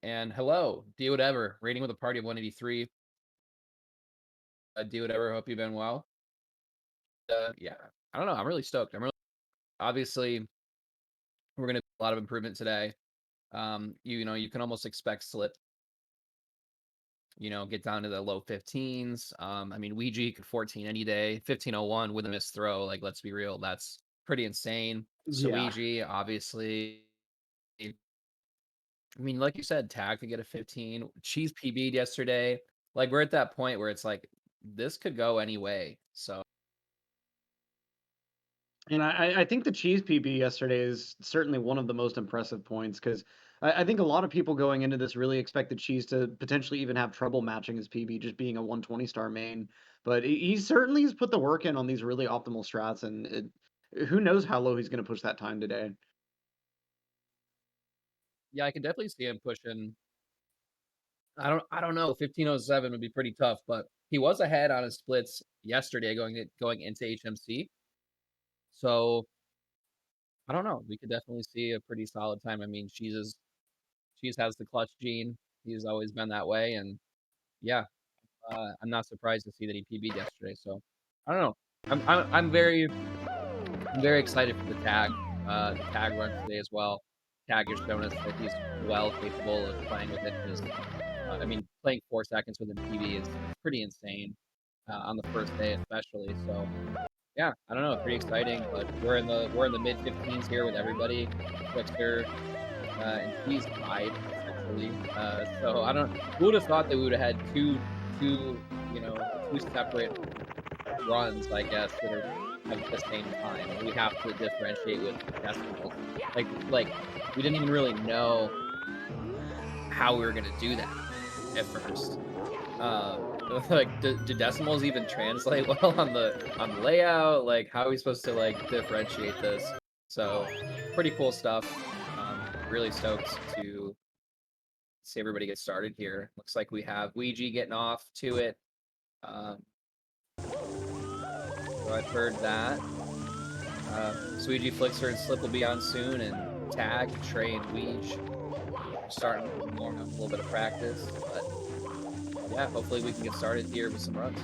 And hello, do whatever. Rating with a party of 183. Do whatever. Hope you've been well. Yeah, I don't know. I'm really stoked. I'm really obviously we're gonna do a lot of improvement today. You can almost expect slip. Get down to the low 15s. I mean, Ouija could 14 any day. 1501 with a missed throw. Like, let's be real, that's pretty insane. Yeah. Ouija, obviously. I mean, like you said, Tag could get a 15. Cheese PB'd yesterday. Like, we're at that point where it's like this could go any way. So And I think the cheese PB yesterday is certainly one of the most impressive points because I think a lot of people going into this really expected Cheese to potentially even have trouble matching his PB just being a 120 star main. But he certainly has put the work in on these really optimal strats, and who knows how low he's going to push that time today. yeah, I can definitely see him pushing. I don't know. 1507 would be pretty tough, but he was ahead on his splits yesterday going into HMC. So I don't know. We could definitely see a pretty solid time. I mean, Cheese has the clutch gene. He's always been that way, and yeah, I'm not surprised to see that he PB'd yesterday. So I don't know. I'm very excited for the tag run today as well. Tag has shown us that he's well capable of playing with it. Just, I mean, playing 4 seconds with an PB is pretty insane on the first day, especially. So yeah, I don't know, pretty exciting. But we're in the mid 15s here with everybody. Twixter and Cheese tied essentially. So I don't. Who would have thought that we would have had two separate runs, I guess, that are at the same time. We have to differentiate with decimals. Like we didn't even really know how we were gonna do that at first. Like, do decimals even translate well on the layout? Like, how are we supposed to like differentiate this? So, pretty cool stuff. Really stoked to see everybody get started here. Looks like we have Ouija getting off to it. Um, so I've heard that. Sweegie Flixer and Slip will be on soon, and Tag, Trey, and Weege starting to warm up a little bit of practice. But yeah, hopefully we can get started here with some runs.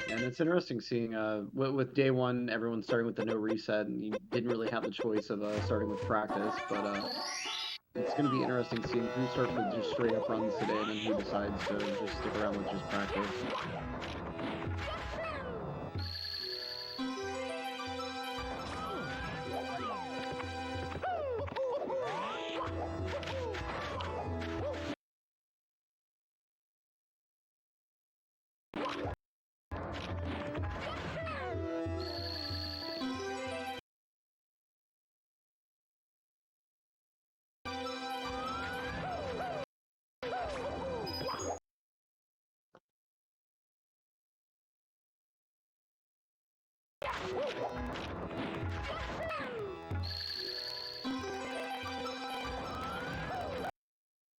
And it's interesting seeing with day one, everyone starting with the no reset, and you didn't really have the choice of starting with practice, but it's going to be interesting seeing who starts with just straight up runs today and then who decides to just stick around with just practice.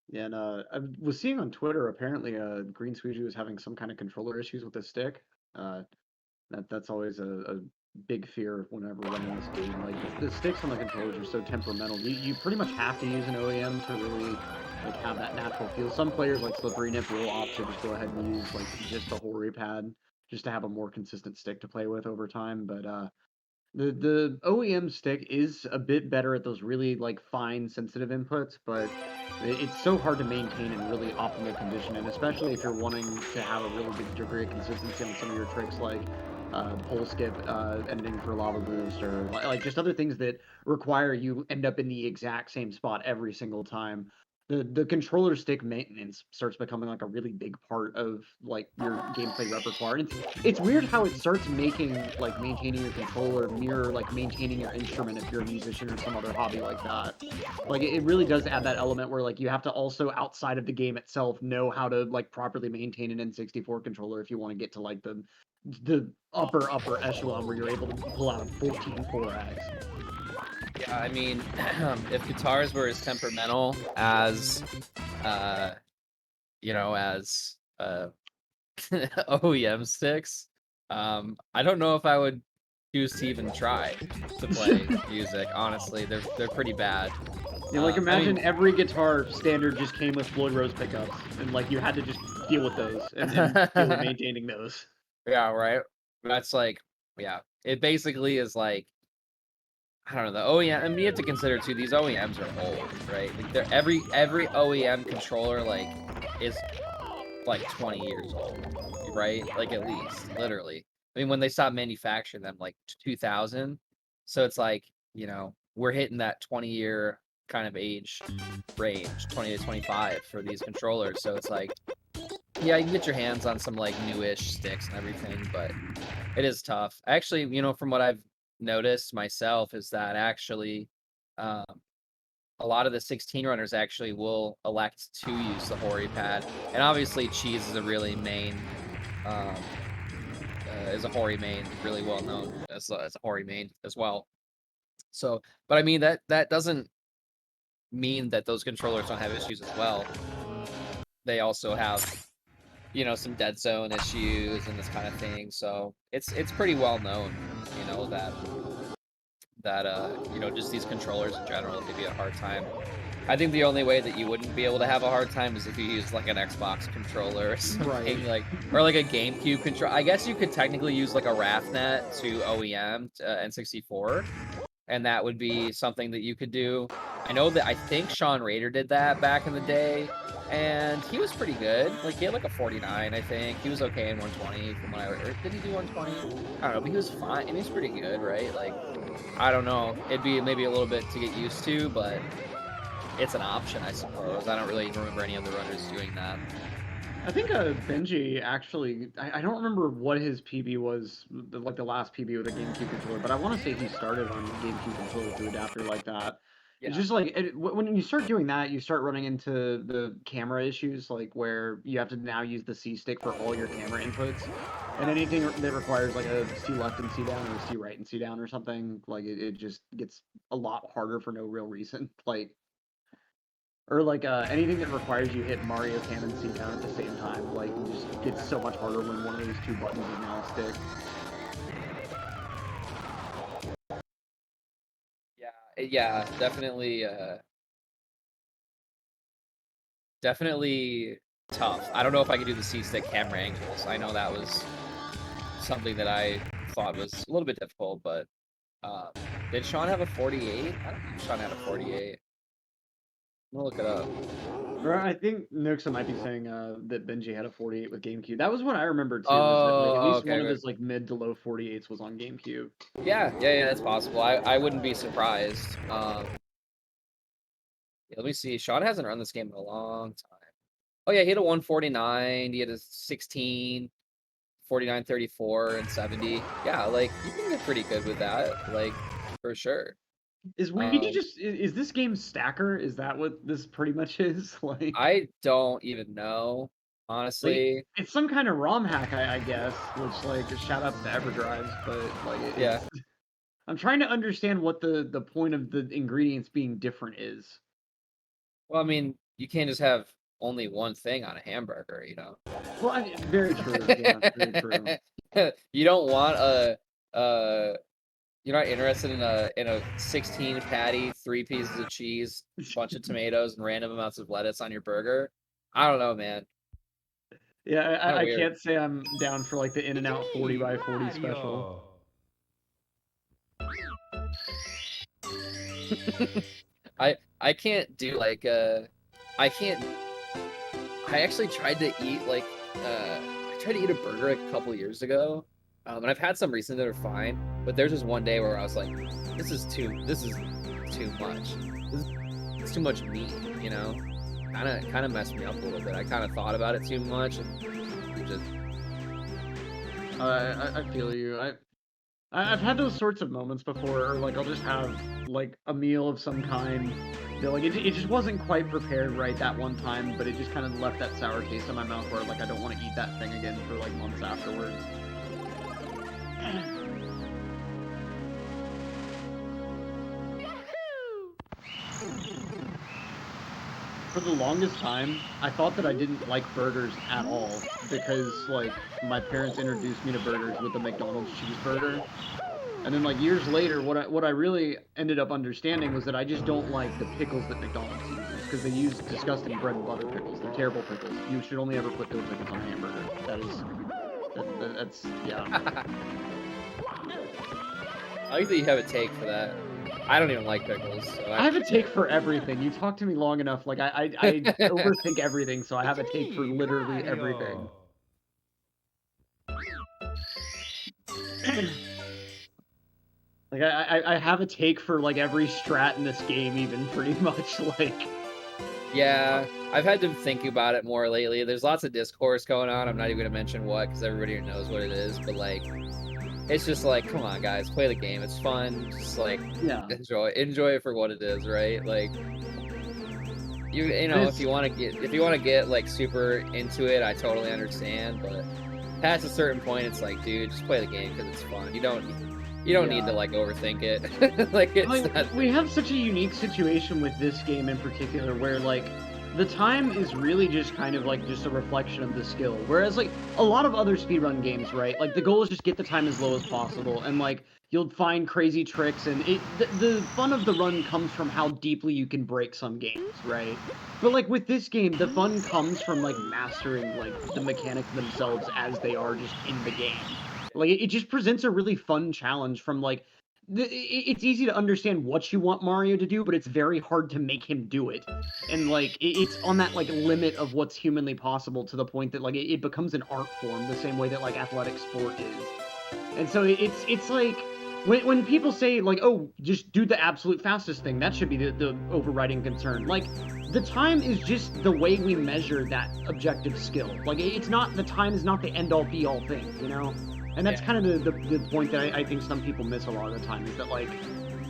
Yeah, and I was seeing on Twitter apparently Green Squeegee was having some kind of controller issues with the stick. Uh, that's always a big fear whenever running this game. Like the sticks on the controllers are so temperamental. You pretty much have to use an OEM to really like have that natural feel. Some players like Slippery Nip will opt to just go ahead and use like just the Hori pad just to have a more consistent stick to play with over time. But the OEM stick is a bit better at those really like fine sensitive inputs, but it's so hard to maintain in really optimal condition, and especially if you're wanting to have a really good degree of consistency on some of your tricks like pole skip ending for lava boost or like just other things that require you end up in the exact same spot every single time. The controller stick maintenance starts becoming like a really big part of like your gameplay repertoire. And it's weird how it starts making like maintaining your controller mirror like maintaining your instrument if you're a musician or some other hobby like that. Like it really does add that element where like you have to also outside of the game itself know how to like properly maintain an N64 controller if you want to get to like the upper echelon where you're able to pull out a 14.4x. Yeah, I mean, if guitars were as temperamental as, uh, as OEM sticks, I don't know if I would choose to even try to play music. Honestly, they're pretty bad. Yeah, like I imagine mean, every guitar standard just came with Floyd Rose pickups, and like you had to just deal with those and deal with maintaining those. yeah, right. That's like, yeah. It basically is like, I don't know, the OEM. I mean, you have to consider too. These OEMs are old, right? Like they're every OEM controller like is like 20 years old, right? Like at least, literally. I mean, when they stopped manufacturing them, like 2000, so it's like, we're hitting that 20-year kind of age range, 20 to 25 for these controllers. So it's like, yeah, you can get your hands on some like newish sticks and everything, but it is tough. Actually, from what I've noticed myself is that actually, um, a lot of the 16 runners actually will elect to use the Hori pad, and obviously Cheese is a really main, um, is a Hori main, really well known as a Hori main as well. So, but I mean that doesn't mean that those controllers don't have issues as well. They also have, some dead zone issues and this kind of thing. So it's pretty well known, that just these controllers in general give you a hard time. I think the only way that you wouldn't be able to have a hard time is if you use like an Xbox controller or something, Right. or like a GameCube controller. I guess you could technically use like a RAFnet to OEM to N64, and that would be something that you could do. I think Sean Rader did that back in the day, and he was pretty good. Like he had like a 49, I think. He was okay in 120 from what I heard. Did he do 120? I don't know, but he was fine, and he was pretty good, right? Like, I don't know. It'd be maybe a little bit to get used to, but it's an option, I suppose. I don't really remember any other runners doing that. I think Benji actually, I don't remember what his PB was, like the last PB with a GameCube controller, but I want to say he started on GameCube controller with the adapter like that. It's Yeah. just like when you start doing that, you start running into the camera issues, like where you have to now use the C stick for all your camera inputs, and anything that requires like a C left and C down or a C right and C down or something, like it just gets a lot harder for no real reason. Like or like anything that requires you hit Mario Can and C down at the same time, like it just gets so much harder when one of those two buttons is now a stick. Yeah, definitely tough. I don't know if I could do the C-stick camera angles. I know that was something that I thought was a little bit difficult, but did Sean have a 48? I don't think Sean had a 48. I'm gonna look it up. Or I think Noxa might be saying that Benji had a 48 with GameCube. That was what I remember too. Is that like at Oh, least okay, one of okay. his like mid to low 48s was on GameCube. Yeah, that's possible. I wouldn't be surprised. Yeah, let me see. Sean hasn't run this game in a long time. Oh yeah, he had a 149. He had a 16, 49, 34, and 70. Yeah, like you can get pretty good with that, like for sure. Is Ouija just is this game Stacker? Is that what this pretty much is? I don't even know, Like honestly. it's some kind of ROM hack, I guess. Which like shout out to EverDrives, but like Yeah. it's. I'm trying to understand what the point of the ingredients being different is. Well, I mean, you can't just have only one thing on a hamburger. Well, I mean, very true. Yeah, very true. You don't want you're not interested in a 16 patty, 3 pieces of cheese, bunch of tomatoes, and random amounts of lettuce on your burger. I don't know, man. Yeah, Kind of I weird. can't say I'm down for like the In-N-Out 40 by 40 special. I can't do like I can't. I actually tried to eat like I tried to eat a burger a couple years ago, and I've had some recently that are fine. But there's just one day where I was like, this is too much. It's too much meat, you know. Kind of messed me up a little bit. I kind of thought about it too much, and it just I feel you. I've had those sorts of moments before, or like I'll just have like a meal of some kind that like it just wasn't quite prepared right that one time, but it just kind of left that sour taste in my mouth where like I don't want to eat that thing again for like months afterwards. For the longest time, I thought that I didn't like burgers at all because like my parents introduced me to burgers with the McDonald's cheeseburger. And then like years later, what I really ended up understanding was that I just don't like the pickles that McDonald's uses because they use disgusting bread and butter pickles. They're terrible pickles. You should only ever put dill pickles on a hamburger. That's yeah. I like that you have a take for that. I don't even like pickles. So I have a take for everything. You talk to me long enough, like I overthink everything, so I have a take for literally everything. Like I have a take for like every strat in this game, even pretty much like. Yeah, I've had to think about it more lately. There's lots of discourse going on. I'm not even gonna mention what because everybody knows what it is. But like, it's just like, come on, guys, play the game. It's fun. Just like, yeah, enjoy it for what it is, right? Like, you know, if you want to get like super into it, I totally understand. But past a certain point, it's like, dude, just play the game because it's fun. You don't need to like overthink it. Like we have such a unique situation with this game in particular where like the time is really just kind of like just a reflection of the skill. Whereas like a lot of other speedrun games, right? Like the goal is just get the time as low as possible and like you'll find crazy tricks and the fun of the run comes from how deeply you can break some games, right? But like with this game, the fun comes from like mastering like the mechanics themselves as they are just in the game. Like it just presents a really fun challenge from like it's easy to understand what you want Mario to do, but it's very hard to make him do it. And like it's on that like limit of what's humanly possible to the point that like it becomes an art form the same way that like athletic sport is. And so it's like when people say like, oh, just do the absolute fastest thing, that should be the overriding concern. Like the time is just the way we measure that objective skill. Like it's not, the time is not the end all be all thing, you know? And that's kind of the point that I think some people miss a lot of the time, is that like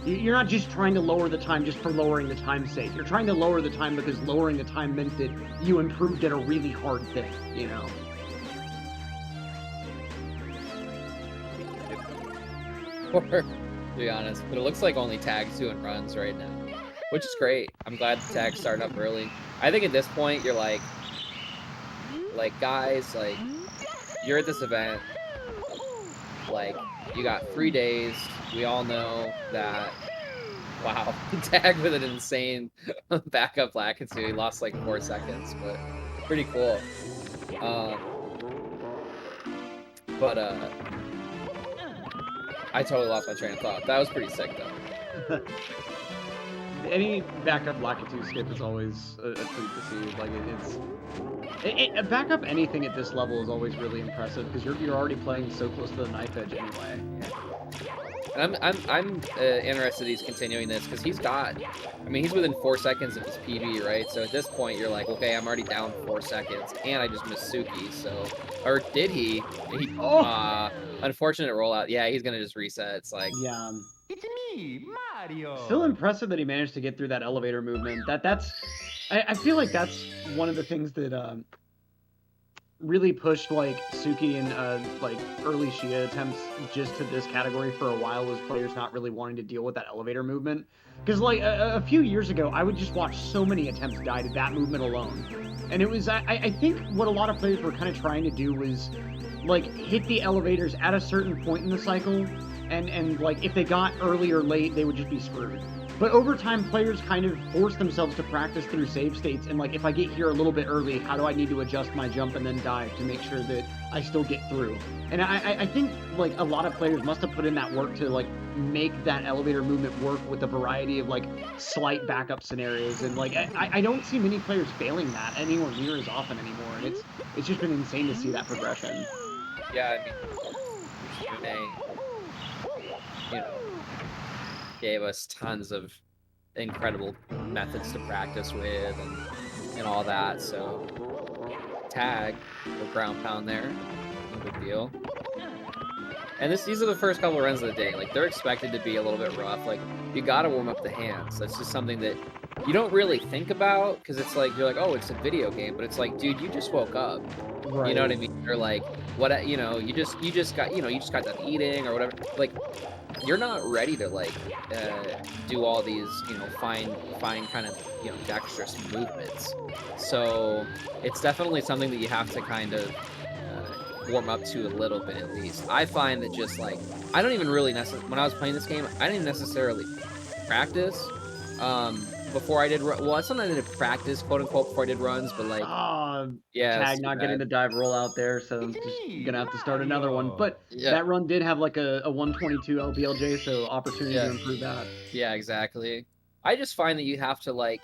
you're not just trying to lower the time just for lowering the time's sake. You're trying to lower the time because lowering the time meant that you improved at a really hard thing, you know? To be honest, but it looks like only tags doing runs right now, which is great. I'm glad the tags starting up early. I think at this point you're like guys, like you're at this event. Like, you got 3 days. We all know that, wow, tagged with an insane backup Lakitu. He lost like 4 seconds, but pretty cool. I totally lost my train of thought. That was pretty sick, though. Any backup Lakitu skip is always a treat to see. Like it's backup anything at this level is always really impressive because you're already playing so close to the knife edge anyway. And I'm interested he's continuing this because he's got, I mean, he's within 4 seconds of his PB, right? So at this point you're like, okay, I'm already down 4 seconds and I just missed Suki. So, or did he? Unfortunate rollout. Yeah, he's gonna just reset. It's like, yeah. It's me, Mario. Still impressive that he managed to get through that elevator movement. I feel like that's one of the things that really pushed like Suki and like early Shia attempts just to this category for a while, was players not really wanting to deal with that elevator movement. Because like a few years ago, I would just watch so many attempts die to that movement alone. And it was, I think what a lot of players were kind of trying to do was like hit the elevators at a certain point in the cycle. And like if they got early or late, they would just be screwed. But over time, players kind of force themselves to practice through save states. And like, if I get here a little bit early, how do I need to adjust my jump and then dive to make sure that I still get through? And I think like a lot of players must have put in that work to like make that elevator movement work with a variety of like slight backup scenarios. And like, I don't see many players failing that anywhere near as often anymore. And it's just been insane to see that progression. Yeah, I mean, you know, gave us tons of incredible methods to practice with and all that. So tag, the ground pound there, no big deal. And these are the first couple of runs of the day. Like, they're expected to be a little bit rough. Like, you gotta warm up the hands. That's just something that you don't really think about, because it's like, you're like, oh, it's a video game, but it's like, dude, you just woke up. Right. You know what I mean? Or like, what, you know, you just got done eating or whatever. Like, you're not ready to like do all these, you know, fine kind of, you know, dexterous movements. So it's definitely something that you have to kind of warm up to a little bit at least. I find that just like I don't even really when I was playing this game, I didn't necessarily practice before I did well, sometimes I did practice, quote unquote, before I did runs, but like yeah, Tag not getting the dive roll out there, so I'm just gonna have to start another one. But yeah, that run did have like a 122 LBLJ, so opportunity to improve that. Yeah, exactly. I just find that you have to like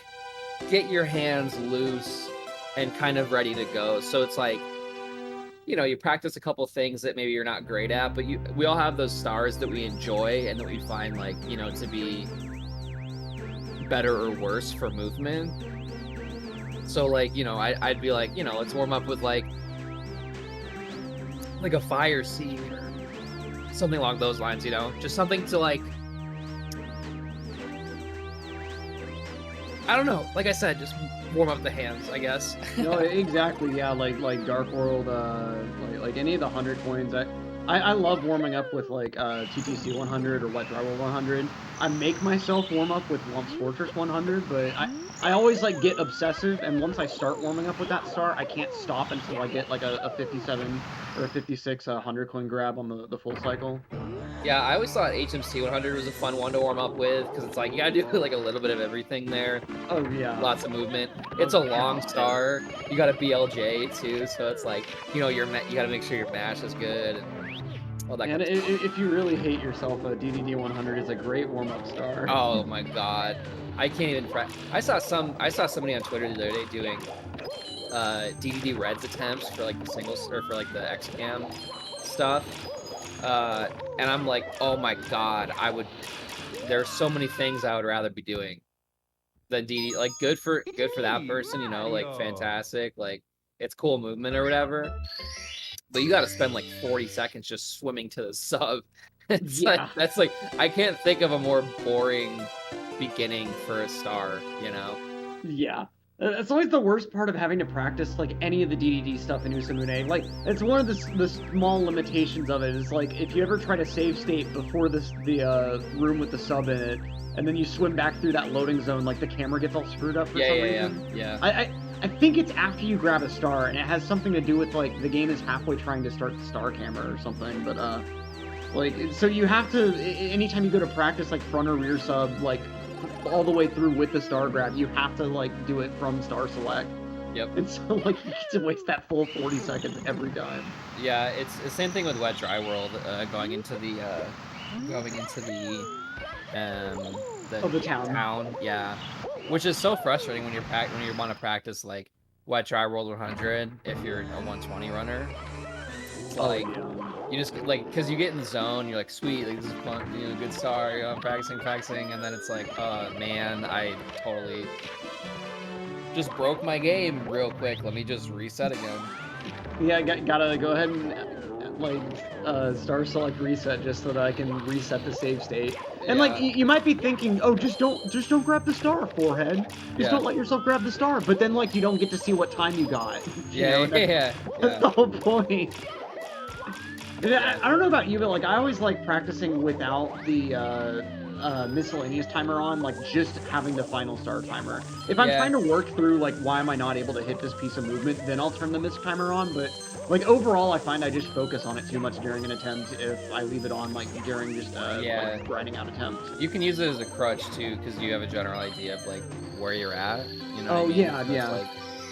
get your hands loose and kind of ready to go. So it's like, you know, you practice a couple things that maybe you're not great at, but we all have those stars that we enjoy and that we find like, you know, to be better or worse for movement. So like, you know, I'd be like, you know, let's warm up with like a fire sea or something along those lines, you know, just something to like, I don't know, like I said, just warm up the hands, I guess. No, exactly, yeah, like Dark World, like any of the 100 coins. I love warming up with like TTC 100 or Wet Dry World 100. I make myself warm up with Lump's Fortress 100, but I always like get obsessive, and once I start warming up with that star, I can't stop until I get like a 57 or a 56 100 coin grab on the full cycle. Yeah, I always thought HMC 100 was a fun one to warm up with, because it's like, you gotta do like a little bit of everything there. Oh yeah. Lots of movement. It's a long star. You got a BLJ too, so it's like, you know, you gotta make sure your mash is good. And all that and kind of stuff. If you really hate yourself, a DDD 100 is a great warm-up star. Oh my god. I can't even I saw somebody on Twitter the other day doing DDD Reds attempts for like the singles or for like the XCam stuff. And I'm like, oh my god, there's so many things I would rather be doing than DD. Like good for that person, you know, like fantastic, like it's cool movement or whatever. But you got to spend like 40 seconds just swimming to the sub. It's like, that's like, I can't think of a more boring beginning for a star, you know? Yeah. It's always the worst part of having to practice like any of the DDD stuff in Usamune. Like, it's one of the small limitations of it. It's like, if you ever try to save state before the room with the sub in it, and then you swim back through that loading zone, like the camera gets all screwed up for some reason. Yeah. I think it's after you grab a star, and it has something to do with like the game is halfway trying to start the star camera or something. But like, so you have to, anytime you go to practice like front or rear sub, like all the way through with the star grab, you have to like do it from star select. Yep. And so like you get to waste that full 40 seconds every time. Yeah, it's the same thing with Wet Dry World, going into the town, yeah, which is so frustrating when you want to practice like Wet Dry World 100 if you're a 120 runner. Like you just like, because you get in the zone, you're like, sweet, like this is fun, you know, good star, you know, I'm practicing, and then it's like, oh man, I totally just broke my game real quick. Let me just reset again. Yeah, gotta go ahead and like star select reset just so that I can reset the save state. And like you might be thinking, oh, just don't grab the star, forehead. Just don't let yourself grab the star. But then like you don't get to see what time you got. That's the whole point. I don't know about you, but like I always like practicing without the miscellaneous timer on, like just having the final star timer. If I'm trying to work through like why am I not able to hit this piece of movement, then I'll turn the miss timer on. But like overall, I find I just focus on it too much during an attempt if I leave it on like during just like, grinding out attempts. You can use it as a crutch too, because you have a general idea of like where you're at. You know? Oh yeah. Like,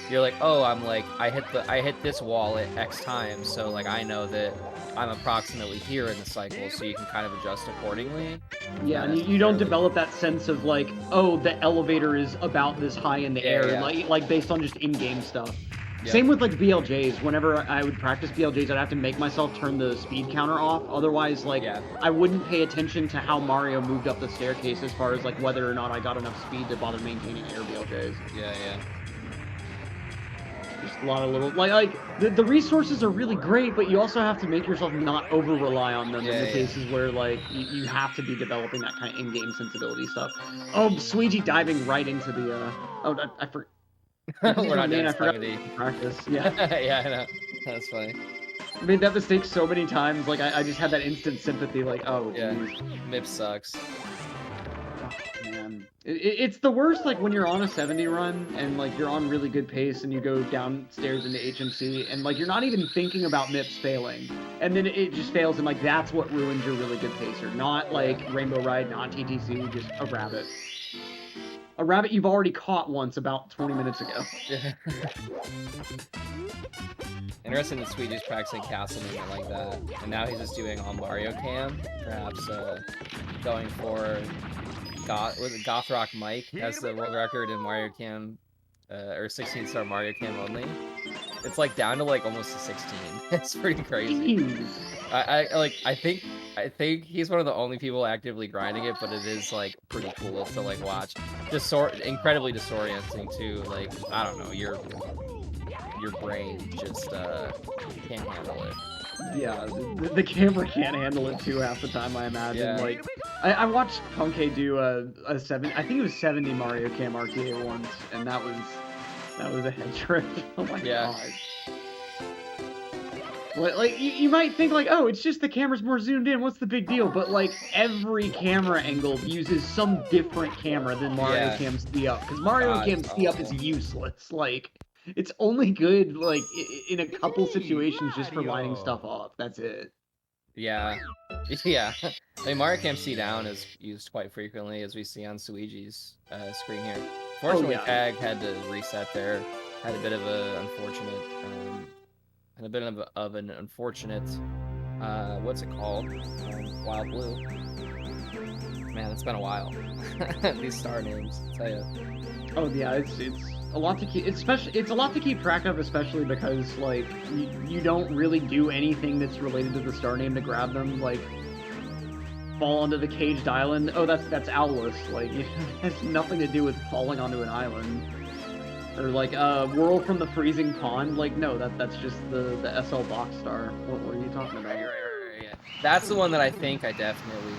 you're like, oh, I'm like, I hit this wall at X times, so like I know that I'm approximately here in the cycle, so you can kind of adjust accordingly. Yeah, and you don't develop that sense of like, oh, the elevator is about this high in the air, like based on just in-game stuff. Yep. Same with like BLJs. Whenever I would practice BLJs, I'd have to make myself turn the speed counter off. Otherwise, like, I wouldn't pay attention to how Mario moved up the staircase as far as like whether or not I got enough speed to bother maintaining air BLJs. Yeah. Just a lot of little like the resources are really great, but you also have to make yourself not over rely on them in the cases where like you have to be developing that kind of in-game sensibility stuff. Oh, Sweetie diving right into the I forgot. We're not doing I forgot to practice. Yeah. Yeah, I know. That's funny. I made that mistake so many times. Like I just had that instant sympathy. Like, oh, yeah, Mip sucks. Man, it's the worst, like, when you're on a 70 run and, like, you're on really good pace and you go downstairs into HMC and, like, you're not even thinking about MIPS failing. And then it just fails and, like, that's what ruins your really good pacer. Not, like, Rainbow Ride, not TTC, just a rabbit. A rabbit you've already caught once about 20 minutes ago. Yeah. Interesting that Sweetie's practicing castle movement like that. And now he's just doing all Mario Cam. Perhaps going for Goth Rock Mike has the world record in Mario Cam, or 16-star Mario Cam only. It's like down to like almost a 16. It's pretty crazy. Jeez. I think he's one of the only people actively grinding it, but it is like pretty cool to like watch. Just incredibly disorienting too. Like, I don't know, your brain just can't handle it. Yeah, the camera can't handle it too half the time, I imagine. Yeah. Like, I watched Punke do a 7, I think it was 70 Mario Cam RTA once, and that was a head trip. Oh my god. Like, you might think like, oh, it's just the camera's more zoomed in, what's the big deal? But like, every camera angle uses some different camera than Mario Cam C-Up, because Mario Cam C-Up is useless. Like, it's only good like in a couple situations just for lining stuff up. That's it. Yeah. Yeah. I mean, Mario Cam C down is used quite frequently, as we see on Suiji's screen here. Fortunately, Tag had to reset there. Had a bit of an unfortunate, what's it called? Wild Blue. Man, it's been a while. These star names, I'll tell you. Oh yeah, it's a lot to keep. It's a lot to keep track of, especially because like you don't really do anything that's related to the star name to grab them. Like, fall onto the caged island. Oh, that's Owlus. Like, it has nothing to do with falling onto an island. Or like whirl from the freezing pond. Like, no, that's just the SL box star. What are you talking about? Right. Yeah. That's the one that I think I definitely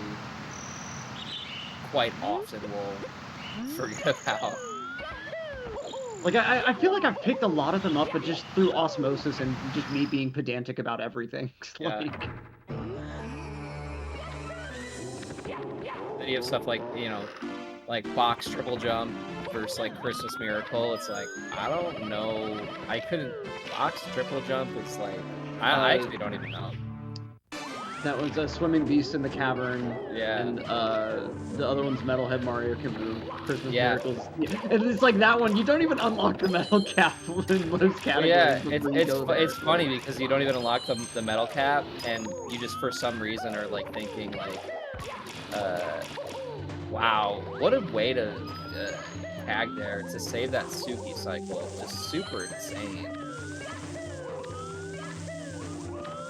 quite often will forget about. Like, I feel like I've picked a lot of them up, but just through osmosis and just me being pedantic about everything. Like, then you have stuff like, you know, like box triple jump versus like Christmas Miracle. It's like, I don't know. I couldn't box triple jump. It's like, I actually don't even know. That was a Swimming Beast in the Cavern. Yeah. And the other one's Metalhead Mario Kaboom. Christmas Miracles. Yeah. And it's like that one, you don't even unlock the metal cap in those categories. Yeah, it's funny because you don't even unlock the metal cap, and you just for some reason are like thinking like, wow, what a way to tag there to save that Suki cycle. Just super insane.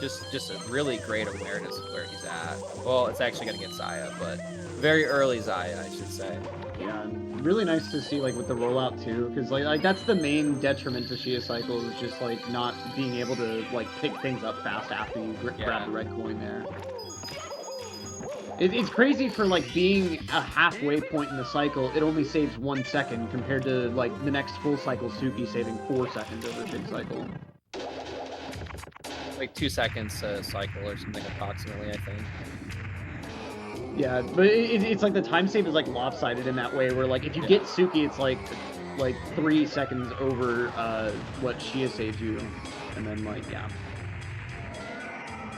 Just a really great awareness of where he's at. Well, it's actually gonna get Zaya, but very early Zaya, I should say. Yeah, really nice to see like with the rollout too, because like that's the main detriment to Shia cycle is just like not being able to like pick things up fast after you grab the red coin there. It's crazy for like being a halfway point in the cycle. It only saves 1 second compared to like the next full cycle Suki saving 4 seconds over a big cycle. Like 2 seconds a cycle or something approximately, I think. Yeah, but it's like the time save is like lopsided in that way, where like if you get Suki, it's like 3 seconds over what Shia saved you, and then like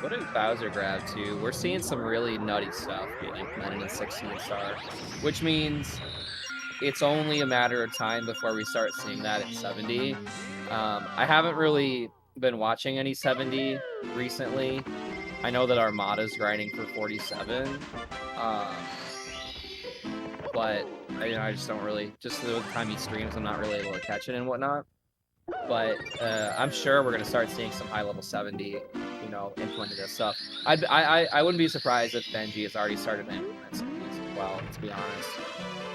What did Bowser grab too? We're seeing some really nutty stuff being implemented in 16-star, which means it's only a matter of time before we start seeing that at 70. I haven't really been watching any 70 recently. I know that Armada's grinding for 47, but I just don't really, just the time he streams, I'm not really able to catch it and whatnot. But I'm sure we're gonna start seeing some high-level 70, you know, implemented this stuff. I wouldn't be surprised if Benji has already started to implement some of these as well, to be honest.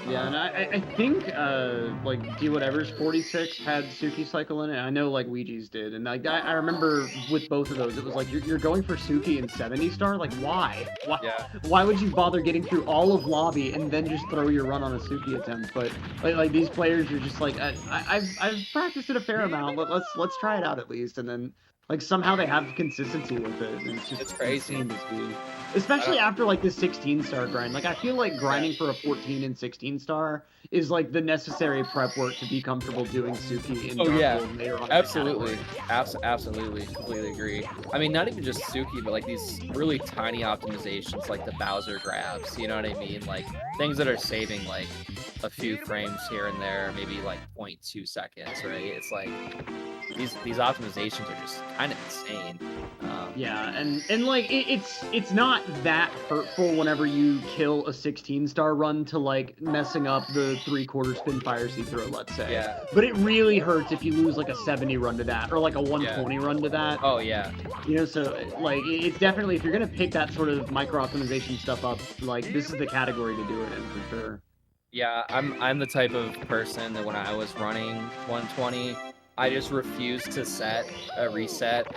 Yeah, and I think like Do Whatever's 46 had Suki cycle in it. I know like Ouija's did, and like I remember with both of those, it was like you're going for Suki in 70-star. Like why? Why would you bother getting through all of lobby and then just throw your run on a Suki attempt? But like these players are just like I've practiced it a fair amount. Let's try it out at least, and then Like somehow they have consistency with it, and it's just It's crazy. insane to see. Especially after like the 16-star grind. Like I feel like grinding Yeah. for a 14 and 16-star is like the necessary prep work to be comfortable doing Suki in Oh, Dark yeah. World later on in the Absolutely. category. Absolutely. Completely agree. I mean, not even just Suki, but like these really tiny optimizations like the Bowser grabs, you know what I mean? Like things that are saving like a few frames here and there, maybe like 0.2 seconds, right? It's like these optimizations are just kind of insane. Yeah, and like it's not that hurtful whenever you kill a 16-star run to like messing up the 3/4 spin fire seed throw, let's say. Yeah. But it really hurts if you lose like a 70 run to that or like a 120 run to that. Oh yeah. You know, so like it's definitely, if you're gonna pick that sort of micro optimization stuff up, like this is the category to do it in for sure. Yeah, I'm the type of person that when I was running 120, I just refused to set a reset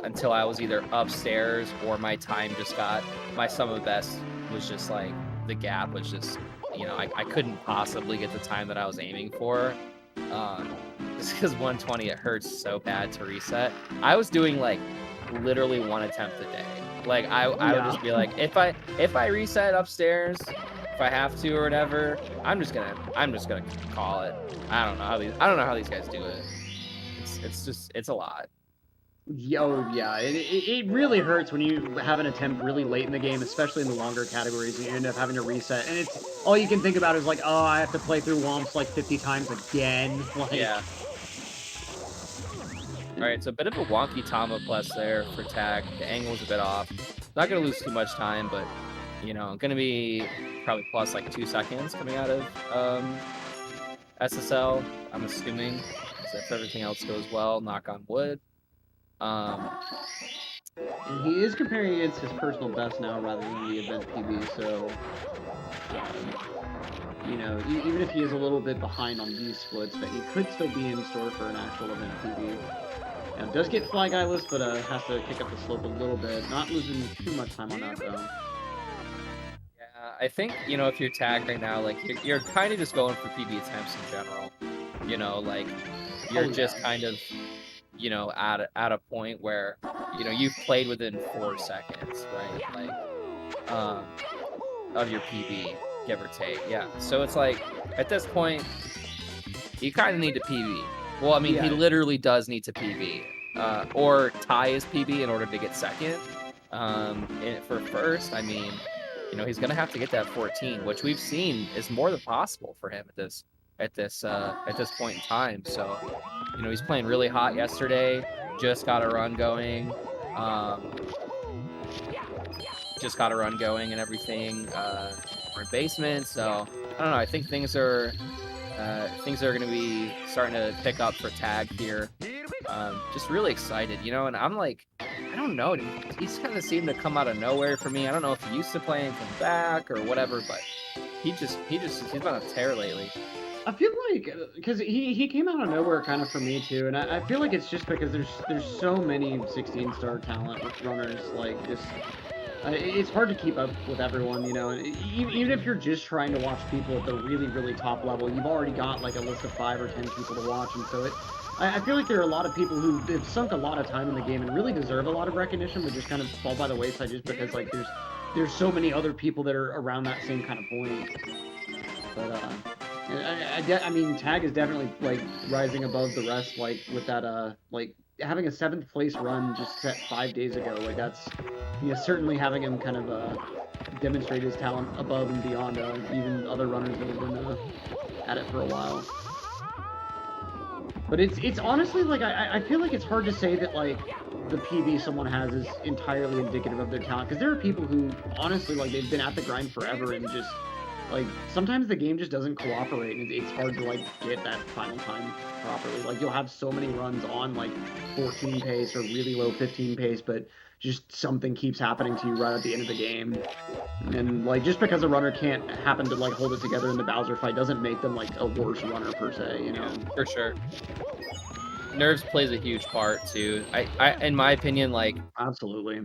until I was either upstairs or my time just got, my sum of best was just like, the gap was just, you know, I couldn't possibly get the time that I was aiming for. Just because 120, it hurts so bad to reset. I was doing like literally 1 attempt a day. Like I would just be like, if I reset upstairs, if I have to or whatever, I'm just gonna call it. I don't know how these guys do it. It's a lot. Oh yeah, it really hurts when you have an attempt really late in the game, especially in the longer categories, and you end up having to reset, and it's all you can think about is like, oh, I have to play through Womps like 50 times again. Like, Yeah. All right, so a bit of a wonky Tama plus there for tag. The angle's a bit off. Not gonna lose too much time, but you know, gonna be probably plus like 2 seconds coming out of SSL. I'm assuming, so if everything else goes well, knock on wood. and he is comparing against his personal best now rather than the event PB, so you know, even if he is a little bit behind on these splits, that he could still be in store for an actual event PB. Now, does get flag eyeless, but has to kick up the slope a little bit. Not losing too much time on that, though. Yeah, I think, you know, if you're tagged right now, like, you're kind of just going for PB attempts in general. You know, like, you're just kind of, you know, at a point where, you know, you've played within 4 seconds, right? Like, of your PB, give or take. Yeah, so it's like, at this point, you kind of need to PB. Well, I mean, he literally does need to PB, or tie his PB in order to get second. And for first, I mean, you know, he's gonna have to get that 14, which we've seen is more than possible for him at this point in time. So, you know, he's playing really hot yesterday. Just got a run going. Just got a run going and everything. We're in basement, so I don't know. I think things are going to be starting to pick up for tag here. Just really excited, you know, and I'm like, I don't know, he's kind of seemed to come out of nowhere for me. I don't know if he used to play and come back or whatever, but he's been on a tear lately. I feel like, because he came out of nowhere kind of for me too, and I feel like it's just because there's so many 16-star talent runners, like just it's hard to keep up with everyone, you know. And even if you're just trying to watch people at the really, really top level, you've already got like a list of 5 or 10 people to watch, and so I feel like there are a lot of people who have sunk a lot of time in the game and really deserve a lot of recognition, but just kind of fall by the wayside just because like there's so many other people that are around that same kind of point. But I mean, tag is definitely like rising above the rest, like with that like having a 7th place run just set 5 days ago. Like that's, you know, certainly having him kind of demonstrate his talent above and beyond even other runners that have been at it for a while. But it's honestly like I feel like it's hard to say that like the PB someone has is entirely indicative of their talent, because there are people who honestly like they've been at the grind forever and just like sometimes the game just doesn't cooperate, and it's hard to like get that final time properly. Like you'll have so many runs on like 14 pace or really low 15 pace, but just something keeps happening to you right at the end of the game. And like just because a runner can't happen to like hold it together in the Bowser fight doesn't make them like a worse runner per se, you know. Yeah, for sure. Nerves plays a huge part too. I in my opinion, like absolutely.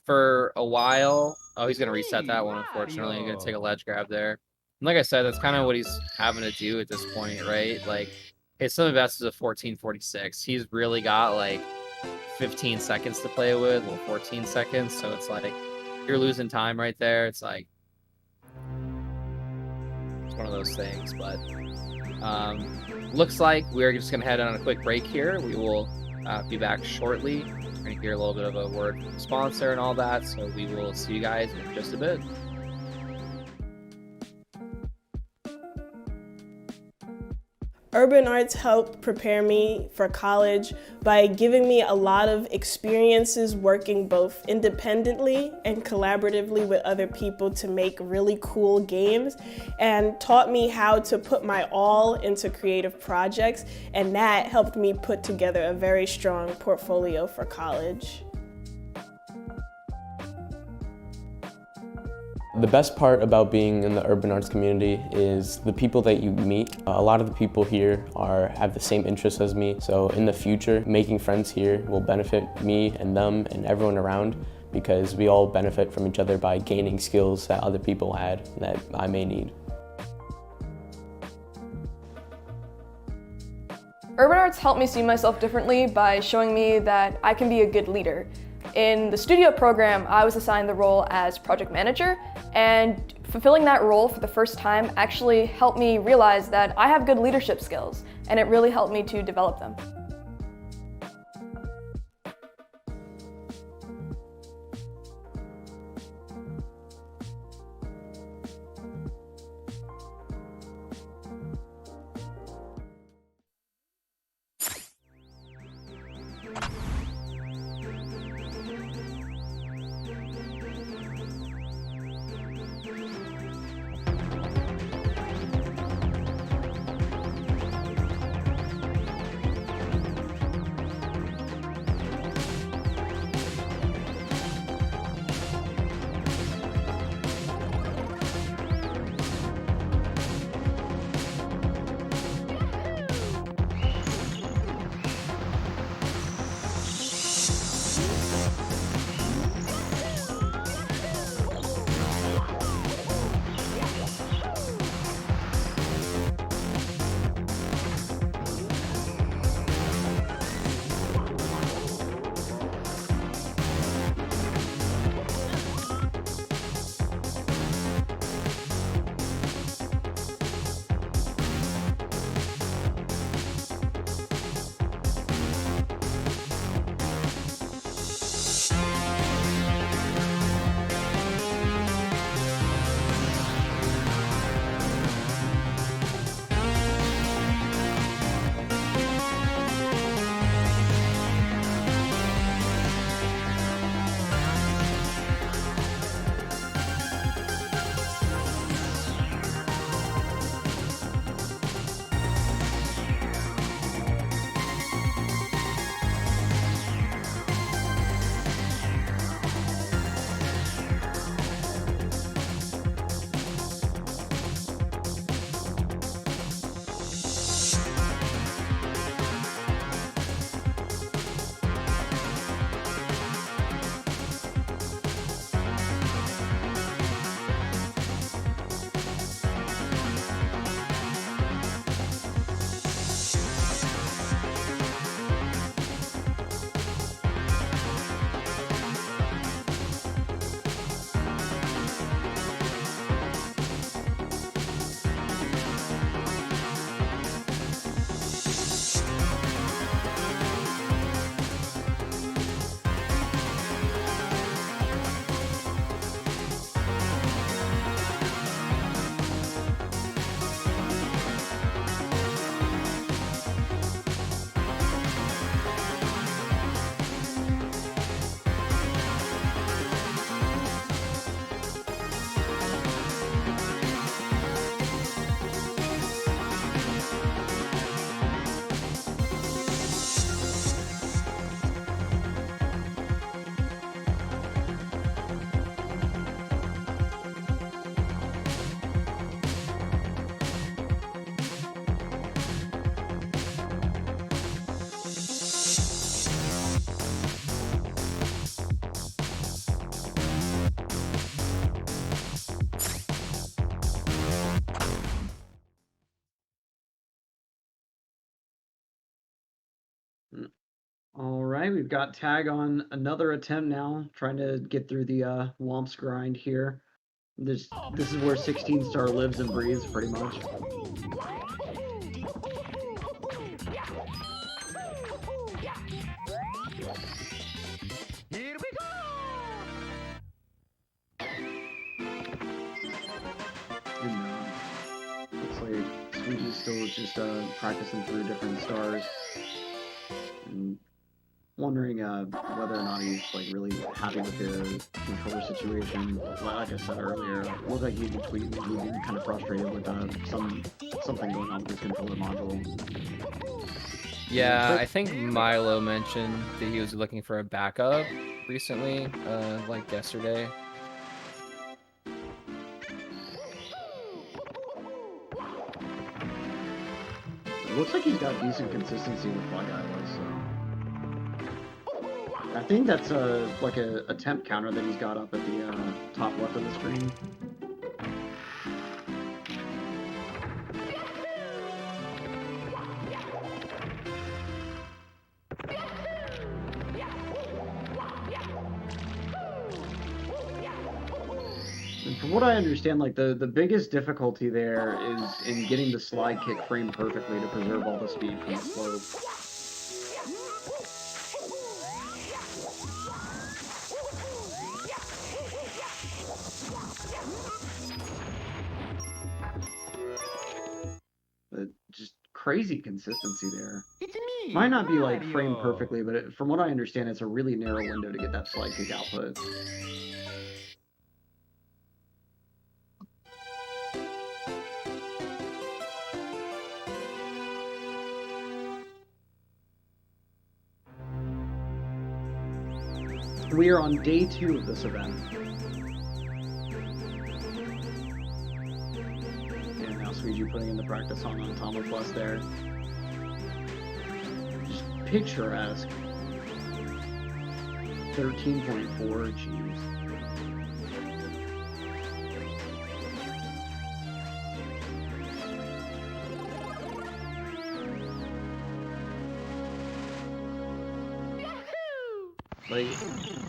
For a while, oh, he's gonna reset that one. Unfortunately, he's gonna take a ledge grab there. And like I said, that's kind of what he's having to do at this point, right? Like his sum of best is a 1446. He's really got like 15 seconds to play with, well, 14 seconds. So it's like you're losing time right there. It's like it's one of those things. But looks like we're just gonna head on a quick break here. We will be back shortly. We're gonna hear a little bit of a word from the sponsor and all that. So we will see you guys in just a bit. Urban arts helped prepare me for college by giving me a lot of experiences working both independently and collaboratively with other people to make really cool games, and taught me how to put my all into creative projects, and that helped me put together a very strong portfolio for college. The best part about being in the urban arts community is the people that you meet. A lot of the people here have the same interests as me, so in the future, making friends here will benefit me and them and everyone around, because we all benefit from each other by gaining skills that other people had that I may need. Urban arts helped me see myself differently by showing me that I can be a good leader. In the studio program, I was assigned the role as project manager, and fulfilling that role for the first time actually helped me realize that I have good leadership skills, and it really helped me to develop them. All right, we've got Tag on another attempt now, trying to get through the Womps grind here. This is where 16 Star lives and breathes, pretty much. Here we go! And, looks like Sweetie still is just practicing through different stars. And wondering whether or not he's like really happy with the controller situation. Like I said earlier, it looked like he'd tweet being kind of frustrated with something going on with his controller module. Yeah, I think Milo mentioned that he was looking for a backup recently, like yesterday. It looks like he's got decent consistency with Fly Guy, so I think that's like a temp counter that he's got up at the top left of the screen. And from what I understand, like the biggest difficulty there is in getting the slide kick framed perfectly to preserve all the speed from the slope. But just crazy consistency there. It's me, Might not be like Mario. framed perfectly, but from what I understand, it's a really narrow window to get that slide kick output. We are on day 2 of this event. And now Sweetie putting in the practice on Tomo Plus there. Just picturesque. 13.4, jeez. Like,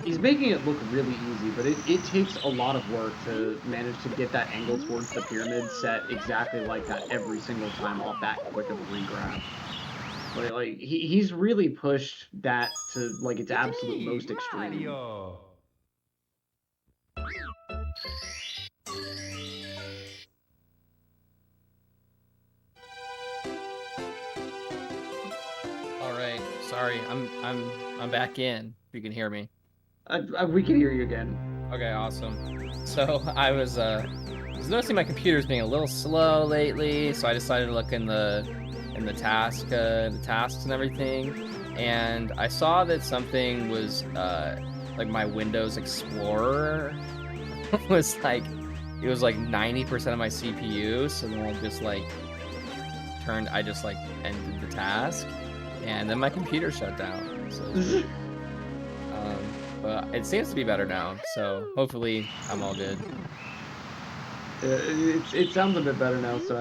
he's making it look really easy, but it takes a lot of work to manage to get that angle towards the pyramid set exactly like that every single time off that quick of a regrab. Like he's really pushed that to like its absolute Me, most extreme. Mario. All right, sorry, I'm back in. If you can hear me. We can hear you again. Okay, awesome. So I was noticing my computer's being a little slow lately, so I decided to look in the tasks and everything, and I saw that something was like my Windows Explorer was like, it was like 90% of my CPU, so then I just ended the task, and then my computer shut down. So it's but it seems to be better now, so hopefully I'm all good. It sounds a bit better now, so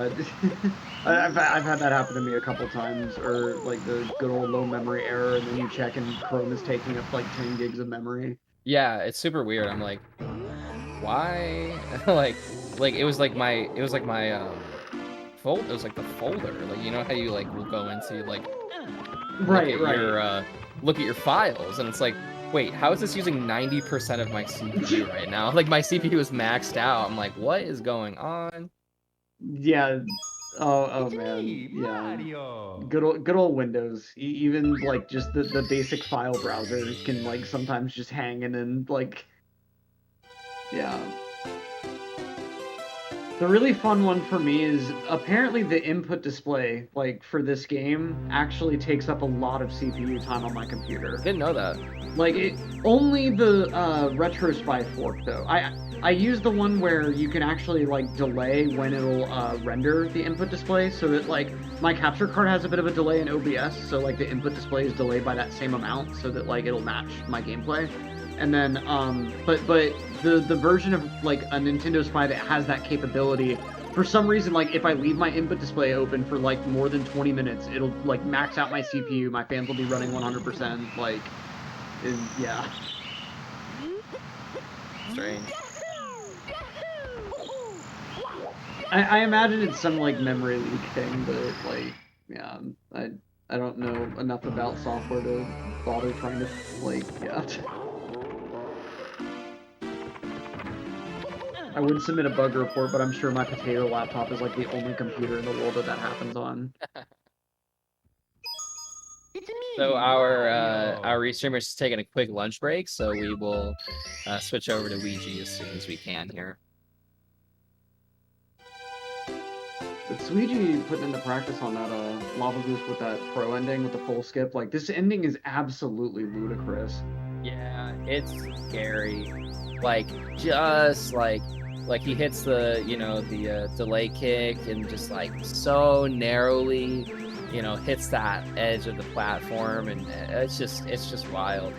I've had that happen to me a couple times, or like the good old low memory error, and then you check and Chrome is taking up like 10 gigs of memory. Yeah, it's super weird. I'm like, why? like it was like my it was like the folder. Like, you know how you like will go into like look at your files, and it's like, wait, how is this using 90% of my CPU right now? Like, my CPU is maxed out. I'm like, what is going on? Yeah. Oh It's man. me, Yeah. Mario. Good old Windows. Even like just the basic file browser can like sometimes just hang, and then like, yeah. The really fun one for me is apparently the input display, like for this game, actually takes up a lot of CPU time on my computer. I didn't know that. Like only the RetroSpy fork though. I use the one where you can actually like delay when it'll render the input display, so that like my capture card has a bit of a delay in OBS, so like the input display is delayed by that same amount, so that like it'll match my gameplay. And then but the version of like a Nintendo Spy that has that capability for some reason, like, if I leave my input display open for, like, more than 20 minutes, it'll, like, max out my CPU, my fans will be running 100%, like, yeah. Strange. I imagine it's some, like, memory leak thing, but, like, yeah, I don't know enough about software to bother trying to, like, yeah. I would submit a bug report, but I'm sure my potato laptop is, like, the only computer in the world that happens on. So our restreamer is taking a quick lunch break, so we will switch over to Ouija as soon as we can here. But Suigi putting into practice on that Lava Boost with that pro ending with the full skip, like, this ending is absolutely ludicrous. Yeah, it's scary. Like, just like he hits the, you know, the delay kick and just like so narrowly, you know, hits that edge of the platform, and it's just wild.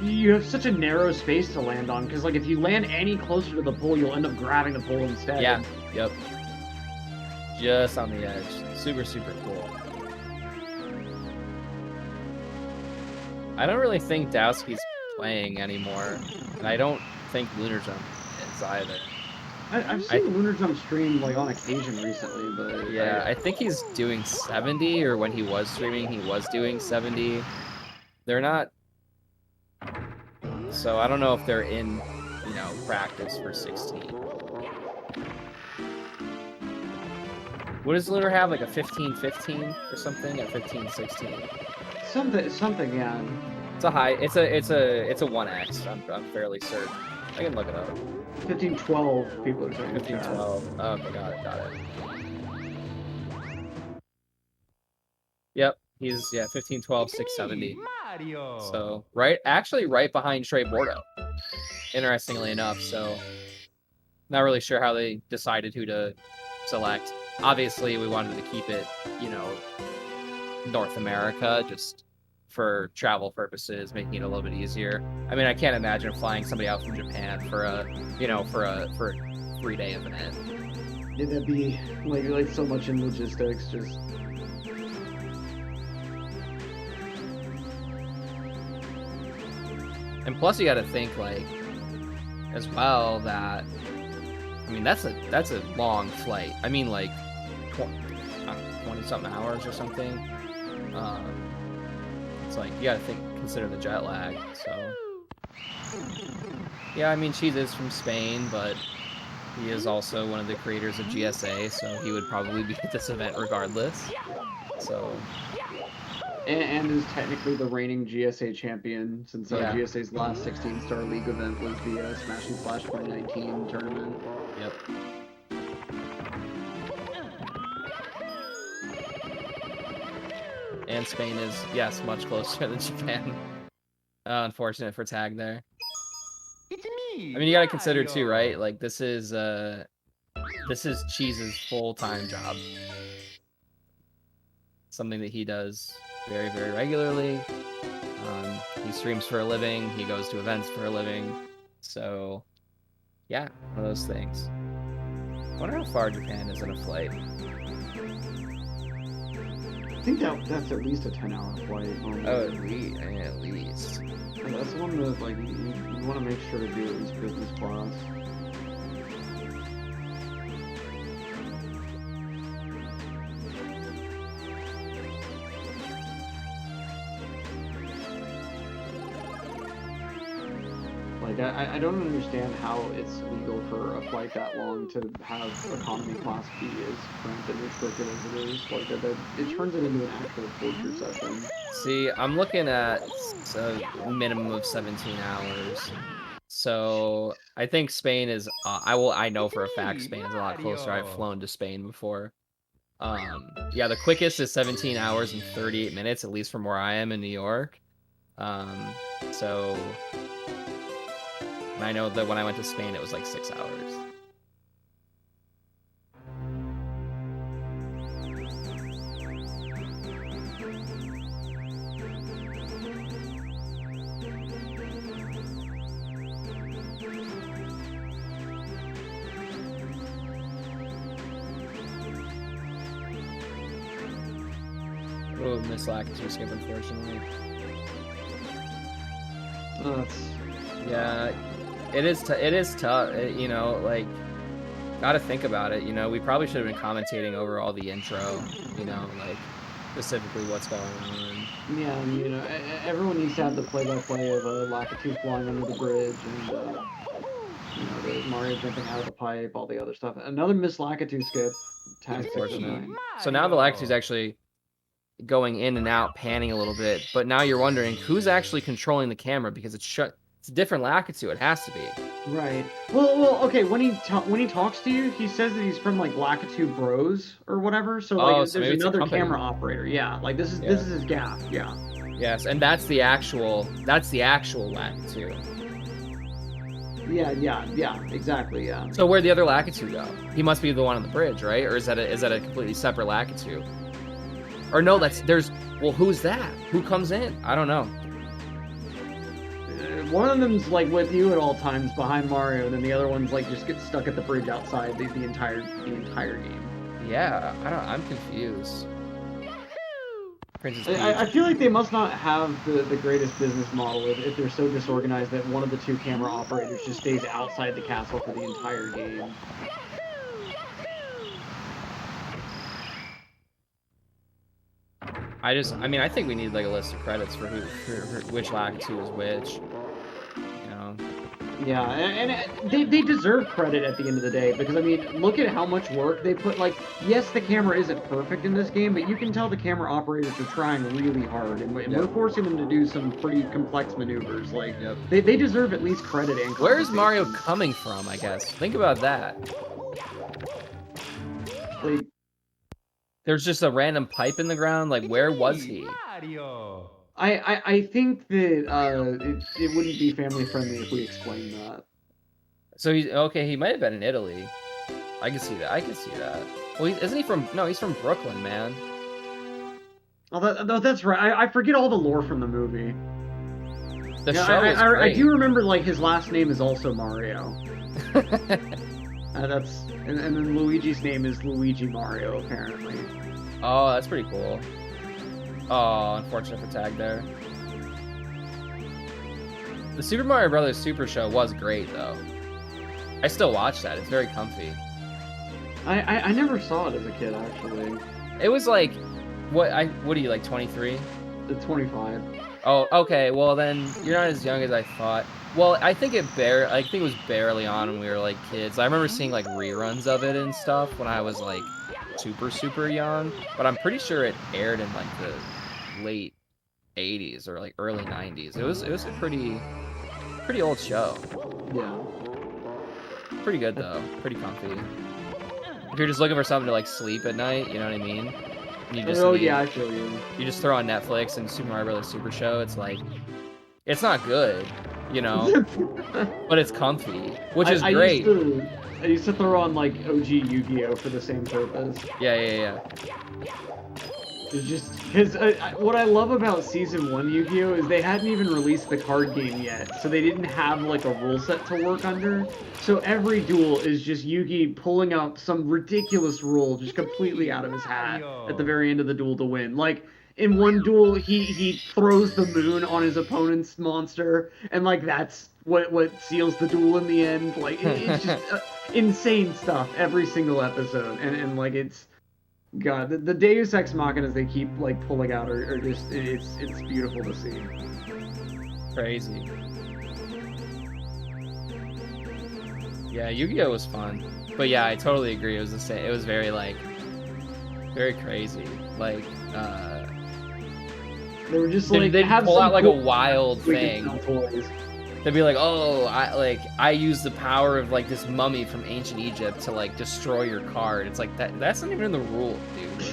You have such a narrow space to land on, because, like, if you land any closer to the pole, you'll end up grabbing the pole instead. Yeah, yep. Just on the edge. Super, super cool. I don't really think Dowski's playing anymore, and I don't think Lunar Jump is either. I've seen Lunar Jump stream, like, on occasion recently, but... Yeah, I think he's doing 70, or when he was streaming, he was doing 70. They're not... So I don't know if they're in, you know, practice for 16. What does Lunar have, like a 15-15 or something? A 15-16? Something, yeah. It's a high, it's a 1x, I'm fairly certain. I can look it up. 15-12, people are saying. 15-12. Oh, okay, got it. Yep, he's, yeah, 15-12, 670. So, actually right behind Trey Bordeaux, interestingly enough, so not really sure how they decided who to select. Obviously, we wanted to keep it, you know, North America, just for travel purposes, making it a little bit easier. I mean, I can't imagine flying somebody out from Japan for a, you know, for a 3-day event. Yeah, that'd be like so much in logistics, just. And plus, you got to think, like, as well, that, I mean, that's a long flight. I mean, like 20-something hours or something. It's like, you got to consider the jet lag. So, yeah, I mean, Cheese is from Spain, but he is also one of the creators of GSA, so he would probably be at this event regardless. So. And is technically the reigning GSA champion, since GSA's last 16-star league event was the Smash and Flash 2019 tournament. Yep. And Spain is, yes, much closer than Japan. Unfortunate for Tag there. I mean, you gotta consider too, right? Like, this is Cheese's full-time job. Something that he does very, very regularly. He streams for a living. He goes to events for a living. So, yeah, one of those things. I wonder how far Japan is in a flight. I think that's at least a 10-hour flight. Oh, at least. And that's one that, like, you want to make sure to do at least business class. Like, I don't understand how it's legal for a flight that long to have economy class be as cramped and restricted as it is. Like, it turns it into an actual torture session. See, I'm looking at a minimum of 17 hours. So I think Spain is. I know for a fact Spain is a lot closer. I've flown to Spain before. Yeah, the quickest is 17 hours and 38 minutes, at least from where I am in New York. So. And I know that when I went to Spain, it was like 6 hours. Oh, Miss Lakitu skip, unfortunately. Yeah, it is tough. You know, like, gotta think about it. You know, we probably should have been commentating over all the intro. You know, like specifically what's going on. Yeah, and, you know, everyone needs to have the play-by-play of Lakitu flying under the bridge and you know, the Mario jumping out of the pipe, all the other stuff. Another Miss Lakitu skip. Tag Unfortunate. 609. So now the Lakitu's actually going in and out, panning a little bit. But now you're wondering who's actually controlling the camera because it's shut. It's a different Lakitu. It has to be. Right. Well, okay. When he talks to you, he says that he's from like Lakitu Bros or whatever. So like, so there's maybe it's a another company. camera operator. Yeah. Like this is his gaff. Yeah. Yes, and that's the actual Lakitu. Yeah. Exactly. Yeah. So where'd the other Lakitu go? He must be the one on the bridge, right? Or is that a completely separate Lakitu? Or no, well, who's that? Who comes in? I don't know. One of them's like with you at all times behind Mario, and then the other one's like just gets stuck at the bridge outside the entire game. Yeah, I'm confused. Princess Peach. I feel like they must not have the greatest business model if they're so disorganized that one of the two camera operators just stays outside the castle for the entire game. I think we need like a list of credits for which Lakitu is which. You know. Yeah, and they deserve credit at the end of the day, because I mean, look at how much work they put. Like, yes, the camera isn't perfect in this game, but you can tell the camera operators are trying really hard, and we're forcing them to do some pretty complex maneuvers. Like, they deserve at least credit and where's Mario coming from, I guess? Think about that. Like, there's just a random pipe in the ground. Like, where was he? Mario. I think that it wouldn't be family friendly if we explained that. So he might have been in Italy. I can see that. Well, isn't he from? No, he's from Brooklyn, man. Oh, that's right. I forget all the lore from the movie. The show is great. I do remember like his last name is also Mario. And then Luigi's name is Luigi Mario, apparently. Oh, that's pretty cool. Oh, unfortunate for tag there. The Super Mario Brothers Super Show was great, though. I still watch that. It's very comfy. I never saw it as a kid, actually. It was like, what are you, like 23? 25. Oh, okay. Well, then you're not as young as I thought. Well, I think it was barely on when we were like kids. I remember seeing like reruns of it and stuff when I was like super young, but I'm pretty sure it aired in like the late 80s or like early 90s. It was a pretty old show. Yeah. Pretty good though. Pretty comfy. If you're just looking for something to like sleep at night, you know what I mean? And you just yeah, I feel you. You just throw on Netflix and Super Mario Brothers Super Show. It's like, it's not good, you know, but it's comfy, which is great. I used to throw on like OG Yu-Gi-Oh for the same purpose. Yeah. It's just because what I love about Season 1 Yu-Gi-Oh is they hadn't even released the card game yet, so they didn't have like a rule set to work under. So every duel is just Yugi pulling out some ridiculous rule just completely out of his hat at the very end of the duel to win. Like, in one duel, he throws the moon on his opponent's monster, and like that's what seals the duel in the end. Like, it's just insane stuff every single episode, and like it's God, the Deus Ex Machinas they keep like pulling out are just it's beautiful to see. Crazy. Yeah, Yu-Gi-Oh was fun, but yeah, I totally agree. It was the same. It was very crazy. Like, they were just they'd pull out like a wild thing. Toys. They'd be like, "Oh, I use the power of like this mummy from ancient Egypt to like destroy your card." It's like that's not even in the rule,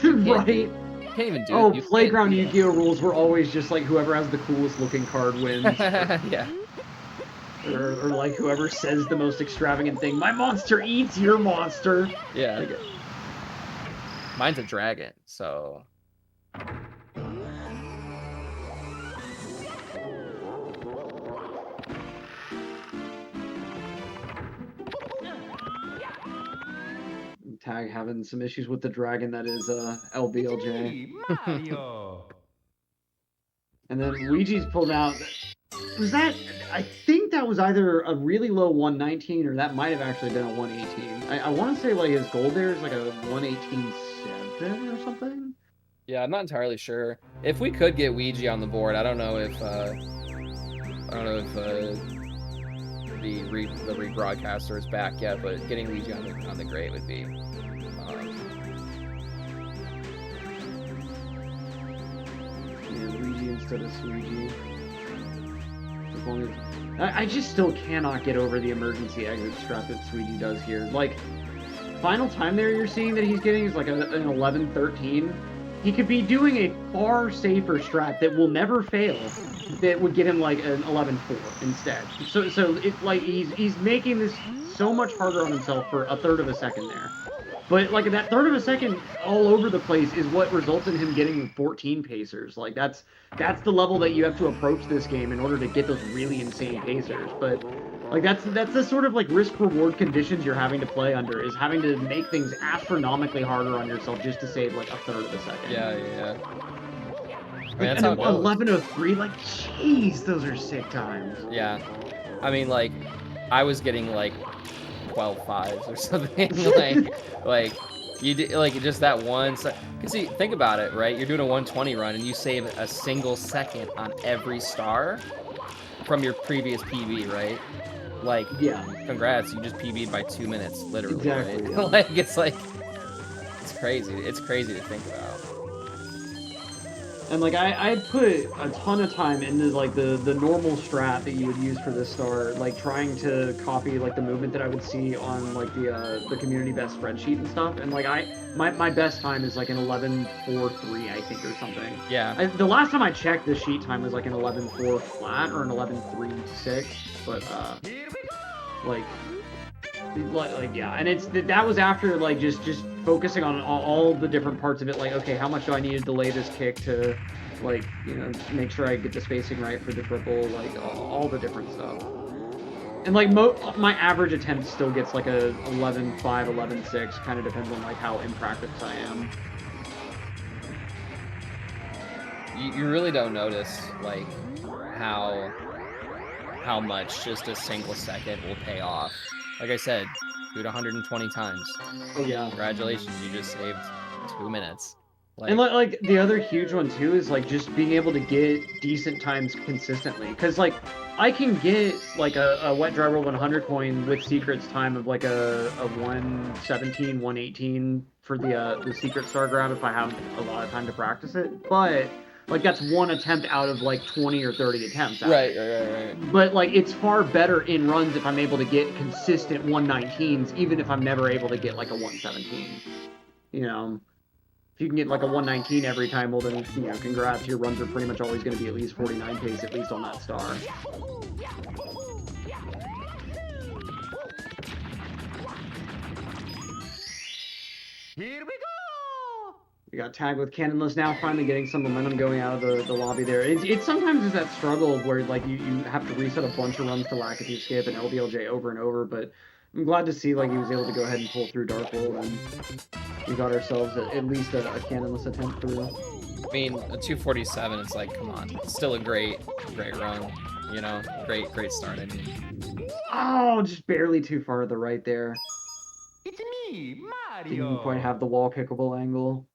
dude. Like, right? You can't even do it. Oh, playground Yu-Gi-Oh rules were always just like whoever has the coolest looking card wins. Yeah. Or like whoever says the most extravagant thing. My monster eats your monster. Yeah. Like, mine's a dragon, so. Tag having some issues with the dragon that is LBLJ. Me, Mario. And then Luigi's pulled out. Was that? I think that was either a really low 119 or that might have actually been a 118. I want to say like his goal there is like a 118.7 or something. Yeah, I'm not entirely sure. If we could get Ouija on the board, I don't know if the rebroadcaster is back yet, but getting Ouija on the great would be. Yeah, Luigi instead of Luigi. As long as I just still cannot get over the emergency exit strat that Luigi does here. Like, final time there you're seeing that he's getting is like an 11-13. He could be doing a far safer strat that will never fail. That would get him like an 11-4 instead. So it's like he's making this so much harder on himself for a third of a second there. But like that third of a second all over the place is what results in him getting 14 pacers. Like that's the level that you have to approach this game in order to get those really insane pacers. But like that's the sort of like risk reward conditions you're having to play under, is having to make things astronomically harder on yourself just to save like a third of a second. Yeah. I mean, Like, that's how it goes. 11:03, like jeez, those are sick times. Yeah, I mean, like, I was getting like 12.5s or something. like you did, like just that one. Cause see, think about it, right? You're doing a 120 run and you save a single second on every star from your previous PB, right? Like, Yeah. Congrats, you just PB'd by 2 minutes, literally. Exactly, Right? yeah. It's crazy. It's crazy to think about. And like I put a ton of time into like the normal strat that you would use for this star, like trying to copy like the movement that I would see on like the community best spreadsheet and stuff. And like my best time is like an 11:43, I think, or something. Yeah. The last time I checked, the sheet time was like an 11:4 flat or an 11:36, but like yeah, and that was after like just focusing on all the different parts of it. Like, okay, how much do I need to delay this kick to, like, you know, make sure I get the spacing right for the triple, like all the different stuff. And like my average attempt still gets like a 11.5, 11.6, kind of depends on like how in practice I am. You really don't notice like how much just a single second will pay off. Like I said, do it 120 times. Oh yeah. Congratulations, you just saved 2 minutes. And like the other huge one too is like just being able to get decent times consistently. Cause like I can get like a wet dry roll 100 coin with secrets time of like a 117, 118 for the secret star grab if I have a lot of time to practice it. But like that's one attempt out of like 20 or 30 attempts. Right. But like it's far better in runs if I'm able to get consistent 119s, even if I'm never able to get like a 117. You know, if you can get like a 119 every time, well then, you know, congrats, your runs are pretty much always going to be at least 49 pace, at least on that star. Here we go. We got tagged with Cannonless now, finally getting some momentum going out of the lobby there. It sometimes is that struggle where like you have to reset a bunch of runs to Lackadaisical Skip and LBLJ over and over, but I'm glad to see like he was able to go ahead and pull through Dark World, and we got ourselves at least a Cannonless attempt through. I mean, a 247, it's like, come on. It's still a great run, you know? Great start, I mean. Oh, just barely too far to the right there. It's me, Mario. Didn't quite have the wall kickable angle.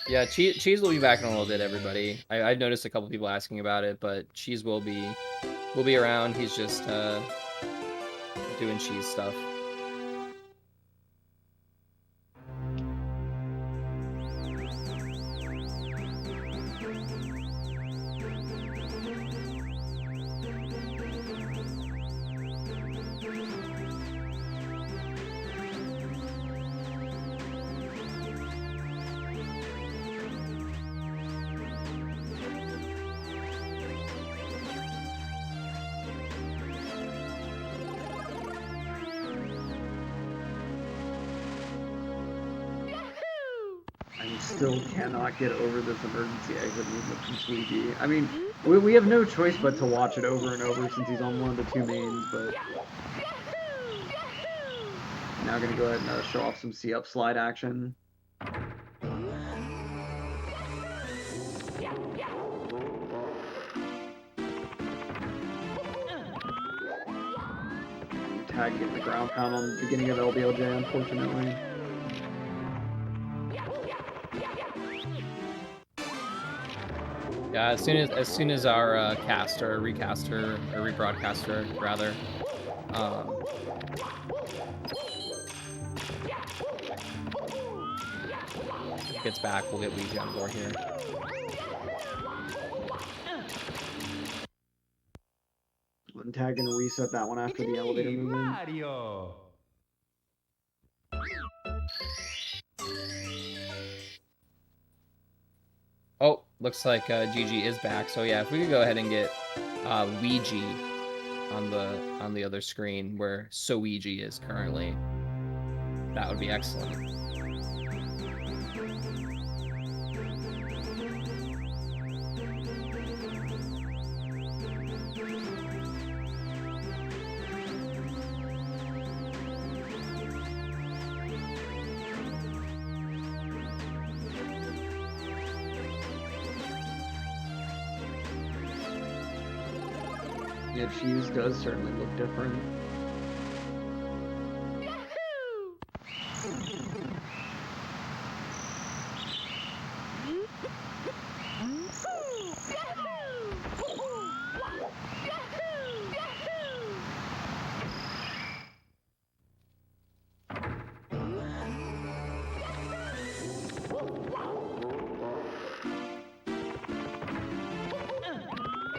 Yeah, Cheese will be back in a little bit, everybody. I noticed a couple people asking about it, but Cheese will be around. He's just doing cheese stuff. Still cannot get over this emergency exit movement from Luigi. I mean, we have no choice but to watch it over and over since he's on one of the two mains, but Now gonna go ahead and show off some C-up slide action. Tag getting the ground pound on the beginning of LBLJ, unfortunately. Yeah, as soon as our caster, recaster, or rebroadcaster rather, gets back, we'll get Ouija on board here. Tag gonna reset that one after the elevator movement. Mario. Oh, looks like GG is back. So yeah, if we could go ahead and get Ouija on the other screen where Ouija is currently, that would be excellent. Yeah, Cheese does certainly look different.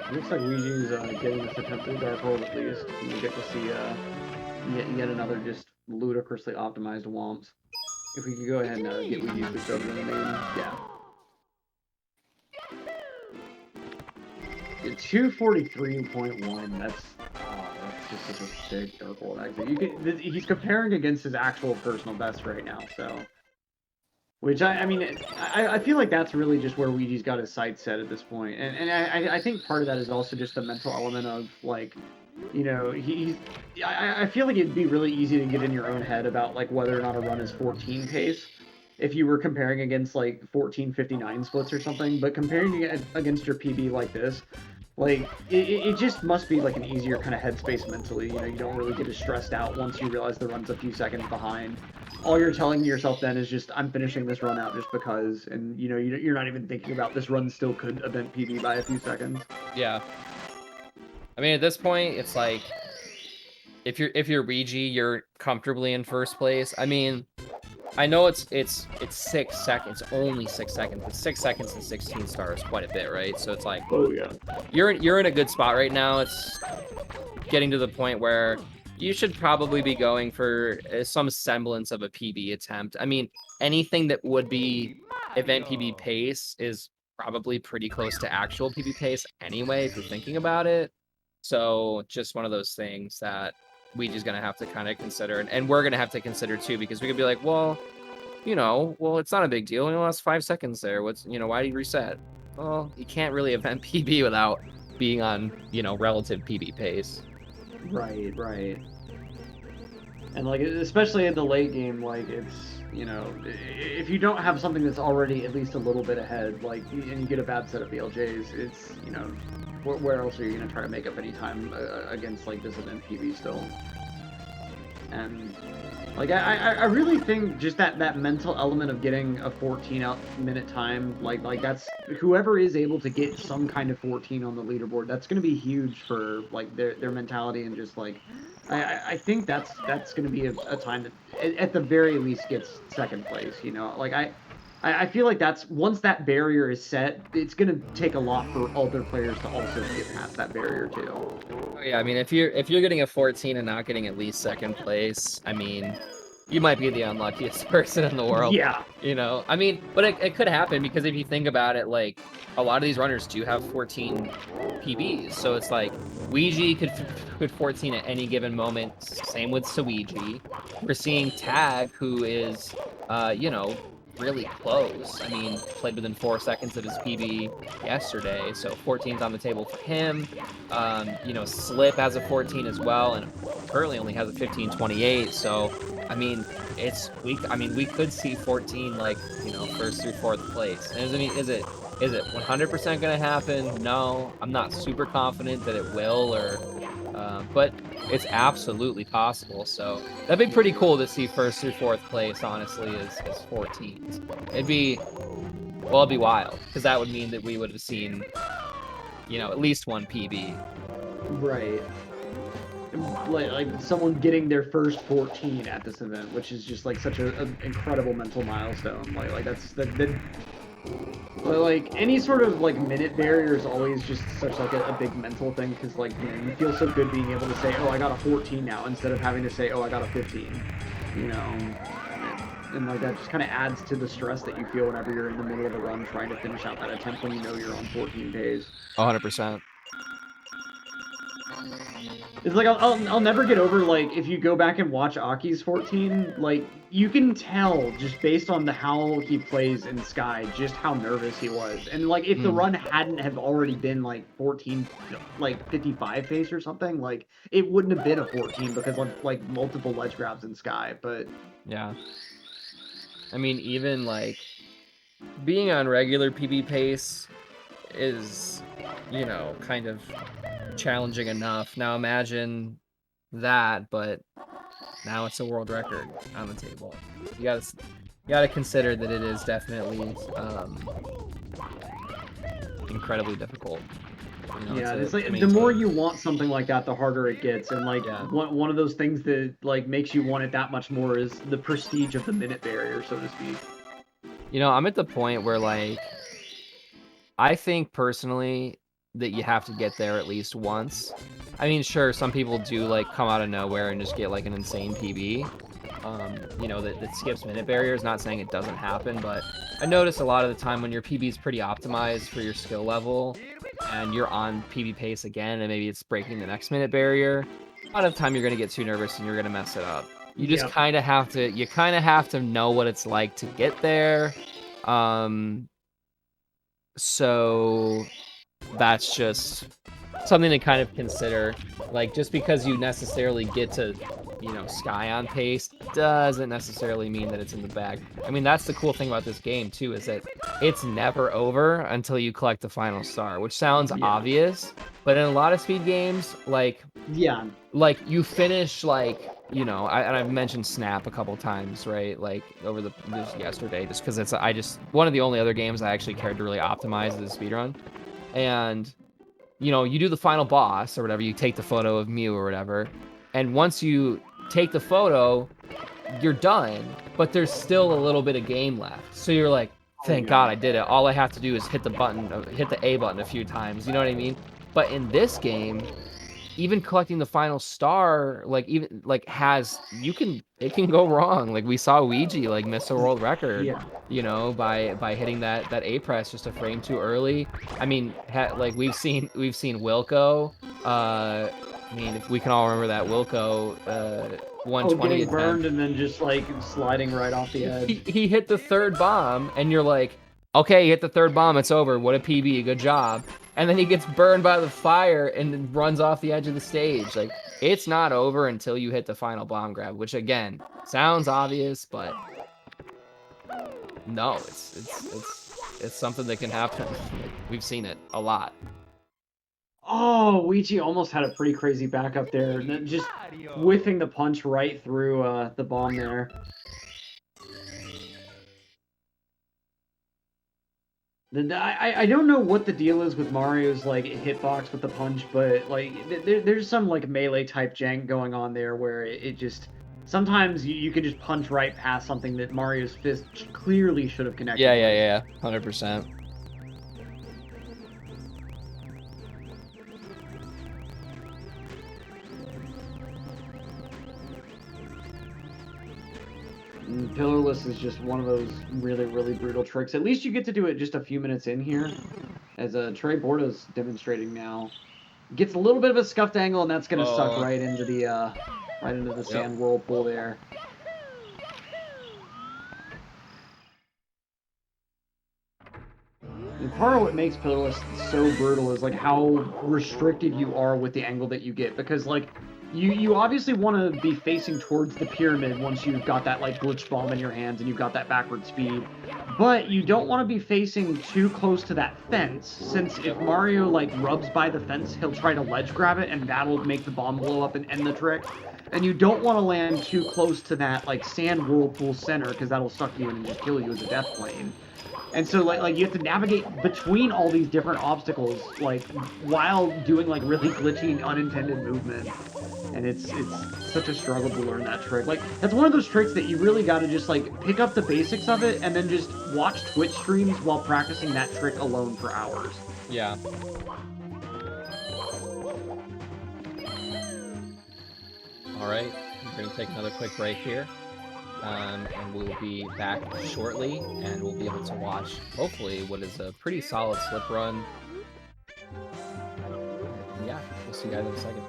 Looks like Ouija's getting this attempted dark roll at least. And we get to see yet another just ludicrously optimized Womps. If we could go ahead and get Ouija switched over to the main, yeah. 243.1. That's just such a sick dark roll exit. He's comparing against his actual personal best right now, so. Which, I mean, I feel like that's really just where Ouija's got his sights set at this point. And I think part of that is also just the mental element of, like, you know, I feel like it'd be really easy to get in your own head about, like, whether or not a run is 14 pace if you were comparing against, like, 14:59 splits or something. But comparing it against your PB like this, like, it just must be, like, an easier kind of headspace mentally. You know, you don't really get as stressed out once you realize the run's a few seconds behind. All you're telling yourself then is just, I'm finishing this run out just because, and, you know, you're not even thinking about this run still could event PB by a few seconds. Yeah. I mean, at this point, it's like, if you're Ouija, you're comfortably in first place. I mean, I know it's 6 seconds, only 6 seconds, but 6 seconds and 16 stars quite a bit, right? So it's like, oh yeah, you're in a good spot right now. It's getting to the point where you should probably be going for some semblance of a PB attempt. I mean, anything that would be event PB pace is probably pretty close to actual PB pace anyway, if you're thinking about it. So just one of those things that we just gonna have to kind of consider, and we're gonna have to consider too, because we could be like, well, you know, well, it's not a big deal. We lost 5 seconds there. What's, you know, why do you reset? Well, you can't really event PB without being on, you know, relative PB pace. Right. And, like, especially in the late game, like, it's, you know, if you don't have something that's already at least a little bit ahead, like, and you get a bad set of BLJs, it's, you know, where else are you going to try to make up any time against, like, this event PB still? And, like, I really think just that mental element of getting a 14-minute time, like that's, whoever is able to get some kind of 14 on the leaderboard, that's going to be huge for, like, their mentality, and just, like, I think that's going to be a time that at the very least gets second place, you know? Like, I feel like that's, once that barrier is set, it's going to take a lot for other players to also get past that barrier too. Oh, yeah, I mean, if you're getting a 14 and not getting at least second place, I mean, you might be the unluckiest person in the world. Yeah. You know, I mean, but it could happen, because if you think about it, like, a lot of these runners do have 14 PBs. So it's like, Ouija could 14 at any given moment. Same with Ouija. We're seeing Tag, who is, you know, really close. I mean, played within 4 seconds of his PB yesterday, so 14's on the table for him. You know, Slip has a 14 as well, and currently only has a 15:28. So I mean, we could see 14 like, you know, first through fourth place. And is it 100% gonna happen? No, I'm not super confident that it will, or but it's absolutely possible. So that'd be pretty cool to see first through fourth place. Honestly, is 14s. It'd be wild, because that would mean that we would have seen, you know, at least one PB. Right. Like someone getting their first 14 at this event, which is just like such an incredible mental milestone. Like that's like any sort of like minute barrier is always just such like a big mental thing, because like, you know, you feel so good being able to say, oh, I got a 14 now, instead of having to say, oh, I got a 15, you know. And like that just kind of adds to the stress that you feel whenever you're in the middle of a run trying to finish out that attempt when you know you're on 14 days. 100%. It's like I'll never get over, like, if you go back and watch Aki's 14, like, you can tell just based on how he plays in Sky just how nervous he was. And like if the run hadn't have already been like 14, like 55 pace or something, like it wouldn't have been a 14 because of like multiple ledge grabs in Sky. But yeah, I mean, even like being on regular PB pace is, you know, kind of challenging enough. Now imagine that, but now it's a world record on the table. You gotta consider that it is definitely incredibly difficult. You know, yeah, it's like the more you want something like that, the harder it gets. And like one of those things that like makes you want it that much more is the prestige of the minute barrier, so to speak. You know, I'm at the point where like I think personally that you have to get there at least once. I mean, sure, some people do like come out of nowhere and just get like an insane PB. You know, that skips minute barriers. Not saying it doesn't happen, but I notice a lot of the time when your PB is pretty optimized for your skill level and you're on PB pace again, and maybe it's breaking the next minute barrier, a lot of the time you're gonna get too nervous and you're gonna mess it up. You just kind of have to know what it's like to get there. So that's just something to kind of consider. Like, just because you necessarily get to, you know, Sky on pace doesn't necessarily mean that it's in the bag. I mean, that's the cool thing about this game too, is that it's never over until you collect the final star, which sounds obvious, but in a lot of speed games, like you finish, like, you know, and I've mentioned Snap a couple times, right? Like over just yesterday, just because it's one of the only other games I actually cared to really optimize as a speedrun. And you know, you do the final boss or whatever, you take the photo of Mew or whatever, and once you take the photo, you're done, but there's still a little bit of game left. So you're like, thank God I did it. All I have to do is hit the A button a few times, you know what I mean? But in this game, even collecting the final star, it can go wrong. Like we saw Ouija like miss a world record, you know, by hitting that A press just a frame too early. I mean, like we've seen Wilco. I mean, if we can all remember that Wilco 120 getting burned and then just like sliding right off the edge. He hit the third bomb, and you're like, okay, he hit the third bomb, it's over. What a PB, good job. And then he gets burned by the fire and then runs off the edge of the stage. Like, it's not over until you hit the final bomb grab, which again, sounds obvious, but no, it's something that can happen. We've seen it a lot. Oh, Ouija almost had a pretty crazy backup there, and then just whiffing the punch right through the bomb there. I don't know what the deal is with Mario's like hitbox with the punch, but like there's some like melee type jank going on there where it just sometimes you can just punch right past something that Mario's fist clearly should have connected. Yeah, 100%. Pillarless is just one of those really, really brutal tricks. At least you get to do it just a few minutes in here, as Trey Borda's demonstrating now. Gets a little bit of a scuffed angle, and that's going to suck right into the sand whirlpool there. And part of what makes Pillarless so brutal is like how restricted you are with the angle that you get, because like you obviously want to be facing towards the pyramid once you've got that like glitch bomb in your hands and you've got that backward speed, but you don't want to be facing too close to that fence, since if Mario like rubs by the fence, he'll try to ledge grab it and that'll make the bomb blow up and end the trick. And you don't want to land too close to that like sand whirlpool center, because that'll suck you in and just kill you as a death plane. And so like you have to navigate between all these different obstacles like while doing like really glitchy unintended movement. And it's such a struggle to learn that trick. Like, that's one of those tricks that you really got to just like pick up the basics of it and then just watch Twitch streams while practicing that trick alone for hours. Yeah. All right, we're going to take another quick break here. And we'll be back shortly, and we'll be able to watch, hopefully, what is a pretty solid slip run. Yeah, we'll see you guys in a second.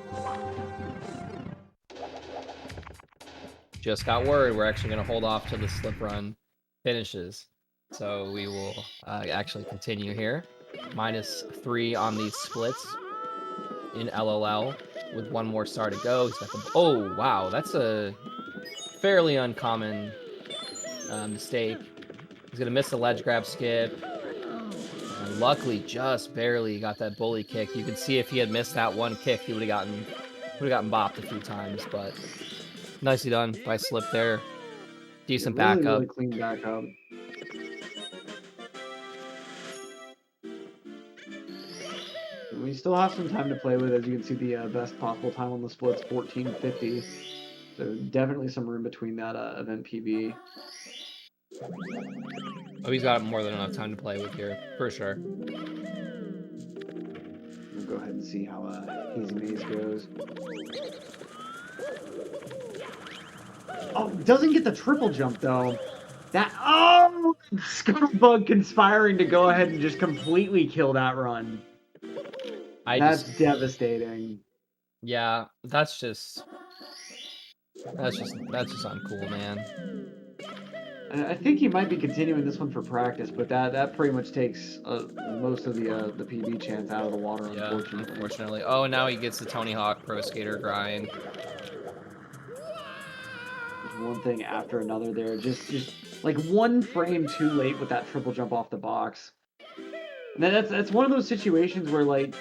Just got word we're actually going to hold off till the slip run finishes. So we will actually continue here. -3 on these splits in LLL with one more star to go. He's got the, oh, wow, that's a fairly uncommon mistake. He's gonna miss the ledge grab skip, and luckily just barely got that bully kick. You can see if he had missed that one kick, he would have gotten bopped a few times. But nicely done by Slip there. Decent backup. Really clean backup. We still have some time to play with. As you can see, the best possible time on the split's 14:50. So definitely some room between that event PB. Oh, he's got more than enough time to play with here, for sure. We'll go ahead and see how Hazy Maze goes. Oh, doesn't get the triple jump though. That, oh, Scuttlebug conspiring to go ahead and just completely kill that run. That's devastating. Yeah, that's just uncool, man. I think he might be continuing this one for practice, but that pretty much takes most of the PB chance out of the water, Yeah, unfortunately. Oh, now he gets the Tony Hawk Pro Skater grind. There's one thing after another there. Just like one frame too late with that triple jump off the box. And that's one of those situations where like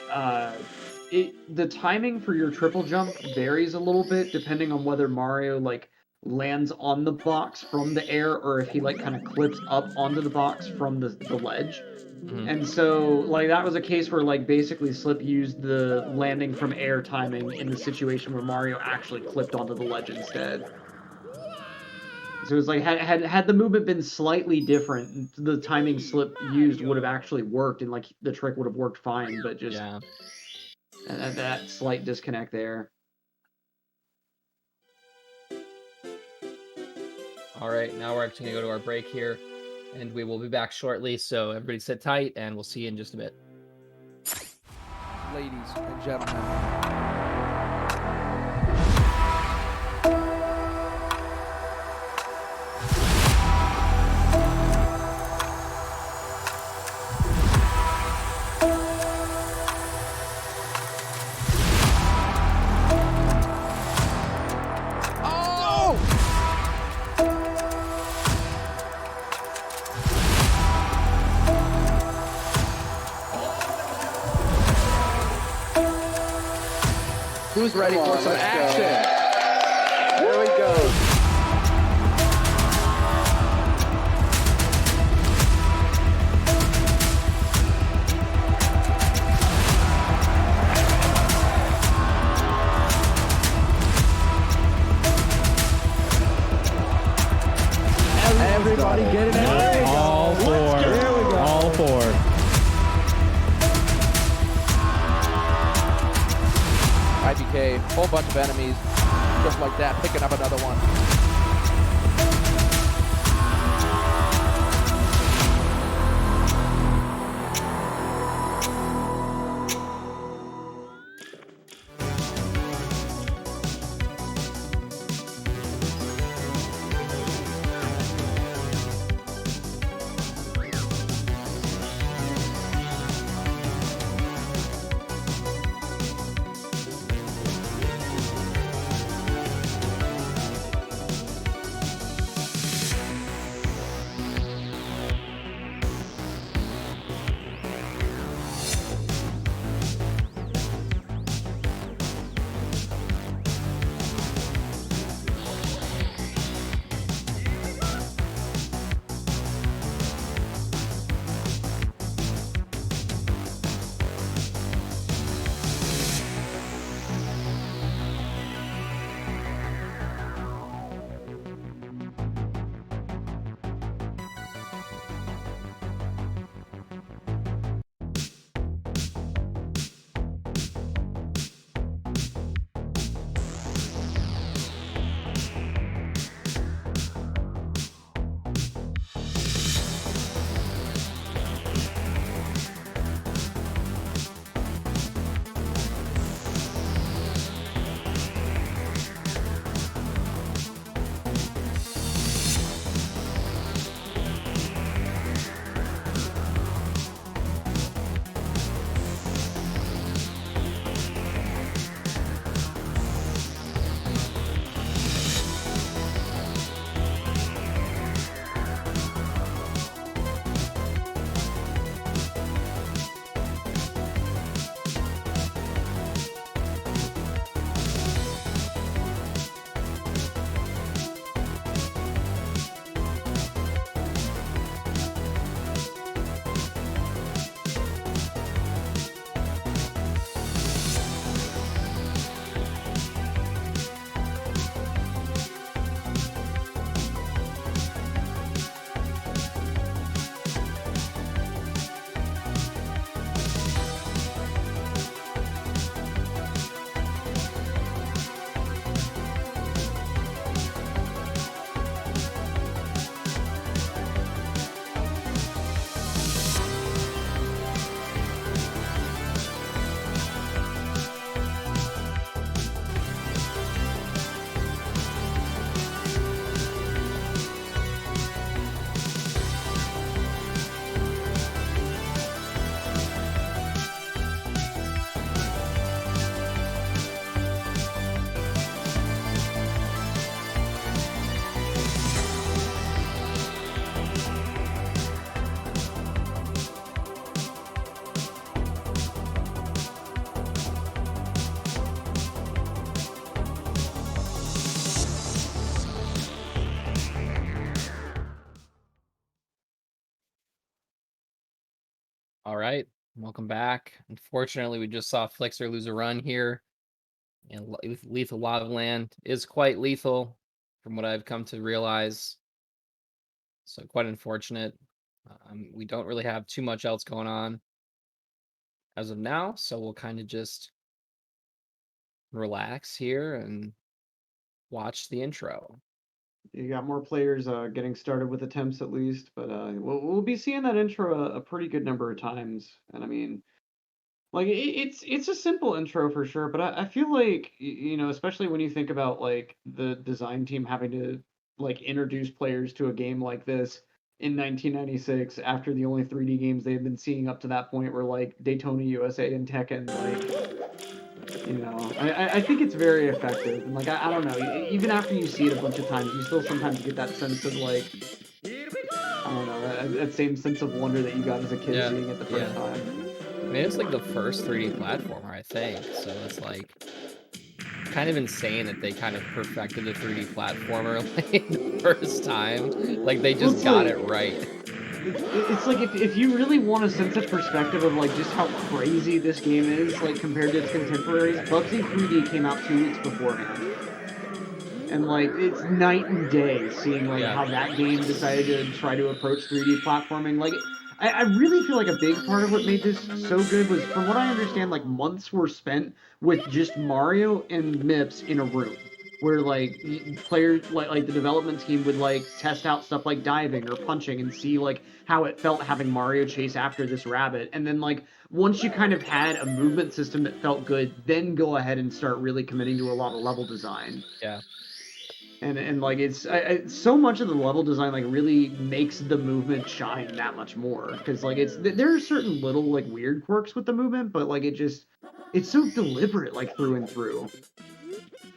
the timing for your triple jump varies a little bit depending on whether Mario like lands on the box from the air or if he like kind of clips up onto the box from the ledge. Mm-hmm. And so like that was a case where like basically Slip used the landing from air timing in the situation where Mario actually clipped onto the ledge instead. So it's like had the movement been slightly different, the timing Slip used would have actually worked, and like the trick would have worked fine. But just that slight disconnect there. All right, now we're actually gonna go to our break here, and we will be back shortly. So everybody sit tight, and we'll see you in just a bit. Ladies and gentlemen. Who's ready for some action? There we go. Everybody get it in. All four. There we go. All four. IBK, whole bunch of enemies, just like that, picking up another one. All right, welcome back. Unfortunately, we just saw Flixer lose a run here. And Lethal Lava Land is quite lethal, from what I've come to realize. So quite unfortunate. We don't really have too much else going on as of now, so we'll kind of just relax here and watch the intro. You got more players getting started with attempts at least, but we'll be seeing that intro a pretty good number of times. And I mean, like it's a simple intro for sure, but I feel like you know, especially when you think about like the design team having to like introduce players to a game like this in 1996 after the only 3D games they had been seeing up to that point were like Daytona USA and Tekken, like you know, I think it's very effective. And like I don't know, even after you see it a bunch of times, you still sometimes get that sense of like I don't know, that same sense of wonder that you got as a kid Yeah, seeing it the first yeah. time. I mean, it's like the first 3D platformer, I think. So it's like kind of insane that they kind of perfected the 3D platformer like the first time. Like they just got it right. It's like if you really want a sense of perspective of like just how crazy this game is, like compared to its contemporaries, Bubsy 3D came out 2 weeks beforehand. And like it's night and day seeing like how that game decided to try to approach 3D platforming. Like I really feel like a big part of what made this so good was, from what I understand, like months were spent with just Mario and Mips in a room where like players like the development team would like test out stuff like diving or punching and see like how it felt having Mario chase after this rabbit. And then like once you kind of had a movement system that felt good, then go ahead and start really committing to a lot of level design. Yeah. And like it's so much of the level design like really makes the movement shine that much more, because like there are certain little like weird quirks with the movement, but like it's so deliberate like through and through.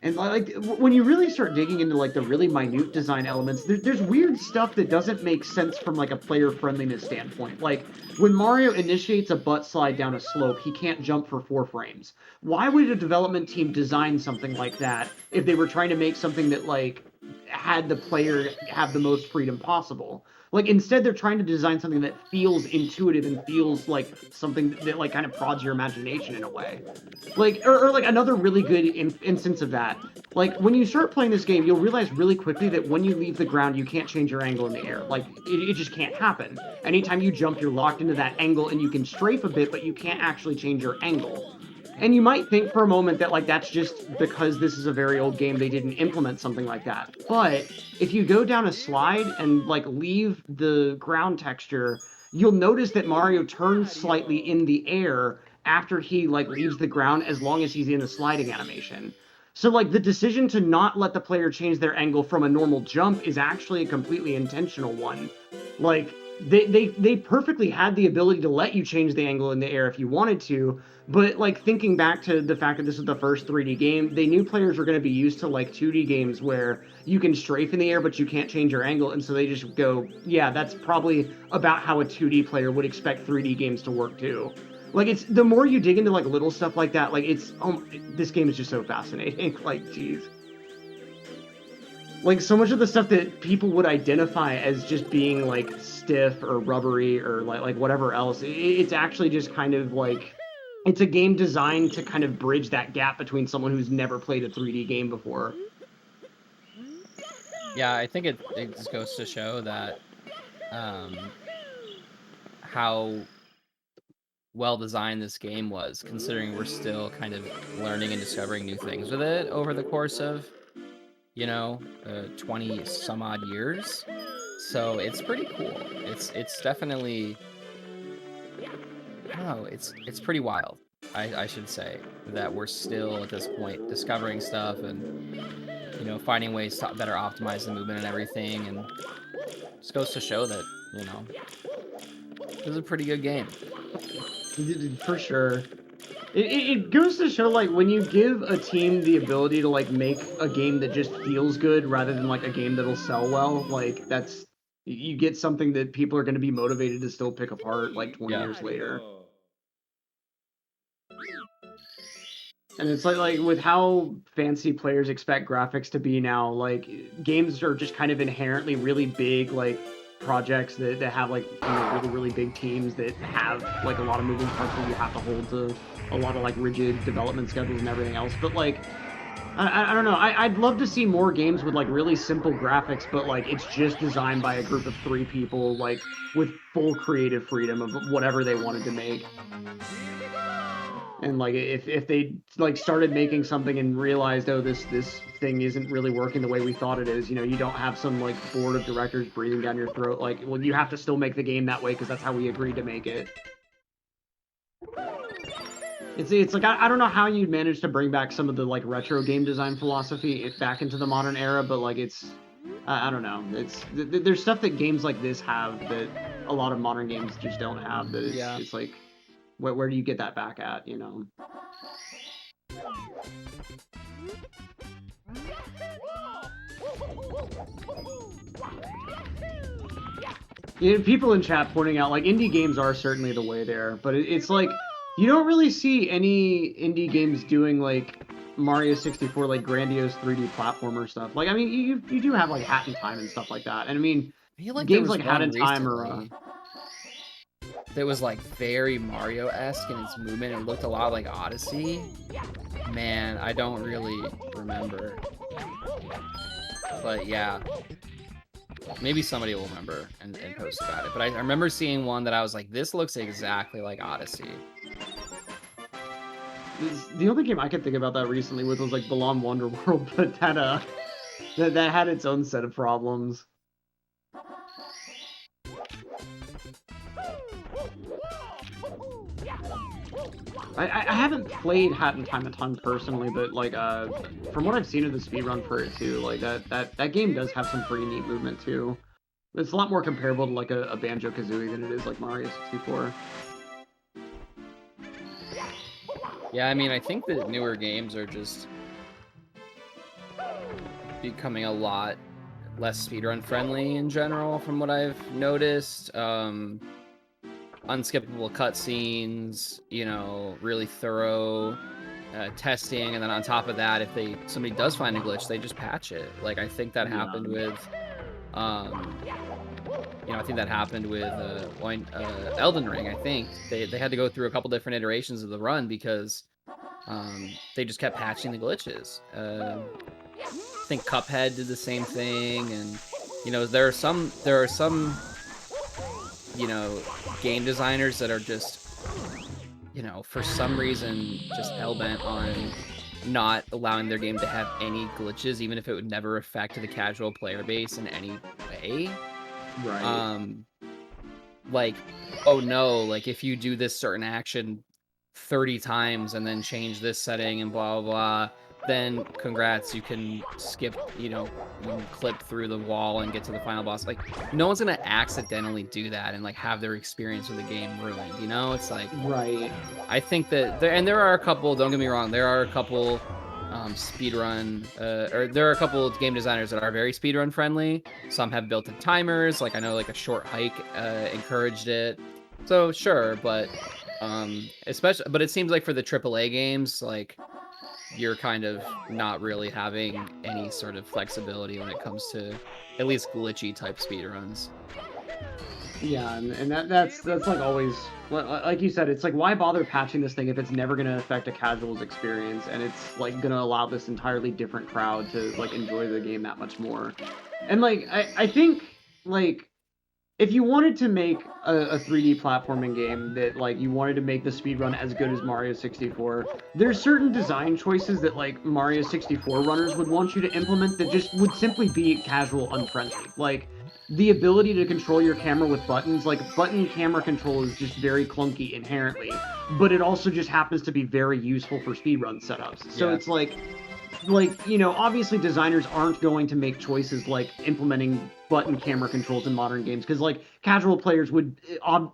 And like when you really start digging into like the really minute design elements, there's weird stuff that doesn't make sense from like a player friendliness standpoint. Like when Mario initiates a butt slide down a slope, he can't jump for 4 frames. Why would a development team design something like that if they were trying to make something that like had the player have the most freedom possible? Like instead they're trying to design something that feels intuitive and feels like something that like kind of prods your imagination in a way. Like or like another really good instance of that, like when you start playing this game, you'll realize really quickly that when you leave the ground, you can't change your angle in the air. Like it just can't happen. Anytime you jump, you're locked into that angle and you can strafe a bit, but you can't actually change your angle. And you might think for a moment that like that's just because this is a very old game, they didn't implement something like that. But if you go down a slide and like leave the ground texture, you'll notice that Mario turns slightly in the air after he like leaves the ground, as long as he's in the sliding animation. So like the decision to not let the player change their angle from a normal jump is actually a completely intentional one. Like they perfectly had the ability to let you change the angle in the air if you wanted to, but like thinking back to the fact that this is the first 3D game, they knew players were going to be used to like 2D games where you can strafe in the air but you can't change your angle, and so they just go, yeah, that's probably about how a 2D player would expect 3D games to work too. Like it's the more you dig into like little stuff like that, like it's this game is just so fascinating. Like geez, like so much of the stuff that people would identify as just being like stiff or rubbery or like whatever else, it's actually just kind of like it's a game designed to kind of bridge that gap between someone who's never played a 3D game before. Yeah, I think it just goes to show that how well designed this game was, considering we're still kind of learning and discovering new things with it over the course of, you know, 20 some odd years. So it's pretty cool. It's definitely, I don't know, it's pretty wild. I should say that we're still at this point discovering stuff and, you know, finding ways to better optimize the movement and everything, and just goes to show that, you know, this is a pretty good game. For sure. It goes to show, like, when you give a team the ability to, like, make a game that just feels good rather than, like, a game that'll sell well, like, that's... You get something that people are going to be motivated to still pick apart, like, 20 years later. And it's like with how fancy players expect graphics to be now, like, games are just kind of inherently really big, like, projects that have like really, really big teams that have like a lot of moving parts that you have to hold to a lot of like rigid development schedules and everything else. But like, I don't know. I'd love to see more games with like really simple graphics, but like it's just designed by a group of 3 people, like with full creative freedom of whatever they wanted to make. And like if they like started making something and realized, oh, this thing isn't really working the way we thought it is, you know, you don't have some like board of directors breathing down your throat, like, well, you have to still make the game that way because that's how we agreed to make it. It's like I don't know how you'd manage to bring back some of the like retro game design philosophy back into the modern era, but like it's I don't know. There's stuff that games like this have that a lot of modern games just don't have. That it's like, where do you get that back at? You know. You know, people in chat pointing out like indie games are certainly the way there, but it's like you don't really see any indie games doing like Mario 64 like grandiose 3D platformer stuff. Like I mean, you do have like Hat in Time and stuff like that, and I mean, games like Hat in Time are. That was like very Mario-esque in its movement. It looked a lot like Odyssey. Man, I don't really remember. But yeah. Maybe somebody will remember and post about it. But I remember seeing one that I was like, this looks exactly like Odyssey. The only game I could think about that recently with was like Balan Wonderworld, but that had its own set of problems. I haven't played Hat in Time a ton personally, but like from what I've seen of the speedrun for it too, like that game does have some pretty neat movement too. It's a lot more comparable to like a Banjo-Kazooie than it is like Mario 64. Yeah, I mean, I think that newer games are just becoming a lot less speedrun friendly in general from what I've noticed. Unskippable cutscenes, you know, really thorough testing, and then on top of that, if somebody does find a glitch, they just patch it. Like I think that happened with, you know, I think that happened with Elden Ring. I think they had to go through a couple different iterations of the run because they just kept patching the glitches. I think Cuphead did the same thing, and you know, there are some you know, game designers that are just, you know, for some reason just hell-bent on not allowing their game to have any glitches, even if it would never affect the casual player base in any way. Right. Like, oh no, like if you do this certain action 30 times and then change this setting and blah, blah, blah, then congrats, you can skip, you know, you can clip through the wall and get to the final boss. Like, no one's gonna accidentally do that and like have their experience with the game ruined, you know? It's like, right. I think that there are a couple, don't get me wrong, there are a couple speedrun, or there are a couple of game designers that are very speedrun friendly. Some have built-in timers, like I know like a Short Hike encouraged it. So sure, but but it seems like for the AAA games, like you're kind of not really having any sort of flexibility when it comes to at least glitchy type speedruns. Yeah, and that's like always, like you said, it's like, why bother patching this thing if it's never going to affect a casual's experience, and it's like going to allow this entirely different crowd to like enjoy the game that much more. And like I think like if you wanted to make a 3D platforming game that like you wanted to make the speedrun as good as Mario 64, there's certain design choices that like Mario 64 runners would want you to implement that just would simply be casual unfriendly. Like the ability to control your camera with buttons, like button camera control is just very clunky inherently, but it also just happens to be very useful for speedrun setups. So it's like, you know, obviously designers aren't going to make choices like implementing button camera controls in modern games because like casual players would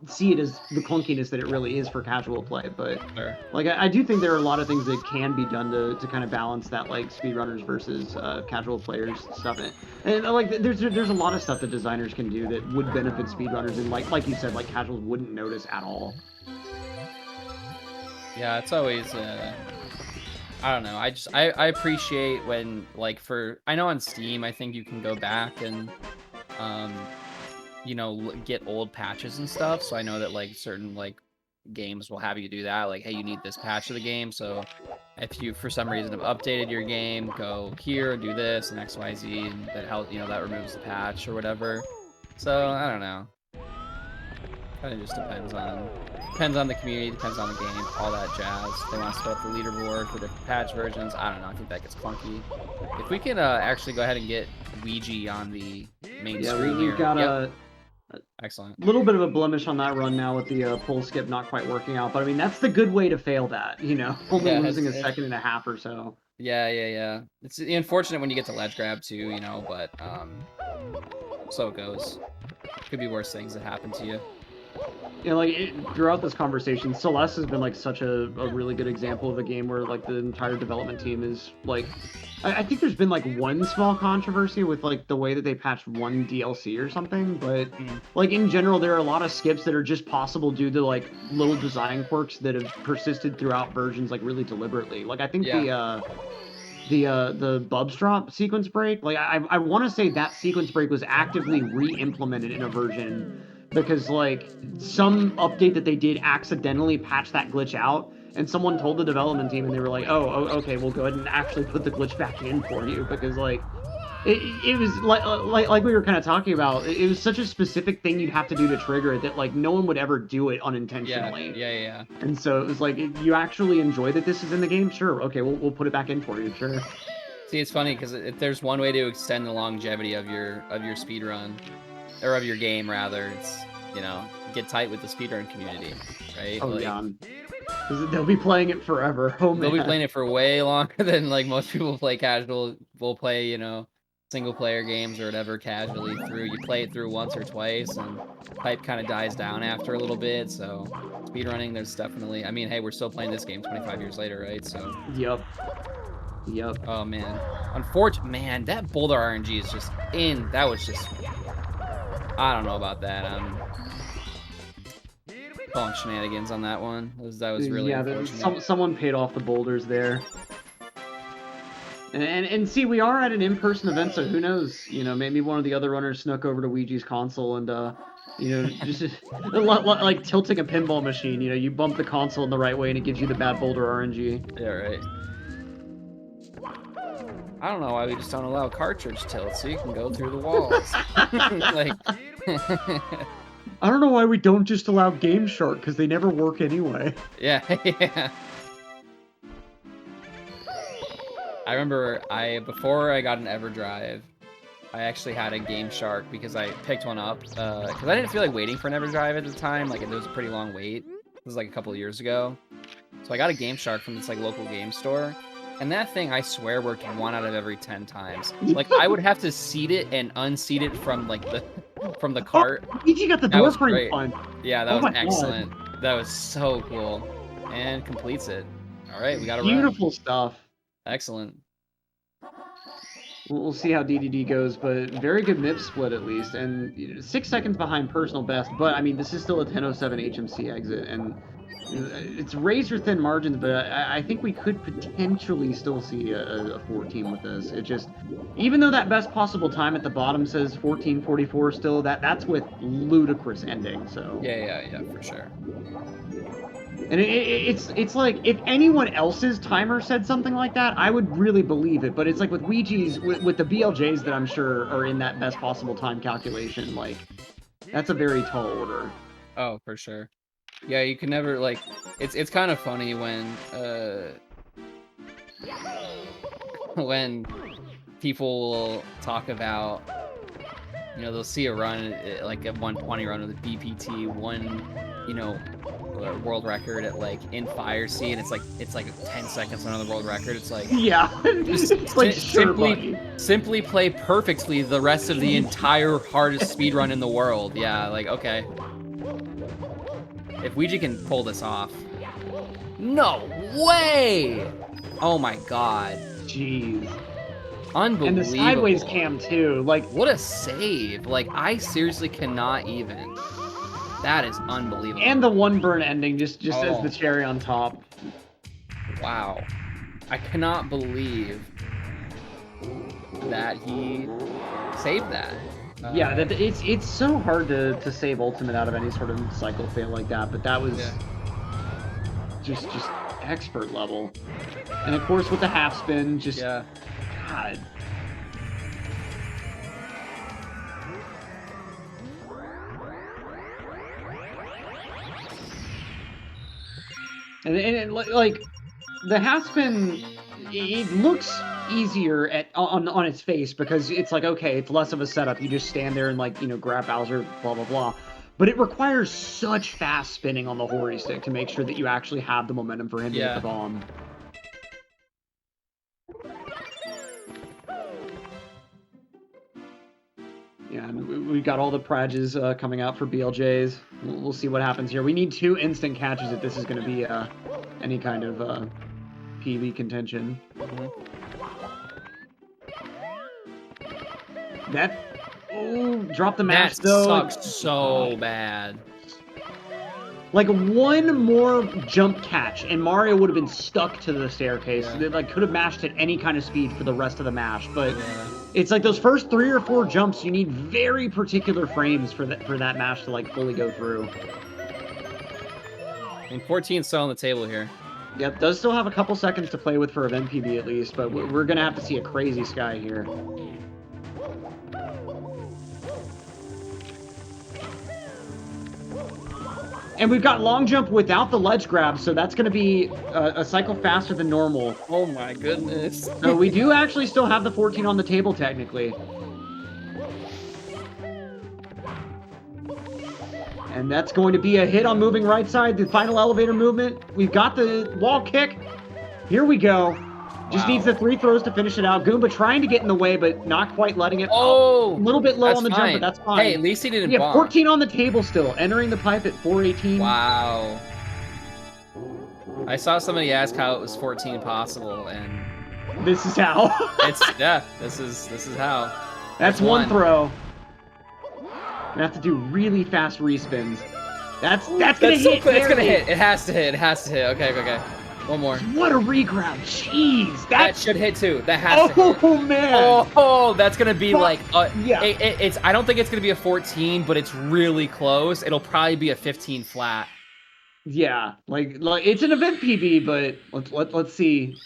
see it as the clunkiness that it really is for casual play. But like I do think there are a lot of things that can be done to kind of balance that, like speedrunners versus casual players stuff. And like there's a lot of stuff that designers can do that would benefit speedrunners, and like you said, like casuals wouldn't notice at all. Yeah, it's always I don't know. I appreciate when, like, I know on Steam, I think you can go back and, you know, get old patches and stuff. So I know that like certain like games will have you do that. Like, hey, you need this patch of the game. So if you for some reason have updated your game, go here and do this and X, Y, Z, and that helps. You know, that removes the patch or whatever. So I don't know. Kind of just depends on the community, depends on the game, all that jazz. They want to set up the leaderboard for different patch versions. I don't know. I think that gets clunky. If we can actually go ahead and get Ouija on the main screen we've here. got Yep. a Excellent. little bit of a blemish on that run now with the pole skip not quite working out. But I mean, that's the good way to fail that, you know, only Yeah, losing a it's- second and a half or so. Yeah. It's unfortunate when you get to ledge grab too, you know, but so it goes. Could be worse things that happen to you. Yeah, like throughout this conversation, Celeste has been like such a really good example of a game where like the entire development team is like, I think there's been like one small controversy with like the way that they patched one DLC or something, but like in general, there are a lot of skips that are just possible due to like little design quirks that have persisted throughout versions like really deliberately. Like I think the Bubs drop sequence break, like I want to say that sequence break was actively re-implemented in a version because like some update that they did accidentally patch that glitch out, and someone told the development team and they were like, oh okay, we'll go ahead and actually put the glitch back in for you, because like it was like we were kind of talking about, it was such a specific thing you'd have to do to trigger it that like no one would ever do it unintentionally. Yeah. And so it was like, you actually enjoy that this is in the game? Sure, okay, we'll put it back in for you, sure. See, it's funny because if there's one way to extend the longevity of your speedrun, or of your game rather, it's, you know, get tight with the speedrun community, right? Oh like, yeah, 'cause they'll be playing it forever. Oh man, they'll be playing it for way longer than like most people play casual. Will play, you know, single player games or whatever casually through. You play it through once or twice, and hype kind of dies down after a little bit. So speedrunning, there's definitely. I mean, hey, we're still playing this game 25 years later, right? So. Yep. Oh man, unfortunate. Man, that boulder RNG is just in. That was just. I don't know about that. Calling shenanigans on that one. That was really unfortunate. Someone paid off the boulders there. And see, we are at an in-person event, so who knows? You know, maybe one of the other runners snuck over to Ouija's console and, you know, just like tilting a pinball machine. You know, you bump the console in the right way and it gives you the bad boulder RNG. Yeah, right. I don't know why we just don't allow cartridge tilt so you can go through the walls. Like, I don't know why we don't just allow Game Shark, because they never work anyway. yeah. I remember before I got an EverDrive, I actually had a Game Shark because I picked one up because I didn't feel like waiting for an EverDrive at the time. Like, it was a pretty long wait. It was like a couple of years ago. So I got a Game Shark from this like local game store. And that thing, I swear, worked 1 out of every 10 times. Like, I would have to seat it and unseat it from like from the cart. Oh, you got the door frame fun. Yeah, that was excellent. God. That was so cool. And completes it. All right, we got a beautiful stuff. Excellent. We'll see how DDD goes, but very good MIP split at least, and you know, 6 seconds behind personal best. But I mean, this is still a 10:07 HMC exit, and it's razor thin margins, but I think we could potentially still see a 14 with this. It just, even though that best possible time at the bottom says 14:44 still, that's with ludicrous ending. So yeah, for sure. And it's like, if anyone else's timer said something like that, I would really believe it. But it's like with Ouija's, with the BLJs that I'm sure are in that best possible time calculation, like, that's a very tall order. Oh, for sure. Yeah, you can never, like, it's kind of funny when people will talk about, you know, they'll see a run, like a 120 run with a BPT, you know, world record at like in Fire C, and it's like 10 seconds on the world record. It's like, yeah, it's like simply play perfectly the rest of the entire hardest speedrun in the world. Yeah, like, okay, if Ouija can pull this off, no way! Oh my god, jeez. Unbelievable. And the sideways cam too, like, what a save. Like, I seriously cannot even. That is unbelievable. And the one burn ending just as the cherry on top. Wow. I cannot believe that he saved that. Yeah, that it's so hard to save ultimate out of any sort of cycle fail like that, but that was just expert level. And of course with the half spin, just God. And like the half spin, it looks easier on its face because it's like, okay, it's less of a setup. You just stand there and, like, you know, grab Bowser, blah blah blah. But it requires such fast spinning on the Hori stick to make sure that you actually have the momentum for him to hit the bomb. Yeah, and we've got all the prizes coming out for BLJs. We'll see what happens here. We need 2 instant catches if this is going to be any kind of PB contention. That drop the mash though. Sucks so bad. Like one more jump catch, and Mario would have been stuck to the staircase. They like could have mashed at any kind of speed for the rest of the mash, but it's like those first 3 or 4 jumps. You need very particular frames for that mash to like fully go through. And 14 still on the table here. Yep, does still have a couple seconds to play with for event PB at least, but we're gonna have to see a crazy sky here. And we've got long jump without the ledge grab, so that's going to be a cycle faster than normal. Oh my goodness. So we do actually still have the 14 on the table, technically. And that's going to be a hit on moving right side, the final elevator movement. We've got the wall kick. Here we go. Just needs the 3 throws to finish it out. Goomba trying to get in the way, but not quite letting it. Oh! A little bit low on the jump, but that's fine. Hey, at least he didn't Yeah, bomb. 14 on the table still. Entering the pipe at 418. Wow. I saw somebody ask how it was 14 possible, and this is how. This is how. That's one throw. Gonna have to do really fast respins. That's gonna hit. So it's gonna hit. It has to hit. It has to hit. Okay. One more. What a regrab. Jeez. That should hit too. That has to hit. Oh, man. Oh, that's going to be like... yeah. I don't think it's going to be a 14, but it's really close. It'll probably be a 15 flat. Yeah. Like it's an event PB, but let's see.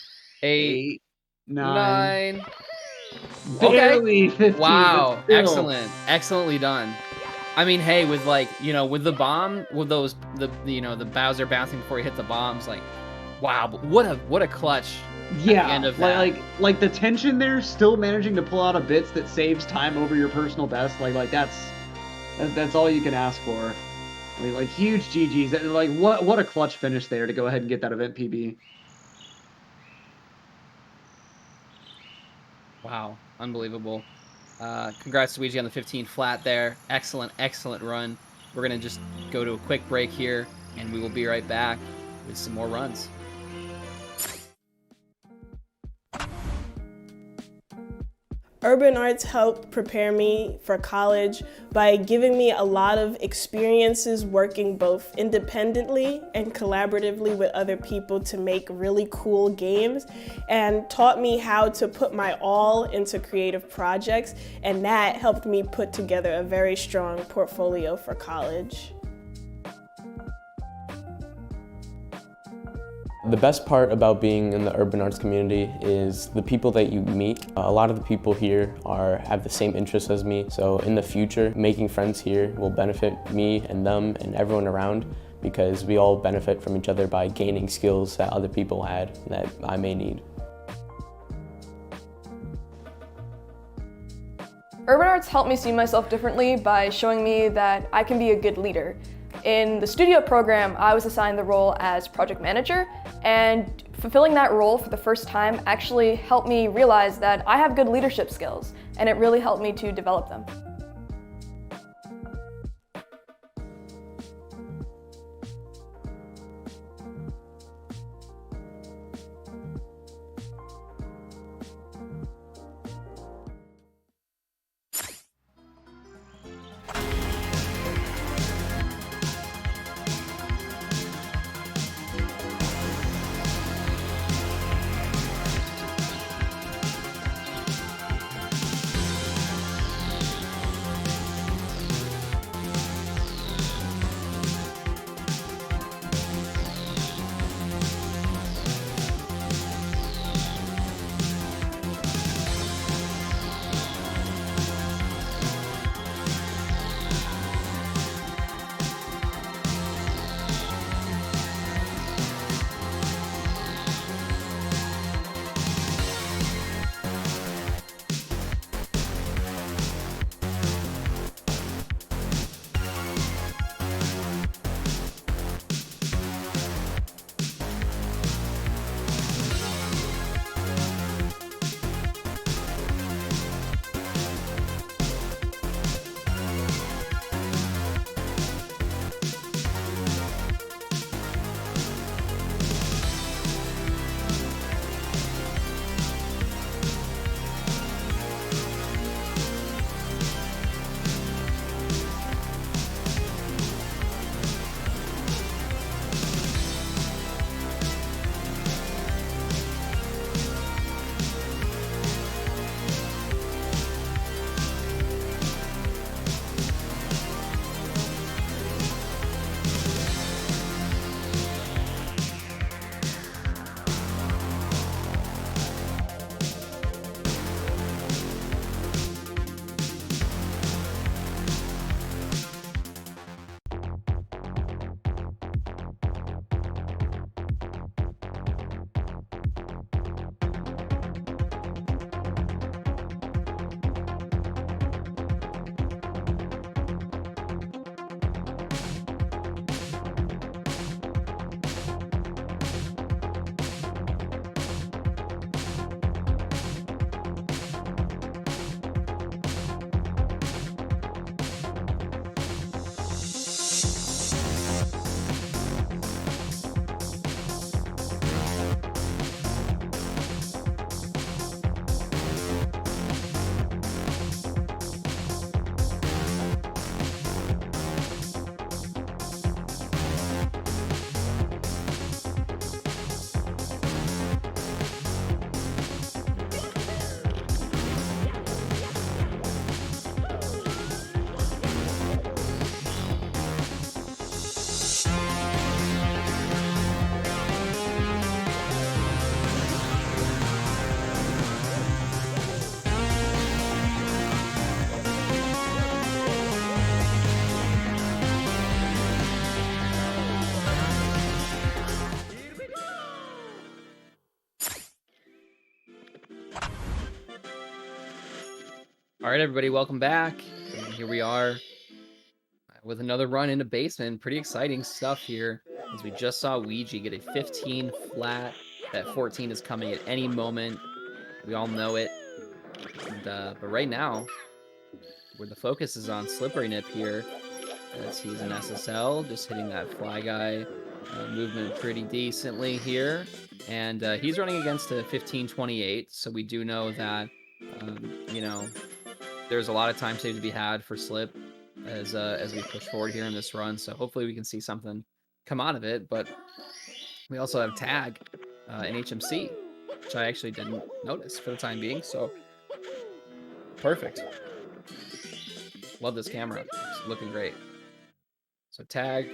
8, 9. Barely 15. Wow. Excellent. Excellently done. I mean, hey, with like, you know, with the bomb, with those, the Bowser bouncing before he hit the bombs, like... Wow, but what a clutch at the end of that. Like the tension there, still managing to pull out a bits that saves time over your personal best. Like that's all you can ask for. Like huge GGs. Like what a clutch finish there to go ahead and get that event PB. Wow, unbelievable. Congrats to Luigi on the 15 flat there. Excellent run. We're gonna just go to a quick break here, and we will be right back with some more runs. Urban arts helped prepare me for college by giving me a lot of experiences working both independently and collaboratively with other people to make really cool games, and taught me how to put my all into creative projects, and that helped me put together a very strong portfolio for college. The best part about being in the urban arts community is the people that you meet. A lot of the people here have the same interests as me, so in the future, making friends here will benefit me and them and everyone around, because we all benefit from each other by gaining skills that other people had that I may need. Urban arts helped me see myself differently by showing me that I can be a good leader. In the studio program, I was assigned the role as project manager, and fulfilling that role for the first time actually helped me realize that I have good leadership skills, and it really helped me to develop them. All right, everybody, welcome back. And here we are with another run into basement. Pretty exciting stuff here, as we just saw Ouija get a 15 flat. That 14 is coming at any moment. We all know it. And, but right now, where the focus is on Slippery Nip here, as he's an SSL, just hitting that fly guy movement pretty decently here. And he's running against a 15-28, so we do know that, you know, there's a lot of time saved to be had for Slip as we push forward here in this run. So hopefully we can see something come out of it. But we also have Tag in HMC, which I actually didn't notice for the time being. So perfect. Love this camera. It's looking great. So Tag,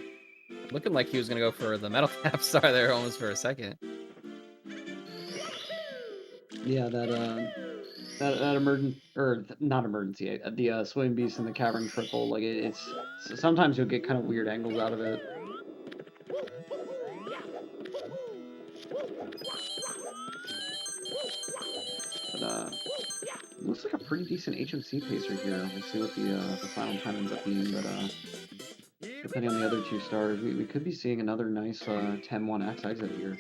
looking like he was going to go for the metal cap star there almost for a second. Yeah, that emergent, or not emergency, the swimming beast and the cavern triple, like it's sometimes you'll get kind of weird angles out of it. But looks like a pretty decent HMC pacer here. We'll see what the final time ends up being, but depending on the other two stars, we could be seeing another nice 10-1X exit here.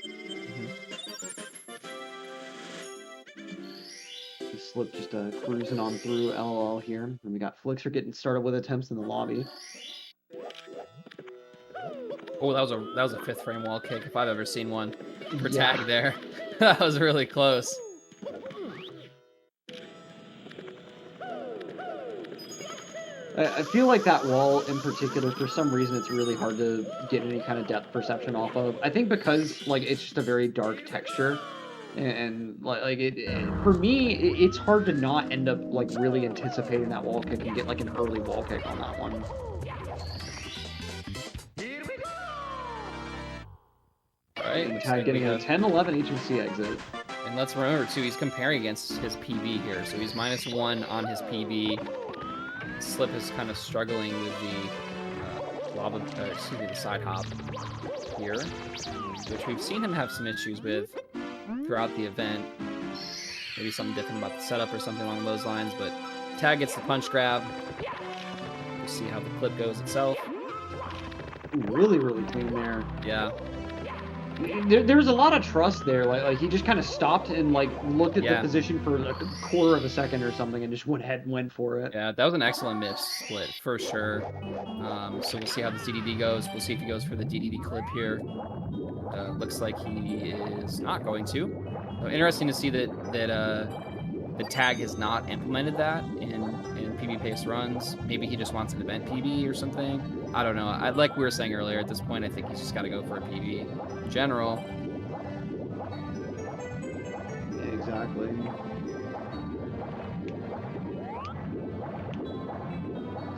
Slip just cruising on through LOL here. And we got Flixer getting started with attempts in the lobby. Oh, that was a 5th frame wall kick if I've ever seen one for Tag there. That was really close. I feel like that wall in particular, for some reason, it's really hard to get any kind of depth perception off of. I think because like it's just a very dark texture. And like for me, it's hard to not end up like really anticipating that wall kick and get like an early wall kick on that one. Right. And Tag getting a 10-11 HMC exit. And let's remember too, he's comparing against his PB here, so he's -1 on his PB. Slip is kind of struggling with the the side hop here, which we've seen him have some issues with throughout the event. Maybe something different about the setup or something along those lines, but Tag gets the punch grab. We'll see how the clip goes itself. Really, really clean there. Yeah. There was a lot of trust there. Like he just kind of stopped and like looked at the position for like a quarter of a second or something and just went ahead and went for it. Yeah, that was an excellent mid split for sure. So we'll see how the DDD goes. We'll see if he goes for the DDD clip here. Looks like he is not going to. So interesting to see that the Tag has not implemented that in PB pace runs. Maybe he just wants an event PB or something. I don't know. Like we were saying earlier, at this point, I think he's just got to go for a PB in general. Yeah, exactly.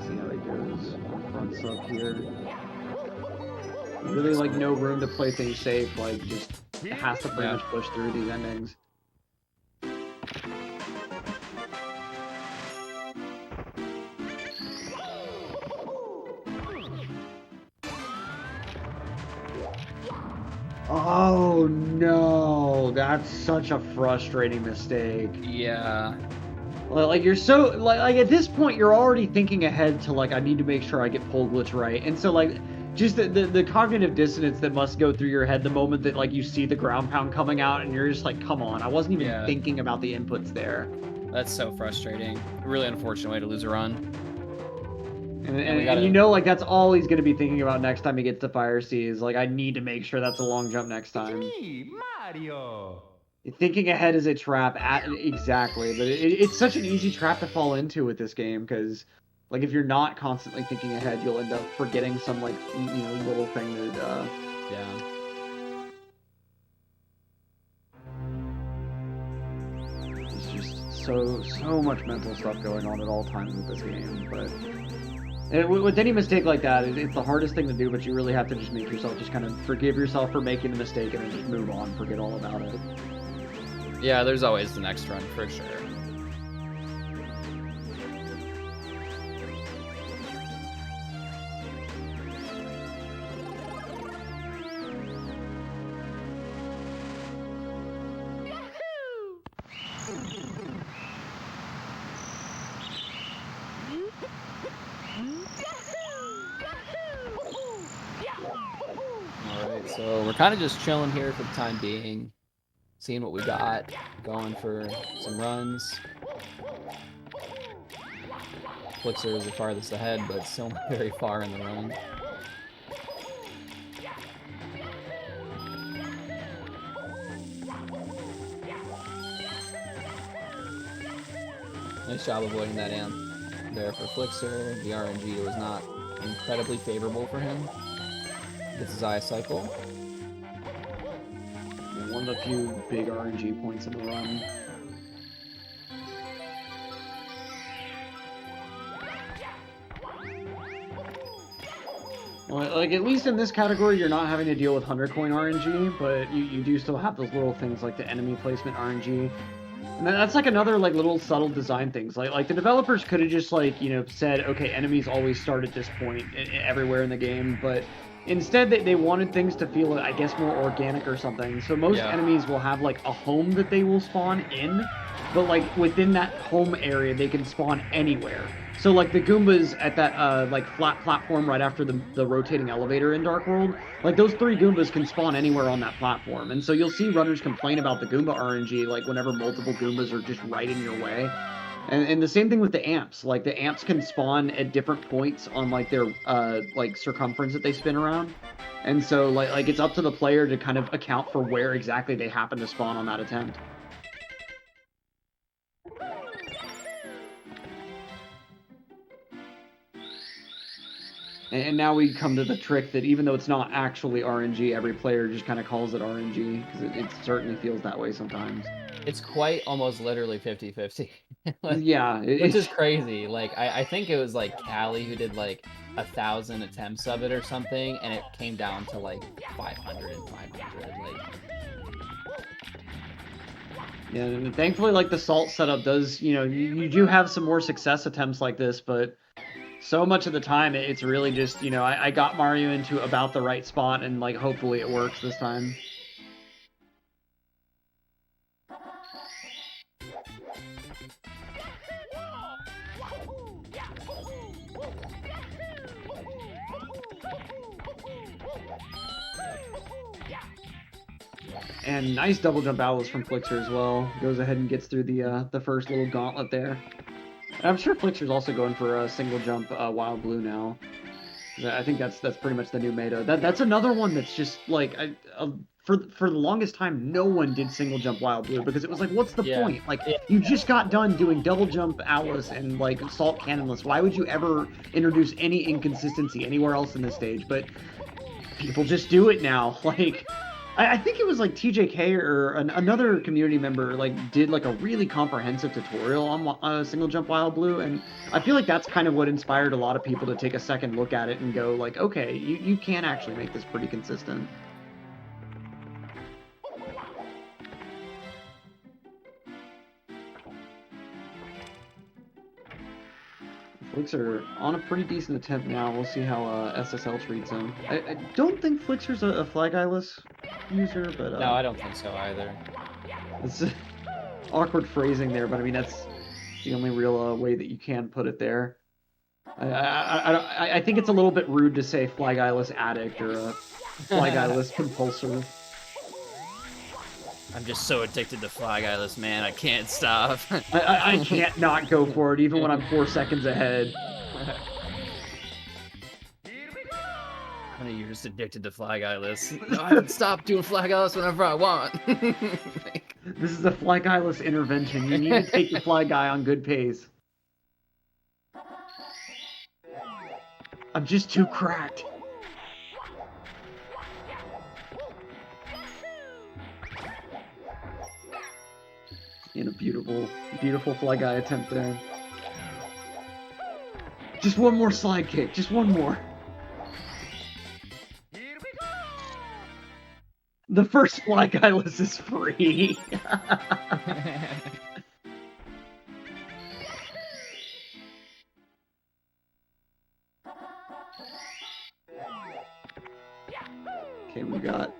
See how he goes. Fronts up here. Really like no room to play things safe. Like just has to pretty much push through these endings. Oh no, that's such a frustrating mistake. Yeah. Like you're so like at this point you're already thinking ahead to like I need to make sure I get pole glitch right, and so like just the cognitive dissonance that must go through your head the moment that like you see the ground pound coming out and you're just like, come on, I wasn't even thinking about the inputs there. That's so frustrating. A really unfortunate way to lose a run. And you know, like that's all he's gonna be thinking about next time he gets to Fire Sea is like I need to make sure that's a long jump next time. Me, Mario. Thinking ahead is a trap, exactly, but it's such an easy trap to fall into with this game because, like, if you're not constantly thinking ahead, you'll end up forgetting some like little thing that yeah. There's just so much mental stuff going on at all times with this game, but. And with any mistake like that, it's the hardest thing to do, but you really have to just make yourself just kind of forgive yourself for making the mistake and then just move on, forget all about it. Yeah, there's always the next run for sure. So we're kind of just chilling here for the time being, seeing what we got, going for some runs. Flixer is the farthest ahead, but still not very far in the run. Nice job avoiding that amp there for Flixer. The RNG was not incredibly favorable for him. Gets his eye cycle. Yeah, one of the few big RNG points in the run. Well, like, at least in this category, you're not having to deal with 100 coin RNG, but you do still have those little things like the enemy placement RNG. And that's like another like little subtle design things. Like the developers could have just like, you know, said, okay, enemies always start at this point everywhere in the game, but instead they wanted things to feel, I guess, more organic or something. So most enemies will have like a home that they will spawn in, but like within that home area they can spawn anywhere. So like the Goombas at that like flat platform right after the rotating elevator in Dark World, like those 3 Goombas can spawn anywhere on that platform. And so you'll see runners complain about the Goomba RNG like whenever multiple Goombas are just right in your way. And the same thing with the amps. Like the amps can spawn at different points on like their like circumference that they spin around. And so like it's up to the player to kind of account for where exactly they happen to spawn on that attempt. And now we come to the trick that even though it's not actually RNG, every player just kind of calls it RNG, because it certainly feels that way sometimes. It's quite almost literally 50-50. Yeah. Which is crazy. Like, I think it was like Callie who did like 1,000 attempts of it or something, and it came down to like 500 and 500. Like, yeah, and thankfully, like, the salt setup does, you know, you do have some more success attempts like this, but so much of the time, it's really just, you know, I got Mario into about the right spot, and, like, hopefully it works this time. And nice double jump outlaws from Flixer as well. Goes ahead and gets through the first little gauntlet there. And I'm sure Flixer's also going for a single jump Wild Blue now. I think that's pretty much the new meta. That's another one that's just like for the longest time no one did single jump Wild Blue because it was like, what's the point? Like you just got done doing double jump Atlas and like Salt Cannonless. Why would you ever introduce any inconsistency anywhere else in this stage? But people just do it now. Like I think it was like TJK or another community member like did like a really comprehensive tutorial on single jump Wild Blue, and I feel like that's kind of what inspired a lot of people to take a second look at it and go like, okay, you can actually make this pretty consistent. Flixer on a pretty decent attempt now. We'll see how SSL treats him. I don't think Flixer's a flag eyeless user, but no, I don't think so either. It's awkward phrasing there, but I mean that's the only real way that you can put it there. I think it's a little bit rude to say flag eyeless addict or a flag eyeless compulsor. I'm just so addicted to Flag Eyeless, man. I can't stop. I can't not go for it, even when I'm 4 seconds ahead. Honey, you're just addicted to Flag Eyeless. No, I can stop doing Flag Eyeless whenever I want. This is a Flag Eyeless intervention. You need to take the Flag Eye on good pace. I'm just too cracked. And a beautiful, beautiful flag eye attempt there. Just one more slide kick. Just one more. The first flag eyeless is free. Okay, we got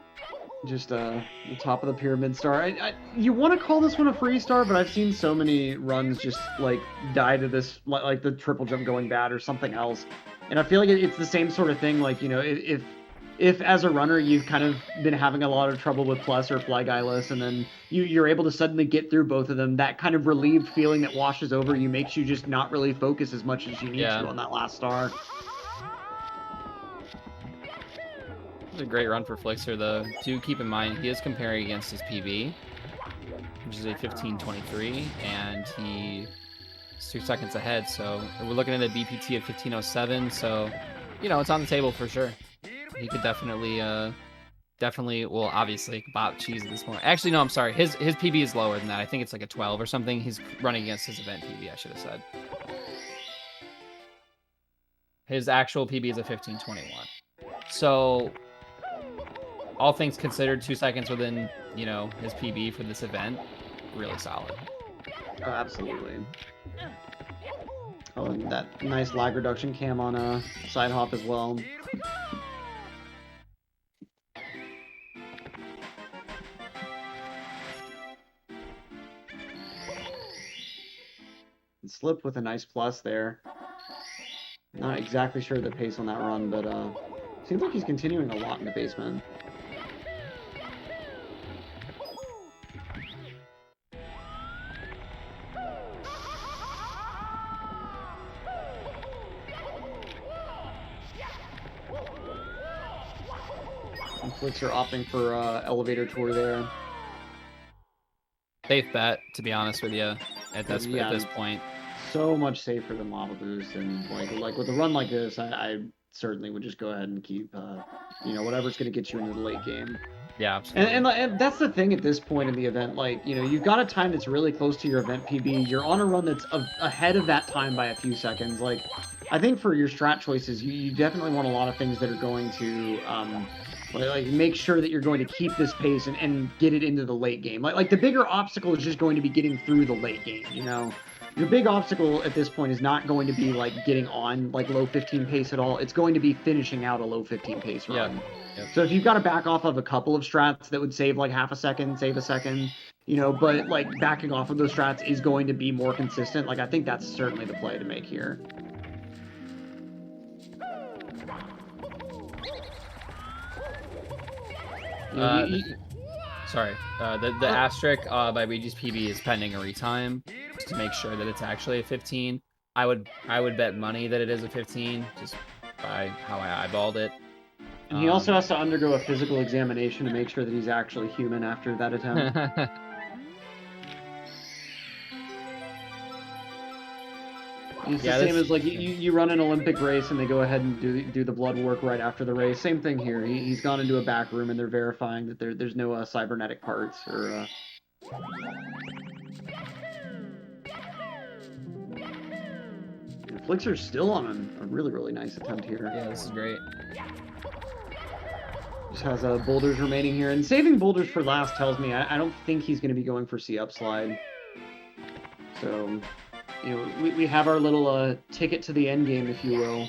just the top of the pyramid star. You want to call this one a free star, but I've seen so many runs just like die to this, like the triple jump going bad or something else. And I feel like it's the same sort of thing. Like, you know, if if as a runner you've kind of been having a lot of trouble with plus or fly guyless, and then you're able to suddenly get through both of them, that kind of relieved feeling that washes over you makes you just not really focus as much as you need to on that last star. It's a great run for Flixer, though. Do keep in mind he is comparing against his PB, which is a 15:23, and he is 2 seconds ahead. So we're looking at a BPT of 15:07. So, you know, it's on the table for sure. He could definitely, well, obviously, bop cheese at this point. Actually, no, I'm sorry. His PB is lower than that. I think it's like a 12 or something. He's running against his event PB, I should have said. His actual PB is a 15:21. So, all things considered, 2 seconds within, you know, his PB for this event, really solid. Oh, absolutely. Oh, and that nice lag reduction cam on a side hop as well. Slip with a nice plus there. Not exactly sure the pace on that run, but seems like he's continuing a lot in the basement. And Flixer opting for elevator tour there. Safe bet, to be honest with you, at this point. So much safer than lava boost, and like with a run like this, I certainly would just go ahead and keep you know, whatever's going to get you into the late game. Yeah, absolutely. And that's the thing at this point in the event, like, you know, you've got a time that's really close to your event PB. You're on a run that's ahead of that time by a few seconds. Like, I think for your strat choices, you definitely want a lot of things that are going to like make sure that you're going to keep this pace and get it into the late game. Like the bigger obstacle is just going to be getting through the late game, you know? Your big obstacle at this point is not going to be like getting on like low 15 pace at all. It's going to be finishing out a low 15 pace run. Yep. So if you've got to back off of a couple of strats that would save like half a second, save a second, you know, but like backing off of those strats is going to be more consistent. Like I think that's certainly the play to make here. Sorry. The asterisk by Regi's PB is pending a retime to make sure that it's actually a 15. I would bet money that it is a 15 just by how I eyeballed it. And he also has to undergo a physical examination to make sure that he's actually human after that attempt. It's the same as like you run an Olympic race and they go ahead and do the blood work right after the race. Same thing here. He's gone into a back room and they're verifying that there's no cybernetic parts or. Flixer's still on a really nice attempt here. Yeah, this is great. Just has boulders remaining here, and saving boulders for last tells me I don't think he's going to be going for C up slide. So, you know, we have our little ticket to the end game, if you will.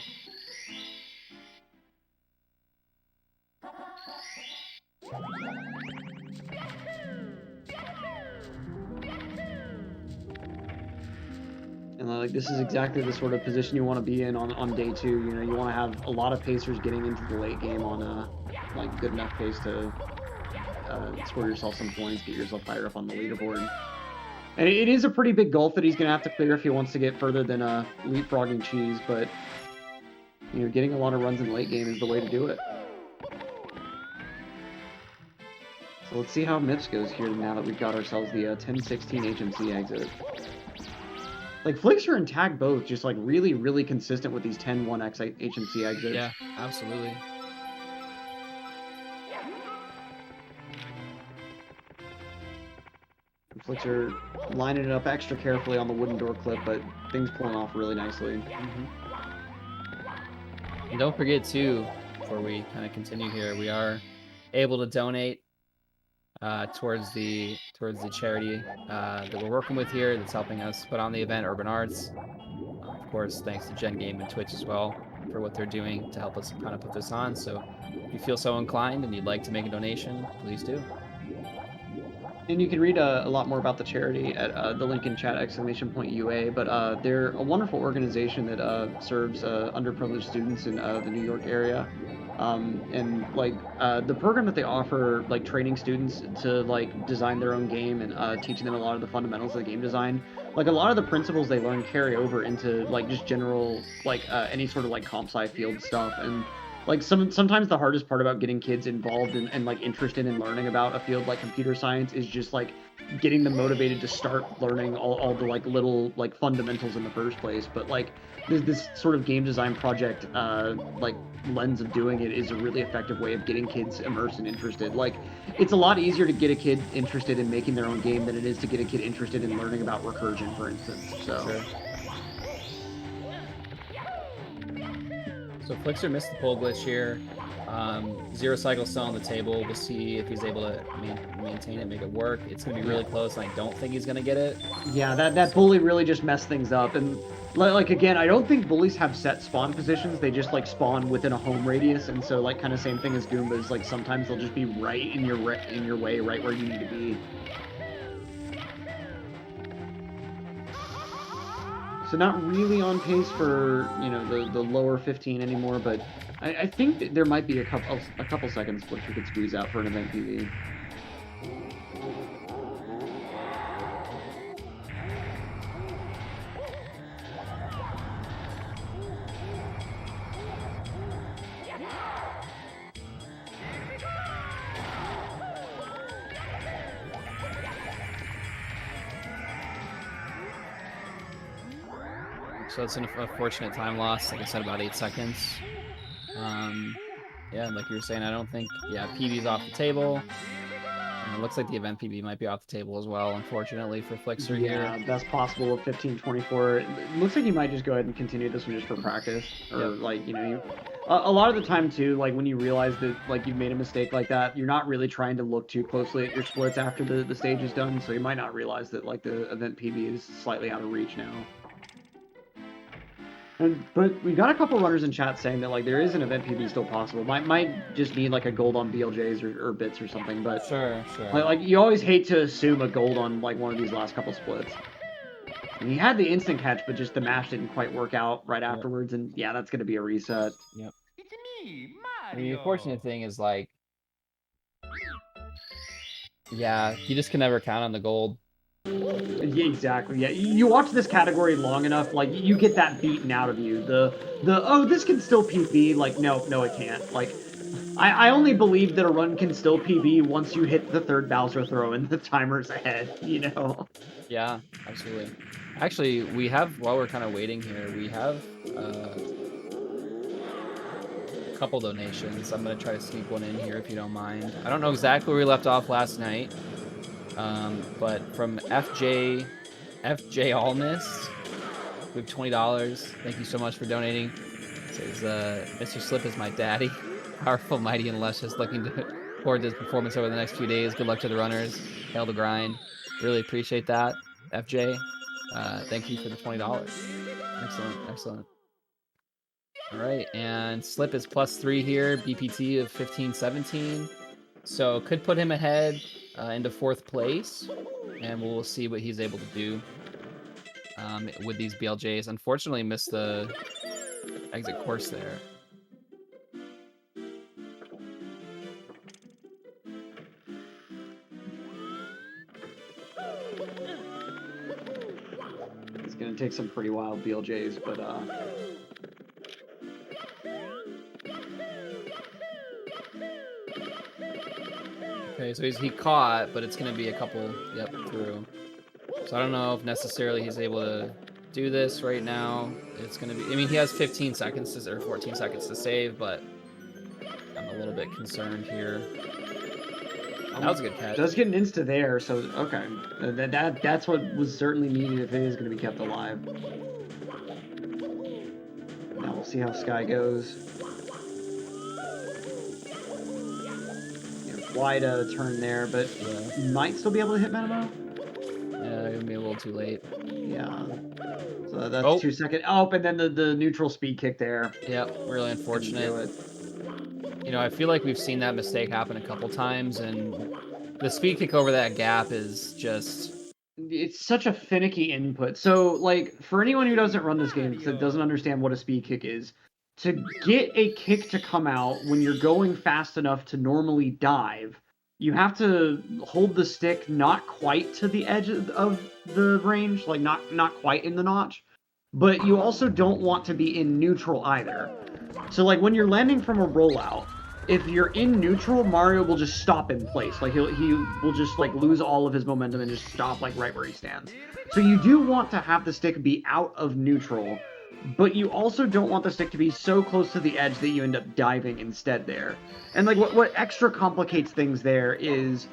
And like this is exactly the sort of position you want to be in on day 2. You know, you want to have a lot of pacers getting into the late game on like good enough pace to score yourself some points, get yourself higher up on the leaderboard. And it is a pretty big gulf that he's going to have to clear if he wants to get further than leapfrogging cheese, but you know, getting a lot of runs in the late game is the way to do it. So let's see how MIPS goes here now that we've got ourselves the 10-16 HMC exit. Like, Flixer and Tag both just, like, really consistent with these 10-1X HMC exits. Yeah, absolutely. Flixer lining it up extra carefully on the wooden door clip, but things pulling off really nicely. Mm-hmm. And don't forget, too, before we kind of continue here, we are able to donate towards the charity that we're working with here that's helping us put on the event, Urban Arts. Of course, thanks to Gen Game and Twitch as well for what they're doing to help us kind of put this on. So if you feel so inclined and you'd like to make a donation, please do. And you can read a lot more about the charity at the link in chat, !UA, but they're a wonderful organization that serves underprivileged students in the New York area. And like the program that they offer, like training students to like design their own game and teaching them a lot of the fundamentals of game design, like a lot of the principles they learn carry over into like just general like any sort of like comp sci field stuff. And like sometimes the hardest part about getting kids involved and like interested in learning about a field like computer science is just like getting them motivated to start learning all the like little like fundamentals in the first place. But like this sort of game design project like lens of doing it is a really effective way of getting kids immersed and interested. Like it's a lot easier to get a kid interested in making their own game than it is to get a kid interested in learning about recursion, for instance. So Sure. So Flixer missed the pole glitch here. Zero Cycle still on the table. We'll see if he's able to maintain it, make it work. It's going to be really close, and I don't think he's going to get it. yeah, that bully really just messed things up. And like again, I don't think bullies have set spawn positions. They just like spawn within a home radius, and so like kind of same thing as Goombas. Like sometimes they'll just be right in your way, right where you need to be. So not really on pace for, you know, the lower 15 anymore, but I think that there might be a couple seconds which we could squeeze out for an event PV. So it's an unfortunate time loss. Like I said, about 8 seconds. Yeah, like you were saying, I don't think... Yeah, PB's off the table. And it looks like the event PB might be off the table as well, unfortunately, for Flixer here. Yeah, best possible of 15-24. It looks like you might just go ahead and continue this one just for practice. Or, like, you know, a lot of the time, too, like, when you realize that, like, you've made a mistake like that, you're not really trying to look too closely at your splits after the stage is done, so you might not realize that, like, the event PB is slightly out of reach now. But we got a couple runners in chat saying that like there is an event PB still possible. Might just need like a gold on BLJs or bits or something. But Sure. like you always hate to assume a gold on like one of these last couple splits. And he had the instant catch, but just the mash didn't quite work out right afterwards. And yeah, that's gonna be a reset. Yep. It's me, I mean, the Mario. unfortunate thing is like, yeah, you just can never count on the gold. Yeah, exactly. Yeah, you watch this category long enough, like you get that beaten out of you. The oh, this can still PB. Like no, it can't. Like I only believe that a run can still PB once you hit the third Bowser throw and the timer's ahead. You know. Yeah, absolutely. Actually, we have, while we're kind of waiting here, we have a couple donations. I'm gonna try to sneak one in here if you don't mind. I don't know exactly where we left off last night. But from FJ Allness, we have $20. Thank you so much for donating. It says, Mr. Slip is my daddy. Powerful, mighty, and luscious. Looking forward to his performance over the next few days. Good luck to the runners. Hail the grind. Really appreciate that, FJ. Thank you for the $20. Excellent. All right, and Slip is +3 here. BPT of 15-17. So could put him ahead into 4th place, and we'll see what he's able to do with these BLJs. Unfortunately, missed the exit course there. It's gonna take some pretty wild BLJs, but Okay, so he caught, but it's going to be a couple, through. So I don't know if necessarily he's able to do this right now. It's going to be, I mean, he has 15 seconds to, or 14 seconds to save, but I'm a little bit concerned here. That was a good catch. Does get an insta there, so okay. That's what was certainly needed if it is going to be kept alive. Now we'll see how Sky goes. Wide turn there, but might still be able to hit Metamo. Yeah, gonna be a little too late. Yeah. So that's 2 seconds. Oh, and then the neutral speed kick there. Yep, really unfortunate. You know, I feel like we've seen that mistake happen a couple times, and the speed kick over that gap is just... It's such a finicky input. So, like, for anyone who doesn't run this game, that doesn't understand what a speed kick is, to get a kick to come out when you're going fast enough to normally dive, you have to hold the stick not quite to the edge of the range, like not quite in the notch, but you also don't want to be in neutral either. So like when you're landing from a rollout, if you're in neutral, Mario will just stop in place. Like he will just like lose all of his momentum and just stop like right where he stands. So you do want to have the stick be out of neutral, but you also don't want the stick to be so close to the edge that you end up diving instead there. And like what extra complicates things there is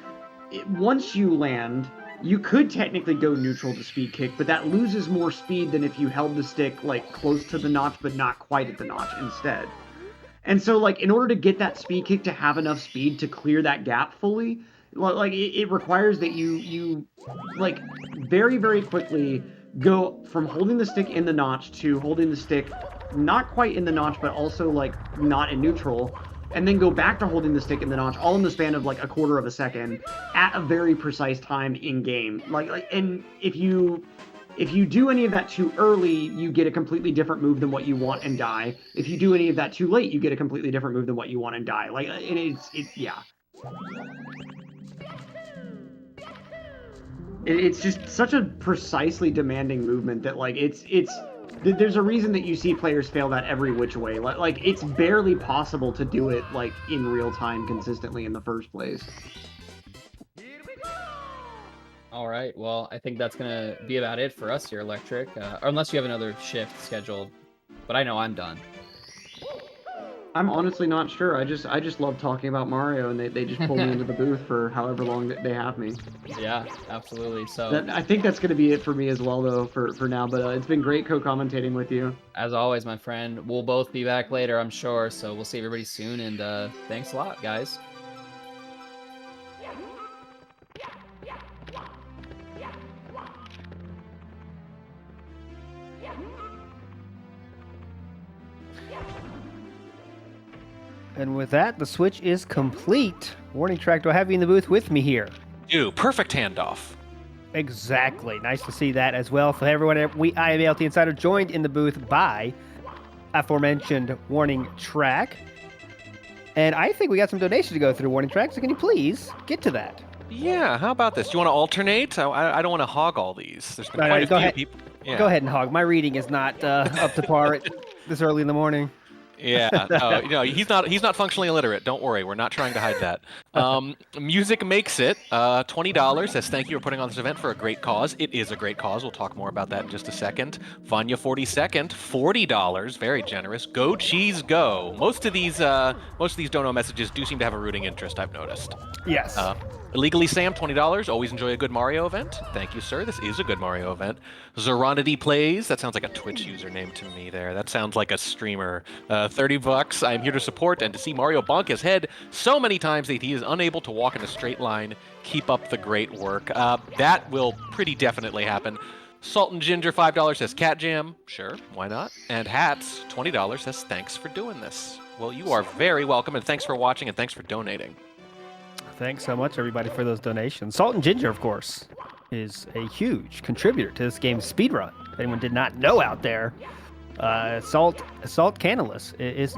once you land, you could technically go neutral to speed kick, but that loses more speed than if you held the stick like close to the notch but not quite at the notch instead. And so like in order to get that speed kick to have enough speed to clear that gap fully, like it requires that you like very, very quickly go from holding the stick in the notch to holding the stick not quite in the notch but also like not in neutral, and then go back to holding the stick in the notch all in the span of like a quarter of a second at a very precise time in game. Like and if you do any of that too early, you get a completely different move than what you want and die. If you do any of that too late, you get a completely different move than what you want and die. Like, and yeah. It's just such a precisely demanding movement that like there's a reason that you see players fail that every which way. Like it's barely possible to do it like in real time consistently in the first place. All right, well, I think that's gonna be about it for us here, Electric. Or unless you have another shift scheduled, but I know I'm done. I'm honestly not sure. I just love talking about Mario, and they just pull me into the booth for however long they have me. Yeah, absolutely. So I think that's gonna be it for me as well, though, for now. But it's been great co-commentating with you. As always, my friend, we'll both be back later, I'm sure. So we'll see everybody soon, and thanks a lot, guys. And with that, the switch is complete. Warning Track, do I have you in the booth with me here? You, perfect handoff. Exactly. Nice to see that as well. So hey, everyone, I am ALT Insider, joined in the booth by aforementioned Warning Track. And I think we got some donations to go through, Warning Track, so can you please get to that? Yeah, how about this? Do you want to alternate? I don't want to hog all these. There's been quite a few people. Yeah. Go ahead and hog. My reading is not up to par this early in the morning. Yeah, no, he's not functionally illiterate. Don't worry, we're not trying to hide that. Music Makes It, $20, says thank you for putting on this event for a great cause. It is a great cause. We'll talk more about that in just a second. Vanya 42nd, $40, very generous. Go Cheese Go. Most of these dono messages do seem to have a rooting interest, I've noticed. Yes. Illegally Sam, $20. Always enjoy a good Mario event. Thank you, sir. This is a good Mario event. Zoronity Plays. That sounds like a Twitch username to me there. That sounds like a streamer. $30. I am here to support and to see Mario bonk his head so many times that he is unable to walk in a straight line. Keep up the great work. That will pretty definitely happen. Salt and Ginger, $5, says Cat Jam. Sure, why not? And Hats, $20, says thanks for doing this. Well, you are very welcome, and thanks for watching, and thanks for donating. Thanks so much, everybody, for those donations. Salt and Ginger, of course, is a huge contributor to this game's speedrun. If anyone did not know out there, Salt Canalus is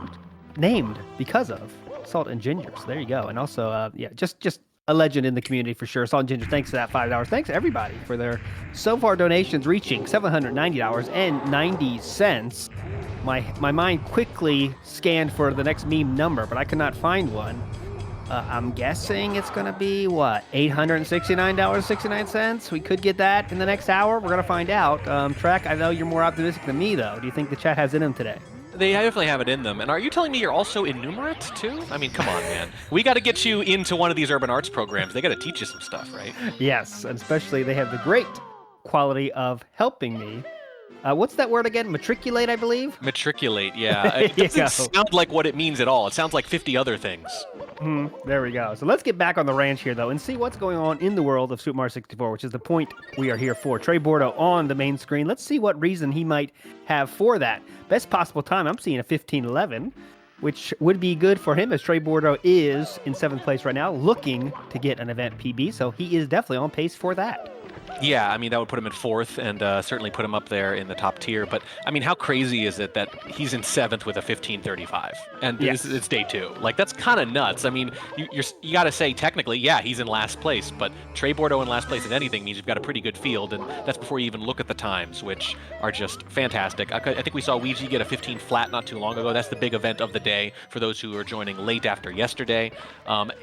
named because of Salt and Ginger. So there you go. And also, just a legend in the community for sure. Salt and Ginger, thanks for that $5. Thanks to everybody for their so far donations reaching $790.90. My mind quickly scanned for the next meme number, but I could not find one. I'm guessing it's going to be, what, $869.69? We could get that in the next hour. We're going to find out. Track, I know you're more optimistic than me, though. Do you think the chat has it in them today? They definitely have it in them. And are you telling me you're also innumerate, too? I mean, come on, man. We got to get you into one of these urban arts programs. They got to teach you some stuff, right? Yes, and especially they have the great quality of helping me. What's that word again? Matriculate, I believe? Matriculate, yeah. It doesn't sound like what it means at all. It sounds like 50 other things. There we go. So let's get back on the ranch here, though, and see what's going on in the world of Super Mario 64, which is the point we are here for. Trey Bordo on the main screen. Let's see what reason he might have for that. Best possible time, I'm seeing a 15:11, which would be good for him, as Trey Bordo is in 7th place right now, looking to get an event PB, so he is definitely on pace for that. Yeah, I mean, that would put him in 4th and certainly put him up there in the top tier. But, I mean, how crazy is it that he's in 7th with a 15:35? And it's day 2. Like, that's kind of nuts. I mean, you got to say, technically, yeah, he's in last place. But Trey Bordeaux in last place in anything means you've got a pretty good field. And that's before you even look at the times, which are just fantastic. I think we saw Ouija get a 15 flat not too long ago. That's the big event of the day for those who are joining late after yesterday.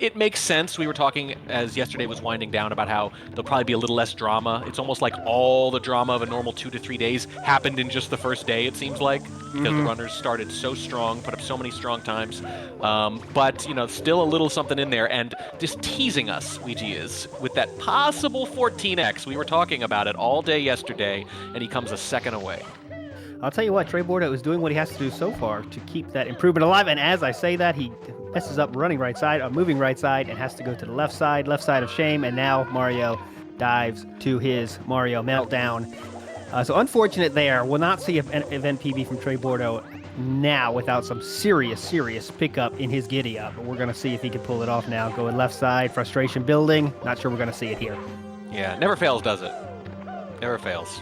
It makes sense. We were talking as yesterday was winding down about how there'll probably be a little less drama. It's almost like all the drama of a normal 2 to 3 days happened in just the first day, it seems like, because the runners started so strong, put up so many strong times. But, you know, still a little something in there, and just teasing us, Ouija is, with that possible 14x. We were talking about it all day yesterday, and he comes a second away. I'll tell you what, Trey Bordeaux is doing what he has to do so far to keep that improvement alive. And as I say that, he messes up running right side, moving right side, and has to go to the left side of shame. And now Mario dives to his Mario meltdown. So unfortunate there. We'll not see an event PB from Trey Bordeaux now without some serious pickup in his giddy up. But we're going to see if he can pull it off now. Going left side, frustration building. Not sure we're going to see it here. Yeah, never fails, does it? Never fails.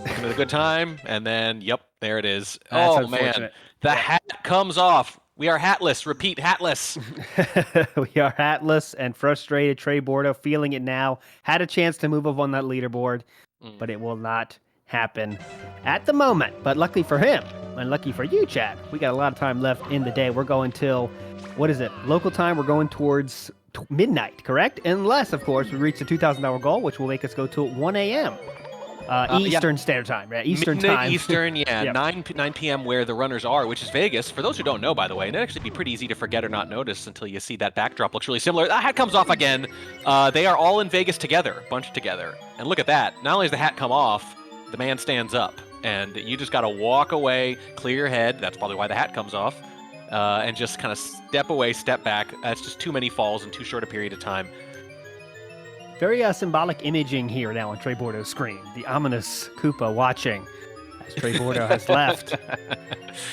Looking at a good time, and then, yep, there it is. That's oh, man. The hat comes off. We are hatless. Repeat, hatless. We are hatless and frustrated. Trey Bordeaux feeling it now. Had a chance to move up on that leaderboard, but it will not happen at the moment. But luckily for him, and lucky for you, Chad, we got a lot of time left in the day. We're going till, what is it, local time? We're going towards midnight, correct? Unless, of course, we reach the $2,000 goal, which will make us go till 1 a.m. Eastern Standard Time, right? Eastern Midnight time. Eastern, yeah. Yep. 9 p.m. where the runners are, which is Vegas. For those who don't know, by the way, and it'd actually be pretty easy to forget or not notice until you see that backdrop looks really similar. The hat comes off again. They are all in Vegas together, bunched together. And look at that. Not only does the hat come off, the man stands up. And you just got to walk away, clear your head. That's probably why the hat comes off. And just kind of step away, step back. That's just too many falls in too short a period of time. Very symbolic imaging here now on Trey Bordeaux's screen. The ominous Koopa watching as Trey Bordeaux has left.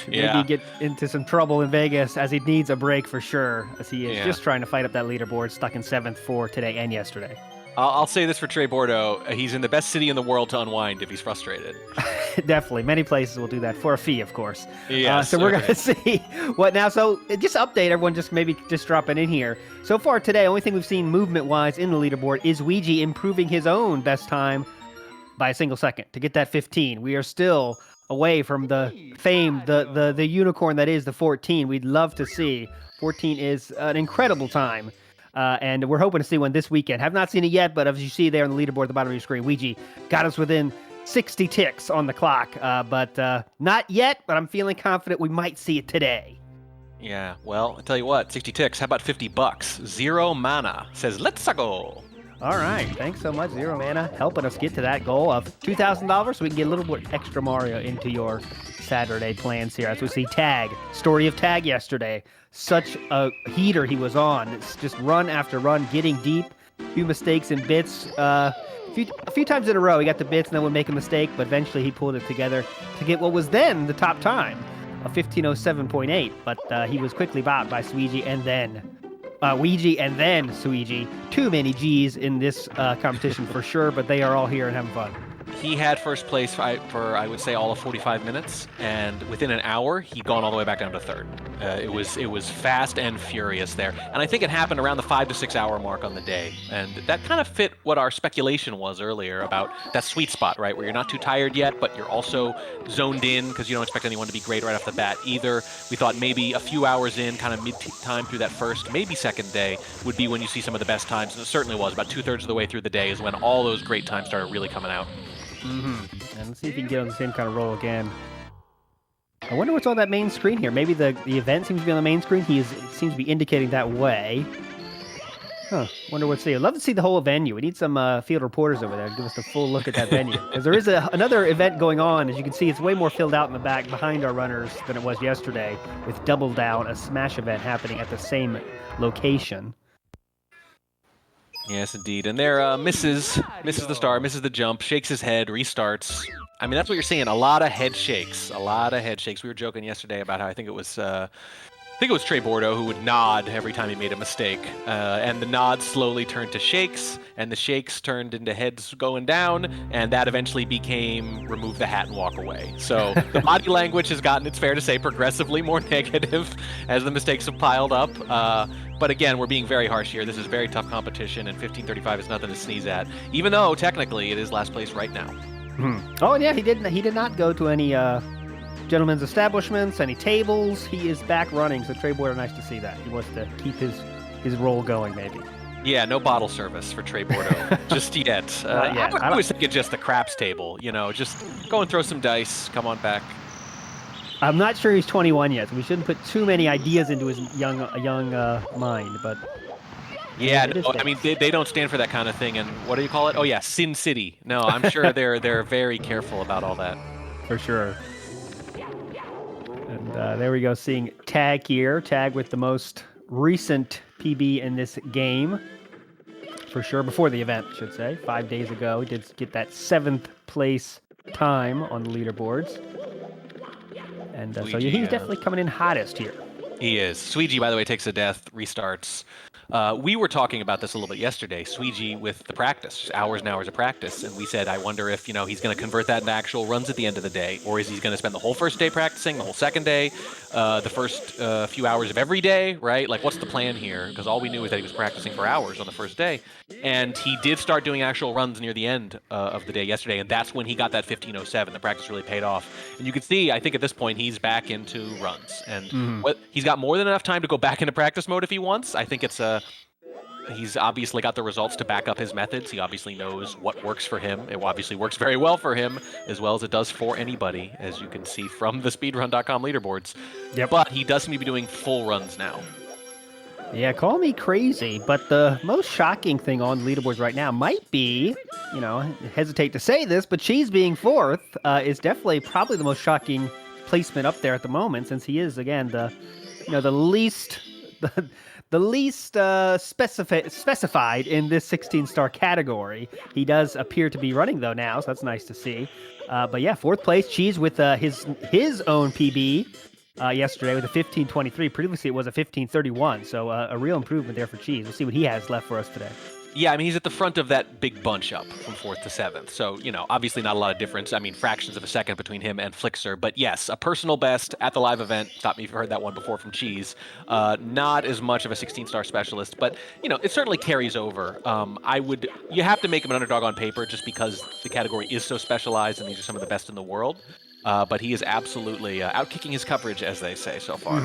Maybe get into some trouble in Vegas as he needs a break for sure, as he is just trying to fight up that leaderboard, stuck in 7th for today and yesterday. I'll say this for Trey Bordeaux. He's in the best city in the world to unwind if he's frustrated. Definitely. Many places will do that for a fee, of course. Yes, so we're going to see what now. So just update everyone, maybe dropping in here. So far today, only thing we've seen movement-wise in the leaderboard is Ouija improving his own best time by a single second to get that 15. We are still away from the fame, the unicorn that is the 14. We'd love to see. 14 is an incredible time. And we're hoping to see one this weekend. Have not seen it yet, but as you see there on the leaderboard at the bottom of your screen, Ouija got us within 60 ticks on the clock. But not yet, but I'm feeling confident we might see it today. Yeah, well, I'll tell you what, 60 ticks. How about $50? Zero Mana says, let's go. All right, thanks so much, Zero Mana, helping us get to that goal of $2,000 so we can get a little bit extra Mario into your Saturday plans here. As we see Tag, story of Tag yesterday. Such a heater he was on. It's just run after run, getting deep. A few mistakes and bits. A few times in a row, he got the bits and then would make a mistake, but eventually he pulled it together to get what was then the top time of 15:07.8. But he was quickly bought by Ouija and then Suigi. Too many G's in this competition for sure, but they are all here and having fun. He had first place for I would say all of 45 minutes, and within an hour he'd gone all the way back down to 3rd. It was fast and furious there, and I think it happened around the 5 to 6 hour mark on the day, and that kind of fit what our speculation was earlier about that sweet spot, right, where you're not too tired yet, but you're also zoned in because you don't expect anyone to be great right off the bat either. We thought maybe a few hours in, kind of mid-time through that first, maybe second day, would be when you see some of the best times, and it certainly was. About 2/3 of the way through the day is when all those great times started really coming out. Mm-hmm. And let's see if he can get on the same kind of roll again. I wonder what's on that main screen here. Maybe the event seems to be on the main screen. Seems to be indicating that way. Huh. Wonder what's there. Love to see the whole venue. We need some field reporters over there to give us the full look at that venue. Because there is another event going on. As you can see, it's way more filled out in the back behind our runners than it was yesterday, with Double Down, a Smash event happening at the same location. Yes, indeed. And there, misses the star, misses the jump, shakes his head, restarts. I mean, that's what you're seeing. A lot of head shakes. A lot of head shakes. We were joking yesterday about how I think it was I think it was Trey Bordeaux who would nod every time he made a mistake. And the nods slowly turned to shakes, and the shakes turned into heads going down, and that eventually became remove the hat and walk away. So the body language has gotten, it's fair to say, progressively more negative as the mistakes have piled up. But again, we're being very harsh here. This is very tough competition, and 15:35 is nothing to sneeze at, even though technically it is last place right now. Oh, and yeah, he did not go to any gentlemen's establishments, any tables. He is back running, so Trey Bordeaux, nice to see that. He wants to keep his role going, maybe. Yeah, no bottle service for Trey Bordeaux just yet. I was thinking just the craps table, just go and throw some dice, come on back. I'm not sure he's 21 yet, so we shouldn't put too many ideas into his young mind, but... Yeah, no, I mean, they don't stand for that kind of thing, and what do you call it? Oh yeah, Sin City. No, I'm sure they're very careful about all that. For sure. And there we go, seeing Tag here. Tag with the most recent PB in this game. For sure, before the event, I should say. 5 days ago, he did get that 7th place time on the leaderboards. And so he's definitely coming in hottest here. He is. Sweegie, by the way, takes a death, restarts. We were talking about this a little bit yesterday, Sweegie with the practice, just hours and hours of practice, and we said, I wonder if, he's going to convert that into actual runs at the end of the day, or is he going to spend the whole first day practicing, the whole second day, the first few hours of every day, right? Like, what's the plan here? Because all we knew is that he was practicing for hours on the first day, and he did start doing actual runs near the end of the day yesterday, and that's when he got that 15:07. The practice really paid off, and you can see, I think at this point, he's back into runs, and he's got more than enough time to go back into practice mode if he wants. I think he's obviously got the results to back up his methods. He obviously knows what works for him. It obviously works very well for him, as well as it does for anybody, as you can see from the speedrun.com leaderboards. Yep. But he does seem to be doing full runs now. Yeah, call me crazy, but the most shocking thing on the leaderboards right now might be, I hesitate to say this, but Cheese being 4th is definitely probably the most shocking placement up there at the moment, since he is, again, the least... The least specified in this 16-star category. He does appear to be running, though, now, so that's nice to see. But yeah, 4th place, Cheese with his own PB yesterday with a 15:23. Previously, it was a 15:31, so a real improvement there for Cheese. We'll see what he has left for us today. Yeah, I mean, he's at the front of that big bunch up from 4th to 7th. So, obviously not a lot of difference. I mean, fractions of a second between him and Flixer. But yes, a personal best at the live event. Stop me if you've heard that one before from Cheese. Not as much of a 16-star specialist, but, it certainly carries over. You have to make him an underdog on paper just because the category is so specialized and these are some of the best in the world. But he is absolutely outkicking his coverage, as they say, so far.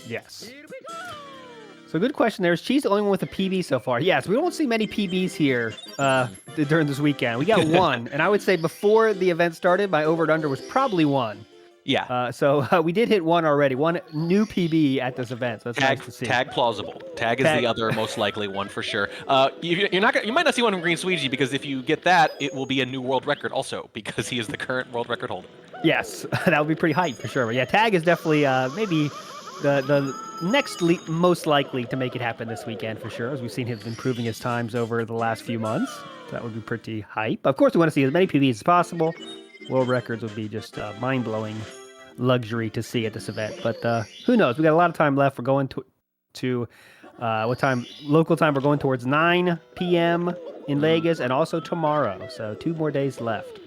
Yes. So good question there. Is Cheese the only one with a PB so far? Yes, we won't see many PBs here during this weekend. We got one, and I would say before the event started, my over and under was probably 1. Yeah. So we did hit 1 already. 1 new PB at this event, so that's nice to see. Tag plausible. Tag is the other most likely one for sure. You might not see one from Green Sweegie, because if you get that, it will be a new world record also, because he is the current world record holder. Yes, that would be pretty hype for sure. But yeah, Tag is definitely maybe the next most likely to make it happen this weekend for sure, as we've seen him improving his times over the last few months. So that would be pretty hype. Of course, we want to see as many PBs as possible. World records would be just mind-blowing luxury to see at this event. But who knows? We got a lot of time left. We're going to what time? Local time. We're going towards 9 p.m. in Vegas, and also tomorrow. So 2 more days left.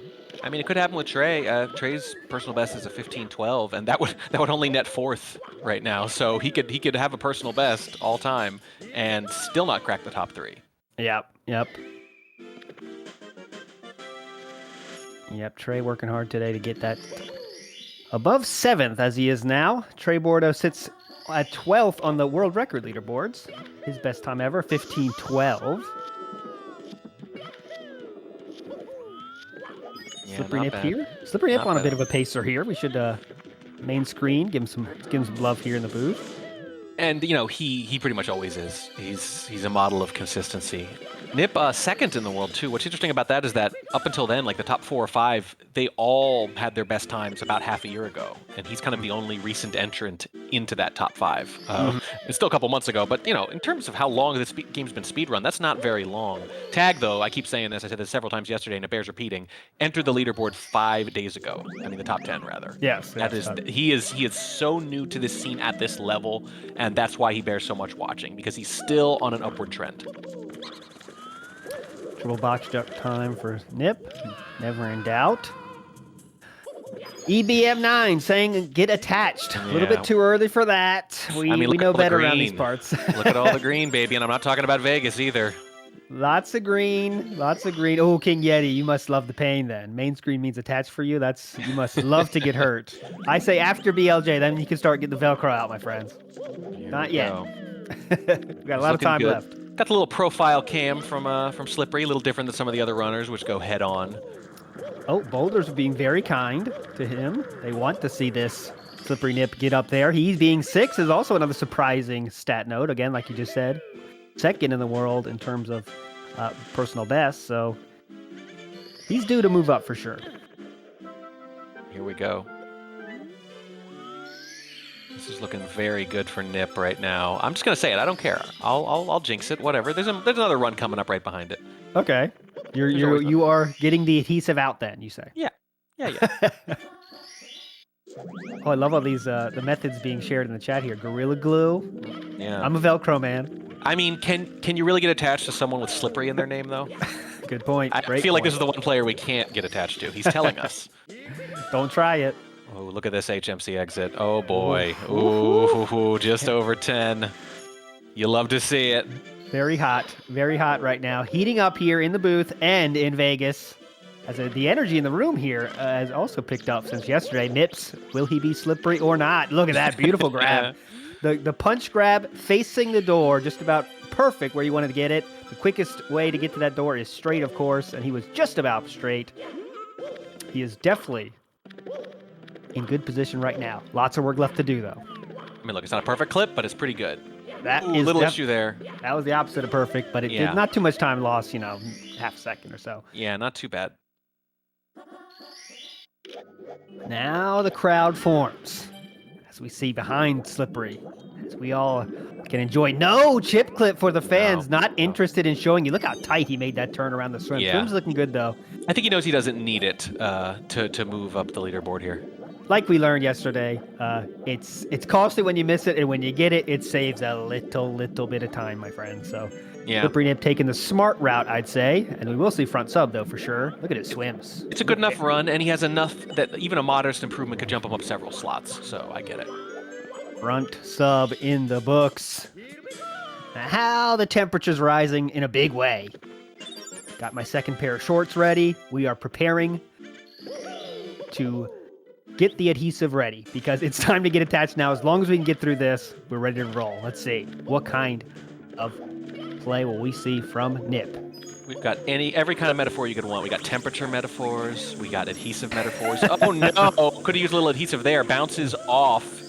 I mean, it could happen with Trey. Trey's personal best is a 15:12, and that would only net 4th right now. So he could have a personal best all time and still not crack the top 3. Yep. Trey working hard today to get that above 7th as he is now. Trey Bordeaux sits at 12th on the world record leaderboards. His best time ever, 15:12. Slippery Nip here. Slippery Nip on a bit of a pacer here. We should main screen, give him some love here in the booth. And he pretty much always is. He's a model of consistency. Nip second in the world too. What's interesting about that is that up until then, like the top 4 or 5, they all had their best times about half a year ago, and he's kind of the only recent entrant into that top 5. It's still a couple months ago, but in terms of how long this game's been speedrun, that's not very long. Tag, though, I keep saying this, I said this several times yesterday, and it bears repeating, entered the leaderboard 5 days ago. I mean, the top 10 rather. Yes. That is, he is so new to this scene at this level, and that's why he bears so much watching, because he's still on an upward trend. Triple botched up time for Nip. Never in doubt. EBM9 saying get attached. A little bit too early for that. We know better around these parts. Look at all the green, baby, and I'm not talking about Vegas either. Lots of green, lots of green. Oh, King Yeti, you must love the pain then. Main screen means attached for you. You must love to get hurt. I say after BLJ, then you can start getting the Velcro out, my friends. Not yet. We've got a lot of time left. Got the little profile cam from Slippery, a little different than some of the other runners, which go head on. Oh, Boulders are being very kind to him. They want to see this Slippery Nip get up there. He's being 6 is also another surprising stat note. Again, like you just said, second in the world in terms of personal best. So he's due to move up for sure. Here we go. This is looking very good for Nip right now. I'm just gonna say it. I don't care. I'll jinx it. Whatever. There's another run coming up right behind it. Okay. You are getting the adhesive out then, you say? Yeah. Oh, I love all these the methods being shared in the chat here. Gorilla Glue. Yeah. I'm a Velcro man. I mean, can you really get attached to someone with Slippery in their name though? Good point. I feel like this is the one player we can't get attached to. He's telling us. Don't try it. Oh, look at this HMC exit. Oh boy. Ooh, just over 10. You love to see it. Very hot right now. Heating up here in the booth and in Vegas. As the energy in the room here has also picked up since yesterday. Nips, will he be slippery or not? Look at that beautiful grab. The punch grab facing the door, just about perfect where you wanted to get it. The quickest way to get to that door is straight, of course, and he was just about straight. He is definitely in good position right now. Lots of work left to do, though. I mean, look, it's not a perfect clip, but it's pretty good. That Ooh, is little issue there. That was the opposite of perfect, but it did not too much time lost, half a second or so. Yeah, not too bad. Now the crowd forms, as we see behind Slippery, as we all can enjoy. No chip clip for the fans, not interested in showing you. Look how tight he made that turn around the swim. Yeah. Swim's looking good, though. I think he knows he doesn't need it to move up the leaderboard here. Like we learned yesterday, it's costly when you miss it, and when you get it, it saves a little bit of time, my friend. So Slippery Nip taking the smart route, I'd say, and we will see front sub, though, for sure. Look at his swims. It's a good enough run, and he has enough that even a modest improvement could jump him up several slots, so I get it. Front sub in the books. Now the temperature's rising in a big way. Got my second pair of shorts ready. We are preparing to get the adhesive ready because it's time to get attached now. As long as we can get through this, we're ready to roll. Let's see. What kind of play will we see from Nip? We've got every kind of metaphor you could want. We got temperature metaphors. We got adhesive metaphors. Oh no! Could have used a little adhesive there. Bounces off.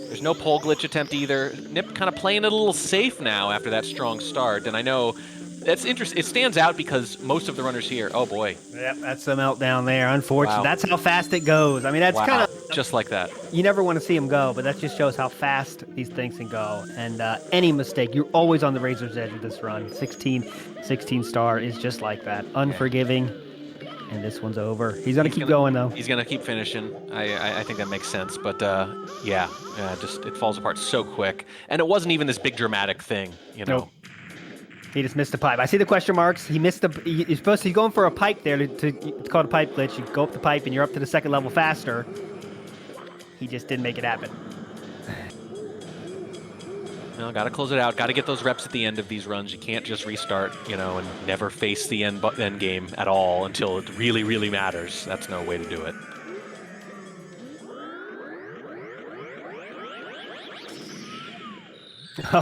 There's no pole glitch attempt either. Nip kind of playing it a little safe now after that strong start. And I know that's interesting. It stands out because most of the runners here, oh boy. Yep, that's the meltdown there. Unfortunately, Wow. That's how fast it goes. I mean, that's kind of just like that. You never want to see them go, but that just shows how fast these things can go. And any mistake, you're always on the razor's edge with this run. 16 star is just like that. Unforgiving. And this one's over. He's going to keep going, though. He's going to keep finishing. I think that makes sense. But just it falls apart so quick. And it wasn't even this big dramatic thing, you know. Nope. He just missed the pipe. I see the question marks. He missed he's supposed to be going for a pipe there. It's called a pipe glitch. You go up the pipe and you're up to the second level faster. He just didn't make it happen. No, got to close it out. Got to get those reps at the end of these runs. You can't just restart, and never face the end game at all until it really, really matters. That's no way to do it.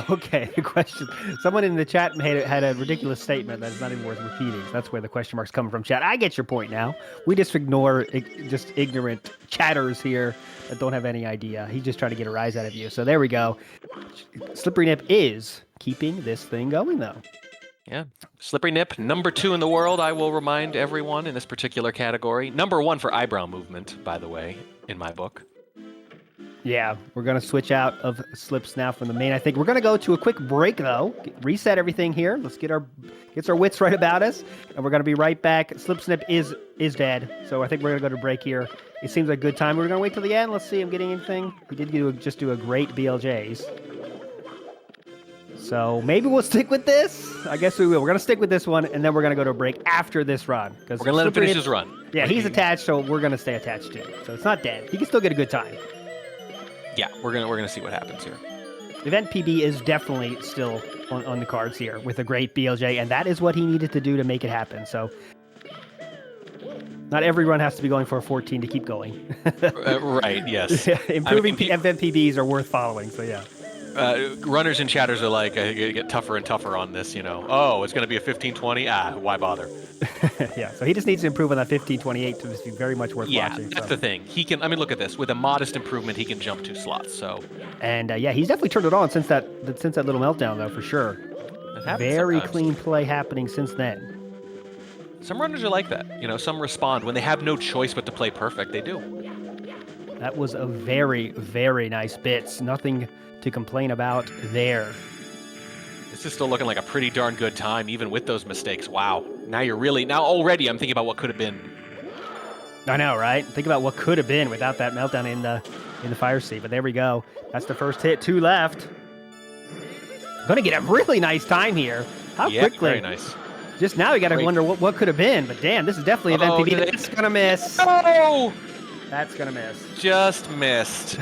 Okay, the question. Someone in the chat had a ridiculous statement that is not even worth repeating. That's where the question mark's coming from, chat. I get your point now. We just ignore just ignorant chatters here that don't have any idea. He's just trying to get a rise out of you. So there we go. Slippery Nip is keeping this thing going, though. Yeah. Slippery Nip, number 2 in the world, I will remind everyone in this particular category. Number 1 for eyebrow movement, by the way, in my book. Yeah, we're going to switch out of slips now from the main. I think we're going to go to a quick break, though. Reset everything here. Let's get our wits right about us, and we're going to be right back. Slip Snip is dead, so I think we're going to go to break here. It seems like a good time. We're going to wait till the end. Let's see him getting anything. He did just do a great BLJs. So maybe we'll stick with this. I guess we will. We're going to stick with this one, and then we're going to go to a break after this run. We're going to let him finish his run. Yeah, he's attached, so we're going to stay attached too. So it's not dead. He can still get a good time. Yeah, we're gonna see what happens here. Event PB is definitely still on the cards here with a great BLJ, and that is what he needed to do to make it happen. So not every run has to be going for a 14 to keep going. Right, yes. Improving event PBs are worth following, so yeah. Runners and chatters are like, it get tougher and tougher on this, you know. Oh, it's going to be a 15-20? Why bother? Yeah, so he just needs to improve on that 15-28 to just be very much worth watching. Yeah, that's the thing. He can, I mean, look at this. With a modest improvement, he can jump 2 slots, so. And yeah, he's definitely turned it on since that little meltdown, though, for sure. Very sometimes. Clean play happening since then. Some runners are like that. You know, some respond. When they have no choice but to play perfect, they do. That was a very, very nice bits. Nothing to complain about there. This is still looking like a pretty darn good time, even with those mistakes. Wow. Now already I'm thinking about what could have been. I know, right? Think about what could have been without that meltdown in the fire seat. But there we go. That's the first hit. 2 left. Gonna get a really nice time here. How quickly? Very nice. Just now you gotta wonder what could have been. But damn, this is definitely event PB. That's gonna miss. Oh! That's gonna miss. Just missed.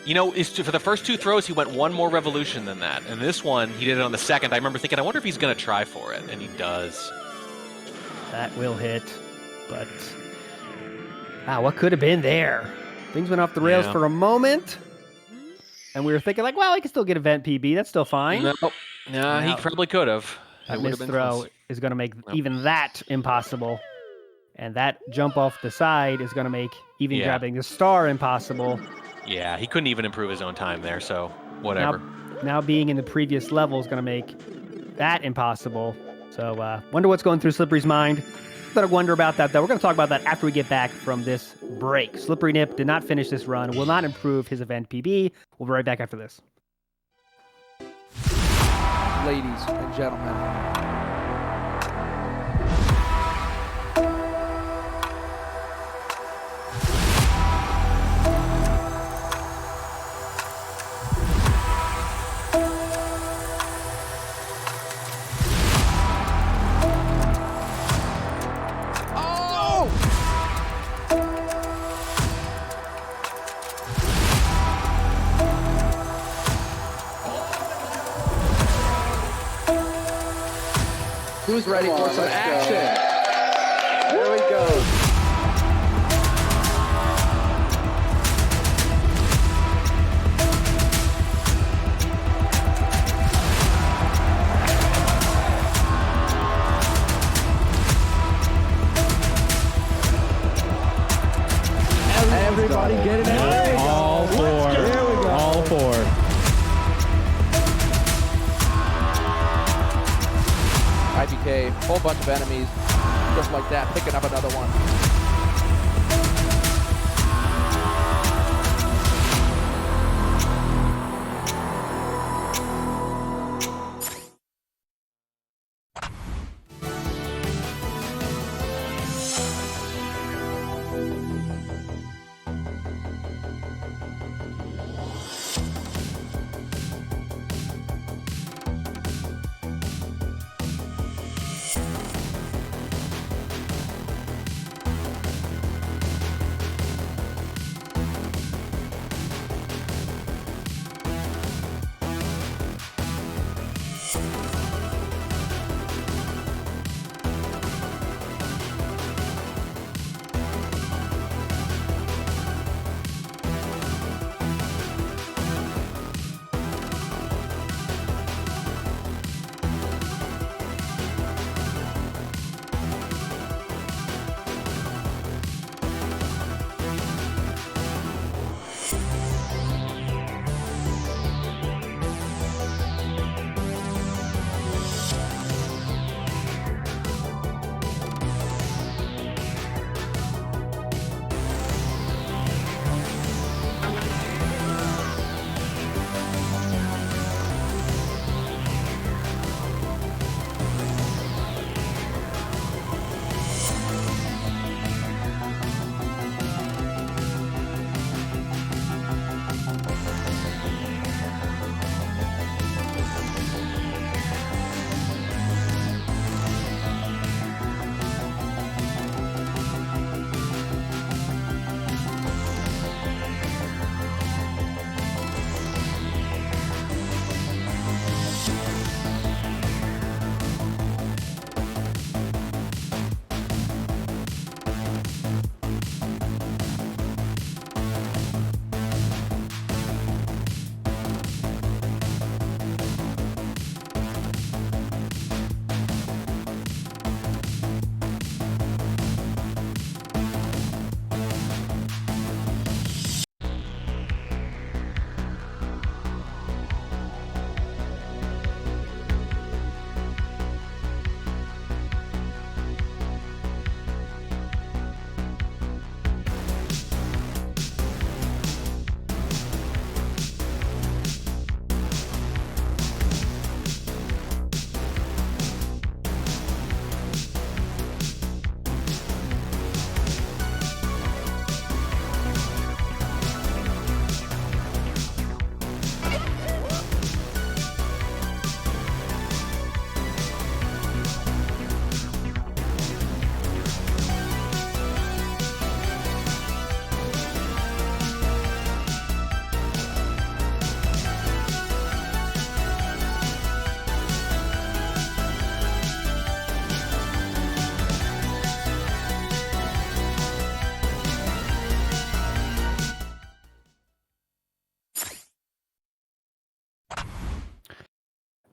You know, for the first 2 throws, he went 1 more revolution than that. And this one, he did it on the second. I remember thinking, I wonder if he's going to try for it. And he does. That will hit. But, what could have been there? Things went off the rails for a moment. And we were thinking, like, well, he can still get event PB. That's still fine. Nope. Nah, he probably could have. That missed throw is going to make even that impossible. And that jump off the side is going to make even grabbing the star impossible. Yeah, he couldn't even improve his own time there, so whatever. Now being in the previous level is going to make that impossible. So wonder what's going through Slippery's mind. Better wonder about that, though. We're going to talk about that after we get back from this break. Slippery Nip did not finish this run, will not improve his event PB. We'll be right back after this. Ladies and gentlemen. Who's ready for some action? There we go. Everybody get it out. All 4. There we go. All 4. IBK, whole bunch of enemies, just like that, picking up another one.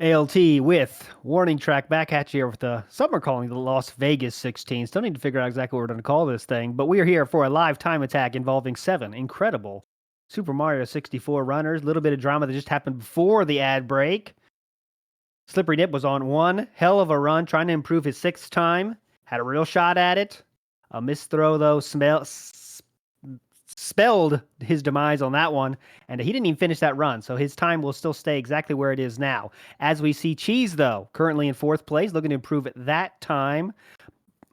ALT with warning track back at you with some are calling the Las Vegas 16. Still need to figure out exactly what we're going to call this thing, but we are here for a live time attack involving 7 incredible Super Mario 64 runners. A little bit of drama that just happened before the ad break. Slippery Nip was on one hell of a run, trying to improve his 6th time. Had a real shot at it. A missed throw, though, spelled his demise on that one, and he didn't even finish that run, so his time will still stay exactly where it is now. As we see Cheese, though, currently in 4th place, looking to improve that time.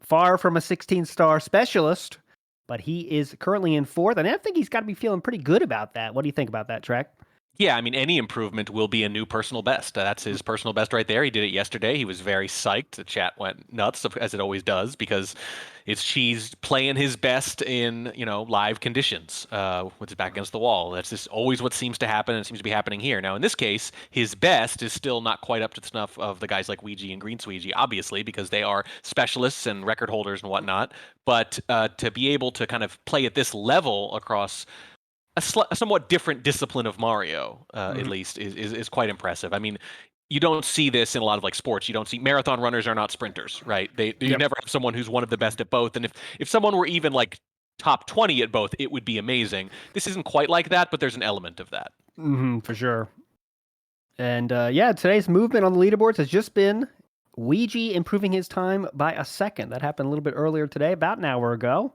Far from a 16-star specialist, but he is currently in 4th, and I think he's got to be feeling pretty good about that. What do you think about that, Trek? Yeah, I mean, any improvement will be a new personal best. That's his personal best right there. He did it yesterday. He was very psyched. The chat went nuts, as it always does, because it's Cheese playing his best in, live conditions with his back against the wall. That's just always what seems to happen, and it seems to be happening here. Now, in this case, his best is still not quite up to the snuff of the guys like Ouija and Green Sweegie, obviously, because they are specialists and record holders and whatnot. But to be able to kind of play at this level across a somewhat different discipline of Mario, at least, is quite impressive. I mean, you don't see this in a lot of sports. You don't see marathon runners are not sprinters, right? You never have someone who's one of the best at both. And if someone were even top 20 at both, it would be amazing. This isn't quite like that, but there's an element of that. For sure. And today's movement on the leaderboards has just been Ouija improving his time by a second. That happened a little bit earlier today, about an hour ago.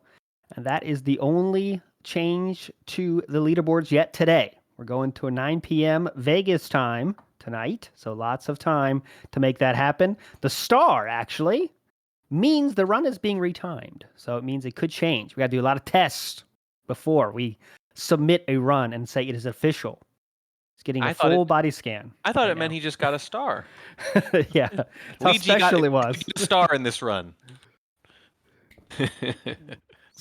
And that is the only change to the leaderboards yet today. We're going to a 9 p.m. Vegas time tonight, so lots of time to make that happen. The star, actually, means the run is being retimed, so it means it could change. We got to do a lot of tests before we submit a run and say it is official. It's getting a full body scan. I thought it meant he just got a star. Yeah, how special it was. A star in this run.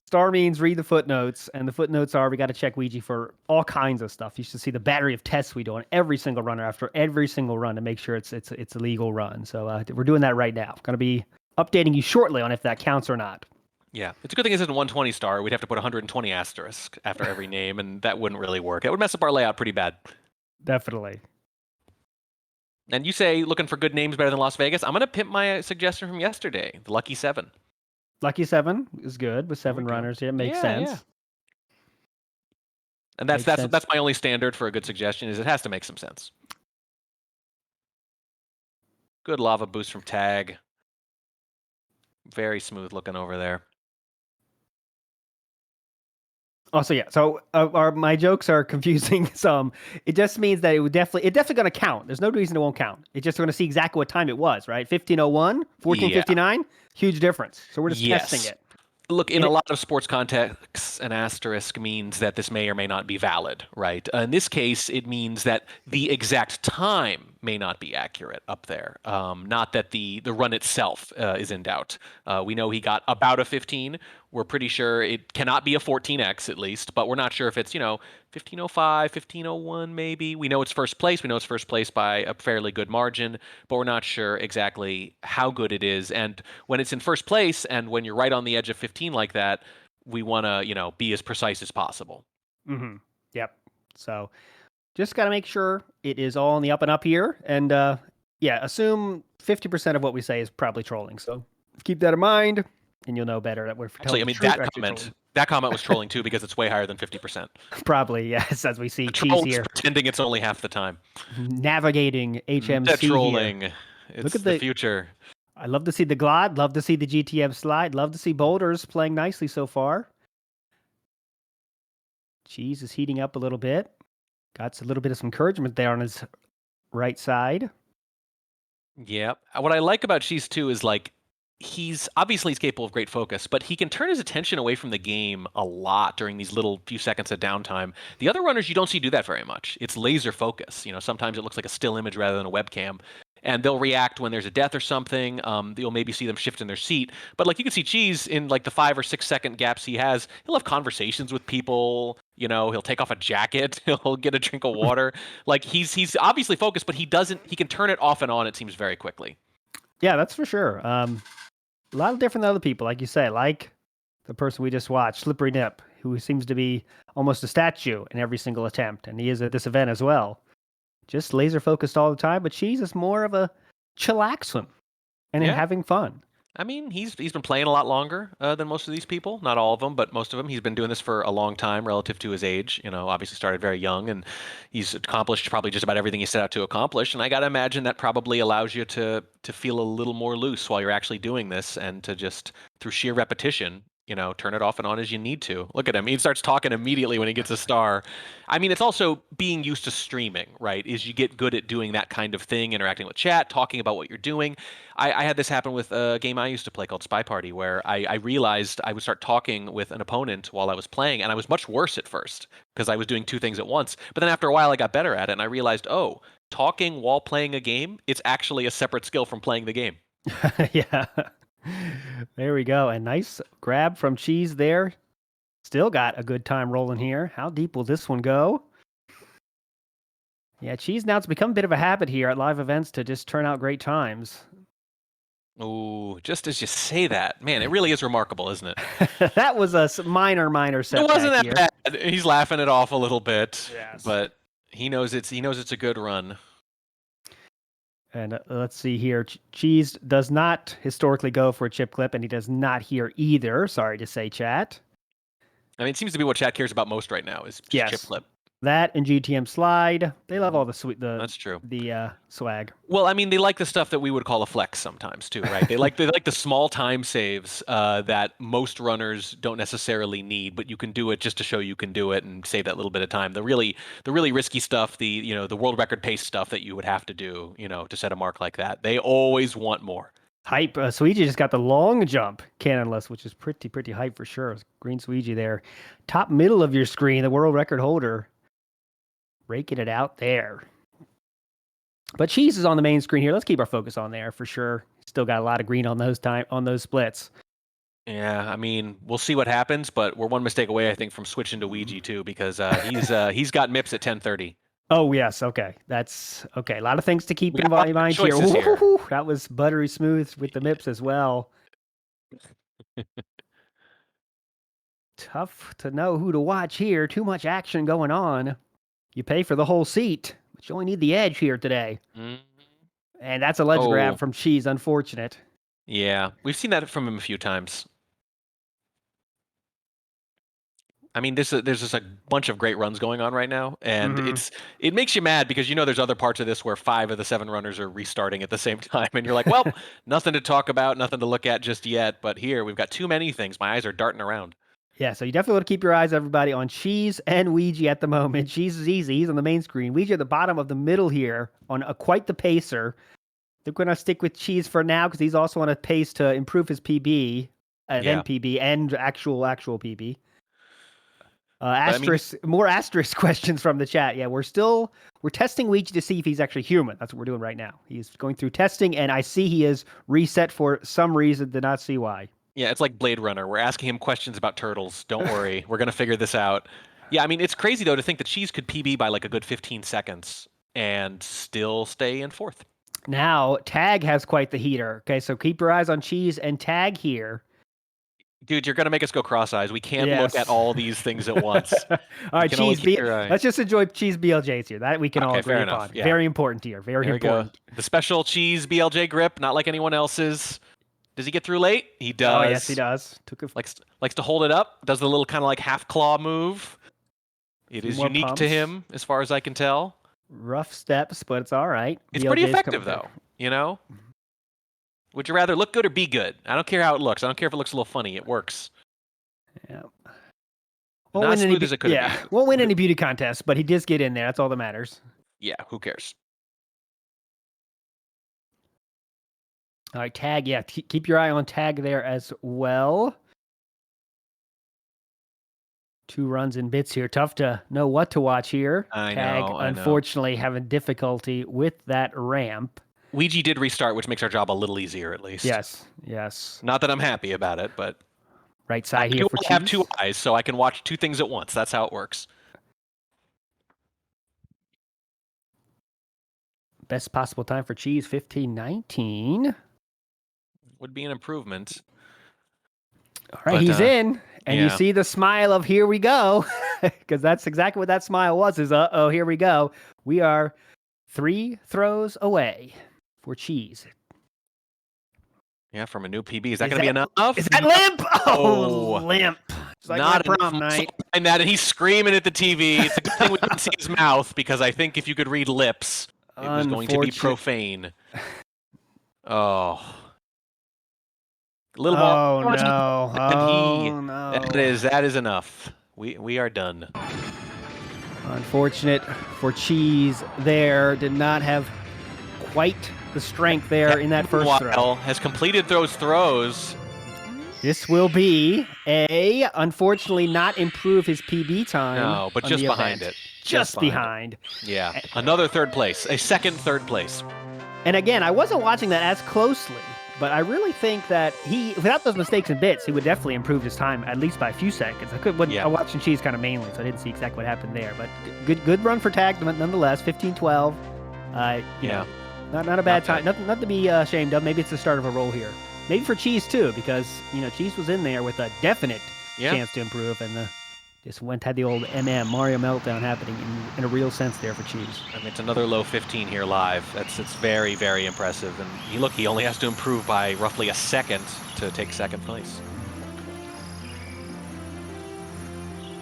Star means read the footnotes, and the footnotes are we got to check Ouija for all kinds of stuff. You should see the battery of tests we do on every single runner after every single run to make sure it's a legal run. So we're doing that right now. Going to be updating you shortly on if that counts or not. Yeah, it's a good thing it isn't 120 star. We'd have to put 120 asterisk after every name, and that wouldn't really work. It would mess up our layout pretty bad. Definitely. And you say looking for good names better than Las Vegas. I'm going to pimp my suggestion from yesterday, the Lucky 7. Lucky 7 is good with 7 runners. It makes sense. Yeah. And that's my only standard for a good suggestion is it has to make some sense. Good lava boost from Tag. Very smooth looking over there. Also, yeah. So my jokes are confusing some. It just means that it's definitely going to count. There's no reason it won't count. It's just going to see exactly what time it was, right? 15:01, 14:59, huge difference. So we're just testing it. Look, in a lot of sports contexts, an asterisk means that this may or may not be valid, right? In this case, it means that the exact time may not be accurate up there, not that the run itself is in doubt. We know he got about a 15. We're pretty sure it cannot be a 14x at least, but we're not sure if it's, 1505, 1501 maybe. We know it's first place. We know it's first place by a fairly good margin, but we're not sure exactly how good it is. And when it's in first place and when you're right on the edge of 15 like that, we want to, be as precise as possible. Mm-hmm. Yep. So just got to make sure it is all on the up and up here. And assume 50% of what we say is probably trolling. So keep that in mind. And you'll know better that we're telling the truth. That comment was trolling too because it's way higher than 50%. Probably, yes, as we see Cheese here. Pretending it's only half the time. Navigating HMC That trolling. Here. It's Look at the future. I love to see the Glide, love to see the GTM slide, love to see Boulders playing nicely so far. Cheese is heating up a little bit. Got a little bit of some encouragement there on his right side. Yeah. What I like about Cheese too is he's capable of great focus, but he can turn his attention away from the game a lot during these little few seconds of downtime. The other runners you don't see do that very much. It's laser focus. Sometimes it looks like a still image rather than a webcam. And they'll react when there's a death or something. You'll maybe see them shift in their seat. But you can see Cheese in the 5 or 6 second gaps he has. He'll have conversations with people. He'll take off a jacket. He'll get a drink of water. He's obviously focused, but he can turn it off and on, it seems, very quickly. Yeah, that's for sure. A lot of different other people, like you say, like the person we just watched, Slippery Nip, who seems to be almost a statue in every single attempt, and he is at this event as well. just laser focused all the time, but Cheese is more of a chillaxing and Yeah. having fun. I mean, he's been playing a lot longer than most of these people. Not all of them, but most of them. He's been doing this for a long time relative to his age. Obviously started very young, and he's accomplished probably just about everything he set out to accomplish. And I got to imagine that probably allows you to feel a little more loose while you're actually doing this, and to just, through sheer repetition, turn it off and on as you need to. Look at him. He starts talking immediately when he gets a star. I mean, it's also being used to streaming, right? Is you get good at doing that kind of thing, interacting with chat, talking about what you're doing. I had this happen with a game I used to play called Spy Party, where I realized I would start talking with an opponent while I was playing, and I was much worse at first because I was doing two things at once. But then after a while, I got better at it, and I realized, oh, talking while playing a game, it's actually a separate skill from playing the game. Yeah. There we go. And nice grab from Cheese there. Still got a good time rolling here. How deep will this one go? Yeah, Cheese, now it's become a bit of a habit here at live events to just turn out great times. Oh, just as you say that, man, it really is remarkable, isn't it? That was a minor setback. It wasn't that here. bad. He's laughing it off a little bit, Yes. but he knows it's a good run. And let's see here. Cheese does not historically go for a chip clip, and he does not here either. Sorry to say, chat. I mean, it seems to be what chat cares about most right now is just chip clip. That and GTM slide. They love all the That's true. The swag. Well, I mean, they like the stuff that we would call a flex sometimes too, right? They like the small time saves that most runners don't necessarily need, but you can do it just to show you can do it and save that little bit of time. The really risky stuff, the world record pace stuff that you would have to do, to set a mark like that. They always want more. Hype. Suiji just got the long jump cannonless, which is pretty hype for sure. Green Suiji there. Top middle of your screen, the world record holder. Raking it out there. But Cheese is on the main screen here. Let's keep our focus on there for sure. Still got a lot of green on those splits. Yeah, I mean, we'll see what happens, but we're one mistake away, I think, from switching to Ouija too, because he's got MIPS at 10:30. Oh yes, okay. That's okay. A lot of things to keep in mind here. That was buttery smooth with the MIPS as well. Tough to know who to watch here. Too much action going on. You pay for the whole seat, but you only need the edge here today. Mm-hmm. And that's a ledge grab from Cheese. Unfortunate. Yeah, we've seen that from him a few times. I mean, there's just a bunch of great runs going on right now, and it makes you mad because there's other parts of this where 5 of the 7 runners are restarting at the same time, and you're like, well, nothing to talk about, nothing to look at just yet, but here we've got too many things. My eyes are darting around. Yeah, so you definitely want to keep your eyes, everybody, on Cheese and Ouija at the moment. Cheese is easy. He's on the main screen. Ouija at the bottom of the middle here on quite the pacer. They're going to stick with Cheese for now because he's also on a pace to improve his PB, PB, and actual PB. More asterisk questions from the chat. Yeah, we're testing Ouija to see if he's actually human. That's what we're doing right now. He's going through testing, and I see he is reset for some reason. Did not see why. Yeah, it's like Blade Runner. We're asking him questions about turtles. Don't worry. We're going to figure this out. Yeah, I mean, it's crazy, though, to think that Cheese could PB by like a good 15 seconds and still stay in 4th. Now, Tag has quite the heater. Okay, so keep your eyes on Cheese and Tag here. Dude, you're going to make us go cross-eyes. We can't look at all these things at once. All right, Cheese. Let's just enjoy Cheese BLJs here. That we can all agree upon. Yeah. Very important here. Very important. Go. The special Cheese BLJ grip, not like anyone else's. Does he get through late? He does. Oh, yes, he does. Likes to hold it up. Does the little kind of like half claw move. It is unique to him, as far as I can tell. Rough steps, but it's all right. It's pretty effective, though. Would you rather look good or be good? I don't care how it looks. I don't care if it looks a little funny. It works. Yeah. Not as smooth as it could be. Won't win any beauty contests, but he does get in there. That's all that matters. Yeah, who cares? All right, Tag. Yeah, keep your eye on Tag there as well. 2 runs in bits here. Tough to know what to watch here. Tag, unfortunately, having difficulty with that ramp. Ouija did restart, which makes our job a little easier, at least. Yes. Not that I'm happy about it, but right side here for Cheese. I have 2 eyes, so I can watch 2 things at once. That's how it works. Best possible time for Cheese, 15:19. Would be an improvement. All right, he's in, and you see the smile of here we go, because that's exactly what that smile was. Is here we go. We are 3 throws away for Cheese. Yeah, from a new PB. Is that going to be enough? Is that limp? Oh, Oh. limp. It's like Not my enough prom muscle night. behind that, and he's screaming at the TV. It's a good thing we couldn't see his mouth, because I think if you could read lips, it was going to be profane. Oh. A little more. Oh, no. Oh, no. That is enough. We are done. Unfortunate for Cheese there. Did not have quite the strength there in that first throw. Has completed those throws. This will be unfortunately not improve his PB time. No, but just behind it. Just behind. Yeah, another third place. A second third place. And again, I wasn't watching that as closely, but I really think that without those mistakes and bits, he would definitely improve his time at least by a few seconds. I watched Cheese kind of mainly, so I didn't see exactly what happened there. But good run for Tag nonetheless. 15-12. Yeah. Not a bad time. Nothing to be ashamed of. Maybe it's the start of a roll here. Maybe for Cheese too, because Cheese was in there with a definite chance to improve, and just had the old Mario meltdown happening in a real sense there for Cheese. I mean, it's another low 15 here live. It's very, very impressive. And he only has to improve by roughly a second to take second place.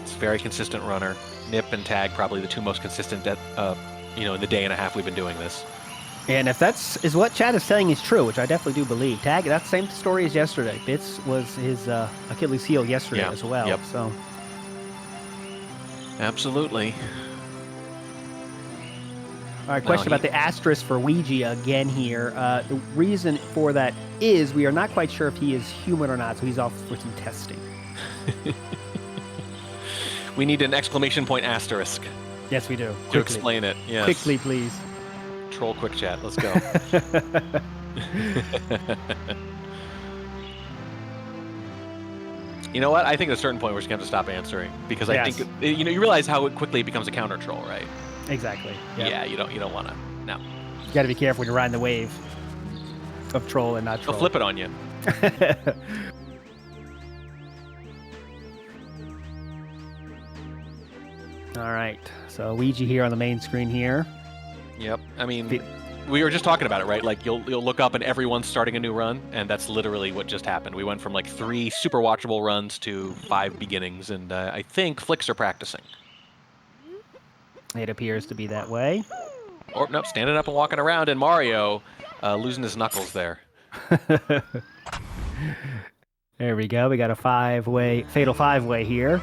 It's a very consistent runner. Nip and Tag probably the two most consistent in the day and a half we've been doing this. And if is what Chad is saying is true, which I definitely do believe, Tag, that's the same story as yesterday. Bits was his Achilles heel yesterday as well. Yep. So. Absolutely. All right, question about the asterisk for Ouija again here. The reason for that is we are not quite sure if he is human or not, so he's off for some testing. We need an exclamation point asterisk. Yes, we do. To explain it. Yes. Quickly, please. Troll quick chat. Let's go. You know what? I think at a certain point we're just going to have to stop answering, because I think you realize how quickly it becomes a counter troll, right? Exactly. Yep. Yeah, you don't want to. No. You got to be careful when you're riding the wave of troll and not troll. They'll flip it on you. All right. So Ouija here on the main screen here. Yep. I mean, we were just talking about it, right? Like you'll look up and everyone's starting a new run, and that's literally what just happened. We went from like 3 super watchable runs to 5 beginnings, and I think Flicks are practicing. It appears to be that way. Or nope, standing up and walking around, and Mario losing his knuckles there. There we go. We got a fatal 5-way here.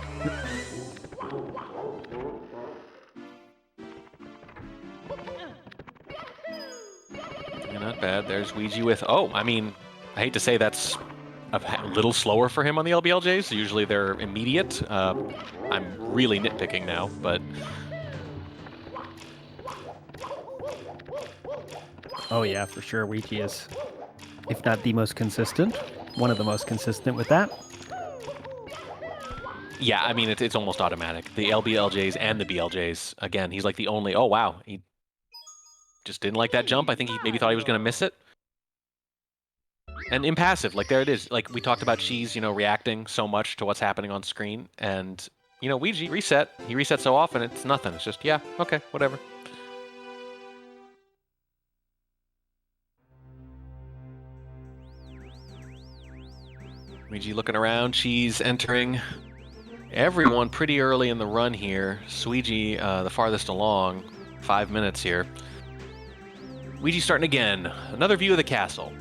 Not bad. There's Ouija with, I mean, I hate to say that's a little slower for him on the LBLJs. Usually they're immediate. I'm really nitpicking now, but... Oh yeah, for sure. Ouija is, if not the most consistent, one of the most consistent with that. Yeah, I mean, it's almost automatic. The LBLJs and the BLJs, again, he's like the only... Oh, wow. He just didn't like that jump. I think he maybe thought he was going to miss it. And impassive, like there it is. Like we talked about Cheese, reacting so much to what's happening on screen. And, Ouija reset. He resets so often, it's nothing. It's just, yeah, okay, whatever. Ouija looking around. Cheese entering. Everyone pretty early in the run here. Ouija the farthest along. 5 minutes here. Ouija starting again. Another view of the castle.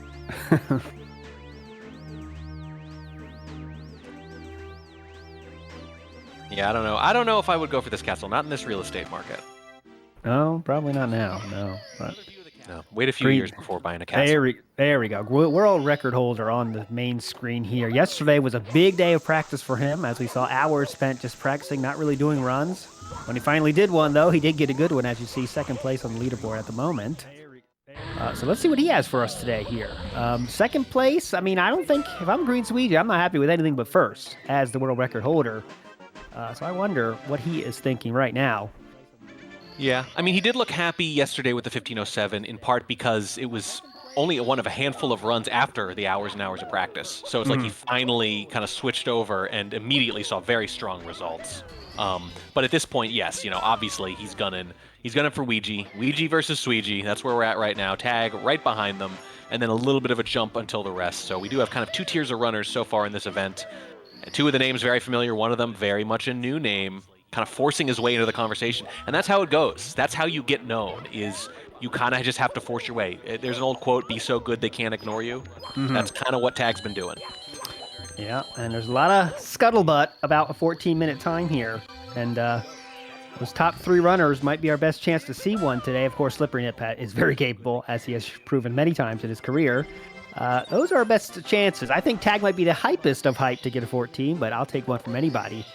Yeah, I don't know. I don't know if I would go for this castle. Not in this real estate market. No, probably not now. No. But... No. Wait a few years before buying a castle. There we go. World record holder on the main screen here. Yesterday was a big day of practice for him, as we saw hours spent just practicing, not really doing runs. When he finally did one, though, he did get a good one, as you see, second place on the leaderboard at the moment. So let's see what he has for us today here. Second place, I mean, I don't think, if I'm Green Ouija, I'm not happy with anything but first as the world record holder. So I wonder what he is thinking right now. Yeah, I mean, he did look happy yesterday with the 15:07, in part because it was only one of a handful of runs after the hours and hours of practice. So it's like he finally kind of switched over and immediately saw very strong results. But at this point, yes, obviously he's gunning for Ouija. Ouija versus Sweegie. That's where we're at right now. Tag right behind them, and then a little bit of a jump until the rest. So we do have kind of 2 tiers of runners so far in this event. 2 of the names very familiar, one of them very much a new name, kind of forcing his way into the conversation. And that's how it goes. That's how you get known, is you kind of just have to force your way. There's an old quote, be so good they can't ignore you. That's kind of what Tag's been doing. Yeah, and there's a lot of scuttlebutt about a 14-minute time here. And those top 3 runners might be our best chance to see one today. Of course, Slippery Nitpat is very capable, as he has proven many times in his career. Those are our best chances. I think Tag might be the hypest of hype to get a 14, but I'll take one from anybody.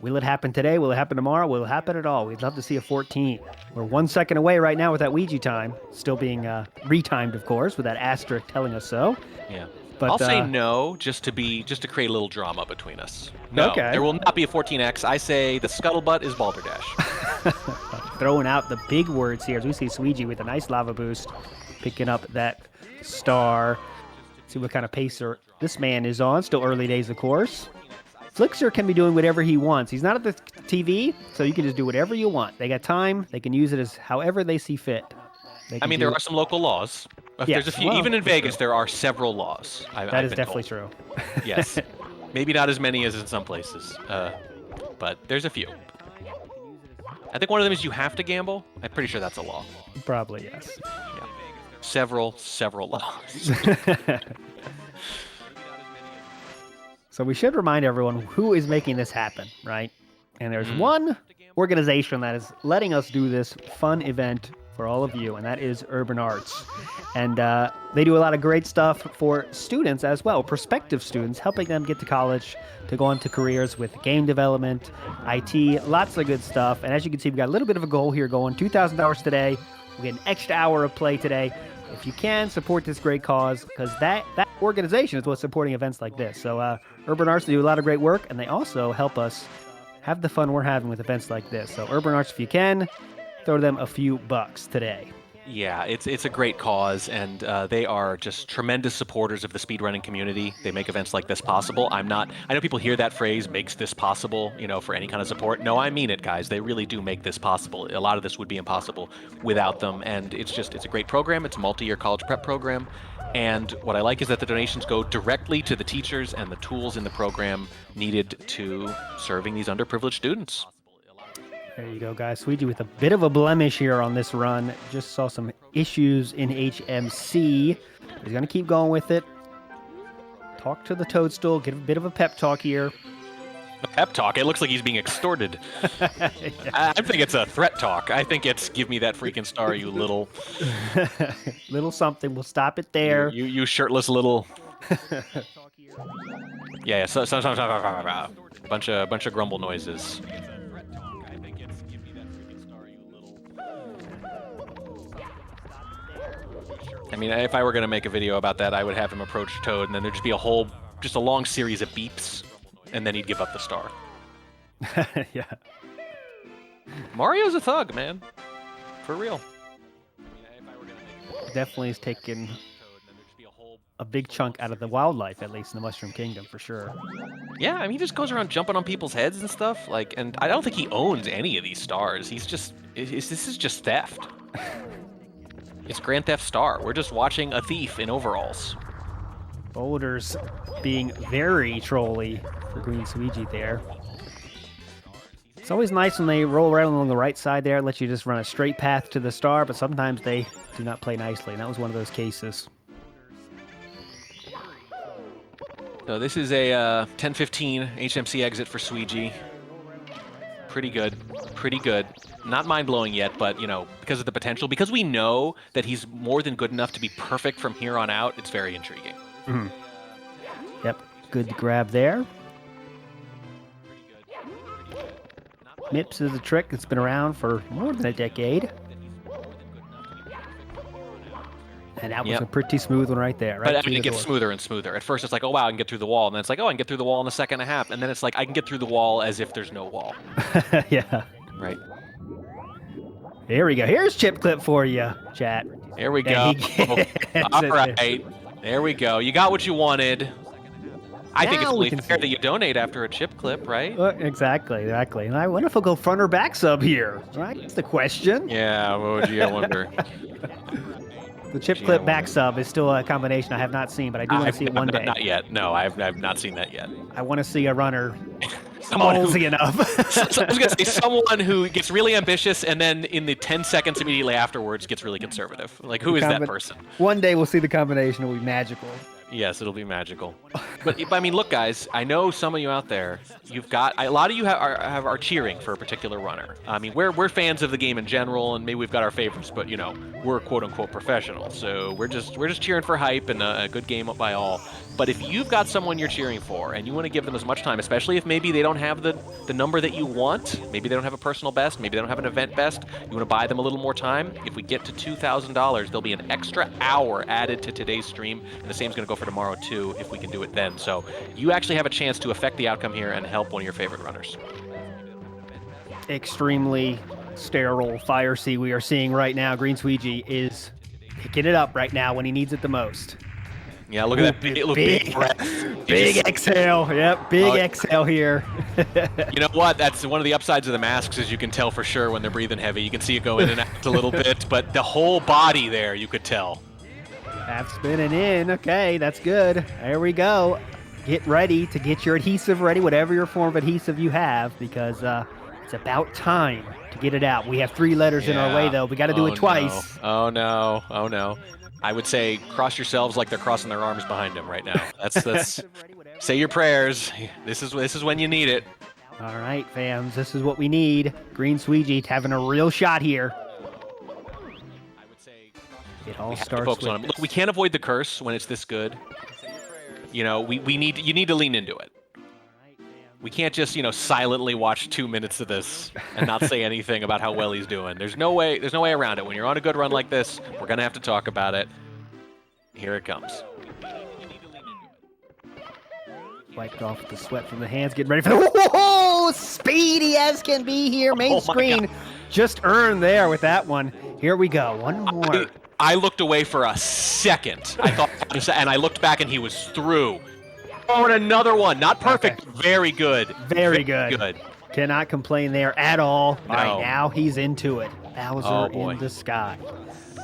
Will it happen today? Will it happen tomorrow? Will it happen at all? We'd love to see a 14. We're 1 second away right now with that Ouija time, still being retimed, of course, with that asterisk telling us so. Yeah. But, I'll say no, just to create a little drama between us. No, okay. There will not be a 14X. I say the scuttlebutt is Balderdash. Throwing out the big words here as we see Sweegie with a nice lava boost, picking up that star. See what kind of pacer this man is on. Still early days, of course. Flixer can be doing whatever he wants. He's not at the TV, so you can just do whatever you want. They got time. They can use it as however they see fit. There are some local laws. Yes, There's a few. well, even in Vegas, there are several laws. That is definitely true. Yes. Maybe not as many as in some places, but there's a few. I think one of them is you have to gamble. I'm pretty sure that's a law. Probably, yes. Yeah. Several laws. So we should remind everyone who is making this happen, right? And there's one organization that is letting us do this fun event for all of you, and that is Urban Arts. And they do a lot of great stuff for students as well, prospective students, helping them get to college, to go on to careers with game development, IT, lots of good stuff. And as you can see, we got a little bit of a goal here going, $2,000 today. We get an extra hour of play today. If you can, support this great cause, because that organization is what's supporting events like this. So Urban Arts, they do a lot of great work, and they also help us have the fun we're having with events like this. So Urban Arts, if you can, throw them a few bucks today. Yeah, it's a great cause, and they are just tremendous supporters of the speedrunning community. They make events like this possible. I know people hear that phrase, makes this possible, for any kind of support. No, I mean it, guys. They really do make this possible. A lot of this would be impossible without them, and it's a great program. It's a multi-year college prep program, and what I like is that the donations go directly to the teachers and the tools in the program needed to serving these underprivileged students. There you go, guys. Sweegie with a bit of a blemish here on this run. Just saw some issues in HMC. He's going to keep going with it. Talk to the Toadstool. Get a bit of a pep talk here. A pep talk? It looks like he's being extorted. I think it's a threat talk. I think it's give me that freaking star, you little... little something. We'll stop it there. You shirtless little... Yeah, so bunch of grumble noises. I mean, if I were going to make a video about that, I would have him approach Toad, and then there'd just be a long series of beeps, and then he'd give up the star. Yeah. Mario's a thug, man. For real. Definitely has taken a big chunk out of the wildlife, at least in the Mushroom Kingdom, for sure. Yeah, I mean, he just goes around jumping on people's heads and stuff, and I don't think he owns any of these stars. This is just theft. It's Grand Theft Star. We're just watching a thief in overalls. Boulders being very trolly for Green Sweegie there. It's always nice when they roll around along the right side there, let you just run a straight path to the star, but sometimes they do not play nicely, and that was one of those cases. So this is a 10:15 HMC exit for Sweegie. Pretty good. Pretty good. Not mind-blowing yet, but, because of the potential, because we know that he's more than good enough to be perfect from here on out, it's very intriguing. Mm-hmm. Yep, good grab there. Mips is a trick that's been around for more than a decade. And that was a pretty smooth one right there. Right, but it gets smoother and smoother. At first it's like, oh wow, I can get through the wall. And then it's like, oh, I can get through the wall in a second and a half. And then it's like, I can get through the wall as if there's no wall. Yeah. Right. Here we go. Here's chip clip for you, chat. Here we go. And he gets All it. right. There we go. You got what you wanted. I think it's Now we only can fair see. that you donate after a chip clip, right? Exactly. And I wonder if we'll go front or back sub here, right? That's the question. Yeah, what would you wonder? The chip clip back sub is still a combination I have not seen, but I do want to see it one day. Not yet. No, I've not seen that yet. I want to see a runner Someone who- ballsy enough. I was going to say someone who gets really ambitious and then in the 10 seconds immediately afterwards gets really conservative. Like, who is that person? One day we'll see the combination. It'll be magical. Yes, it'll be magical. But I mean, look, guys, I know some of you out there, you've got a lot of you are cheering for a particular runner. I mean, we're fans of the game in general, and maybe we've got our favorites, but you know, we're quote unquote professionals, so we're just cheering for hype and a good game up by all. But if you've got someone you're cheering for and you want to give them as much time, especially if maybe they don't have the number that you want, maybe they don't have a personal best, maybe they don't have an event best, you want to buy them a little more time, if we get to $2,000, there'll be an extra hour added to today's stream, and the same's going to go for tomorrow too, if we can do it then. So you actually have a chance to affect the outcome here and help one of your favorite runners. Extremely sterile fire sea we are seeing right now. Green Sweegie is picking it up right now when he needs it the most. Yeah, look at that big breath. Big exhale. Yep, big exhale here. You know what? That's one of the upsides of the masks, is you can tell for sure when they're breathing heavy. You can see it go in and out a little bit, but the whole body there, you could tell. Half spinning in. Okay, that's good. There we go. Get ready to get your adhesive ready, whatever your form of adhesive you have, because it's about time to get it out. We have 3 letters in our way, though. We got to do it twice. No. Oh, no. Oh, no. I would say cross yourselves like they're crossing their arms behind them right now. That's say your prayers. This is when you need it. All right, fams. This is what we need. Green Sweegie having a real shot here. It all starts focus on him. Look, we can't avoid the curse when it's this good. You know, you need to lean into it. We can't just, silently watch 2 minutes of this and not say anything about how well he's doing. There's no way around it. When you're on a good run like this, we're gonna have to talk about it. Here it comes. Wiped off the sweat from the hands, getting ready for the whoa! Speedy as can be here. Main screen just earned there with that one. Here we go. One more. I looked away for a second. I thought, and I looked back and he was through. Oh, and another one. Not perfect. Okay. Very good. Very good. Cannot complain there at all. No. All right, now he's into it. Bowser in the sky.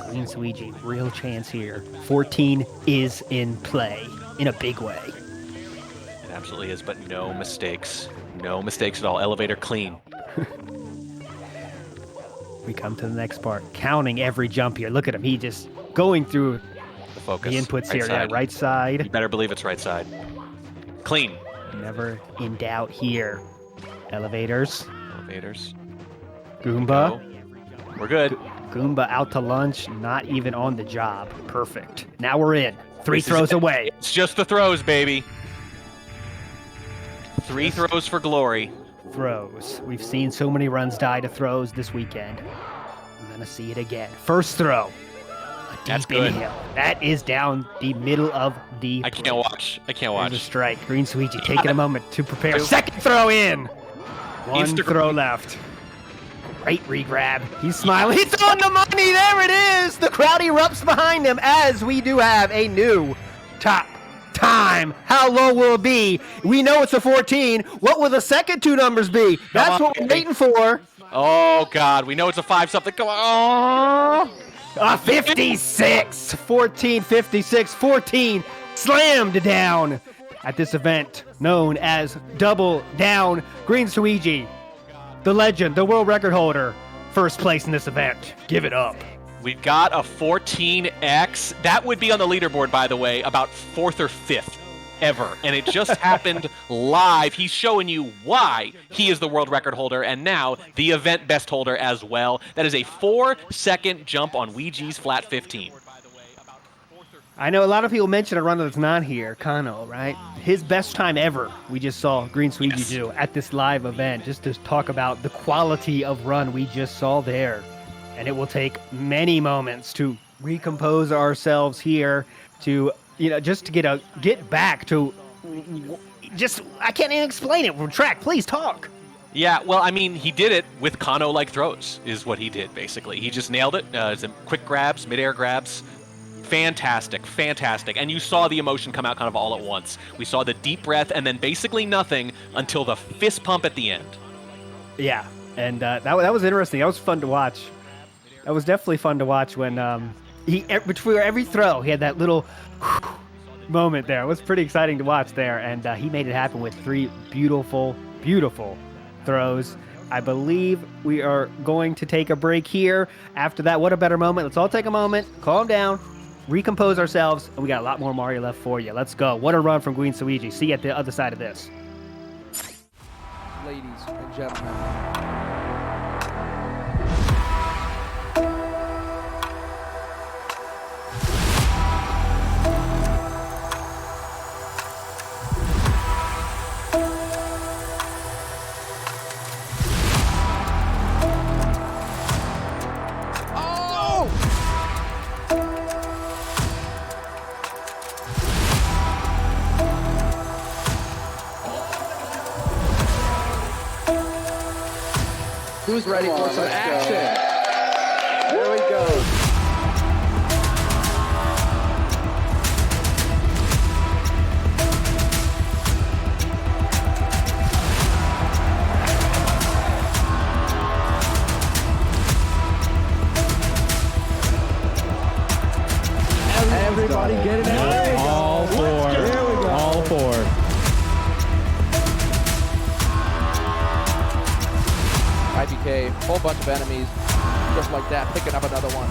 Green Sweegie, real chance here. 14 is in play in a big way. It absolutely is, but no mistakes. No mistakes at all. Elevator clean. We come to the next part. Counting every jump here. Look at him. He just going through the focus. The inputs right here. Side. Yeah, right side. You better believe it's right side. Clean. Never in doubt here. Elevators. Goomba. Go. We're good. Goomba out to lunch. Not even on the job. Perfect. Now we're in. 3 throws away. It's just the throws, baby. 3 throws for glory. Throws. We've seen so many runs die to throws this weekend. I'm going to see it again. First throw. That's good. Inhale. That is down the middle of the I can't watch. There's a strike. Green Sweegie taking a moment to prepare. Second throw in. One throw left. Great re-grab. He's smiling. He's on the money. There it is. The crowd erupts behind him as we do have a new top time. How low will it be? We know it's a 14. What will the second 2 numbers be? That's what we're waiting for. Oh, God. We know it's a 5-something. Come on. Oh. 56, 14, 56, 14, slammed down at this event known as Double Down. Green Sweegie, the legend, the world record holder, first place in this event. Give it up. We've got a 14x. That would be on the leaderboard, by the way, about 4th or 5th ever. And it just happened live. He's showing you why he is the world record holder and now the event best holder as well. That is a 4-second jump on Ouija's flat 15. I know a lot of people mention a runner that's not here, Kano, right? His best time ever, we just saw Green Sweegie do at this live event, just to talk about the quality of run we just saw there. And it will take many moments to recompose ourselves here to, just to get back to, I can't even explain it. Track, please talk. Yeah, well, I mean, he did it with Kano-like throws, is what he did, basically. He just nailed it. Some quick grabs, mid-air grabs. Fantastic, fantastic. And you saw the emotion come out kind of all at once. We saw the deep breath and then basically nothing until the fist pump at the end. Yeah, and that was interesting. That was fun to watch. That was definitely fun to watch when between every throw, he had that little moment there. It was pretty exciting to watch there, and he made it happen with 3 beautiful, beautiful throws. I believe we are going to take a break here. After that, what a better moment. Let's all take a moment, calm down, recompose ourselves, and we got a lot more Mario left for you. Let's go. What a run from Green Suigi. See you at the other side of this. Ladies and gentlemen. Who's ready for some action? Here we go. Everybody get it out. All 4. Here we go. All 4. IBK, whole bunch of enemies, just like that, picking up another one.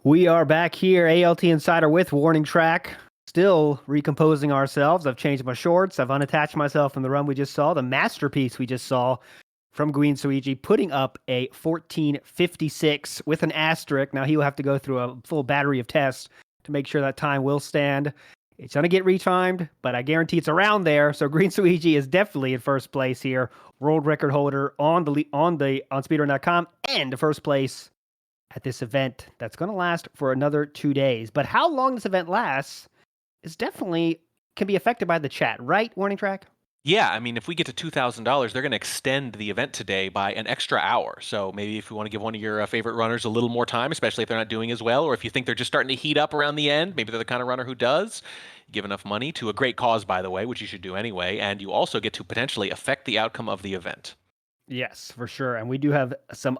We are back here, ALT Insider with Warning Track. Still recomposing ourselves. I've changed my shorts. I've unattached myself from the run we just saw. The masterpiece we just saw from Green Suiji, putting up a 14:56 with an asterisk. Now he will have to go through a full battery of tests to make sure that time will stand. It's going to get retimed, but I guarantee it's around there. So Green Suiji is definitely in first place here. World record holder on speedrun.com and the first place at this event that's going to last for another 2 days. But how long this event lasts is definitely can be affected by the chat, right, Warning Track? Yeah, I mean, if we get to $2,000, they're going to extend the event today by an extra hour. So maybe if you want to give one of your favorite runners a little more time, especially if they're not doing as well, or if you think they're just starting to heat up around the end, maybe they're the kind of runner who does, give enough money to a great cause, by the way, which you should do anyway, and you also get to potentially affect the outcome of the event. Yes, for sure. And we do have some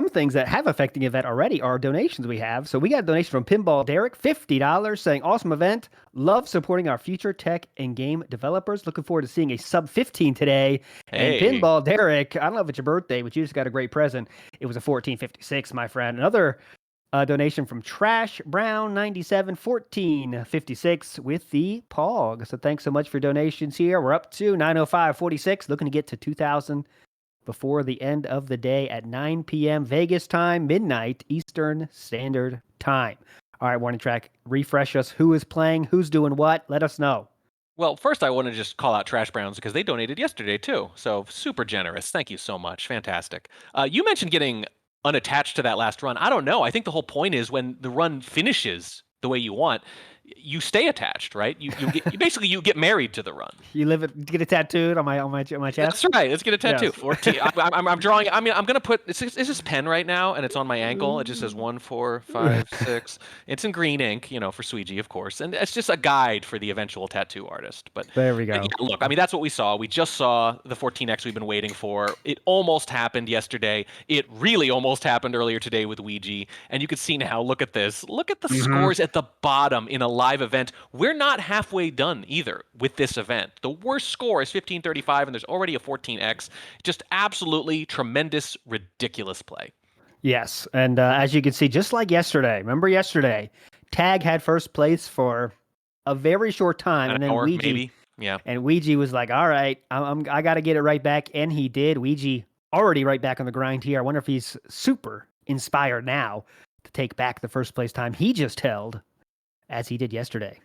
things that have affecting the event already are donations we have. So we got a donation from Pinball Derek, $50, saying, awesome event. Love supporting our future tech and game developers. Looking forward to seeing a sub 15 today. Hey. And Pinball Derek, I don't know if it's your birthday, but you just got a great present. It was a 1456, my friend. Another donation from Trash Brown 97, 1456 with the POG. So thanks so much for donations here. We're up to 905.46, looking to get to 2,000 before the end of the day at 9 p.m. Vegas time, midnight Eastern Standard Time. All right, Warning Track, refresh us. Who is playing? Who's doing what? Let us know. Well, first I want to just call out Trash Browns because they donated yesterday too. So super generous. Thank you so much. Fantastic. You mentioned getting unattached to that last run. I don't know. I think the whole point is when the run finishes the way you want, you stay attached, right? You get married to the run. Get it tattooed on my chest. That's right. Let's get a tattoo. Yes. 14. I'm drawing. I mean, I'm gonna put. It's this pen right now, and it's on my ankle. It just says 1, 4, 5, 6. It's in green ink, for Suiji, of course, and it's just a guide for the eventual tattoo artist. But there we go. Yeah, look, I mean, that's what we saw. We just saw the 14X we've been waiting for. It almost happened yesterday. It really almost happened earlier today with Ouija, and you can see now. Look at this. Look at the scores at the bottom in a live event. We're not halfway done either with this event. The worst score is 1535, and there's already a 14X. Just absolutely tremendous, ridiculous play. Yes, and as you can see, just like yesterday, remember yesterday, Tag had first place for a very short time, and then hour, Ouija, maybe. Yeah. And Ouija was like, all right, I got to get it right back, and he did. Ouija already right back on the grind here. I wonder if he's super inspired now to take back the first place time he just held, as he did yesterday.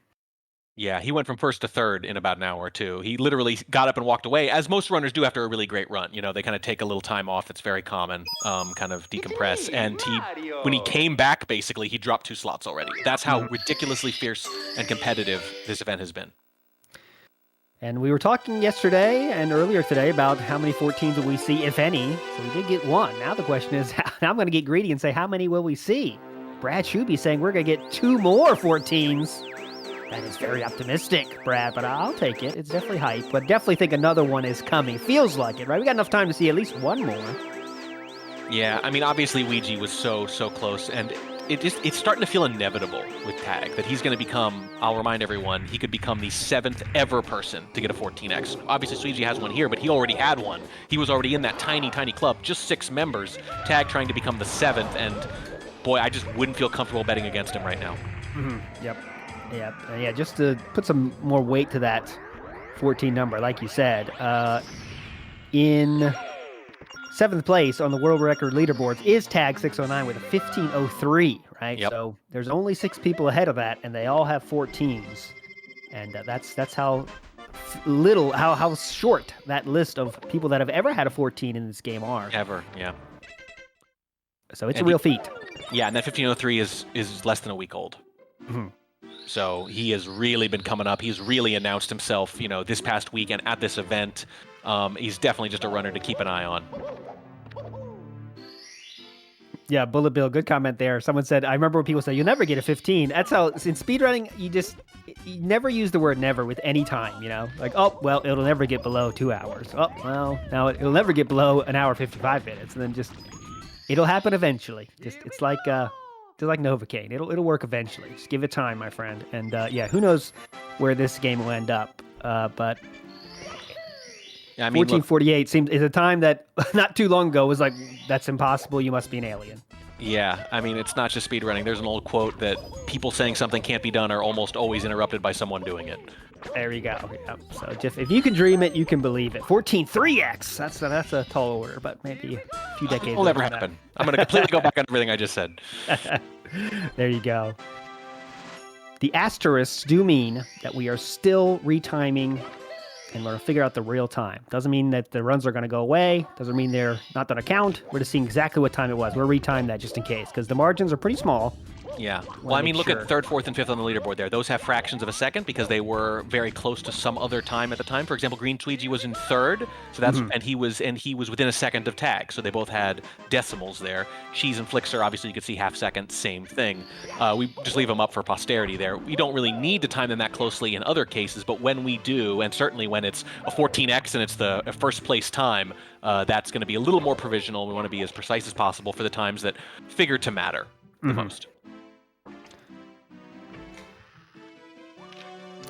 Yeah, he went from first to third in about an hour or two. He literally got up and walked away, as most runners do after a really great run. They kind of take a little time off. It's very common, kind of decompress. And when he came back, basically, he dropped 2 slots already. That's how ridiculously fierce and competitive this event has been. And we were talking yesterday and earlier today about how many 14s will we see, if any. So we did get 1. Now the question is, now I'm going to get greedy and say, how many will we see? Brad Shuby saying we're going to get 2 more 14s. That is very optimistic, Brad, but I'll take it. It's definitely hype, but definitely think another one is coming. Feels like it, right? We got enough time to see at least 1 more. Yeah, I mean, obviously Ouija was so close, and it's starting to feel inevitable with Tag that he's going to become, I'll remind everyone, he could become the 7th ever person to get a 14X. Obviously, Suiji has one here, but he already had one. He was already in that tiny club, just 6 members. Tag trying to become the 7th, and boy, I just wouldn't feel comfortable betting against him right now. Mm-hmm. Yep. Yeah, just to put some more weight to that 14 number, like you said, in 7th place on the world record leaderboards is Tag 609 with a 1503, right? Yep. So there's only 6 people ahead of that, and they all have 14s, and that's how short that list of people that have ever had a 14 in this game are. Ever, yeah. So it's a real feat. Yeah, and that 1503 is less than a week old. Mm-hmm. So he has really been coming up. He's really announced himself, this past week and at this event. He's definitely just a runner to keep an eye on. Yeah, Bullet Bill, good comment there. Someone said, I remember when people say, you'll never get a 15. That's how, in speedrunning, you never use the word never with any time, Like, oh, well, it'll never get below 2 hours. Oh, well, now it'll never get below an hour 55 minutes. And then it'll happen eventually. It's like Novocaine. It'll work eventually. Just give it time, my friend. And who knows where this game will end up. But yeah, I mean, 1448 is a time that not too long ago was like, that's impossible. You must be an alien. Yeah, I mean, it's not just speedrunning. There's an old quote that people saying something can't be done are almost always interrupted by someone doing it. There you go. Yep. So just if you can dream it, you can believe it. 14-3x. That's a tall order, but maybe a few decades. It'll never happen. I'm going to completely go back on everything I just said. There you go. The asterisks do mean that we are still retiming, and we're going to figure out the real time. Doesn't mean that the runs are going to go away. Doesn't mean they're not going to count. We're just seeing exactly what time it was. We're retimed that just in case, because the margins are pretty small. Yeah. Well, I mean, look at 3rd, 4th, and 5th on the leaderboard there. Those have fractions of a second because they were very close to some other time at the time. For example, Green Tweegie was in 3rd, so that's and he was within a second of tag. So they both had decimals there. Cheese and Flixer, obviously, you could see half second, same thing. We just leave them up for posterity there. We don't really need to time them that closely in other cases, but when we do, and certainly when it's a 14x and it's the first place time, that's going to be a little more provisional. We want to be as precise as possible for the times that figure to matter the most.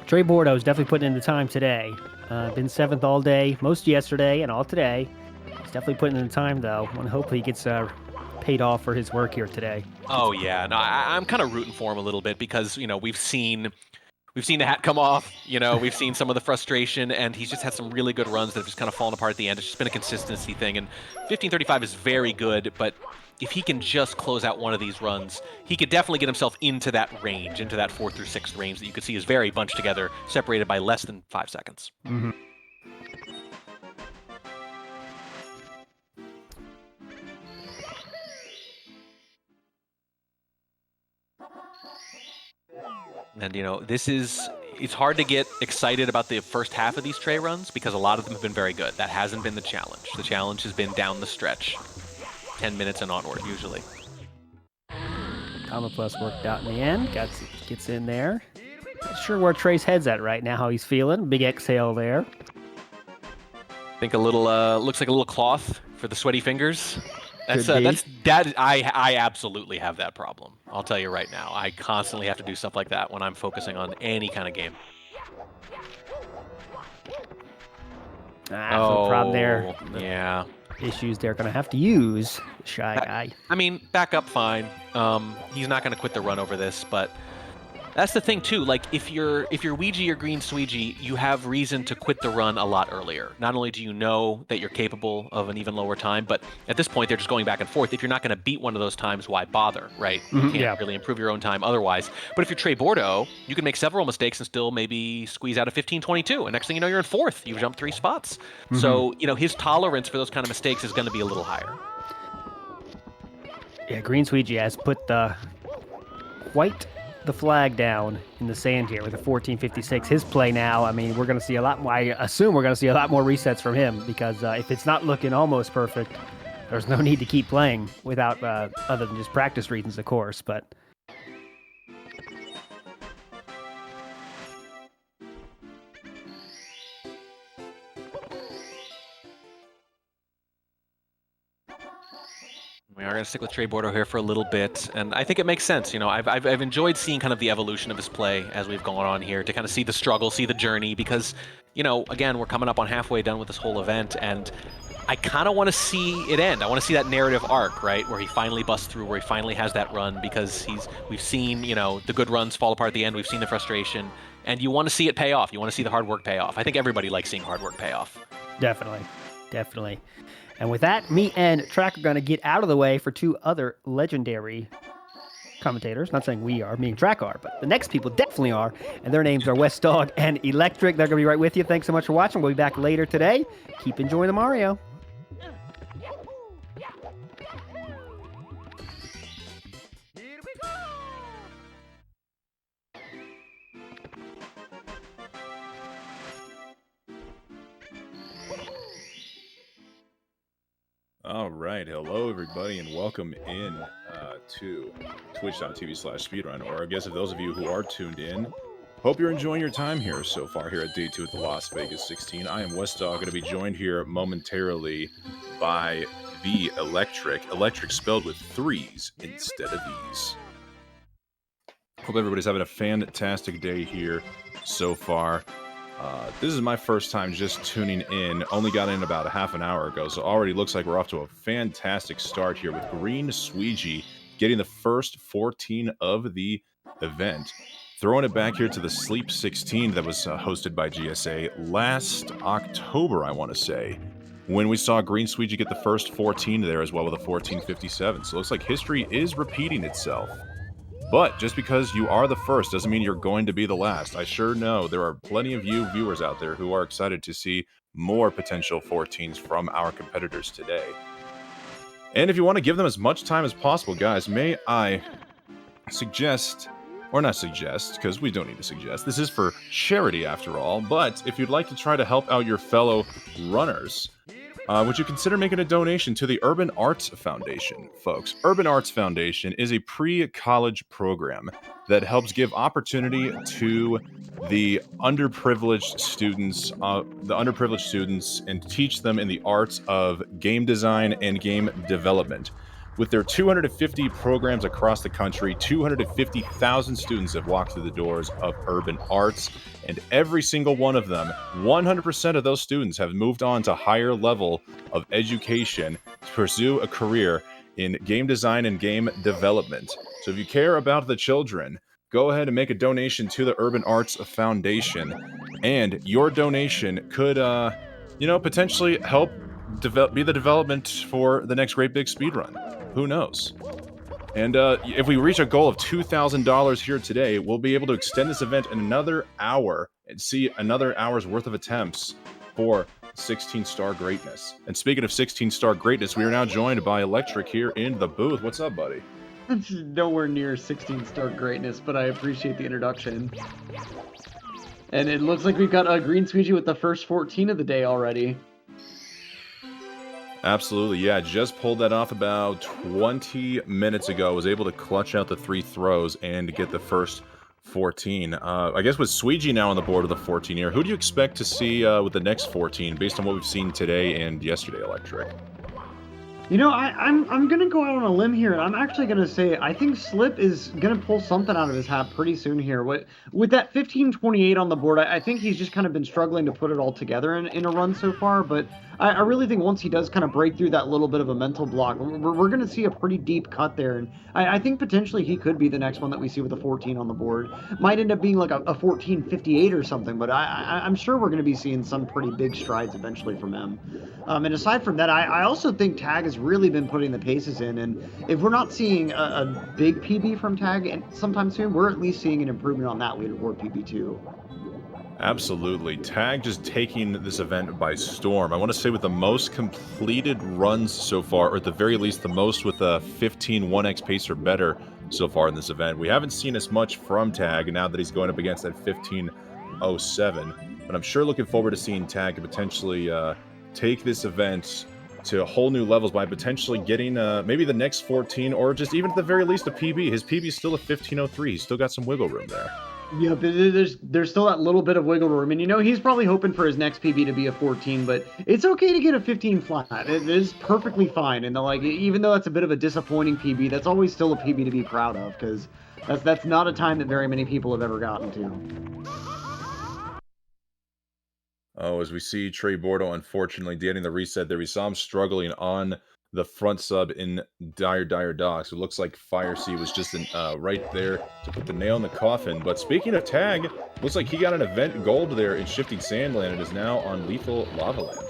Trey Board, I was definitely putting in the time today. Been 7th all day, most yesterday and all today. He's definitely putting in the time, though. And hopefully he gets paid off for his work here today. Oh, yeah. No, I'm kind of rooting for him a little bit because, you know, we've seen the hat come off. You know, we've seen some of the frustration, and he's just had some really good runs that have just kind of fallen apart at the end. It's just been a consistency thing, and 15:35 is very good, but if he can just close out one of these runs, he could definitely get himself into that range, into that 4th through 6th range that you could see is very bunched together, separated by less than 5 seconds. And, you know, it's hard to get excited about the first half of these Trey runs because a lot of them have been very good. That hasn't been the challenge. The challenge has been down the stretch. 10 minutes and onward, usually. Common Plus worked out in the end. Gets in there. Not sure where Trey's head's at right now, how he's feeling. Big exhale there. I think a little, looks like a little cloth for the sweaty fingers. I absolutely have that problem. I'll tell you right now. I constantly have to do stuff like that when I'm focusing on any kind of game. No problem there. Yeah. Issues they're going to have to use. Shy Guy. I mean, back up fine. He's not going to quit the run over this, but that's the thing too. Like if you're Ouija or Green Sweegie, you have reason to quit the run a lot earlier. Not only do you know that you're capable of an even lower time, but at this point they're just going back and forth. If you're not going to beat one of those times, why bother, right? You can't really improve your own time otherwise. But if you're Trey Bordeaux, you can make several mistakes and still maybe squeeze out a 15:22, and next thing you know, you're in 4th. You've jumped 3 spots. So you know his tolerance for those kind of mistakes is going to be a little higher. Yeah, Green Sweegie has put the flag down in the sand here with a 14:56. His play now, I mean, we're going to see a lot more. I assume we're going to see a lot more resets from him because if it's not looking almost perfect, there's no need to keep playing without other than just practice reasons, of course. But We are going to stick with Trey Bordeaux here for a little bit, and I think it makes sense. You know, I've enjoyed seeing kind of the evolution of his play as we've gone on here to kind of see the struggle, see the journey, because, you know, again, we're coming up on halfway done with this whole event, and I kind of want to see it end. I want to see that narrative arc, right, where he finally busts through, where he finally has that run, because we've seen, you know, the good runs fall apart at the end. We've seen the frustration, and you want to see it pay off. You want to see the hard work pay off. I think everybody likes seeing hard work pay off. Definitely. And with that, me and Track are going to get out of the way for 2 other legendary commentators. Not saying we are, me and Track are, but the next people definitely are. And their names are West Dog and Electric. They're going to be right with you. Thanks so much for watching. We'll be back later today. Keep enjoying the Mario. All right, hello everybody, and welcome in to twitch.tv/speedrun, or I guess if those of you who are tuned in, hope you're enjoying your time here so far here at Day 2 at the Las Vegas 16. I am West Dog, going to be joined here momentarily by the Electric spelled with 3s instead of E's. Hope everybody's having a fantastic day here so far. This is my first time just tuning in. Only got in about a half an hour ago, so already looks like we're off to a fantastic start here with Green Sweegie getting the first 14 of the event. Throwing it back here to the Sleep 16 that was hosted by GSA last October, I want to say, when we saw Green Squeegee get the first 14 there as well with a 1457. So it looks like history is repeating itself. But just because you are the first doesn't mean you're going to be the last. I sure know there are plenty of you viewers out there who are excited to see more potential 14s from our competitors today. And if you want to give them as much time as possible, guys, may I suggest, or not suggest, because we don't need to suggest, this is for charity after all, but if you'd like to try to help out your fellow runners, would you consider making a donation to the Urban Arts Foundation, folks? Urban Arts Foundation is a pre-college program that helps give opportunity to the underprivileged students, and teach them in the arts of game design and game development. With their 250 programs across the country, 250,000 students have walked through the doors of Urban Arts, and every single one of them, 100% of those students have moved on to higher level of education to pursue a career in game design and game development. So if you care about the children, go ahead and make a donation to the Urban Arts Foundation, and your donation could, potentially help be the development for the next great big speedrun. Who knows? And if we reach a goal of $2,000 here today, we'll be able to extend this event in another hour and see another hour's worth of attempts for 16-star greatness. And speaking of 16-star greatness, we are now joined by Electric here in the booth. What's up, buddy? It's nowhere near 16-star greatness, but I appreciate the introduction. And it looks like we've got a Green Squeegee with the first 14 of the day already. Absolutely, yeah. Just pulled that off about 20 minutes ago. Was able to clutch out the 3 throws and get the first 14. I guess with Squeegee now on the board with the 14 here, who do you expect to see with the next 14 based on what we've seen today and yesterday, Electric? You know, I'm gonna go out on a limb here, and I'm actually gonna say I think Slip is gonna pull something out of his hat pretty soon here. With that 1528 on the board, I think he's just kind of been struggling to put it all together in a run so far. But I really think once he does kind of break through that little bit of a mental block, we're gonna see a pretty deep cut there, and I think potentially he could be the next one that we see with a 14 on the board. Might end up being like a 1458 or something, but I'm sure we're gonna be seeing some pretty big strides eventually from him. And aside from that, I also think Tag has really been putting the paces in, and if we're not seeing a big PB from Tag sometime soon, we're at least seeing an improvement on that leaderboard PB too. Absolutely. Tag just taking this event by storm. I want to say with the most completed runs so far, or at the very least the most with a 15 1x pace or better so far in this event. We haven't seen as much from Tag now that he's going up against that 1507, but I'm sure looking forward to seeing Tag potentially take this event to whole new levels by potentially getting maybe the next 14, or just even at the very least a PB. His PB is still a 1503. He's still got some wiggle room there. Yeah, but there's still that little bit of wiggle room, and he's probably hoping for his next PB to be a 14, but it's okay to get a 15 flat. It is perfectly fine, and even though that's a bit of a disappointing PB, that's always still a PB to be proud of, because that's not a time that very many people have ever gotten to. Oh, as we see Trey Bordeaux, unfortunately, getting the reset there. We saw him struggling on the front sub in Dire Docks. It looks like Fire Sea was just right there to put the nail in the coffin. But speaking of Tag, looks like he got an event gold there in Shifting Sandland and is now on Lethal Lava Land.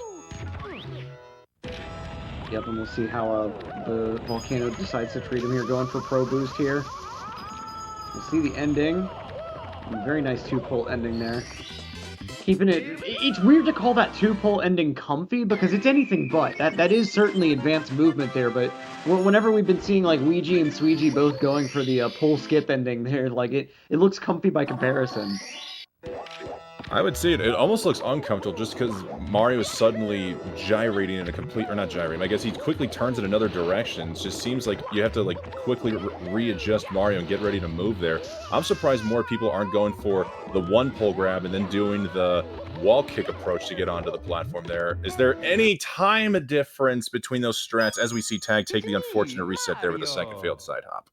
Yep, and we'll see how the Volcano decides to treat him here, going for Pro Boost here. We'll see the ending. Very nice 2-pull ending there. Keeping it, it's weird to call that 2-pull ending comfy because it's anything but. That is certainly advanced movement there, but whenever we've been seeing like Ouija and Squeegee both going for the pull skip ending there, it looks comfy by comparison. I would say it almost looks uncomfortable just because Mario is suddenly gyrating in a complete, or not gyrating, I guess he quickly turns in another direction. It just seems like you have to quickly readjust Mario and get ready to move there. I'm surprised more people aren't going for the 1-pull grab and then doing the wall kick approach to get onto the platform there. Is there any time difference between those strats as we see Tag take the unfortunate reset there with a second failed side hop?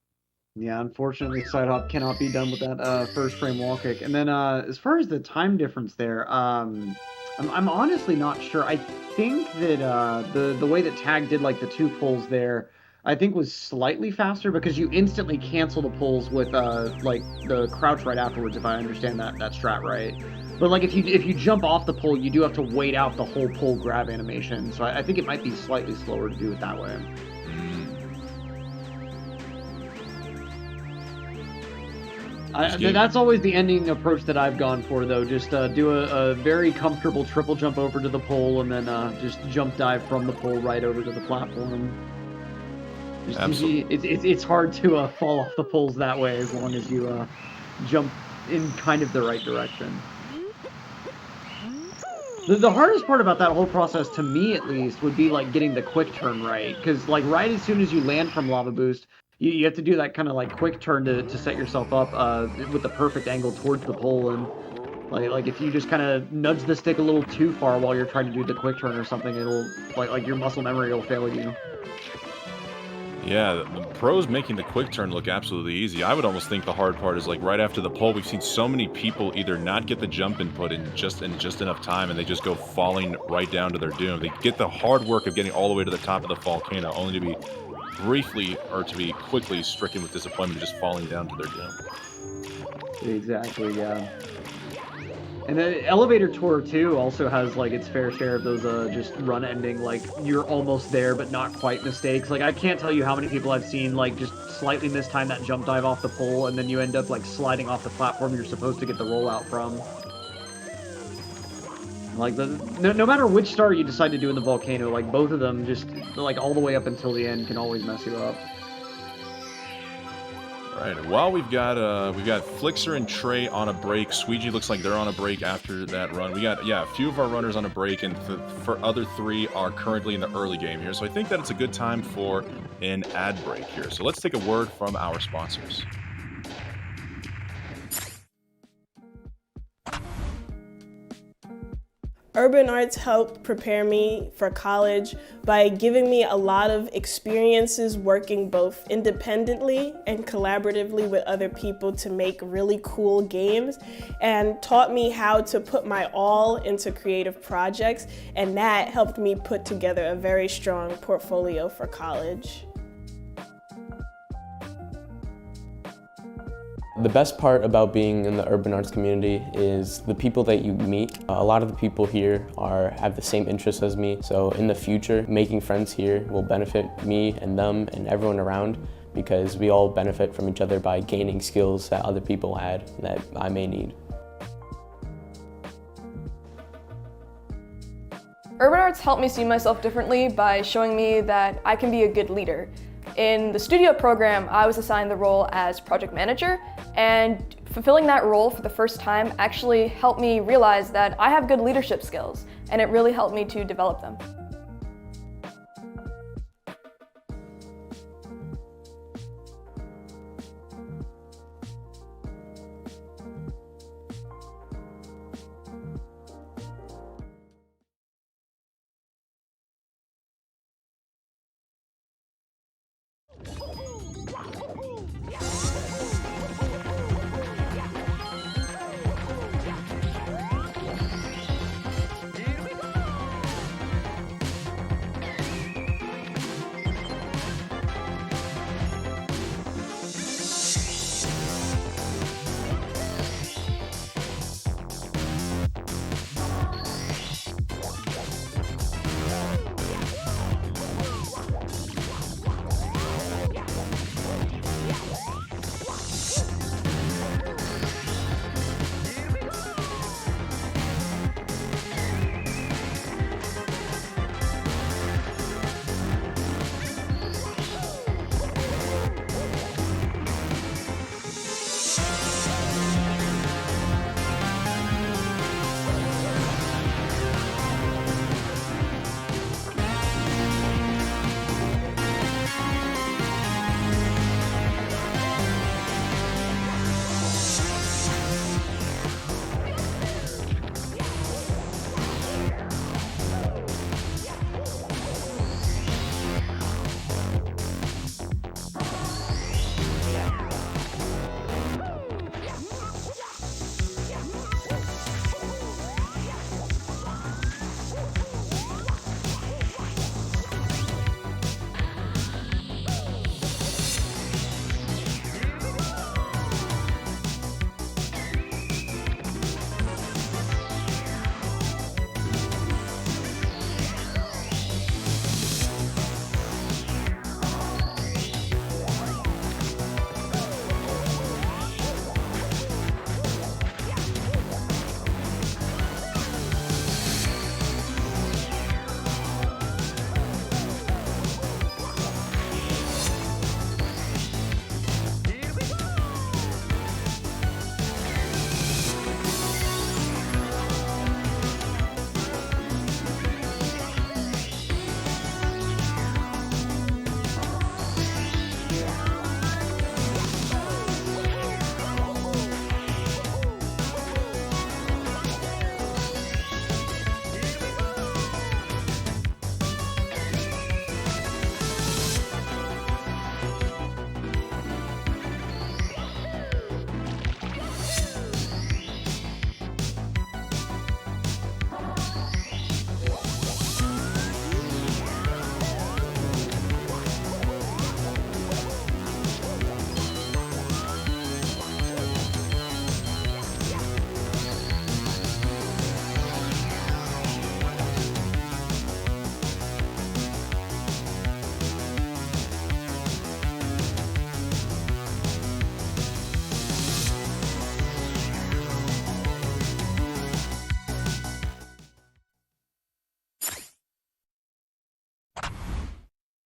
Yeah, unfortunately, side hop cannot be done with that first frame wall kick. And then as far as the time difference there, I'm honestly not sure. I think that the way that Tag did the 2 pulls there, I think was slightly faster because you instantly cancel the pulls with like the crouch right afterwards, if I understand that strat right. But like if you jump off the pull, you do have to wait out the whole pull grab animation. So I think it might be slightly slower to do it that way. That's always the ending approach that I've gone for, though. Just do a very comfortable triple jump over to the pole, and then just jump dive from the pole right over to the platform. Absolutely. It's hard to fall off the poles that way as long as you jump in kind of the right direction. The hardest part about that whole process, to me at least, would be like getting the quick turn right, because like right as soon as you land from Lava Boost, you have to do that kind of like quick turn to set yourself up with the perfect angle towards the pole, and like if you just kind of nudge the stick a little too far while you're trying to do the quick turn or something, it'll like your muscle memory will fail you. Yeah, the pros making the quick turn look absolutely easy. I would almost think the hard part is like right after the pole, we've seen so many people either not get the jump input in just enough time, and they just go falling right down to their doom. They get the hard work of getting all the way to the top of the volcano, only to be quickly stricken with disappointment, just falling down to their doom. Exactly, yeah. And the elevator tour too also has like its fair share of those just run ending, like you're almost there but not quite mistakes. Like I can't tell you how many people I've seen like just slightly mistime that jump dive off the pole, and then you end up like sliding off the platform you're supposed to get the rollout from. Like no matter which star you decide to do in the volcano, like both of them just like all the way up until the end can always mess you up. All right. Well, we've got Flixer and Trey on a break. Squeegee looks like they're on a break after that run. We got a few of our runners on a break, and for other three are currently in the early game here. So I think that it's a good time for an ad break here. So let's take a word from our sponsors. Urban arts helped prepare me for college by giving me a lot of experiences working both independently and collaboratively with other people to make really cool games, and taught me how to put my all into creative projects, and that helped me put together a very strong portfolio for college. The best part about being in the urban arts community is the people that you meet. A lot of the people here have the same interests as me, so in the future, making friends here will benefit me and them and everyone around, because we all benefit from each other by gaining skills that other people had that I may need. Urban arts helped me see myself differently by showing me that I can be a good leader. In the studio program, I was assigned the role as project manager, and fulfilling that role for the first time actually helped me realize that I have good leadership skills, and it really helped me to develop them.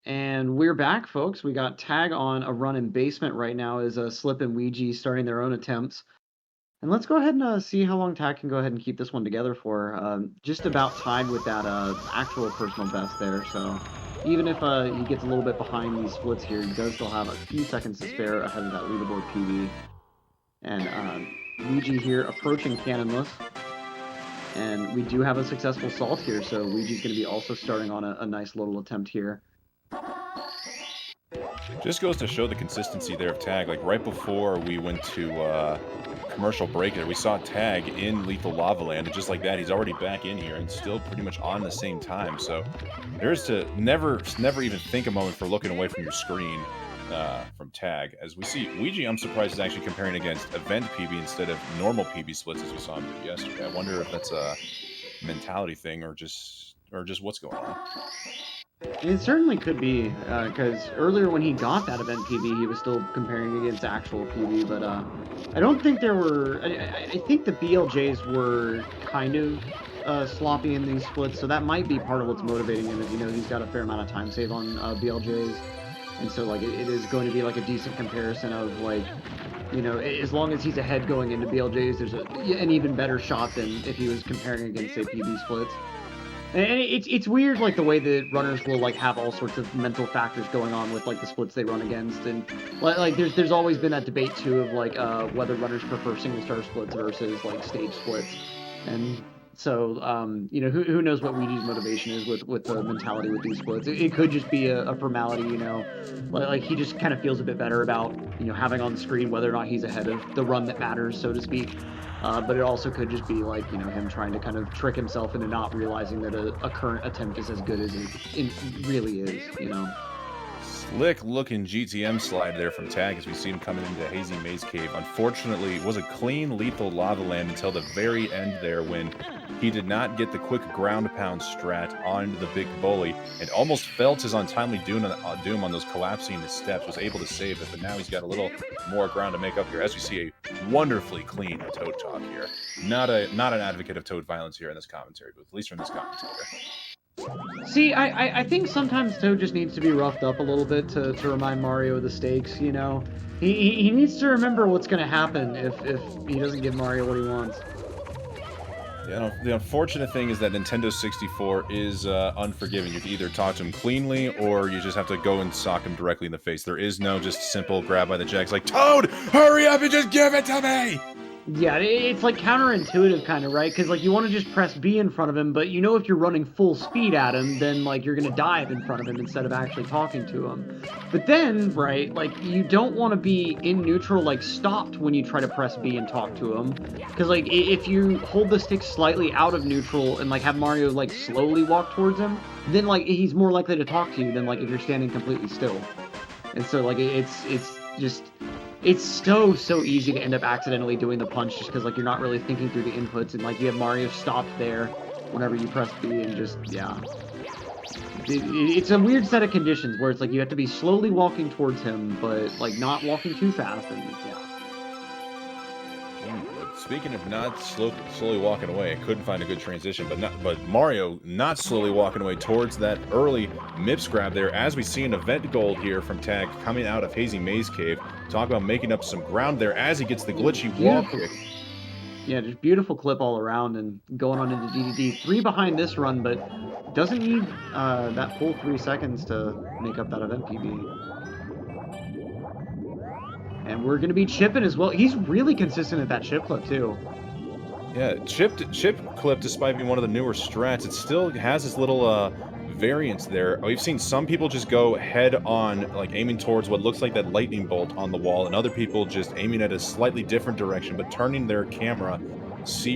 And we're back, folks. We got Tag on a run in basement right now as Slip and Ouija starting their own attempts. And let's go ahead and see how long Tag can go ahead and keep this one together for. Just about tied with that actual personal best there. So even if he gets a little bit behind these splits here, he does still have a few seconds to spare ahead of that leaderboard PB. And Ouija here approaching cannonless. And we do have a successful salt here, so Ouija's going to be also starting on a nice little attempt here. Just goes to show the consistency there of Tag. Like right before we went to commercial break there, we saw Tag in Lethal Lava Land, and just like that, he's already back in here and still pretty much on the same time. So there's to never even think a moment for looking away from your screen from Tag. As we see, Ouija, I'm surprised, is actually comparing against event PB instead of normal PB splits as we saw him do yesterday. I wonder if that's a mentality thing or just what's going on. It certainly could be, because earlier when he got that event PB, he was still comparing against actual PB, but I don't think there were... I think the BLJs were kind of sloppy in these splits, so that might be part of what's motivating him, is, you know, he's got a fair amount of time save on BLJs, and so, like, it is going to be, like, a decent comparison of, like, you know, as long as he's ahead going into BLJs, there's an even better shot than if he was comparing against, say, PB splits. And it's weird, like, the way that runners will, like, have all sorts of mental factors going on with, like, the splits they run against. And, like there's always been that debate, too, of, like, whether runners prefer single-star splits versus, like, stage splits. And so, you know, who knows what Ouija's motivation is with the mentality with these splits. It could just be a formality, you know. Like, he just kind of feels a bit better about, you know, having on the screen whether or not he's ahead of the run that matters, so to speak. But it also could just be like, you know, him trying to kind of trick himself into not realizing that a current attempt is as good as it really is, you know. Slick looking GTM slide there from Tag as we see him coming into Hazy Maze Cave. Unfortunately, it was a clean Lethal Lava Land until the very end there when he did not get the quick ground pound strat onto the big bully and almost felt his untimely doom on those collapsing steps, was able to save it, but now he's got a little more ground to make up here as we see a wonderfully clean Toad talk here. Not an advocate of Toad violence here in this commentary booth, at least from this commentator. See, I think sometimes Toad just needs to be roughed up a little bit to remind Mario of the stakes, you know? He needs to remember what's going to happen if he doesn't give Mario what he wants. Yeah, the unfortunate thing is that Nintendo 64 is unforgiving. You can either talk to him cleanly, or you just have to go and sock him directly in the face. There is no just simple grab by the jacks like, Toad, hurry up and just give it to me! Yeah, it's like counterintuitive kind of, right? Because, like, you want to just press B in front of him, but you know if you're running full speed at him, then, like, you're going to dive in front of him instead of actually talking to him. But then, right, like, you don't want to be in neutral, like, stopped when you try to press B and talk to him. Because, like, if you hold the stick slightly out of neutral and, like, have Mario, like, slowly walk towards him, then, like, he's more likely to talk to you than, like, if you're standing completely still. And so, like, it's just... It's so easy to end up accidentally doing the punch just because, like, you're not really thinking through the inputs, and, like, you have Mario stopped there whenever you press B, and just, yeah. It's a weird set of conditions where it's like you have to be slowly walking towards him, but, like, not walking too fast, and, yeah. Speaking of not slowly walking away, I couldn't find a good transition, but Mario not slowly walking away towards that early MIPS grab there, as we see an event gold here from Tag coming out of Hazy Maze Cave. Talk about making up some ground there as he gets the glitchy wall kick. Yeah, just beautiful clip all around and going on into DDD. 3 behind this run, but doesn't need that full 3 seconds to make up that event PB. And we're going to be chipping as well. He's really consistent at that chip clip, too. Yeah, chip clip, despite being one of the newer strats, it still has this little variance there. We've seen some people just go head on, like aiming towards what looks like that lightning bolt on the wall, and other people just aiming at a slightly different direction, but turning their camera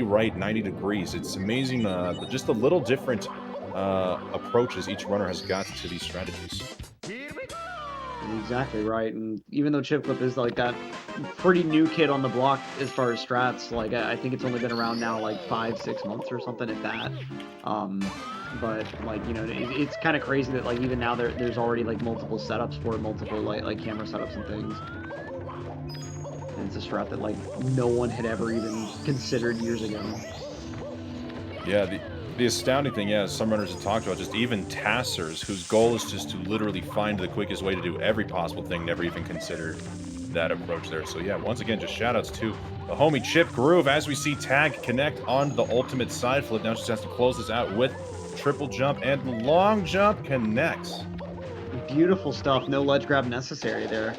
right 90 degrees. It's amazing, just the little different approaches each runner has got to these strategies. Exactly right, and even though Chip Clip is like that pretty new kid on the block as far as strats, like I think it's only been around now like 5-6 months or something, if that. But like, you know, it's kind of crazy that like even now there's already like multiple setups for it, multiple like camera setups and things. And it's a strat that like no one had ever even considered years ago. Yeah, The astounding thing, as some runners have talked about, just even tassers, whose goal is just to literally find the quickest way to do every possible thing, never even considered that approach there. So yeah, once again, just shoutouts to the homie Chip Groove as we see Tag connect on the ultimate side flip. Now she has to close this out with triple jump, and the long jump connects. Beautiful stuff. No ledge grab necessary there.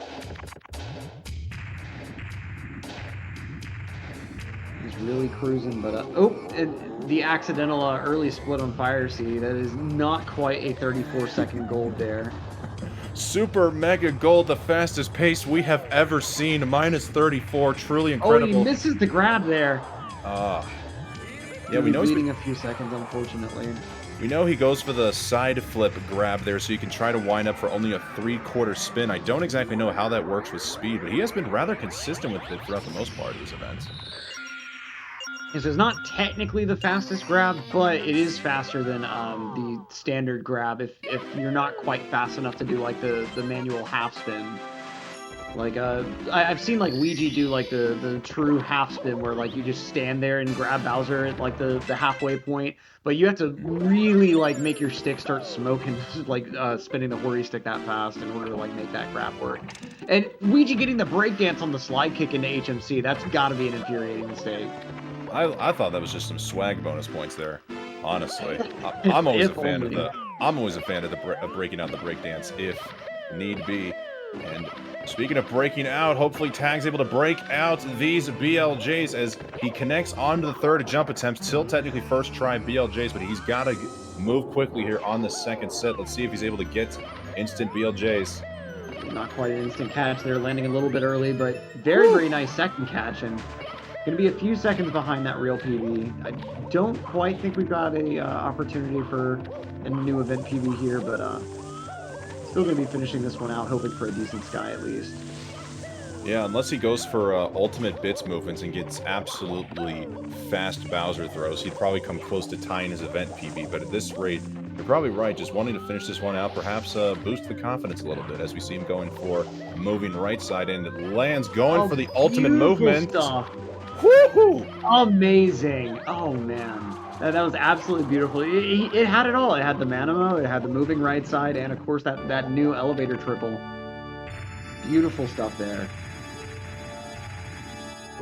He's really cruising, but the accidental early split on SWRC. That is not quite a 34-second gold there. Super mega gold, the fastest pace we have ever seen. Minus 34, truly incredible. Oh, he misses the grab there. Yeah, we know he's bleeding a few seconds, unfortunately. We know he goes for the side flip grab there, so you can try to wind up for only a 3/4 spin. I don't exactly know how that works with speed, but he has been rather consistent with it throughout the most part of his events. So it's not technically the fastest grab, but it is faster than the standard grab if you're not quite fast enough to do like the manual half spin. Like I've seen like Ouija do like the true half spin where like you just stand there and grab Bowser at like the halfway point, but you have to really like make your stick start smoking, like spinning the Hori stick that fast in order to like make that grab work. And Ouija getting the breakdance on the slide kick into HMC, that's got to be an infuriating mistake. I thought that was just some swag bonus points there. Honestly, I'm always a fan of breaking out the breakdance if need be. And speaking of breaking out, hopefully Tag's able to break out these BLJs as he connects onto the third jump attempt. Still technically first try BLJs, but he's got to move quickly here on the second set. Let's see if he's able to get instant BLJs. Not quite an instant catch there, landing a little bit early, but very, very nice second catch. And going to be a few seconds behind that real PB. I don't quite think we've got a opportunity for a new event PB here, but still going to be finishing this one out, hoping for a decent sky at least. Yeah, unless he goes for ultimate bits movements and gets absolutely fast Bowser throws, he'd probably come close to tying his event PB. But at this rate, you're probably right. Just wanting to finish this one out, perhaps boost the confidence a little bit as we see him going for moving right side in. It lands going for the ultimate movement. Stuff. Woohoo! Amazing! Oh man, that was absolutely beautiful. It had it all. It had the Manamo, it had the moving right side, and of course that new elevator triple. Beautiful stuff there.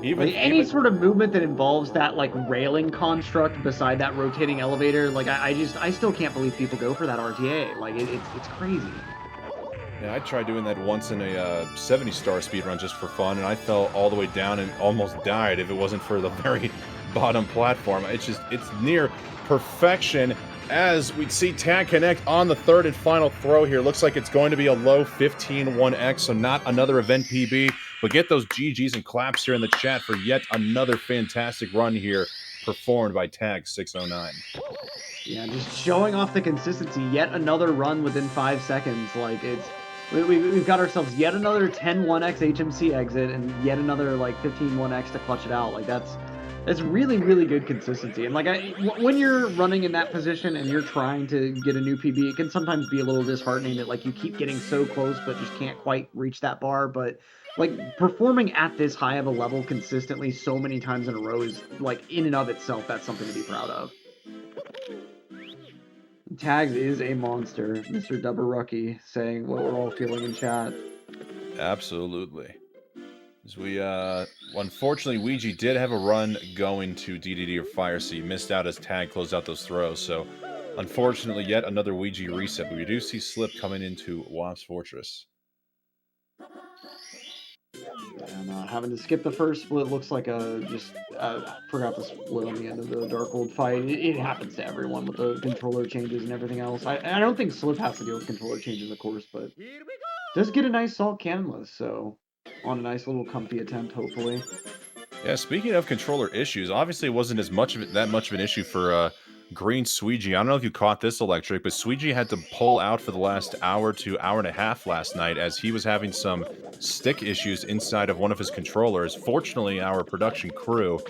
Any sort of movement that involves that like railing construct beside that rotating elevator, like I still can't believe people go for that RTA. Like it's crazy. Yeah, I tried doing that once in a 70-star speedrun just for fun, and I fell all the way down and almost died if it wasn't for the very bottom platform. It's near perfection as we see Tag connect on the third and final throw here. Looks like it's going to be a low 15-1x, so not another event PB, but get those GGs and claps here in the chat for yet another fantastic run here performed by Tag 609. Yeah, just showing off the consistency. Yet another run within 5 seconds. Like we've got ourselves yet another 10-1x HMC exit and yet another like 15-1x to clutch it out. Like that's really, really good consistency. And like when you're running in that position and you're trying to get a new PB, it can sometimes be a little disheartening that like you keep getting so close but just can't quite reach that bar. But like performing at this high of a level consistently so many times in a row is like in and of itself, that's something to be proud of. Tags is a monster, Mr. Dubberucky saying what we're all feeling in chat. Absolutely. As we, unfortunately, Ouija did have a run going to DDD or Fire, so he missed out as Tag closed out those throws. So, unfortunately, yet another Ouija reset, but we do see Slip coming into Wasp's Fortress. And having to skip the first split looks like forgot the split on the end of the Darkhold fight. It happens to everyone with the controller changes and everything else. I don't think Slip has to deal with controller changes, of course, but does get a nice salt cannonless, so on a nice little comfy attempt, hopefully. Yeah, speaking of controller issues, obviously it wasn't that much of an issue for Green Sweegie. I don't know if you caught this, Electric, but Sweegie had to pull out for the last hour to hour and a half last night as he was having some stick issues inside of one of his controllers. Fortunately, our production crew,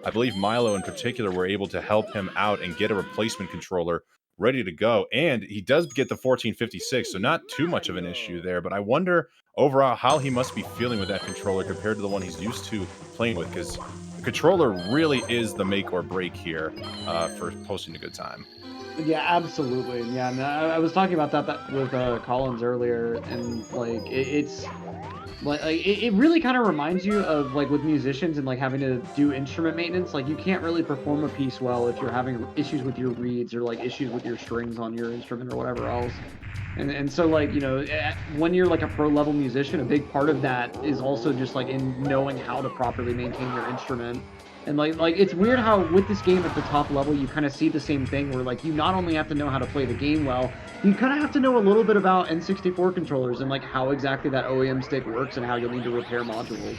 I believe Milo in particular, were able to help him out and get a replacement controller ready to go. And he does get the 1456, so not too much of an issue there. But I wonder overall how he must be feeling with that controller compared to the one he's used to playing with, because controller really is the make or break here for posting a good time. Yeah, absolutely. Yeah, and I was talking about that with Collins earlier, and like it's like it really kind of reminds you of like with musicians and like having to do instrument maintenance. Like you can't really perform a piece well if you're having issues with your reeds or like issues with your strings on your instrument or whatever else. And so like, you know, when you're like a pro level musician, a big part of that is also just like in knowing how to properly maintain your instrument. And like it's weird how with this game at the top level you kind of see the same thing where like you not only have to know how to play the game well, you kind of have to know a little bit about N64 controllers and like how exactly that OEM stick works and how you'll need to repair modules.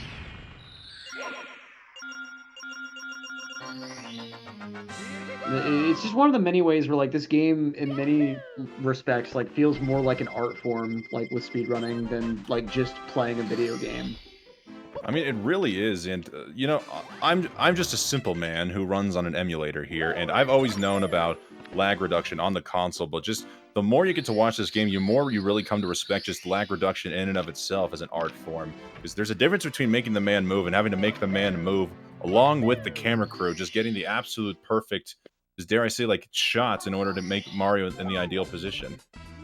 It's just one of the many ways where like this game in many respects like feels more like an art form like with speedrunning than like just playing a video game. I mean, it really is, and you know, I'm just a simple man who runs on an emulator here, and I've always known about lag reduction on the console, but just the more you get to watch this game, the more you really come to respect just lag reduction in and of itself as an art form. Because there's a difference between making the man move and having to make the man move along with the camera crew, just getting the absolute perfect, just dare I say, like shots in order to make Mario in the ideal position.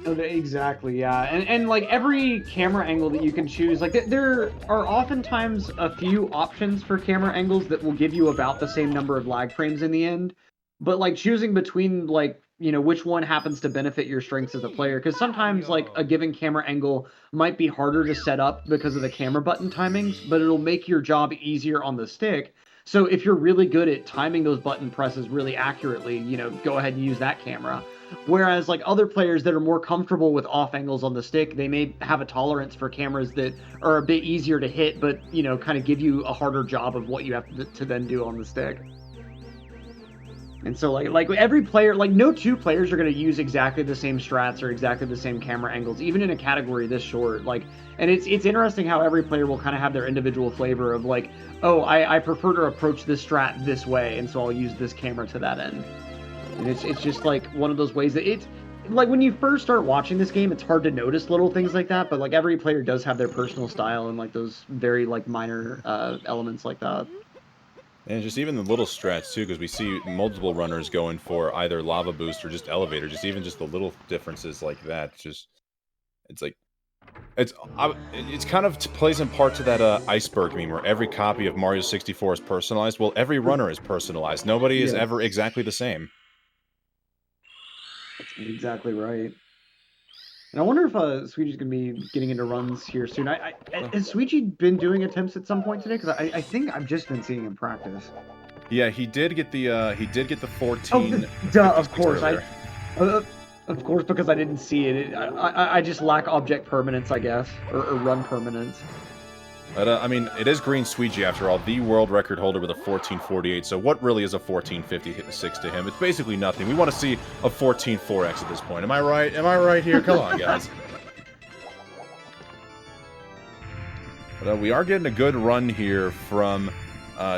Exactly, yeah. And like every camera angle that you can choose, like there are oftentimes a few options for camera angles that will give you about the same number of lag frames in the end. But like choosing between like, you know, which one happens to benefit your strengths as a player, because sometimes like a given camera angle might be harder to set up because of the camera button timings, but it'll make your job easier on the stick. So if you're really good at timing those button presses really accurately, you know, go ahead and use that camera. Whereas like other players that are more comfortable with off angles on the stick, they may have a tolerance for cameras that are a bit easier to hit, but, you know, kind of give you a harder job of what you have to then do on the stick. And so like every player, like no two players are going to use exactly the same strats or exactly the same camera angles, even in a category this short. Like, and it's interesting how every player will kind of have their individual flavor of like, oh, I prefer to approach this strat this way, and so I'll use this camera to that end. And it's just like one of those ways that it's like when you first start watching this game, it's hard to notice little things like that, but like every player does have their personal style and like those very like minor elements like that. And just even the little strats too, because we see multiple runners going for either lava boost or just elevator, just even just the little differences like that. Just it's like it's kind of plays in part to that iceberg meme where every copy of Mario 64 is personalized. Well, every runner is personalized. Nobody is ever exactly the same. That's exactly right. And I wonder if Sweegee's going to be getting into runs here soon. Has Sweegee been doing attempts at some point today? Because I think I've just been seeing him practice. Yeah, he did get the 14. Oh, duh, of course. Of course, because I didn't see it. I just lack object permanence, I guess, or run permanence. But, I mean, it is Green Sweegee, after all, the world record holder with a 1448, so what really is a 1456 to him? It's basically nothing. We want to see a 14.4x at this point. Am I right? Am I right here? Come on, guys. But we are getting a good run here from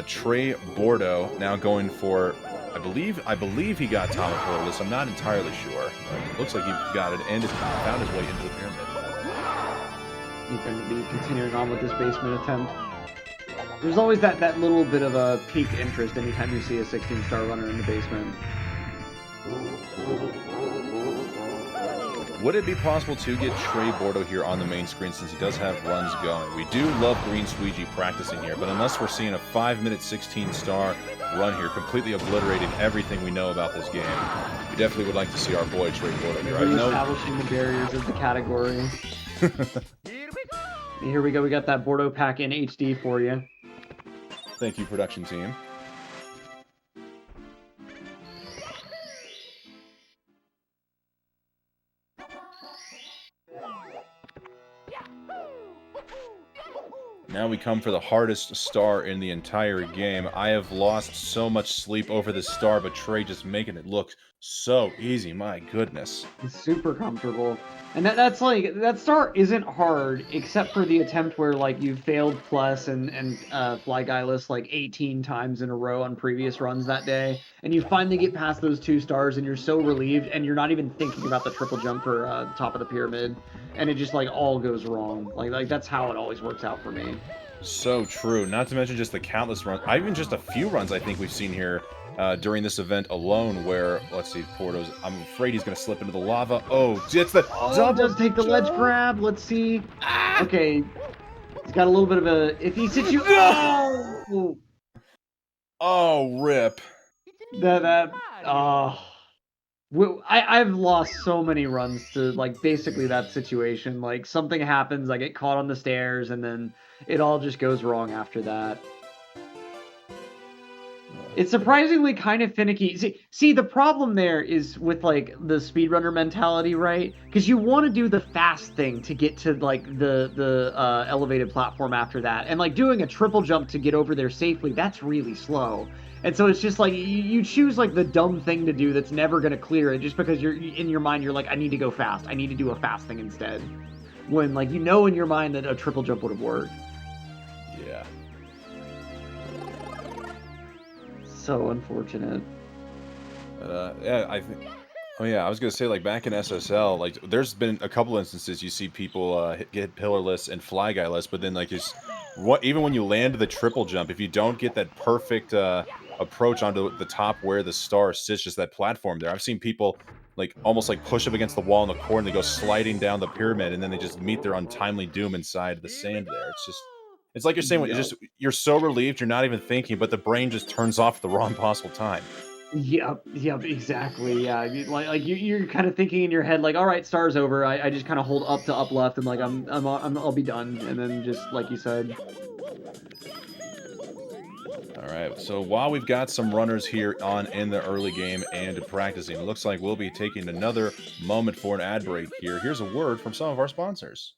Trey Bordeaux, now going for, I believe he got Tom Portalus. I'm not entirely sure. But it looks like he got it and has found his way into the pyramid. He's going to be continuing on with this basement attempt. There's always that little bit of a piqued interest anytime you see a 16-star runner in the basement. Would it be possible to get Trey Bordeaux here on the main screen since he does have runs going? We do love Green Sweegee practicing here, but unless we're seeing a 5-minute 16-star run here, completely obliterating everything we know about this game, we definitely would like to see our boy Trey Bordeaux here. Establishing the barriers of the category. Here we go. We got that Bordeaux pack in HD for you. Thank you, production team. Now we come for the hardest star in the entire game. I have lost so much sleep over this star, but Trey just making it look so easy. My goodness. It's super comfortable. And that's like, that star isn't hard, except for the attempt where, like, you failed Plus and Fly Guyless, like, 18 times in a row on previous runs that day. And you finally get past those 2 stars, and you're so relieved, and you're not even thinking about the triple jump for top of the pyramid. And it just, like, all goes wrong. Like that's how it always works out for me. So true. Not to mention just the countless runs. Even just a few runs I think we've seen here during this event alone where, let's see, Porto's, I'm afraid he's going to slip into the lava. Oh, it's the Oh, does take the ledge grab. Let's see. Okay. He's got a little bit of a iffy situation. Oh! Oh, rip. I've lost so many runs to, like, basically that situation. Like, something happens, I get caught on the stairs, and then it all just goes wrong after that. It's surprisingly kind of finicky. See, the problem there is with, like, the speedrunner mentality, right? Because you want to do the fast thing to get to, like, the elevated platform after that. And, like, doing a triple jump to get over there safely, that's really slow. And so it's just, like, you choose, like, the dumb thing to do that's never going to clear it just because you're in your mind, you're like, I need to go fast. I need to do a fast thing instead. When, like, you know in your mind that a triple jump would have worked. Yeah. So unfortunate. Yeah, I think. Oh yeah, I was gonna say, like, back in SSL, like, there's been a couple instances you see people get pillarless and fly guyless, but then, like, just even when you land the triple jump, if you don't get that perfect approach onto the top where the star sits, just that platform there, I've seen people like almost like push up against the wall in the corner, they go sliding down the pyramid, and then they just meet their untimely doom inside the sand there. It's just. It's like you're saying, it's just you're so relieved, you're not even thinking, but the brain just turns off at the wrong possible time. Yep, exactly. Yeah, you're kind of thinking in your head, like, all right, star's over. I just kind of hold up to up left, and like I'll be done, and then just like you said. All right, so while we've got some runners here on in the early game and practicing, it looks like we'll be taking another moment for an ad break here. Here's a word from some of our sponsors.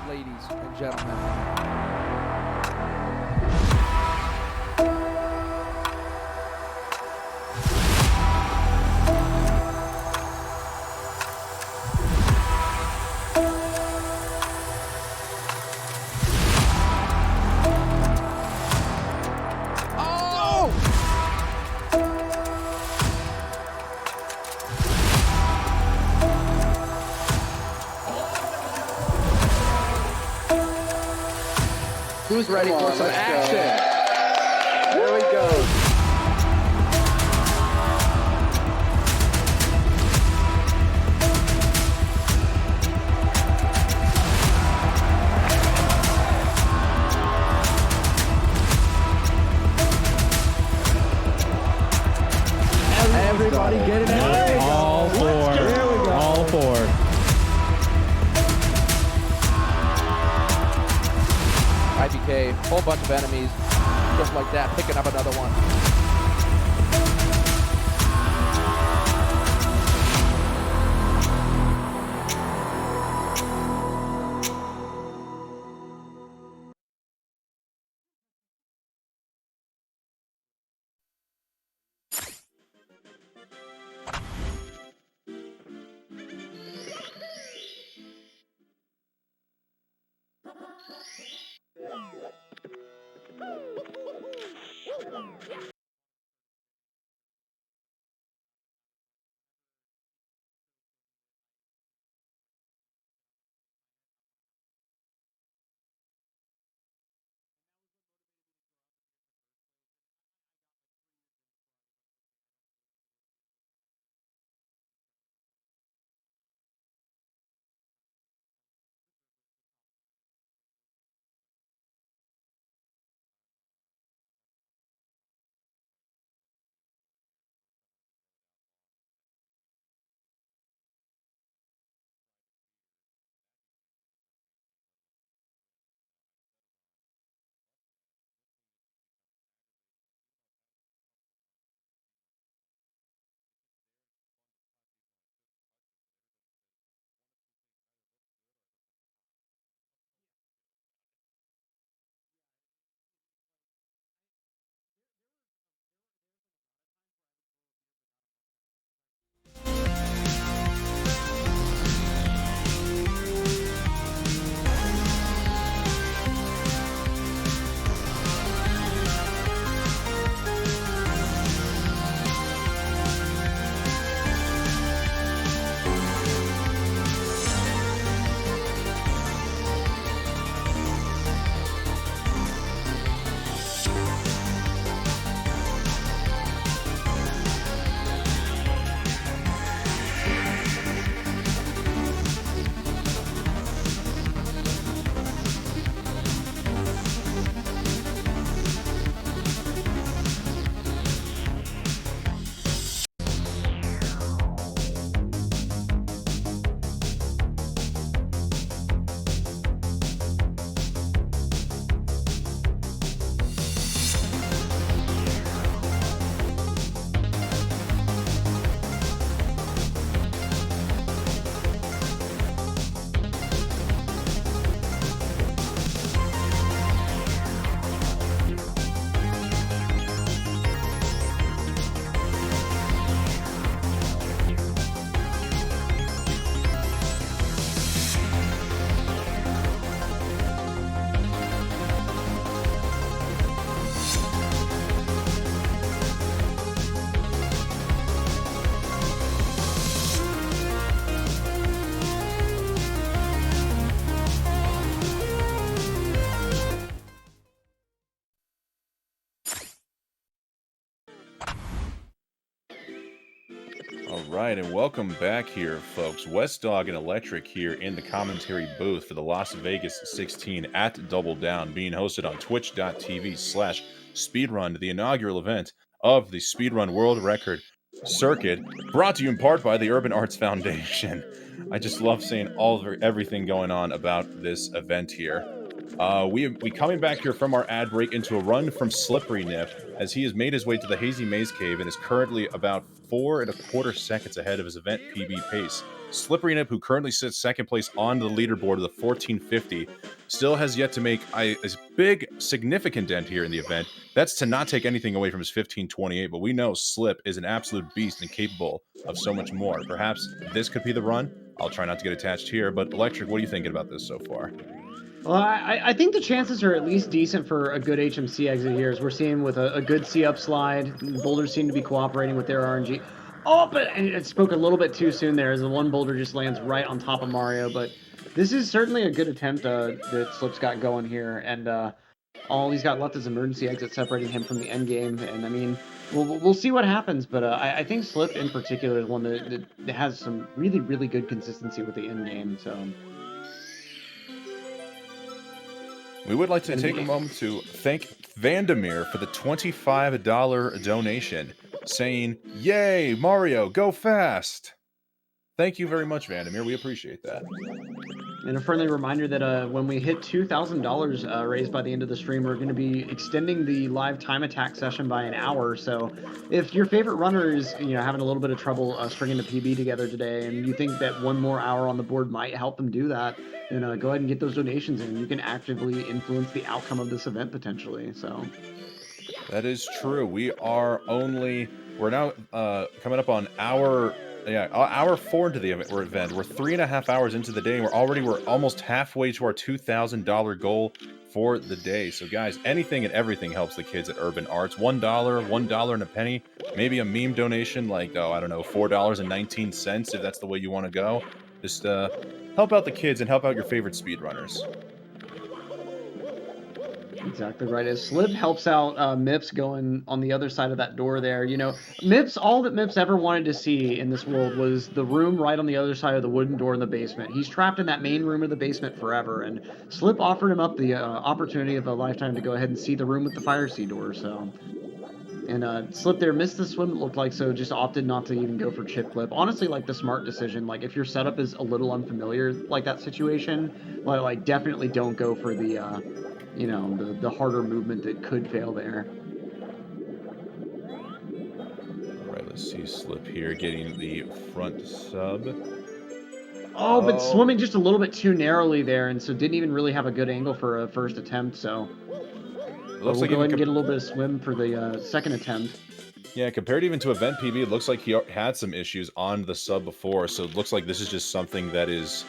Ladies and gentlemen. Who's ready for some action? There we go. Everybody get it out. All four. All four. IBK, whole bunch of enemies, just like that, picking up another one. right, and welcome back here, folks. West Dog and Electric here in the commentary booth for the Las Vegas 16 at Double Down, being hosted on twitch.tv/speedrun, the inaugural event of the Speedrun World Record Circuit, brought to you in part by the Urban Arts Foundation. I just love seeing everything going on about this event here. We coming back here from our ad break into a run from Slippery Nip as he has made his way to the Hazy Maze Cave and is currently about 4 1/4 seconds ahead of his event PB pace. Slippery Nip, who currently sits second place on the leaderboard of the 1450, still has yet to make a big, significant dent here in the event. That's to not take anything away from his 1528, but we know Slip is an absolute beast and capable of so much more. Perhaps this could be the run. I'll try not to get attached here, but Electric, what are you thinking about this so far? Well, I think the chances are at least decent for a good HMC exit here, as we're seeing with a good C-up slide. Boulders seem to be cooperating with their RNG. Oh, but it spoke a little bit too soon there, as the one boulder just lands right on top of Mario. But this is certainly a good attempt that Slip's got going here, and all he's got left is emergency exit separating him from the end game. And I mean, we'll see what happens, but I think Slip in particular is one that has some really, really good consistency with the end game. So. We would like to take a moment to thank Vandermeer for the $25 donation, saying, "Yay, Mario, go fast!" Thank you very much, Vandermeer. We appreciate that. And a friendly reminder that when we hit $2,000 raised by the end of the stream, we're going to be extending the live time attack session by an hour. So if your favorite runner is having a little bit of trouble stringing the PB together today, and you think that one more hour on the board might help them do that, then go ahead and get those donations in. You can actively influence the outcome of this event potentially. So that is true. We're now coming up on hour 4 into the event. We're 3.5 hours into the day, and we're almost halfway to our $2,000 goal for the day. So guys, anything and everything helps the kids at Urban Arts. $1 and a penny, maybe a meme donation like $4.19 if that's the way you want to go. Just help out the kids and help out your favorite speedrunners. Exactly right. As Slip helps out Mips going on the other side of that door there, Mips, all that Mips ever wanted to see in this world was the room right on the other side of the wooden door in the basement. He's trapped in that main room of the basement forever, and Slip offered him up the opportunity of a lifetime to go ahead and see the room with the fire sea door, so... And Slip there missed the swim, it looked like, so just opted not to even go for chip clip. Honestly, like, the smart decision. Like, if your setup is a little unfamiliar, like that situation, like definitely don't go for the, the harder movement that could fail there. All right, let's see Slip here getting the front sub. Oh, but swimming just a little bit too narrowly there, and so didn't even really have a good angle for a first attempt, so... We'll go ahead and get a little bit of swim for the second attempt. Yeah, compared even to Event PB, it looks like he had some issues on the sub before, so it looks like this is just something that is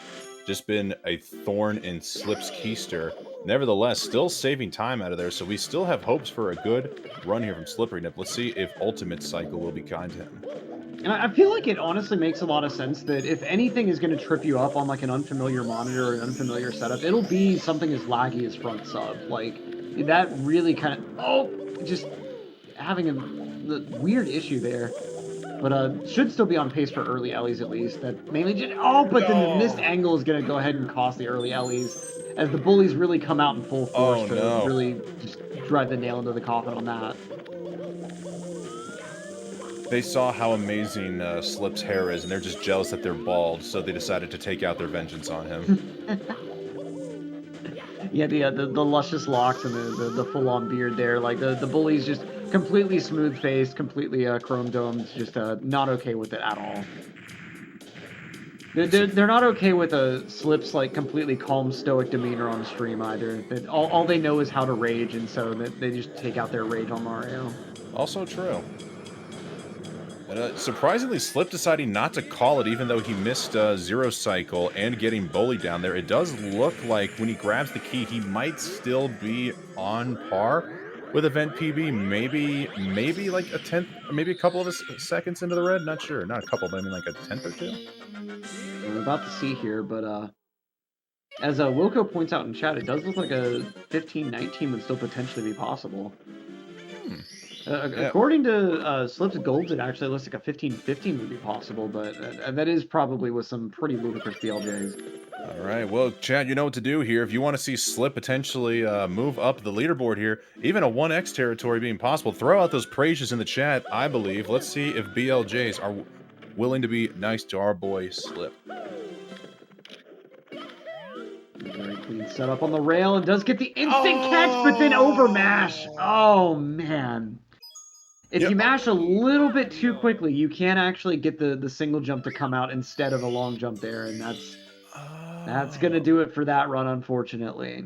just been a thorn in Slip's keister. Nevertheless, still saving time out of there, so we still have hopes for a good run here from Slippery Nip. Let's see if Ultimate Cycle will be kind to him. And I feel like it honestly makes a lot of sense that if anything is going to trip you up on like an unfamiliar monitor or an unfamiliar setup, it'll be something as laggy as front sub. Like, that really kind of, just having a weird issue there. But should still be on pace for early Ellies at least. That mainly just, but then the missed angle is going to go ahead and cost the early Ellies as the bullies really come out in full force to really just drive the nail into the coffin on that. They saw how amazing Slip's hair is, and they're just jealous that they're bald, so they decided to take out their vengeance on him. Yeah, the luscious locks and the full-on beard there. Like, the bully's just completely smooth-faced, completely chrome-domed, just not okay with it at all. They're not okay with a Slip's, like, completely calm, stoic demeanor on stream either. All they know is how to rage, and so they just take out their rage on Mario. Also true. And, surprisingly, Slip deciding not to call it, even though he missed Zero Cycle and getting bullied down there. It does look like when he grabs the key, he might still be on par with Event PB. Maybe like a tenth, maybe a couple of seconds into the red. Not sure. Not a couple, but I mean like a tenth or two. We're about to see here, but as Wilco points out in chat, it does look like a 15-19 would still potentially be possible. According to Slip's Golds, it actually looks like a 15-15 would be possible, but that is probably with some pretty ludicrous BLJs. All right, well, Chad, you know what to do here. If you want to see Slip potentially move up the leaderboard here, even a 1x territory being possible, throw out those praises in the chat, I believe. Let's see if BLJs are willing to be nice to our boy Slip. Very clean setup on the rail, and does get the instant catch, but then overmash. Oh, man. If you mash a little bit too quickly, you can actually get the single jump to come out instead of a long jump there, and that's going to do it for that run, unfortunately.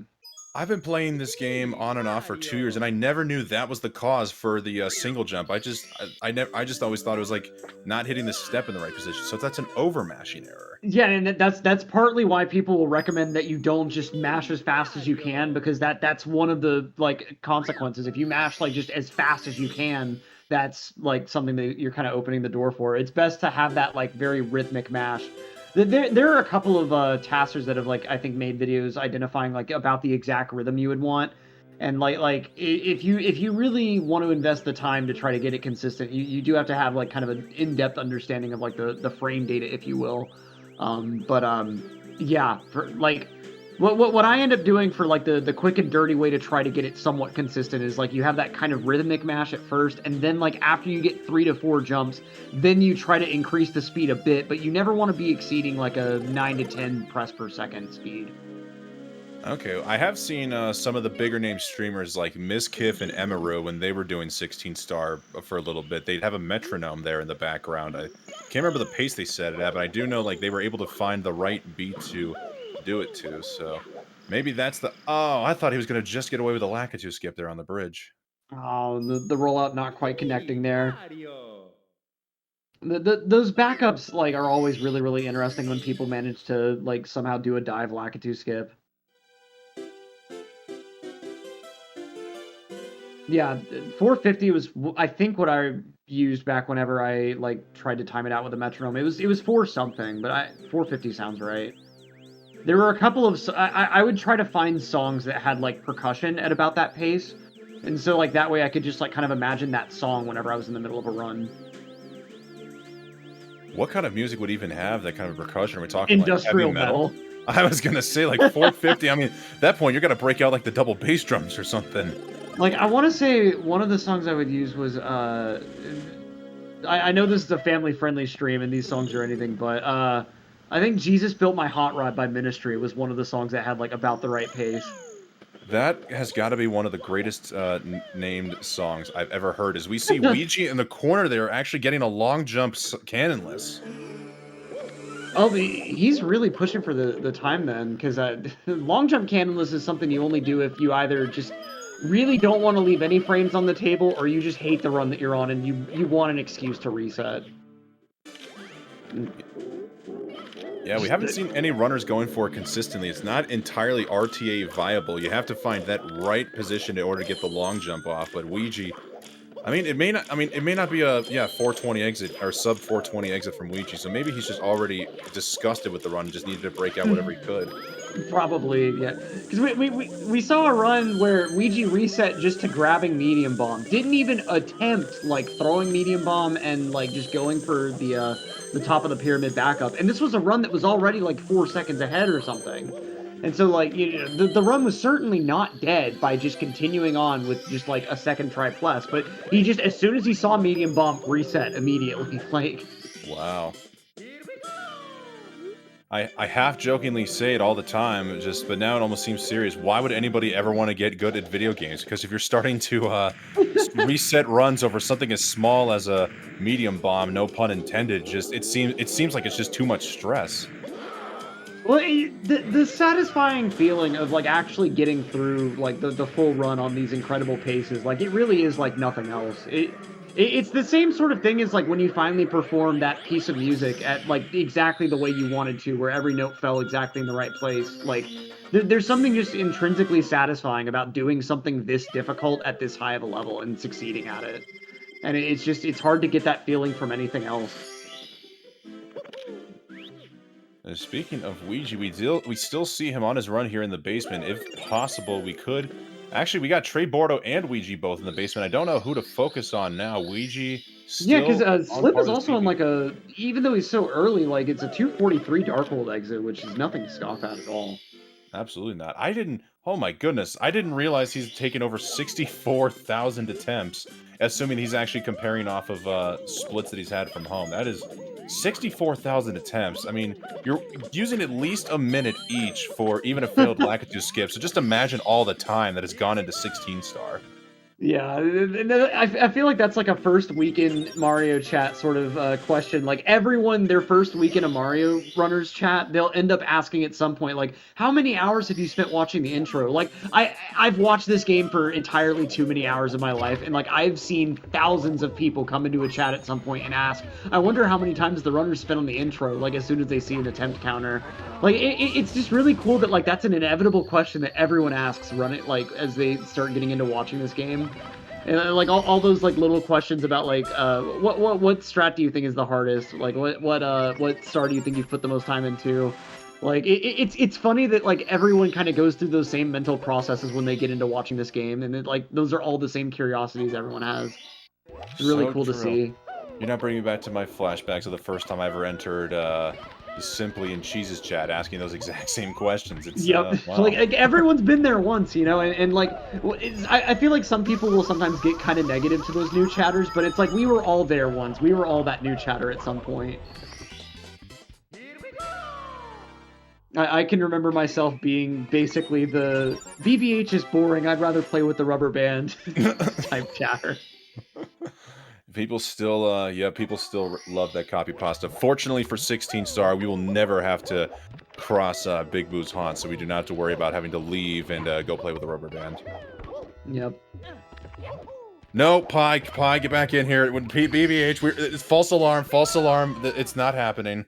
I've been playing this game on and off for 2 years, and I never knew that was the cause for the single jump. I just always thought it was like not hitting the step in the right position. So that's an overmashing error. Yeah, and that's partly why people will recommend that you don't just mash as fast as you can, because that's one of the like consequences. If you mash like just as fast as you can, that's like something that you're kind of opening the door for. It's best to have that like very rhythmic mash. There are a couple of tasters that have like I think made videos identifying like about the exact rhythm you would want, and like if you really want to invest the time to try to get it consistent, you do have to have like kind of an in-depth understanding of like the frame data, if you will. Yeah, for like what I end up doing for like the quick and dirty way to try to get it somewhat consistent is like you have that kind of rhythmic mash at first, and then like after you get 3 to 4 jumps, then you try to increase the speed a bit, but you never want to be exceeding like a 9 to 10 press per second speed. Okay, I have seen some of the bigger name streamers like Mizkif and Emaru when they were doing 16 star for a little bit. They'd have a metronome there in the background. I can't remember the pace they set it at, but I do know like they were able to find the right beat to do it to. So maybe that's the... Oh, I thought he was going to just get away with a Lakitu skip there on the bridge. Oh, the rollout not quite connecting there. Those backups like are always really interesting when people manage to like somehow do a dive Lakitu skip. Yeah, 450 was I think what I used back whenever I like tried to time it out with a metronome. It was 4 something, but 450 sounds right. There were a couple of I would try to find songs that had like percussion at about that pace, and so like that way I could just like kind of imagine that song whenever I was in the middle of a run. What kind of music would even have that kind of percussion? Are we talking industrial like heavy metal? I was gonna say like 450. I mean, at that point you're gonna break out like the double bass drums or something. Like, I want to say one of the songs I would use was, I know this is a family-friendly stream and these songs are anything, but I think Jesus Built My Hot Rod by Ministry was one of the songs that had, like, about the right pace. That has got to be one of the greatest named songs I've ever heard, as we see Ouija in the corner there actually getting a long jump cannonless. Oh, he's really pushing for the time then, because long jump cannonless is something you only do if you either just really don't want to leave any frames on the table, or you just hate the run that you're on and you want an excuse to reset. Yeah, we haven't seen any runners going for it consistently. It's not entirely RTA viable. You have to find that right position in order to get the long jump off. But Ouija, it may not be a 420 exit or sub 420 exit from Ouija. So maybe he's just already disgusted with the run and just needed to break out whatever he could. Probably, yeah. Because we saw a run where Ouija reset just to grabbing medium bomb. Didn't even attempt like throwing medium bomb and like just going for the top of the pyramid backup. And this was a run that was already like 4 seconds ahead or something. And so like the run was certainly not dead by just continuing on with just like a second try plus. But he just, as soon as he saw medium bomb, reset immediately. Like, wow. I half-jokingly say it all the time, but now it almost seems serious. Why would anybody ever want to get good at video games? Because if you're starting to reset runs over something as small as a medium bomb, no pun intended, it seems like it's just too much stress. Well, the satisfying feeling of like actually getting through like the full run on these incredible paces, like it really is like nothing else. It's the same sort of thing as like when you finally perform that piece of music at like exactly the way you wanted to, where every note fell exactly in the right place. Like there's something just intrinsically satisfying about doing something this difficult at this high of a level and succeeding at it. And it's hard to get that feeling from anything else. Speaking of Ouija, we still see him on his run here in the basement. If possible, we could Actually, we got Trey Bordo and Ouija both in the basement. I don't know who to focus on now. Ouija still Yeah, because on Slip par is with also on PB. like a, even though he's so early, like it's a 243 Darkhold exit, which is nothing to scoff at all. Absolutely not. I didn't. Oh my goodness! I didn't realize he's taken over 64,000 attempts. Assuming he's actually comparing off of splits that he's had from home. That is 64,000 attempts. I mean, you're using at least a minute each for even a failed Lakitu skip. So just imagine all the time that has gone into 16-star. Yeah, I feel like that's like a first week in Mario chat sort of question. Like everyone, their first week in a Mario runners chat, they'll end up asking at some point, like, how many hours have you spent watching the intro? Like, I've watched this game for entirely too many hours of my life, and like I've seen thousands of people come into a chat at some point and ask, I wonder how many times the runners spent on the intro, like as soon as they see an attempt counter. Like it's just really cool that like that's an inevitable question that everyone asks like as they start getting into watching this game. And like all those like little questions about like what strat do you think is the hardest? Like what star do you think you've put the most time into? Like it's funny that like everyone kind of goes through those same mental processes when they get into watching this game, and like those are all the same curiosities everyone has. It's really So cool to true. see. You're not bringing me back to my flashbacks of the first time I ever entered Simply in Cheese's chat asking those exact same questions. It's, Yep. wow. Like everyone's been there once, you know, and like I feel like some people will sometimes get kind of negative to those new chatters, but it's like we were all there once. We were all that new chatter at some point. I can remember myself being basically the BBH is boring, I'd rather play with the rubber band type chatter. People still, people still love that copy pasta. Fortunately for 16-star, we will never have to cross Big Boo's haunt, so we do not have to worry about having to leave and go play with the rubber band. Yep. No, Pie, get back in here. When BBH, it's false alarm. It's not happening.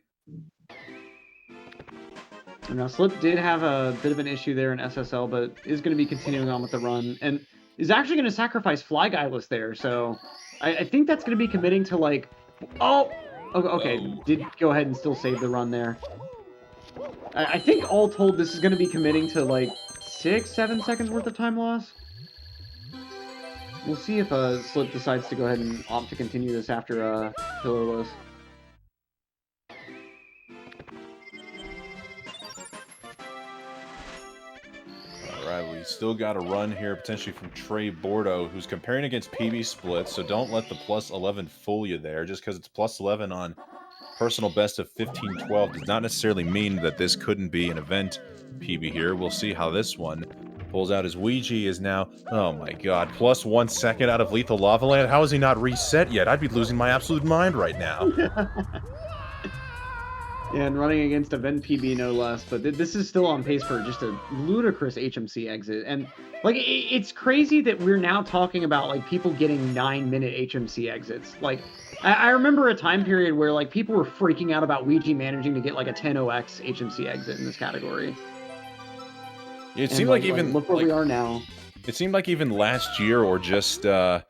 Now, Slip did have a bit of an issue there in SSL, but is going to be continuing on with the run, and is actually going to sacrifice Fly Guyless there, so I think that's going to be committing to, like... Oh! Okay, did go ahead and still save the run there. I think all told, this is going to be committing to, like, 6-7 seconds worth of time loss. We'll see if Slip decides to go ahead and opt to continue this after Pillarless. Alright, we still got a run here, potentially from Trey Bordo, who's comparing against PB Split, so don't let the plus 11 fool you there. Just because it's plus 11 on personal best of 15-12 does not necessarily mean that this couldn't be an event PB here. We'll see how this one pulls out as Ouija is now, oh my god, plus 1 second out of Lethal Lava Land. How is he not reset yet? I'd be losing my absolute mind right now. Yeah, and running against Event PB no less, but this is still on pace for just a ludicrous HMC exit. And like, it's crazy that we're now talking about like people getting 9-minute HMC exits. Like, I remember a time period where like people were freaking out about Ouija managing to get like a 10-0x HMC exit in this category. It seemed like even look where we are now. It seemed like even last year, or just about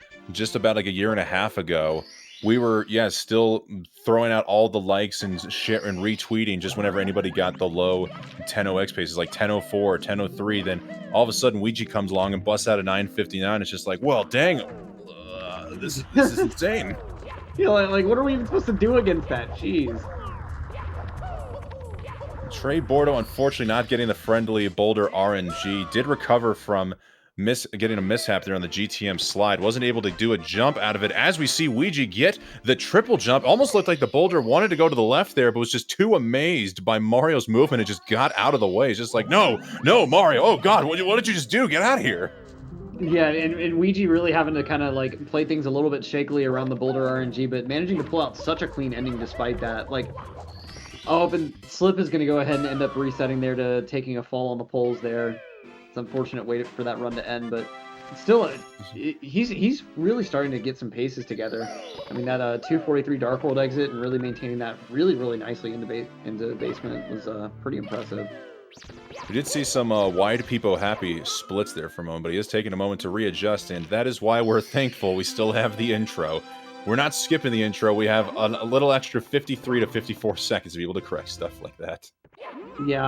like a year and a half ago, we were still throwing out all the likes and share and retweeting just whenever anybody got the low 10-0x paces, like 10-04 or 10-03. Then all of a sudden Ouija comes along and busts out a 9:59. It's just like, well, dang, this is insane. Yeah, like what are we even supposed to do against that? Jeez. Trey Bordo, unfortunately, not getting the friendly Boulder RNG, did recover from getting a mishap there on the GTM slide. Wasn't able to do a jump out of it. As we see Ouija get the triple jump, almost looked like the boulder wanted to go to the left there, but was just too amazed by Mario's movement and just got out of the way. It's just like, no, Mario, oh god, what did you just do? Get out of here. Yeah, and Ouija really having to kind of like play things a little bit shakily around the boulder RNG, but managing to pull out such a clean ending despite that. Like, oh, and Slip is going to go ahead and end up resetting there to taking a fall on the poles there. It's unfortunate wait for that run to end, but still, he's really starting to get some paces together. I mean, that 243 Darkhold exit and really maintaining that really nicely into the basement was pretty impressive. We did see some wide peepo happy splits there for a moment, but he is taking a moment to readjust, and that is why we're thankful we still have the intro. We're not skipping the intro. We have a little extra 53 to 54 seconds to be able to correct stuff like that. Yeah,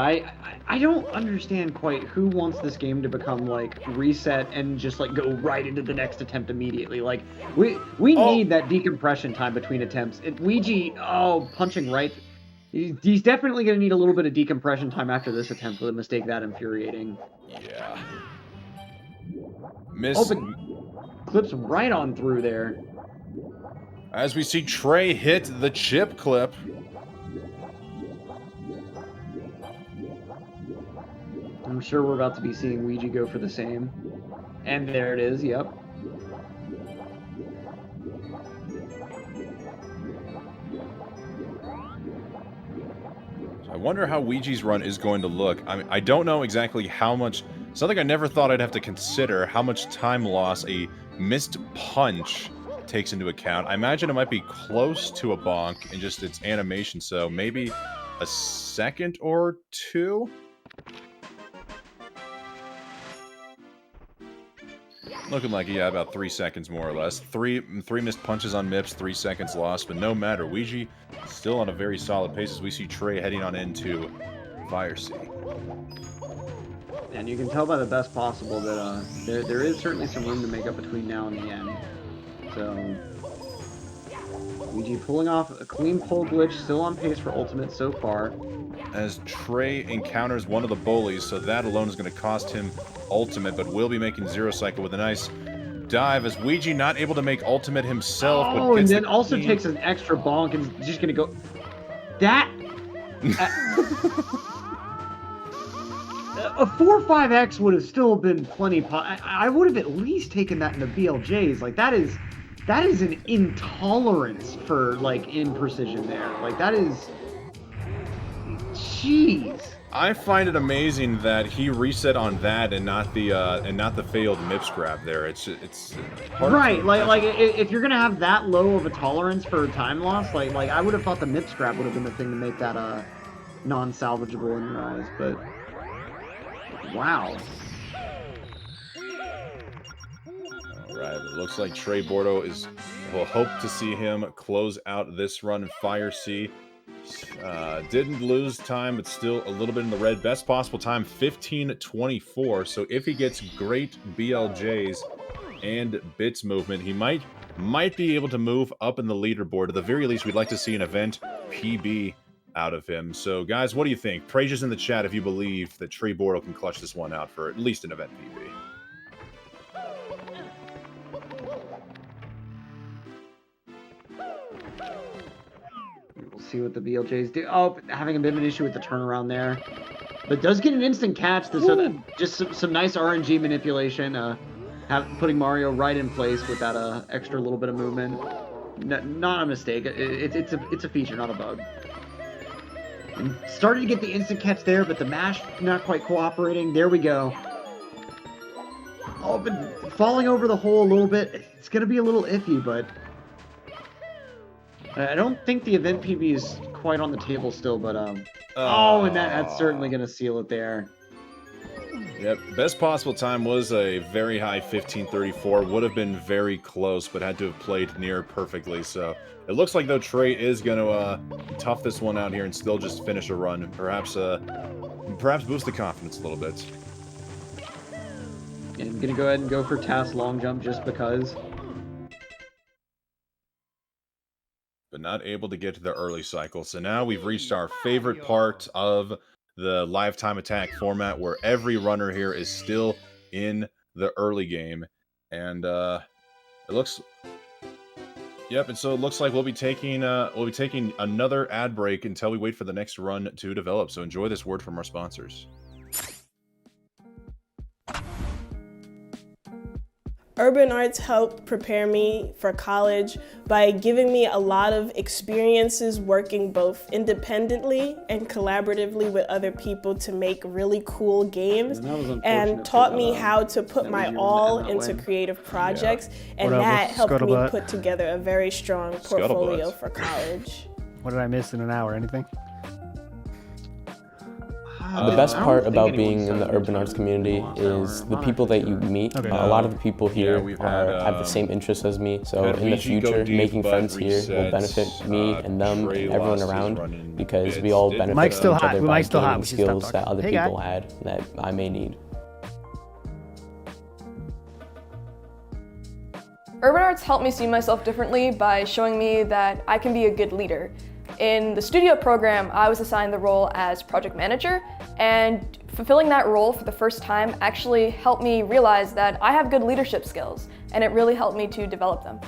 I don't understand quite who wants this game to become like reset and just like go right into the next attempt immediately. Like we need that decompression time between attempts. Ouija, punching right. He's definitely going to need a little bit of decompression time after this attempt with a mistake that infuriating. Yeah. Clips right on through there. As we see Trey hit the chip clip. I'm sure we're about to be seeing Ouija go for the same. And there it is, yep. I wonder how Ouija's run is going to look. I mean, I don't know exactly how much... Something I never thought I'd have to consider, how much time loss a missed punch takes into account. I imagine it might be close to a bonk in just its animation, so maybe a second or two? Looking like, yeah, about 3 seconds more or less. Three missed punches on Mips, 3 seconds lost, but no matter. Ouija still on a very solid pace as we see Trey heading on into Fire C. And you can tell by the best possible that there is certainly some room to make up between now and the end. So, Ouija pulling off a clean pull glitch, still on pace for ultimate so far. As Trey encounters one of the bullies, so that alone is going to cost him ultimate, but will be making Zero Cycle with a nice dive as Ouija not able to make ultimate himself. Oh, and then also takes an extra bonk and is just going to go... That... a 4-5X would have still been plenty... I would have at least taken that in the BLJs. Like, that is an intolerance for, like, imprecision there. Like, that is... Jeez. I find it amazing that he reset on that and not the failed Mips grab there. It's hard right. Like if you're gonna have that low of a tolerance for time loss, like I would have thought the Mips grab would have been the thing to make that non-salvageable in your eyes. But wow. All right. It looks like Trey Bordeaux will hope to see him close out this run in Fire C. Didn't lose time, but still a little bit in the red. Best possible time, 15:24. So if he gets great BLJs and bits movement, he might be able to move up in the leaderboard. At the very least, we'd like to see an event PB out of him. So guys, what do you think? Praise in the chat if you believe that Trey Bordeaux can clutch this one out for at least an event PB. See what the BLJs do. Oh, having a bit of an issue with the turnaround there. But does get an instant catch. So just some nice RNG manipulation. Putting Mario right in place with that extra little bit of movement. Not a mistake. It's a feature, not a bug. And started to get the instant catch there, but the mash not quite cooperating. There we go. Oh, but falling over the hole a little bit. It's going to be a little iffy, but... I don't think the event PB is quite on the table still, but and that's certainly going to seal it there. Yep, best possible time was a very high 15:34. Would have been very close, but had to have played near perfectly. So it looks like though Trey is going to tough this one out here and still just finish a run, and perhaps boost the confidence a little bit. And I'm going to go ahead and go for TAS long jump just because. But not able to get to the early cycle. So now we've reached our favorite part of the lifetime attack format, where every runner here is still in the early game. And it looks... Yep, and so it looks like we'll be taking another ad break until we wait for the next run to develop. So enjoy this word from our sponsors. Urban Arts helped prepare me for college by giving me a lot of experiences working both independently and collaboratively with other people to make really cool games, and taught me how to put my all into creative projects, and that helped me put together a very strong portfolio for college. What did I miss in an hour? Anything? The best I don't part think about anyone being in said the urban arts community last hour. is I'm the not people that actually you sure. meet. Okay. A lot of the people here we've had, have the same interests as me. So had in the Ouija go future, deep, making but friends here will benefit resets, me and them Trey and everyone lost his around running because we bits. all Did benefit Mike's from still each hot. other by Mike's still hot. gaining We should stop skills that talking. other Hey, guy. people had that I may need. Urban arts helped me see myself differently by showing me that I can be a good leader. In the studio program, I was assigned the role as project manager, and fulfilling that role for the first time actually helped me realize that I have good leadership skills, and it really helped me to develop them.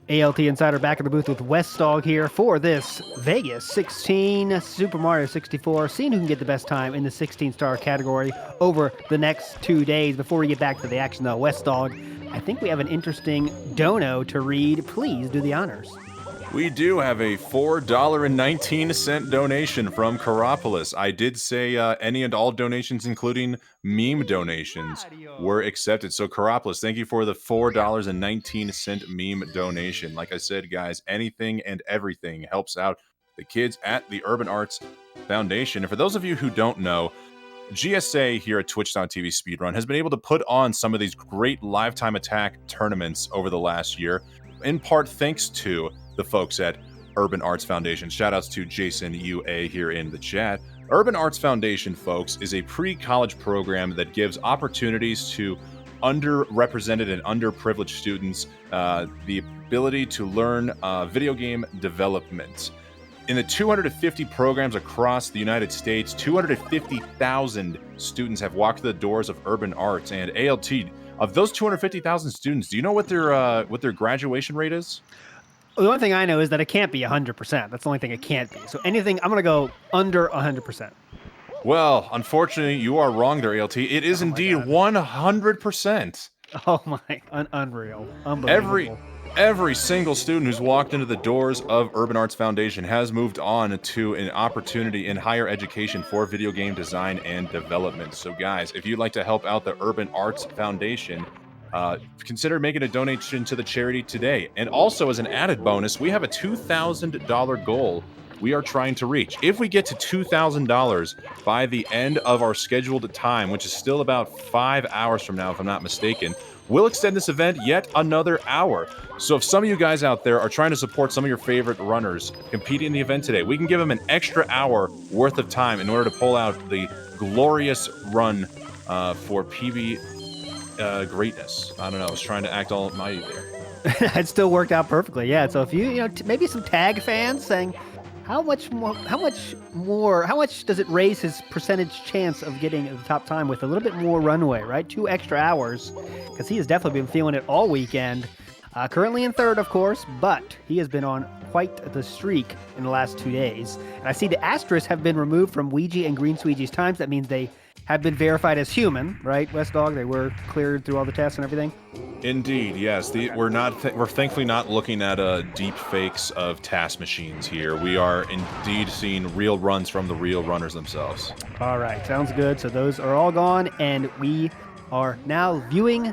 ALT Insider back in the booth with Westdog here for this Vegas 16 Super Mario 64. Seeing who can get the best time in the 16-star category over the next 2 days. Before we get back to the action, though, Westdog, I think we have an interesting dono to read. Please do the honors. We do have a $4.19 donation from Karopolis. I did say any and all donations, including meme donations, were accepted. So Karopolis, thank you for the $4.19 meme donation. Like I said, guys, anything and everything helps out the kids at the Urban Arts Foundation. And for those of you who don't know, GSA here at Twitch.tv Speedrun has been able to put on some of these great Lifetime Attack tournaments over the last year, in part thanks to the folks at Urban Arts Foundation. Shout outs to Jason UA here in the chat. Urban Arts Foundation, folks, is a pre-college program that gives opportunities to underrepresented and underprivileged students the ability to learn video game development. In the 250 programs across the United States, 250,000 students have walked the doors of Urban Arts. And ALT, of those 250,000 students, do you know what their graduation rate is? The only thing I know is that it can't be 100%. That's the only thing it can't be. So anything, I'm going to go under 100%. Well, unfortunately, you are wrong there, ALT. It is indeed 100%. Oh my, unreal. Unbelievable. Every single student who's walked into the doors of Urban Arts Foundation has moved on to an opportunity in higher education for video game design and development. So guys, if you'd like to help out the Urban Arts Foundation, consider making a donation to the charity today. And also, as an added bonus, we have a $2,000 goal we are trying to reach. If we get to $2,000 by the end of our scheduled time, which is still about 5 hours from now, if I'm not mistaken, we'll extend this event yet another hour. So if some of you guys out there are trying to support some of your favorite runners competing in the event today, we can give them an extra hour worth of time in order to pull out the glorious run for PB greatness. I don't know. I was trying to act all mighty there. It still worked out perfectly. Yeah. So if you maybe some tag fans saying, how much does it raise his percentage chance of getting the top time with a little bit more runway, right? 2 extra hours, because he has definitely been feeling it all weekend. Currently in third, of course, but he has been on quite the streak in the last 2 days. And I see the asterisks have been removed from Ouija and Green Squeegee's times. That means they have been verified as human, right, West Dog? They were cleared through all the tests and everything? Indeed, yes. We're thankfully not looking at deep fakes of task machines here. We are indeed seeing real runs from the real runners themselves. All right, sounds good. So those are all gone, and we are now viewing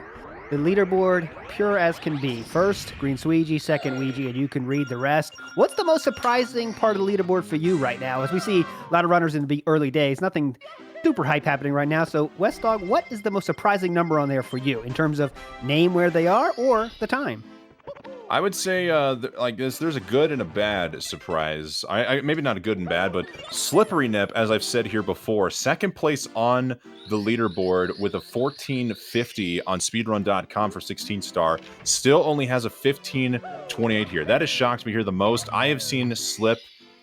the leaderboard pure as can be. First, Green Squeegee, second, Ouija, and you can read the rest. What's the most surprising part of the leaderboard for you right now? As we see a lot of runners in the early days, nothing super hype happening right now. So, West Dog, what is the most surprising number on there for you in terms of name where they are or the time? I would say, like this, there's a good and a bad surprise. Maybe not a good and bad, but Slippery Nip, as I've said here before, second place on the leaderboard with a 1450 on speedrun.com for 16 star, still only has a 1528 here. That has shocked me here the most. I have seen Slip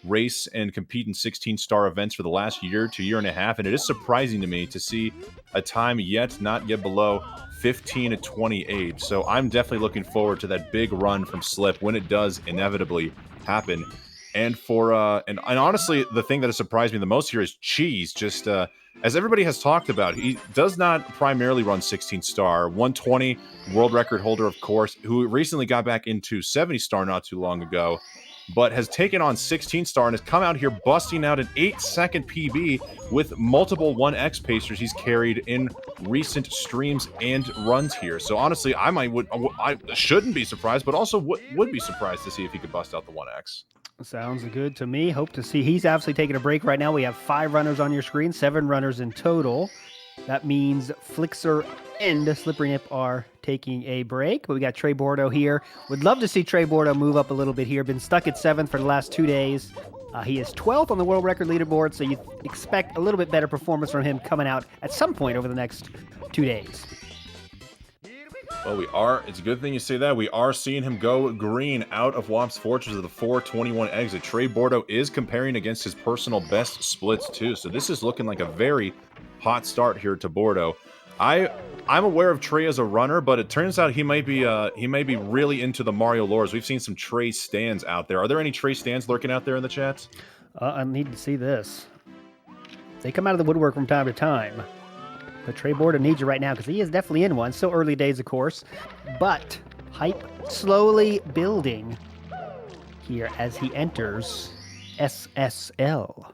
race and compete in 16-star events for the last year to year and a half, and it is surprising to me to see a time not yet below 15-28. So I'm definitely looking forward to that big run from Slip when it does inevitably happen. And for and honestly, the thing that has surprised me the most here is Cheese. Just as everybody has talked about, he does not primarily run 16-star. 120 world record holder, of course, who recently got back into 70-star not too long ago, but has taken on 16-star and has come out here busting out an 8-second PB with multiple 1x pacers he's carried in recent streams and runs here. So honestly, I shouldn't be surprised, but also would be surprised to see if he could bust out the 1x. Sounds good to me. Hope to see. He's obviously taking a break right now. We have 5 runners on your screen, 7 runners in total. That means Flixer and Slippery Nip are taking a break. But we got Trey Bordeaux here. Would love to see Trey Bordeaux move up a little bit here. Been stuck at 7th for the last 2 days. He is 12th on the world record leaderboard, so you expect a little bit better performance from him coming out at some point over the next 2 days. Well, it's a good thing you say that. We are seeing him go green out of Womp's Fortress of the 421 exit. Trey Bordeaux is comparing against his personal best splits, too. So this is looking like a very hot start here to Bordeaux. I'm aware of Trey as a runner, but it turns out he might be really into the Mario lores. We've seen some Trey stands out there. Are there any Trey stands lurking out there in the chat? I need to see this. They come out of the woodwork from time to time. But Trey Bordeaux needs you right now because he is definitely in one. Still early days, of course. But hype slowly building here as he enters SSL.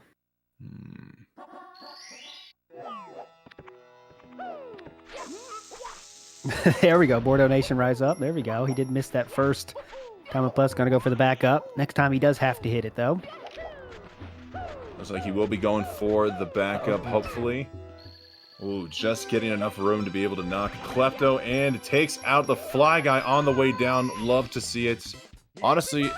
There we go. Bordeaux Nation rise up. There we go. He did miss that first time of plus. Going to go for the backup. Next time he does have to hit it, though. Looks like he will be going for the backup, hopefully. Ooh, just getting enough room to be able to knock Klepto, and takes out the Fly Guy on the way down. Love to see it. Honestly,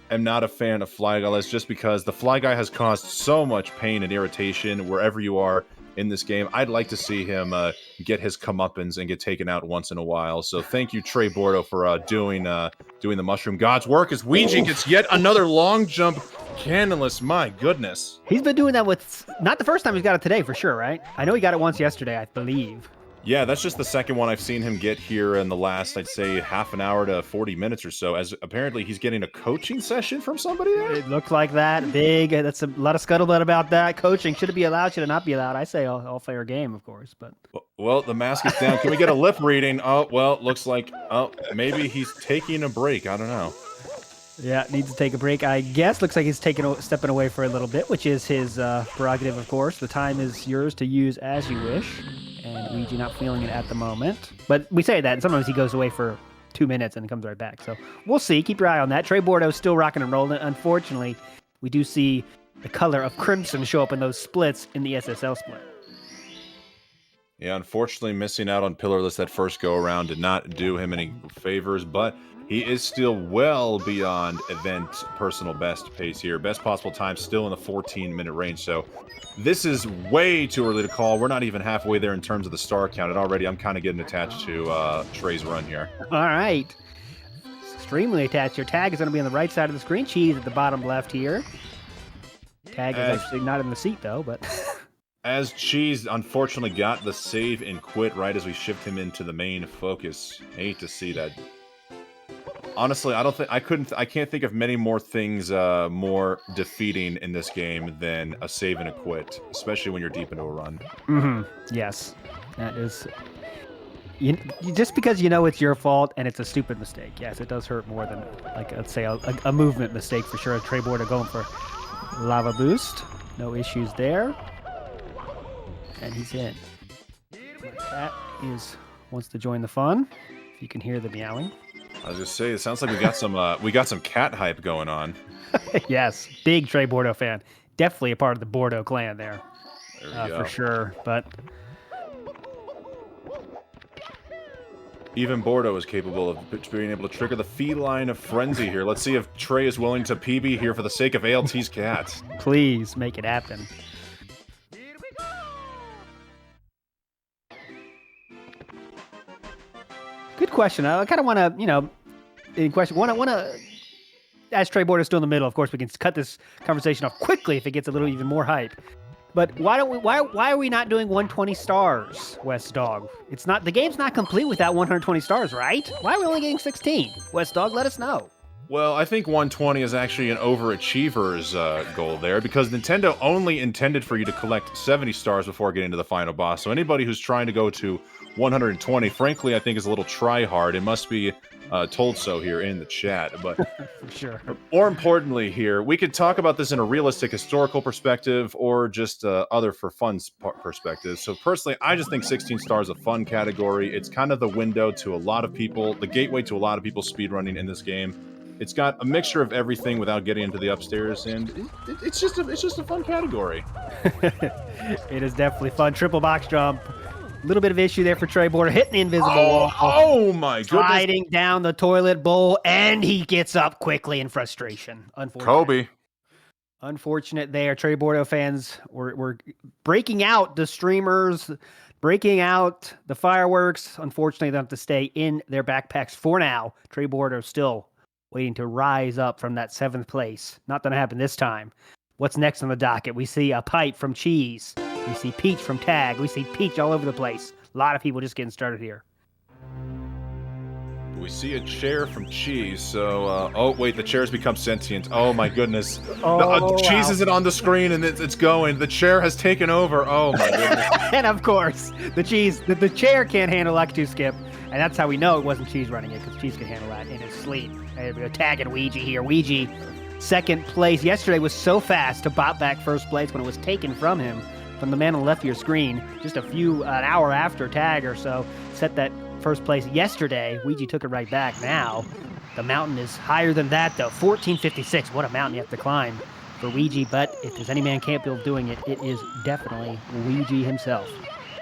am not a fan of Fly Guy list just because the Fly Guy has caused so much pain and irritation wherever you are in this game. I'd like to see him get his comeuppance and get taken out once in a while. So thank you, Trey Bordo, for doing the Mushroom God's work as Ouija gets yet another long jump cannonless. My goodness. He's been doing that with, not the first time he's got it today for sure, right? I know he got it once yesterday, I believe. Yeah, that's just the second one I've seen him get here in the last, I'd say, half an hour to 40 minutes or so, as apparently he's getting a coaching session from somebody there? It looked like that. Big. That's a lot of scuttlebutt about that. Coaching. Should it be allowed? Should it not be allowed? I say all fair game, of course. But well, the mask is down. Can we get a lip reading? Oh, well, looks like, maybe he's taking a break. I don't know. Yeah, needs to take a break. I guess looks like he's stepping away for a little bit, which is his prerogative, of course. The time is yours to use as you wish. And Ouija not feeling it at the moment. But we say that, and sometimes he goes away for 2 minutes and comes right back. So we'll see. Keep your eye on that. Trey Bordeaux's still rocking and rolling. Unfortunately, we do see the color of crimson show up in those splits in the SSL split. Yeah, unfortunately, missing out on Pillarless that first go-around did not do him any favors, but he is still well beyond event personal best pace here. Best possible time still in the 14-minute range, so this is way too early to call. We're not even halfway there in terms of the star count, and already I'm kind of getting attached to Trey's run here. All right. Extremely attached. Your tag is going to be on the right side of the screen. Cheese at the bottom left here. Tag is actually not in the seat, though, but... As Cheese unfortunately got the save and quit right as we shift him into the main focus. Hate to see that. Honestly, I can't think of many more things more defeating in this game than a save and a quit, especially when you're deep into a run. Mm-hmm. Yes, that is. Just because you know it's your fault and it's a stupid mistake. Yes, it does hurt more than, like, let's say a movement mistake for sure. Trey Border going for lava boost. No issues there. And he's in. My cat wants to join the fun. If you can hear the meowing. I was just saying, it sounds like we got some cat hype going on. Yes, big Trey Bordeaux fan. Definitely a part of the Bordeaux clan there. There we go. For sure. But even Bordeaux is capable of being able to trigger the feline of frenzy here. Let's see if Trey is willing to PB here for the sake of ALT's cat. Please make it happen. Good question. I kind of want to, want to, as Trey Bordeaux still in the middle, of course, we can cut this conversation off quickly if it gets a little even more hype. But why are we not doing 120 stars, West Dog? The game's not complete without 120 stars, right? Why are we only getting 16? West Dog, let us know. Well, I think 120 is actually an overachiever's goal there, because Nintendo only intended for you to collect 70 stars before getting to the final boss. So anybody who's trying to go to 120, frankly, I think is a little try-hard. It must be told so here in the chat. But for sure. More importantly here, we could talk about this in a realistic historical perspective or just other for fun perspective. So personally, I just think 16 stars is a fun category. It's kind of the window to a lot of people, the gateway to a lot of people speedrunning in this game. It's got a mixture of everything without getting into the upstairs, and it's just a fun category. It is definitely fun. Triple box jump. A little bit of issue there for Trey Border, hitting the invisible wall. Oh my goodness. Sliding down the toilet bowl, and he gets up quickly in frustration. Unfortunate. Kobe. Unfortunate there. Trey Bordeaux fans were breaking out the streamers, breaking out the fireworks. Unfortunately, they have to stay in their backpacks for now. Trey Bordeaux still waiting to rise up from that 7th place. Not going to happen this time. What's next on the docket? We see a pipe from Cheese. We see Peach from Tag. We see Peach all over the place. A lot of people just getting started here. We see a chair from Cheese. So, oh wait, the chair's become sentient. Oh my goodness. Cheese isn't on the screen and it's going. The chair has taken over. Oh my goodness. And of course, the chair can't handle Luck 2 Skip. And that's how we know it wasn't Cheese running it, because Cheese can handle that in his sleep. There we go, tagging Ouija here. Ouija, 2nd place. Yesterday was so fast to bop back 1st place when it was taken from him, from the man on the left of your screen, just an hour after Tag or so, set that 1st place yesterday. Ouija took it right back. Now, the mountain is higher than that, though. 1456, what a mountain you have to climb for Ouija, but if there's any man capable of doing it, it is definitely Ouija himself.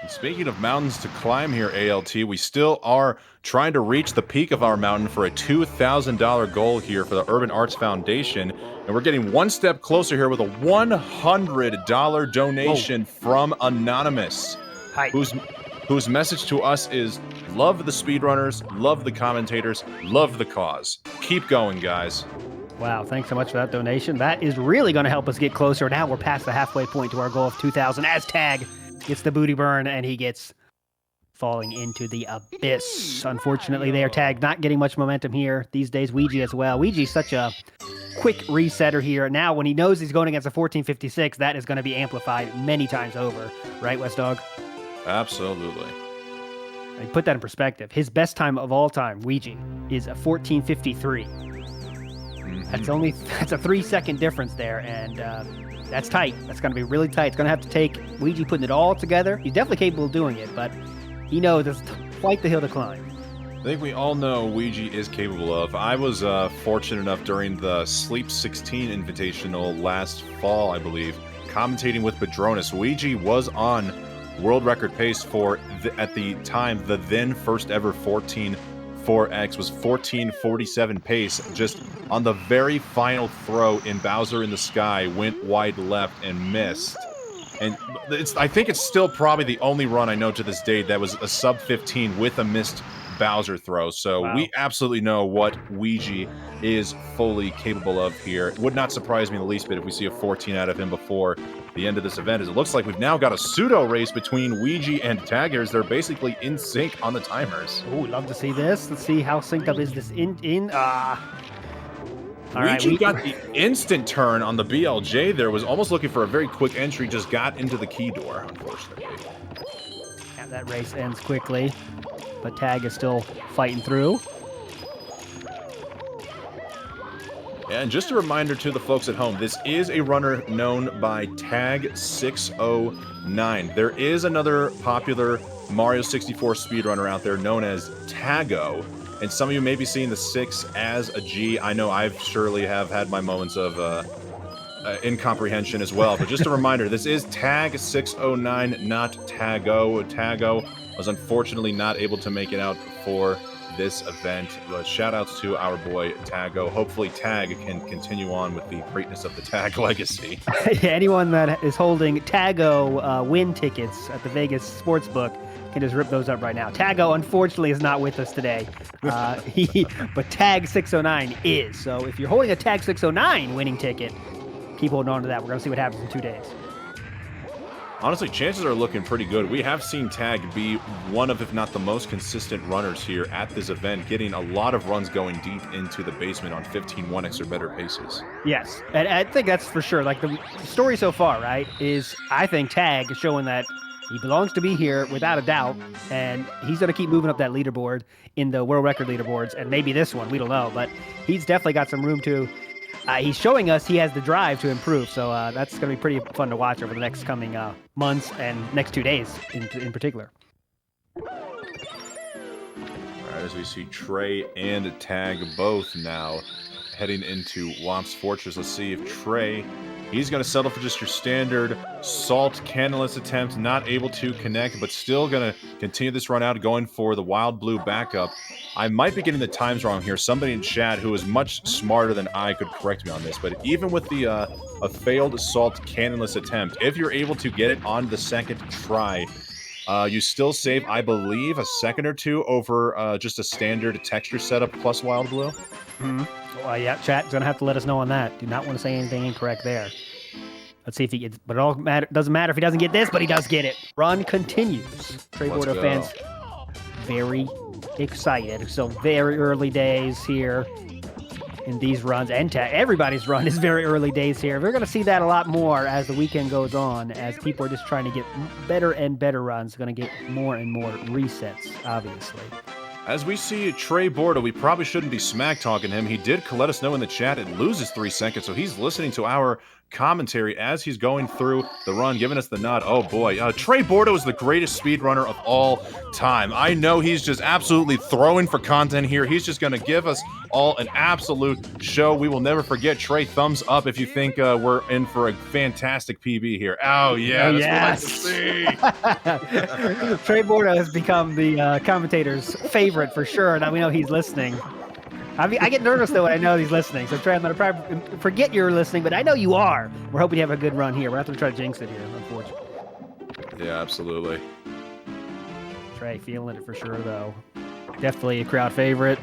Speaking of mountains to climb here, ALT, we still are trying to reach the peak of our mountain for a $2,000 goal here for the Urban Arts Foundation. And we're getting one step closer here with a $100 donation from Anonymous, whose message to us is love the speedrunners, love the commentators, love the cause. Keep going, guys. Wow, thanks so much for that donation. That is really going to help us get closer. Now we're past the halfway point to our goal of 2,000 as Tag gets the booty burn and he gets falling into the abyss. Unfortunately, they are Tag not getting much momentum here these days. Ouija as well. Ouija's such a quick resetter here. Now, when he knows he's going against a 1456, that is going to be amplified many times over. Right, West Dog? Absolutely. I mean, put that in perspective. His best time of all time, Ouija, is a 1453. That's a 3-second difference there, and that's tight. That's going to be really tight. It's going to have to take Ouija putting it all together. He's definitely capable of doing it, but he knows it's quite the hill to climb. I think we all know Ouija is capable of. I was fortunate enough during the Sleep 16 Invitational last fall, I believe, commentating with Padronis. Ouija was on world record pace for, at the time, the then first ever 14.4x was 14:47 pace. Just on the very final throw in Bowser in the Sky, went wide left and missed. And I think it's still probably the only run I know to this date that was a sub 15 with a missed Bowser throw. So we absolutely know what Ouija is fully capable of here. It would not surprise me in the least bit if we see a 14 out of him before the end of this event, as it looks like we've now got a pseudo race between Ouija and Taggers. They're basically in sync on the timers. Oh, love to see this. Let's see how synced up is this Ouija got the instant turn on the BLJ there, was almost looking for a very quick entry, just got into the key door, unfortunately. Yeah, that race ends quickly, but Tag is still fighting through. And just a reminder to the folks at home, this is a runner known by Tag609. There is another popular Mario 64 speedrunner out there known as Tago, and some of you may be seeing the 6 as a G. I know I've surely have had my moments of incomprehension as well, but just a reminder, this is Tag609, not Tago. Tago was unfortunately not able to make it out for this event, but shout outs to our boy Tago. Hopefully Tag can continue on with the greatness of the Tag legacy. Anyone that is holding Tago win tickets at the Vegas Sportsbook can just rip those up right now. Tago unfortunately is not with us today, but Tag 609 is. So if you're holding a Tag 609 winning ticket, keep holding on to that. We're going to see what happens in 2 days. Honestly, chances are looking pretty good. We have seen Tag be one of, if not the most consistent runners here at this event, getting a lot of runs going deep into the basement on 15-1x or better paces. Yes, and I think that's for sure. Like the story so far, right, is I think Tag is showing that he belongs to be here without a doubt, and he's going to keep moving up that leaderboard in the world record leaderboards, and maybe this one, we don't know, but he's definitely got some room to. He's showing us he has the drive to improve, so that's going to be pretty fun to watch over the next coming months and next 2 days in particular. All right, as we see Trey and Tag both now heading into Womp's Fortress. Let's see if Trey, he's going to settle for just your standard Salt Candleless attempt, not able to connect, but still going to continue this run out, going for the Wild Blue backup. I might be getting the times wrong here. Somebody in chat who is much smarter than I could correct me on this, but even with the a failed Salt Cannonless attempt, if you're able to get it on the second try, you still save, I believe, a second or two over just a standard texture setup plus Wild Blue. Mm-hmm. Well, yeah, chat's going to have to let us know on that. Do not want to say anything incorrect there. Let's see if he gets, but it all doesn't matter if he doesn't get this, but he does get it. Run continues. Trey Border fans very excited. So very early days here in these runs, and everybody's run is very early days here. We're going to see that a lot more as the weekend goes on, as people are just trying to get better and better runs. Going to get more and more resets, obviously. As we see Trey Borda, we probably shouldn't be smack talking him. He did let us know in the chat it loses 3 seconds, so he's listening to our commentary as he's going through the run, giving us the nod. Oh boy, Trey Bordeaux is the greatest speedrunner of all time. I know he's just absolutely throwing for content here. He's just going to give us all an absolute show. We will never forget. Trey, thumbs up if you think we're in for a fantastic PB here. Oh yeah, that's what I like to see. Trey Bordeaux has become the commentator's favorite for sure, and we know he's listening. I get nervous though when I know he's listening. So Trey, I'm gonna probably forget you're listening, but I know you are. We're hoping you have a good run here. We're not gonna try to jinx it here, unfortunately. Yeah, absolutely. Trey feeling it for sure though. Definitely a crowd favorite.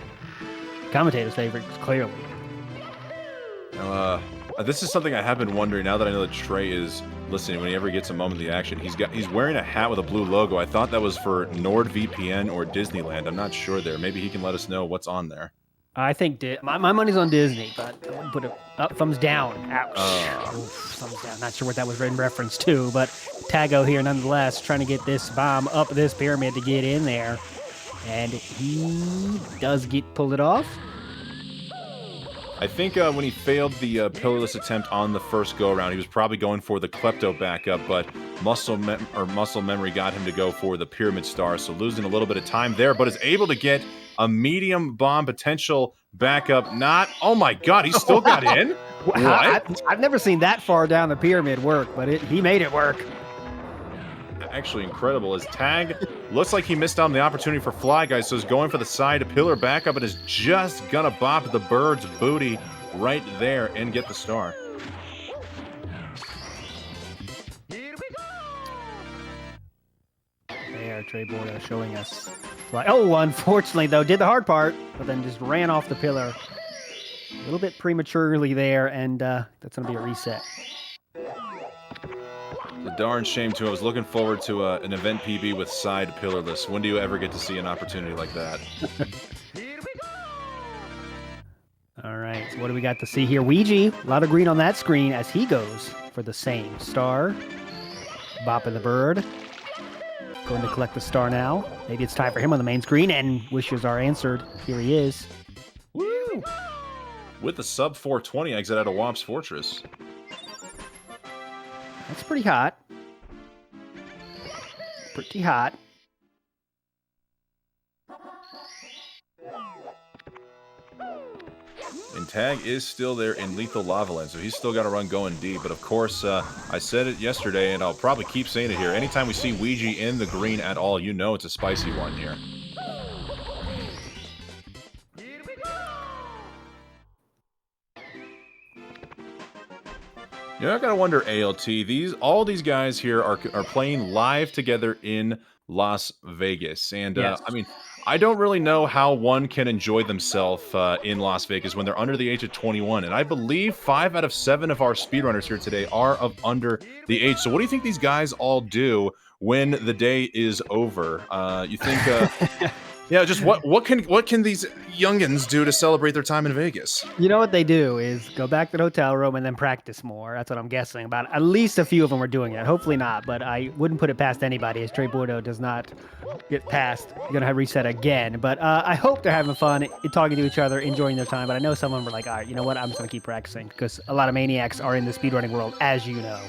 Commentator's favorite, clearly. This is something I have been wondering now that I know that Trey is listening. Whenever he gets a moment of the action, he's wearing a hat with a blue logo. I thought that was for NordVPN or Disneyland. I'm not sure there. Maybe he can let us know what's on there. I think my money's on Disney, but I wouldn't put it up. Thumbs down. Ouch. Thumbs down. Not sure what that was in reference to, but Tago here nonetheless trying to get this bomb up this pyramid to get in there. And he does pull it off. I think when he failed the pillarless attempt on the first go-around, he was probably going for the klepto backup, but muscle memory got him to go for the pyramid star, so losing a little bit of time there, but is able to get a medium bomb potential backup. Oh my god, he still got in? What? I've never seen that far down the pyramid work, but he made it work. Actually incredible. His tag looks like he missed out on the opportunity for Fly Guy, so he's going for the side pillar backup and is just gonna bop the bird's booty right there and get the star. There, Trey Bordeaux showing us. Oh, unfortunately though, did the hard part, but then just ran off the pillar a little bit prematurely there, and that's gonna be a reset. A darn shame too. I was looking forward to an event PB with side pillarless. When do you ever get to see an opportunity like that? All right, so what do we got to see here? Ouija, a lot of green on that screen as he goes for the same star. Bopping the bird. Going to collect the star now. Maybe it's time for him on the main screen, and wishes are answered. Here he is. Woo! With the sub 420 exit out of Womp's Fortress. That's pretty hot. Pretty hot. And Tag is still there in Lethal Lava Land, so he's still got a run going deep. But of course, I said it yesterday, and I'll probably keep saying it here. Anytime we see Ouija in the green at all, you know it's a spicy one here. You know, I gotta wonder, ALT, all these guys here are playing live together in Las Vegas. And, yes. I mean, I don't really know how one can enjoy themselves in Las Vegas when they're under the age of 21. And I believe 5 out of 7 of our speedrunners here today are of under the age. So what do you think these guys all do when the day is over? You think... Yeah, just what can these youngins do to celebrate their time in Vegas? You know what they do is go back to the hotel room and then practice more. That's what I'm guessing. About at least a few of them are doing it. Hopefully not, but I wouldn't put it past anybody as Trey Bordeaux does not get past. You're gonna have reset again, but I hope they're having fun, talking to each other, enjoying their time. But I know some of them are like, all right, you know what? I'm just gonna keep practicing because a lot of maniacs are in the speedrunning world, as you know.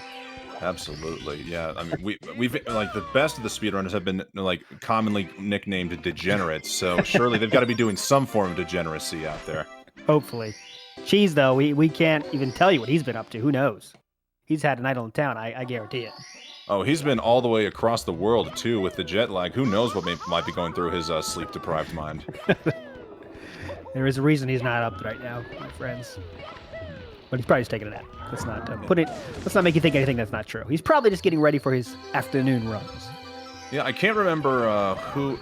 Absolutely, yeah. I mean, we've like the best of the speedrunners have been like commonly nicknamed degenerates, so surely they've got to be doing some form of degeneracy out there. Hopefully. Cheese, though, we can't even tell you what he's been up to. Who knows? He's had a night on the town, I guarantee it. Oh, he's been all the way across the world, too, with the jet lag. Who knows what might be going through his sleep-deprived mind. There is a reason he's not up right now, my friends. But he's probably just taking a nap. Let's not make you think anything that's not true. He's probably just getting ready for his afternoon runs. Yeah, I can't remember who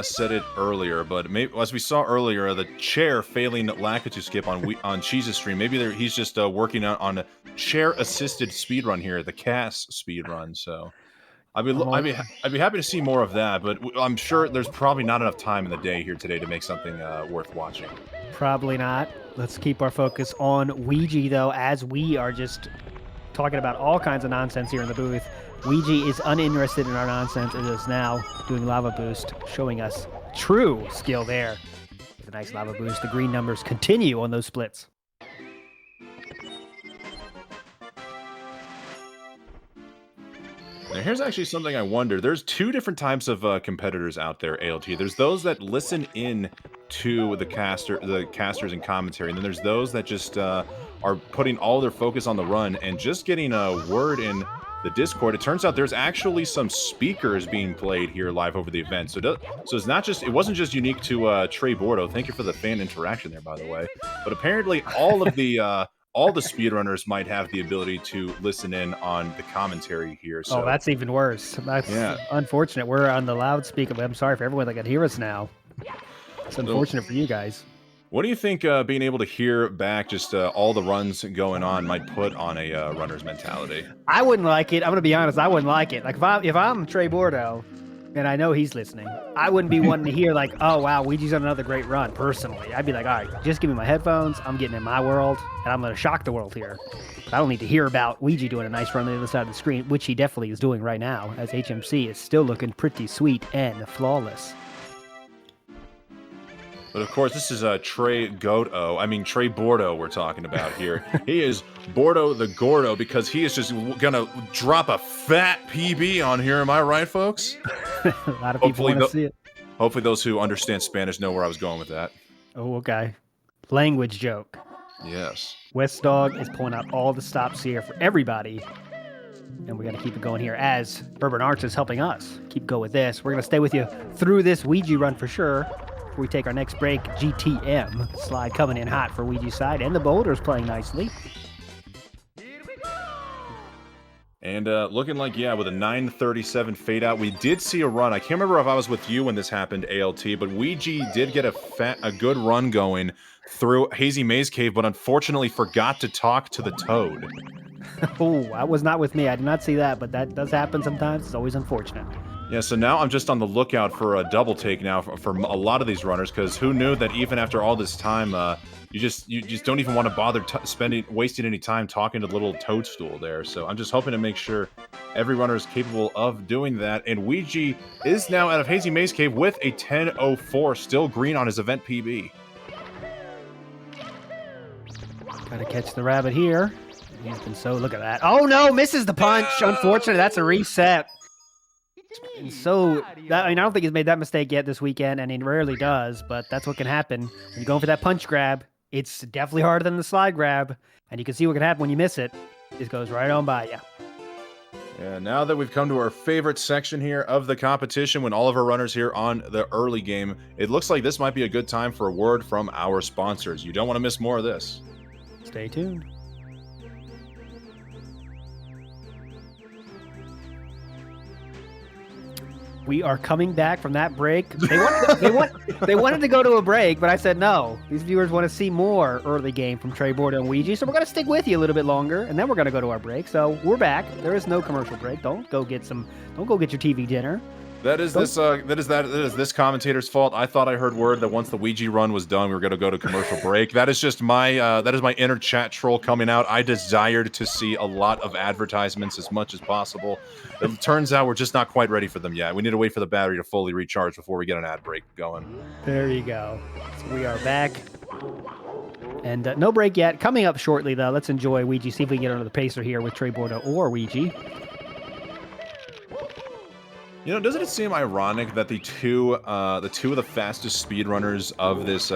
said it earlier, but maybe, as we saw earlier, the chair failing Lakitu skip on Cheese's stream. Maybe he's just working out on a chair-assisted speedrun here, the CAS speedrun. So I'd be happy to see more of that, but I'm sure there's probably not enough time in the day here today to make something worth watching. Probably not. Let's keep our focus on Ouija, though, as we are just talking about all kinds of nonsense here in the booth. Ouija is uninterested in our nonsense and is now doing Lava Boost, showing us true skill there. With a nice Lava Boost, the green numbers continue on those splits. Now, here's actually something I wonder. There's two different types of competitors out there, ALT. There's those that listen in to the casters and commentary, and then there's those that just are putting all their focus on the run and just getting a word in the Discord. It turns out there's actually some speakers being played here live over the event. So it's not just, it wasn't just unique to Trey Bordeaux. Thank you for the fan interaction there, by the way. But apparently all of the all the speedrunners might have the ability to listen in on the commentary here. So. Oh, that's even worse. That's unfortunate. We're on the loudspeaker, but I'm sorry for everyone that can hear us now. It's unfortunate for you guys. What do you think being able to hear back just all the runs going on might put on a runner's mentality? I wouldn't like it. I'm going to be honest. I wouldn't like it. Like if I'm Trey Bordeaux and I know he's listening, I wouldn't be wanting to hear like, oh, wow, Ouija's on another great run, personally. I'd be like, all right, just give me my headphones. I'm getting in my world, and I'm going to shock the world here. But I don't need to hear about Ouija doing a nice run on the other side of the screen, which he definitely is doing right now, as HMC is still looking pretty sweet and flawless. But of course, this is Trey Bordeaux we're talking about here. He is Bordeaux the Gordo because he is just gonna drop a fat PB on here. Am I right, folks? A lot of people want to see it. Hopefully those who understand Spanish know where I was going with that. Oh, okay. Language joke. Yes. West Dog is pulling out all the stops here for everybody. And we're going to keep it going here as Urban Arts is helping us. Keep going with this. We're going to stay with you through this Ouija run for sure. Before we take our next break, GTM slide coming in hot for Ouija's side, and the Boulders playing nicely. And looking like, yeah, with a 9:37 fade out, we did see a run. I can't remember if I was with you when this happened, ALT, but Ouija did get a good run going through Hazy Maze Cave, but unfortunately forgot to talk to the Toad. Oh, that was not with me. I did not see that, but that does happen sometimes. It's always unfortunate. Yeah, so now I'm just on the lookout for a double take now for a lot of these runners, because who knew that even after all this time, you just don't even want to bother wasting any time talking to the little toadstool there. So I'm just hoping to make sure every runner is capable of doing that. And Ouija is now out of Hazy Maze Cave with a 10:04, still green on his event PB. Gotta catch the rabbit here. He's been look at that. Oh no, misses the punch. Unfortunately, that's a reset. And so, I don't think he's made that mistake yet this weekend, and he rarely does, but that's what can happen. When you're going for that punch grab, it's definitely harder than the slide grab, and you can see what can happen when you miss it. It goes right on by you. Yeah, now that we've come to our favorite section here of the competition, when all of our runners here on the early game, it looks like this might be a good time for a word from our sponsors. You don't want to miss more of this. Stay tuned. We are coming back from that break. They wanted to go to a break, but I said no. These viewers want to see more early game from Trey Bordeaux and Ouija, so we're going to stick with you a little bit longer, and then we're going to go to our break. So we're back. There is no commercial break. Don't go get your TV dinner. That is this commentator's fault. I thought I heard word that once the Ouija run was done, we were going to go to commercial break. That is just my inner chat troll coming out. I desired to see a lot of advertisements as much as possible. It turns out we're just not quite ready for them yet. We need to wait for the battery to fully recharge before we get an ad break going. There you go. So we are back. And no break yet. Coming up shortly, though, let's enjoy Ouija. See if we can get under the pacer here with Trey Bordeaux or Ouija. You know, doesn't it seem ironic that the two of the fastest speedrunners of this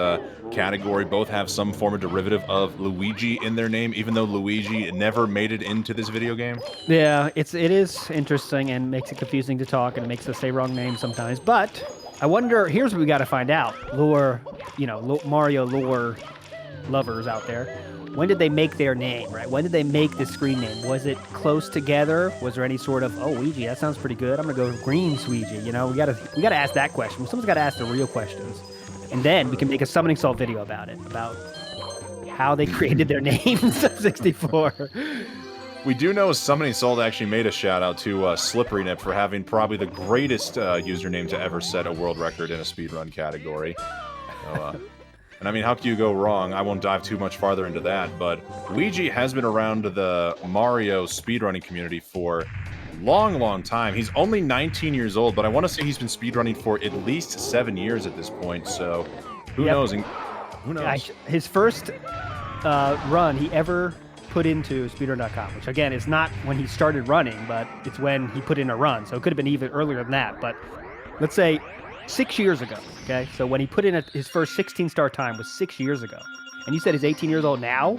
category both have some form of derivative of Luigi in their name, even though Luigi never made it into this video game? Yeah, it is interesting and makes it confusing to talk, and it makes us say wrong names sometimes. But I wonder, here's what we got to find out. Mario lore lovers out there. When did they make their name, right? When did they make the screen name? Was it close together? Was there any sort of, oh, Ouija, that sounds pretty good. I'm gonna go Green Ouija. You know, we gotta ask that question. Someone's gotta ask the real questions, and then we can make a Summoning Salt video about it, about how they created their names of 64. We do know Summoning Salt actually made a shout out to Slippery Nip for having probably the greatest username to ever set a world record in a speedrun category. So, and I mean, how can you go wrong? I won't dive too much farther into that, but Ouija has been around the Mario speedrunning community for a long, long time. He's only 19 years old, but I want to say he's been speedrunning for at least 7 years at this point, so who knows? Who knows? His first run he ever put into speedrun.com, which again is not when he started running, but it's when he put in a run. So it could have been even earlier than that. But let's say 6 years ago, okay? So when he put in his first 16-star time was 6 years ago. And you said he's 18 years old now?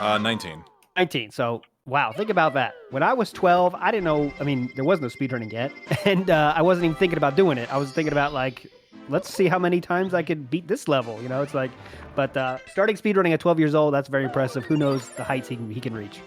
19. 19. So, wow, think about that. When I was 12, I didn't know, I mean, there was no speedrunning yet. And I wasn't even thinking about doing it. I was thinking about, like, let's see how many times I could beat this level. You know, it's like, but starting speedrunning at 12 years old, that's very impressive. Who knows the heights he can reach.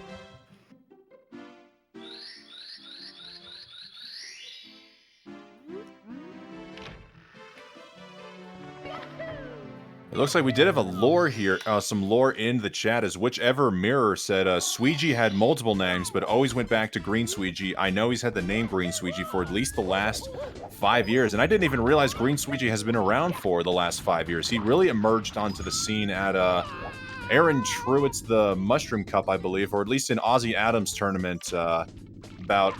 It looks like we did have a lore here, some lore in the chat, as whichever mirror said Sweegie had multiple names, but always went back to Green Sweegie. I know he's had the name Green Sweegie for at least the last 5 years, and I didn't even realize Green Sweegie has been around for the last 5 years. He really emerged onto the scene at Aaron Truitt's the Mushroom Cup, I believe, or at least in Ozzy Adams' tournament about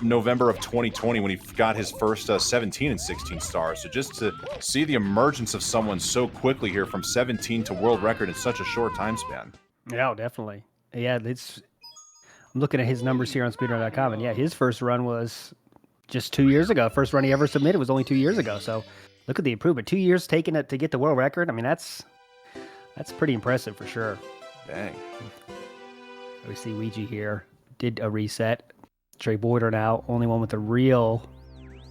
November of 2020 when he got his first 17 and 16 stars. So just to see the emergence of someone so quickly here from 17 to world record in such a short time span. Yeah, definitely. Yeah, I'm looking at his numbers here on speedrun.com, and yeah, his first run was just 2 years ago. First run he ever submitted was only 2 years ago. So look at the improvement. 2 years taking it to get the world record. I mean, that's pretty impressive for sure. Dang. We see Ouija here. Did a reset. Trey Boyder now, only one with a real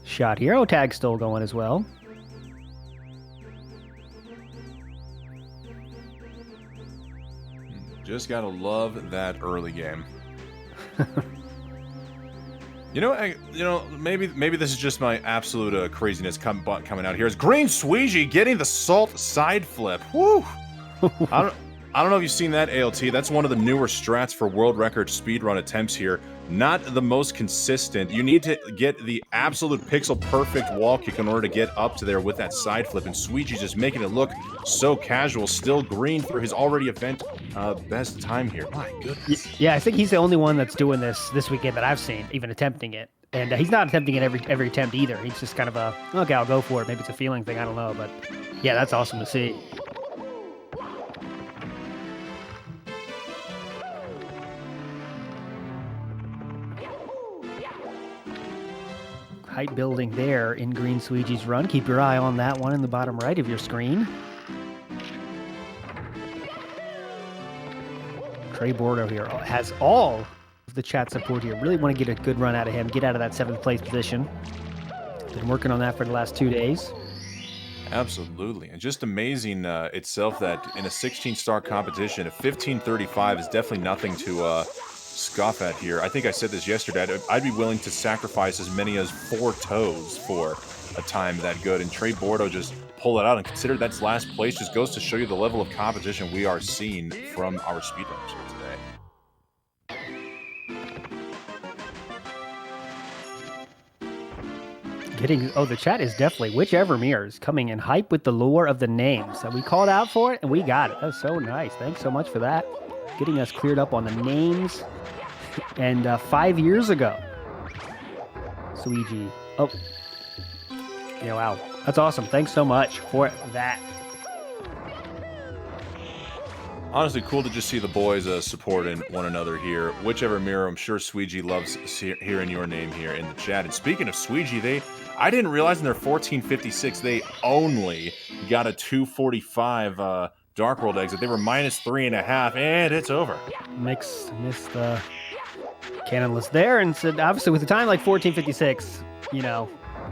shot. Hero tag still going as well. Just gotta love that early game. Maybe this is just my absolute craziness coming out here. Is Green Sweegie getting the salt side flip? Woo! I don't know if you've seen that, ALT. That's one of the newer strats for world record speedrun attempts here. Not the most consistent. You need to get the absolute pixel perfect wall kick in order to get up to there with that side flip. And Sweegie's just making it look so casual. Still green for his already event best time here. My goodness. Yeah, I think he's the only one that's doing this weekend that I've seen, even attempting it. And he's not attempting it every attempt either. He's just kind of okay, I'll go for it. Maybe it's a feeling thing. I don't know. But yeah, that's awesome to see. Height building there in Green Sweegie's run. Keep your eye on that one in the bottom right of your screen. Trey Bordeaux here has all of the chat support here. Really want to get a good run out of him, get out of that 7th place position. Been working on that for the last 2 days. Absolutely. And just amazing itself that in a 16-star competition, a 15:35 is definitely nothing to scoff at here. I think I said this yesterday. I'd be willing to sacrifice as many as 4 toes for a time that good. And Trey Bordeaux just pull it out, and consider that's last place. Just goes to show you the level of competition we are seeing from our speedrunners here today. The chat is definitely whichever mirrors coming in hype with the lore of the names. So we called out for it and we got it. That's so nice. Thanks so much for that. Getting us cleared up on the names. And 5 years ago, Sweegie. Oh, yeah, wow. That's awesome. Thanks so much for that. Honestly, cool to just see the boys supporting one another here. Whichever mirror, I'm sure Sweegie loves hearing your name here in the chat. And speaking of Sweegie, I didn't realize in their 1456 they only got a 245 Dark World exit. They were -3.5, and it's over. Missed Canonless there, and said obviously with a time like 1456,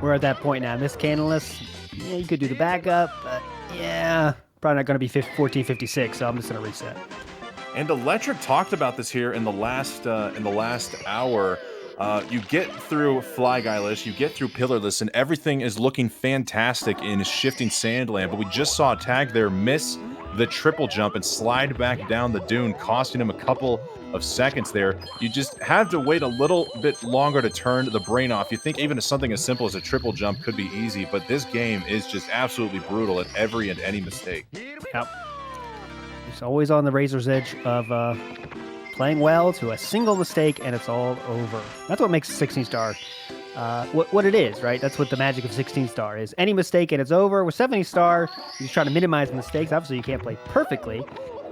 we're at that point now. Missed Canonless, yeah, you could do the backup, but yeah, probably not going to be 1456, so I'm just going to reset. And Electric talked about this here in the last hour. You get through Fly Guyless, you get through Pillarless, and everything is looking fantastic in Shifting Sandland, but we just saw a tag there miss the triple jump and slide back down the dune, costing him a couple of seconds there. You just have to wait a little bit longer to turn the brain off. You think even something as simple as a triple jump could be easy, but this game is just absolutely brutal at every and any mistake. Yep. It's always on the razor's edge of playing well to a single mistake, and it's all over. That's what makes a 16-star what it is, right? That's what the magic of 16-star is. Any mistake and it's over. With 70-star, you just try to minimize mistakes. Obviously, you can't play perfectly.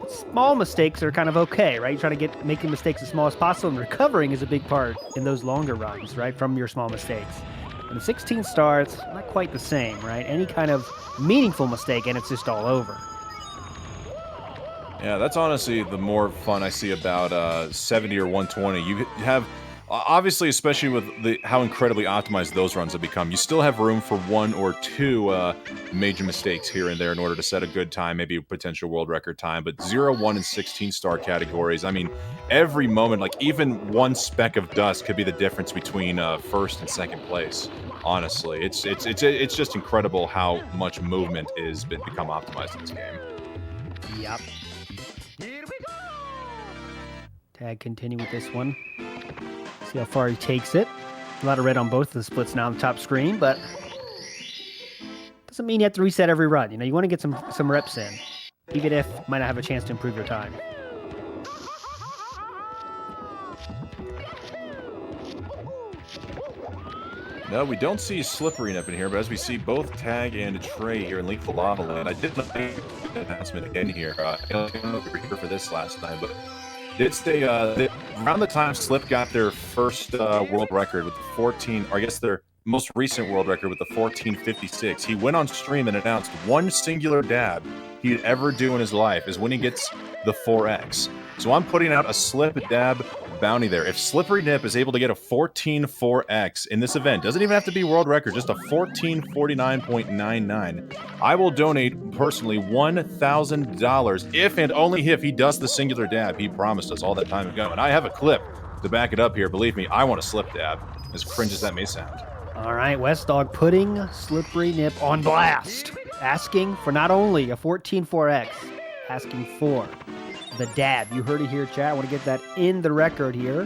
small mistakes are kind of okay, right? You try to get making mistakes as small as possible, and recovering is a big part in those longer runs, right, from your small mistakes. And the 16 star, it's not quite the same, right? Any kind of meaningful mistake, and it's just all over. Yeah, that's honestly the more fun I see about 70 or 120. You have, obviously, especially with how incredibly optimized those runs have become, you still have room for 1 or 2 major mistakes here and there in order to set a good time, maybe a potential world record time. But 0, 1, and 16 star categories, I mean, every moment, like even one speck of dust could be the difference between first and second place. Honestly, it's just incredible how much movement is become optimized in this game. Yep. Tag continue with this one. See how far he takes it. A lot of red on both of the splits now on the top screen, but doesn't mean you have to reset every run. You know, you want to get some reps in, even if you might not have a chance to improve your time. No, we don't see Slippery Nip in here, but as we see both Tag and Trey here in Lethal Lava Land, I did not make an announcement again here. I don't know if we were here for this last time, but did say around the time Slip got their first world record with the 14, or I guess their most recent world record with the 1456, he went on stream and announced one singular dab he'd ever do in his life is when he gets the 4X. So I'm putting out a Slip dab bounty there. If Slippery Nip is able to get a 14.4x in this event, doesn't even have to be world record, just a 14:49.99, I will donate personally $1,000 if and only if he does the singular dab he promised us all that time ago. And I have a clip to back it up here. Believe me, I want a slip dab, as cringe as that may sound. All right, West Dog putting Slippery Nip on blast, asking for not only a 14.4x, asking for the dab. You heard it here, chat. I want to get that in the record here.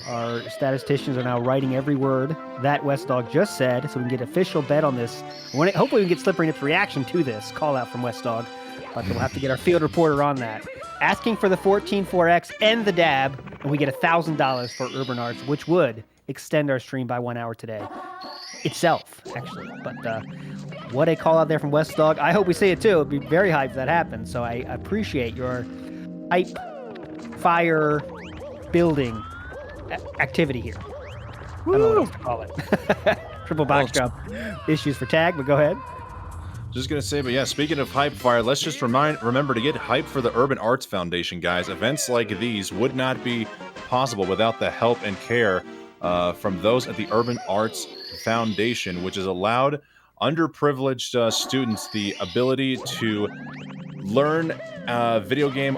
Our statisticians are now writing every word that West Dog just said, so we can get official bet on this. Hopefully we can get Slippery Nip's reaction to this call out from West Dog, but we'll have to get our field reporter on that. Asking for the 14.4x and the dab, and we get $1,000 for Urban Arts, which would extend our stream by 1 hour today. Itself, actually. But what a call out there from West Dog. I hope we see it too. It'd be very hyped if that happens. So I appreciate your hype, fire, building activity here. Woo! I don't know what else to call it. Triple box jump issues for Tag, but go ahead. Just gonna say, but yeah, speaking of hype fire, let's just remember to get hype for the Urban Arts Foundation, guys. Events like these would not be possible without the help and care from those at the Urban Arts Foundation, which has allowed underprivileged students the ability to learn video game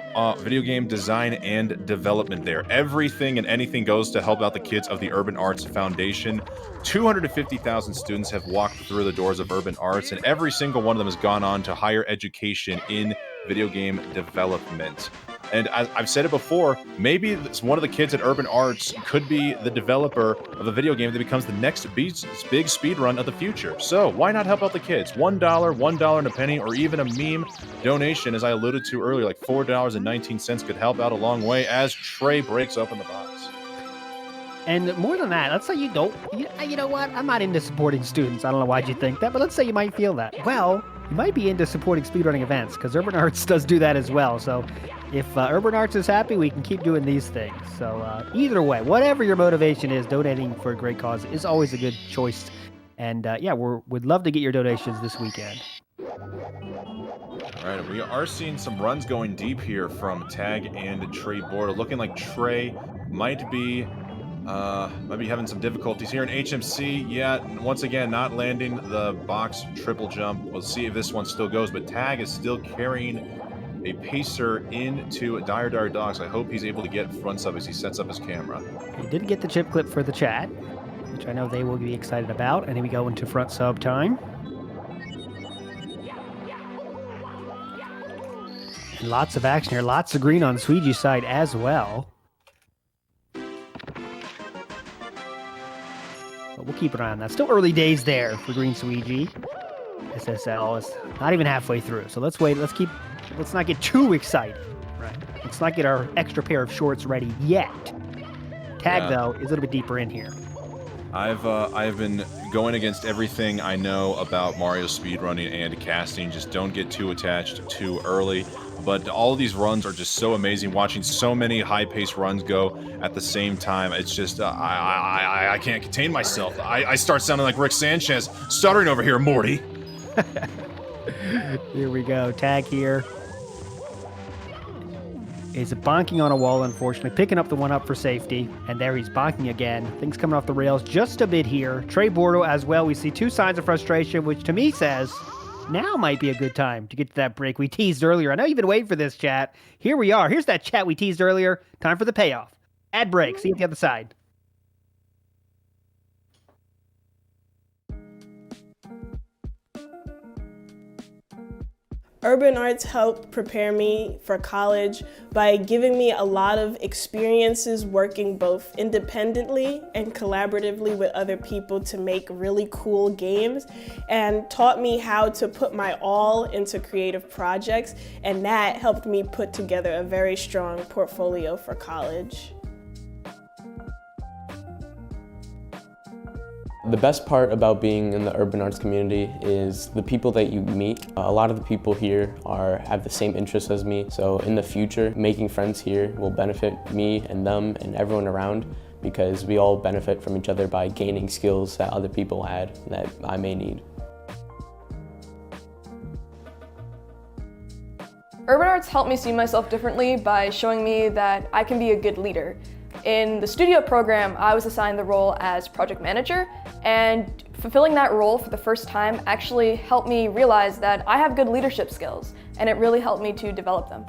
design and development there. Everything and anything goes to help out the kids of the Urban Arts Foundation. 250,000 students have walked through the doors of Urban Arts, and every single one of them has gone on to higher education in video game development. And I've said it before, maybe one of the kids at Urban Arts could be the developer of a video game that becomes the next big speed run of the future. So why not help out the kids? $1, $1 and a penny, or even a meme donation, as I alluded to earlier, like $4.19 could help out a long way as Trey breaks open the box. And more than that, let's say you don't, you know what, I'm not into supporting students. I don't know why'd you think that, but let's say you might feel that. Well, you might be into supporting speedrunning events, because Urban Arts does do that as well. So if Urban Arts is happy, we can keep doing these things. So either way, whatever your motivation is, donating for a great cause is always a good choice. And yeah, we'd love to get your donations this weekend. All right, we are seeing some runs going deep here from Tag and Trey Border. Looking like Trey might be having some difficulties here in HMC. Yeah, once again, not landing the box triple jump. We'll see if this one still goes, but Tag is still carrying a pacer into Dire Dogs. I hope he's able to get front sub as he sets up his camera. He did get the chip clip for the chat, which I know they will be excited about. And then we go into front sub time. And lots of action here. Lots of green on Sweegee's side as well. But we'll keep an eye on that. Still early days there for Green Sweegee. SSL is not even halfway through. So let's wait. Let's not get too excited. Right. Let's not get our extra pair of shorts ready yet. Tag, though, is a little bit deeper in here. I've been going against everything I know about Mario speedrunning and casting. Just don't get too attached too early. but all of these runs are just so amazing. Watching so many high-paced runs go at the same time, it's just I can't contain myself. I start sounding like Rick Sanchez, stuttering over here, Morty. Here we go. Tag here. Is bonking on a wall, unfortunately. Picking up the one up for safety. And there he's bonking again. Things coming off the rails just a bit here. Trey Bordo as well. We see two signs of frustration, which to me says now might be a good time to get to that break we teased earlier. I know you've been waiting for this, chat. Here we are. Here's that chat we teased earlier. Time for the payoff. Ad break. See you at the other side. Urban arts helped prepare me for college by giving me a lot of experiences working both independently and collaboratively with other people to make really cool games, and taught me how to put my all into creative projects, and that helped me put together a very strong portfolio for college. The best part about being in the urban arts community is the people that you meet. A lot of the people here have the same interests as me, so in the future, making friends here will benefit me and them and everyone around, because we all benefit from each other by gaining skills that other people had that I may need. Urban arts helped me see myself differently by showing me that I can be a good leader. In the studio program, I was assigned the role as project manager, and fulfilling that role for the first time actually helped me realize that I have good leadership skills, and it really helped me to develop them.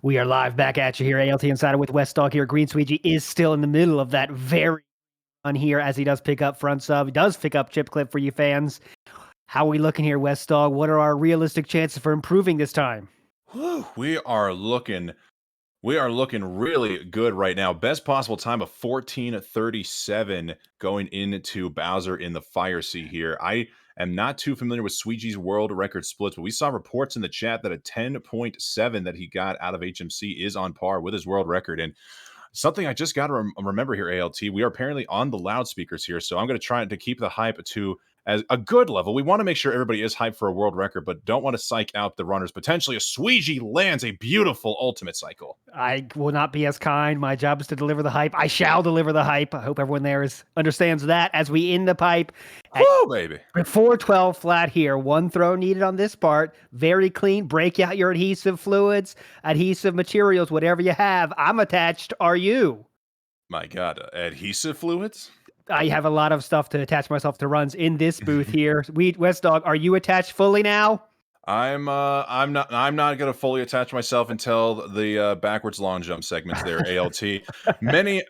We are live back at you here, ALT Insider with West Dog here. Green Sweegie is still in the middle of that very run here as he does pick up front sub. He does pick up chip clip for you fans. How are we looking here, West Dog? What are our realistic chances for improving this time? We are looking really good right now. Best possible time of 14:37 going into Bowser in the Fire Sea here. I am not too familiar with Sweegie's world record splits, but we saw reports in the chat that a 10.7 that he got out of HMC is on par with his world record. And something I just got to remember here, ALT, we are apparently on the loudspeakers here, so I'm going to try to keep the hype to as a good level. We want to make sure everybody is hyped for a world record, but don't want to psych out the runners. Potentially, a Sweegie lands a beautiful ultimate cycle. I will not be as kind. My job is to deliver the hype. I shall deliver the hype. I hope everyone there understands that as we in the pipe. Oh, baby. 412 flat here. One throw needed on this part. Very clean. Break out your adhesive fluids, adhesive materials, whatever you have. I'm attached. Are you? My God, adhesive fluids? I have a lot of stuff to attach myself to runs in this booth here. West Dog, are you attached fully now? I'm not going to fully attach myself until the backwards long jump segments there, ALT. Many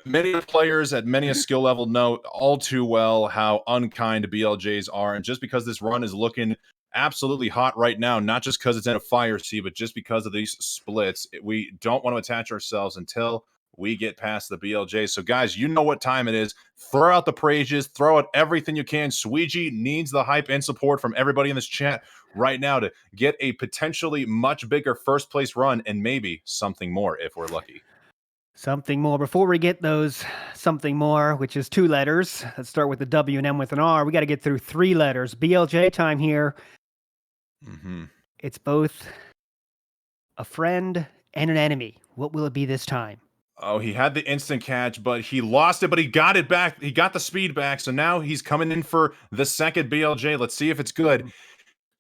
players at many a skill level know all too well how unkind BLJs are, and just because this run is looking absolutely hot right now, not just because it's in a fire sea, but just because of these splits, we don't want to attach ourselves until we get past the BLJ. So guys, you know what time it is. Throw out the praises, throw out everything you can. Sweegie needs the hype and support from everybody in this chat right now to get a potentially much bigger first place run and maybe something more if we're lucky. Something more. Before we get those something more, which is 2 letters, let's start with the W and end with an R. We got to get through 3 letters. BLJ time here. It's both a friend and an enemy. What will it be this time? Oh, he had the instant catch, but he lost it, but he got it back. He got the speed back, so now he's coming in for the second BLJ. Let's see if it's good.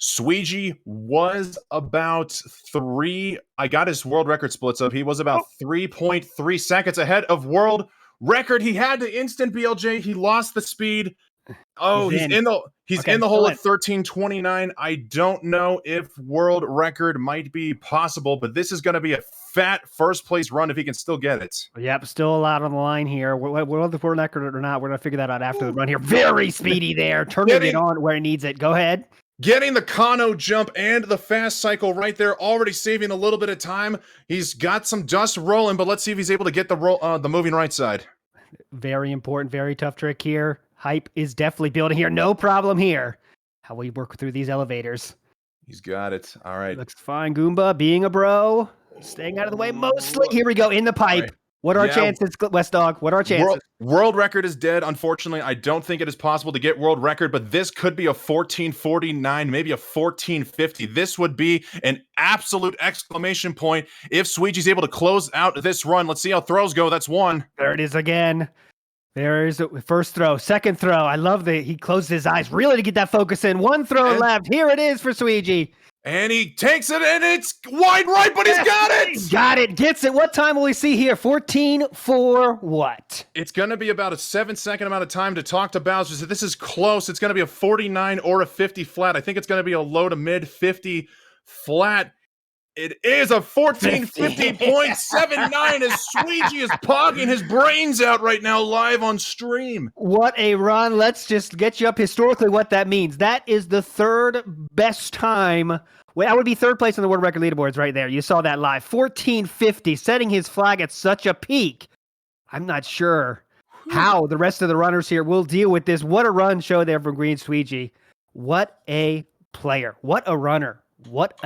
Sweegie was about 3. I got his world record splits up. He was about 3.3 seconds ahead of world record. He had the instant BLJ. He lost the speed. Oh, he's in the hole at 13:29. I don't know if world record might be possible, but this is going to be a fat first place run if he can still get it. Yep, still a lot on the line here. Whether the world record or not, we're going to figure that out after the run here. Very speedy there. Turning it on where he needs it. Go ahead. Getting the Kano jump and the fast cycle right there, already saving a little bit of time. He's got some dust rolling, but let's see if he's able to get the moving right side. Very important, very tough trick here. Hype is definitely building here. No problem here. How we work through these elevators. He's got it. All right. Looks fine, Goomba. Being a bro. Staying out of the way mostly. Here we go. In the pipe. Right. What are our chances, West Dog? What are our chances? World record is dead. Unfortunately, I don't think it is possible to get world record, but this could be a 14:49, maybe a 14:50. This would be an absolute exclamation point if Sweegie's able to close out this run. Let's see how throws go. That's 1. There it is again. There's the first throw, second throw. I love that he closed his eyes really to get that focus in. 1 throw left. Here it is for Sweegie. And he takes it, and it's wide right, but he's got it! Got it, gets it. What time will we see here? 14 for what? It's going to be about a 7-second amount of time to talk to Bowser. So this is close. It's going to be a 49 or a 50 flat. I think it's going to be a low to mid 50 flat. It is a 14:50.79 as Sweegie is pogging his brains out right now live on stream. What a run. Let's just get you up historically what that means. That is the 3rd best time. Well, that would be 3rd place on the world record leaderboards right there. You saw that live. 14:50, setting his flag at such a peak. I'm not sure how the rest of the runners here will deal with this. What a run show there from Green Sweegie. What a player. What a runner. What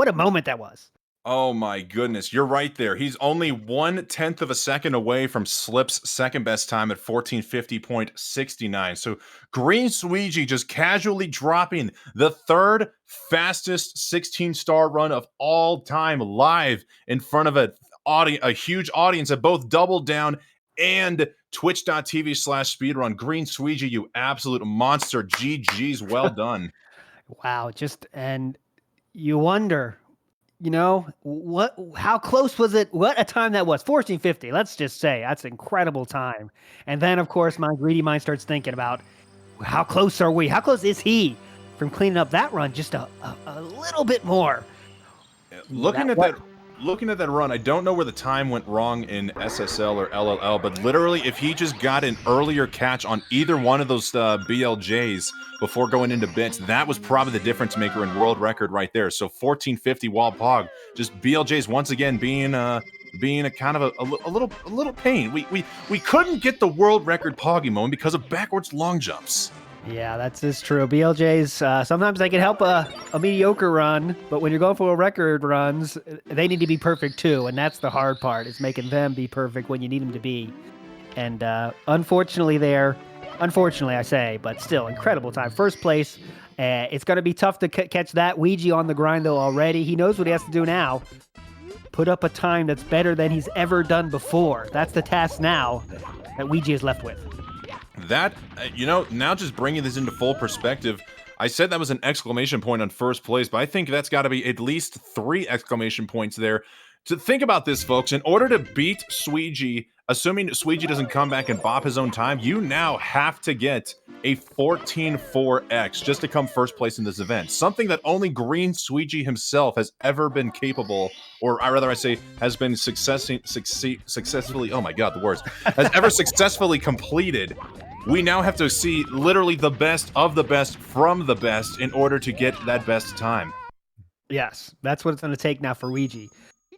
a moment that was. Oh my goodness. You're right there. He's only 1/10 of a second away from Slip's second best time at 14:50.69. So Green Sweegie just casually dropping the 3rd fastest 16-star run of all time live in front of a huge audience at both Double Down and twitch.tv/speedrun. Green Sweegie, you absolute monster. GG's, well done. Wow. And you wonder, how close was it? What a time that was. 14:50. Let's just say that's an incredible time. And then, of course, my greedy mind starts thinking about how close are we? How close is he from cleaning up that run just a little bit more? Looking at that looking at that run, I don't know where the time went wrong in SSL or LLL, but literally, if he just got an earlier catch on either one of those BLJs before going into bits, that was probably the difference maker in world record right there. So 1450 Wild Pog, just BLJs once again being a kind of a little pain. We couldn't get the world record Poggy moment because of backwards long jumps. Yeah, that's just true. BLJs, sometimes they can help a mediocre run, but when you're going for record runs, they need to be perfect too, and that's the hard part, is making them be perfect when you need them to be. And unfortunately I say, but still, incredible time. First place, it's going to be tough to catch that. Ouija on the grind, though, already. He knows what he has to do now. Put up a time that's better than he's ever done before. That's the task now that Ouija is left with. That, now just bringing this into full perspective, I said that was an exclamation point on first place, but I think that's got to be at least 3 exclamation points there. To think about this, folks, in order to beat Sweegie, assuming Sweegie doesn't come back and bop his own time, you now have to get a 14.4x just to come first place in this event. Something that only Green Sweegie himself has ever been capable, or rather I say has been successfully, oh my god, the words, has ever successfully completed. We now have to see literally the best of the best from the best in order to get that best time. Yes, that's what it's going to take now for Ouija.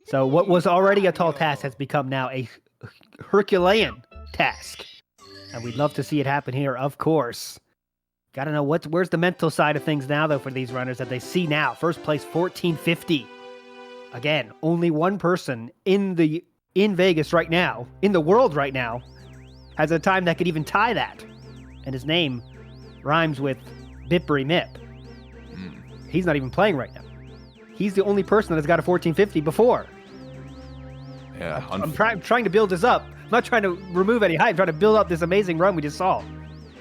So what was already a tall task has become now a Herculean task. And we'd love to see it happen here, of course. Gotta know where's the mental side of things now, though, for these runners that they see now. First place, 1450. Again, only one person in Vegas right now, in the world right now, has a time that could even tie that. And his name rhymes with Bippery Mip. He's not even playing right now. He's the only person that has got a 1450 before. Yeah, I'm trying to build this up. I'm not trying to remove any hype. I'm trying to build up this amazing run we just saw.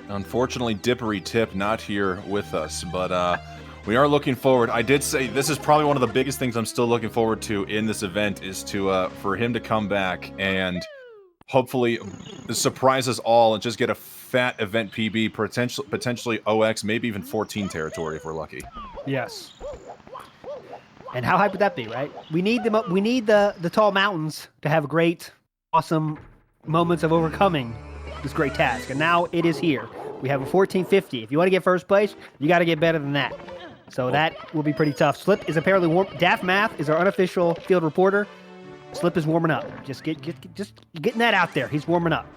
Unfortunately, Dippery Tip not here with us, but we are looking forward. I did say this is probably one of the biggest things I'm still looking forward to in this event is to for him to come back and hopefully surprise us all and just get a fat event PB, potentially OX, maybe even 14 territory if we're lucky. Yes. And how hype would that be, right? We need the tall mountains to have great, awesome moments of overcoming this great task. And now it is here. We have a 1450. If you want to get first place, you got to get better than that. So that will be pretty tough. Slip is apparently warm. Daft Math is our unofficial field reporter. Slip is warming up. Just getting that out there. He's warming up.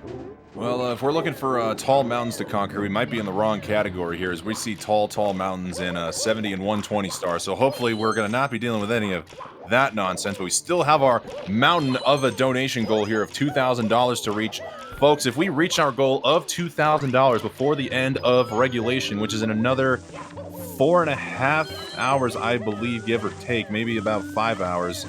Well, if we're looking for tall mountains to conquer, we might be in the wrong category here, as we see tall mountains in 70 and 120 stars. So hopefully we're going to not be dealing with any of that nonsense, but we still have our mountain of a donation goal here of $2,000 to reach. Folks, if we reach our goal of $2,000 before the end of regulation, which is in another 4.5 hours, I believe, give or take, maybe about 5 hours,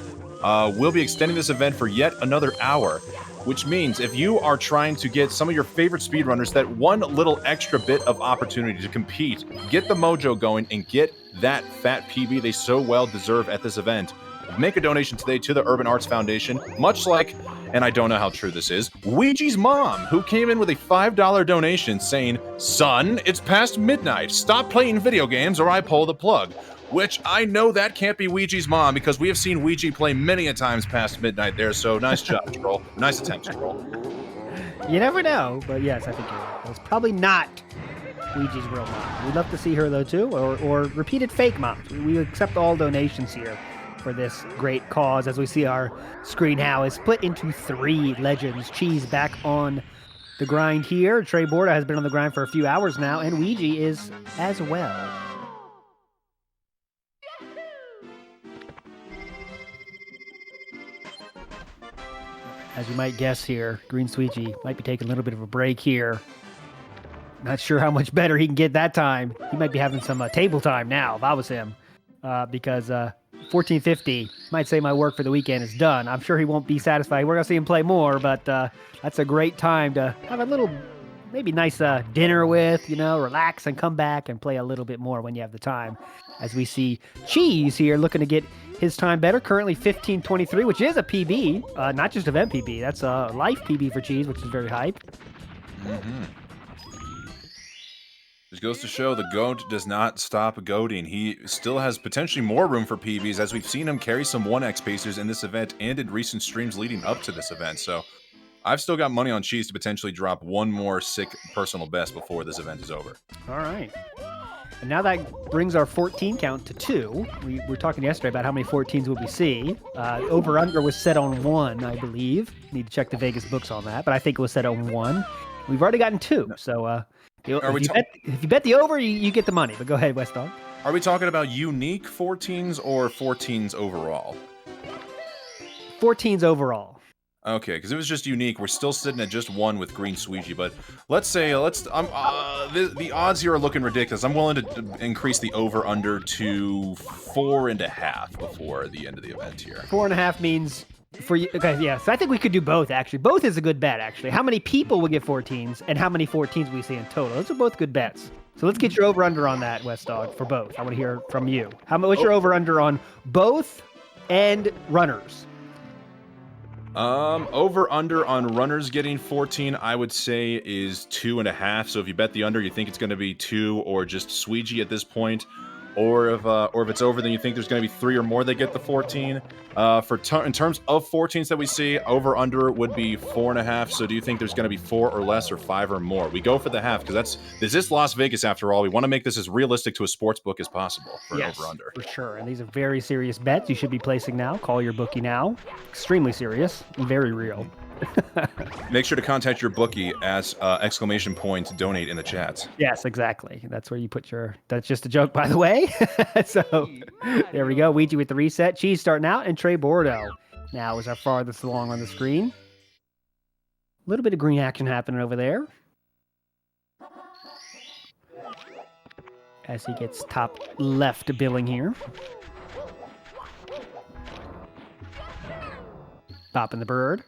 we'll be extending this event for yet another hour. Which means if you are trying to get some of your favorite speedrunners that one little extra bit of opportunity to compete, get the mojo going, and get that fat PB they so well deserve at this event, make a donation today to the Urban Arts Foundation, much like, and I don't know how true this is, Ouija's mom, who came in with a $5 donation saying, "Son, it's past midnight. Stop playing video games or I pull the plug." Which I know that can't be Ouija's mom because we have seen Ouija play many a times past midnight there, so nice job, Troll. Nice attempt, Troll. You never know, but yes, I think you're right. It's probably not Ouija's real mom. We'd love to see her, though, too, or repeated fake moms. We accept all donations here for this great cause. As we see our screen now is split into 3 legends. Cheese back on the grind here. Trey Borda has been on the grind for a few hours now, and Ouija is as well. As you might guess here, Green Sweegie might be taking a little bit of a break here. Not sure how much better he can get that time. He might be having some table time now, if I was him. Because 1450 might say my work for the weekend is done. I'm sure he won't be satisfied. We're going to see him play more, but that's a great time to have a little, maybe nice dinner with, relax and come back and play a little bit more when you have the time. As we see Cheese here looking to get his time better, currently 15:23, which is a PB, not just event PB. That's a life PB for Cheese, which is very hype. Mm-hmm. Just goes to show the GOAT does not stop goating. He still has potentially more room for PBs, as we've seen him carry some 1x pacers in this event and in recent streams leading up to this event. So I've still got money on Cheese to potentially drop one more sick personal best before this event is over. All right. And now that brings our 14 count to 2. We were talking yesterday about how many 14s will we see. Over-under was set on 1, I believe. Need to check the Vegas books on that, but I think it was set on 1. We've already gotten 2, so if you bet the over, you get the money. But go ahead, West Dog. Are we talking about unique 14s or 14s overall? 14s overall. Okay, because it was just unique. We're still sitting at just 1 with Green Squeegee, but let's say the odds here are looking ridiculous. I'm willing to increase the over/under to 4.5 before the end of the event here. 4.5 means for you. Okay, yeah. So I think we could do both. Actually, both is a good bet. Actually, how many people will get 14s, and how many 14s we see in total? Those are both good bets. So let's get your over/under on that, West Dog, for both. I want to hear from you. What's your over/under on both and runners? Over/under on runners getting 14, I would say is 2.5. So if you bet the under, you think it's going to be 2 or just Squeegee at this point. Or if it's over, then you think there's going to be 3 or more that get the 14. In terms of 14s that we see, over/under would be 4.5. So do you think there's going to be 4 or less, or 5 or more? We go for the half because this is Las Vegas after all. We want to make this as realistic to a sports book as possible for an over/under. For sure. And these are very serious bets you should be placing now. Call your bookie now. Extremely serious. Very real. Make sure to contact your bookie as ! Donate in the chat. Yes, exactly. That's where you put your. That's just a joke, by the way. So there we go. Ouija with the reset. Cheese starting out, and Trey Bordeaux now is our farthest along on the screen. A little bit of green action happening over there as he gets top left billing here. Popping the bird.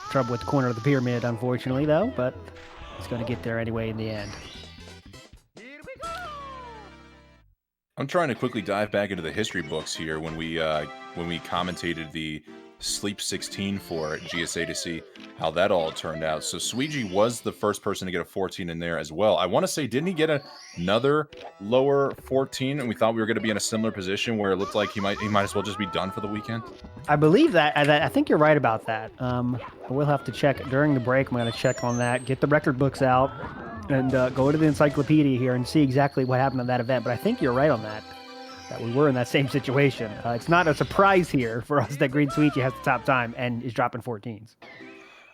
Trouble with the corner of the pyramid, unfortunately, though, but it's going to get there anyway in the end. I'm trying to quickly dive back into the history books here when we commentated the Sleep 16 for GSA to see how that all turned out. So Squeegee was the first person to get a 14 in there as well. I want to say, didn't he get another lower 14? And we thought we were going to be in a similar position where it looked like he might as well just be done for the weekend. I believe that. I think you're right about that. I will have to check during the break. I'm going to check on that, get the record books out, and go to the encyclopedia here and see exactly what happened on that event. But I think you're right on that we were in that same situation. It's not a surprise here for us that Green Squeegee has the top time and is dropping 14s.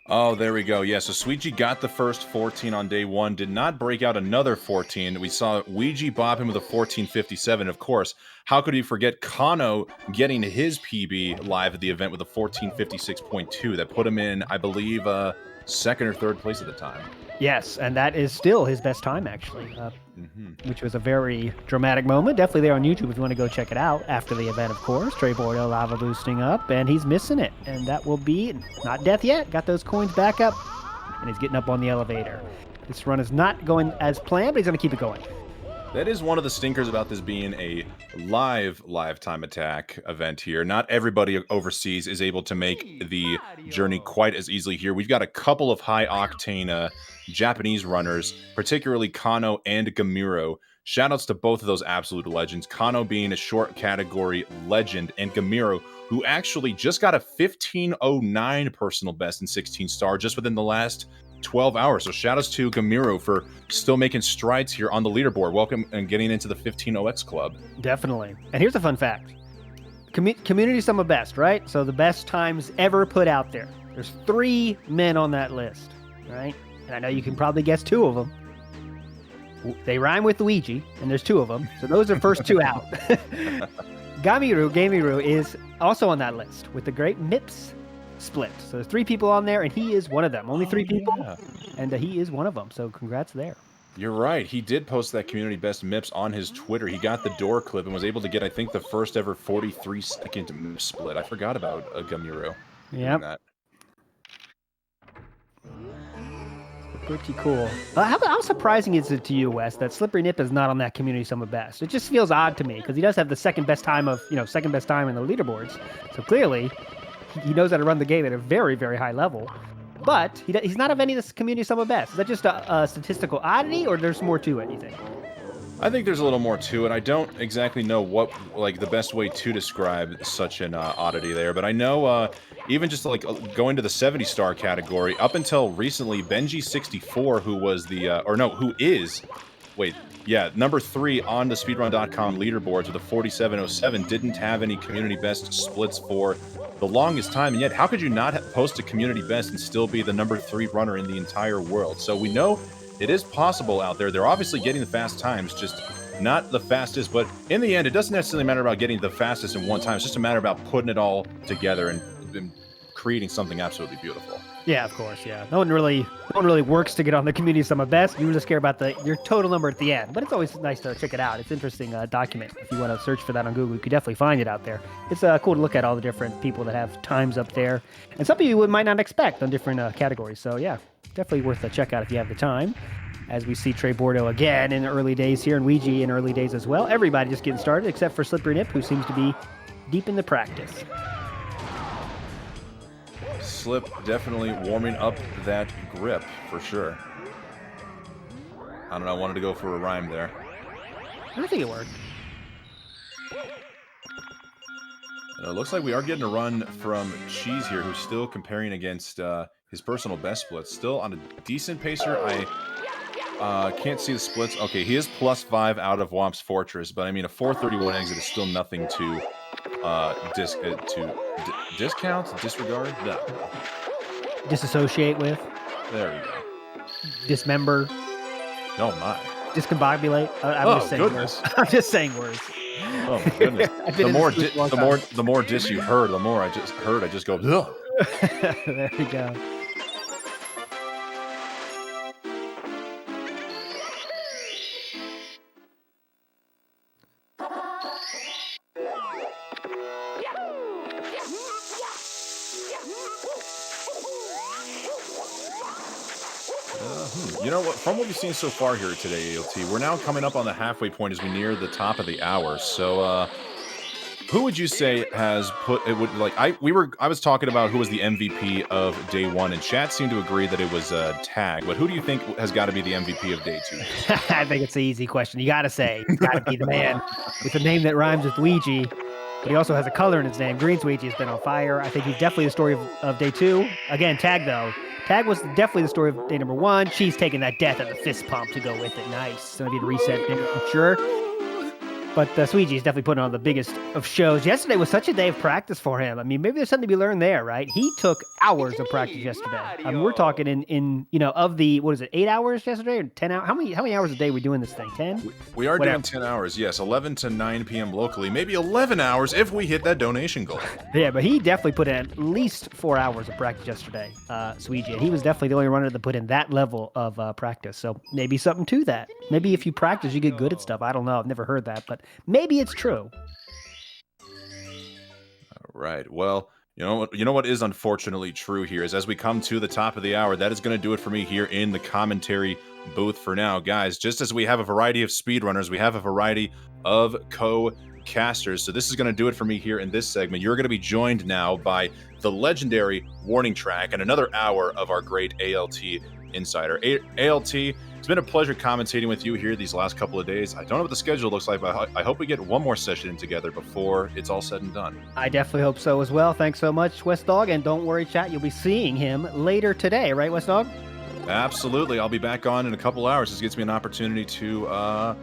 Oh, there we go. Yeah, so Squeegee got the first 14 on day 1, did not break out another 14. We saw Ouija bob him with a 14.57. Of course, how could we forget Kano getting his PB live at the event with a 14.56.2 that put him in, I believe, second or third place at the time. Yes, and that is still his best time, actually, which was a very dramatic moment. Definitely there on YouTube if you want to go check it out after the event, of course. Trey Bordeaux lava boosting up, and he's missing it. And that will be not death yet. Got those coins back up, and he's getting up on the elevator. This run is not going as planned, but he's going to keep it going. That is one of the stinkers about this being a live time attack event here. Not everybody overseas is able to make the journey quite as easily here. We've got a couple of high-octane Japanese runners, particularly Kano and Gamiro. Shoutouts to both of those absolute legends. Kano being a short category legend, and Gamiro, who actually just got a 15.09 personal best in 16 star just within the last 12 hours. So shoutouts to Gamiro for still making strides here on the leaderboard. Welcome and getting into the 15OX club. Definitely. And here's a fun fact. Community sum of best, right? So the best times ever put out there. There's 3 men on that list, right? And I know you can probably guess 2 of them. They rhyme with Luigi, and there's 2 of them. So those are the first 2 out. Gamiru is also on that list with the great MIPS split. So there's 3 people on there, and he is one of them. Only 3 people, and he is one of them. So congrats there. You're right. He did post that community best MIPS on his Twitter. He got the door clip and was able to get, I think, the first ever 43-second MIPS split. I forgot about Gamiro. Yeah. Pretty cool. How surprising is it to you, Wes, that Slippery Nip is not on that community sum of best? It just feels odd to me because he does have the second best time in the leaderboards. So clearly, he knows how to run the game at a very, very high level. but he's not of any of this community some of best. Is that just a statistical oddity, or there's more to it, you think? I think there's a little more to it. I don't exactly know what, like, the best way to describe such an oddity there, but I know even just, like, going to the 70-star category, up until recently, Benji64, who was the, who is, number 3 on the speedrun.com leaderboards with a 4707, didn't have any community best splits for the longest time, and yet how could you not post a community best and still be the number 3 runner in the entire world? So we know it is possible out there. They're obviously getting the fast times, just not the fastest, but in the end, it doesn't necessarily matter about getting the fastest in one time. It's just a matter about putting it all together and creating something absolutely beautiful. Yeah, of course, yeah. No one really works to get on the community sum of best. You just care about your total number at the end. But it's always nice to check it out. It's an interesting document. If you want to search for that on Google, you could definitely find it out there. It's cool to look at all the different people that have times up there, and some people you might not expect on different categories. So yeah, definitely worth a check out if you have the time. As we see Trey Bordeaux again in the early days here, and Ouija in early days as well. Everybody just getting started, except for Slippery Nip, who seems to be deep in the practice. Slip definitely warming up that grip, for sure. I don't know, I wanted to go for a rhyme there. I think it worked. It looks like we are getting a run from Cheese here, who's still comparing against his personal best splits. Still on a decent pacer. I can't see the splits. Okay, he is +5 out of Womp's Fortress, but I mean, a 431 exit is still nothing to discount, disregard. No. Disassociate with. There we go. Dismember. Oh my. Discombobulate. I'm just saying goodness. words. I'm just saying words. Oh my goodness. the more dis you heard, the more I just go. Ugh. There we go. You know what? From what we've seen so far here today, ALT, we're now coming up on the halfway point as we near the top of the hour. So, who would you say has put it? Would like I was talking about who was the MVP of day 1, and chat seemed to agree that it was Tag. But who do you think has got to be the MVP of day 2? I think it's an easy question. You got to say, it's got to be the man with a name that rhymes with Ouija. But he also has a color in his name. Green Ouija has been on fire. I think he's definitely the story of day 2. Again, Tag though. Tag was definitely the story of day number 1. She's taking that death and the fist pump to go with it. Nice. Gonna be the reset, I'm sure. But Sweegee's definitely putting on the biggest of shows. Yesterday was such a day of practice for him. I mean, maybe there's something to be learned there, right? He took hours of practice yesterday. I mean, we're talking in of the, 8 hours yesterday or 10 hours? How many hours a day are we doing this thing? 10? We are doing 10 hours, yes. 11 to 9 p.m. locally. Maybe 11 hours if we hit that donation goal. Yeah, but he definitely put in at least 4 hours of practice yesterday, Sweegee. And he was definitely the only runner that put in that level of practice. So maybe something to that. Maybe if you practice, you get good at stuff. I don't know. I've never heard that, but maybe it's true. All right. Well, you know what is unfortunately true here is as we come to the top of the hour, that is going to do it for me here in the commentary booth for now. Guys, just as we have a variety of speedrunners, we have a variety of co-casters. So this is going to do it for me here in this segment. You're going to be joined now by the legendary Warning Track and another hour of our great ALT Insider. ALT, it's been a pleasure commentating with you here these last couple of days. I don't know what the schedule looks like, but I hope we get one more session in together before it's all said and done. I definitely hope so as well. Thanks so much, West Dog. And don't worry, chat, you'll be seeing him later today, right, West Dog? Absolutely. I'll be back on in a couple hours. This gives me an opportunity to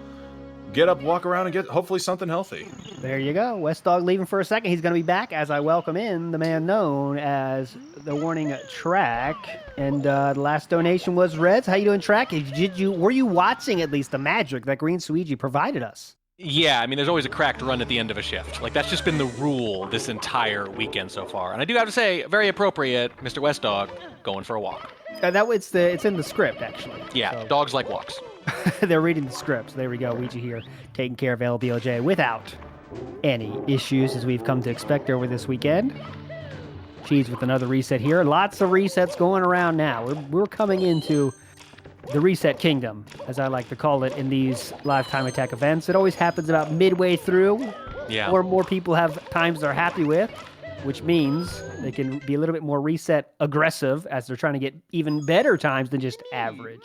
get up, walk around, and get hopefully something healthy. There you go. West Dog leaving for a second. He's going to be back as I welcome in the man known as the Warning Track. And the last donation was Reds. How you doing, Track? Were you watching at least the magic that Green Sweegee provided us? Yeah, I mean, there's always a cracked run at the end of a shift. Like, that's just been the rule this entire weekend so far. And I do have to say, very appropriate, Mr. West Dog going for a walk. It's in the script, actually. Yeah, so. Dogs like walks. They're reading the script. So there we go. Ouija here taking care of LBLJ without any issues, as we've come to expect over this weekend. Cheese with another reset here. Lots of resets going around now. We're coming into the reset kingdom, as I like to call it in these live time attack events. It always happens about midway through. Yeah. Or more people have times they're happy with. which means they can be a little bit more reset aggressive as they're trying to get even better times than just average.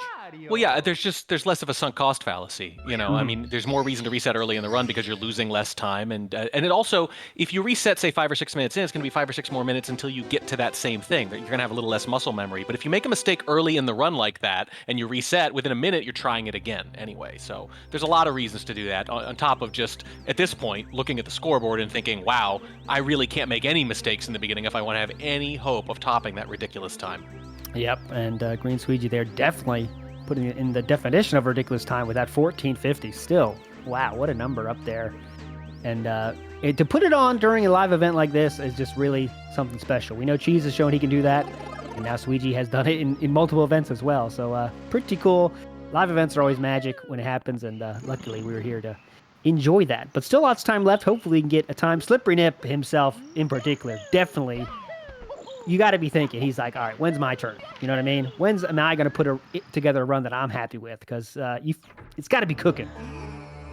Well, yeah, there's less of a sunk cost fallacy. I mean, there's more reason to reset early in the run because you're losing less time, and it also, if you reset say 5 or 6 minutes in, it's going to be 5 or 6 more minutes until you get to that same thing. You're going to have a little less muscle memory. But if you make a mistake early in the run like that and you reset within a minute, you're trying it again anyway. So there's a lot of reasons to do that. On top of just at this point looking at the scoreboard and thinking, wow, I really can't make any mistakes in the beginning if I want to have any hope of topping that ridiculous time. Yep, and Green Squeegee there definitely putting it in the definition of ridiculous time with that 14:50 still. Wow, what a number up there. And to put it on during a live event like this is just really something special. We know Cheese has shown he can do that, and now Squeegee has done it in multiple events as well. So pretty cool. Live events are always magic when it happens, and luckily we were here to enjoy that. But still lots of time left. Hopefully we can get a time. Slippery Nip himself in particular, definitely. You got to be thinking, he's like, all right, when's my turn? You know what I mean? When's am I going to put together a run that I'm happy with? Because it's got to be cooking.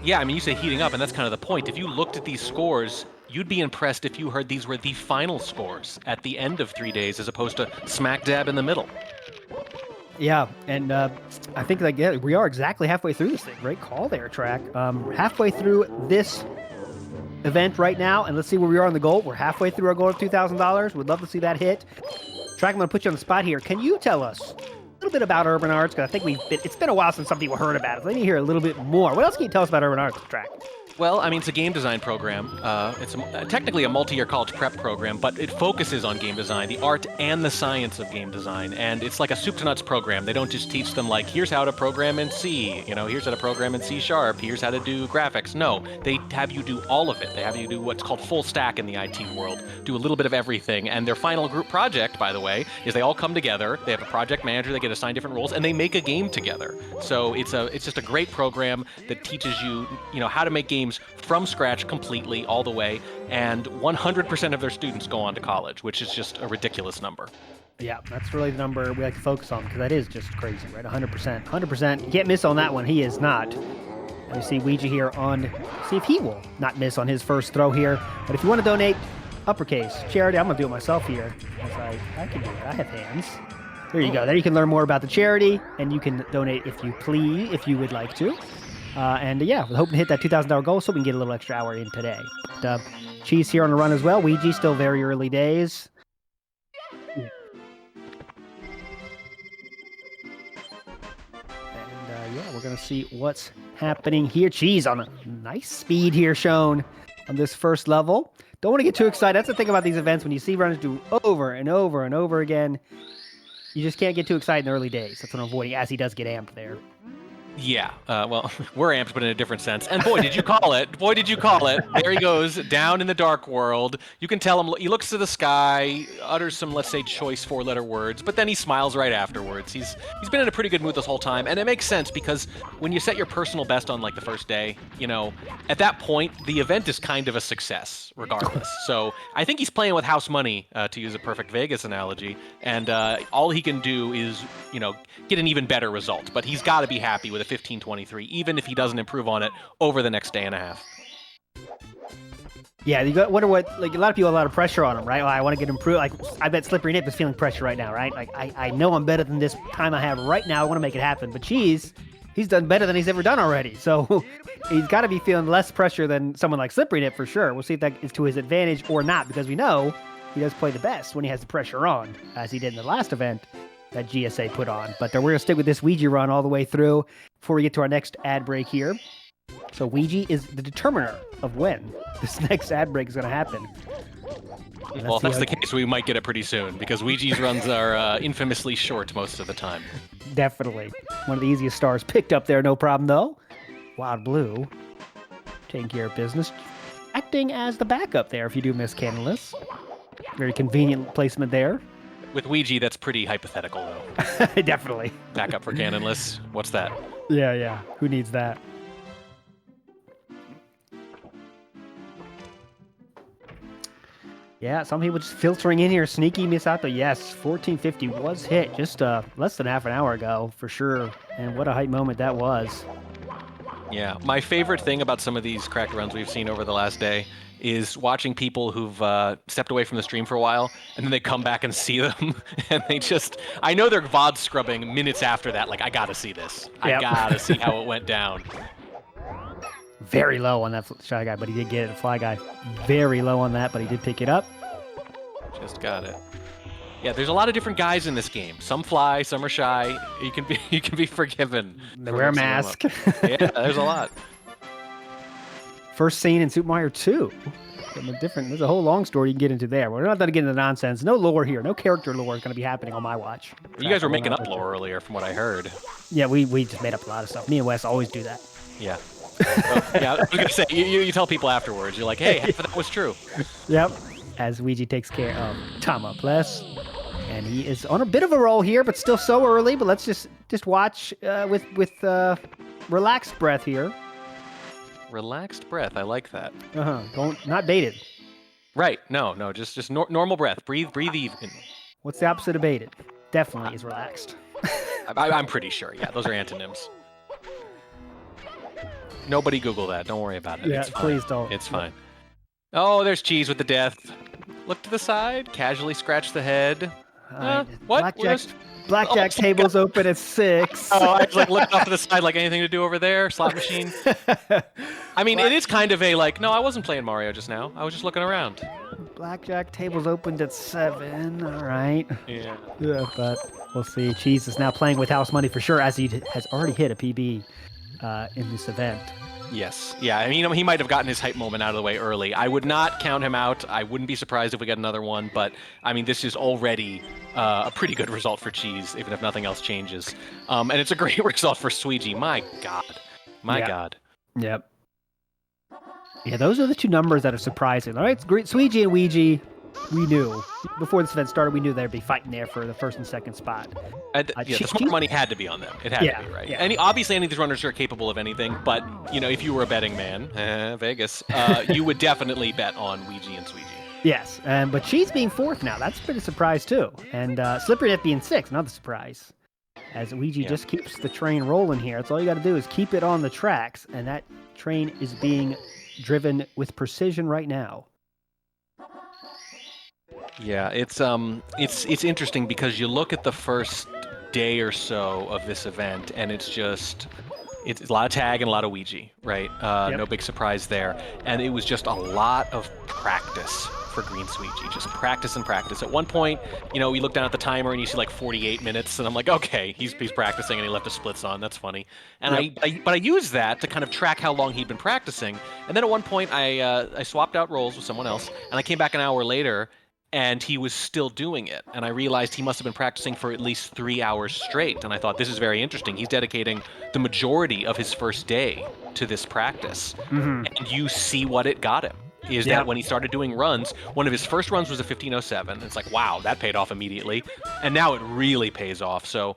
Yeah, I mean, you say heating up, and that's kind of the point. If you looked at these scores, you'd be impressed if you heard these were the final scores at the end of 3 days as opposed to smack dab in the middle. Yeah, and I think we are exactly halfway through this thing. Great call there, Track. Halfway through this event right now, and let's see where we are on the goal. We're halfway through our goal of $2,000. We'd love to see that hit. Track, I'm going to put you on the spot here. Can you tell us a little bit about Urban Arts? Because I think it's been a while since some people heard about it. Let me hear a little bit more. What else can you tell us about Urban Arts, Track? Well, I mean, it's a game design program. It's technically a multi-year college prep program, but it focuses on game design, the art and the science of game design. And it's like a soup to nuts program. They don't just teach them like, here's how to program in C, here's how to program in C#, here's how to do graphics. No, they have you do all of it. They have you do what's called full stack in the IT world, do a little bit of everything. And their final group project, by the way, is they all come together. They have a project manager, they get assigned different roles, and they make a game together. So it's just a great program that teaches you, how to make games from scratch completely all the way, and 100% of their students go on to college, which is just a ridiculous number. Yeah, that's really the number we like to focus on because that is just crazy, right? 100%. You can't miss on that one. He is not. We see Ouija here see if he will not miss on his first throw here. But if you want to donate, uppercase, charity, I'm going to do it myself here. I can do it. I have hands. There you go. There you can learn more about the charity, and you can donate if you would like to. We're hoping to hit that $2,000 goal so we can get a little extra hour in today. But, Cheese here on the run as well. Ouija still very early days. And we're going to see what's happening here. Cheese on a nice speed here shown on this first level. Don't want to get too excited. That's the thing about these events. When you see runners do over and over and over again, you just can't get too excited in the early days. That's what I'm avoiding as he does get amped there. Yeah, well, we're amped, but in a different sense. And boy, did you call it. Boy, did you call it. There he goes, down in the dark world. You can tell him, he looks to the sky, utters some, let's say, choice 4-letter words, but then he smiles right afterwards. He's been in a pretty good mood this whole time, and it makes sense because when you set your personal best on, like, the first day, at that point, the event is kind of a success, regardless. So I think he's playing with house money, to use a perfect Vegas analogy, and all he can do is, get an even better result. But he's got to be happy with a 15:23, even if he doesn't improve on it over the next day and a half. Yeah, you got wonder what, like, a lot of people have a lot of pressure on him, right? Well, I want to get improved. Like, I bet Slippery Nip is feeling pressure right now, right? Like, I know I'm better than this time I have right now. I want to make it happen. But Cheese, he's done better than he's ever done already. So he's got to be feeling less pressure than someone like Slippery Nip for sure. We'll see if that is to his advantage or not, because we know he does play the best when he has the pressure on, as he did in the last event that GSA put on. But we're going to stick with this Ouija run all the way through before we get to our next ad break here. So Ouija is the determiner of when this next ad break is going to happen. Well, if that's the case, we might get it pretty soon, because Ouija's runs are infamously short most of the time. Definitely. One of the easiest stars picked up there, no problem, though. Wild Blue taking care of business. Acting as the backup there if you do miss Canalus. Very convenient placement there. With Ouija, that's pretty hypothetical, though. Definitely. Backup for Canonless. What's that? Yeah. Who needs that? Yeah, some people just filtering in here. Sneaky Misato, yes, 1450 was hit just less than half an hour ago, for sure. And what a hype moment that was. Yeah, my favorite thing about some of these cracked runs we've seen over the last day is watching people who've stepped away from the stream for a while, and then they come back and see them, and they just, I know they're VOD scrubbing minutes after that, like, I gotta see this. I gotta see how it went down. Very low on that Shy Guy, but he did get it. Fly Guy, very low on that, but he did pick it up. Just got it. Yeah, there's a lot of different guys in this game. Some fly, some are shy. You can be forgiven. They wear a mask. Yeah, there's a lot. First scene in Super Mario 2. There's a whole long story you can get into there. We're not going to get into nonsense. No lore here. No character lore is going to be happening on my watch. You guys were making up lore earlier, from what I heard. Yeah, we just made up a lot of stuff. Me and Wes always do that. Yeah. Yeah, I was going to say, you tell people afterwards. You're like, hey, half of that was true. Yep. As Ouija takes care of Tama Pless. And he is on a bit of a roll here, but still so early. But let's just watch with relaxed breath here. Relaxed breath. I like that. Not baited. Right. No. Just normal breath. Breathe even. What's the opposite of baited? Definitely is relaxed. I'm pretty sure. Yeah, those are antonyms. Nobody Google that. Don't worry about it. Yeah, it's fine. please don't. It's fine. Oh, there's Cheese with the death. Look to the side. Casually scratch the head. What? Blackjack table's open at 6. Oh, I was like looking off to the side, like anything to do over there? Slot machine? I mean, it is kind of a like, no, I wasn't playing Mario just now. I was just looking around. Blackjack table's opened at 7. All right. Yeah. But we'll see. Cheese is now playing with house money for sure, as he has already hit a PB in this event. Yes. Yeah. I mean, he might have gotten his hype moment out of the way early. I would not count him out. I wouldn't be surprised if we get another one. But, I mean, this is already a pretty good result for Cheese, even if nothing else changes. And it's a great result for Sweegie. My God. My God. Yep. Yeah, those are the two numbers that are surprising. All right, Sweegie and Ouija, we knew. Before this event started, we knew they'd be fighting there for the first and second spot. The smart money had to be on them. It had to be, right? Yeah. Obviously, any of these runners are capable of anything, but, you know, if you were a betting man, Vegas, you would definitely bet on Ouija and Sweegie. Yes, but Cheese being 4th now, that's a bit of a surprise, too. And Slippery Net being 6th, another surprise. As Ouija just keeps the train rolling here. That's all you got to do is keep it on the tracks, and that train is being driven with precision right now. Yeah, it's interesting because you look at the first day or so of this event, and it's a lot of tag and a lot of Ouija, right? No big surprise there. And it was just a lot of practice for Green Sweegie, just practice and practice. At one point, you know, you look down at the timer and you see like 48 minutes, and I'm like, okay, he's practicing, and he left his splits on. That's funny. And I used that to kind of track how long he'd been practicing. And then at one point, I swapped out roles with someone else, and I came back an hour later, and he was still doing it. And I realized he must have been practicing for at least 3 hours straight. And I thought, this is very interesting. He's dedicating the majority of his first day to this practice. Mm-hmm. And you see what it got him. Is that when he started doing runs, one of his first runs was a 15:07. It's like, wow, that paid off immediately. And now it really pays off. So,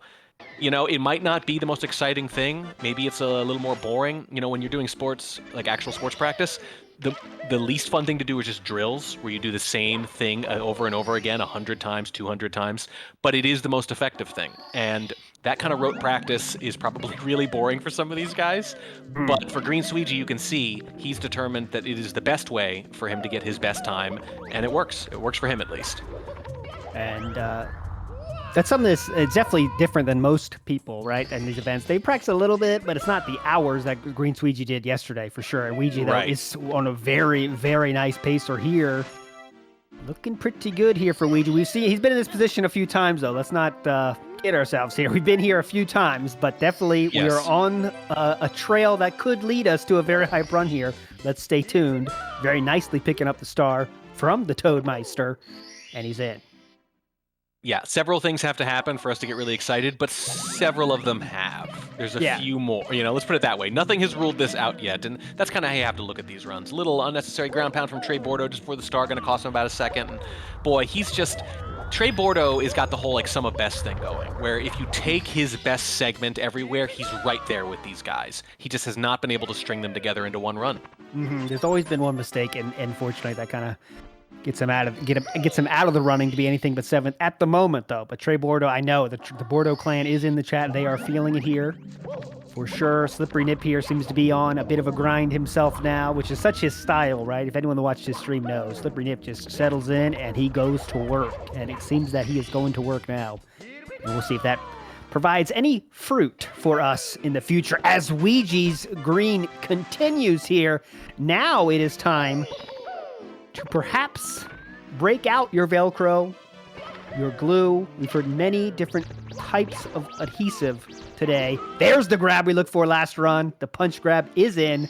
you know, it might not be the most exciting thing. Maybe it's a little more boring. You know, when you're doing sports, like actual sports practice, the least fun thing to do is just drills, where you do the same thing over and over again 100 times, 200 times. But it is the most effective thing. And that kind of rote practice is probably really boring for some of these guys. But for Green Sweegie, you can see he's determined that it is the best way for him to get his best time. And it works. It works for him, at least. And that's something that's definitely different than most people, right? In these events, they practice a little bit, but it's not the hours that Green Sweegie did yesterday, for sure. And Ouija, though, is on a very, very nice pacer here. Looking pretty good here for Ouija. We've seen he's been in this position a few times, though. Let's not kid ourselves here. We've been here a few times, but definitely we are on a trail that could lead us to a very hype run here. Let's stay tuned. Very nicely picking up the star from the Toadmeister, and he's in. Yeah, several things have to happen for us to get really excited, but several of them have. There's a few more, you know, let's put it that way. Nothing has ruled this out yet, and that's kind of how you have to look at these runs. A little unnecessary ground pound from Trey Bordeaux just before the star, going to cost him about a second. And boy, Trey Bordeaux has got the whole, like, sum of best thing going, where if you take his best segment everywhere, he's right there with these guys. He just has not been able to string them together into one run. Mm-hmm. There's always been one mistake, and fortunately that kind of Gets him out of the running to be anything but 7th at the moment, though. But Trey Bordeaux, I know the Bordeaux clan is in the chat. They are feeling it here for sure. Slippery Nip here seems to be on a bit of a grind himself now, which is such his style, right? If anyone that watched his stream knows, Slippery Nip just settles in and he goes to work. And it seems that he is going to work now. And we'll see if that provides any fruit for us in the future as Ouija's green continues here. Now it is time to perhaps break out your Velcro, your glue. We've heard many different types of adhesive today. There's the grab we looked for last run. The punch grab is in.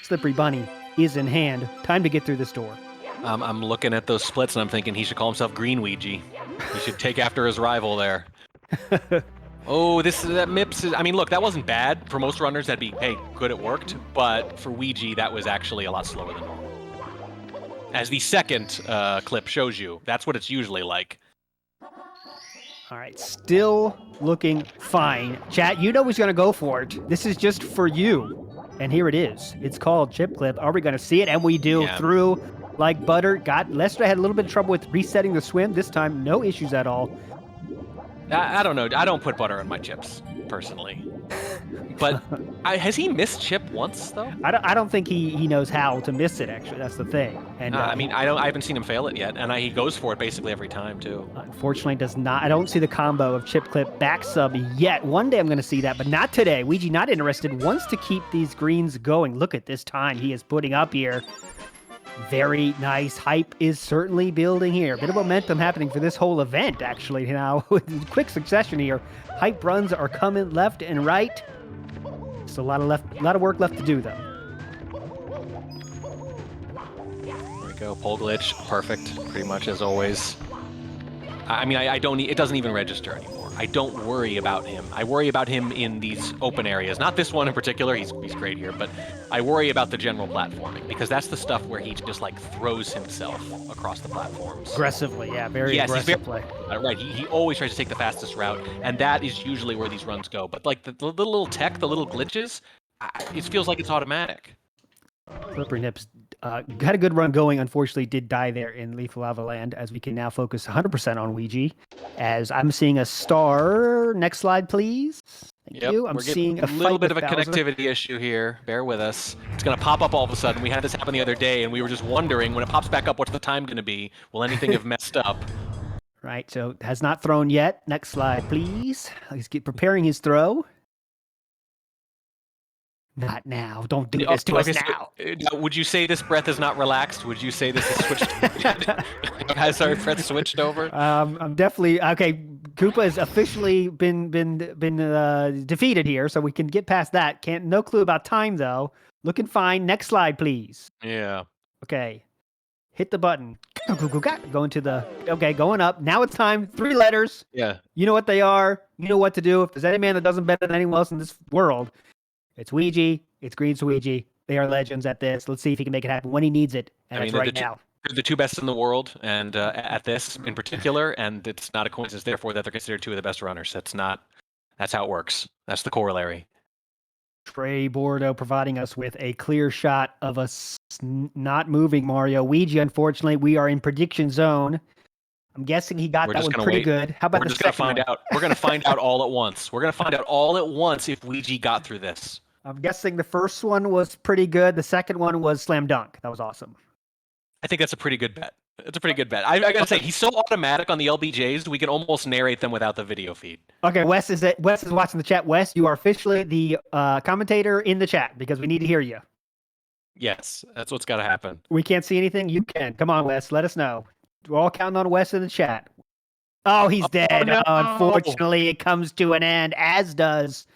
Slippery Bunny is in hand. Time to get through this door. I'm looking at those splits and I'm thinking he should call himself Green Ouija. He should take after his rival there. Oh, that MIPS. I mean, look, that wasn't bad. For most runners, that'd be, hey, good, it worked. But for Ouija, that was actually a lot slower than normal. As the second clip shows you, that's what it's usually like. All right, still looking fine. Chat, you know he's going to go for it. This is just for you. And here it is. It's called Chip Clip. Are we going to see it? And we do. Yeah. Through like butter. Lester had a little bit of trouble with resetting the swim. This time, no issues at all. I don't know. I don't put butter on my chips, personally. But has he missed Chip once, though? I don't think he knows how to miss it, actually. That's the thing. And I mean, I haven't seen him fail it yet, and he goes for it basically every time, too. Unfortunately, does not. I don't see the combo of Chip Clip back sub yet. One day I'm going to see that, but not today. Ouija not interested. Wants to keep these greens going. Look at this time he is putting up here. Very nice. Hype is certainly building here. A bit of momentum happening for this whole event, actually, now. With quick succession here. Hype runs are coming left and right. Just a lot of work left to do, though. There we go. Pole glitch. Perfect. Pretty much as always. I mean, it doesn't even register anymore. I don't worry about him. I worry about him in these open areas. Not this one in particular. He's great here, but I worry about the general platforming because that's the stuff where he just like throws himself across the platforms. Aggressively, yeah, very aggressive play. Right, he always tries to take the fastest route, and that is usually where these runs go. But like the little tech, the little glitches, it feels like it's automatic. Slippery Nips had a good run going. Unfortunately, did die there in Lethal Lava Land, as we can now focus 100% on Ouija. As I'm seeing a star. Next slide, please. Thank you. I'm seeing a little bit of a connectivity issue here. Bear with us. It's going to pop up all of a sudden. We had this happen the other day, and we were just wondering, when it pops back up, what's the time going to be? Will anything have messed up? Right, so has not thrown yet. Next slide, please. He's preparing his throw. Not now. Don't do this to us now. Would you say this breath is not relaxed? Would you say this is switched? Has our breath switched over? I'm definitely okay. Koopa has officially been defeated here, so we can get past that. No clue about time though. Looking fine. Next slide, please. Yeah. Okay. Hit the button. Going to the going up. Now it's time. 3 letters. Yeah. You know what they are. You know what to do. If there's any man that doesn't better than anyone else in this world, it's Ouija, it's Green Ouija. They are legends at this. Let's see if he can make it happen when he needs it. And that's right now. They're the 2 best in the world, and at this in particular, and it's not a coincidence, therefore, that they're considered 2 of the best runners. That's how it works. That's the corollary. Trey Bordeaux providing us with a clear shot of us not moving Mario. Ouija, unfortunately, we are in prediction zone. I'm guessing he got that one pretty good. How about the second one? We're going to find out all at once. We're going to find out all at once if Ouija got through this. I'm guessing the first one was pretty good. The second one was slam dunk. That was awesome. I think that's a pretty good bet. It's a pretty good bet. I got to say, he's so automatic on the LBJs, we can almost narrate them without the video feed. Okay, Wes is watching the chat. Wes, you are officially the commentator in the chat because we need to hear you. Yes, that's what's got to happen. We can't see anything. You can. Come on, Wes. Let us know. We're all counting on Wes in the chat. Oh, he's dead. No. Unfortunately, it comes to an end, as does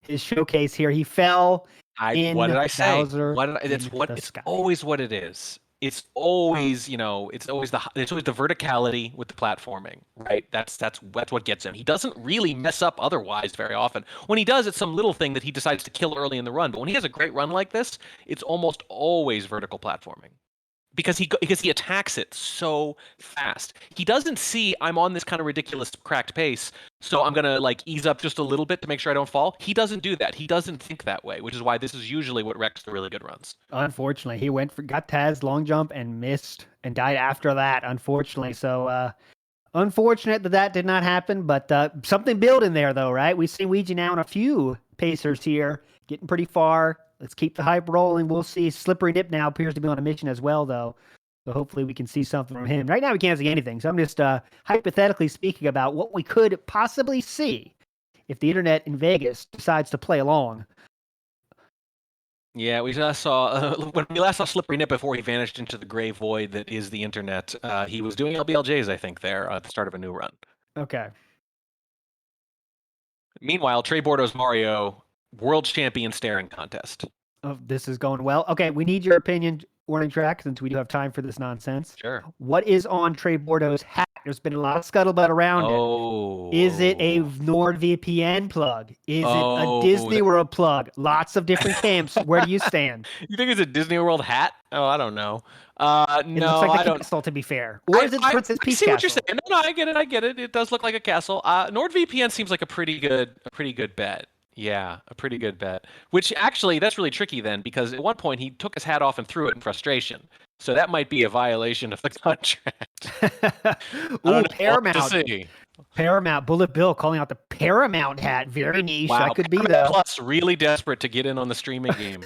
his showcase here. He fell in what did I say? Bowser. It's always what it is. It's always, it's always the verticality with the platforming, right? That's what gets him. He doesn't really mess up otherwise very often. When he does, it's some little thing that he decides to kill early in the run. But when he has a great run like this, it's almost always vertical platforming. because he attacks it so fast. He doesn't see I'm on this kind of ridiculous cracked pace, so I'm gonna like ease up just a little bit to make sure I don't fall. He doesn't do that. He doesn't think that way, which is why this is usually what wrecks the really good runs. Unfortunately, he got Taz long jump and missed and died after that. Unfortunately, so unfortunate that did not happen. But something building there, though, right? We see Ouija now and a few pacers here getting pretty far. Let's keep the hype rolling. We'll see. Slippery Nip now appears to be on a mission as well, though. So hopefully we can see something from him. Right now we can't see anything. So I'm just hypothetically speaking about what we could possibly see if the internet in Vegas decides to play along. Yeah, we just saw when we last saw Slippery Nip before he vanished into the gray void that is the internet. He was doing LBLJs, I think, there at the start of a new run. Okay. Meanwhile, Trey Bordo's Mario world champion staring contest. Oh, this is going well. Okay, we need your opinion, Warning Track, since we do have time for this nonsense. Sure. What is on Trey Bordo's hat? There's been a lot of scuttlebutt around it. Is it a NordVPN plug? Is it a Disney World plug? Lots of different camps. Where do you stand? You think it's a Disney World hat? Oh, I don't know. It No, looks like I the don't. castle, to be fair. Or is it Princess I Peach see castle? what you're saying. No, I get it. I get it. It does look like a castle. NordVPN seems like a pretty good bet. Yeah, a pretty good bet. Which actually, that's really tricky then, because at one point he took his hat off and threw it in frustration. So that might be a violation of the contract. Ooh, Paramount. Paramount. Bullet Bill calling out the Paramount hat. Very niche. Wow, That could be Paramount though. Plus really desperate to get in on the streaming game.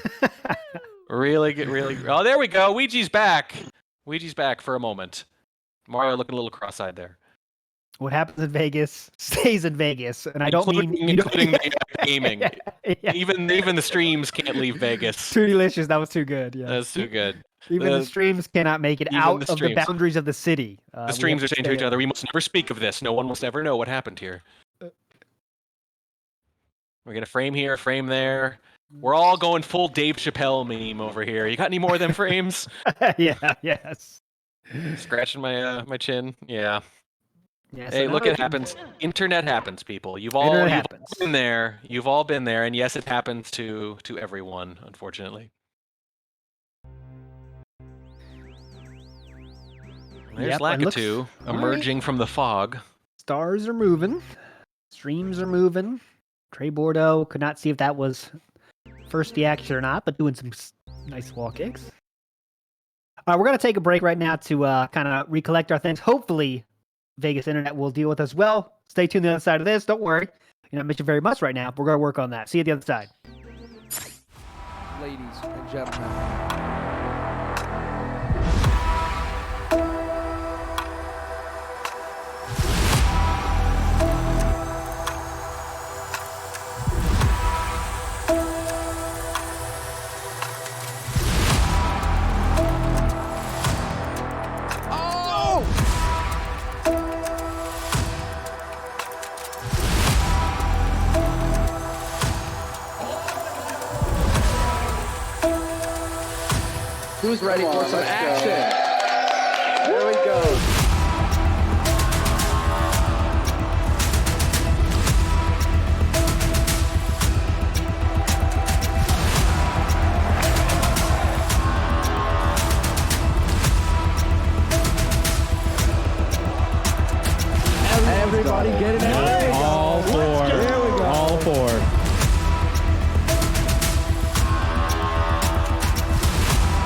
really. Oh, there we go. Ouija's back. Ouija's back for a moment. Mario looking a little cross-eyed there. What happens in Vegas stays in Vegas, and I don't mean including the gaming. Yeah. Even the streams can't leave Vegas. Too delicious. That was too good. Yeah, that's too good. Even the streams cannot make it out of the boundaries of the city. The streams are saying to each other, "We must never speak of this. No one must ever know what happened here." We're gonna frame here, frame there. We're all going full Dave Chappelle meme over here. You got any more of them frames? Yeah. Yes. Scratching my chin. Yeah. Yes, hey, look, it happens. Internet happens, people. You've all been there. You've all been there, and yes, it happens to everyone, unfortunately. There's Lakitu emerging from the fog. Stars are moving. Streams are moving. Trey Bordeaux could not see if that was first action or not, but doing some nice wall kicks. All right, we're going to take a break right now to kind of recollect our things. Hopefully, Vegas Internet will deal with us well. Stay tuned to the other side of this. Don't worry. You're not missing very much right now. We're going to work on that. See you at the other side. Ladies and gentlemen. Who's ready for some action? There we go. Everybody get it out. All four. There we go. All four.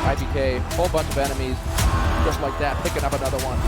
IBK, whole bunch of enemies, just like that, picking up another one.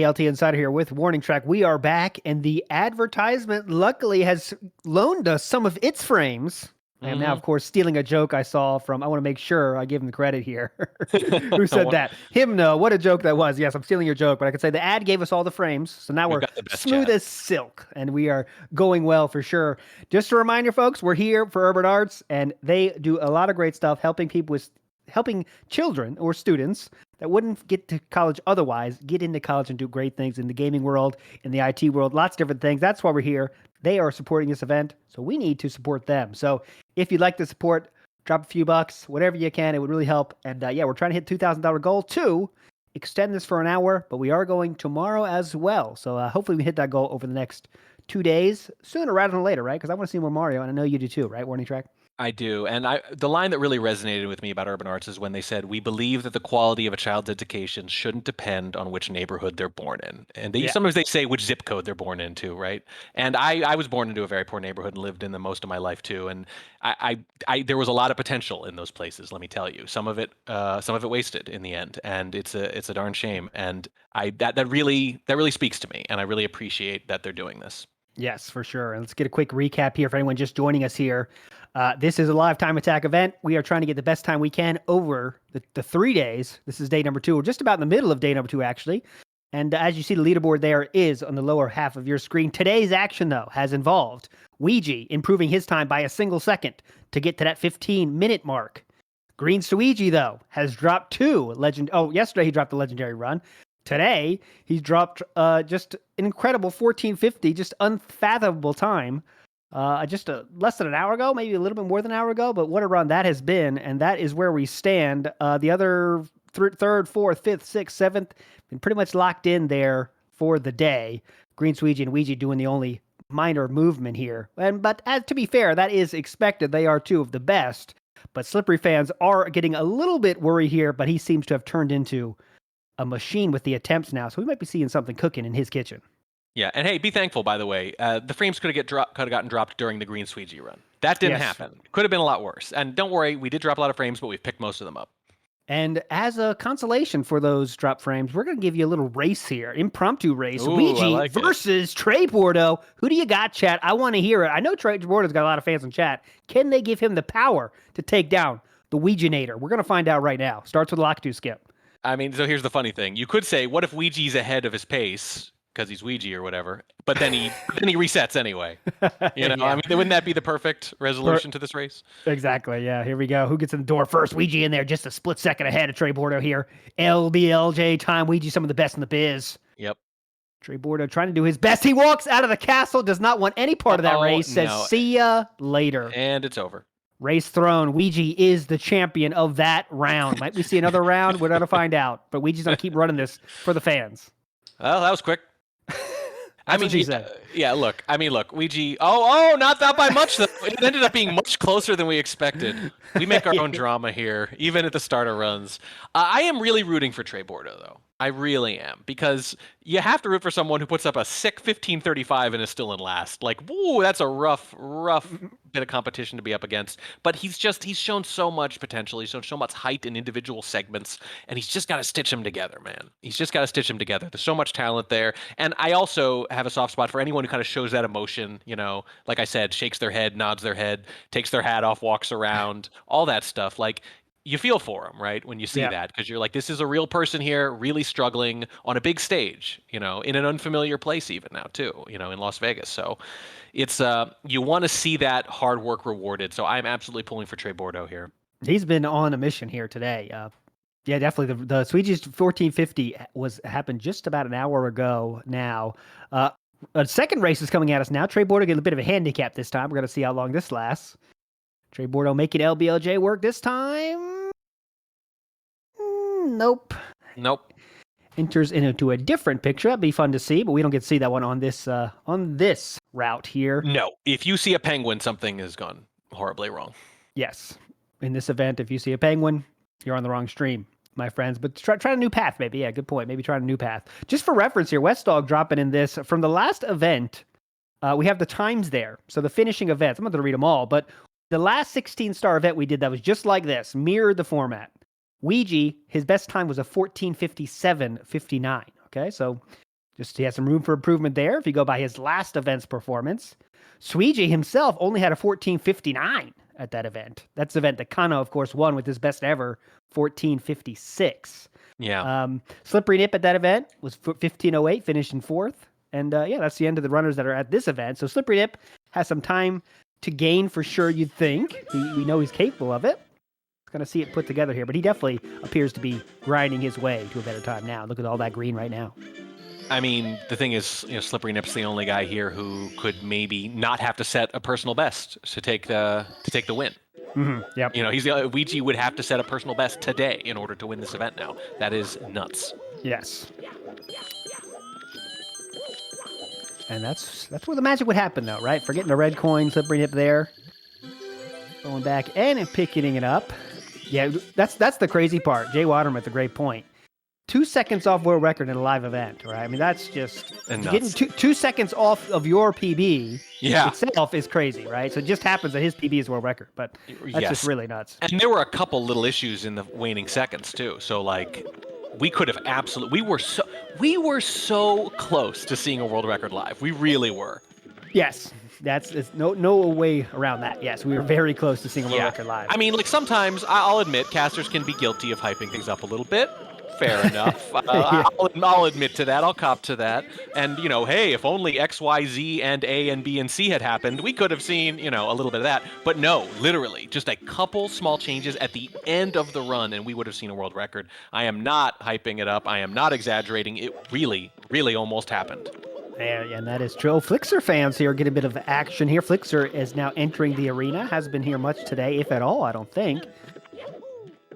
ALT Insider here with Warning Track. We are back, and the advertisement luckily has loaned us some of its frames. I am now, of course, stealing a joke I saw from, I want to make sure I give him the credit here. Who said that? Him, no. What a joke that was. Yes, I'm stealing your joke, but I could say the ad gave us all the frames, so now we're smooth as silk, and we are going well for sure. Just a reminder, folks, we're here for Urban Arts, and they do a lot of great stuff helping children or students that wouldn't get to college otherwise get into college and do great things in the gaming world, in the IT world, lots of different things. That's why we're here. They are supporting this event, so we need to support them. So if you'd like to support, drop a few bucks, whatever you can. It would really help. And we're trying to hit $2,000 goal to extend this for an hour, but we are going tomorrow as well. So hopefully we hit that goal over the next 2 days, sooner rather than later, right? Because I want to see more Mario, and I know you do too, right, Warning Track? I do. And the line that really resonated with me about Urban Arts is when they said, we believe that the quality of a child's education shouldn't depend on which neighborhood they're born in. And sometimes they say which zip code they're born into, right? And I was born into a very poor neighborhood and lived in them most of my life too. And I there was a lot of potential in those places, let me tell you. Some of it wasted in the end. And it's a darn shame. And that really speaks to me. And I really appreciate that they're doing this. Yes, for sure. And let's get a quick recap here for anyone just joining us here. This is a live time attack event. We are trying to get the best time we can over the 3 days. This is day number 2. We're just about in the middle of day number 2, actually. And as you see, the leaderboard there is on the lower half of your screen. Today's action, though, has involved Ouija improving his time by a single second to get to that 15-minute mark. Green Suigi, though, has dropped 2 yesterday he dropped the legendary run. Today, he's dropped just an incredible 14:50, just unfathomable time. Less than an hour ago, maybe a little bit more than an hour ago, but what a run that has been, and that is where we stand. The other third, fourth, fifth, sixth, seventh, been pretty much locked in there for the day. Green Suigi and Ouija doing the only minor movement here. But to be fair, that is expected. They are 2 of the best. But Slippery fans are getting a little bit worried here, but he seems to have turned into a machine with the attempts now, so we might be seeing something cooking in his kitchen. Yeah, and hey, be thankful, by the way. The frames could have gotten dropped during the Green Suigi run. That didn't happen. Could have been a lot worse. And don't worry, we did drop a lot of frames, but we've picked most of them up. And as a consolation for those drop frames, we're going to give you a little race here, impromptu race. Ouija versus Trey Bordeaux. Who do you got, chat? I want to hear it. I know Trey Bordeaux's got a lot of fans in chat. Can they give him the power to take down the Ouija-nator? We're going to find out right now. Starts with Lock 2 Skip. I mean, so here's the funny thing. You could say, what if Ouija's ahead of his pace because he's Ouija or whatever, but then he resets anyway. You know, I mean, wouldn't that be the perfect resolution to this race? Exactly. Yeah. Here we go. Who gets in the door first? Ouija in there, just a split second ahead of Trey Bordeaux here. LBLJ time. Ouija, some of the best in the biz. Yep. Trey Bordeaux trying to do his best. He walks out of the castle. Does not want any part of that race. Says, see ya later. And it's over. Race thrown. Ouija is the champion of that round. Might we see another round? We're going to find out. But Ouija's going to keep running this for the fans. Well, that was quick. I mean, she said. Yeah, look. Ouija. Not that by much, though. It ended up being much closer than we expected. We make our own drama here, even at the starter runs. I am really rooting for Trey Bordeaux, though. I really am, because you have to root for someone who puts up a sick 15:35 and is still in last. Like, woo, that's a rough bit of competition to be up against. But he's shown so much potential. He's shown so much height in individual segments, and he's just got to stitch them together, man. He's just got to stitch them together. There's so much talent there. And I also have a soft spot for anyone who kind of shows that emotion, you know, like I said, shakes their head, nods their head, takes their hat off, walks around, all that stuff. Like, you feel for him, right, when you see that, because you're like, this is a real person here, really struggling on a big stage, you know, in an unfamiliar place even now, too, you know, in Las Vegas. So it's you want to see that hard work rewarded. So I'm absolutely pulling for Trey Bordeaux here. He's been on a mission here today. Yeah, definitely. The Ouija's 1450 happened just about an hour ago now. A second race is coming at us now. Trey Bordeaux getting a bit of a handicap this time. We're going to see how long this lasts. Trey Bordeaux making LBLJ work this time. Nope. Enters into a different picture. That'd be fun to see, but we don't get to see that one on this route here. No. If you see a penguin, something has gone horribly wrong. Yes. In this event, if you see a penguin, you're on the wrong stream, my friends. But try a new path, maybe. Yeah, good point. Maybe try a new path. Just for reference here, West Dog dropping in this. From the last event, we have the times there. So the finishing events, I'm not going to read them all, but the last 16-star event we did that was just like this, mirrored the format. Ouija, his best time was a 14:57:59. Okay, so Just he has some room for improvement there. If you go by his last event's performance, Sweegie himself only had a 14:59 at that event. That's the event that Kano, of course, won with his best ever 14:56. Yeah. Slippery Nip at that event was 15:08, finished in 4th. And yeah, that's the end of the runners that are at this event. So Slippery Nip has some time to gain for sure, you'd think. We know he's capable of it. Going to see it put together here, but he definitely appears to be grinding his way to a better time now. Look at all that green right now. I mean, the thing is, Slippery Nip's the only guy here who could maybe not have to set a personal best to take the win. Mm-hmm. Yep. He's the Ouija would have to set a personal best today in order to win this event now. That is nuts. Yes. And that's where the magic would happen, though, right? Forgetting the red coin, Slippery Nip there, going back and picking it up. Yeah, that's the crazy part. Jay Waterman with a great point. 2 seconds off world record in a live event, right? I mean, that's just getting 2 seconds off of your PB itself is crazy, right? So it just happens that his PB is world record, but that's just really nuts. And there were a couple little issues in the waning seconds too. So like, we could have we were so close to seeing a world record live. We really were. Yes. It's no way around that. Yes, we were very close to seeing a world record live. I mean, like sometimes I'll admit casters can be guilty of hyping things up a little bit. Fair enough. I'll admit to that. I'll cop to that. And, hey, if only X, Y, Z, and A, and B, and C had happened, we could have seen, a little bit of that. But no, literally, just a couple small changes at the end of the run, and we would have seen a world record. I am not hyping it up. I am not exaggerating. It really, really almost happened. And that is true. Flixer fans here get a bit of action here. Flixer is now entering the arena. Hasn't been here much today, if at all, I don't think.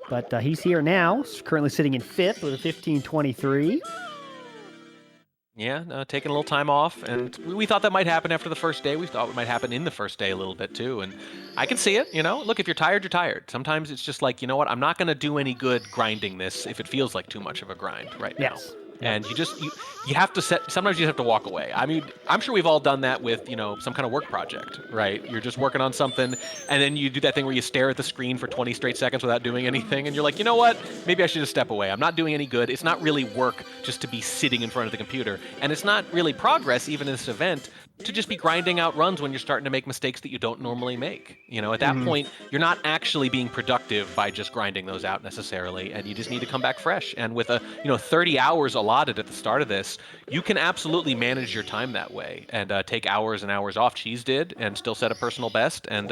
But he's here now, currently sitting in 5th with a 15:23. Yeah, taking a little time off, and we thought that might happen after the first day. We thought it might happen in the first day a little bit too, and I can see it. Look, if you're tired, you're tired. Sometimes it's just like, I'm not going to do any good grinding this if it feels like too much of a grind right now. And you have to sometimes you have to walk away. I mean, I'm sure we've all done that with, some kind of work project, right? You're just working on something, and then you do that thing where you stare at the screen for 20 straight seconds without doing anything, and you're like, you know what? Maybe I should just step away. I'm not doing any good. It's not really work just to be sitting in front of the computer, and it's not really progress, even in this event, to just be grinding out runs when you're starting to make mistakes that you don't normally make. At that point, you're not actually being productive by just grinding those out necessarily, and you just need to come back fresh. And with 30 hours allotted at the start of this, you can absolutely manage your time that way and take hours and hours off. Cheese did, and still set a personal best. And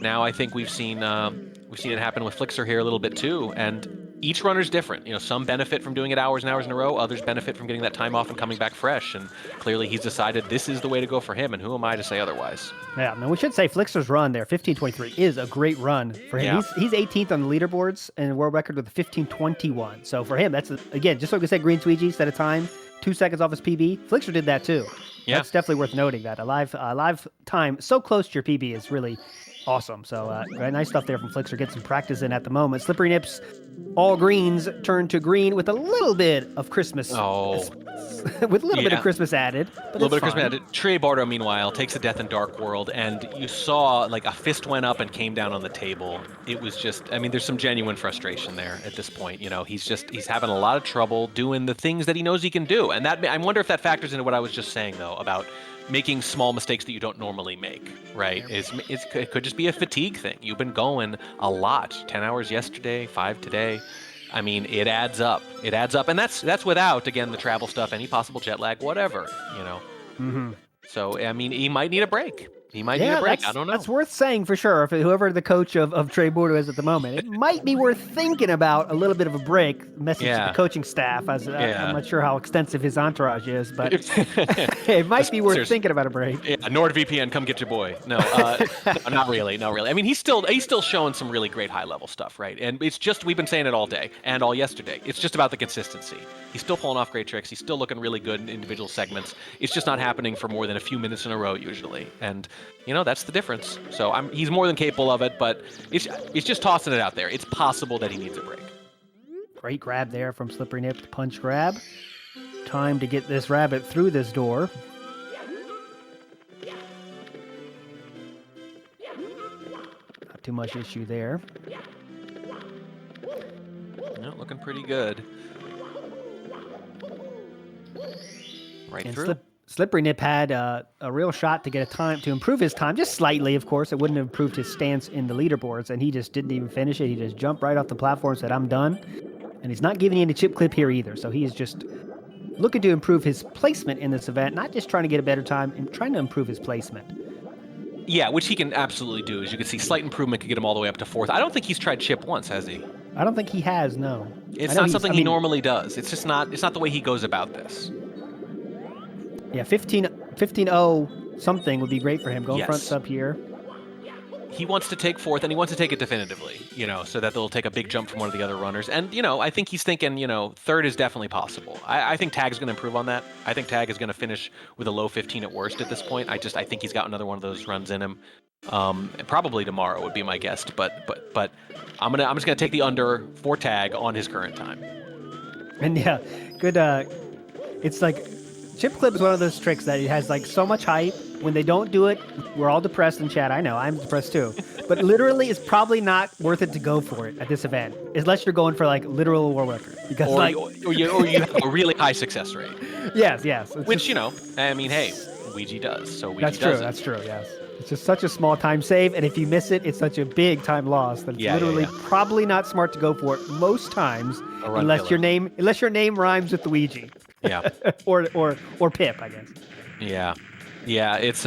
now I think we've seen it happen with Flixer here a little bit too. And each runner's different. Some benefit from doing it hours and hours in a row. Others benefit from getting that time off and coming back fresh. And clearly he's decided this is the way to go for him. And who am I to say otherwise? Yeah, and we should say Flixer's run there, 15:23, is a great run for him. Yeah. He's 18th on the leaderboards and world record with a 15:21. So for him, that's, again, just like we said, Green Sweegie set a time, 2 seconds off his PB. Flixer did that too. Yeah. That's definitely worth noting that. A live time so close to your PB is really awesome. So nice stuff there from Flixer. Get some practice in at the moment. Slippery Nips, all greens turn to green with a little bit of Christmas. With a little bit of Christmas added. But a little bit of Christmas added. Trey Bardo, meanwhile, takes a Death in Dark World, and you saw like a fist went up and came down on the table. It was just, there's some genuine frustration there at this point. He's having a lot of trouble doing the things that he knows he can do. And that, I wonder if that factors into what I was just saying, though, about making small mistakes that you don't normally make, right? It could just be a fatigue thing. You've been going a lot. 10 hours yesterday, 5 today. It adds up. It adds up. And that's without, again, the travel stuff, any possible jet lag, whatever, Mm-hmm. So, he might need a break. He might need a break. I don't know. That's worth saying for sure. If whoever the coach of Trey Bordeaux is at the moment, it might be worth thinking about a little bit of a break. Message to the coaching staff. I'm not sure how extensive his entourage is, but it might be worth thinking about a break. Yeah, NordVPN, come get your boy. No, not really. He's still showing some really great high level stuff, right? And it's just, we've been saying it all day and all yesterday. It's just about the consistency. He's still pulling off great tricks. He's still looking really good in individual segments. It's just not happening for more than a few minutes in a row usually. And that's the difference. So he's more than capable of it, but it's just tossing it out there. It's possible that he needs a break. Great grab there from Slippery Nip, punch grab. Time to get this rabbit through this door. Not too much issue there. Looking pretty good. Right And through. Slippery Nip had a real shot to get a time to improve his time, just slightly, of course. It wouldn't have improved his stance in the leaderboards, and he just didn't even finish it. He just jumped right off the platform and said, I'm done. And he's not giving you any chip clip here either, so he is just looking to improve his placement in this event, not just trying to get a better time, and trying to improve his placement. Yeah, which he can absolutely do. As you can see, slight improvement could get him all the way up to 4th. I don't think he's tried chip once, has he? I don't think he has, no. It's not something he normally does. It's just not. It's not the way he goes about this. Yeah, 15-0 something would be great for him. Going front sub here. He wants to take 4th, and he wants to take it definitively, so that they'll take a big jump from one of the other runners. And, I think he's thinking, 3rd is definitely possible. I think Tag's going to improve on that. I think Tag is going to finish with a low 15 at worst at this point. I think he's got another one of those runs in him. Probably tomorrow would be my guess, but I'm just gonna take the under for Tag on his current time. And yeah, good. It's like chip clip is one of those tricks that it has like so much hype. When they don't do it, we're all depressed in chat. I know, I'm depressed too. But literally, it's probably not worth it to go for it at this event, unless you're going for like literal world record. Because or you have a really high success rate. Yes. Which hey, Ouija does. So Ouija that's true. That's true. Yes. It's just such a small time save, and if you miss it, it's such a big time loss that it's probably not smart to go for it most times, unless your name rhymes with Luigi. Yeah. or Pip, I guess. Yeah. Yeah, it's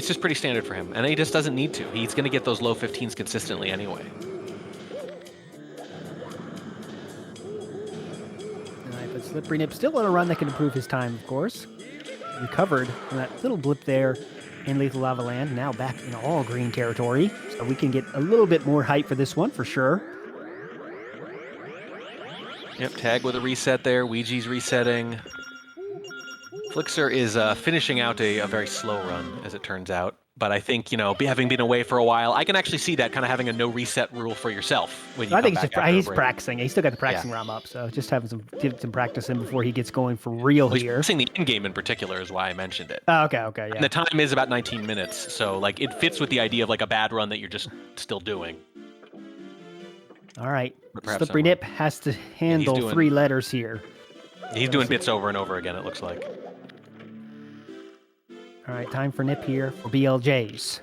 just pretty standard for him, and he just doesn't need to. He's going to get those low 15s consistently anyway. All right, but Slippery Nip still on a run that can improve his time, of course. Recovered from that little blip there in Lethal Lava Land, now back in all green territory, so we can get a little bit more hype for this one for sure. Yep, Tag with a reset there. Ouija's resetting. Flixer is finishing out a very slow run, as it turns out. But I think, having been away for a while, I can actually see that kind of having a no reset rule for yourself. When you I think he's practicing. He's still got the practicing ROM up, so just having some practice in before he gets going for real here. Practicing the in-game in particular is why I mentioned it. Oh, okay, yeah. And the time is about 19 minutes, so it fits with the idea of a bad run that you're just still doing. All right, Slippery Nip has to handle 3 letters here. He's doing bits over and over again, it looks like. All right, time for Nip here for BLJs.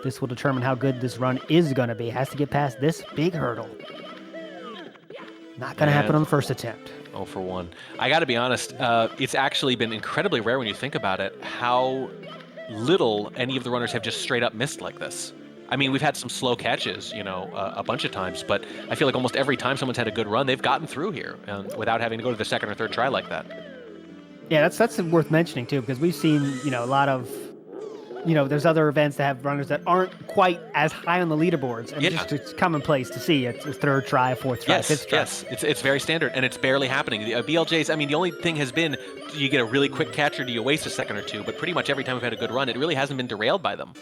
This will determine how good this run is going to be. Has to get past this big hurdle. Not going to happen on the first attempt. 0 for 1. I got to be honest, it's actually been incredibly rare when you think about it, how little any of the runners have just straight up missed like this. I mean, we've had some slow catches, a bunch of times, but I feel like almost every time someone's had a good run, they've gotten through here without having to go to the second or third try like that. Yeah, that's worth mentioning too, because we've seen, a lot of, there's other events that have runners that aren't quite as high on the leaderboards, and it's commonplace to see it's a third try, fourth try, fifth try. Yes, it's very standard, and it's barely happening. The BLJs, the only thing has been, do you get a really quick catch or do you waste a second or two? But pretty much every time we've had a good run, it really hasn't been derailed by them.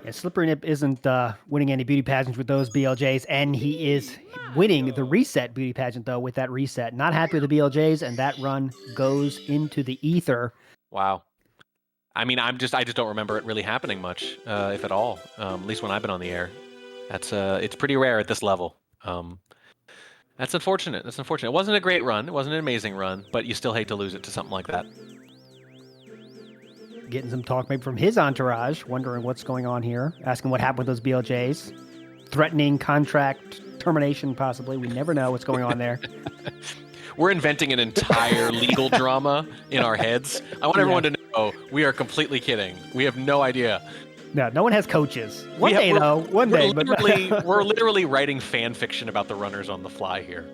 Yeah, Slippery Nip isn't winning any beauty pageants with those BLJs, and he is winning the reset beauty pageant, though, with that reset. Not happy with the BLJs, and that run goes into the ether. Wow. I just don't remember it really happening much, if at all, at least when I've been on the air. It's pretty rare at this level. That's unfortunate. It wasn't a great run. It wasn't an amazing run, but you still hate to lose it to something like that. Getting some talk maybe from his entourage, wondering what's going on here, asking what happened with those BLJs, threatening contract termination possibly. We never know what's going on there. We're inventing an entire legal drama in our heads. I want everyone to know we are completely kidding. We have no idea. No one has coaches. One day. We're literally writing fan fiction about the runners on the fly here.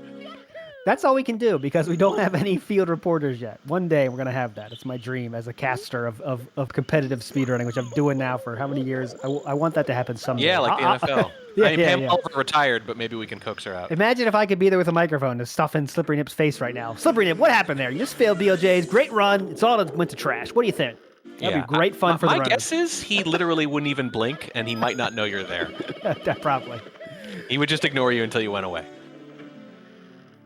That's all we can do because we don't have any field reporters yet. One day we're going to have that. It's my dream as a caster of competitive speedrunning, which I'm doing now for how many years? I want that to happen someday. Yeah, like the NFL. Pam Oliver retired, but maybe we can coax her out. Imagine if I could be there with a microphone to stuff in Slippery Nip's face right now. Slippery Nip, what happened there? You just failed BLJs. Great run. It's all that went to trash. What do you think? That'd be great fun for the runners. My guess is he literally wouldn't even blink, and he might not know you're there. Probably. He would just ignore you until you went away.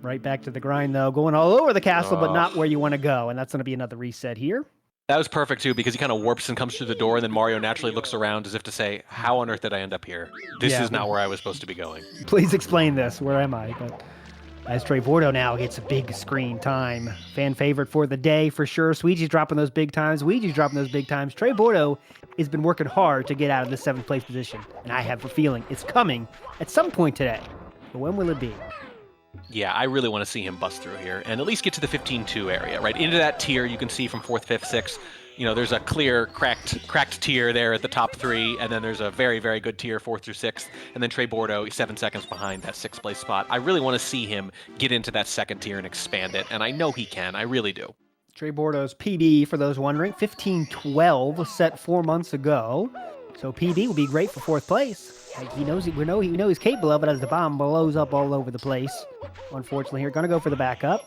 Right back to the grind, though. Going all over the castle, but not where you want to go. And that's going to be another reset here. That was perfect, too, because he kind of warps and comes through the door, and then Mario naturally looks around as if to say, how on earth did I end up here? This is not where I was supposed to be going. Please explain this. Where am I? But As Trey Bordeaux now gets a big screen time. Fan favorite for the day, for sure. Sweegee's dropping those big times. Ouija's dropping those big times. Trey Bordeaux has been working hard to get out of the 7th place position. And I have a feeling it's coming at some point today. But when will it be? Yeah, I really want to see him bust through here and at least get to the 15-2 area, right? Into that tier you can see from 4th, 5th, 6th. You know, there's a clear cracked tier there at the top 3, and then there's a very, very good tier 4th through 6th, and then Trey Bordeaux 7 seconds behind that 6th place spot. I really want to see him get into that 2nd tier and expand it, and I know he can. I really do. Trey Bordeaux's PB, for those wondering, 15:12 set 4 months ago. So PB will be great for 4th place. Like we know he's capable of it as the bomb blows up all over the place. Unfortunately, here, gonna go for the backup.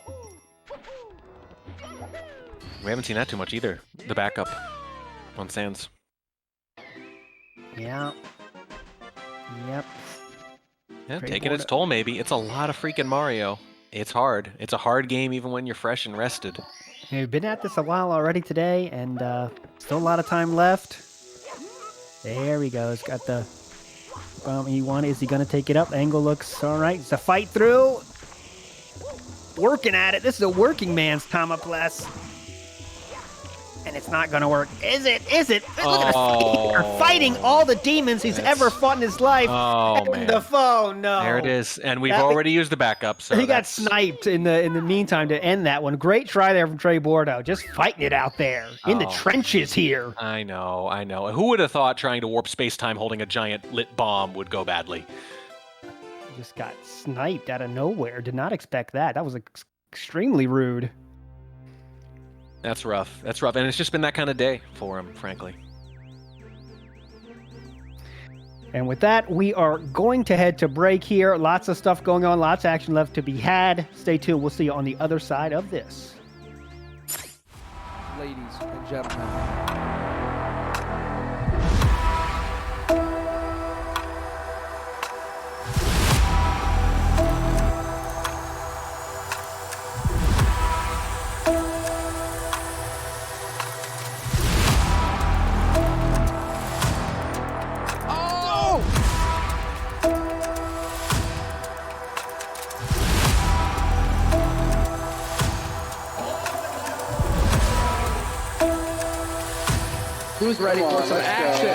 We haven't seen that too much either. The backup on Sands. Yeah. Yep. Yeah, Trey taking its Bordeaux. toll maybe. It's a lot of freaking Mario. It's hard. It's a hard game even when you're fresh and rested. We've been at this a while already today, and still a lot of time left. There he goes. Got the he won. Is he going to take it up? Angle looks all right. It's a fight through. Working at it. This is a working man's Tamaples. And it's not going to work. Is it? Is it? Look at us fighting all the demons he's ever fought in his life. Oh, and man. the phone, no. There it is. And we've already used the backup, so He got that's- sniped in the meantime to end that one. Great try there from Trey Bordeaux. Just fighting it out there in the Oh. trenches here. I know. Who would have thought trying to warp space-time holding a giant lit bomb would go badly? Just got sniped out of nowhere. Did not expect that. That was extremely rude. That's rough. That's rough. And it's just been that kind of day for him, frankly. And with that, we are going to head to break here. Lots of stuff going on. Lots of action left to be had. Stay tuned. We'll see you on the other side of this. Ladies and gentlemen. Who's ready for some action?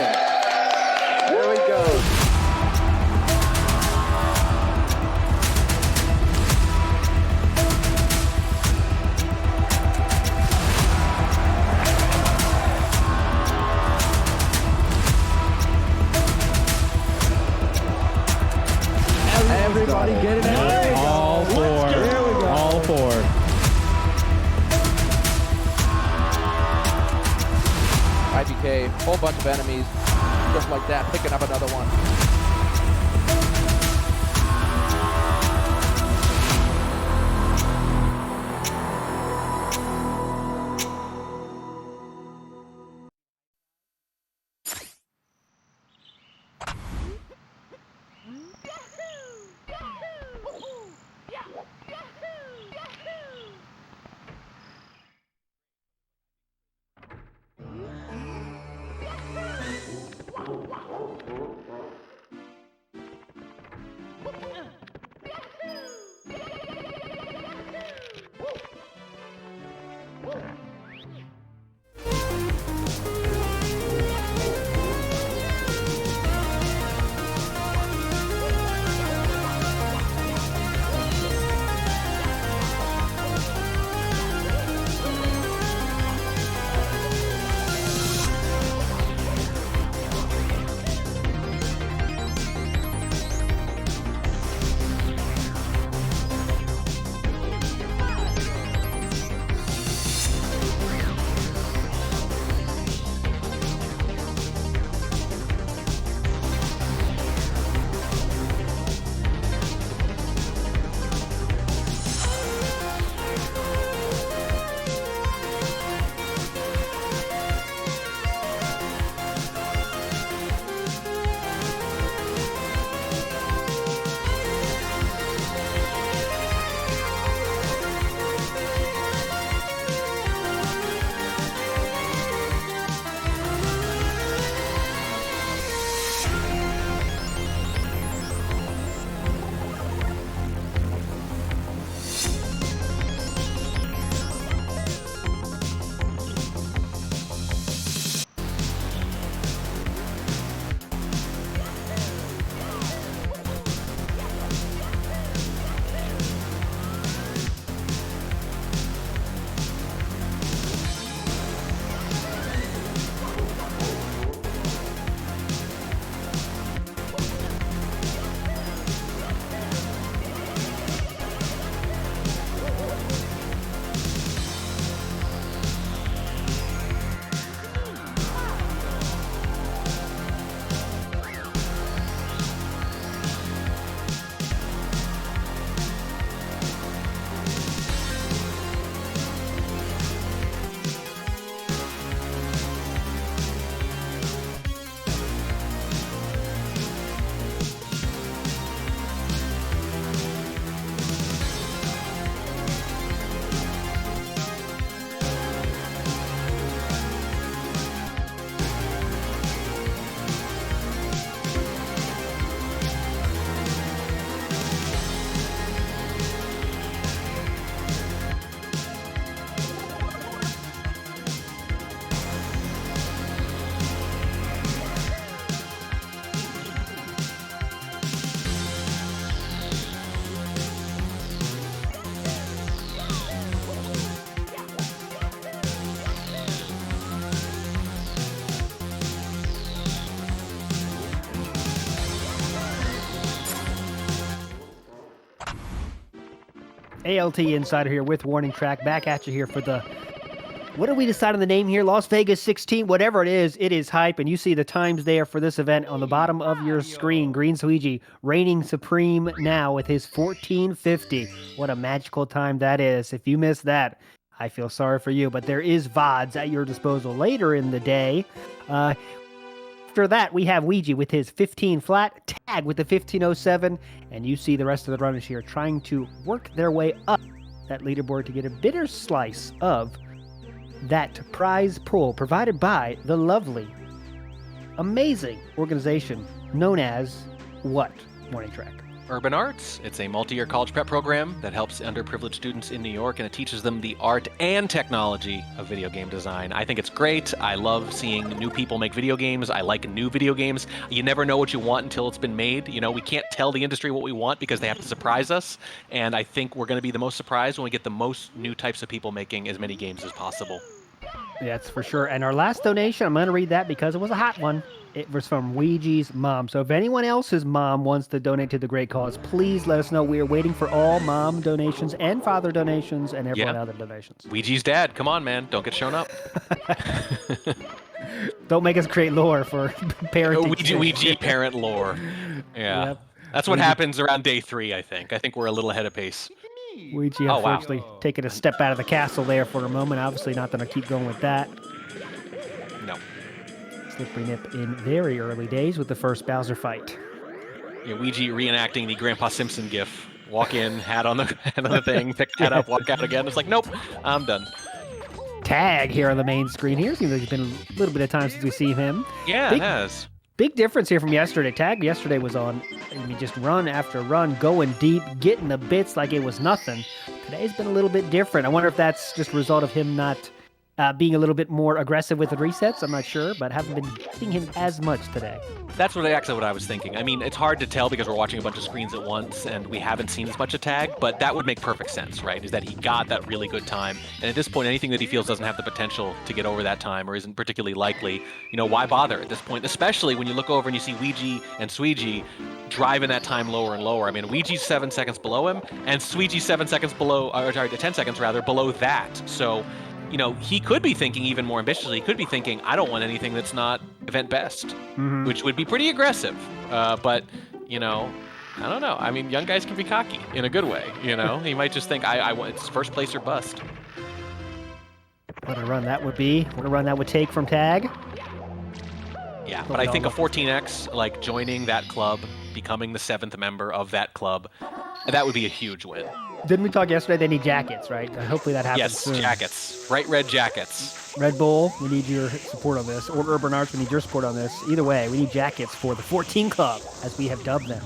Here we go. Everybody get it out. All four. Here we go. All four. IBK, whole bunch of enemies, just like that, picking up another one. ALT Insider here with Warning Track. Back at you here for the... What did we decide on the name here? Las Vegas 16, whatever it is hype. And you see the times there for this event on the bottom of your screen. Green Sweegie reigning supreme now with his 1450. What a magical time that is. If you missed that, I feel sorry for you. But there is VODs at your disposal later in the day. After that, we have Ouija with his 15 flat, Tag with the 1507. And you see the rest of the runners here trying to work their way up that leaderboard to get a bitter slice of that prize pool provided by the lovely, amazing organization known as what, Warning Track? Urban Arts. It's a multi-year college prep program that helps underprivileged students in New York, and it teaches them the art and technology of video game design. I think it's great. I love seeing new people make video games. I like new video games. You never know what you want until it's been made. You know, we can't tell the industry what we want because they have to surprise us, and I think we're going to be the most surprised when we get the most new types of people making as many games as possible. Yeah, that's for sure. And our last donation, I'm going to read that because it was a hot one. It was from Ouija's mom. So if anyone else's mom wants to donate to the great cause, please let us know. We are waiting for all mom donations and father donations and everyone other donations. Ouija's dad, come on, man. Don't get shown up. Don't make us create lore for parenting. Ouija parent lore. Yeah. Yep. That's what happens around day 3, I think. I think we're a little ahead of pace. Ouija, unfortunately, taking a step out of the castle there for a moment. Obviously not going to keep going with that. No. Slippery Nip in very early days with the first Bowser fight. Yeah, Ouija reenacting the Grandpa Simpson gif. Walk in, hat on the thing, pick that up, walk out again. It's like, nope, I'm done. Tag here on the main screen here. Seems like it's been a little bit of time since we've seen him. Yeah, it has. Big difference here from yesterday. Tag yesterday was on, just run after run, going deep, getting the bits like it was nothing. Today's been a little bit different. I wonder if that's just a result of him not being a little bit more aggressive with the resets. I'm not sure, but haven't been seeing him as much today. That's actually what I was thinking. I mean, it's hard to tell because we're watching a bunch of screens at once and we haven't seen as much of Tag, but that would make perfect sense, right? Is that he got that really good time. And at this point, anything that he feels doesn't have the potential to get over that time or isn't particularly likely, why bother at this point? Especially when you look over and you see Ouija and Sweegie driving that time lower and lower. I mean, Ouija's 7 seconds below him and Sweegie's 10 seconds rather below that. So, he could be thinking even more ambitiously. He could be thinking, I don't want anything that's not event best, which would be pretty aggressive. But, I don't know. I mean, young guys can be cocky in a good way, He might just think, I want it's first place or bust. What a run that would be. What a run that would take from Tag. Yeah, but I think a 14X, like joining that club, becoming the 7th member of that club, that would be a huge win. Didn't we talk yesterday? They need jackets, right? Hopefully that happens soon. Yes, jackets. Bright red jackets. Red Bull, we need your support on this. Or Urban Arts, we need your support on this. Either way, we need jackets for the 14 Club, as we have dubbed them.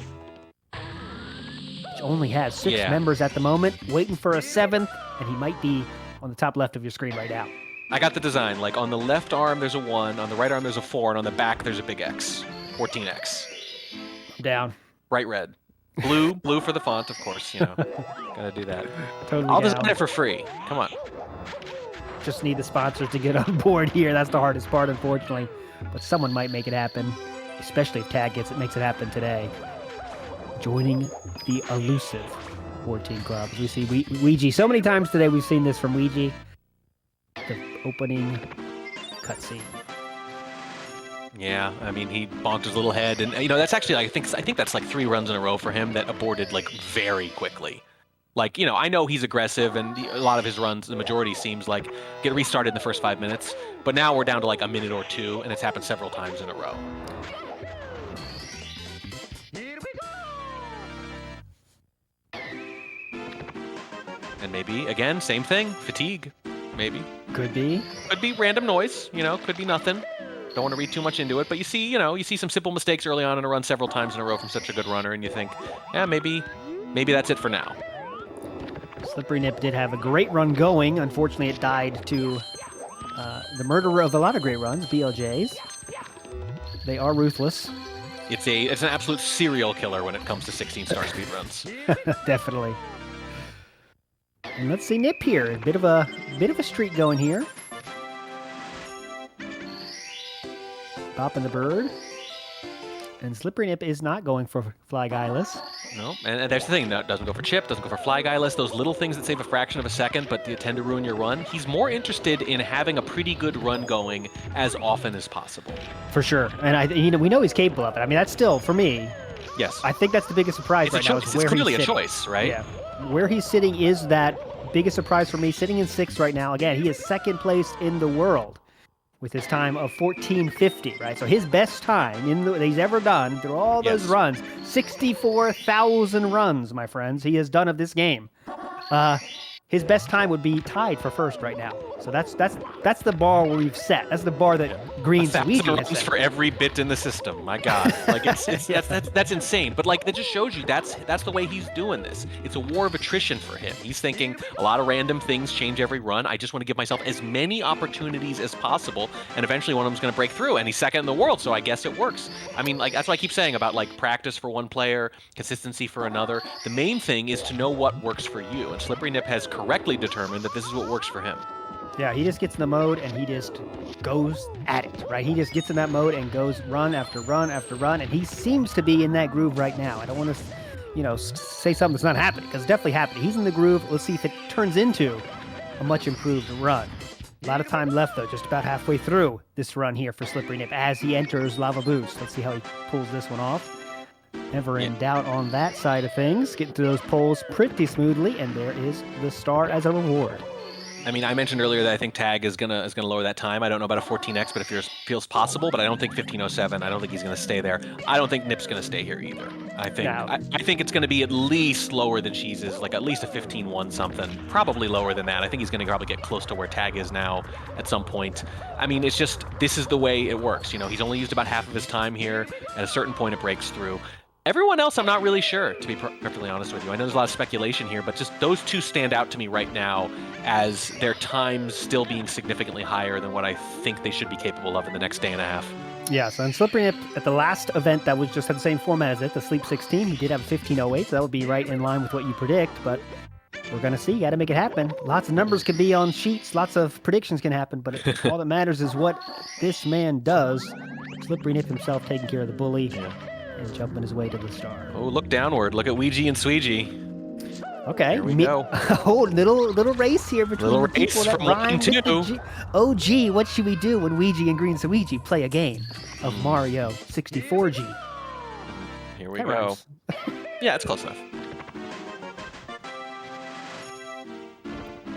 Which only has 6 members at the moment, waiting for a 7th, and he might be on the top left of your screen right now. I got the design. Like, on the left arm, there's a 1. On the right arm, there's a 4. And on the back, there's a big X. 14X. Down. Bright red. Blue for the font, of course, Gotta do that. Totally I'll design it for free. Come on. Just need the sponsors to get on board here. That's the hardest part, unfortunately. But someone might make it happen, especially if Tag makes it happen today. Joining the elusive 14 Club. We see Ouija. So many times today we've seen this from Ouija. The opening cutscene. Yeah, I mean, he bonked his little head, and that's actually, I think that's like 3 runs in a row for him that aborted like very quickly. Like, I know he's aggressive, and a lot of his runs, the majority seems like get restarted in the first 5 minutes, but now we're down to like a minute or 2, and it's happened several times in a row. And maybe again, same thing, fatigue, maybe. Could be random noise, could be nothing. Don't want to read too much into it, but you see some simple mistakes early on in a run several times in a row from such a good runner, and you think, yeah, maybe that's it for now. Slippery Nip did have a great run going. Unfortunately, it died to the murderer of a lot of great runs, BLJs. They are ruthless. It's an absolute serial killer when it comes to 16-star speedruns. Definitely. And let's see Nip here. A bit of a streak going here. Popping the bird. And Slippery Nip is not going for Fly Guyless. No, and there's the thing. That doesn't go for chip, doesn't go for fly guyless. Those little things that save a fraction of a second, but they tend to ruin your run. He's more interested in having a pretty good run going as often as possible. For sure. And we know he's capable of it. I mean, that's still, for me, yes, I think that's the biggest surprise right now. It's clearly a choice, right? Yeah. Where he's sitting is that biggest surprise for me. Sitting in 6th right now. Again, he is 2nd place in the world with his time of 14:50, right? So his best time that he's ever done through all those runs, 64,000 runs, my friends, he has done of this game. His best time would be tied for 1st right now. So that's the bar where we've set. That's the bar that Green Sweetie has set. For every bit in the system. My God, like that's insane. But like that just shows you that's the way he's doing this. It's a war of attrition for him. He's thinking a lot of random things change every run. I just want to give myself as many opportunities as possible, and eventually one of them's going to break through. And he's 2nd in the world, so I guess it works. I mean, like that's what I keep saying about like practice for one player, consistency for another. The main thing is to know what works for you, and Slippery Nip has correctly determined that this is what works for him. Yeah, he just gets in the mode and he just goes at it, right? He just gets in that mode and goes run after run after run, and he seems to be in that groove right now. I don't want to, say something that's not happening, because it's definitely happening. He's in the groove. Let's see if it turns into a much improved run. A lot of time left, though, just about halfway through this run here for Slippery Nip as he enters Lava Boost. Let's see how he pulls this one off. Never in doubt on that side of things. Getting through those poles pretty smoothly, and there is the star as a reward. I mean, I mentioned earlier that I think Tag is gonna lower that time. I don't know about a 14x, but if it feels possible, but I don't think 15:07. I don't think he's gonna stay there. I don't think Nip's gonna stay here either. I think it's gonna be at least lower than Cheese's, like at least a 15:1 something. Probably lower than that. I think he's gonna probably get close to where Tag is now at some point. I mean, it's just this is the way it works. He's only used about half of his time here. At a certain point, it breaks through. Everyone else, I'm not really sure, to be perfectly honest with you. I know there's a lot of speculation here, but just those two stand out to me right now as their times still being significantly higher than what I think they should be capable of in the next day and a half. Yeah, so in Slippery Nip, at the last event that was just had the same format as it, the Sleep 16, he did have a 15:08, so that would be right in line with what you predict, but we're going to see. Got to make it happen. Lots of numbers can be on sheets, lots of predictions can happen, but all that matters is what this man does. Slippery Nip himself taking care of the bully. Yeah. And jumping his way to the star. Oh, look downward. Look at Ouija and Sweegie. Okay. Here we go. Oh, little race here between the people that rhyme with the G. Oh, gee, what should we do when Ouija and Green Sweegie play a game of Mario 64G? Here we go. Yeah, it's close enough.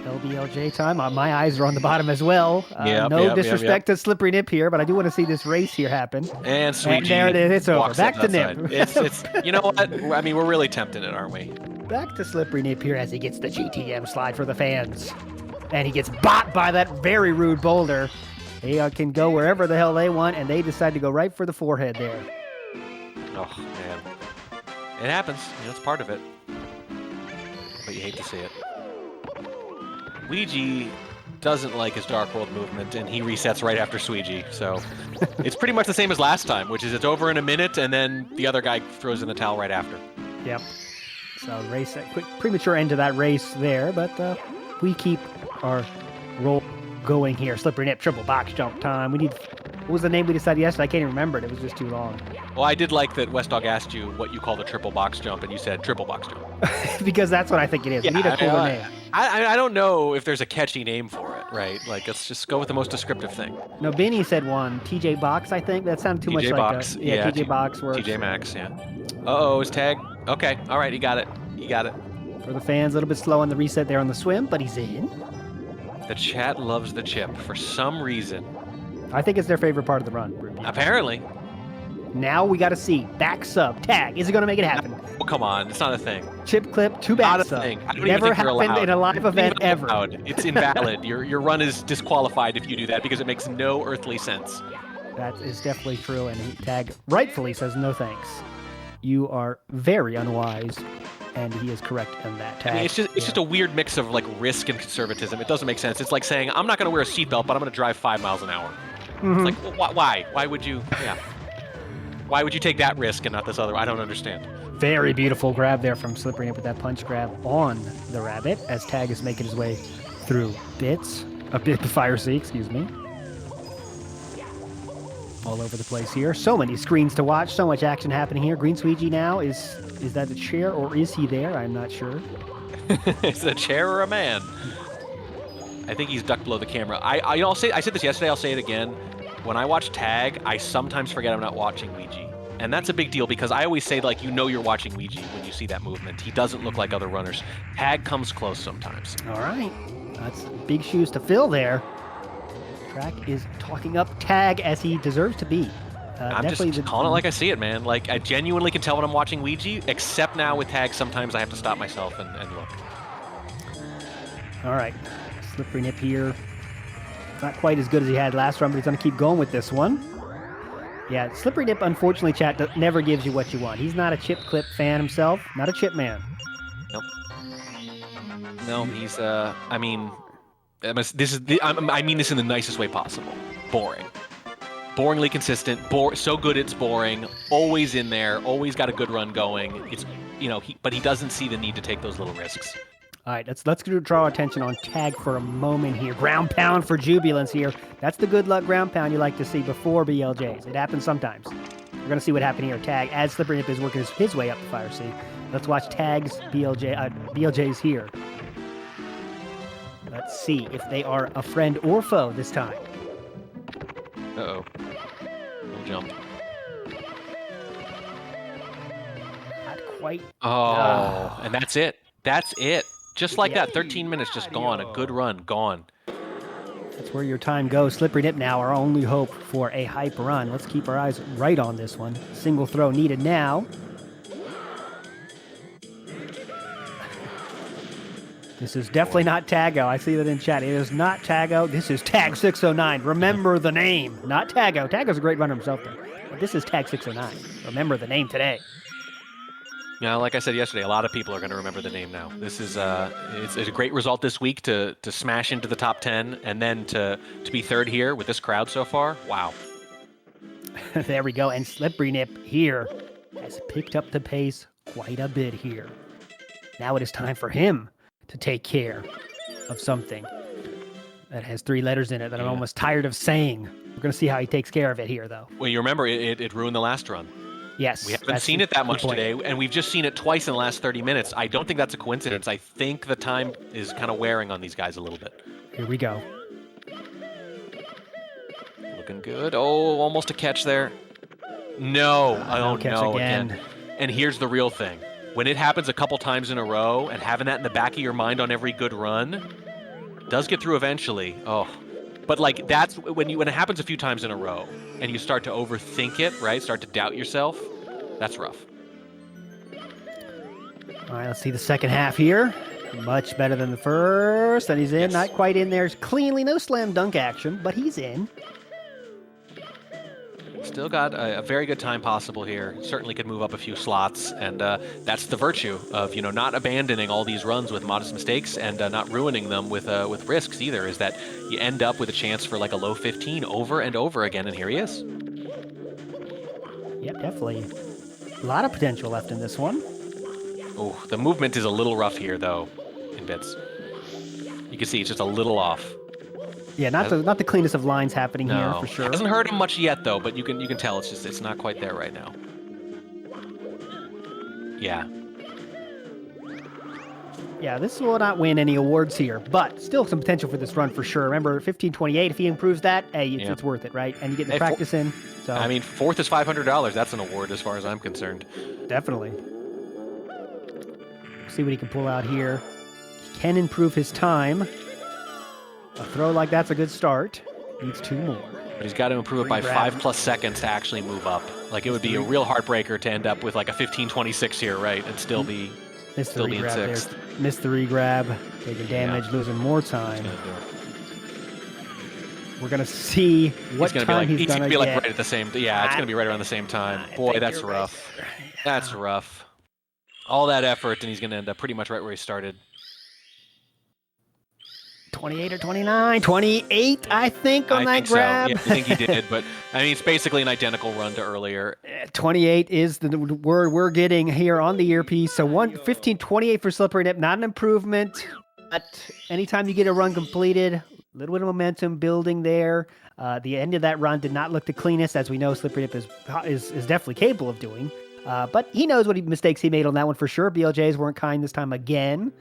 LBLJ time. My eyes are on the bottom as well. No disrespect to Slippery Nip here, but I do want to see this race here happen. And Sweetie. And there it is. It's over. Back to Nip. It's you know what? I mean, we're really tempting it, aren't we? Back to Slippery Nip here as he gets the GTM slide for the fans. And he gets bought by that very rude boulder. They can go wherever the hell they want, and they decide to go right for the forehead there. Oh, man. It happens. It's part of it. But you hate to see it. Ouija doesn't like his Dark World movement, and he resets right after Sweegie. So it's pretty much the same as last time, which is it's over in a minute, and then the other guy throws in the towel right after. Yep. So race, quick premature end to that race there, but we keep our roll going here. Slippery Nip, triple box jump time. What was the name we decided yesterday? I can't even remember it. It was just too long. Well, I did like that West Dog asked you what you call the triple box jump, and you said triple box jump. Because that's what I think it is. Yeah, we need a cooler name. I don't know if there's a catchy name for it, right? Like, let's just go with the most descriptive thing. No, Benny said one. TJ Box, I think. That sounded too much Box. Like a... Yeah, TJ Box works. TJ Maxx, yeah. Uh-oh, his tag. Okay, all right, you got it. You got it. For the fans, a little bit slow on the reset there on the swim, but he's in. The chat loves the chip for some reason. I think it's their favorite part of the run. Apparently. Now we got to see. Back sub. Tag. Is it going to make it happen? Oh, come on. It's not a thing. Chip clip, 2 back sub. Never happened in a live event ever. It's invalid. Your run is disqualified if you do that because it makes no earthly sense. That is definitely true, and Tag rightfully says no thanks. You are very unwise, and he is correct in that. Tag. I mean, it's just a weird mix of like risk and conservatism. It doesn't make sense. It's like saying I'm not going to wear a seatbelt, but I'm going to drive 5 miles an hour. Mm-hmm. It's like, well, why? Why would you? Yeah. Why would you take that risk and not this other? I don't understand. Very beautiful grab there from Slippery Nip with that punch grab on the rabbit as Tag is making his way through bits. A bit of Fire Sea, excuse me. all over the place here. So many screens to watch, so much action happening here. Green Squeegee now, is that a chair or is he there? I'm not sure. Is it a chair or a man? I think he's ducked below the camera. I said this yesterday, I'll say it again. When I watch tag, I sometimes forget I'm not watching Ouija. And that's a big deal because I always say, like, you know you're watching Ouija when you see that movement. He doesn't look like other runners. Tag comes close sometimes. All right. That's big shoes to fill there. Track is talking up Tag as he deserves to be. I'm just calling it like I see it, man. Like, I genuinely can tell when I'm watching Ouija, except now with Tag, sometimes I have to stop myself and look. All right. Slippery Nip here. Not quite as good as he had last run, but he's going to keep going with this one. Yeah, Slippery Nip, unfortunately, chat, never gives you what you want. He's not a chip clip fan himself. Not a chip man. Nope. No, he's, I mean, I mean this in the nicest way possible. Boring. Boringly consistent. So good it's boring. Always in there. Always got a good run going. It's, you know, but he doesn't see the need to take those little risks. All right, let's draw attention on Tag for a moment here. Ground pound for Jubilance here. That's the good luck ground pound you like to see before BLJs. It happens sometimes. We're going to see what happened here. Tag, as Slippery Nip is working his way up the fire seat. Let's watch Tag's BLJs here. Let's see if they are a friend or foe this time. Uh-oh. Little jump. Not quite. Oh, and that's it. That's it. Just like that, 13 minutes just gone. A good run, gone. That's where your time goes. Slippery Nip now, our only hope for a hype run. Let's keep our eyes right on this one. Single throw needed now. This is definitely not Tago. I see that in chat. It is not Tago. This is Tag 609. Remember the name, not Tago. Tago's a great runner himself, though. But this is Tag 609. Remember the name today. Yeah, like I said yesterday, a lot of people are going to remember the name now. This is it's a great result this week to smash into the top 10 and then to be third here with this crowd so far. Wow. There we go. And Slippery Nip here has picked up the pace quite a bit here. Now it is time for him to take care of something that has 3 letters in it that I'm almost tired of saying. We're going to see how he takes care of it here, though. Well, you remember, it ruined the last run. Yes. We haven't seen it that much today, and we've just seen it twice in the last 30 minutes. I don't think that's a coincidence. I think the time is kind of wearing on these guys a little bit. Here we go. Looking good. Oh, almost a catch there. No. Oh, no. Again. And here's the real thing. When it happens a couple times in a row, and having that in the back of your mind on every good run, does get through eventually. Oh. But, like, that's when it happens a few times in a row and you start to overthink it, right? Start to doubt yourself. That's rough. All right, let's see the second half here. Much better than the first. And he's in. Yes. Not quite in there cleanly. No slam dunk action, but he's in. Still got a very good time possible here. Certainly could move up a few slots, and that's the virtue of not abandoning all these runs with modest mistakes and not ruining them with risks either. Is that you end up with a chance for like a low 15 over and over again, and here he is. Yep, definitely. A lot of potential left in this one. Oh, the movement is a little rough here though, in bits. You can see it's just a little off. Yeah, not the cleanest of lines happening here for sure. It hasn't hurt him much yet though, but you can tell it's not quite there right now. Yeah. Yeah, this will not win any awards here, but still some potential for this run for sure. Remember, 15:28. If he improves that, hey, it's worth it, right? And you get the practice in. So I mean, fourth is $500. That's an award as far as I'm concerned. Definitely. See what he can pull out here. He can improve his time. A throw like that's a good start. Needs 2 more. But he's got to improve it by 5+ seconds to actually move up. Like, it would be a real heartbreaker to end up with like a 15:26 here, right? And still be in 6th. Missed the re-grab. Taking damage, losing more time. We're going to see what time he's going to be like right at the same. Yeah, it's going to be right around the same time. Boy, that's rough. Right. That's rough. All that effort, and he's going to end up pretty much right where he started. 28 or 29? 28, I think, on that grab. So. Yeah, I think he did, but I mean, it's basically an identical run to earlier. 28 is the word we're getting here on the earpiece. So 15:28 for Slippery Nip, not an improvement. But anytime you get a run completed, a little bit of momentum building there. The end of that run did not look the cleanest, as we know Slippery Dip is definitely capable of doing. But he knows what mistakes he made on that one for sure. BLJs weren't kind this time again.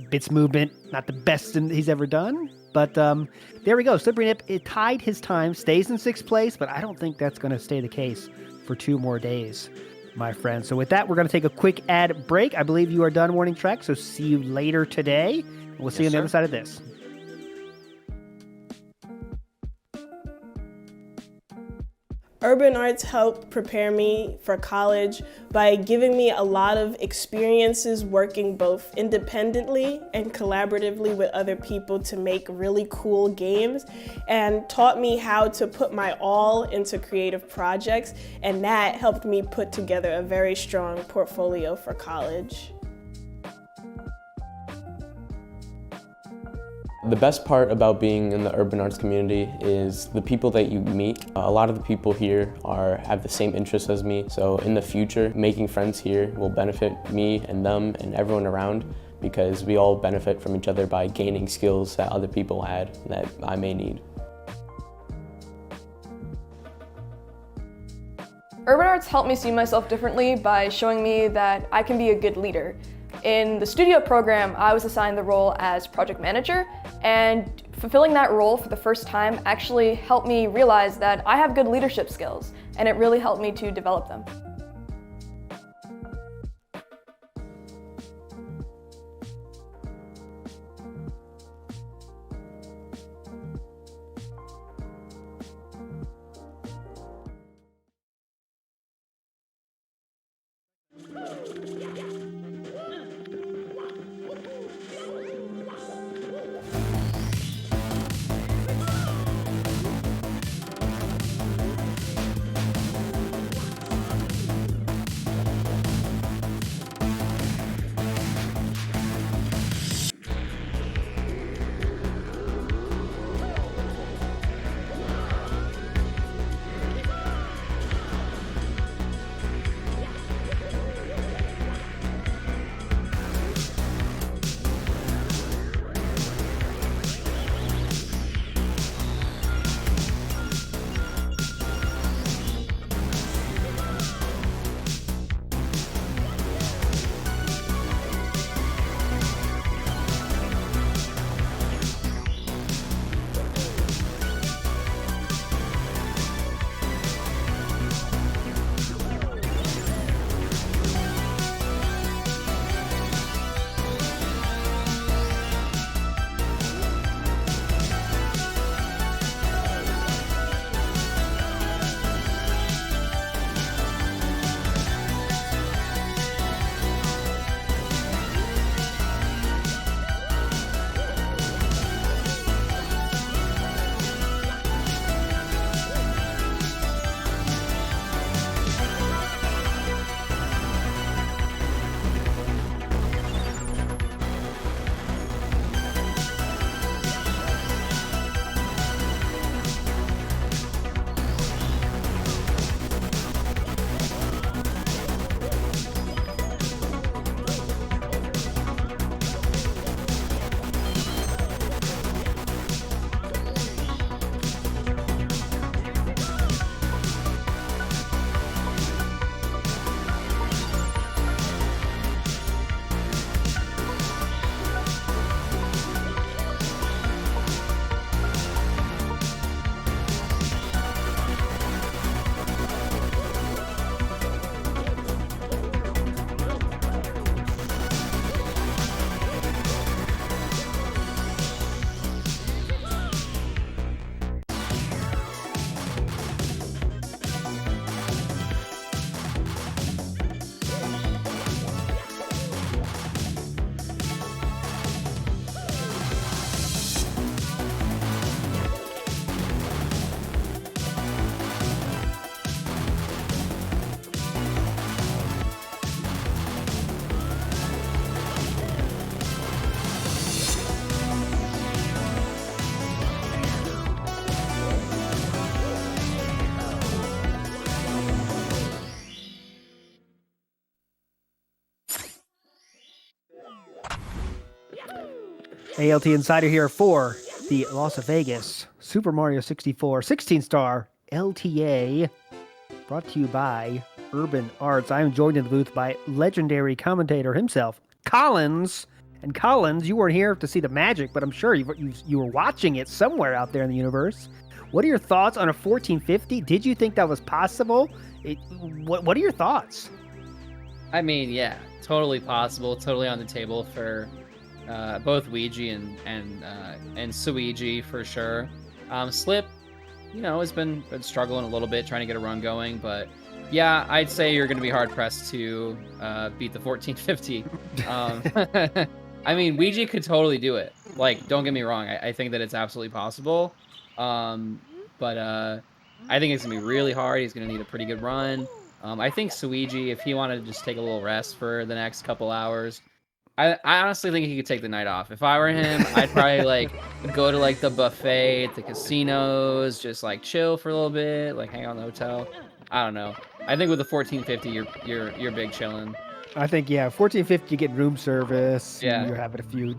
Bits movement, not the best he's ever done. But there we go. Slippery Nip, it tied his time, stays in 6th place, but I don't think that's going to stay the case for 2 more days, my friend. So with that, we're going to take a quick ad break. I believe you are done warning track, so see you later today. We'll see you on the other side of this. Urban arts helped prepare me for college by giving me a lot of experiences working both independently and collaboratively with other people to make really cool games, and taught me how to put my all into creative projects, and that helped me put together a very strong portfolio for college. The best part about being in the urban arts community is the people that you meet. A lot of the people here have the same interests as me, so in the future, making friends here will benefit me and them and everyone around, because we all benefit from each other by gaining skills that other people had that I may need. Urban arts helped me see myself differently by showing me that I can be a good leader. In the studio program, I was assigned the role as project manager, and fulfilling that role for the first time actually helped me realize that I have good leadership skills, and it really helped me to develop them. ALT Insider here for the Las Vegas Super Mario 64 16-star LTA, brought to you by Urban Arts. I am joined in the booth by legendary commentator himself, Collins. And Collins, you weren't here to see the magic, but I'm sure you were watching it somewhere out there in the universe. What are your thoughts on a 1450? Did you think that was possible? What are your thoughts? I mean, yeah, totally possible, totally on the table for both Ouija and Suigi for sure. Slip, has been struggling a little bit trying to get a run going, but yeah, I'd say you're going to be hard pressed to beat the 1450. I mean, Ouija could totally do it. Like, don't get me wrong, I think that it's absolutely possible. But I think it's gonna be really hard. He's gonna need a pretty good run. I think Suigi, if he wanted to just take a little rest for the next couple hours, I honestly think he could take the night off. If I were him, I'd probably go to the buffet at the casinos, just chill for a little bit, hang out in the hotel. I don't know. I think with the 1450, you're big chilling. I think, 1450, you get room service. Yeah. You're having a few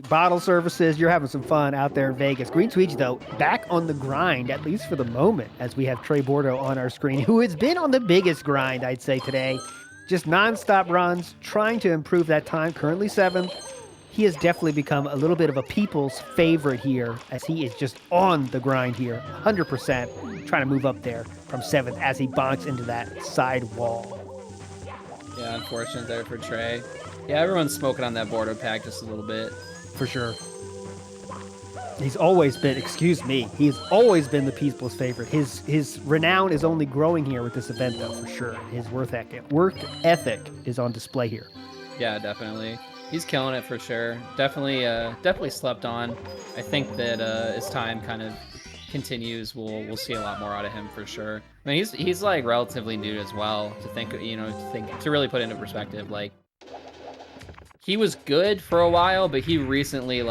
bottle services. You're having some fun out there in Vegas. Green Tweety, though, back on the grind, at least for the moment, as we have Trey Bordeaux on our screen, who has been on the biggest grind, I'd say, today. Just nonstop runs, trying to improve that time, currently 7th. He has definitely become a little bit of a people's favorite here, as he is just on the grind here, 100%, trying to move up there from 7th as he bonks into that side wall. Yeah, unfortunate there for Trey. Yeah, everyone's smoking on that Bordeaux pack just a little bit. For sure. He's always been, he's always been the people's favorite. His renown is only growing here with this event, though, for sure. His work ethic is on display here. Yeah, definitely. He's killing it for sure. Definitely slept on. I think that as time kind of continues, we'll see a lot more out of him for sure. I mean, he's relatively new as well, to really put into perspective. He was good for a while, but he recently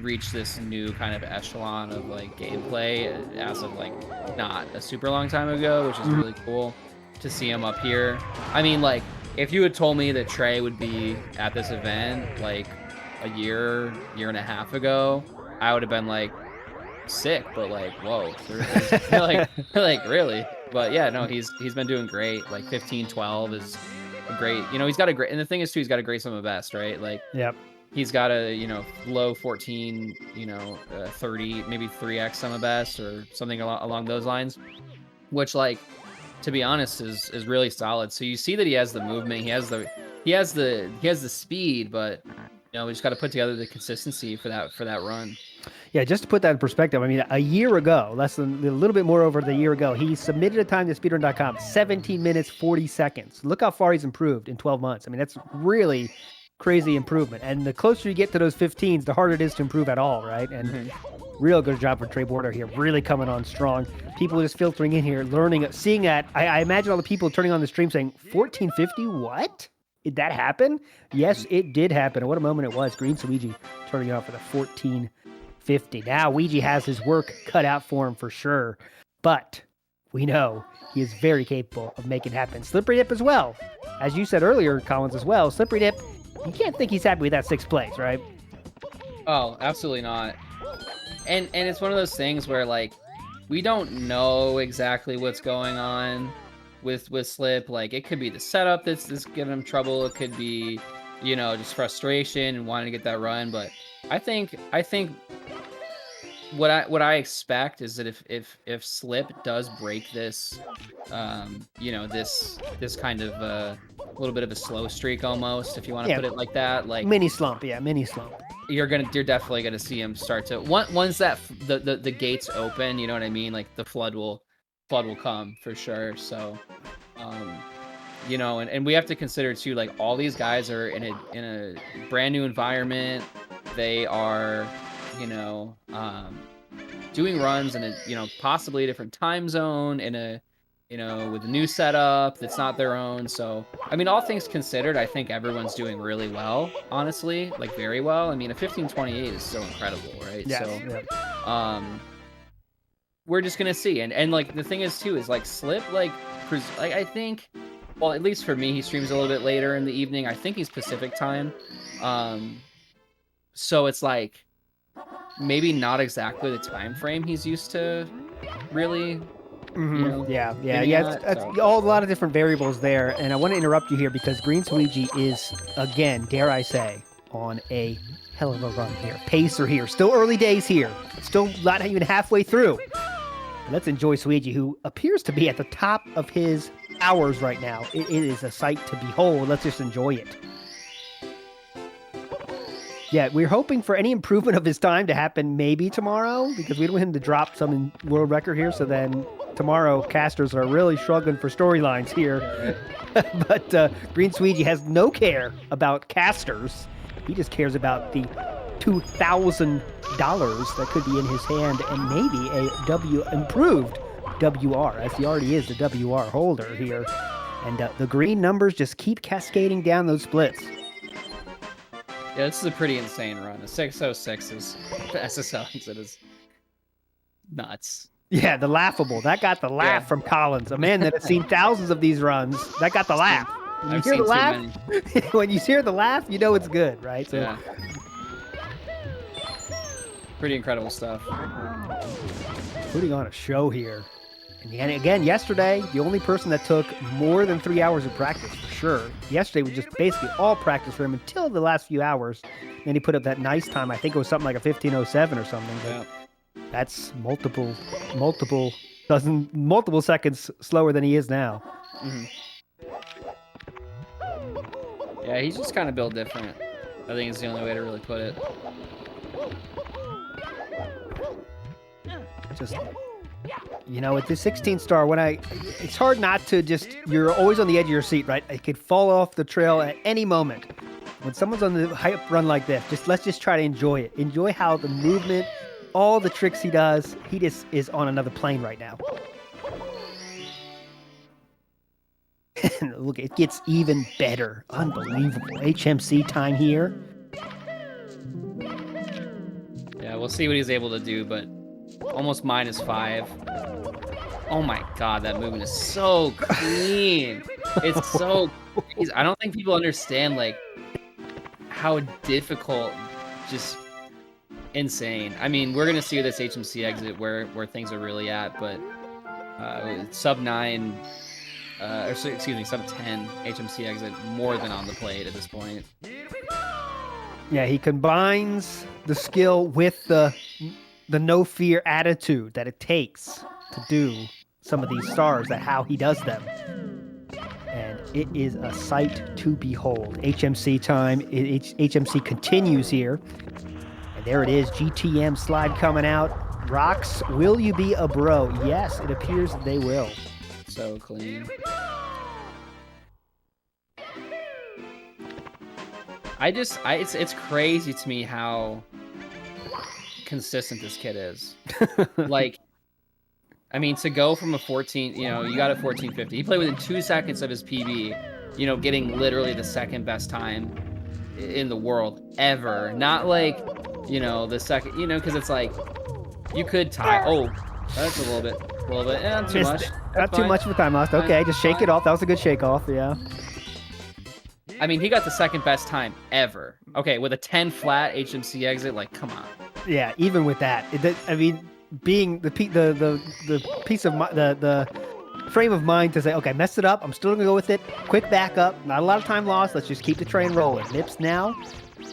reached this new kind of echelon of gameplay as of not a super long time ago, which is really cool to see him up here. I mean, if you had told me that Trey would be at this event a year and a half ago, I would have been sick, but whoa, really. But yeah, no, he's been doing great. 15-12 is a great, he's got a great, and the thing is too, he's got a great sum of best, right? Yep. He's got a low 14, 30, maybe 3x sum of best or something along those lines, which to be honest is really solid. So you see that he has the movement, he has the speed, but we just got to put together the consistency for that run. Yeah, just to put that in perspective, I mean, a year ago, a little bit more over the year ago, he submitted a time to speedrun.com, 17 minutes, 40 seconds. Look how far he's improved in 12 months. I mean, that's really crazy improvement. And the closer you get to those 15s, the harder it is to improve at all, right? And real good job for Trey Bordeaux here, really coming on strong. People just filtering in here, learning, seeing that. I imagine all the people turning on the stream saying, 1450, what? Did that happen? Yes, it did happen. And what a moment it was. Green Suigi turning on for the 1450. Now, Ouija has his work cut out for him for sure, but we know he is very capable of making it happen. Slippery Dip as well. As you said earlier, Collins, as well, Slippery Dip, you can't think he's happy with that 6th place, right? Oh, absolutely not. And it's one of those things where we don't know exactly what's going on with Slip. It could be the setup that's giving him trouble. It could be, just frustration and wanting to get that run. But I think what I expect is that if Slip does break this, this kind of a little bit of a slow streak almost, if you want to put it like that, mini slump, mini slump. You're definitely gonna see him start to once that the gates open, you know what I mean? The flood will come for sure. So, and we have to consider too, all these guys are in a brand new environment. They are, doing runs in a, possibly a different time zone in a, with a new setup that's not their own. So, I mean, all things considered, I think everyone's doing really well, honestly, very well. I mean, a 1528 is so incredible, right? Yes, so, we're just gonna see. And the thing is too, is Slip, I think, well, at least for me, he streams a little bit later in the evening. I think he's Pacific time. So it's maybe not exactly the time frame he's used to really. Yeah. It's A lot of different variables there, and I want to interrupt you here because Green Sweegie is, again, dare I say, on a hell of a run here. Pacer here, still early days here, still not even halfway through. But let's enjoy Sweegie, who appears to be at the top of his hours right now. It is a sight to behold. Let's just enjoy it. Yeah, we're hoping for any improvement of his time to happen maybe tomorrow, because we don't want him to drop some world record here, so then tomorrow casters are really struggling for storylines here. But Green Sweegie has no care about casters. He just cares about the $2,000 that could be in his hand and maybe a improved WR, as he already is the WR holder here. And the green numbers just keep cascading down those splits. Yeah, this is a pretty insane run. A 606 is SSL exit is nuts. Yeah, the laughable. That got the laugh from Collins, a man that has seen thousands of these runs. That got the laugh. When you hear the laugh, when you hear the laugh, you know it's good, right? So, yeah. Pretty incredible stuff. Putting on a show here. And again, yesterday, the only person that took more than 3 hours of practice, for sure. Yesterday was just basically all practice for him until the last few hours. Then he put up that nice time. I think it was something like a 15:07 or something. But that's multiple seconds slower than he is now. Yeah, he's just kind of built different. I think it's the only way to really put it. Just, you know, at the 16-star, it's hard not to you're always on the edge of your seat, right? It could fall off the trail at any moment. When someone's on the hype run like this, let's just try to enjoy it. Enjoy how the movement, all the tricks he does, he just is on another plane right now. Look, it gets even better. Unbelievable. HMC time here. Yeah, we'll see what he's able to do, but almost -5. Oh my god, that movement is so clean. It's so crazy. I don't think people understand like how difficult, just insane. I mean, we're gonna see this HMC exit where things are really at, but sub 9 sub 10 HMC exit more than on the plate at this point. Yeah, he combines the skill with the no fear attitude that it takes to do some of these stars, that how he does them. And it is a sight to behold. HMC time. HMC continues here. And there it is. GTM slide coming out. Rocks, will you be a bro? Yes, it appears they will. So clean. It's crazy to me how consistent this kid is. Like, I mean, to go from a 14, you got a 1450. He played within 2 seconds of his PB, getting literally the second best time in the world ever. Not like, the second, because it's like, you could tie. Oh, that's a little bit. Not too much. Not too much of a time lost. Okay, just shake it off. That was a good shake off, yeah. I mean, he got the second best time ever. Okay, with a 10 flat HMC exit, like, come on. Yeah, even with that, being the piece of the frame of mind to say, okay, messed it up. I'm still gonna go with it. Quick backup. Not a lot of time lost. Let's just keep the train rolling. Nips now.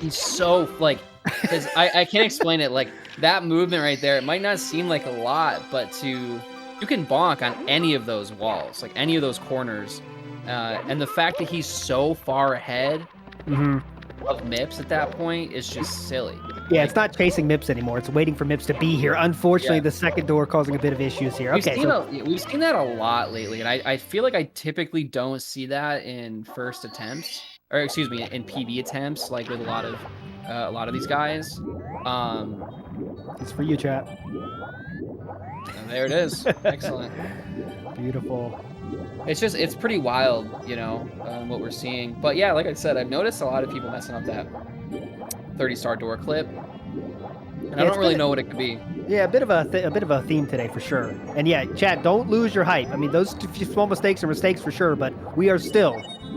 He's so because I can't explain it. Like that movement right there, it might not seem like a lot, but you can bonk on any of those walls, like any of those corners. And the fact that he's so far ahead of Mips at that point is just silly. Yeah, it's not chasing Mips anymore. It's waiting for Mips to be here. Unfortunately, the second door causing a bit of issues here. We've seen that a lot lately, and I feel like I typically don't see that in first attempts, or excuse me, in PB attempts, like with a lot of these guys. It's for you, chat. And there it is. Excellent. Beautiful. It's pretty wild, what we're seeing. But yeah, like I said, I've noticed a lot of people messing up that 30-star door clip, and I don't really know what it could be. Yeah, a bit of a theme today for sure. And yeah, chat, don't lose your hype. I mean, those small mistakes are mistakes for sure, but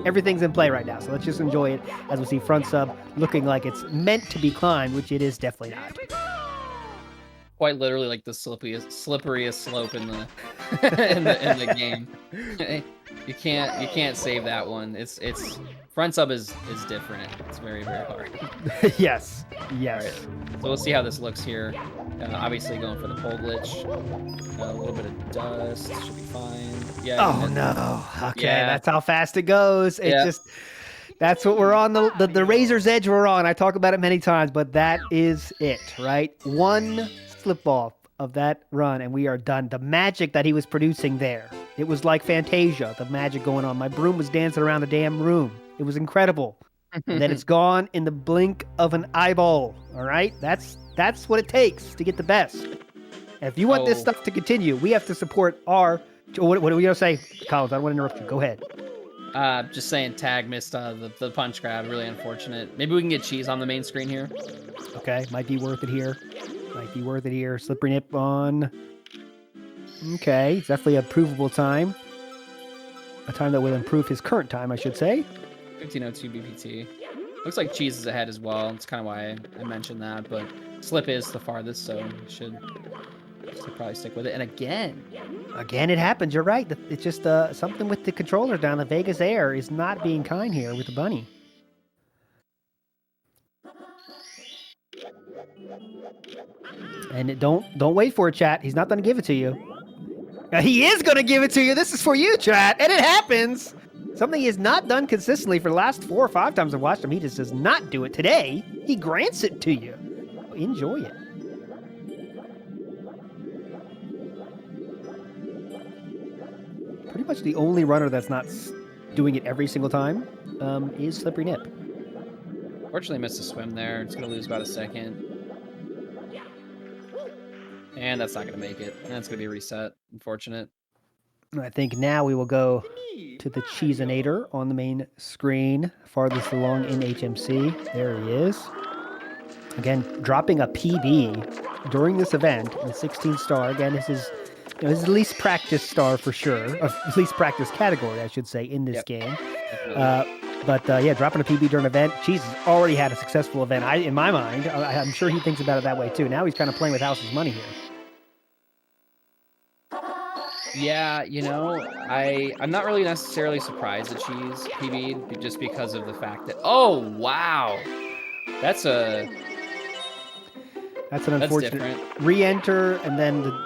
everything's in play right now. So let's just enjoy it as we see front sub looking like it's meant to be climbed, which it is definitely not. quite literally like the slipperiest slope in the in the game. You can't save that one. It's front sub is different. It's very hard. Yes. All right, so we'll see how this looks here. Obviously going for the pole glitch. A little bit of dust should be fine. Yeah. Oh no. Okay, Yeah. that's how fast it goes. It Yeah. just that's what we're on the razor's edge we're on. I talk about it many times, but that is it, right? One slip off of that run and we are done. The magic that he was producing there. It was like Fantasia, the magic going on. My broom was dancing around the damn room. It was incredible. And then it's gone in the blink of an eyeball. All right? That's what it takes to get the best. And if you want this stuff to continue, we have to support our... What are we going to say? Collins, I don't want to interrupt you. Go ahead. Just saying tag missed the punch grab. Really unfortunate. Maybe we can get cheese on the main screen here. Okay, might be worth it here. Slippery nip on. Okay, it's definitely a provable time. A time that will improve his current time, I should say. 15:02 BPT. Looks like cheese is ahead as well. That's kind of why I mentioned that. But slip is the farthest, so we should probably stick with it. And again, it happens. You're right. It's just something with the controller down. The Vegas Air is not being kind here with the bunny. And don't wait for it, chat. He's not going to give it to you. He is going to give it to you. This is for you, chat. And it happens. Something he has not done consistently for the last 4 or 5 times I've watched him. He just does not do it. Today, he grants it to you. Enjoy it. Pretty much the only runner that's not doing it every single time is Slippery Nip. Fortunately, missed a swim there. It's going to lose about a second. And that's not going to make it. That's going to be reset. Unfortunate. I think now we will go to the Cheesinator on the main screen, farthest along in HMC. There he is. Again, dropping a PB during this event in the 16 star. Again, this is his least practice star for sure, or least practice category, I should say, in this game. But dropping a PB during an event. Cheese has already had a successful event. In my mind, I'm sure he thinks about it that way too. Now he's kind of playing with house's money here. Yeah, I'm not really necessarily surprised that Cheese PB'd just because of the fact that... Oh, wow! That's an unfortunate re-enter, and then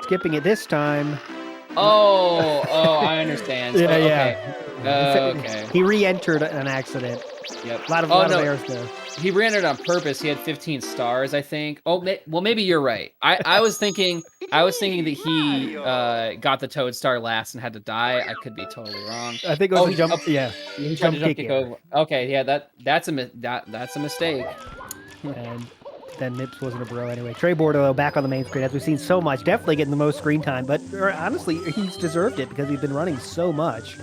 skipping it this time. Oh, I understand. Yeah. Okay. He re-entered an accident. Yep. A lot of errors there. He re-entered on purpose. He had 15 stars, I think. Oh, well, maybe you're right. I was thinking that he got the Toad star last and had to die. I could be totally wrong. I think it was a jump. Yeah, he tried to jump kick over. Okay, yeah, that's a mistake. And then Nips wasn't a bro anyway. Trey Bordeaux back on the main screen, as we've seen so much, definitely getting the most screen time. But honestly, he's deserved it because he's been running so much.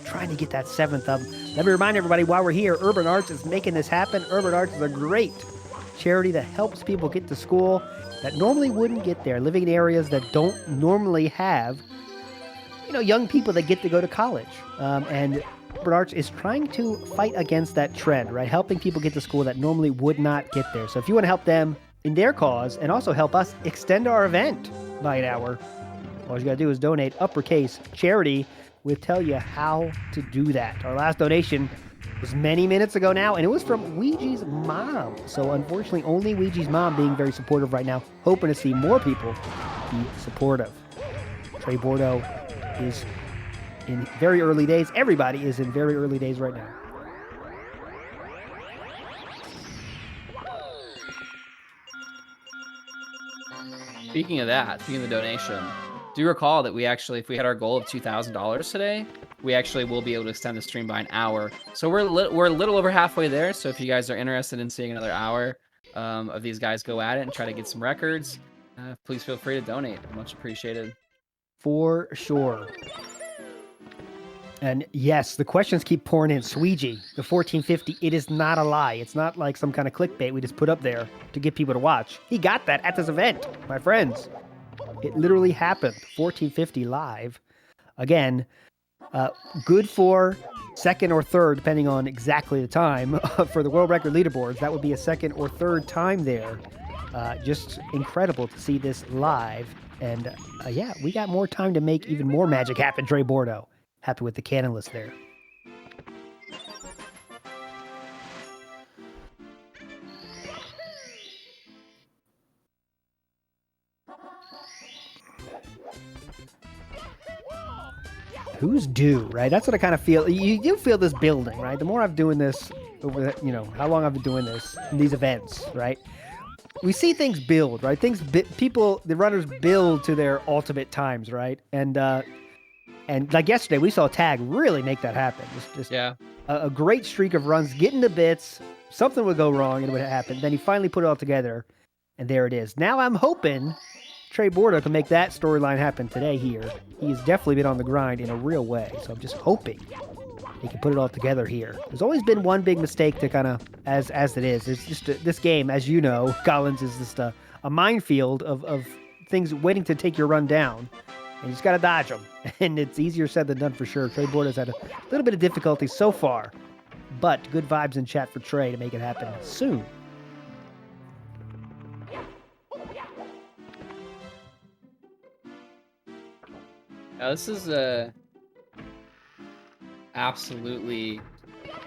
Trying to get that 7th up. Let me remind everybody while we're here, Urban Arts is making this happen. Urban Arts is a great charity that helps people get to school that normally wouldn't get there, living in areas that don't normally have, young people that get to go to college. And Urban Arts is trying to fight against that trend, right? Helping people get to school that normally would not get there. So if you want to help them in their cause and also help us extend our event by an hour, all you got to do is donate uppercase charity. We'll tell you how to do that. Our last donation was many minutes ago now, and it was from Ouija's mom. So unfortunately, only Ouija's mom being very supportive right now, hoping to see more people be supportive. Trey Bordeaux is in very early days. Everybody is in very early days right now. Speaking of the donation, do recall that if we had our goal of $2,000 today, we actually will be able to extend the stream by an hour. So we're a little over halfway there. So if you guys are interested in seeing another hour of these guys go at it and try to get some records, please feel free to donate. Much appreciated. For sure. And yes, the questions keep pouring in. Sweegie, the 1450, it is not a lie. It's not like some kind of clickbait we just put up there to get people to watch. He got that at this event, my friends. It literally happened. 1450 live. Again, good for second or third, depending on exactly the time, for the world record leaderboards. That would be a second or third time there. Just incredible to see this live. And yeah, we got more time to make even more magic happen, Trey Bordeaux. Happy with the cannon list there. Who's due, right? That's what I kind of feel. You do feel this building, right? The more I'm doing this over, how long I've been doing this in these events, right? We see things build, right? The runners build to their ultimate times, right? And like yesterday, we saw Tag really make that happen. Just a great streak of runs, getting to bits. Something would go wrong and it would happen. Then he finally put it all together, and there it is. Now I'm hoping Trey Bordeaux can make that storyline happen today here. He's definitely been on the grind in a real way, so I'm just hoping he can put it all together here. There's always been one big mistake to kind of, as it is. There's just this game, as you know, Collins, is just a minefield of things waiting to take your run down, and you just got to dodge them. And it's easier said than done for sure. Trey Bordeaux's had a little bit of difficulty so far, but good vibes in chat for Trey to make it happen soon. Now, this is absolutely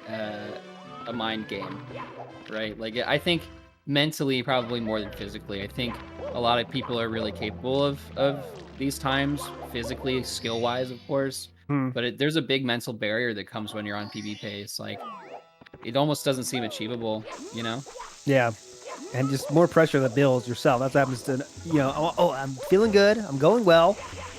a mind game, right? Like, I think mentally, probably more than physically. I think a lot of people are really capable of these times, physically, skill-wise, of course. But there's a big mental barrier that comes when you're on PB pace. Like, it almost doesn't seem achievable, Yeah. And just more pressure that builds yourself. That's what happens to, I'm feeling good. I'm going well.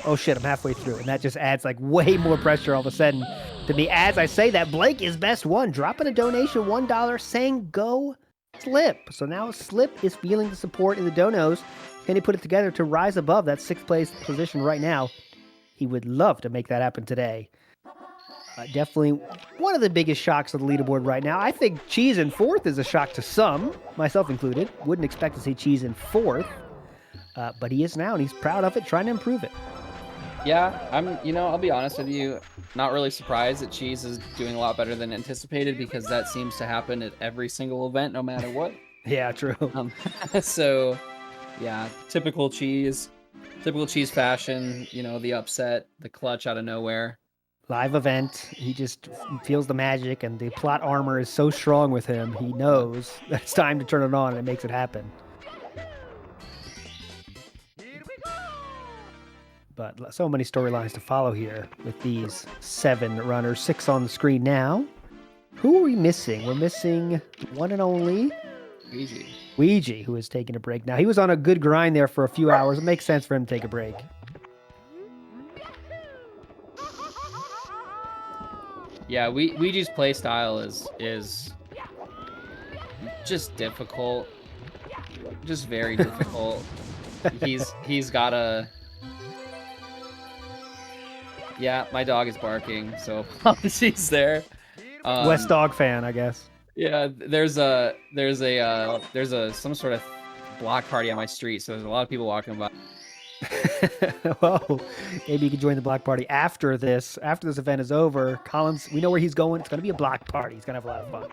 Oh shit, I'm halfway through. And that just adds like way more pressure all of a sudden to me. As I say that, Blake is best one, dropping a donation, $1, saying go Slip. So now Slip is feeling the support in the donos. Can he put it together to rise above that 6th place position right now? He would love to make that happen today. Definitely one of the biggest shocks of the leaderboard right now. I think Cheese in 4th is a shock to some, myself included. Wouldn't expect to see Cheese in 4th. But he is now, and he's proud of it, trying to improve it. Yeah, I'll be honest with you, not really surprised that Cheese is doing a lot better than anticipated, because that seems to happen at every single event, no matter what. Yeah, true. So, yeah, typical Cheese fashion, the upset, the clutch out of nowhere. Live event, he just feels the magic, and the plot armor is so strong with him, he knows that it's time to turn it on, and it makes it happen. But so many storylines to follow here with these 7 runners, 6 on the screen now. Who are we missing? We're missing one and only Ouija, who is taking a break now. He was on a good grind there for a few hours. It makes sense for him to take a break. Yeah, Ouija's play style is just difficult, just very difficult. He's got a. Yeah, my dog is barking, so apologies there. West Dog fan, I guess. Yeah, there's some sort of block party on my street, so there's a lot of people walking by. Well, maybe you can join the block party after this event is over. Collins, we know where he's going. It's going to be a block party. He's going to have a lot of fun.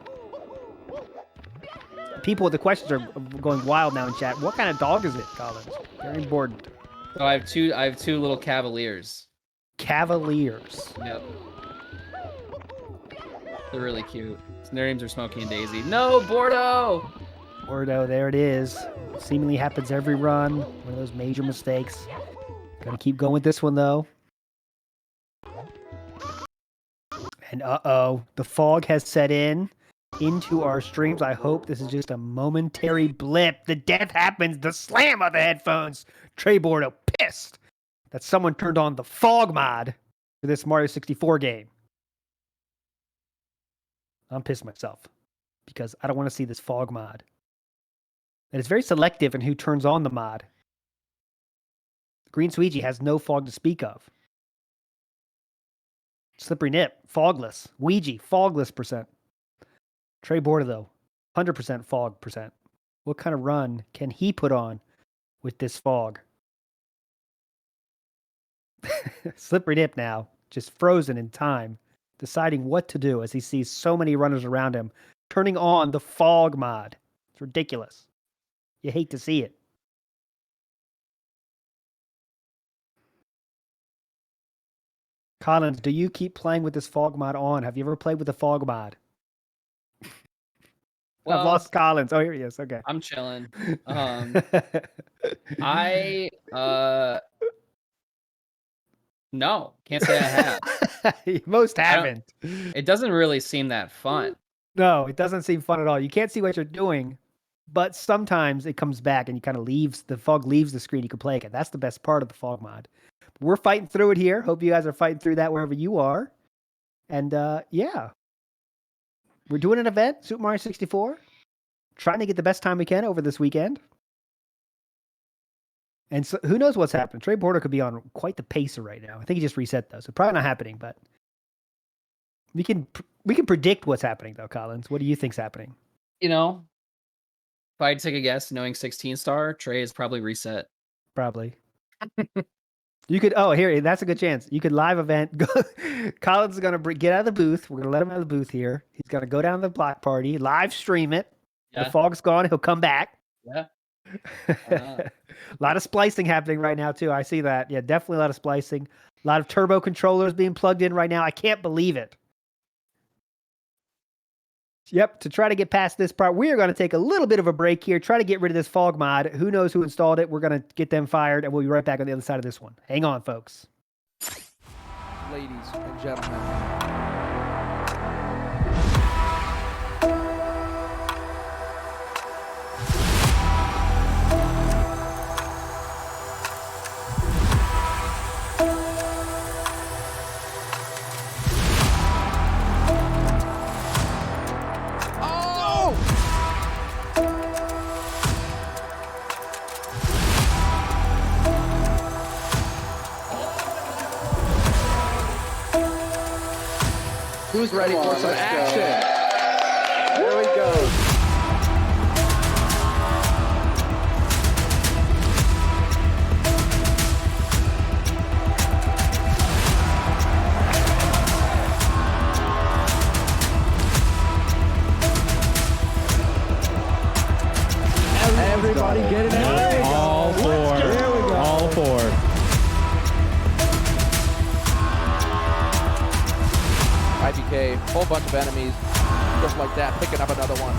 People with the questions are going wild now in chat. What kind of dog is it, Collins? Very important. So I have two little Cavaliers. Cavaliers. Yep. They're really cute. Their names are Smokey and Daisy. No, Bordeaux! Bordeaux, there it is. Seemingly happens every run. One of those major mistakes. Gotta keep going with this one, though. And uh-oh, the fog has set into our streams. I hope this is just a momentary blip. The death happens. The slam of the headphones. Trey Bordeaux pissed that someone turned on the fog mod for this Mario 64 game. I'm pissed myself because I don't want to see this fog mod. And it's very selective in who turns on the mod. Green Sweegie has no fog to speak of. Slippery Nip, fogless. Ouija, fogless %. Trey Bordeaux, 100% fog %. What kind of run can he put on with this fog? Slippery Nip now, just frozen in time, deciding what to do as he sees so many runners around him turning on the fog mod. It's ridiculous. You hate to see it. Collins, do you keep playing with this fog mod on? Have you ever played with the fog mod? Well, I've lost Collins. Oh, here he is. Okay. I'm chilling. I no, can't say I have. Most I don't- haven't. It doesn't really seem that fun. No, it doesn't seem fun at all. You can't see what you're doing, but sometimes it comes back and you kind of the fog leaves the screen. You can play again. That's the best part of the fog mod. We're fighting through it here. Hope you guys are fighting through that wherever you are. And yeah, we're doing an event, Super Mario 64. Trying to get the best time we can over this weekend. And so, who knows what's happening? Trey Porter could be on quite the pacer right now. I think he just reset though, so probably not happening. But we can predict what's happening though. Collins, what do you think's happening? You know, if I had to take a guess, knowing 16 star, Trey is probably reset. Probably. You could. Oh, here, that's a good chance. You could live event. Collins is gonna get out of the booth. We're gonna let him out of the booth here. He's gonna go down to the block party, live stream it. Yeah. The fog's gone. He'll come back. Yeah. A lot of splicing happening right now too. I see that. Yeah, definitely a lot of splicing. A lot of turbo controllers being plugged in right now. I can't believe it. Yep, to try to get past this part, we are going to take a little bit of a break here, try to get rid of this fog mod. Who knows who installed it? We're going to get them fired, and we'll be right back on the other side of this one. Hang on, folks. Ladies and gentlemen. Who's ready for some action? There we go. Everybody get it out. All four. There we go. All four. IBK, whole bunch of enemies, just like that, picking up another one.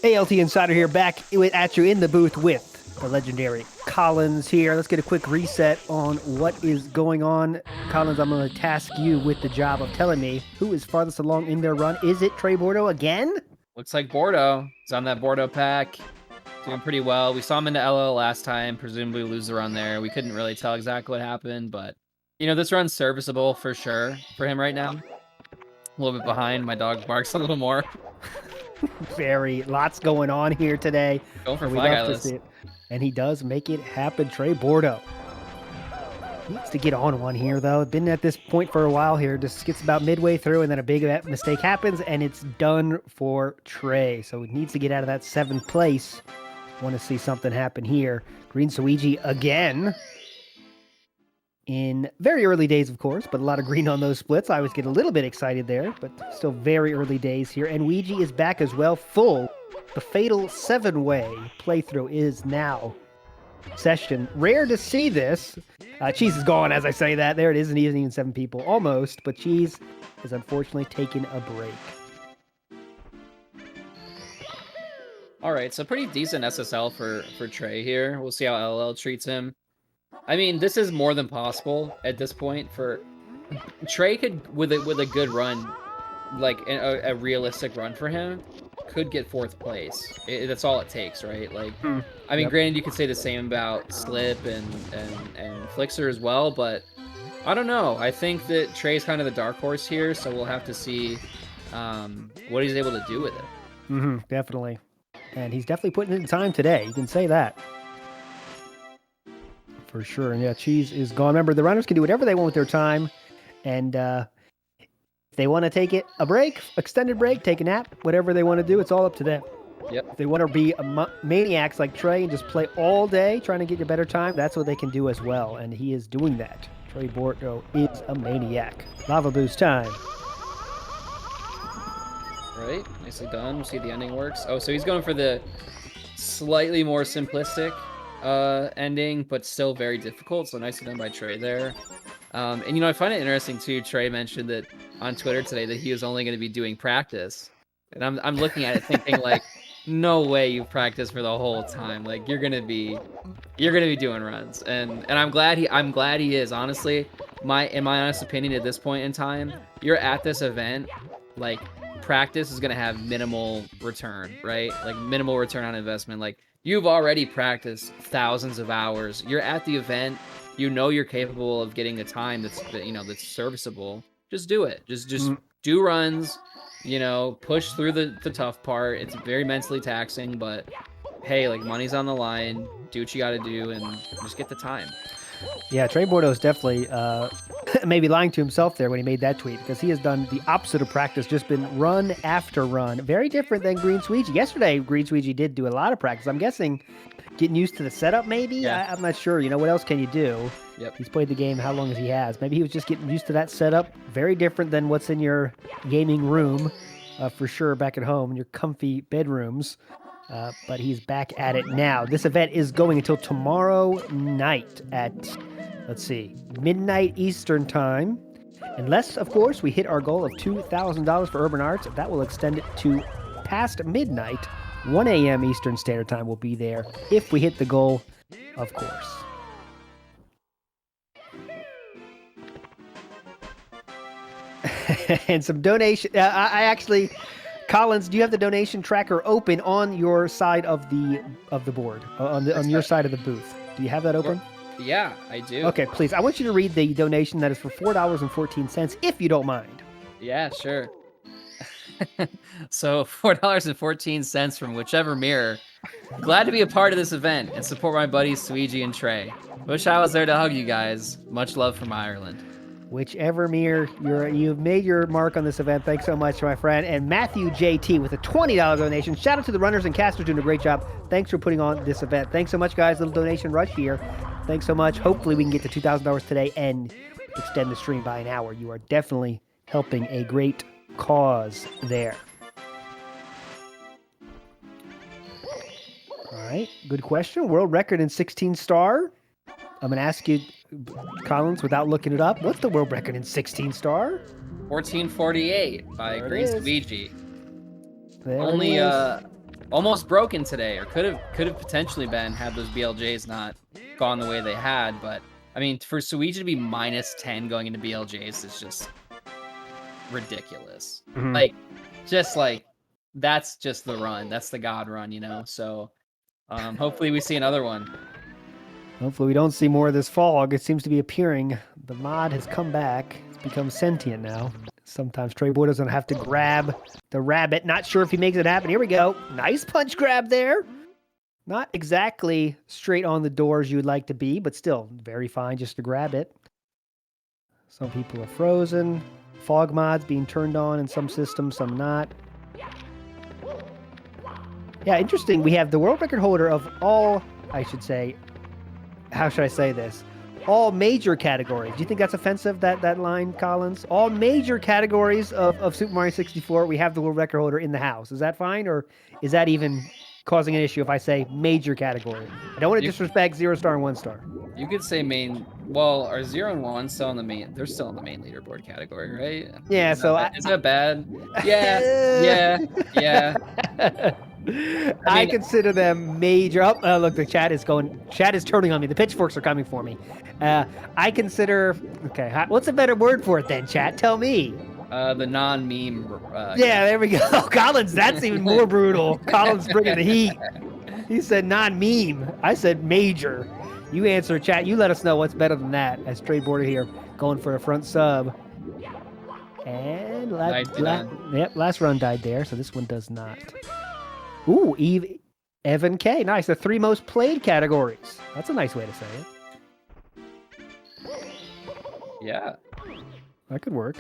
ALT Insider here, back at you in the booth with the legendary Collins here. Let's get a quick reset on what is going on. Collins, I'm going to task you with the job of telling me who is farthest along in their run. Is it Trey Bordeaux again? Looks like Bordeaux. He's on that Bordeaux pack. Doing pretty well. We saw him in the LL last time, presumably lose the run there. We couldn't really tell exactly what happened, but, you know, this run's serviceable for sure for him right now. A little bit behind. My dog barks a little more. Lots going on here today. Going for Flag Eyeless. And he does make it happen. Trey Bordeaux needs to get on one here, though. Been at this point for a while here. Just gets about midway through, and then a big mistake happens, and it's done for Trey. So he needs to get out of that 7th place. Want to see something happen here. Green Suiji again. In very early days, of course, but a lot of green on those splits. I always get a little bit excited there, but still very early days here. And Ouija is back as well, full. The fatal 7-way playthrough is now session. Rare to see this. Cheese is gone as I say that. There it is, and he isn't even 7 people. Almost, but Cheese is unfortunately taking a break. All right, so pretty decent SSL for Trey here. We'll see how LL treats him. I mean, this is more than possible at this point for Trey could with a good run, like a realistic run for him, could get 4th place. That's all it takes, right? Like, I mean, granted, you could say the same about Slip and Flixer as well, but I don't know. I think that Trey's kind of the dark horse here, so we'll have to see what he's able to do with it. Definitely. And he's definitely putting in time today. You can say that. For sure. And yeah, Cheese is gone. Remember, the runners can do whatever they want with their time. And if they want to take a break, extended break, take a nap, whatever they want to do, it's all up to them. Yep. If they want to be maniacs like Trey and just play all day trying to get a better time, that's what they can do as well. And he is doing that. Trey Bordeaux is a maniac. Lava Boost time. Right, nicely done. We'll see if the ending works. Oh, so he's going for the slightly more simplistic ending, but still very difficult. So nicely done by Trey there. And you know, I find it interesting too. Trey mentioned that on Twitter today that he was only going to be doing practice, and I'm looking at it thinking like, no way you've practiced for the whole time. Like you're gonna be doing runs, and I'm glad he is. Honestly, in my honest opinion at this point in time, you're at this event, like. Practice is going to have minimal return, right? Like minimal return on investment. Like you've already practiced thousands of hours. You're at the event. You know you're capable of getting a time that's serviceable. Just do it. Just do runs. You know, push through the tough part. It's very mentally taxing, but hey, like money's on the line. Do what you got to do and just get the time. Yeah, Trey Bordeaux is definitely maybe lying to himself there when he made that tweet, because he has done the opposite of practice, just been run after run. Very different than Green Suiji. Yesterday, Green Suiji did do a lot of practice. I'm guessing getting used to the setup maybe? Yeah. I'm not sure. You know, what else can you do? Yep. He's played the game how long as he has. Maybe he was just getting used to that setup. Very different than what's in your gaming room, for sure, back at home, in your comfy bedrooms. But he's back at it now. This event is going until tomorrow night at, let's see, midnight Eastern time. Unless, of course, we hit our goal of $2,000 for Urban Arts. That will extend it to past midnight. 1 a.m. Eastern Standard Time will be there if we hit the goal, of course. And some donation. I actually... Collins, do you have the donation tracker open on your side of the board, on your side of the booth? Do you have that open? Yeah, I do. Okay, please. I want you to read the donation that is for $4.14, if you don't mind. Yeah, sure. So $4.14 from whichever mirror. Glad to be a part of this event and support my buddies Suiji and Trey. Wish I was there to hug you guys. Much love from Ireland. Whichever mirror you've made your mark on this event. Thanks so much, my friend. And Matthew JT with a $20 donation. Shout out to the runners and casters doing a great job. Thanks for putting on this event. Thanks so much, guys. Little donation rush here. Thanks so much. Hopefully we can get to $2,000 today and extend the stream by an hour. You are definitely helping a great cause there. All right, good question. World record in 16 star. I'm going to ask you, Collins, without looking it up, what's the world record in 16 star? 1448 by Green Suiji. There Only almost broken today, or could have potentially been had those BLJs not gone the way they had. But I mean, for Suiji to be -10 going into BLJs is just ridiculous. Like, just like that's just the run. That's the God run, you know. So hopefully we see another one. Hopefully we don't see more of this fog. It seems to be appearing. The mod has come back. It's become sentient now. Sometimes Trey Boy doesn't have to grab the rabbit. Not sure if he makes it happen. Here we go. Nice punch grab there. Not exactly straight on the doors you would like to be, but still very fine just to grab it. Some people are frozen. Fog mods being turned on in some systems, some not. Yeah, interesting. We have the world record holder of all, I should say, how should I say this? All major categories. Do you think that's offensive, that line, Collins? All major categories of Super Mario 64, we have the world record holder in the house. Is that fine, or is that even causing an issue if I say major category? I don't want to disrespect 0 star and 1 star. You could say main. Well, are 0 and 1 still in the main? They're still in the main leaderboard category, right? Yeah. Is that bad? Yeah. I consider them major. Oh, look, the chat is going. Chat is turning on me. The pitchforks are coming for me. I consider. Okay, what's a better word for it then, chat? Tell me. The non-meme. Yeah, there we go. Collins, that's even more brutal. Collins bringing the heat. He said non-meme. I said major. You answer, chat. You let us know what's better than that. As Trey Border here, going for a front sub. And last run died there, so this one does not. Ooh, Evan K. Nice. The 3 most played categories. That's a nice way to say it. Yeah. That could work.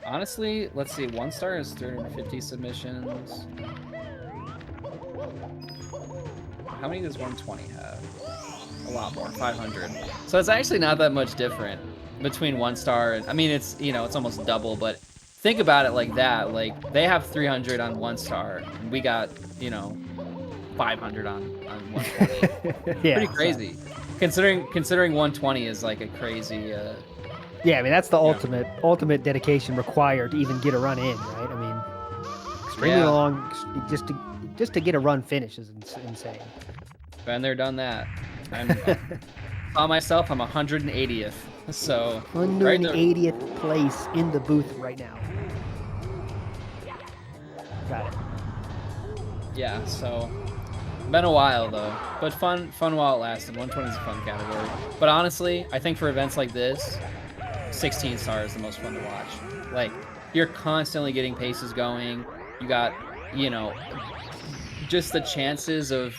Honestly, let's see. 1 star is 350 submissions. How many does 120 have? A lot more, 500. So it's actually not that much different between 1 star and, I mean, it's, you know, it's almost double, but think about it like that. Like, they have 300 on 1 star, and we got, you know, 500 on 120. Yeah, pretty crazy. Considering 120 is like a crazy. Yeah, I mean that's the ultimate dedication required to even get a run in, right? I mean, extremely long just to get a run finish is insane. Been there, done that. On myself, I'm 180th. So 180th place in the booth right now. Got it. Yeah, so been a while though, but fun while it lasted. 120 is a fun category. But honestly, I think for events like this, 16 star is the most fun to watch. Like, you're constantly getting paces going. You got, you know, just the chances of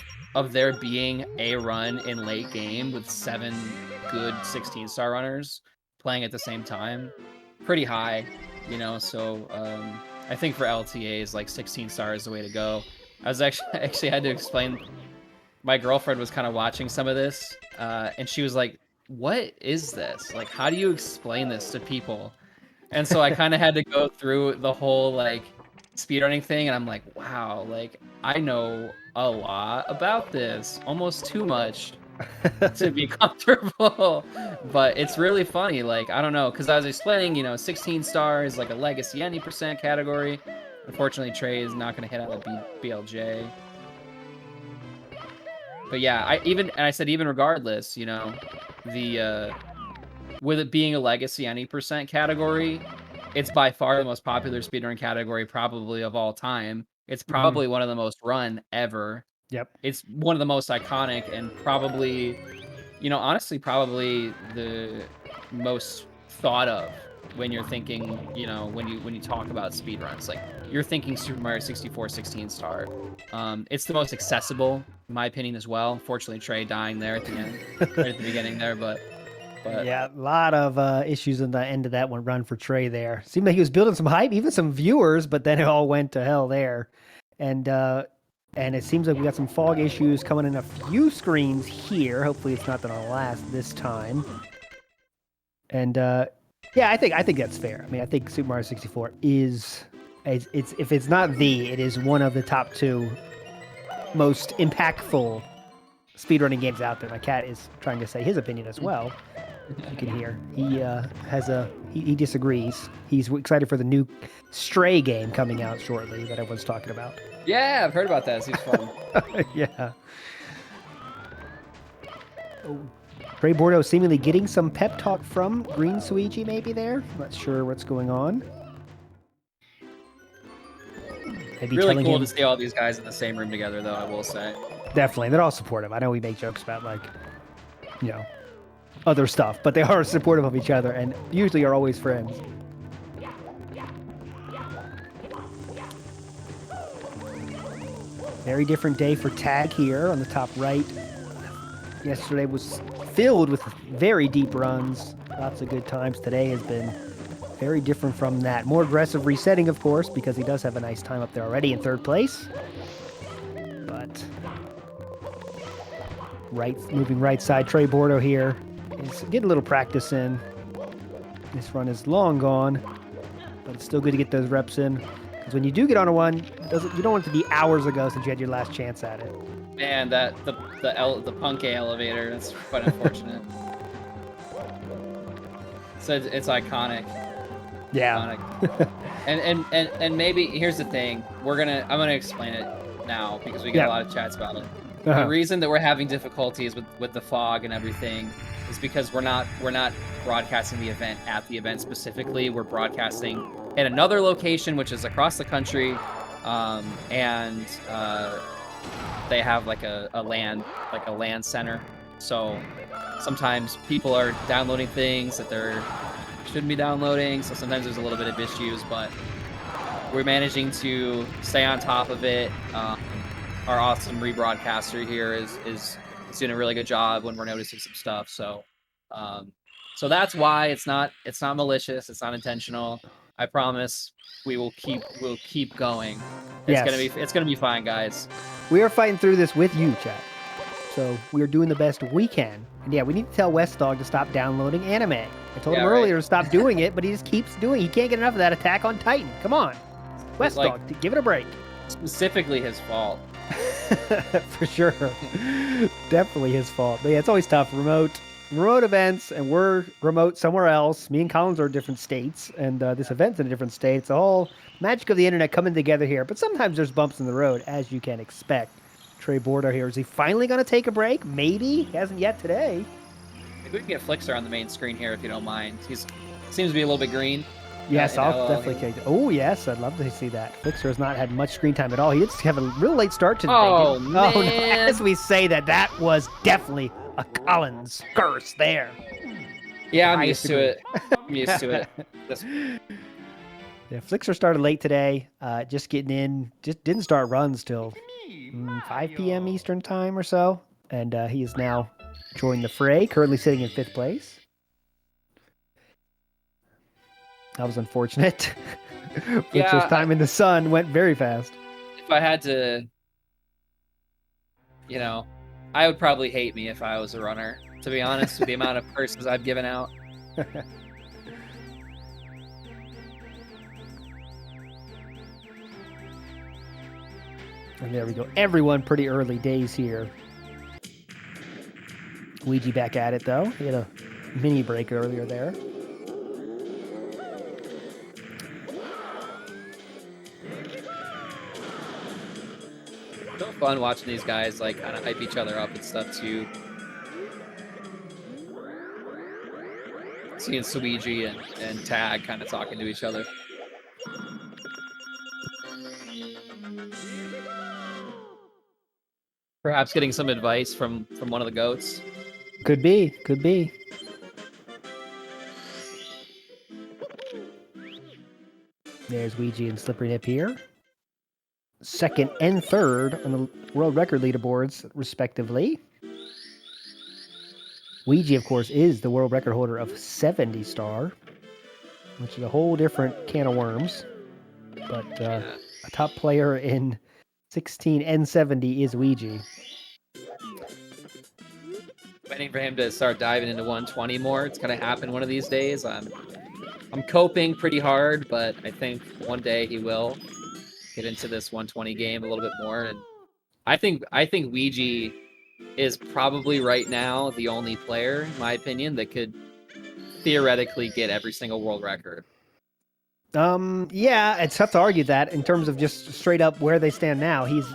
there being a run in late game with 7 good 16 star runners playing at the same time, pretty high, you know. So I think for LTAs, like 16 star is the way to go. I was actually had to explain. My girlfriend was kind of watching some of this, and she was like, "What is this? Like, how do you explain this to people?" And so I kind of had to go through the whole like speedrunning thing, and I'm like, wow, like I know a lot about this, almost too much to be comfortable. But it's really funny, like, I don't know, because I was explaining, you know, 16 stars, like a legacy any % category. Unfortunately, Trey is not going to hit out a BLJ. But yeah, I said even regardless, you know, the with it being a legacy any % category, it's by far the most popular speedrun category probably of all time. It's probably one of the most run ever. Yep. It's one of the most iconic and probably, you know, honestly, probably the most thought of when you're thinking, you know, when you talk about speedruns. Like, you're thinking Super Mario 64 16 star. It's the most accessible, in my opinion, as well. Fortunately, Trey dying there at the end, right at the beginning there, but yeah, a lot of issues in the end of that one run for Trey there. Seemed like he was building some hype, even some viewers, but then it all went to hell there. And it seems like we got some fog issues coming in a few screens here. Hopefully it's not going to last this time. And yeah, I think that's fair. I mean, I think Super Mario 64 is if it's not it is one of the top 2 most impactful speedrunning games out there. My cat is trying to say his opinion as well. You can hear. He he disagrees. He's excited for the new Stray game coming out shortly that everyone's talking about. Yeah, I've heard about that. It seems fun. Yeah. Oh, Trey Bordeaux seemingly getting some pep talk from Green Suigi maybe there. Not sure what's going on. Maybe Really telling cool him, to see all these guys in the same room together, though, I will say. definitely. They're all supportive. I know we make jokes about, like, you know, other stuff, but they are supportive of each other and usually are always friends. Very different day for tag here on the top right. Yesterday was filled with very deep runs, lots of good times. Today has been very different from that. More aggressive resetting, of course, because he does have a nice time up there already in third place. But moving right side, Trey Bordeaux here is getting a little practice in. This run is long gone, but it's still good to get those reps in. Because when you do get on a one, you don't want it to be hours ago since you had your last chance at it. Man, the Punk elevator, that's quite unfortunate. So it's iconic. Yeah. Iconic. and maybe here's the thing. I'm gonna explain it now because we get a lot of chats about it. The reason that we're having difficulties with the fog and everything is because we're not broadcasting the event at the event specifically. We're broadcasting at another location, which is across the country, and they have like a LAN center. So sometimes people are downloading things that they shouldn't be downloading. So sometimes there's a little bit of issues, but we're managing to stay on top of it. Our awesome rebroadcaster here is doing a really good job when we're noticing some stuff. So that's why it's not malicious. It's not intentional. I promise we'll keep going. It's gonna be fine, guys. We are fighting through this with you, chat. So we are doing the best we can. And yeah, we need to tell West Dog to stop downloading anime. I told him earlier to stop doing it, but he just keeps doing it. He can't get enough of that Attack on Titan. Come on. West Dog, give it a break. Specifically his fault. For sure. Definitely his fault. But yeah, it's always tough. Remote events, and we're remote somewhere else. Me and Collins are in different states, and this event's in a different state. It's the whole magic of the internet coming together here. But sometimes there's bumps in the road, as you can expect. Trey Bordeaux here. Is he finally going to take a break? Maybe. He hasn't yet today. Maybe we can get Flixer on the main screen here if you don't mind. He seems to be a little bit green. Yes, I'll definitely take it. Oh, yes, I'd love to see that. Flixer has not had much screen time at all. He did have a real late start to the day. Man. Oh, no. As we say that was definitely a Collins curse there. Yeah, I'm used to it. I'm used to it. Yeah, Flixer started late today, just getting in. Just didn't start runs till 5 p.m. Eastern time or so. And he is now joined the fray, currently sitting in 5th place. That was unfortunate. Flixer's time in the sun went very fast. If I had to, I would probably hate me if I was a runner, to be honest, with the amount of curses I've given out. And there we go. Everyone pretty early days here. Ouija back at it, though. He had a mini break earlier there. So fun watching these guys like kind of hype each other up and stuff too. Seeing Suigi and Tag kind of talking to each other. Perhaps getting some advice from one of the goats. Could be. There's Ouija and Slippery Nip here. 2nd and 3rd on the world record leaderboards, respectively. Ouija, of course, is the world record holder of 70 star, which is a whole different can of worms. But a top player in 16 and 70 is Ouija. Waiting for him to start diving into 120 more. It's gonna happen one of these days. I'm coping pretty hard, but I think one day he will get into this 120 game a little bit more. And I think Ouija is probably right now the only player, in my opinion, that could theoretically get every single world record. Yeah, it's tough to argue that in terms of just straight up where they stand now. He's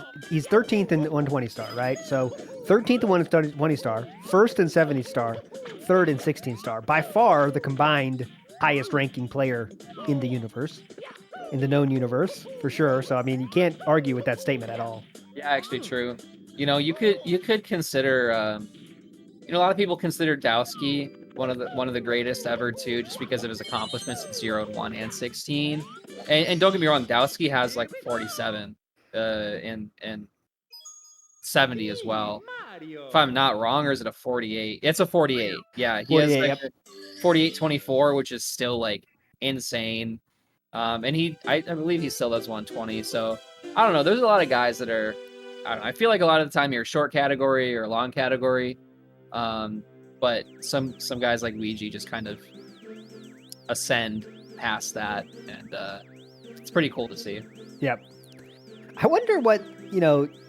13th in 120 star, right? So 13th in 120 star, first in 70 star, third in 16 star. By far the combined highest ranking player in the universe, in the known universe, for sure. So I mean, you can't argue with that statement at all. Yeah, actually true. You know, you could consider a lot of people consider Dowski one of the greatest ever too, just because of his accomplishments in 0 and 1 and 16. And don't get me wrong, Dowski has like 47 and 70 as well. If I'm not wrong, or is it a 48? It's a 48. Yeah, he has like 48-24, which is still like insane. And I believe he still does 120. So I don't know. There's a lot of guys that are, I don't know, I feel like a lot of the time you're short category or long category. But some guys like Ouija just kind of ascend past that, and it's pretty cool to see. Yep. I wonder what,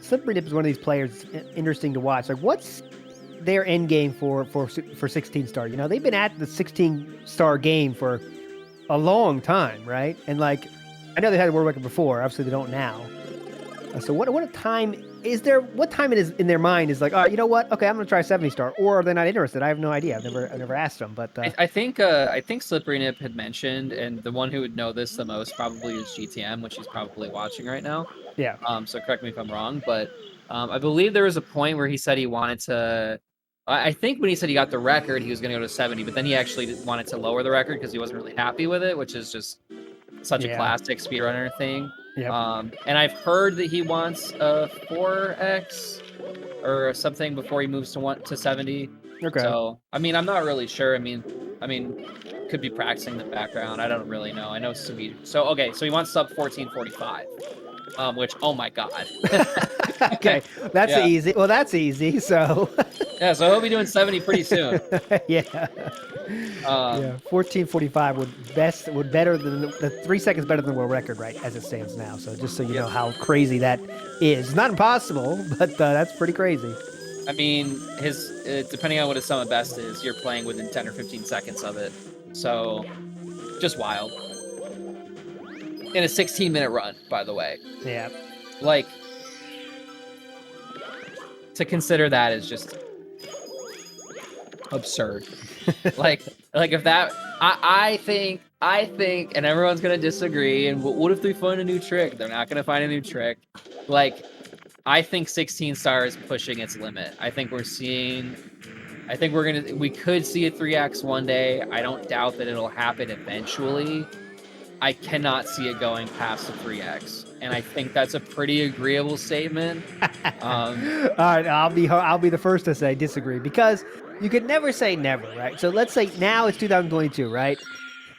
Slippery Nip is one of these players interesting to watch. Like, what's their end game for 16 star? They've been at the 16 star game for a long time, right? And like, I know they had a world record before. Obviously, they don't now. So what a time is there? What time it is in their mind is like, all right, you know what? Okay, I'm gonna try 70 star, or are they not interested? I have no idea. I've never asked them, but I think Slippery Nip had mentioned, and the one who would know this the most probably is GTM, which he's probably watching right now. Yeah. So correct me if I'm wrong, but I believe there was a point where he said he wanted to. I think when he said he got the record, he was going to go to 70, but then he actually wanted to lower the record because he wasn't really happy with it, which is just such a classic speedrunner thing. Yeah. And I've heard that he wants a 4x or something before he moves to 70. Okay. So I mean, I'm not really sure. I mean, could be practicing in the background. I don't really know. I know Speed. So okay, so he wants sub 1445. Which, oh my god. Okay, that's easy. Well, that's easy. So yeah, so he'll be doing 70 pretty soon. Yeah. 1445 would better than the 3 seconds better than the world record, right, as it stands now. So just so you know how crazy that is. It's not impossible, but that's pretty crazy. I mean, his depending on what his sum of best is, you're playing within 10 or 15 seconds of it. So just wild. In a 16-minute run, by the way. Yeah. Like, to consider that is just absurd. like if that, I think, and everyone's gonna disagree. And what if they find a new trick? They're not gonna find a new trick. Like, I think 16 star is pushing its limit. I think we could see a 3x one day. I don't doubt that it'll happen eventually. I cannot see it going past the 3x, and I think that's a pretty agreeable statement. All right, I'll be the first to say disagree, because you could never say never, right? So let's say now it's 2022, right?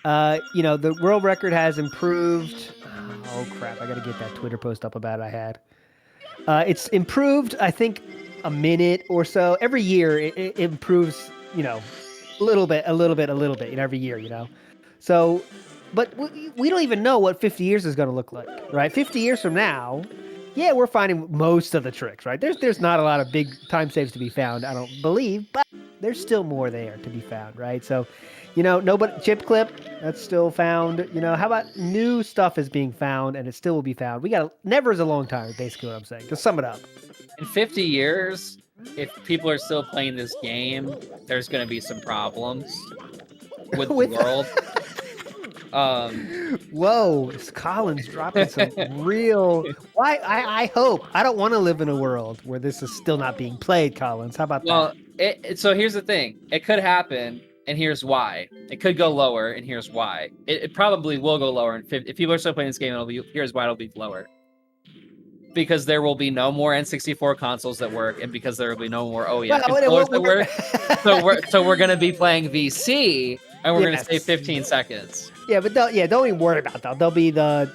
The world record has improved. Oh crap! I got to get that Twitter post up about it I had. It's improved, I think, a minute or so every year. It improves, a little bit, every year, So. But we don't even know what 50 years is going to look like, right? 50 years from now, we're finding most of the tricks, right? There's not a lot of big time saves to be found, I don't believe, but there's still more there to be found, right? So, nobody chip clip, that's still found. How about new stuff is being found and it still will be found? Never is a long time, basically what I'm saying. To sum it up. In 50 years, if people are still playing this game, there's going to be some problems with the world. Whoa, Colin's dropping some real. Why? I hope. I don't want to live in a world where this is still not being played, Collins. How about that? So here's the thing. It could happen, and here's why. It could go lower, and here's why. It probably will go lower. And if people are still playing this game, here's why it'll be lower. Because there will be no more N64 consoles that work, and because there will be no more controllers that work. So we're gonna be playing VC, and we're gonna save 15 seconds. Yeah, but don't even worry about that. There'll be the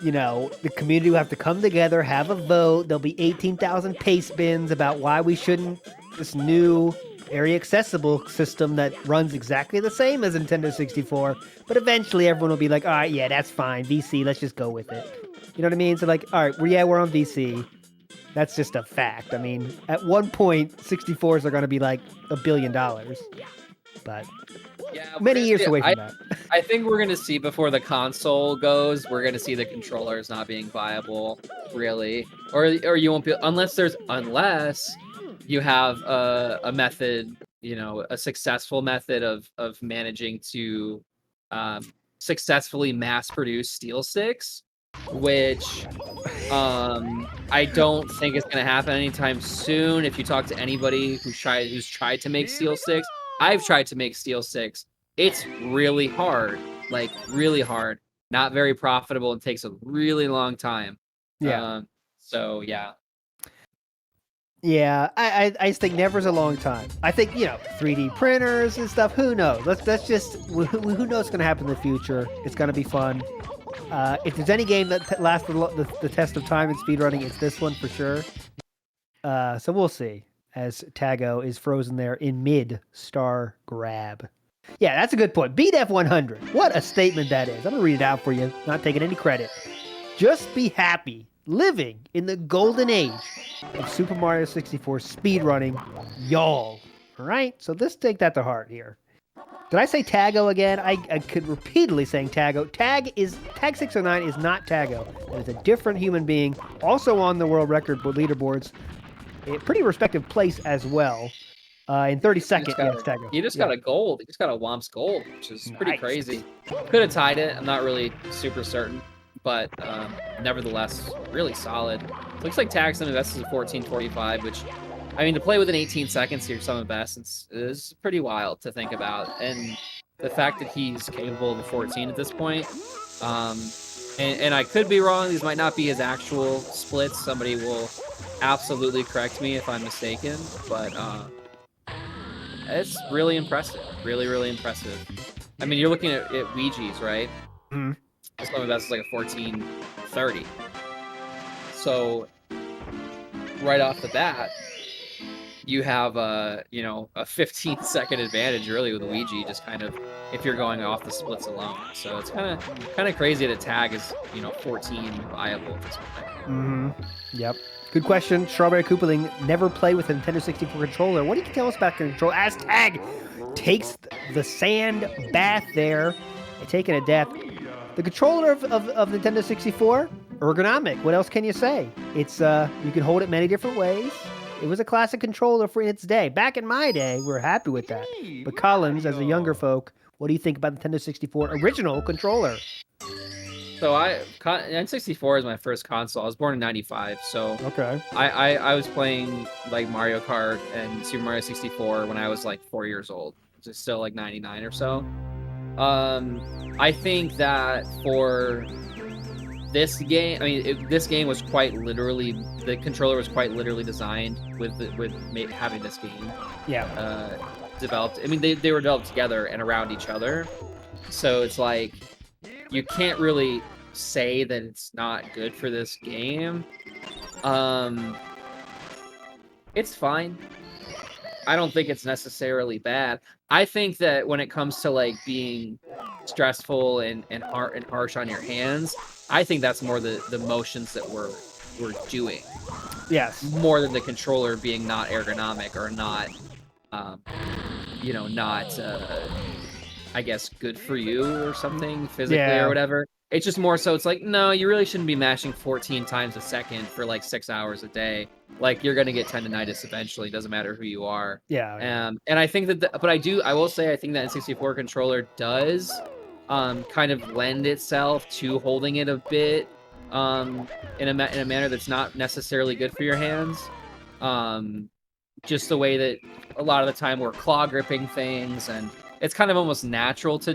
community will have to come together, have a vote. There'll be 18,000 paste bins about why we shouldn't this new very accessible system that runs exactly the same as Nintendo 64. But eventually everyone will be like, all right, yeah, that's fine. VC, let's just go with it. You know what I mean? So like, all right, we're on VC. That's just a fact. I mean, at one point, 64s are going to be like $1 billion. But Yeah, many years away from that. I think we're gonna see before the console goes. We're gonna see the controllers not being viable, really, or you won't be unless you have a method, a successful method of managing to successfully mass produce steel sticks, which I don't think is going to happen anytime soon. If you talk to anybody who's tried to make steel sticks, I've tried to make steel sticks. It's really hard, like really hard, not very profitable, and takes a really long time. Yeah. So yeah. Yeah, I just think never's a long time. I think 3D printers and stuff. Who knows? Let's just who knows what's going to happen in the future. It's going to be fun. If there's any game that lasts the test of time in speedrunning, it's this one for sure. So we'll see. As Tago is frozen there in mid-star grab. Yeah, that's a good point. Beat F100. What a statement that is. I'm going to read it out for you, not taking any credit. Just be happy living in the golden age of Super Mario 64 speedrunning, y'all. All right? So let's take that to heart here. Did I say Tago again? I could repeatedly saying Tago. Tag 609 is not Tago. It is a different human being, also on the world record leaderboards. A pretty respective place as well. In 32nd, yes, Tago. He just got a gold. He just got a Womps gold, which is pretty crazy. Could have tied it. I'm not really super certain, but nevertheless, really solid. Looks like Tag's some best is a 14:45, which, I mean, to play within 18 seconds here, some of best is pretty wild to think about. And the fact that he's capable of a 14 at this point, and I could be wrong. These might not be his actual splits. Somebody will absolutely correct me if I'm mistaken, but it's really impressive. Really, really impressive. I mean, you're looking at Ouija's, right? Mm-hmm. Some of that's is like a 14:30. So right off the bat, you have a 15-second advantage really with Ouija, just kind of if you're going off the splits alone. So it's kind of crazy that Tag is 14 viable at this point. Mm-hmm. Yep. Good question. Strawberry Koopaling never played with a Nintendo 64 controller. What do you tell us about control? As Tag takes the sand bath there, and taking a death. The controller of Nintendo 64, ergonomic. What else can you say? It's you can hold it many different ways. It was a classic controller for its day. Back in my day, we were happy with that. But Collins, as a younger folk, what do you think about the Nintendo 64 original controller? So N64 is my first console. I was born in '95, so okay. I was playing like Mario Kart and Super Mario 64 when I was like 4 years old. So it's still like 99 or so. I think that for this game, I mean, this game was quite literally, the controller was quite literally designed with having this game developed. I mean, they were developed together and around each other. So it's like, you can't really say that it's not good for this game. It's fine. I don't think it's necessarily bad. I think that when it comes to like being stressful and harsh on your hands, I think that's more the motions that we're doing. Yes. More than the controller being not ergonomic or not, I guess, good for you or something physically or whatever. It's just more so it's like, no, you really shouldn't be mashing 14 times a second for like 6 hours a day. Like, you're going to get tendinitis eventually. Doesn't matter who you are. Yeah. And I think that, I will say, I think that N64 controller does kind of lend itself to holding it a bit in a manner that's not necessarily good for your hands. Just the way that a lot of the time we're claw gripping things, and it's kind of almost natural to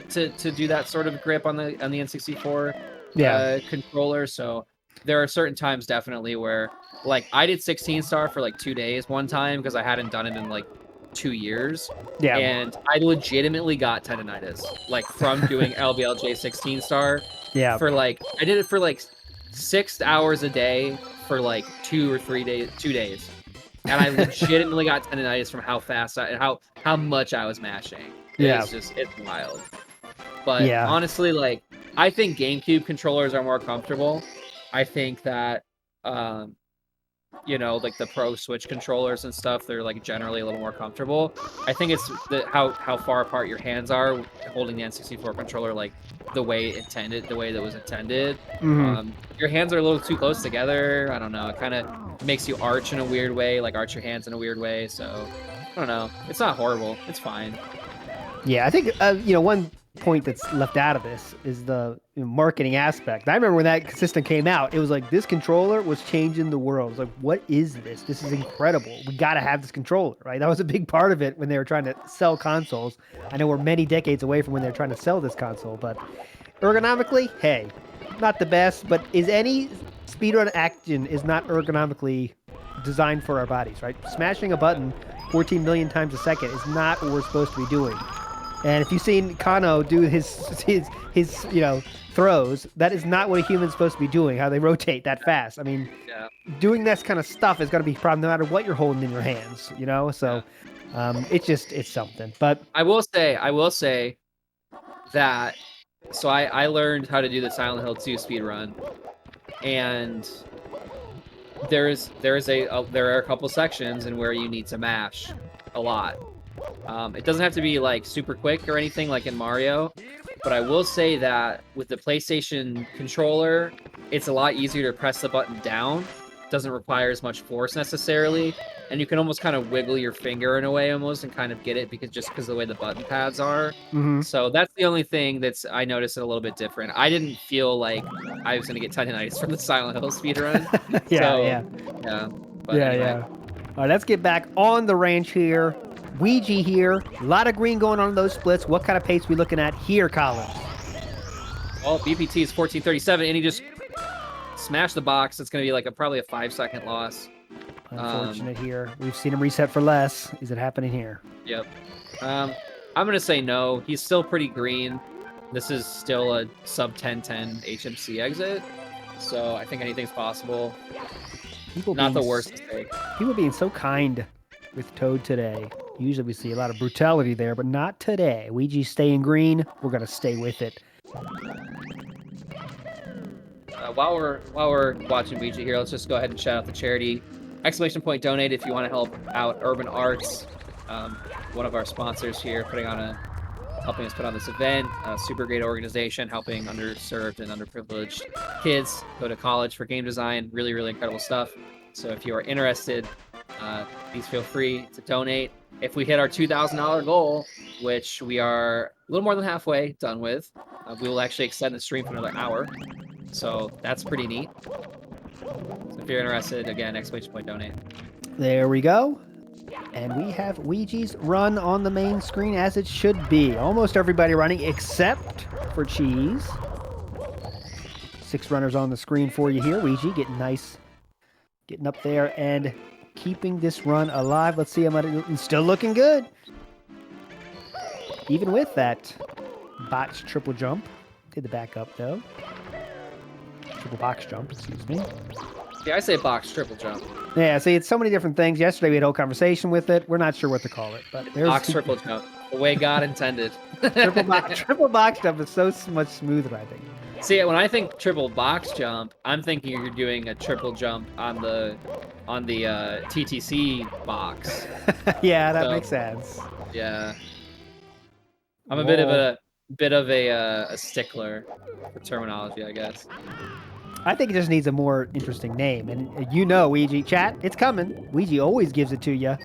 do that sort of grip on the N64 controller. So there are certain times definitely where, like, I did 16 star for like 2 days one time because I hadn't done it in like 2 years. Yeah. And I legitimately got tendinitis, like, from doing LBLJ 16 star. Yeah. For like, I did it for like 6 hours a day for like 2 days. And I legitimately got tendinitis from how fast how much I was mashing. It's wild. But honestly, like, I think GameCube controllers are more comfortable. I think that you know, like the Pro Switch controllers and stuff, they're like generally a little more comfortable. I think it's how far apart your hands are holding the N64 controller, like the way that was intended. Your hands are a little too close together. I don't know. It kind of makes you arch in a weird way, like arch your hands in a weird way. So I don't know. It's not horrible. It's fine. Yeah, I think one point that's left out of this is the marketing aspect. I remember when that system came out, it was like this controller was changing the world. It was like, what is this? This is incredible. We got to have this controller, right? That was a big part of it when they were trying to sell consoles. I know we're many decades away from when they're trying to sell this console, but ergonomically, hey, not the best, but is any speedrun action is not ergonomically designed for our bodies, right? Smashing a button 14 million times a second is not what we're supposed to be doing. And if you've seen Kano do his throws, that is not what a human's supposed to be doing, how they rotate that fast. I mean, doing this kind of stuff is going to be a problem no matter what you're holding in your hands, So it's something. But I will say that, so I learned how to do the Silent Hill 2 speedrun, and there are a couple sections in where you need to mash a lot. It doesn't have to be like super quick or anything like in Mario, but I will say that with the PlayStation controller, it's a lot easier to press the button down. It doesn't require as much force necessarily, and you can almost kind of wiggle your finger in a way almost and kind of get it because of the way the button pads are. So that's the only thing I noticed it a little bit different. I didn't feel like I was going to get tendinitis from the Silent Hill speedrun. Yeah. All right, let's get back on the ranch here. Ouija here. A lot of green going on in those splits. What kind of pace are we looking at here, Collins? Well, BPT is 14:37, and he just smashed the box. It's going to be like probably a 5-second loss. Unfortunate here. We've seen him reset for less. Is it happening here? Yep. I'm going to say no. He's still pretty green. This is still a sub 10:10 HMC exit, so I think anything's possible. Not the worst mistake. People being so kind with Toad today. Usually we see a lot of brutality there, but not today. Ouija's staying green. We're going to stay with it. While we're watching Ouija here, let's just go ahead and shout out the charity. ! Donate if you want to help out Urban Arts, one of our sponsors here, helping us put on this event. A super great organization helping underserved and underprivileged kids go to college for game design. Really, really incredible stuff. So if you are interested, please feel free to donate. If we hit our $2,000 goal, which we are a little more than halfway done with, we will actually extend the stream for another hour. So that's pretty neat. So if you're interested, again, ! Donate. There we go. And we have Ouija's run on the main screen as it should be. Almost everybody running except for Cheese. 6 runners on the screen for you here. Ouija getting up there and keeping this run alive. Let's see him. Still looking good. Even with that botched triple jump. Did the back up though. Triple box jump, excuse me. Yeah, I say box triple jump. Yeah, see, it's so many different things. Yesterday we had a whole conversation with it. We're not sure what to call it, but there's box triple jump, the way God intended. triple box jump is so much smoother, I think. See, when I think triple box jump, I'm thinking you're doing a triple jump on the TTC box. Yeah, that makes sense. Yeah, I'm a bit of a stickler for terminology, I guess. I think it just needs a more interesting name. And Ouija, chat, it's coming. Ouija always gives it to you.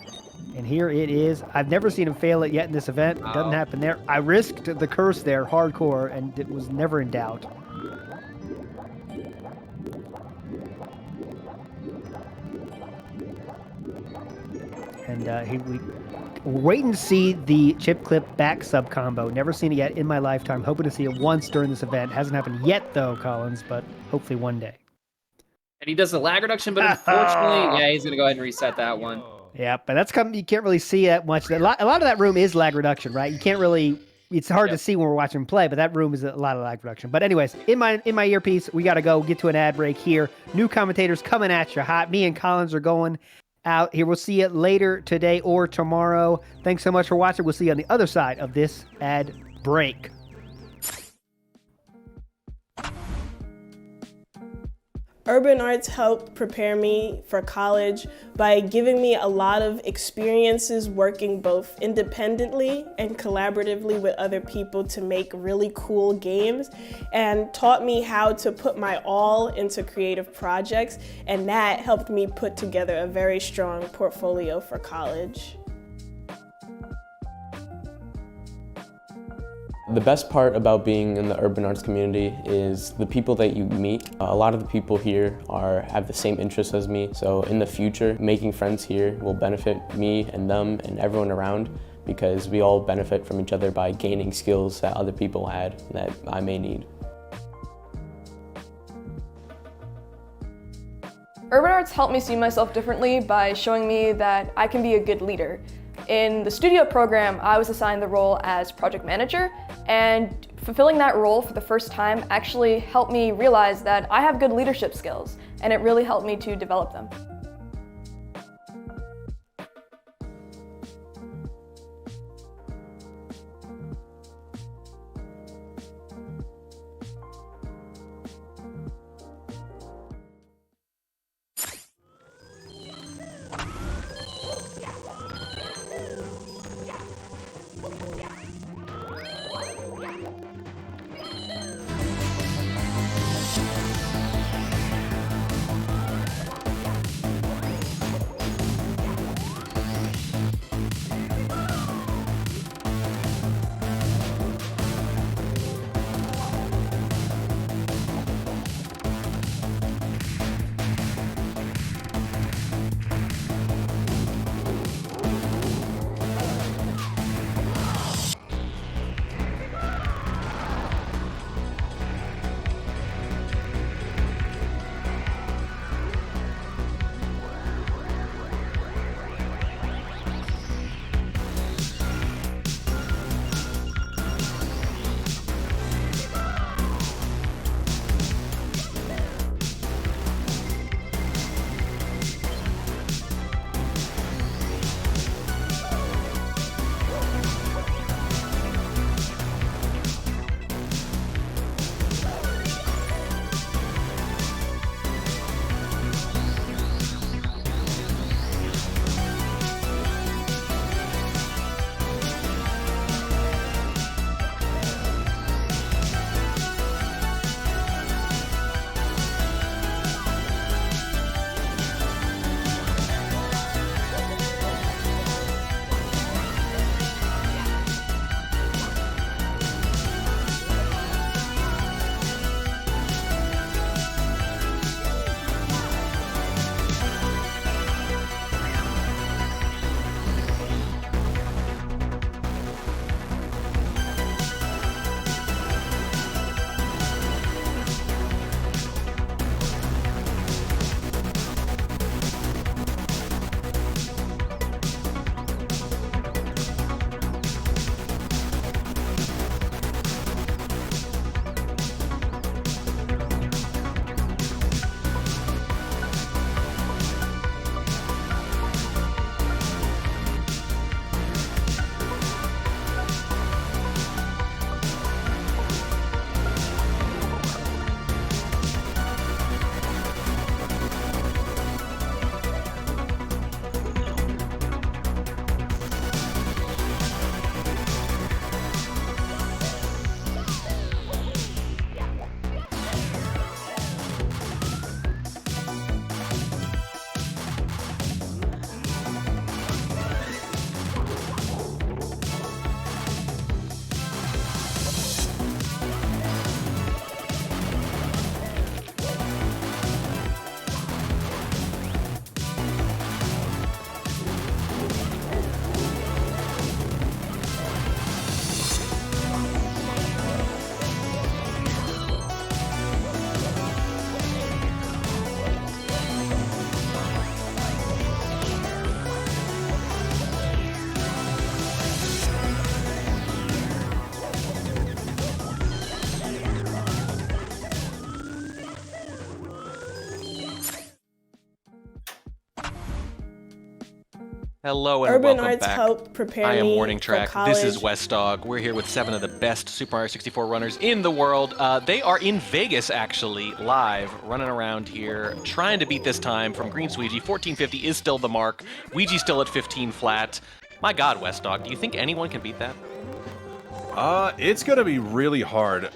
And here it is. I've never seen him fail it yet in this event. It doesn't happen there. I risked the curse there hardcore, and it was never in doubt. And we waiting to see the chip clip back sub combo. Never seen it yet in my lifetime. Hoping to see it once during this event. Hasn't happened yet though, Collins, but hopefully one day. And he does the lag reduction, but unfortunately, yeah, he's gonna go ahead and reset that one. Yeah, but that's coming. You can't really see that much. A lot of that room is lag reduction, right? You can't really. It's hard to see when we're watching him play, but that room is a lot of lag reduction. But anyways, in my earpiece, we got to go get to an ad break here. New commentators coming at you hot. Me and Collins are going out here. We'll see you later today or tomorrow. Thanks so much for watching. We'll see you on the other side of this ad break. Urban arts helped prepare me for college by giving me a lot of experiences working both independently and collaboratively with other people to make really cool games, and taught me how to put my all into creative projects, and that helped me put together a very strong portfolio for college. The best part about being in the urban arts community is the people that you meet. A lot of the people here have the same interests as me, so in the future, making friends here will benefit me and them and everyone around, because we all benefit from each other by gaining skills that other people had that I may need. Urban arts helped me see myself differently by showing me that I can be a good leader. In the studio program, I was assigned the role as project manager, and fulfilling that role for the first time actually helped me realize that I have good leadership skills, and it really helped me to develop them. Hello and Urban welcome Arts back. helped prepare I am me Morning for Track. college. This is West Dog. We're here with 7 of the best Super Mario 64 runners in the world. They are in Vegas, actually, live, running around here, trying to beat this time from Green Squeegee. 1450 is still the mark. Ouija's still at 15 flat. My God, West Dog, do you think anyone can beat that? It's gonna be really hard.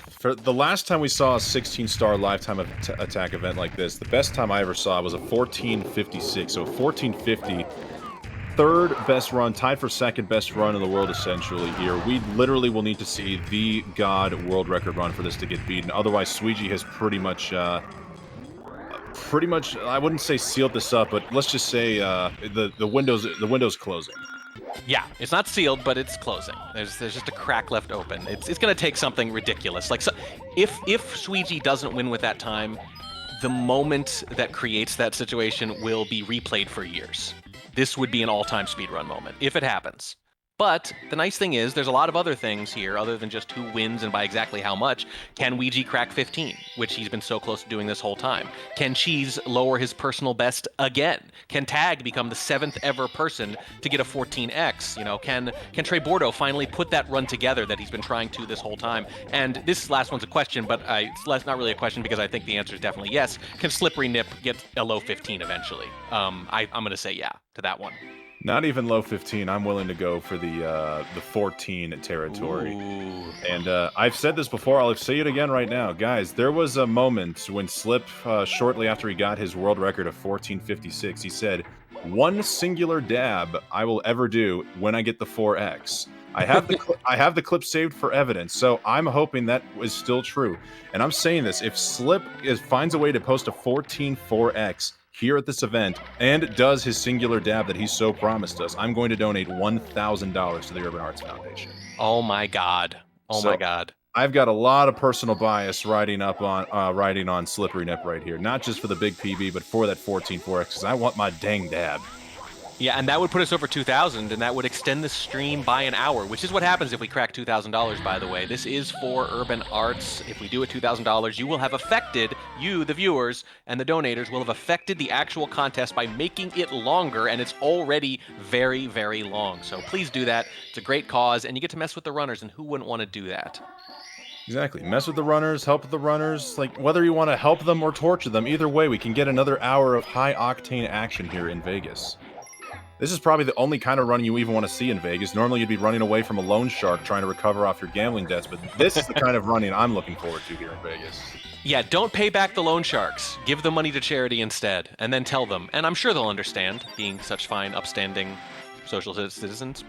For the last time we saw a 16-star lifetime attack event like this, the best time I ever saw was a 1456. So 1450, third best run, tied for second best run in the world essentially here. We literally will need to see the God world record run for this to get beaten. Otherwise, Sweegie has pretty much, I wouldn't say sealed this up, but let's just say the window's closing. Yeah, it's not sealed, but it's closing. There's just a crack left open. It's going to take something ridiculous. Like, so, if Sweegie doesn't win with that time, the moment that creates that situation will be replayed for years. This would be an all-time speedrun moment, if it happens. But the nice thing is, there's a lot of other things here, other than just who wins and by exactly how much. Can Ouija crack 15, which he's been so close to doing this whole time? Can Cheese lower his personal best again? Can Tag become the 7th ever person to get a 14x? You know, can Trey Bordeaux finally put that run together that he's been trying to this whole time? And this last one's a question, but it's not really a question because I think the answer is definitely yes. Can Slippery Nip get a low 15 eventually? I'm going to say yeah to that one. Not even low 15. I'm willing to go for the 14 territory. Ooh. And I've said this before. I'll say it again right now. Guys, there was a moment when Slip, shortly after he got his world record of 1456, he said, "One singular dab I will ever do when I get the 4X." I have the clip saved for evidence, so I'm hoping that is still true. And I'm saying this, if Slip finds a way to post a 14 4X here at this event and does his singular dab that he so promised us, I'm going to donate $1,000 to the Urban Arts Foundation. Oh my God. My God. I've got a lot of personal bias riding on Slippery Nip right here. Not just for the big PB, but for that 14 4X, because I want my dang dab. Yeah, and that would put us over 2,000, and that would extend the stream by an hour, which is what happens if we crack $2,000, by the way. This is for Urban Arts. If we do it $2,000, you will have affected, you, the viewers, and the donators, will have affected the actual contest by making it longer, and it's already very, very long. So please do that. It's a great cause, and you get to mess with the runners, and who wouldn't want to do that? Exactly. Mess with the runners, help the runners. Like, whether you want to help them or torture them, either way, we can get another hour of high-octane action here in Vegas. This is probably the only kind of running you even want to see in Vegas. Normally, you'd be running away from a loan shark trying to recover off your gambling debts, but this is the kind of running I'm looking forward to here in Vegas. Yeah, don't pay back the loan sharks. Give the money to charity instead, and then tell them. And I'm sure they'll understand, being such fine, upstanding social citizens.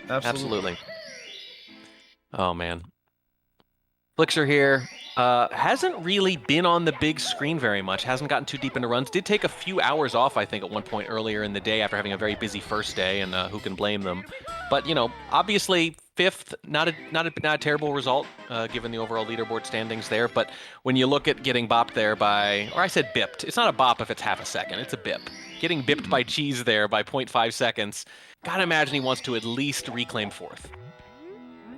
Absolutely. Oh, man. Flixer here. Hasn't really been on the big screen very much. Hasn't gotten too deep into runs. Did take a few hours off, I think, at one point earlier in the day after having a very busy first day, and who can blame them? But, you know, obviously 5th, not a terrible result, given the overall leaderboard standings there. But when you look at getting bopped there by, or I said bipped. It's not a bop if it's half a second. It's a bip. Getting bipped by Cheese there by 0.5 seconds. Gotta imagine he wants to at least reclaim 4th.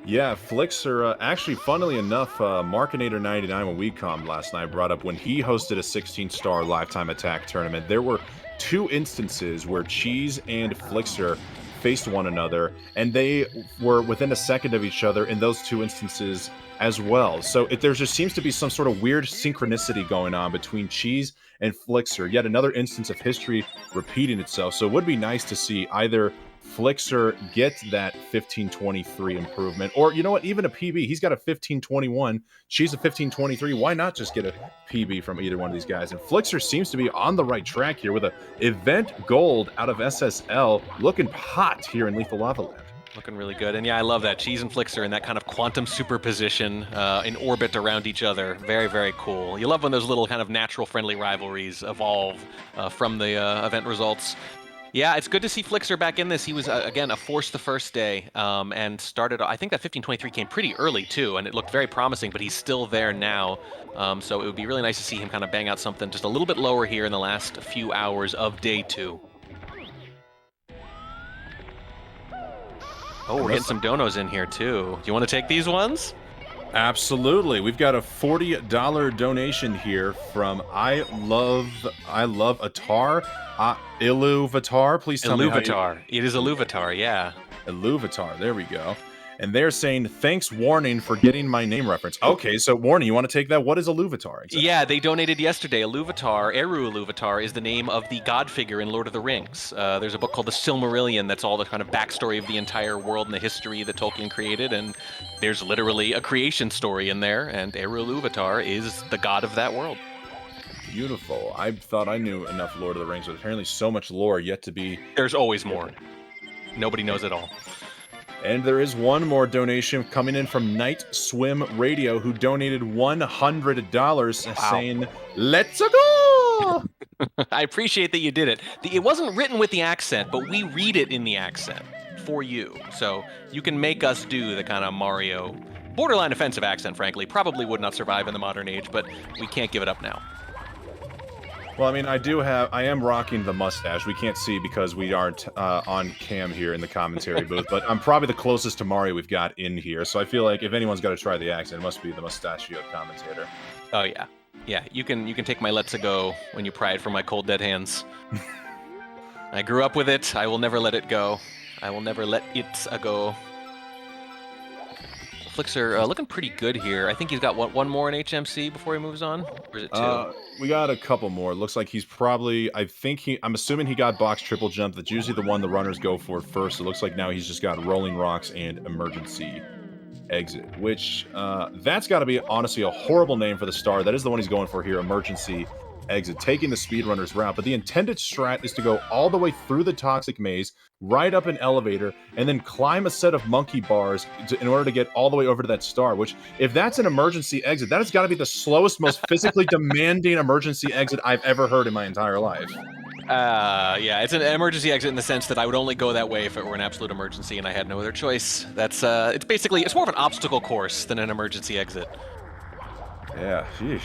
Yeah, Flixer, actually, funnily enough, Markinator99, when we commed last night, brought up when he hosted a 16-star lifetime attack tournament, there were 2 instances where Cheese and Flixer faced one another, and they were within a second of each other in those 2 instances as well. So there just seems to be some sort of weird synchronicity going on between Cheese and Flixer, yet another instance of history repeating itself. So it would be nice to see either Flixer get that 1523 improvement, or you know what, even a PB. He's got a 1521, she's a 1523. Why not just get a PB from either one of these guys? And Flixer seems to be on the right track here with a event gold out of SSL, looking hot here in Lethal Lava Land. Looking really good. And yeah, I love that. Cheese and Flixer in that kind of quantum superposition in orbit around each other. Very, very cool. You love when those little kind of natural friendly rivalries evolve from the event results. Yeah, it's good to see Flixer back in this. He was, again, a force the first day and started, I think that 1523 came pretty early too, and it looked very promising, but he's still there now. So it would be really nice to see him kind of bang out something just a little bit lower here in the last few hours of day 2. Oh, we're getting some donos in here too. Do you want to take these ones? Absolutely. We've got a $40 donation here from I love Atar. Iluvatar. Please tell me how you... Iluvatar. It is Iluvatar, yeah. Iluvatar. There we go. And they're saying, thanks, Warning, for getting my name reference. Okay, so Warning, you want to take that? What is Iluvatar? Exactly? Yeah, they donated yesterday. Iluvatar, Eru Iluvatar, is the name of the god figure in Lord of the Rings. There's a book called The Silmarillion that's all the kind of backstory of the entire world and the history that Tolkien created, and there's literally a creation story in there, and Eru Iluvatar is the god of that world. Beautiful. I thought I knew enough Lord of the Rings, but apparently so much lore yet to be... There's always more. Nobody knows it all. And there is one more donation coming in from Night Swim Radio, who donated $100, saying, "Let's go!" I appreciate that you did it. It wasn't written with the accent, but we read it in the accent for you. So you can make us do the kind of Mario, borderline offensive accent, frankly. Probably would not survive in the modern age, but we can't give it up now. Well, I mean, I am rocking the mustache. We can't see because we aren't on cam here in the commentary booth, but I'm probably the closest to Mario we've got in here. So I feel like if anyone's got to try the accent, it must be the mustachioed commentator. Oh, yeah. Yeah, you can take my Let's Go when you pry it from my cold, dead hands. I grew up with it. I will never let it go. I will never let it go. Flixer looking pretty good here. I think he's got one more in HMC before he moves on. Or is it two? We got a couple more. Looks like he's probably... I'm assuming he got box triple jump. That's usually the one the runners go for first. It looks like now he's just got rolling rocks and emergency exit, which that's got to be honestly a horrible name for the star. That is the one he's going for here, emergency exit, taking the speedrunner's route. But the intended strat is to go all the way through the toxic maze, ride up an elevator, and then climb a set of monkey bars in order to get all the way over to that star, which, if that's an emergency exit, that has got to be the slowest, most physically demanding emergency exit I've ever heard in my entire life. Yeah, it's an emergency exit in the sense that I would only go that way if it were an absolute emergency and I had no other choice. That's, it's more of an obstacle course than an emergency exit. Yeah, sheesh.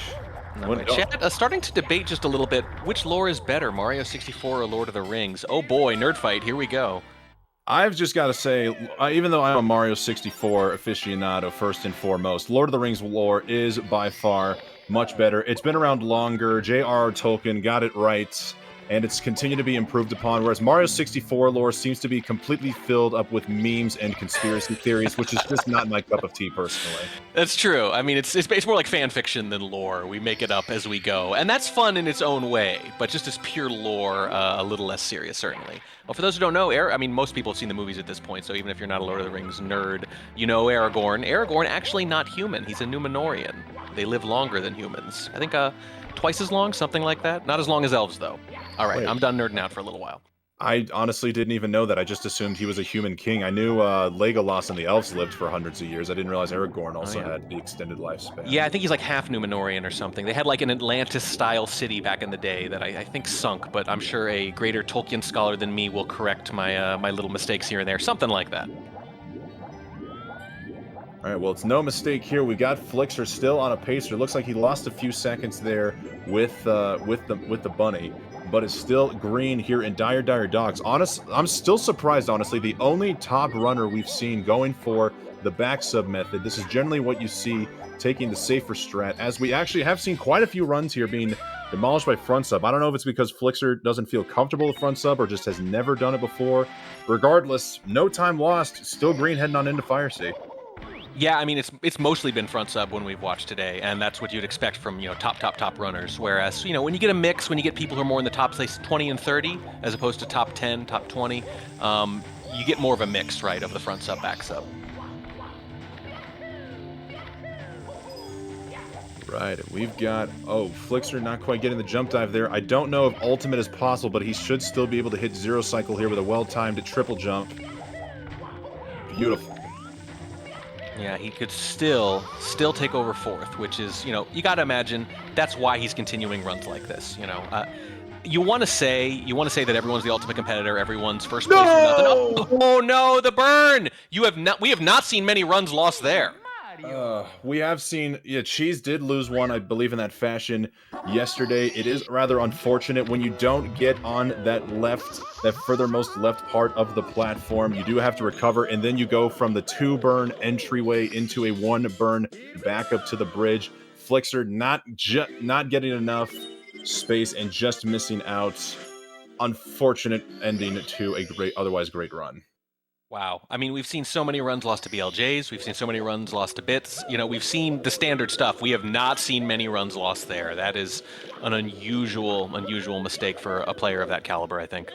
Chat, starting to debate just a little bit, which lore is better, Mario 64 or Lord of the Rings? Oh boy, nerd fight, here we go. I've just got to say, even though I'm a Mario 64 aficionado first and foremost, Lord of the Rings lore is by far much better. It's been around longer, J.R.R. Tolkien got it right, and it's continued to be improved upon, whereas Mario 64 lore seems to be completely filled up with memes and conspiracy theories, which is just not my cup of tea, personally. That's true. I mean, it's more like fan fiction than lore. We make it up as we go, and that's fun in its own way, but just as pure lore, a little less serious, certainly. Well, for those who don't know, I mean, most people have seen the movies at this point, so even if you're not a Lord of the Rings nerd, you know Aragorn. Aragorn, actually not human. He's a Numenorian. They live longer than humans. I think twice as long, something like that. Not as long as elves, though. All right, I'm done nerding out for a little while. I honestly didn't even know that. I just assumed he was a human king. I knew Legolas and the elves lived for hundreds of years. I didn't realize Aragorn also had the extended lifespan. Yeah, I think he's like half Numenorian or something. They had like an Atlantis-style city back in the day that I think sunk, but I'm sure a greater Tolkien scholar than me will correct my my little mistakes here and there. Something like that. All right, well, it's no mistake here. We got Flixer still on a pacer. It looks like he lost a few seconds there with the bunny, but it's still green here in Dire Dogs. I'm still surprised, honestly. The only top runner we've seen going for the back sub method. This is generally what you see taking the safer strat, as we actually have seen quite a few runs here being demolished by front sub. I don't know if it's because Flixer doesn't feel comfortable with front sub or just has never done it before. Regardless, no time lost. Still green heading on into Fire Sea. Yeah, I mean, it's mostly been front sub when we've watched today, and that's what you'd expect from, top runners. Whereas, when you get a mix, when you get people who are more in the top, say, 20 and 30, as opposed to top 10, top 20, you get more of a mix, right, of the front sub, back sub. Right, we've got, Flixer not quite getting the jump dive there. I don't know if ultimate is possible, but he should still be able to hit zero cycle here with a well-timed triple jump. Beautiful. Yeah, he could still take over fourth, which is, you got to imagine that's why he's continuing runs like this. You want to say that everyone's the ultimate competitor, everyone's first place or nothing. Oh no, the burn! We have not seen many runs lost there. We have seen, yeah, Cheese did lose one, I believe, in that fashion yesterday. It is rather unfortunate when you don't get on that furthermost left part of the platform. You do have to recover, and then you go from the 2-burn entryway into a 1-burn back up to the bridge. Flixer not getting enough space and just missing out. Unfortunate ending to a otherwise great run. Wow. I mean, we've seen so many runs lost to BLJs. We've seen so many runs lost to bits. You know, we've seen the standard stuff. We have not seen many runs lost there. That is an unusual mistake for a player of that caliber, I think.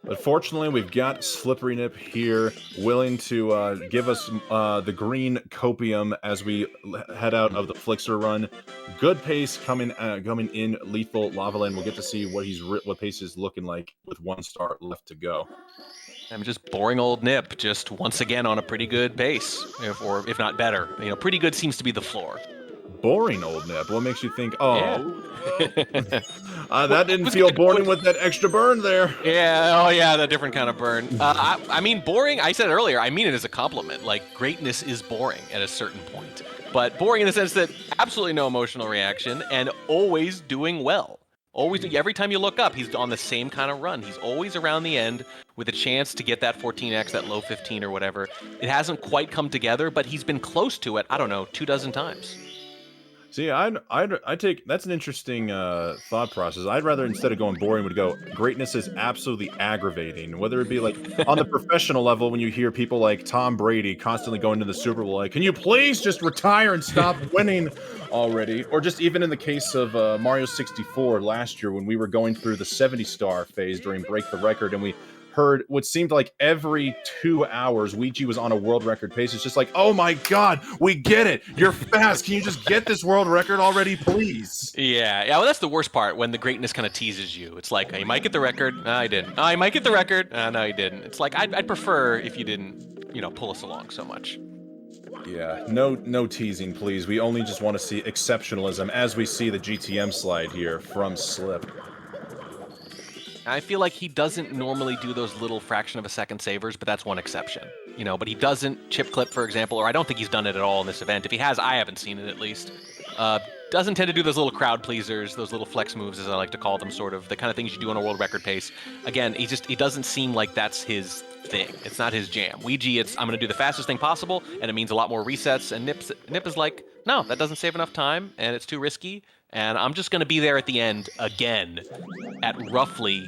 But fortunately, we've got Slippery Nip here, willing to give us the green copium as we head out of the Flixer run. Good pace coming in Lethal Lava Land. We'll get to see what pace is looking like with 1 star left to go. I'm just boring old Nip, just once again on a pretty good pace, if not better. You know, pretty good seems to be the floor. Boring old Nip. What makes you think? Oh, yeah. That didn't feel boring with that extra burn there. Yeah. Oh, yeah. The different kind of burn. I mean, boring. I said earlier. I mean it as a compliment. Like, greatness is boring at a certain point, but boring in the sense that absolutely no emotional reaction and always doing well. Always, every time you look up, he's on the same kind of run. He's always around the end with a chance to get that 14x, that low 15 or whatever. It hasn't quite come together, but he's been close to it, I don't know, 24 times. See, I take, that's an interesting thought process. I'd rather, instead of going boring, would go, greatness is absolutely aggravating. Whether it be like on the professional level, when you hear people like Tom Brady constantly going to the Super Bowl, like, can you please just retire and stop winning already? Or just even in the case of Mario 64 last year, when we were going through the 70-star phase during Break the Record, and we heard what seemed like every 2 hours Ouija was on a world record pace. It's just like, oh my god, we get it, you're fast, can you just get this world record already, please? Yeah, well, that's the worst part, when the greatness kind of teases you. It's like, oh, you might get the record. No, I didn't. Oh, you might get the record. No, you didn't. It's like, I'd prefer if you didn't, pull us along so much. Yeah, no teasing, please. We only just want to see exceptionalism, as we see the GTM slide here from Slip. I feel like he doesn't normally do those little fraction of a second savers, but that's one exception. But he doesn't chip clip, for example, or I don't think he's done it at all in this event. If he has, I haven't seen it at least. Doesn't tend to do those little crowd pleasers, those little flex moves, as I like to call them, sort of the kind of things you do on a world record pace. Again, he doesn't seem like that's his thing. It's not his jam. Ouija, I'm going to do the fastest thing possible, and it means a lot more resets. And Nip is like, no, that doesn't save enough time, and it's too risky. And I'm just going to be there at the end again at roughly,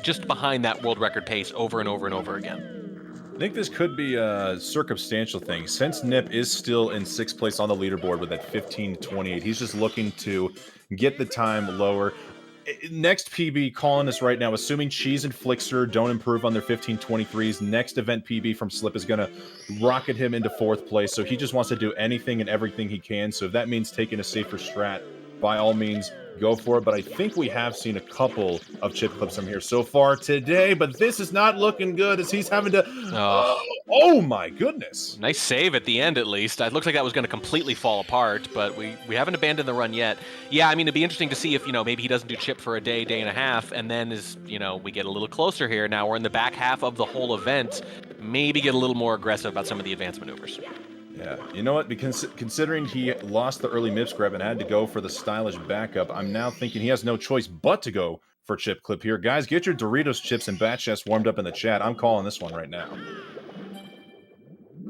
just behind that world record pace over and over and over again. I think this could be a circumstantial thing. Since Nip is still in 6th place on the leaderboard with that 15:28, he's just looking to get the time lower. Next PB calling us right now, assuming Cheese and Flixer don't improve on their 15:23s, next event PB from Slip is going to rocket him into 4th place. So he just wants to do anything and everything he can. So if that means taking a safer strat, by all means, go for it. But I think we have seen a couple of chip clips from here so far today, but this is not looking good as he's having to... Oh my goodness. Nice save at the end, at least. It looks like that was going to completely fall apart, but we haven't abandoned the run yet. Yeah, I mean, it'd be interesting to see if, maybe he doesn't do chip for a day and a half, and then as, we get a little closer here. Now we're in the back half of the whole event. Maybe get a little more aggressive about some of the advanced maneuvers. Yeah, you know what? Because considering he lost the early MIPS grab and had to go for the stylish backup, I'm now thinking he has no choice but to go for chip clip here. Guys, get your Doritos chips and bat chest warmed up in the chat. I'm calling this one right now.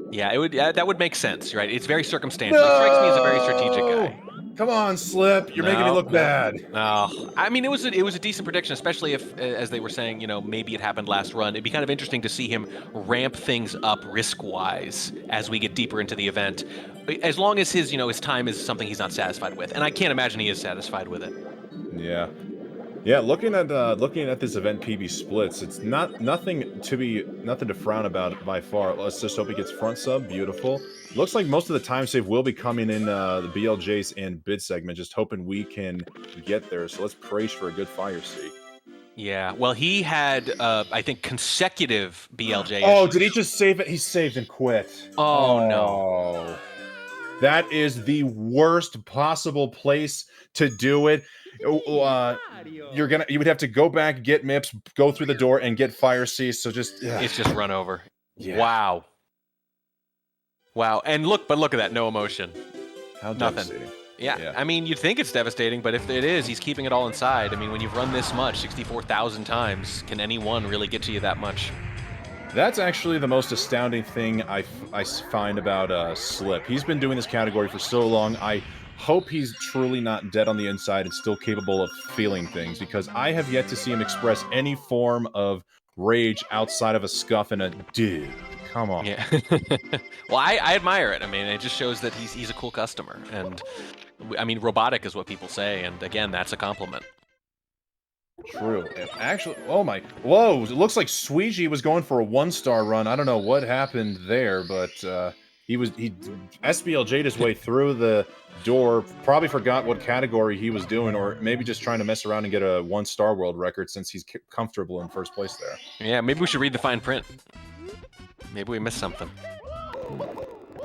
Yeah, that would make sense, right? It's very circumstantial. He strikes me as a very strategic guy. Come on, Slip. You're making me look bad. No. I mean, it was a decent prediction, especially if, as they were saying, maybe it happened last run. It'd be kind of interesting to see him ramp things up risk-wise as we get deeper into the event. As long as his time is something he's not satisfied with. And I can't imagine he is satisfied with it. Yeah. Yeah, looking at this event PB splits, it's nothing to frown about by far. Let's just hope he gets front sub. Beautiful. Looks like most of the time save will be coming in the BLJs and bid segment. Just hoping we can get there. So let's praise for a good fire seat. Yeah, well, he had, I think, consecutive BLJ Oh, did he just save it? He saved and quit. Oh, no. That is the worst possible place to do it. You would have to go back, get MIPS, go through the door, and get fire cease. So just it's just run over. Yeah. Wow. Wow. And look at that. No emotion. How Nothing. devastating. Yeah. I mean, you'd think it's devastating, but if it is, he's keeping it all inside. I mean, when you've run this much, 64,000 times, can anyone really get to you that much? That's actually the most astounding thing I find about Slip. He's been doing this category for so long. I hope he's truly not dead on the inside and still capable of feeling things, because I have yet to see him express any form of rage outside of a scuff and a dude. Come on. Yeah. Well, I admire it. I mean, it just shows that he's a cool customer. And, I mean, robotic is what people say. And, again, that's a compliment. True. Actually, oh my, whoa, it looks like Sweegie was going for a 1-star run. I don't know what happened there, but he SBLJ'd his way through the door, probably forgot what category he was doing, or maybe just trying to mess around and get a 1-star world record since he's comfortable in first place there. Yeah, maybe we should read the fine print. Maybe we missed something.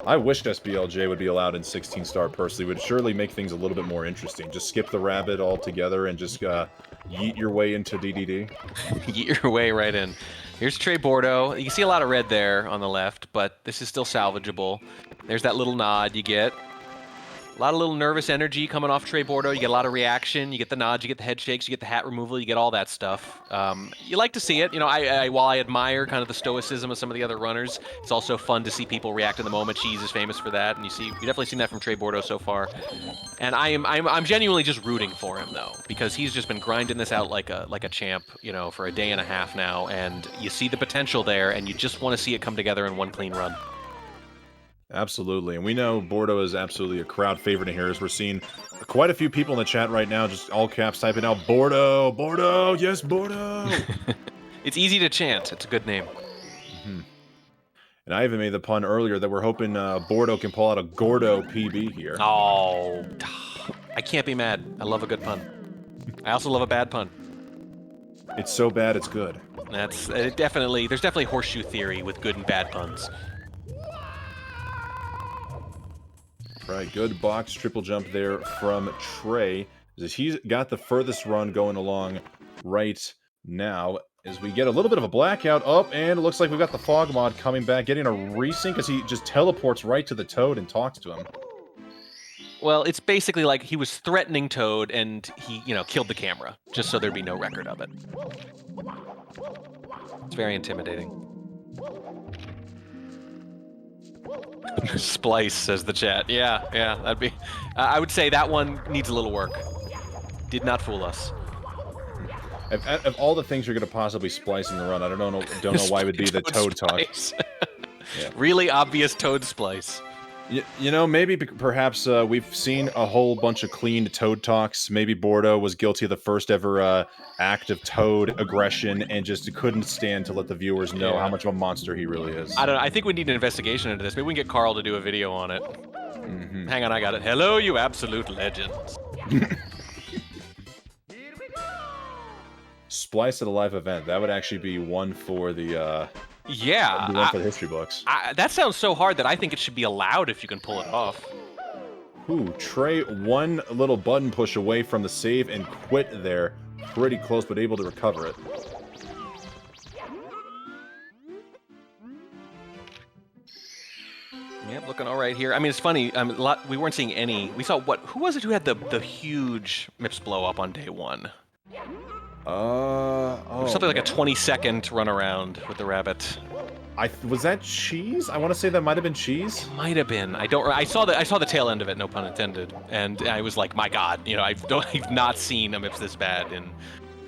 I wished SBLJ would be allowed in 16-star personally. It would surely make things a little bit more interesting. Just skip the rabbit altogether and just yeet your way into DDD. Yeet your way right in. Here's Trey Bordeaux. You can see a lot of red there on the left, but this is still salvageable. There's that little nod you get. A lot of little nervous energy coming off Trey Bordeaux. You get a lot of reaction. You get the nods, you get the head shakes, you get the hat removal, you get all that stuff. You like to see it. You know, while I admire kind of the stoicism of some of the other runners, it's also fun to see people react in the moment. Cheese is famous for that, and you definitely seen that from Trey Bordeaux so far. And I'm genuinely just rooting for him though, because he's just been grinding this out like a champ, you know, for a day and a half now, and you see the potential there, and you just want to see it come together in one clean run. Absolutely, and we know Bordeaux is absolutely a crowd favorite in here, as we're seeing quite a few people in the chat right now, just all caps typing out Bordeaux, Bordeaux, yes, Bordeaux. It's easy to chant. It's a good name. Mm-hmm. And I even made the pun earlier that we're hoping Bordeaux can pull out a Gordo PB here. Oh, I can't be mad. I love a good pun. I also love a bad pun. It's so bad, it's good. There's definitely horseshoe theory with good and bad puns. Right, good box triple jump there from Trey. As he's got the furthest run going along right now. As we get a little bit of a blackout up, and it looks like we've got the fog mod coming back, getting a resync as he just teleports right to the Toad and talks to him. Well, it's basically like he was threatening Toad, and he, you know, killed the camera, just so there'd be no record of it. It's very intimidating. Splice, says the chat. Yeah, that'd be... I would say that one needs a little work. Did not fool us. Of all the things you're going to possibly splice in the run, I don't know why it would be the Toad talk. Yeah. Really obvious Toad splice. You know, maybe perhaps we've seen a whole bunch of cleaned Toad talks. Maybe Bordeaux was guilty of the first ever act of Toad aggression and just couldn't stand to let the viewers know how much of a monster he really is. I don't know. I think we need an investigation into this. Maybe we can get Carl to do a video on it. Mm-hmm. Hang on, I got it. Hello, you absolute legends. Splice at a live event. That would actually be one for the... Yeah. One for the history books. That sounds so hard that I think it should be allowed if you can pull it off. Ooh, Trey, one little button push away from the save and quit there. Pretty close, but able to recover it. Yep, looking all right here. I mean, it's funny. We weren't seeing any. We saw who was it who had the huge MIPS blow up on day one? Something like a 20-second runaround with the rabbit. Was that Cheese? I want to say that might have been Cheese. Might have been. I saw the tail end of it. No pun intended. And I was like, my God, you know, I've not seen a MIPS this bad in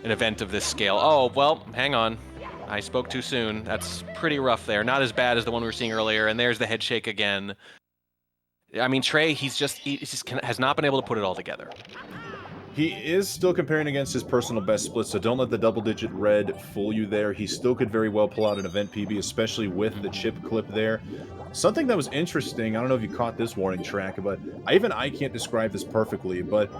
an event of this scale. Oh well, hang on. I spoke too soon. That's pretty rough there. Not as bad as the one we were seeing earlier. And there's the head shake again. I mean, Trey, he just has not been able to put it all together. He is still comparing against his personal best split, so don't let the double-digit red fool you there. He still could very well pull out an event PB, especially with the chip clip there. Something that was interesting, I don't know if you caught this warning track, but I can't describe this perfectly, but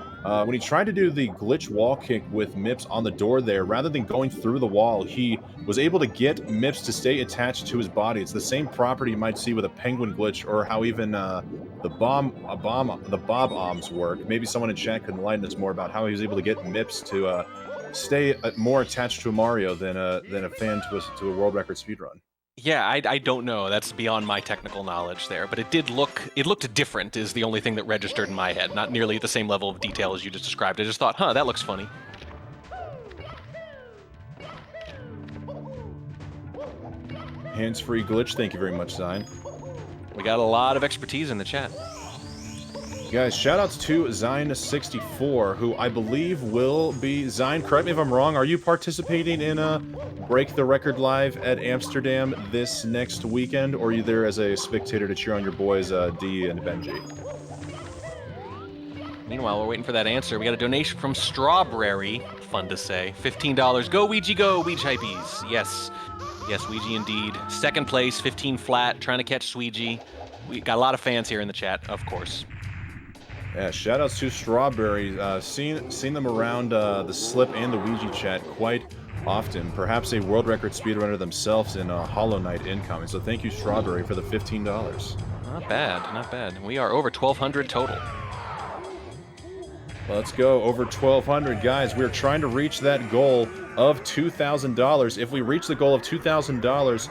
when he tried to do the glitch wall kick with MIPS on the door there, rather than going through the wall, he was able to get MIPS to stay attached to his body. It's the same property you might see with a penguin glitch, or how even the bob arms work. Maybe someone in chat could enlighten us more about how he was able to get MIPS to stay more attached to a Mario than a fan to a world record speedrun. Yeah, I don't know. That's beyond my technical knowledge there, but it looked different is the only thing that registered in my head. Not nearly at the same level of detail as you just described. I just thought, huh, that looks funny. Hands-free glitch. Thank you very much, Zine. We got a lot of expertise in the chat. Guys, shoutouts to Zine64, who I believe will be... Zine, correct me if I'm wrong, are you participating in a Break the Record Live at Amsterdam this next weekend, or are you there as a spectator to cheer on your boys, D and Benji? Meanwhile, we're waiting for that answer. We got a donation from Strawberry. Fun to say. $15. Go, Ouija, go, Ouija hypees. Yes. Yes, Ouija indeed. Second place, 15 flat, trying to catch Sweegie. We got a lot of fans here in the chat, of course. Yeah, shoutouts to Strawberry. Seen them around the Slip and the Ouija chat quite often. Perhaps a world record speedrunner themselves in Hollow Knight incoming. So thank you, Strawberry, for the $15. Not bad, not bad. We are over 1,200 total. Let's go, over 1,200, guys. We're trying to reach that goal of $2,000. If we reach the goal of $2,000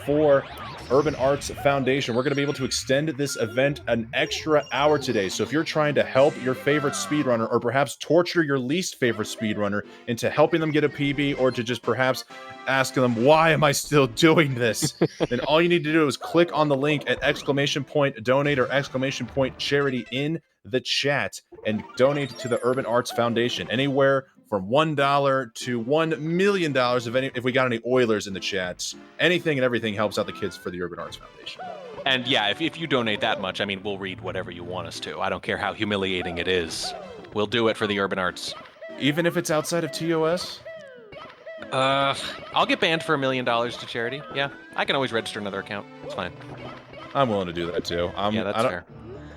for Urban Arts Foundation, we're going to be able to extend this event an extra hour today. So if you're trying to help your favorite speedrunner, or perhaps torture your least favorite speedrunner into helping them get a PB, or to just perhaps ask them, why am I still doing this? Then all you need to do is click on the link at !donate or !charity in the chat and donate to the Urban Arts Foundation. Anywhere from $1 to $1 million if we got any Oilers in the chats. Anything and everything helps out the kids for the Urban Arts Foundation. And yeah, if you donate that much, I mean, we'll read whatever you want us to. I don't care how humiliating it is. We'll do it for the Urban Arts. Even if it's outside of TOS? I'll get banned for $1 million to charity. Yeah, I can always register another account. It's fine. I'm willing to do that too. Yeah, that's fair.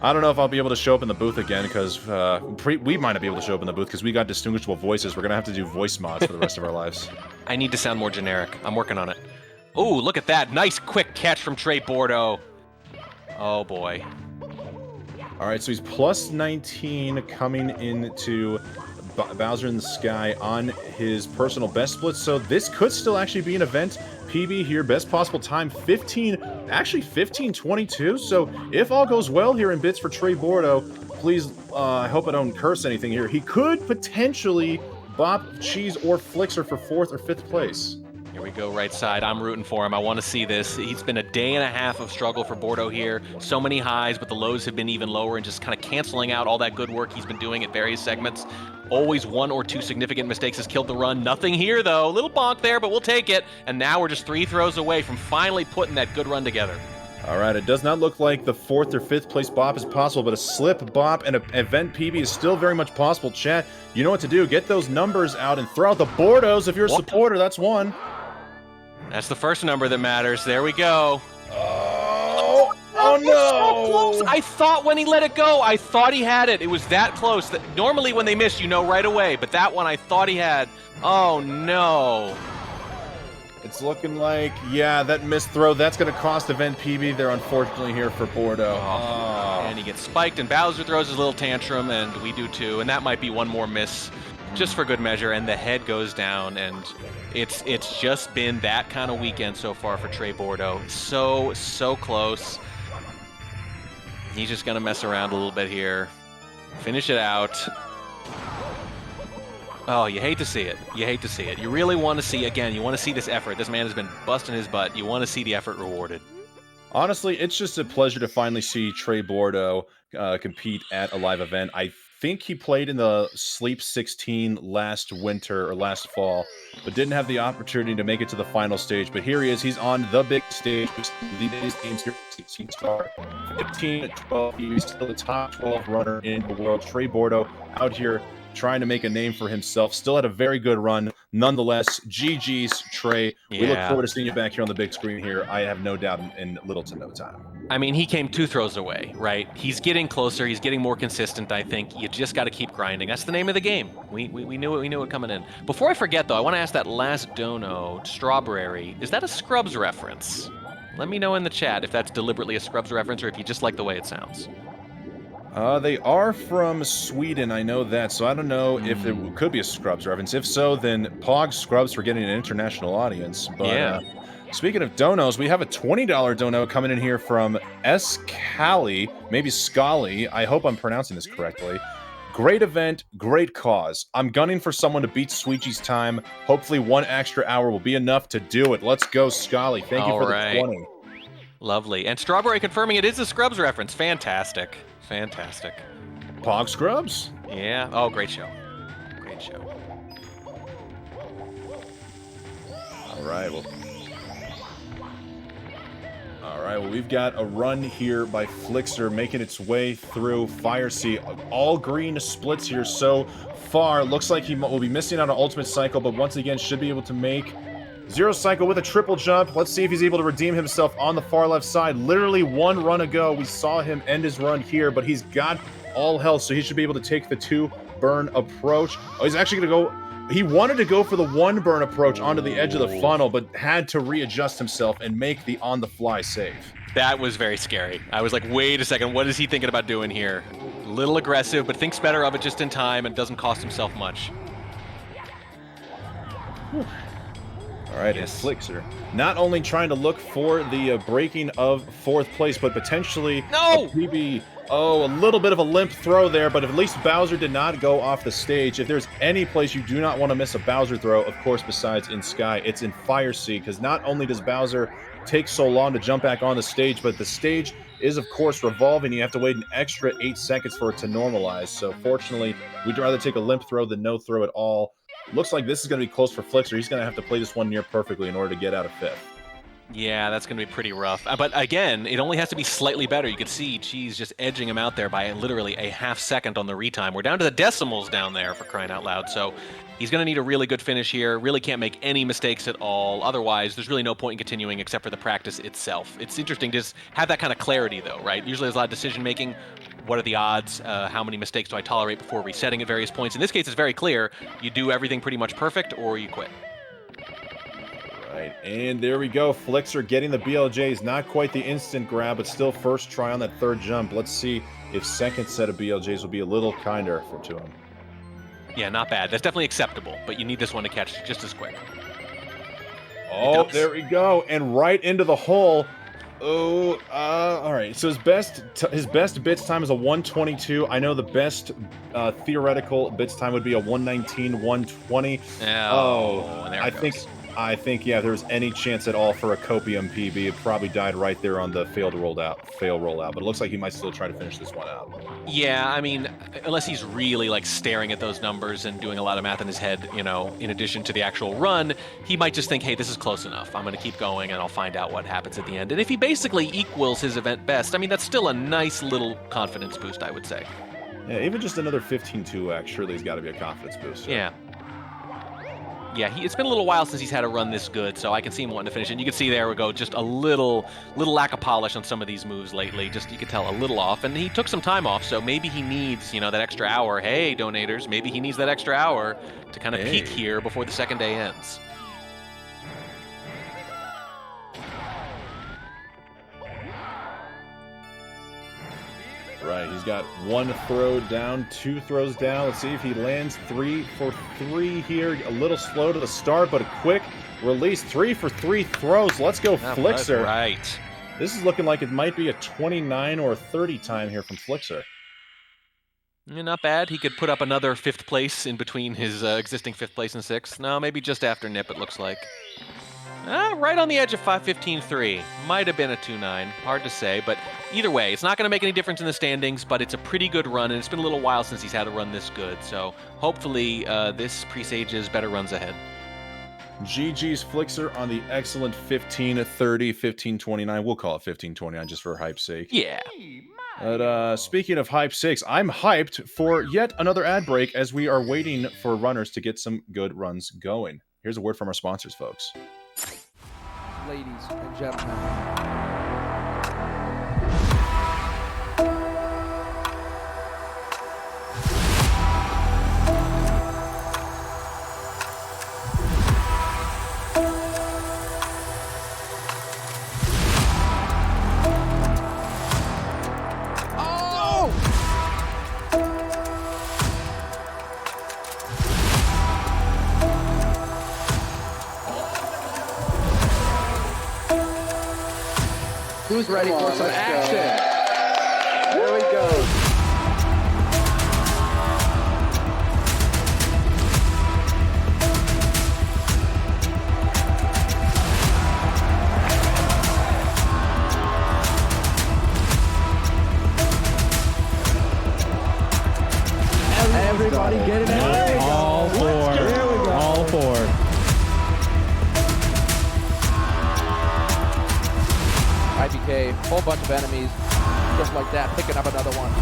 I don't know if I'll be able to show up in the booth again, because we might not be able to show up in the booth because we got distinguishable voices. We're going to have to do voice mods for the rest of our lives. I need to sound more generic. I'm working on it. Oh, look at that. Nice quick catch from Trey Bordeaux. Oh, boy. All right, so he's plus 19 coming into Bowser in the Sky on his personal best split. So this could still actually be an event PB here. Best possible time, 15:22. So if all goes well here in bits for Trey Bordeaux, please, I hope I don't curse anything here. He could potentially bop Cheese or Flixer for 4th or 5th place. Here we go, right side. I'm rooting for him. I want to see this. It's been a day and a half of struggle for Bordeaux here. So many highs, but the lows have been even lower, and just kind of canceling out all that good work he's been doing at various segments. Always 1 or 2 significant mistakes has killed the run. Nothing here, though. A little bonk there, but we'll take it. And now we're just 3 throws away from finally putting that good run together. All right, it does not look like the 4th or 5th place bop is possible, but a slip bop and an event PB is still very much possible. Chat, you know what to do. Get those numbers out and throw out the Bordeaux if you're a supporter. That's one. That's the first number that matters. There we go. Oh no! So close. I thought when he let it go, I thought he had it. It was that close. That normally when they miss, you know right away. But that one I thought he had. Oh no! It's looking like, yeah, that missed throw. That's going to cost event PB there, unfortunately, here for Bordeaux. Oh. And he gets spiked, and Bowser throws his little tantrum, and we do too. And that might be one more miss, just for good measure. And the head goes down, and it's just been that kind of weekend so far for Trey Bordeaux. So close. He's just going to mess around a little bit here. Finish it out. Oh, you hate to see it. You hate to see it. You really want to see, again, you want to see this effort. This man has been busting his butt. You want to see the effort rewarded. Honestly, it's just a pleasure to finally see Trey Bordeaux compete at a live event. I think he played in the Sleep 16 last winter or last fall, but didn't have the opportunity to make it to the final stage. But here he is. He's on the big stage. The biggest games here, 16 star, 15-12. He's still the top 12 runner in the world. Trey Bordeaux out here trying to make a name for himself. Still had a very good run. Nonetheless, GG's, Trey. Yeah. We look forward to seeing you back here on the big screen here. I have no doubt in little to no time. I mean, he came 2 throws away, right? He's getting closer. He's getting more consistent, I think. You just got to keep grinding. That's the name of the game. We knew it. We knew it coming in. Before I forget, though, I want to ask that last dono, Strawberry. Is that a Scrubs reference? Let me know in the chat if that's deliberately a Scrubs reference or if you just like the way it sounds. They are from Sweden, I know that, so I don't know if it could be a Scrubs reference. If so, then Pog Scrubs for getting an international audience. But, yeah. Speaking of donos, we have a $20 dono coming in here from S. Cali, maybe Scully. I hope I'm pronouncing this correctly. Great event, great cause. I'm gunning for someone to beat Sweegee's time. Hopefully 1 extra hour will be enough to do it. Let's go, Scully. Thank you for the 20. Lovely. And Strawberry confirming it is a Scrubs reference. Fantastic. Fantastic. Pog Scrubs? Yeah. Oh, great show. Great show. All right, well, we've got a run here by Flixer making its way through Fire Sea. All green splits here so far. Looks like he will be missing out on Ultimate Cycle, but once again should be able to make Zero Cycle with a triple jump. Let's see if he's able to redeem himself on the far left side. Literally 1 run ago, we saw him end his run here, but he's got all health, so he should be able to take the 2 burn approach. Oh, he's actually going to go... He wanted to go for the 1 burn approach onto the edge of the funnel, but had to readjust himself and make the on-the-fly save. That was very scary. I was like, wait a second, what is he thinking about doing here? A little aggressive, but thinks better of it just in time and doesn't cost himself much. All right, yes. And Flixer not only trying to look for the breaking of 4th place, but potentially a PB. Oh, a little bit of a limp throw there, but at least Bowser did not go off the stage. If there's any place you do not want to miss a Bowser throw, of course, besides in Sky, it's in Fire Sea, because not only does Bowser take so long to jump back on the stage, but the stage is, of course, revolving. You have to wait an extra 8 seconds for it to normalize. So, fortunately, we'd rather take a limp throw than no throw at all. Looks like this is going to be close for Flixer. He's going to have to play this one near perfectly in order to get out of 5th. Yeah, that's going to be pretty rough. But again, it only has to be slightly better. You can see Cheese just edging him out there by literally a ½ second on the retime. We're down to the decimals down there, for crying out loud. So he's going to need a really good finish here. Really can't make any mistakes at all. Otherwise, there's really no point in continuing except for the practice itself. It's interesting to just have that kind of clarity, though, right? Usually there's a lot of decision-making. What are the odds? How many mistakes do I tolerate before resetting at various points? In this case, it's very clear. You do everything pretty much perfect or you quit. Right, and there we go. Flixer getting the BLJs. Not quite the instant grab, but still first try on that 3rd jump. Let's see if second set of BLJs will be a little kinder to him. Yeah, not bad. That's definitely acceptable, but you need this one to catch just as quick. Oh, there we go, and right into the hole. Oh, all right. So his best bits time is a 1:22. I know the best theoretical bits time would be a 1:19, 1:20. Oh, and there it goes. I think, yeah, if there was any chance at all for a Copium PB, it probably died right there on the fail rollout. But it looks like he might still try to finish this one out. Yeah, I mean, unless he's really like staring at those numbers and doing a lot of math in his head, you know, in addition to the actual run, he might just think, hey, this is close enough. I'm going to keep going and I'll find out what happens at the end. And if he basically equals his event best, I mean, that's still a nice little confidence boost, I would say. Yeah, even just another 15-2X, surely he's got to be a confidence boost. Yeah. Yeah, it's been a little while since he's had a run this good, so I can see him wanting to finish it. And you can see there we go, just a little lack of polish on some of these moves lately. Just, you could tell, a little off. And he took some time off, so maybe he needs, you know, that extra hour. Hey, donators, maybe he needs that extra hour to kind of peak here before the second day ends. Right, he's got 1 throw down, 2 throws down. Let's see if he lands 3 for 3 here. A little slow to the start, but a quick release. 3 for 3 throws. Let's go, Flixer. Right. This is looking like it might be a 29 or 30 time here from Flixer. Yeah, not bad. He could put up another 5th place in between his existing 5th place and 6th. No, maybe just after Nip, it looks like. Right on the edge of 5:15.3. Might have been a 2.9. Hard to say, but either way, it's not going to make any difference in the standings, but it's a pretty good run, and it's been a little while since he's had a run this good, so hopefully this presages better runs ahead. GG's Flixer on the excellent 15:30, 15:29. We'll call it 15:29 just for hype's sake. Yeah. But speaking of hype 6, I'm hyped for yet another ad break as we are waiting for runners to get some good runs going. Here's a word from our sponsors, folks. Ladies and gentlemen. Who's ready for some action? There we go. Everybody get it out. All four. There we go. All four. IBK, whole bunch of enemies, just like that, picking up another one.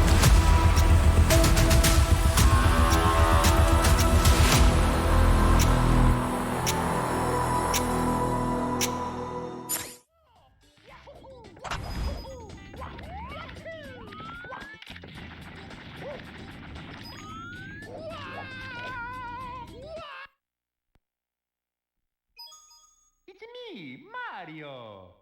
It's me, Mario.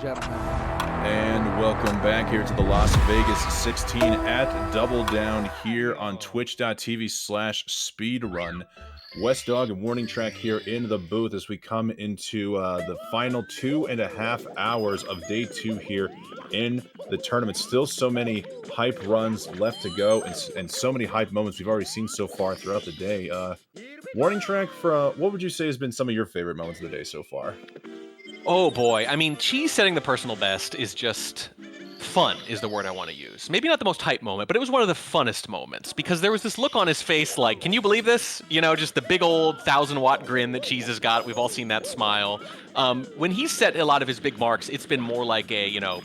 gentlemen. And welcome back here to the Las Vegas 16 at Double Down here on twitch.tv/speedrun. West Dog and Warning Track here in the booth as we come into the final 2.5 hours of day 2 here in the tournament. Still so many hype runs left to go and so many hype moments we've already seen so far throughout the day. Warning Track, what would you say has been some of your favorite moments of the day so far? Oh boy, I mean, Cheese setting the personal best is just fun, is the word I want to use. Maybe not the most hype moment, but it was one of the funnest moments because there was this look on his face like, can you believe this? You know, just the big old 1,000-watt grin that Cheese has got. We've all seen that smile. When he's set a lot of his big marks, it's been more like a, you know,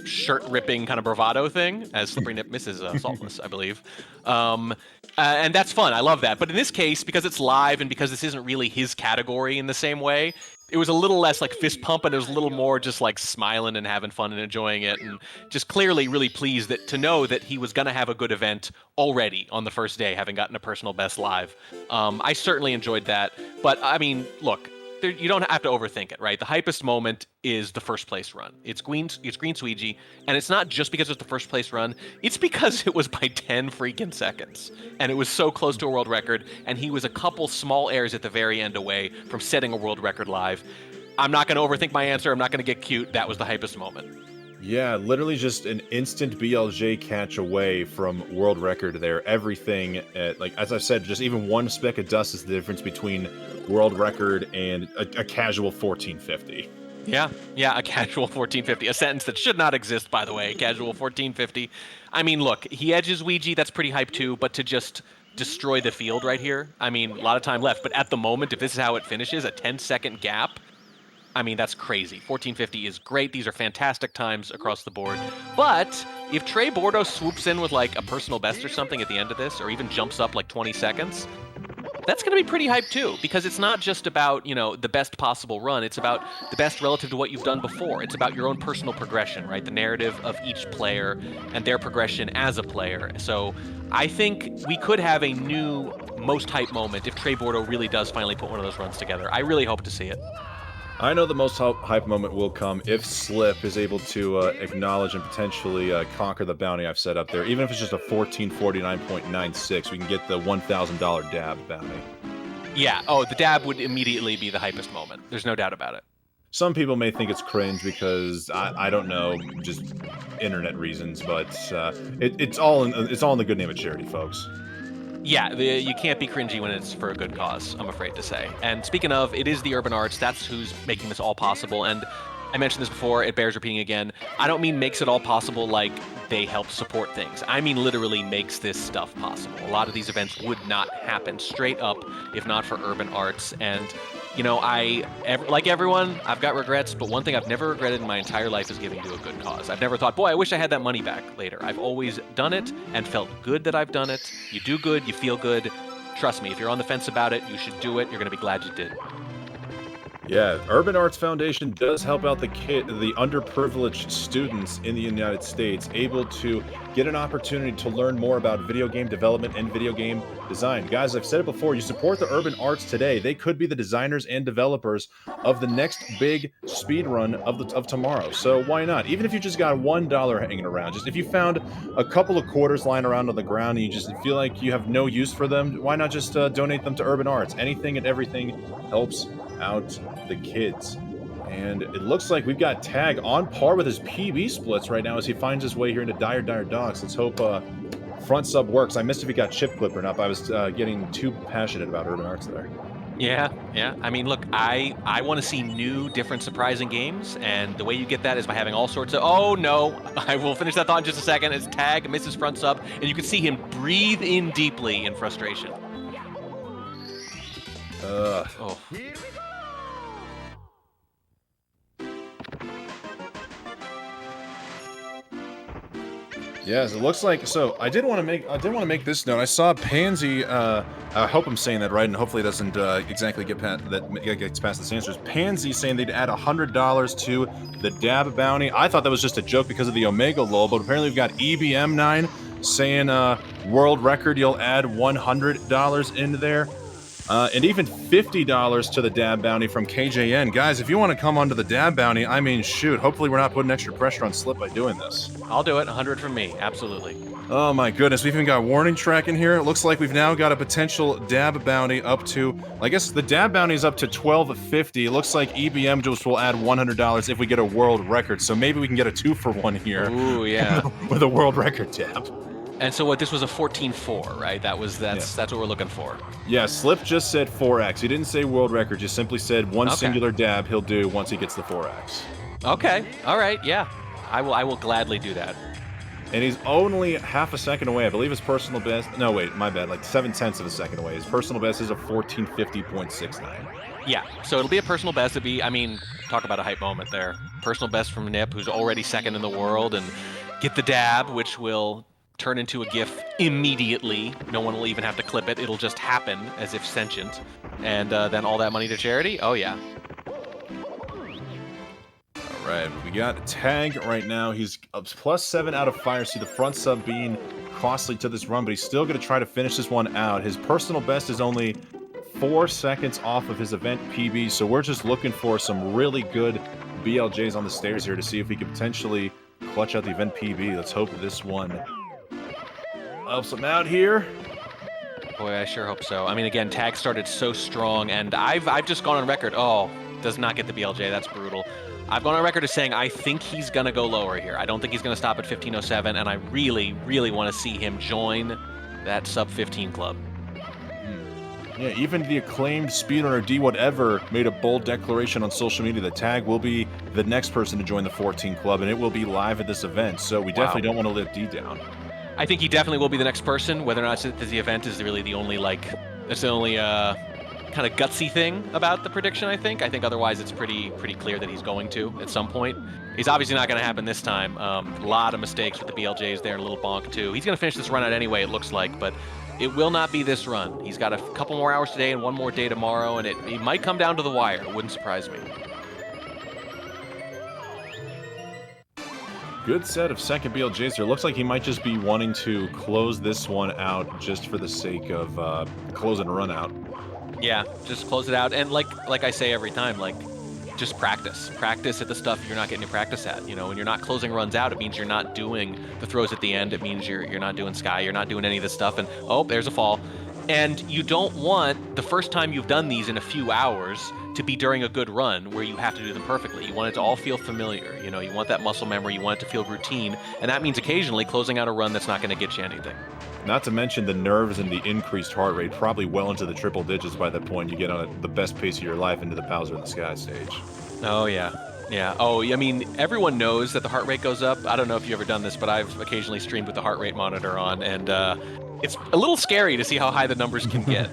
shirt-ripping kind of bravado thing, as Slippery Nip misses Saltless, I believe. And that's fun. I love that. But in this case, because it's live and because this isn't really his category in the same way, it was a little less like fist pump, and it was a little more just like smiling and having fun and enjoying it, and just clearly really pleased to know that he was going to have a good event already on the first day, having gotten a personal best live. I certainly enjoyed that, but I mean, look, you don't have to overthink it, right? The hypest moment is the first place run. It's Green Sweegie, and it's not just because it's the first place run. It's because it was by 10 freaking seconds, and it was so close to a world record, and he was a couple small errors at the very end away from setting a world record live. I'm not going to overthink my answer. I'm not going to get cute. That was the hypest moment. Yeah, literally just an instant BLJ catch away from world record there. Everything, like as I said, just even one speck of dust is the difference between world record and a casual 1450. Yeah, a casual 1450. A sentence that should not exist, by the way. Casual 1450. I mean, look, he edges Ouija. That's pretty hype too, but to just destroy the field right here, I mean, a lot of time left. But at the moment, if this is how it finishes, a 10-second gap, I mean, that's crazy. 1450 is great. These are fantastic times across the board. But if Trey Bordeaux swoops in with like a personal best or something at the end of this, or even jumps up like 20 seconds, that's going to be pretty hype too, because it's not just about, you know, the best possible run. It's about the best relative to what you've done before. It's about your own personal progression, right? The narrative of each player and their progression as a player. So I think we could have a new most hype moment if Trey Bordeaux really does finally put one of those runs together. I really hope to see it. I know the most hype moment will come if Slip is able to acknowledge and potentially conquer the bounty I've set up there. Even if it's just a 1449.96, we can get the $1,000 dab bounty. Yeah, the dab would immediately be the hypest moment. There's no doubt about it. Some people may think it's cringe because, I don't know, just internet reasons, but it's all in the good name of charity, folks. Yeah, you can't be cringy when it's for a good cause, I'm afraid to say. And speaking of, it is the Urban Arts. That's who's making this all possible. And I mentioned this before, it bears repeating again. I don't mean makes it all possible like they help support things. I mean literally makes this stuff possible. A lot of these events would not happen straight up if not for Urban Arts. And, you know, like everyone, I've got regrets, but one thing I've never regretted in my entire life is giving to a good cause. I've never thought, boy, I wish I had that money back later. I've always done it and felt good that I've done it. You do good, you feel good. Trust me, if you're on the fence about it, you should do it. You're going to be glad you did. Yeah, Urban Arts Foundation does help out the underprivileged students in the United States, able to get an opportunity to learn more about video game development and video game design. Guys, I've said it before, you support the Urban Arts today. They could be the designers and developers of the next big speedrun of tomorrow. So why not? Even if you just got $1 hanging around, just if you found a couple of quarters lying around on the ground and you just feel like you have no use for them, why not just donate them to Urban Arts? Anything and everything helps out the kids. And it looks like we've got Tag on par with his PB splits right now as he finds his way here into Dire Dogs. Let's hope front sub works. I missed if he got chip clip or not, but I was getting too passionate about Urban Arts there. Yeah. I mean, look, I want to see new, different, surprising games, and the way you get that is by having all sorts of... Oh, no. I will finish that thought in just a second. As Tag misses front sub, and you can see him breathe in deeply in frustration. Oh. Yes, it looks like. So I did want to make this note. I saw Pansy. I hope I'm saying that right, and hopefully it doesn't exactly get gets past the answers. Pansy saying they'd add $100 to the dab bounty. I thought that was just a joke because of the Omega lol, but apparently we've got EBM9 saying world record. You'll add $100 into there. And even $50 to the dab bounty from KJN. Guys, if you want to come onto the dab bounty, I mean, shoot, hopefully we're not putting extra pressure on Slip by doing this. I'll do it. 100 from me. Absolutely. Oh my goodness, we've even got warning track in here. It looks like we've now got a potential dab bounty up to, I guess the dab bounty is up to $12.50. It looks like EBM just will add $100 if we get a world record. So maybe we can get a 2-for-1 here. Ooh, yeah. With a world record dab. And so what, this was a 14-4, right? That's what we're looking for. Yeah, Slip just said 4x. He didn't say world record, just simply said one singular dab he'll do once he gets the 4x. Okay. All right. Yeah. I will gladly do that. And he's only half a second away. I believe his personal best... No, wait, my bad. Like 0.7 of a second away. His personal best is a 1450.69. Yeah, so it'll be a personal best. It'll be, I mean, talk about a hype moment there. Personal best from Nip, who's already second in the world, and get the dab, which will turn into a GIF immediately. No one will even have to clip it. It'll just happen as if sentient. And then all that money to charity? Oh, yeah. right, we got Tag right now. He's up +7 out of fire. See the front sub being costly to this run, but he's still going to try to finish this one out. His personal best is only 4 seconds off of his event PB, so we're just looking for some really good BLJs on the stairs here to see if we can potentially clutch out the event PB. Let's hope this one helps him out here. Boy, I sure hope so. I mean, again, Tag started so strong, and I've just gone on record. Oh, does not get the BLJ. That's brutal. I've gone on record as saying I think he's going to go lower here. I don't think he's going to stop at 1507, and I really, really want to see him join that sub-15 club. Yeah, even the acclaimed speedrunner D Whatever made a bold declaration on social media that Tag will be the next person to join the 14 club, and it will be live at this event, so we definitely don't want to let D down. I think he definitely will be the next person. Whether or not the event is really the only, like, it's the only kind of gutsy thing about the prediction, I think. I think otherwise it's pretty clear that he's going to at some point. He's obviously not going to happen this time. A lot of mistakes with the BLJs there, and a little bonk too. He's going to finish this run out anyway, it looks like, but it will not be this run. He's got a couple more hours today and one more day tomorrow, and it might come down to the wire. It wouldn't surprise me. Good set of second BLJs here. Looks like he might just be wanting to close this one out just for the sake of closing a run out. Yeah, just close it out. And like I say every time, like, just practice. Practice at the stuff you're not getting to practice at. You know, when you're not closing runs out, it means you're not doing the throws at the end. It means you're not doing sky. You're not doing any of this stuff. And, oh, there's a fall. And you don't want the first time you've done these in a few hours to be during a good run where you have to do them perfectly. You want it to all feel familiar. You know, you want that muscle memory. You want it to feel routine. And that means occasionally closing out a run that's not going to get you anything. Not to mention the nerves and the increased heart rate, probably well into the triple digits by that point. You get on the best pace of your life into the Bowser in the Sky stage. Oh, yeah. Yeah. Oh, I mean, everyone knows that the heart rate goes up. I don't know if you've ever done this, but I've occasionally streamed with the heart rate monitor on, and it's a little scary to see how high the numbers can get.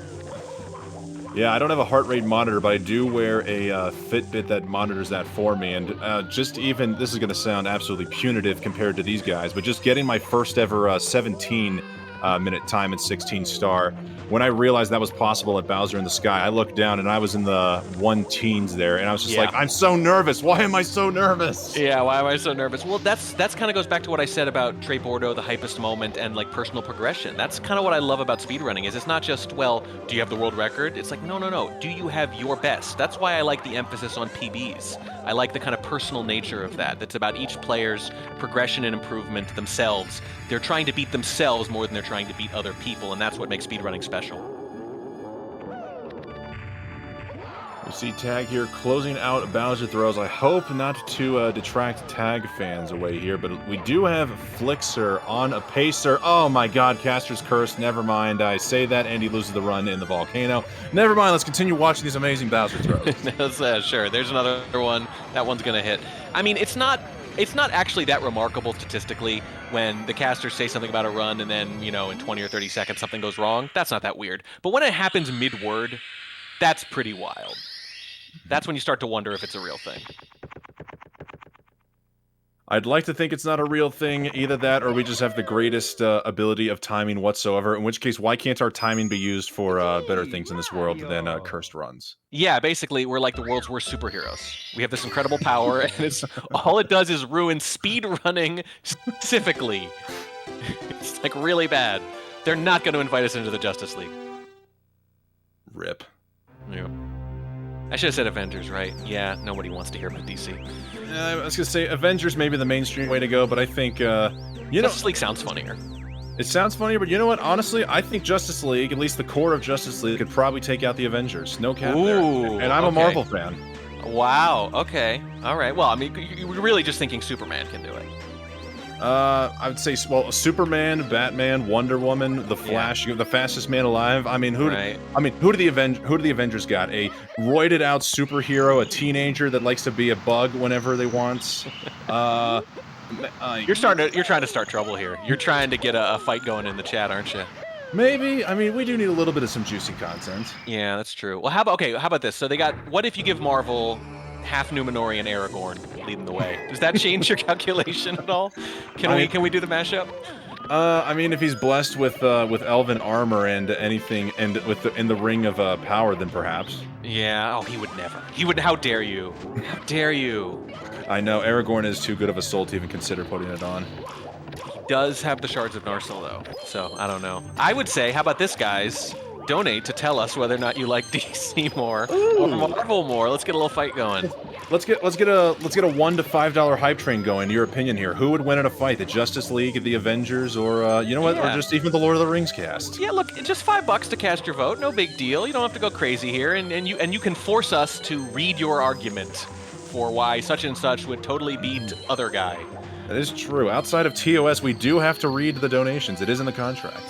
Yeah, I don't have a heart rate monitor, but I do wear a Fitbit that monitors that for me, and just even, this is going to sound absolutely punitive compared to these guys, but just getting my first ever 17-minute time at 16 star, when I realized that was possible at Bowser in the Sky, I looked down and I was in the 1-teens there, and I was just like, I'm so nervous. Why am I so nervous? Yeah, why am I so nervous? Well, that's kind of goes back to what I said about Trey Bordeaux, the hypest moment, and like personal progression. That's kind of what I love about speedrunning, is it's not just, well, do you have the world record? It's like, no. Do you have your best? That's why I like the emphasis on PBs. I like the kind of personal nature of that. That's about each player's progression and improvement themselves. They're trying to beat themselves more than they're trying to beat other people, and that's what makes speedrunning special. We see Tag here closing out Bowser throws. I hope not to detract Tag fans away here, but we do have Flixer on a pacer. Oh my god, Caster's Curse. Never mind. I say that and he loses the run in the volcano. Never mind. Let's continue watching these amazing Bowser throws. Sure. There's another one. That one's going to hit. I mean, it's not actually that remarkable statistically when the casters say something about a run and then, you know, in 20 or 30 seconds something goes wrong. That's not that weird. But when it happens mid-word, that's pretty wild. That's when you start to wonder if it's a real thing. I'd like to think it's not a real thing, either that or we just have the greatest ability of timing whatsoever, in which case, why can't our timing be used for better things in this world than cursed runs? Yeah, basically, we're like the world's worst superheroes. We have this incredible power, and it's all it does is ruin speedrunning specifically. It's like really bad. They're not going to invite us into the Justice League. Rip. Yeah. I should have said Avengers, right? Yeah, nobody wants to hear about DC. I was going to say Avengers may be the mainstream way to go, but I think, Justice League sounds funnier. It sounds funnier, but you know what? Honestly, I think Justice League, at least the core of Justice League, could probably take out the Avengers. No cap there. And I'm a Marvel fan. Wow, okay. All right. Well, I mean, you're really just thinking Superman can do it. I would say, well, Superman, Batman, Wonder Woman, The Flash, the fastest man alive. I mean, who do the Avengers got? A roided out superhero, a teenager that likes to be a bug whenever they want. You're trying to start trouble here. You're trying to get a fight going in the chat, aren't you? Maybe. I mean, we do need a little bit of some juicy content. Yeah, that's true. Well, how about this? So they got, what if you give Marvel half Numenorian Aragorn leading the way? Does that change your calculation at all? Can we do the mashup? I mean, if he's blessed with elven armor and anything, and in the ring of power, then perhaps. Yeah. Oh, he would never. He would. How dare you? How dare you? I know Aragorn is too good of a soul to even consider putting it on. He does have the shards of Narsil though, so I don't know. I would say, how about this, guys? Donate to tell us whether or not you like DC more or Marvel more. Let's get a little fight going. Let's get a $1 to $5 hype train going. Your opinion here: who would win in a fight, the Justice League, the Avengers, or you know what, or just even the Lord of the Rings cast? Yeah, look, just $5 to cast your vote. No big deal. You don't have to go crazy here, and you can force us to read your argument for why such and such would totally beat other guy. That is true. Outside of TOS, we do have to read the donations. It is in the contract.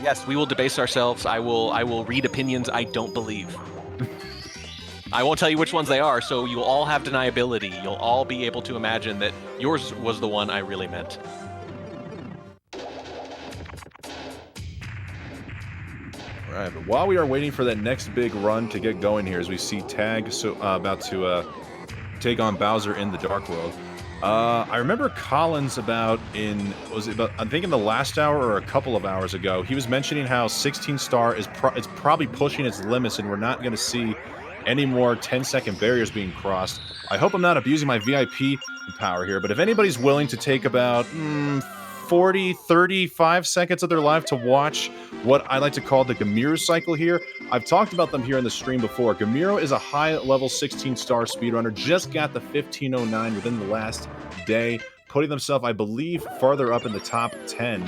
Yes, we will debase ourselves. I will read opinions I don't believe. I won't tell you which ones they are, so you'll all have deniability. You'll all be able to imagine that yours was the one I really meant. All right, but while we are waiting for that next big run to get going here, as we see Tag about to take on Bowser in the Dark World, I remember Collins I think in the last hour or a couple of hours ago, he was mentioning how 16 star is probably pushing its limits, and we're not going to see any more 10-second barriers being crossed. I hope I'm not abusing my VIP power here, but if anybody's willing to take about 40, 35 seconds of their life to watch what I like to call the Gamiro cycle here, I've talked about them here in the stream before. Gamiro is a high-level 16-star speedrunner, just got the 1509 within the last day, putting themselves, I believe, farther up in the top 10.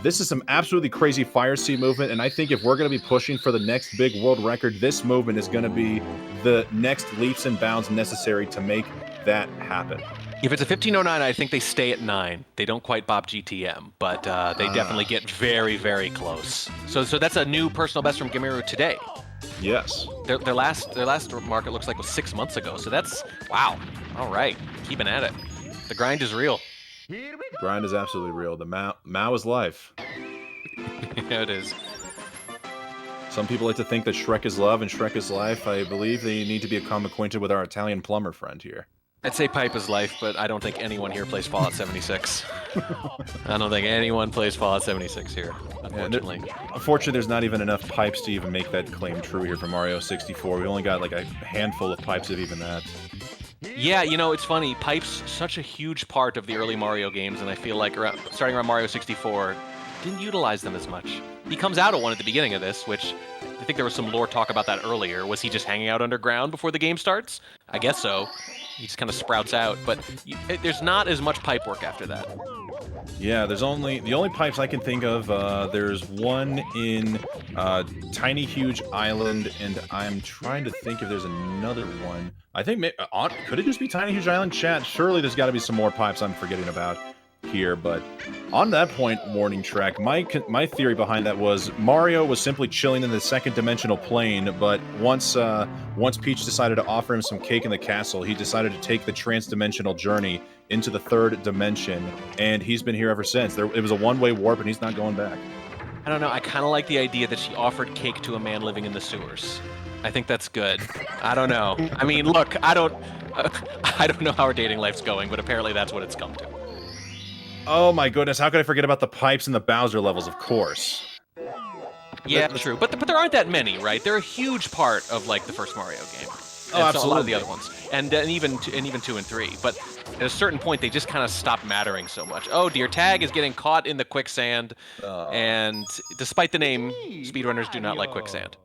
This is some absolutely crazy Fire Sea movement, and I think if we're going to be pushing for the next big world record, this movement is going to be the next leaps and bounds necessary to make that happen. If it's a 1509, I think they stay at 9. They don't quite bop GTM, but they definitely get very, very close. So that's a new personal best from Gamiro today. Yes. Their last market looks like was 6 months ago. So that's wow. All right, keeping at it. The grind is real. Grind is absolutely real. The Mao is life. Yeah, it is. Some people like to think that Shrek is love and Shrek is life. I believe they need to become acquainted with our Italian plumber friend here. I'd say pipe is life, but I don't think anyone here plays Fallout 76. I don't think anyone plays Fallout 76 here, unfortunately. Unfortunately, there's not even enough pipes to even make that claim true here for Mario 64. We only got like a handful of pipes, if even that. Yeah, you know, it's funny. Pipes, such a huge part of the early Mario games, and I feel like starting around Mario 64, didn't utilize them as much. He comes out at one at the beginning of this, which I think there was some lore talk about that earlier. Was he just hanging out underground before the game starts? I guess so. He just kind of sprouts out, but there's not as much pipe work after that. Yeah, the only pipes I can think of, there's one in Tiny Huge Island, and I'm trying to think if there's another one. I think, could it just be Tiny Huge Island? Chat, surely there's got to be some more pipes I'm forgetting about here, but on that point, Warning Track, my theory behind that was Mario was simply chilling in the second dimensional plane, but once Peach decided to offer him some cake in the castle, he decided to take the trans-dimensional journey into the third dimension, and he's been here ever since. It was a one-way warp, and he's not going back. I don't know, I kind of like the idea that she offered cake to a man living in the sewers. I think that's good. I don't know. I mean, look, I don't know how our dating life's going, but apparently that's what it's come to. Oh my goodness, how could I forget about the pipes and the Bowser levels, of course. Yeah, true. But there aren't that many, right? They're a huge part of, like, the first Mario game. Oh, absolutely. A lot of the other ones. And even 2 and 3. But at a certain point, they just kind of stop mattering so much. Oh dear, Tag is getting caught in the quicksand. And despite the name, speedrunners do not like quicksand.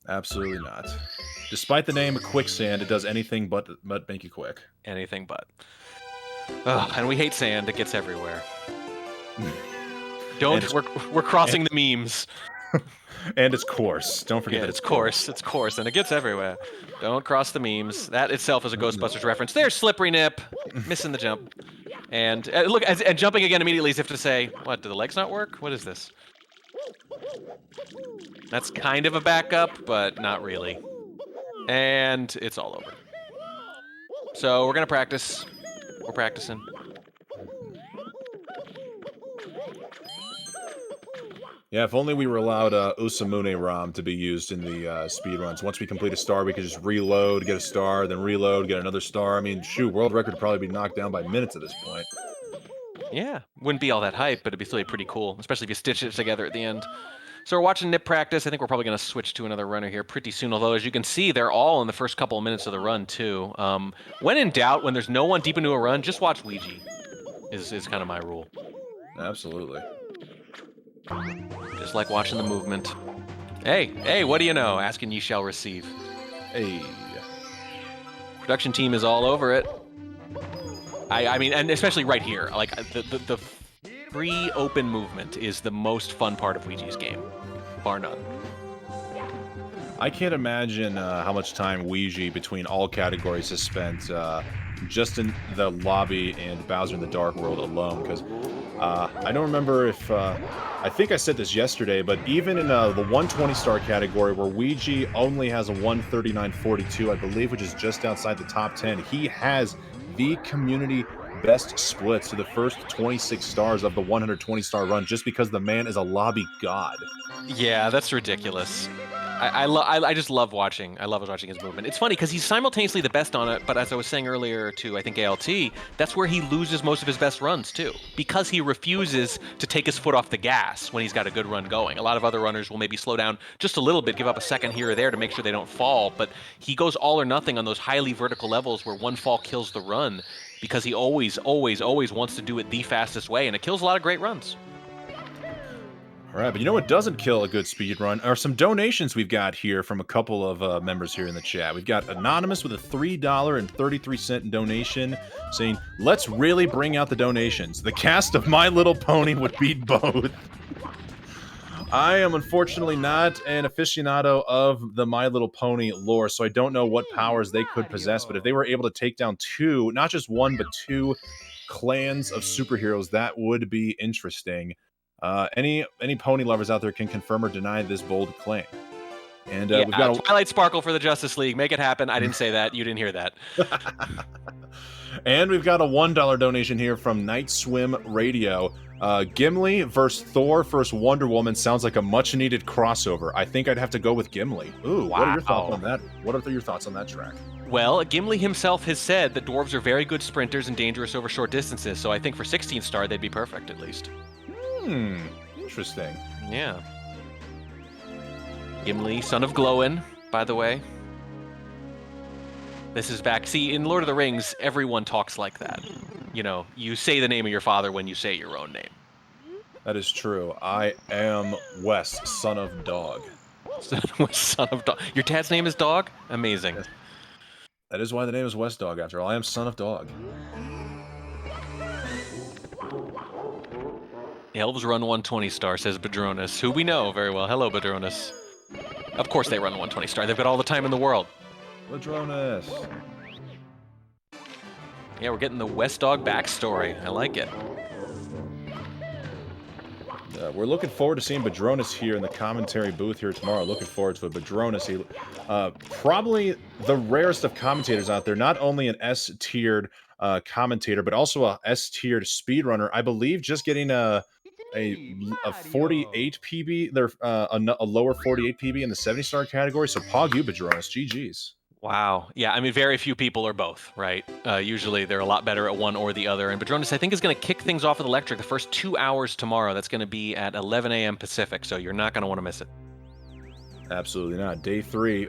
Absolutely not. Despite the name quicksand, it does anything but make you quick. Anything but. And we hate sand. It gets everywhere. We're crossing the memes. And it's coarse. Don't forget that it's coarse. It's coarse, and it gets everywhere. Don't cross the memes. That itself is a Ghostbusters reference. There's Slippery Nip, missing the jump. And look, and jumping again immediately as if to say, what, do the legs not work? What is this? That's kind of a backup, but not really. And it's all over. So we're going to practice. We're practicing. Yeah, if only we were allowed Usamune ROM to be used in the speedruns. Once we complete a star, we could just reload, get a star, then reload, get another star. I mean, shoot, world record would probably be knocked down by minutes at this point. Yeah, wouldn't be all that hype, but it'd be still pretty cool, especially if you stitch it together at the end. So we're watching Nip practice. I think we're probably going to switch to another runner here pretty soon, although as you can see, they're all in the first couple of minutes of the run, too. When in doubt, when there's no one deep into a run, just watch Ouija, is kind of my rule. Absolutely. Just like watching the movement. Hey, what do you know? Asking ye shall receive. Hey. Production team is all over it. I mean, and especially right here, like the free open movement is the most fun part of Ouija's game, bar none. I can't imagine how much time Ouija between all categories has spent just in the lobby and Bowser in the Dark World alone, because I don't remember if I think I said this yesterday, but even in the 120 star category where Ouija only has a 139.42, I believe, which is just outside the top 10, he has the community best splits to the first 26 stars of the 120 star run just because the man is a lobby god. Yeah, that's ridiculous. I just love watching. I love watching his movement. It's funny because he's simultaneously the best on it, but as I was saying earlier to I think ALT, that's where he loses most of his best runs too, because he refuses to take his foot off the gas when he's got a good run going. A lot of other runners will maybe slow down just a little bit, give up a second here or there to make sure they don't fall, but he goes all or nothing on those highly vertical levels where one fall kills the run, because he always wants to do it the fastest way, and it kills a lot of great runs. All right, but you know what doesn't kill a good speed run are some donations we've got here from a couple of members here in the chat. We've got Anonymous with a $3.33 donation saying, "Let's really bring out the donations. The cast of My Little Pony would beat both." I am unfortunately not an aficionado of the My Little Pony lore, so I don't know what powers they could possess, but if they were able to take down two, not just one, but two clans of superheroes, that would be interesting. Any pony lovers out there can confirm or deny this bold claim. And yeah, we've got Twilight Sparkle for the Justice League. Make it happen. I didn't say that. You didn't hear that. And we've got a $1 donation here from Night Swim Radio. Gimli versus Thor versus Wonder Woman sounds like a much-needed crossover. I think I'd have to go with Gimli. Ooh, wow. What are your thoughts on that? What are your thoughts on that track? Well, Gimli himself has said that dwarves are very good sprinters and dangerous over short distances, so I think for 16 star they'd be perfect at least. Interesting. Yeah. Gimli, son of Glowin, by the way. This is back. See, in Lord of the Rings, everyone talks like that. You know, you say the name of your father when you say your own name. That is true. I am Wes, son of Dog. Son of Dog. Your dad's name is Dog? Amazing. Yes. That is why the name is Wes Dog, after all. I am son of Dog. Elves run 120 star, says Badronis, who we know very well. Hello, Badronis. Of course they run 120 star. They've got all the time in the world. Badronis. Yeah, we're getting the West Dog backstory. I like it. We're looking forward to seeing Badronis here in the commentary booth here tomorrow. Looking forward to it. Badronis, he, probably the rarest of commentators out there. Not only an S-tiered commentator, but also a S-tiered speedrunner. I believe just getting a 48 PB, a lower 48 PB in the 70-star category. So Pog you, Badronis. GG's. Wow. Yeah, I mean, very few people are both, right? Usually they're a lot better at one or the other. And Badronis, I think, is going to kick things off with Electric the first 2 hours tomorrow. That's going to be at 11 a.m. Pacific, so you're not going to want to miss it. Absolutely not. Day 3,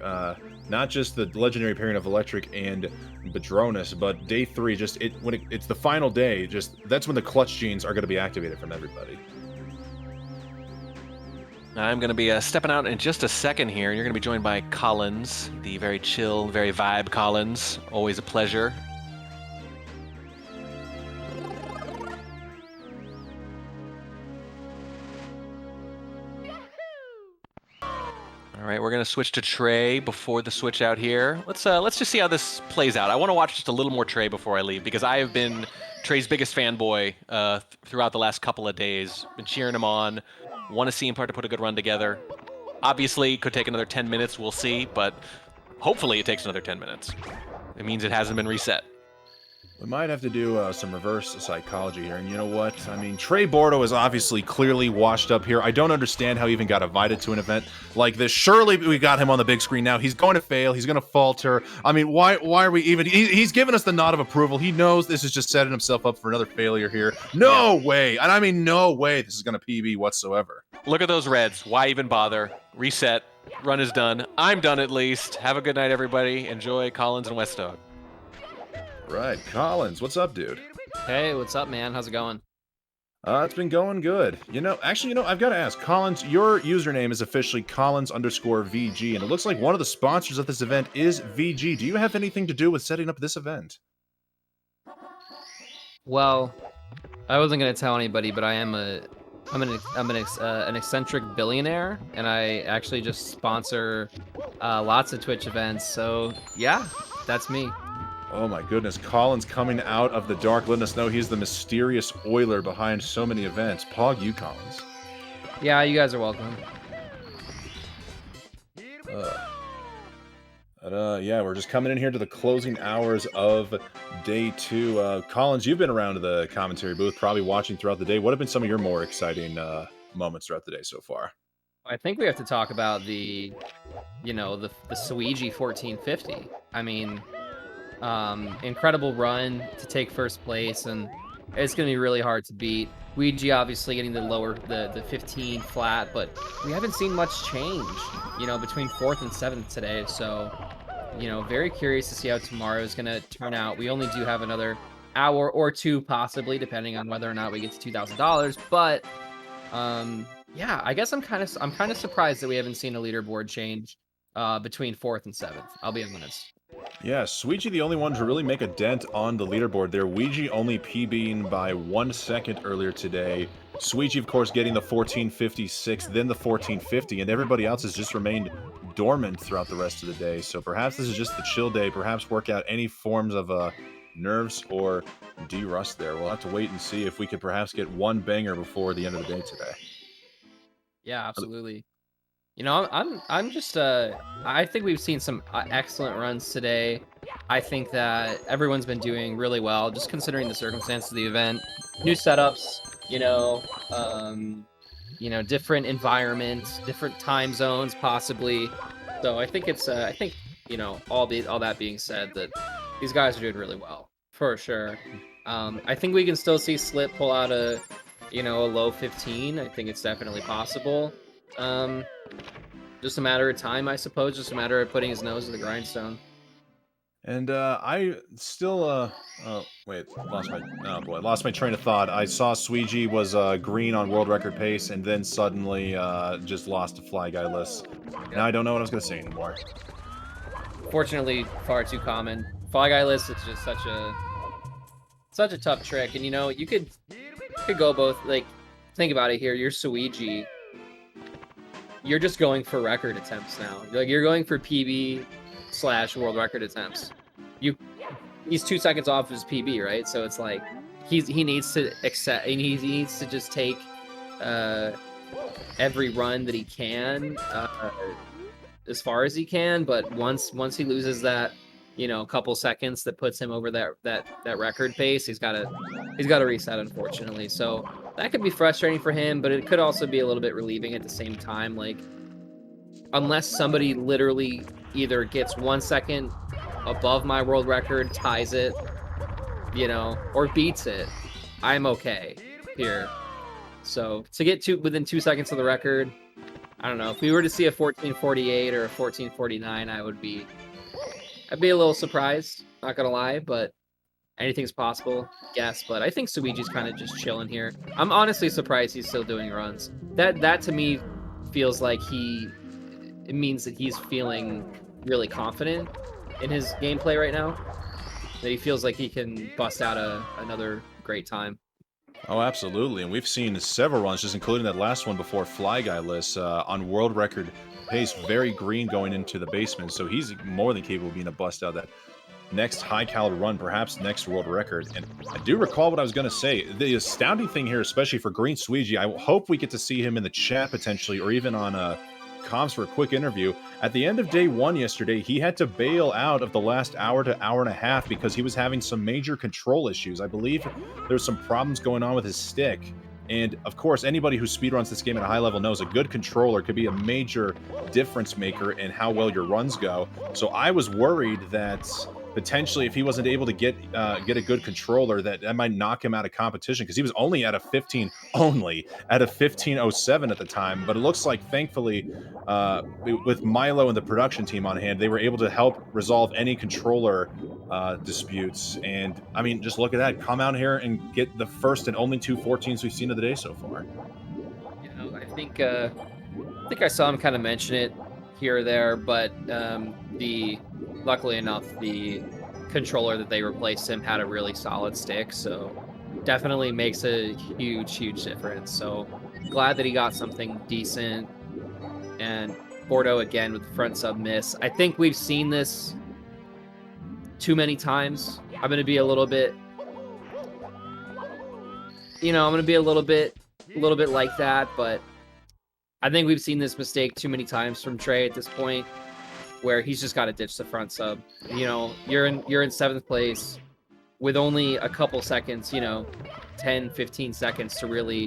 not just the legendary pairing of Electric and Badronis, but day 3, just it's the final day, just that's when the clutch genes are going to be activated from everybody. I'm going to be stepping out in just a second here, and you're going to be joined by Collins, the very chill, very vibe Collins. Always a pleasure. All right, we're going to switch to Trey before the switch out here. Let's just see how this plays out. I want to watch just a little more Trey before I leave, because I have been Trey's biggest fanboy throughout the last couple of days. Been cheering him on. Want to see him start to put a good run together. Obviously, it could take another 10 minutes. We'll see, but hopefully it takes another 10 minutes. It means it hasn't been reset. We might have to do some reverse psychology here. And you know what? I mean, Trey Bordo is obviously clearly washed up here. I don't understand how he even got invited to an event like this. Surely we got him on the big screen now. He's going to fail. He's going to falter. I mean, why are we even... He's given us the nod of approval. He knows this is just setting himself up for another failure here. No way. And I mean, no way this is going to PB whatsoever. Look at those reds. Why even bother? Reset. Run is done. I'm done at least. Have a good night, everybody. Enjoy Collins and Westog. Right, Collins, what's up, dude? Hey, what's up, man? How's it going? It's been going good. Actually, I've got to ask, Collins, your username is officially Collins_VG, and it looks like one of the sponsors of this event is VG. Do you have anything to do with setting up this event? Well, I wasn't gonna tell anybody, but I'm an eccentric billionaire, and I actually just sponsor lots of Twitch events. So yeah, that's me. Oh my goodness, Collins coming out of the dark, letting us know he's the mysterious oiler behind so many events. Pog you, Collins. Yeah, you guys are welcome. Yeah, we're just coming in here to the closing hours of day 2. Collins, you've been around the commentary booth, probably watching throughout the day. What have been some of your more exciting moments throughout the day so far? I think we have to talk about the SWRC 1450. I mean, incredible run to take first place, and it's going to be really hard to beat. Ouija obviously getting the 15 flat, but we haven't seen much change, between 4th and 7th today. So, very curious to see how tomorrow is going to turn out. We only do have another hour or two, possibly, depending on whether or not we get to $2,000. But, yeah, I guess I'm kind of surprised that we haven't seen a leaderboard change between 4th and 7th. I'll be honest. Yeah, Ouija the only one to really make a dent on the leaderboard there. Ouija only PBing by 1 second earlier today. Ouija, of course, getting the 1456, then the 1450, and everybody else has just remained dormant throughout the rest of the day. So perhaps this is just the chill day. Perhaps work out any forms of nerves or de-rust there. We'll have to wait and see if we could perhaps get one banger before the end of the day today. Yeah, absolutely. I'm just I think we've seen some excellent runs today. I think that everyone's been doing really well, just considering the circumstances of the event. New setups, different environments, different time zones, possibly. So I think it's all that being said, that these guys are doing really well for sure. I think we can still see Slip pull out a low 15. I think it's definitely possible. Just a matter of time, I suppose. Just a matter of putting his nose to the grindstone. And I still wait, lost my train of thought. I saw Ouija was green on world record pace, and then suddenly just lost to Fly Guy list. Now I don't know what I was gonna say anymore. Fortunately, far too common. Fly Guy list is just such a tough trick, and you could go both. Like, think about it here. You're Ouija. You're just going for record attempts now. Like, you're going for PB/world record attempts. He's 2 seconds off his PB, right? So it's like he needs to accept. He needs to just take every run that he can as far as he can. But once he loses that, couple seconds that puts him over that record pace, he's got to reset, unfortunately. So that could be frustrating for him, but it could also be a little bit relieving at the same time. Like, unless somebody literally either gets 1 second above my world record, ties it, or beats it, I'm okay here. So to get within 2 seconds of the record, I don't know. If we were to see a 1448 or a 1449, I'd be a little surprised, not gonna lie, but anything's possible, yes. But I think Ouija's kind of just chilling here. I'm honestly surprised he's still doing runs. That to me feels like it means that he's feeling really confident in his gameplay right now. That he feels like he can bust out another great time. Oh, absolutely. And we've seen several runs, just including that last one before Fly Guy lists, on world record pace, very green going into the basement. So he's more than capable of being a bust out that next high caliber run, perhaps next world record. And I do recall what I was going to say. The astounding thing here, especially for Green Ouija, I hope we get to see him in the chat potentially, or even on comms for a quick interview. At the end of day 1 yesterday, he had to bail out of the last hour to hour and a half because he was having some major control issues. I believe there was some problems going on with his stick. And of course, anybody who speedruns this game at a high level knows a good controller could be a major difference maker in how well your runs go. So I was worried that potentially if he wasn't able to get a good controller, that might knock him out of competition, because he was only at a 1507 at the time. But it looks like, thankfully, with Milo and the production team on hand, they were able to help resolve any controller disputes. And I mean, just look at that, come out here and get the first and only 2 14s we've seen of the day so far. You know, I think I saw him kind of mention it here or there, but luckily enough, the controller that they replaced him had a really solid stick, so definitely makes a huge difference. So glad that he got something decent. And Bordeaux again with the front sub miss. I think we've seen this too many times. I'm gonna be a little bit, like that, but I think we've seen this mistake too many times from Trey at this point, where he's just got to ditch the front sub. You know, you're in 7th place with only a couple seconds, 10, 15 seconds to really,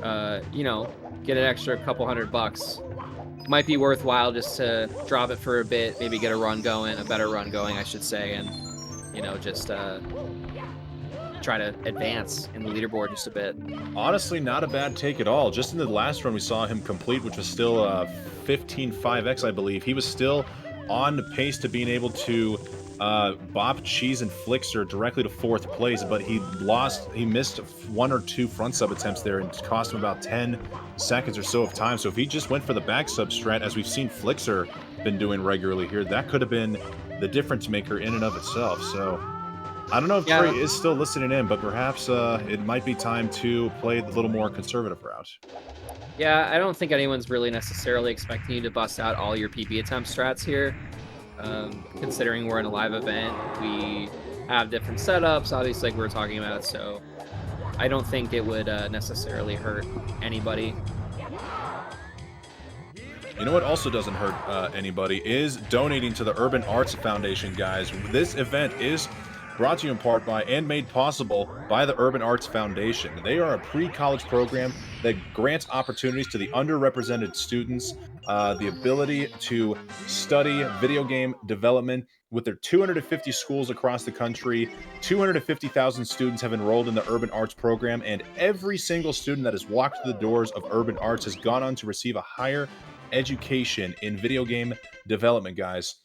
get an extra couple $100. Might be worthwhile just to drop it for a bit, maybe get a better run going, I should say, and, just try to advance in the leaderboard just a bit. Honestly, not a bad take at all. Just in the last run we saw him complete, which was still 15.5x, I believe. He was still on the pace to being able to bop Cheese and Flixer directly to 4th place, but he missed 1 or 2 front sub attempts there, and it cost him about 10 seconds or so of time. So if he just went for the back sub strat, as we've seen Flixer been doing regularly here, that could have been the difference maker in and of itself. So I don't know if Trey is still listening in, but perhaps it might be time to play the little more conservative route. Yeah, I don't think anyone's really necessarily expecting you to bust out all your PB attempt strats here. Considering we're in a live event, we have different setups, obviously, like we were talking about, so I don't think it would necessarily hurt anybody. You know what also doesn't hurt anybody is donating to the Urban Arts Foundation, guys. This event is brought to you in part by and made possible by the Urban Arts Foundation. They are a pre-college program that grants opportunities to the underrepresented students the ability to study video game development. With their 250 schools across the country, 250,000 students have enrolled in the Urban Arts program, and every single student that has walked through the doors of Urban Arts has gone on to receive a higher education in video game development, guys.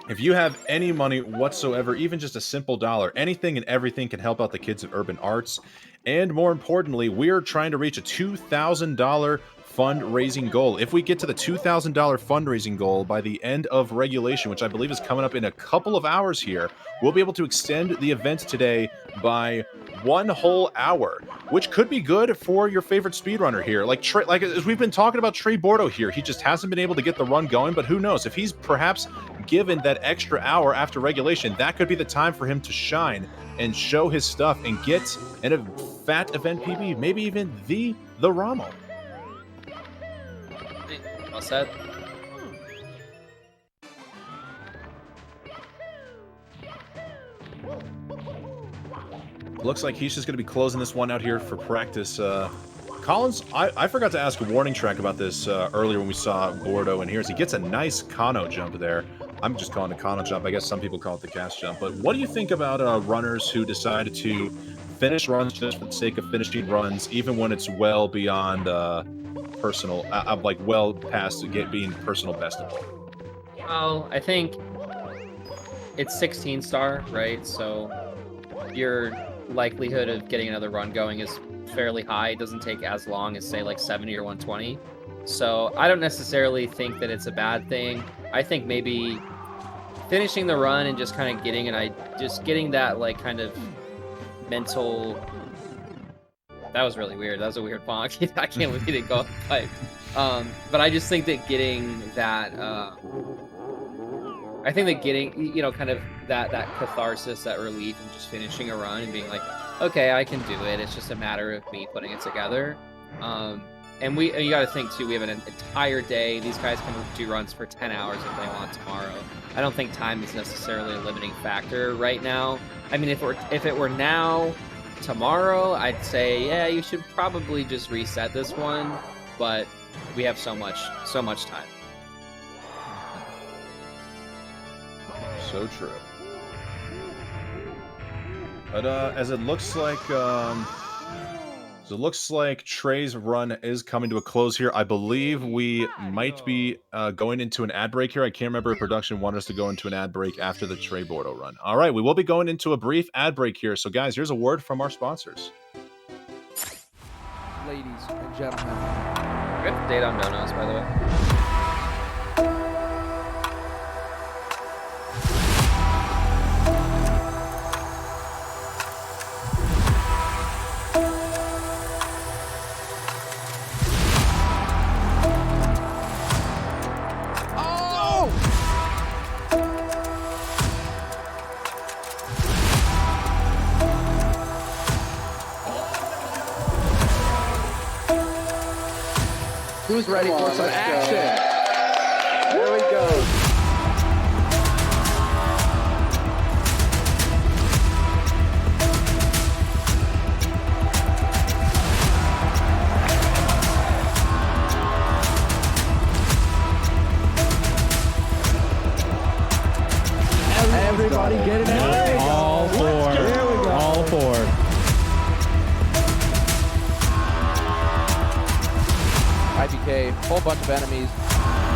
If you have any money whatsoever, even just a simple dollar, anything and everything can help out the kids at Urban Arts. And more importantly, we are trying to reach a $2,000 fundraising goal. If we get to the $2,000 fundraising goal by the end of regulation, which I believe is coming up in a couple of hours here, we'll be able to extend the event today by 1 whole hour, which could be good for your favorite speedrunner here. Like as we've been talking about Trey Bordeaux here, he just hasn't been able to get the run going, but who knows? If he's perhaps given that extra hour after regulation, that could be the time for him to shine and show his stuff and get a fat event PB, maybe even the Rommel. All set. Looks like he's just going to be closing this one out here for practice. Collins, I forgot to ask a warning track about this earlier when we saw Bordeaux in here. He gets a nice Kano jump there. I'm just calling it a Kano jump. I guess some people call it the cast jump. But what do you think about runners who decided to finish runs just for the sake of finishing runs, even when it's well beyond personal, like well past being personal bestable? Well, I think it's 16 star, right? So your likelihood of getting another run going is fairly high. It doesn't take as long as, say, like 70 or 120. So I don't necessarily think that it's a bad thing. I think maybe finishing the run and just kind of getting that like kind of mental. That was really weird. That was a weird bonk. I can't believe it go pipe. But I just think that getting that. I think that getting, kind of that catharsis, that relief, and just finishing a run and being like, okay, I can do it. It's just a matter of me putting it together. And you got to think too. We have an entire day. These guys can do runs for 10 hours if they want tomorrow. I don't think time is necessarily a limiting factor right now. I mean, if it were now, tomorrow, I'd say yeah, you should probably just reset this one. But we have so much time. So true. But as it looks like Trey's run is coming to a close here. I believe we might be going into an ad break here. I can't remember if production wanted us to go into an ad break after the Trey Bordeaux run. All right, we will be going into a brief ad break here. So guys, here's a word from our sponsors. Ladies and gentlemen. We have the date on donuts, by the way. Who's ready for some action? There we go. Everybody get it out. All four. There we go. All four. IBK, whole bunch of enemies,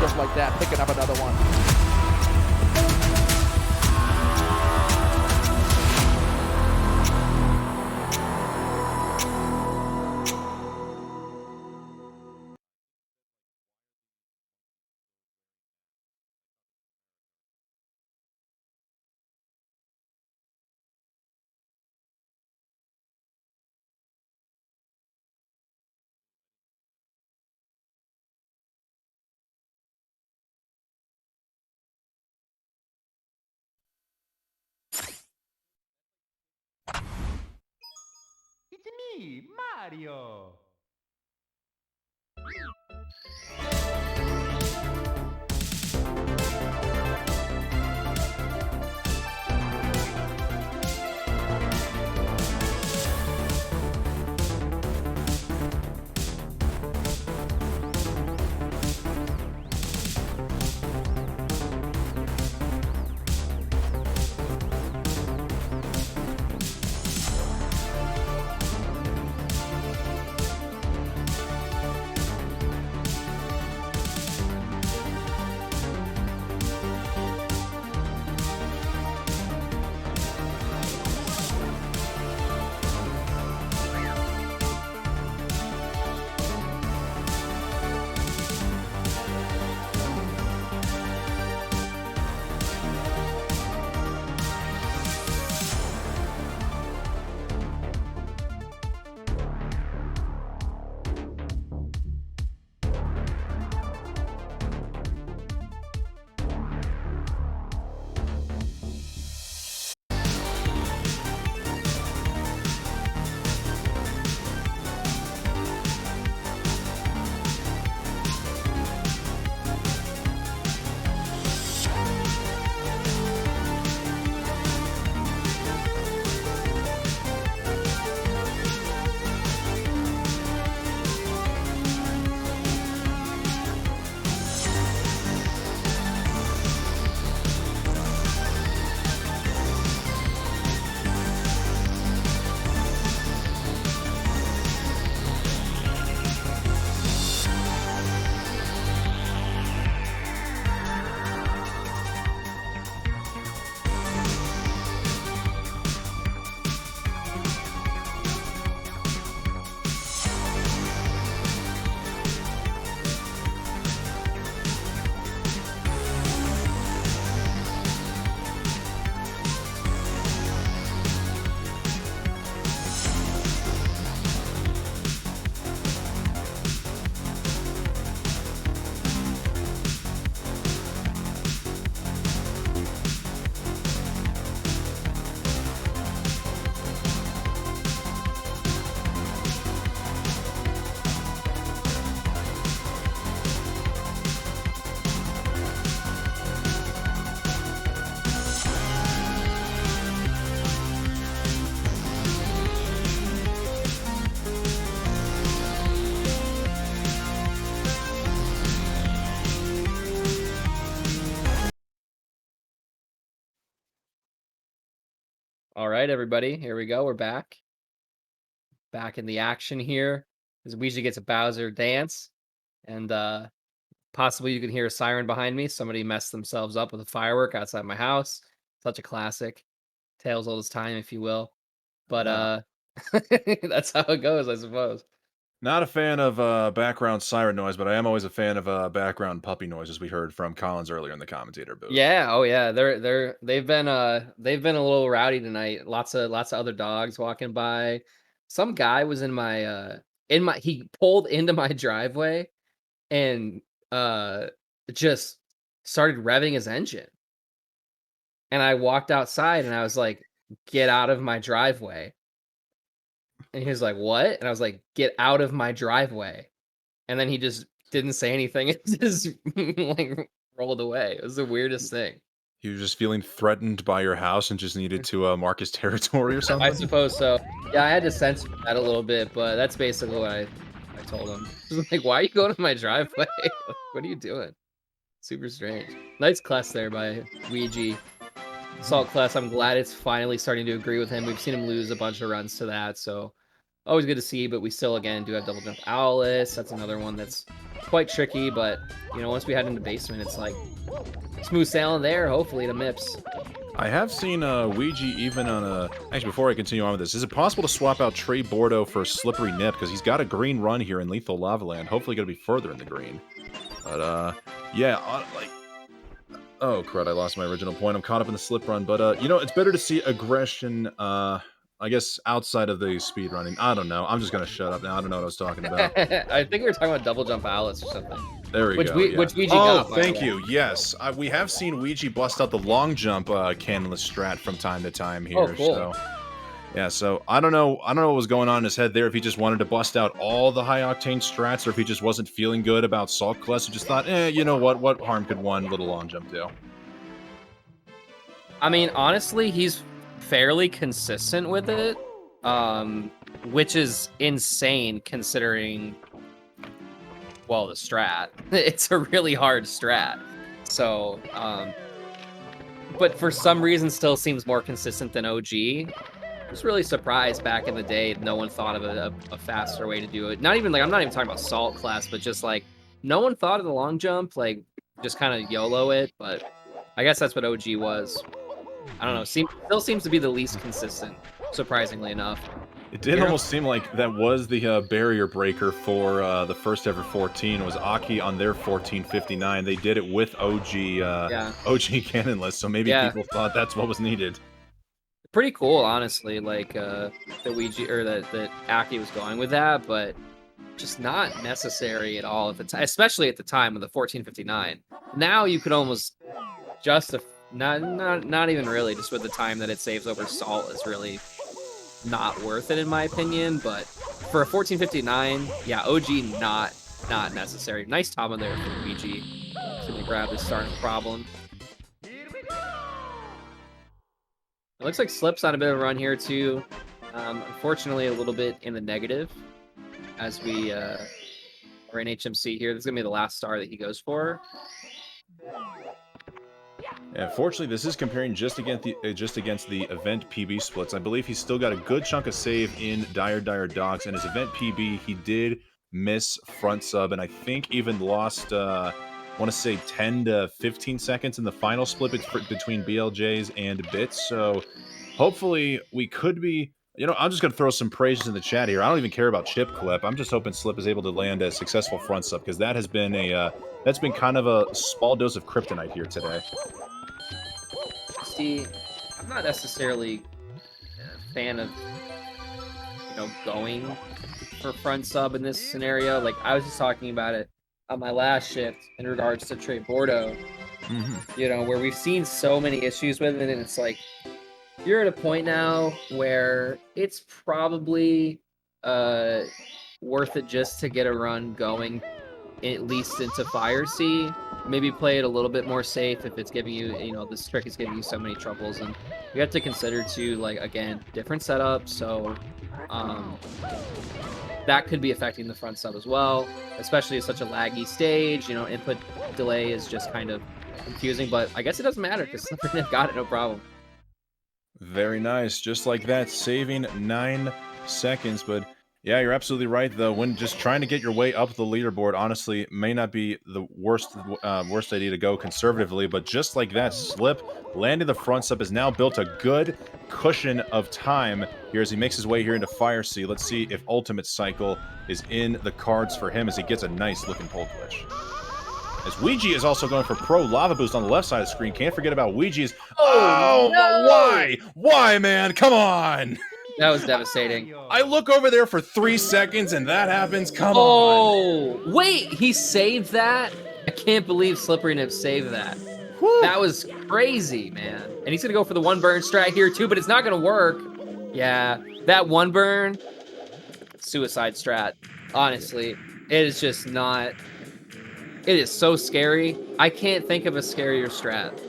just like that, picking up another one. It's me, Mario. All right, everybody, here we go. We're back. Back in the action here. As Ouija gets a Bowser dance. And possibly you can hear a siren behind me. Somebody messed themselves up with a firework outside my house. Such a classic. Tales old as time, if you will. But that's how it goes, I suppose. Not a fan of background siren noise, but I am always a fan of background puppy noise, as we heard from Collins earlier in the commentator booth. Yeah, oh yeah. They've been a little rowdy tonight. Lots of other dogs walking by. Some guy was he pulled into my driveway and just started revving his engine. And I walked outside and I was like, "Get out of my driveway." And he was like, "What?" And I was like, "Get out of my driveway." And then he just didn't say anything and just like rolled away. It was the weirdest thing. He was just feeling threatened by your house and just needed to mark his territory or something? I suppose so. Yeah, I had to censor that a little bit, but that's basically what I told him. I was like, "Why are you going to my driveway? Like, what are you doing?" Super strange. Nice class there by Ouija. Salt class, I'm glad it's finally starting to agree with him. We've seen him lose a bunch of runs to that, so always good to see, but we still, again, do have double jump owlets. That's another one that's quite tricky, but, you know, once we head into basement, it's like smooth sailing there, hopefully, to MIPS. I have seen Ouija even on a... Actually, before I continue on with this, is it possible to swap out Trey Bordeaux for Slippery Nip? Because he's got a green run here in Lethal Lava Land. Hopefully going to be further in the green. But, yeah, like... Oh, crud, I lost my original point. I'm caught up in the slip run. But, you know, it's better to see aggression, I guess, outside of the speedrunning. I don't know. I'm just going to shut up now. I don't know what I was talking about. I think we were talking about double jump owlets or something. There we go. Which Ouija got. Oh, thank you. Yes. We have seen Ouija bust out the long jump canonless strat from time to time here. Oh, cool. So, yeah, so I don't know what was going on in his head there, if he just wanted to bust out all the high-octane strats, or if he just wasn't feeling good about Salt Class and just thought, you know what harm could one little long jump do? I mean, honestly, he's fairly consistent with it, which is insane considering, well, the strat. It's a really hard strat. So, but for some reason still seems more consistent than OG. I was really surprised back in the day no one thought of a faster way to do it. Not even like, I'm not even talking about Salt Class, but just like no one thought of the long jump, like just kind of YOLO it, but I guess that's what OG was. I don't know, still seems to be the least consistent, surprisingly enough. It did almost seem like that was the barrier breaker for the first ever 14. It was Aki on their 1459. They did it with OG OG Canonless, so maybe people thought that's what was needed. Pretty cool, honestly, like that Ouija or that Aki was going with that, but just not necessary at all at the time, especially at the time of the 1459. Now you could almost justify, not even really, just with the time that it saves over Salt is really not worth it in my opinion. But for a 1459, yeah, OG not necessary. Nice Tama there for Ouija. Should grab this starting problem. It looks like Slip's on a bit of a run here, too. Unfortunately, a little bit in the negative as we are in HMC here. This is going to be the last star that he goes for. Yeah, fortunately, this is comparing just against the event PB splits. I believe he's still got a good chunk of save in Dire Dogs, and his event PB, he did miss front sub, and I think even lost... I want to say 10 to 15 seconds in the final split between BLJs and Bits. So hopefully we could be, you know, I'm just going to throw some praises in the chat here. I don't even care about chip clip. I'm just hoping Slip is able to land a successful front sub, because that has been that's been kind of a small dose of kryptonite here today. See, I'm not necessarily a fan of, you know, going for front sub in this scenario. Like, I was just talking about it on my last shift in regards to Trey Bordeaux, you know, where we've seen so many issues with it, and it's like, you're at a point now where it's probably worth it just to get a run going, at least into Fire C. Maybe play it a little bit more safe if it's giving you, you know, this trick is giving you so many troubles, and you have to consider too, like, again, different setup, so that could be affecting the front sub as well, especially at such a laggy stage. You know, input delay is just kind of confusing, but I guess it doesn't matter because they've got it, no problem. Very nice. Just like that, saving 9 seconds. But yeah, you're absolutely right, though. When just trying to get your way up the leaderboard, honestly, may not be the worst idea to go conservatively. But just like that, Slip landing the front step has now built a good cushion of time here as he makes his way here into Fire Sea. Let's see if Ultimate Cycle is in the cards for him as he gets a nice looking pole glitch. As Ouija is also going for Pro Lava Boost on the left side of the screen. Can't forget about Ouija's. Oh, no! Why? Why, man? Come on! That was devastating. I look over there for 3 seconds and that happens. Come on. Oh, wait, he saved that? I can't believe Slippery Nip saved that. Whew. That was crazy, man. And he's gonna go for the one burn strat here too, but it's not gonna work. Yeah, that one burn, suicide strat. Honestly, it is just not. It is so scary. I can't think of a scarier strat.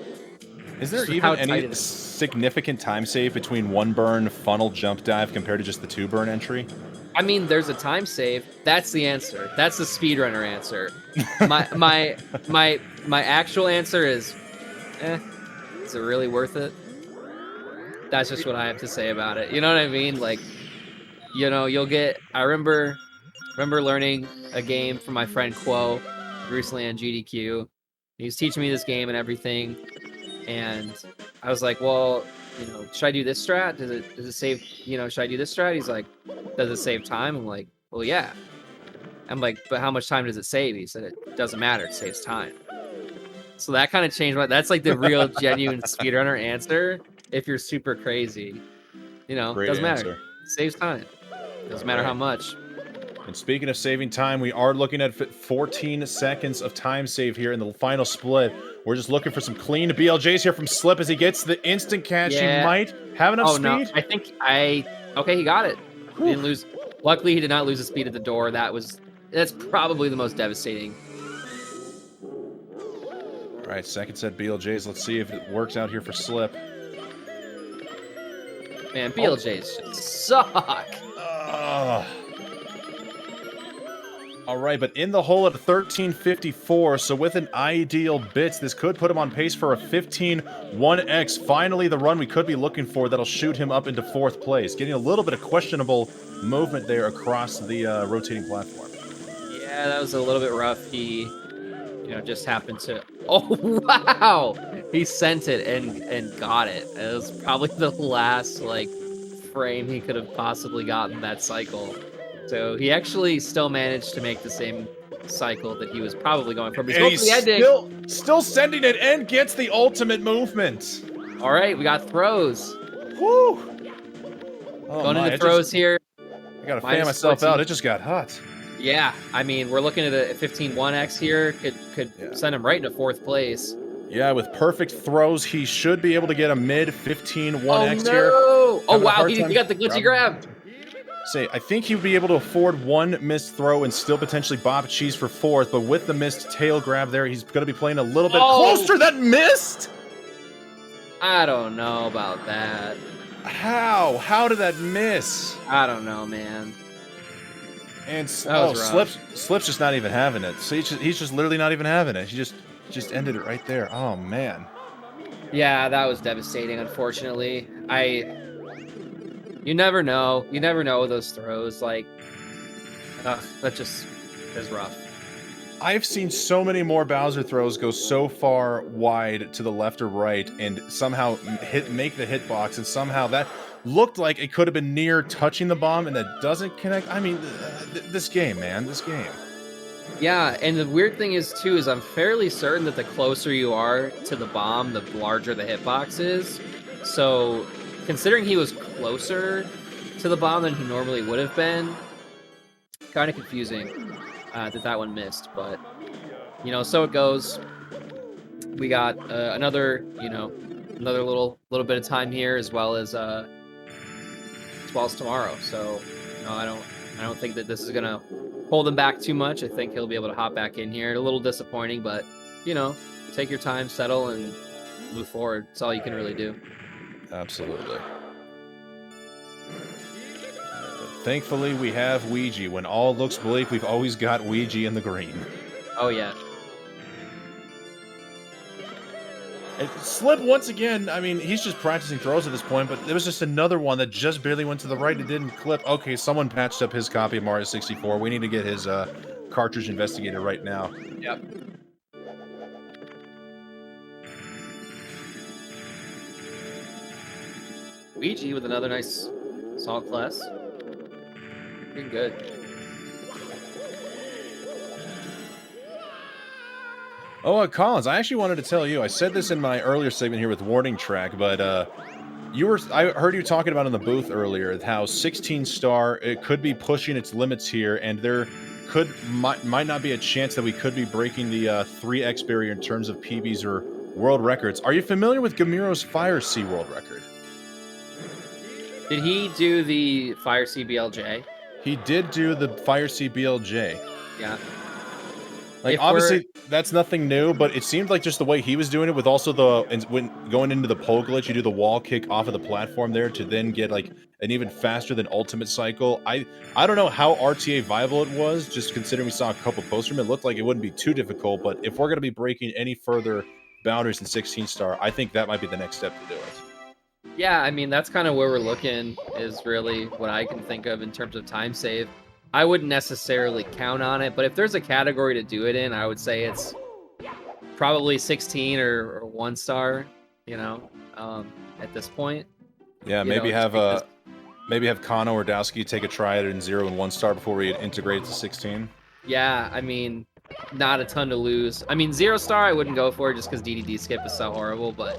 Is there even any significant time save between one burn funnel jump dive compared to just the 2 burn entry? I mean, there's a time save. That's the answer. That's the speedrunner answer. My actual answer is, is it really worth it? That's just what I have to say about it. You know what I mean? Like, you know, you'll get. I remember learning a game from my friend Quo recently on GDQ. He was teaching me this game and everything, and I was like, well, you know, should I do this strat? Does it save, you know, should I do this strat? He's like, does it save time? I'm like, well, yeah. I'm like, but how much time does it save? He said, it doesn't matter, it saves time. So that kind of changed that's like the real genuine speedrunner answer. If you're super crazy, you know, Great doesn't answer. matter. It saves time. Doesn't matter how much. And speaking of saving time, we are looking at 14 seconds of time save here in the final split. We're just looking for some clean BLJs here from Slip as he gets the instant catch. Yeah. He might have enough speed. No, okay, he got it. He didn't lose. Luckily, he did not lose the speed at the door. That's probably the most devastating. All right, second set BLJs. Let's see if it works out here for Slip. Man, BLJs just suck. All right, but in the hole at 1354, so with an ideal bits, this could put him on pace for a 15-1x. Finally, the run we could be looking for that'll shoot him up into 4th place. Getting a little bit of questionable movement there across the rotating platform. Yeah, that was a little bit rough. He, you know, just happened to. Oh wow! He sent it and got it. It was probably the last like frame he could have possibly gotten that cycle. So he actually still managed to make the same cycle that he was probably going for. But he's still sending it and gets the ultimate movement. All right, we got throws. Woo! Going into throws here. I gotta fan myself out. It just got hot. Yeah, I mean, we're looking at a 15-1x here. Could send him right into 4th place. Yeah, with perfect throws, he should be able to get a mid 15-1x here. Oh, wow, he got the glitchy grab. Say, I think he would be able to afford one missed throw and still potentially bop cheese for 4th, but with the missed tail grab there, he's going to be playing a little bit closer. That missed? I don't know about that. How? How did that miss? I don't know, man. And Slip's just not even having it. So he's just literally not even having it. He just ended it right there. Oh man. Yeah, that was devastating. Unfortunately, you never know. You never know with those throws. Like, that just is rough. I've seen so many more Bowser throws go so far wide to the left or right and somehow make the hitbox, and somehow that looked like it could have been near touching the bomb and that doesn't connect. I mean, this game, man, this game. Yeah, and the weird thing is, too, is I'm fairly certain that the closer you are to the bomb, the larger the hitbox is. So, considering he was closer to the bomb than he normally would have been, kind of confusing that one missed. But, you know, so it goes. We got another little bit of time here, as well as tomorrow. So, you know, I don't think that this is gonna hold him back too much. I think he'll be able to hop back in here. A little disappointing, but, you know, take your time, settle, and move forward. It's all you can really do. Absolutely. Thankfully, we have Ouija. When all looks bleak, we've always got Ouija in the green. Oh, yeah. Slip once again. I mean, he's just practicing throws at this point, but there was just another one that just barely went to the right. It didn't clip. Okay, someone patched up his copy of Mario 64. We need to get his cartridge investigated right now. Yep. Luigi with another nice salt class. Looking good. Oh, Collins, I actually wanted to tell you. I said this in my earlier segment here with Warning Track, but I heard you talking about in the booth earlier how 16-star it could be pushing its limits here, and there might not be a chance that we could be breaking the 3x barrier in terms of PBs or world records. Are you familiar with Gamiro's Fire C world record? Did he do the Fire C BLJ? He did do the Fire C BLJ. Yeah. Like, obviously, that's nothing new, but it seemed like just the way he was doing it with also when going into the pole glitch, you do the wall kick off of the platform there to then get, like, an even faster than ultimate cycle. I don't know how RTA viable it was, just considering we saw a couple posts from it. It looked like it wouldn't be too difficult, but if we're going to be breaking any further boundaries in 16-star, I think that might be the next step to do it. Yeah, I mean, that's kind of where we're looking, is really what I can think of in terms of time save. I wouldn't necessarily count on it, but if there's a category to do it in, I would say it's probably 16 or 1 star, you know, at this point. Yeah, maybe have Kano or Dowski take a try at it in 0 and 1 star before we integrate it to 16. Yeah, I mean, not a ton to lose. I mean, 0 star I wouldn't go for just because DDD skip is so horrible, but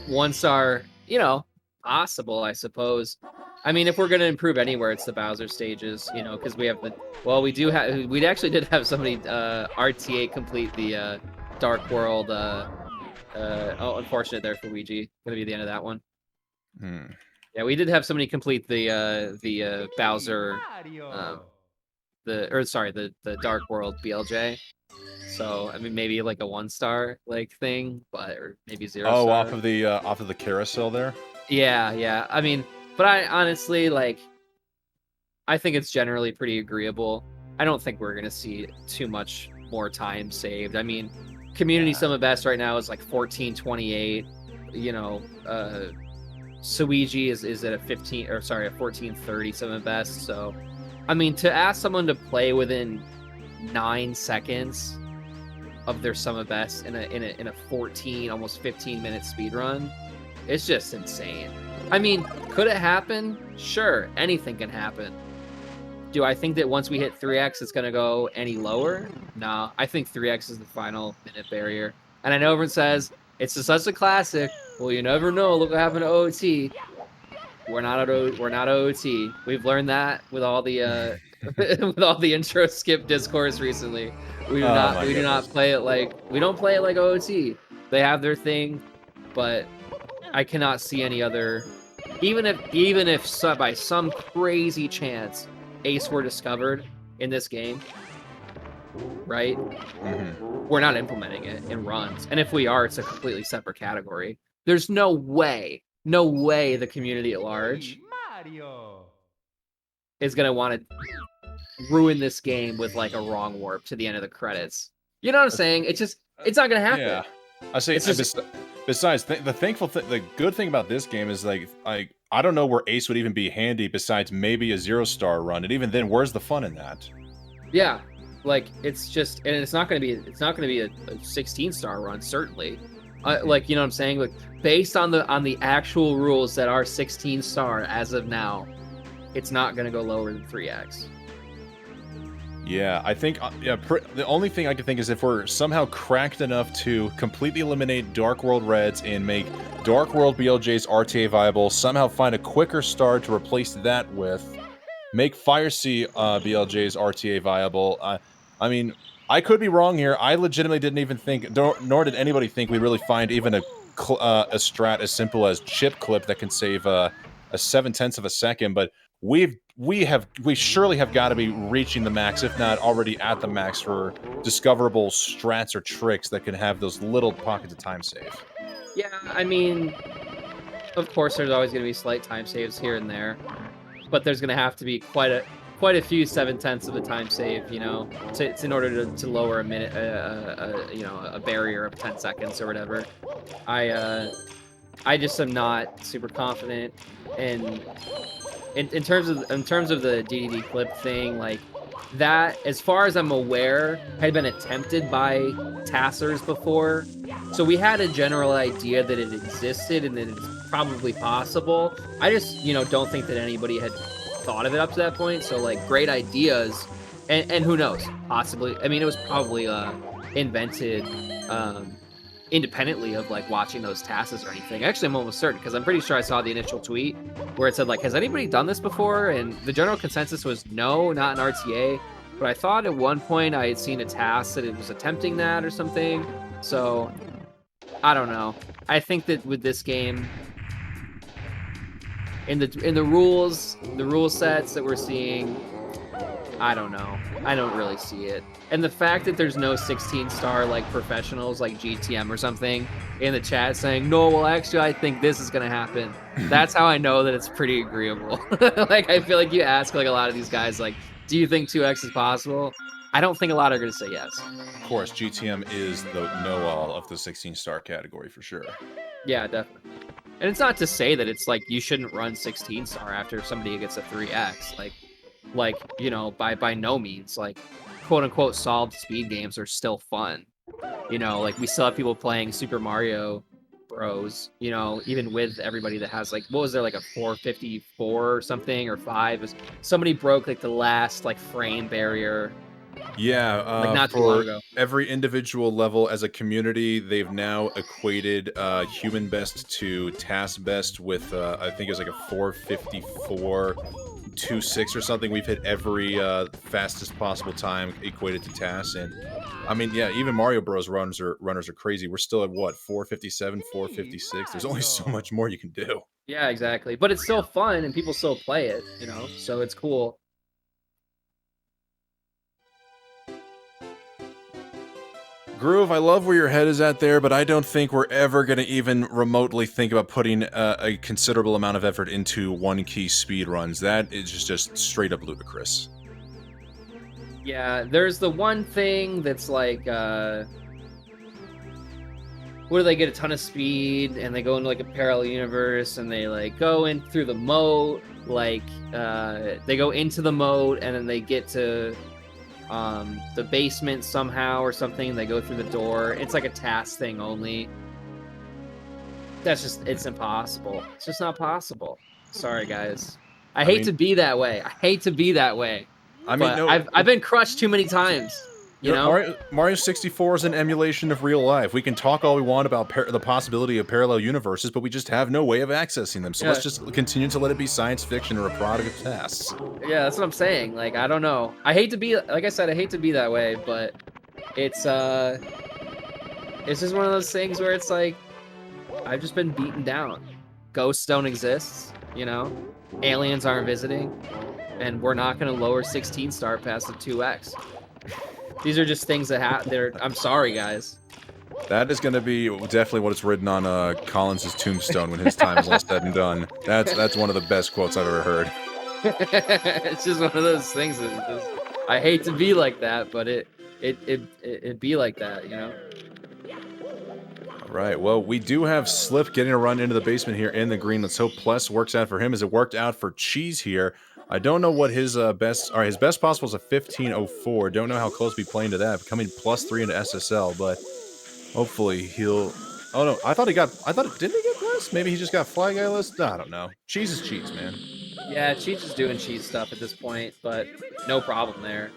1 star, you know, possible, I suppose. I mean, if we're going to improve anywhere, it's the Bowser stages, you know, because we have we actually did have somebody RTA complete the Dark World. Unfortunate there for Luigi. Gonna be the end of that one. Yeah, we did have somebody complete the Bowser, the Dark World BLJ. So I mean, maybe like a 1 star like thing, or maybe 0 star. Oh, off of the carousel there. Yeah. I mean. But I honestly, I think it's generally pretty agreeable. I don't think we're going to see too much more time saved. I mean, community sum of best right now is like 1428. You know, Suigi is at a 1430 sum of best. So, I mean, to ask someone to play within 9 seconds of their sum of best in a 14, almost 15-minute speed run, it's just insane. I mean, could it happen? Sure, anything can happen. Do I think that once we hit 3x, it's going to go any lower? No, I think 3x is the final minute barrier. And I know everyone says, it's such a classic. Well, you never know. Look what happened to OOT. We're not OOT. We've learned that with all the with all the intro skip discourse recently. We do not play it like OOT. They have their thing, but I cannot see any other. Even if by some crazy chance Ace were discovered in this game, right? We're not implementing it in runs, and if we are, it's a completely separate category. There's no way the community at large is gonna want to ruin this game with like a wrong warp to the end of the credits. You know what I'm saying? It's not gonna happen. Yeah, I say it's just. Besides, the good thing about this game is like I don't know where Ace would even be handy besides maybe a 0 star run, and even then, where's the fun in that? Yeah, like it's not going to be a 16 star run certainly. Like, you know what I'm saying? Like based on the actual rules that are 16 star as of now, it's not going to go lower than 3x. Yeah, I think the only thing I can think is if we're somehow cracked enough to completely eliminate Dark World Reds and make Dark World BLJs RTA viable, somehow find a quicker star to replace that with, make Fire C BLJs RTA viable. I mean, I could be wrong here. I legitimately didn't even think, nor did anybody think we really find even a strat as simple as chip clip that can save a 7/10 of a second, but we surely have got to be reaching the max, if not already at the max, for discoverable strats or tricks that can have those little pockets of time save. Yeah, I mean, of course, there's always going to be slight time saves here and there, but there's going to have to be quite a few 7/10 of a time save, you know, in order to lower a minute, a barrier of 10 seconds or whatever. I just am not super confident in terms of the DDD clip thing, like that, as far as I'm aware, had been attempted by tassers before. So we had a general idea that it existed and that it's probably possible. I just, don't think that anybody had thought of it up to that point. So like great ideas, and who knows, possibly. I mean, it was probably invented independently of like watching those tasks or anything. Actually, I'm almost certain, because I'm pretty sure I saw the initial tweet where it said like, has anybody done this before? And the general consensus was no, not an RTA. But I thought at one point I had seen a task that it was attempting that or something. So I don't know. I think that with this game, in the rule sets that we're seeing, I don't know. I don't really see it. And the fact that there's no 16-star like professionals like GTM or something in the chat saying, no, well, actually, I think this is going to happen. That's how I know that it's pretty agreeable. Like, I feel like you ask like a lot of these guys, like, do you think 2x is possible? I don't think a lot are going to say yes. Of course, GTM is the know-all of the 16-star category for sure. Yeah, definitely. And it's not to say that it's like you shouldn't run 16-star after somebody gets a 3x. Like, by no means, like, quote unquote solved speed games are still fun. Like we still have people playing Super Mario Bros, even with everybody that has like, what was there, like a 454 or something, or 5? Somebody broke like the last like frame barrier. Yeah, like not too long ago. Every individual level as a community, they've now equated human best to task best with, I think it was like a 454.26 or something. We've hit every fastest possible time equated to tasks, and I mean, yeah, even Mario Bros. runners are crazy. We're still at what, 457, 456? There's only so much more you can do. Yeah, exactly. But it's still fun, and people still play it, so it's cool. Groove, I love where your head is at there, but I don't think we're ever going to even remotely think about putting a considerable amount of effort into one-key speed runs. That is just straight up ludicrous. Yeah, there's the one thing that's like, where they get a ton of speed, and they go into like a parallel universe, and they like go in through the moat, like, they go into the moat, and then they get to the basement somehow or something. They go through the door. It's like a task thing only. It's impossible. It's just not possible. Sorry, guys. I hate to be that way. I mean, no, I've been crushed too many times. Mario 64 is an emulation of real life. We can talk all we want about the possibility of parallel universes, but we just have no way of accessing them. So let's just continue to let it be science fiction or a product of tasks. Yeah, that's what I'm saying. Like, I don't know. I hate to be, like I said, I hate to be that way, but it's just one of those things where it's like, I've just been beaten down. Ghosts don't exist, aliens aren't visiting, and we're not going to lower 16-star past the 2x. These are just things that happen. I'm sorry, guys. That is going to be definitely what it's written on Collins' tombstone when his time is all said and done. That's one of the best quotes I've ever heard. It's just one of those things that I hate to be like that, but it be like that, All right. Well, we do have Slip getting a run into the basement here in the green. Let's hope Plus works out for him as it worked out for Cheese here. I don't know what his best possible is a 1504. Don't know how close we'll be playing to that. Becoming +3 into SSL, but hopefully he'll. Oh no, didn't he get plus? Maybe he just got Fly Guy list. I don't know. Cheese is cheese, man. Yeah, Cheese is doing cheese stuff at this point, but no problem there.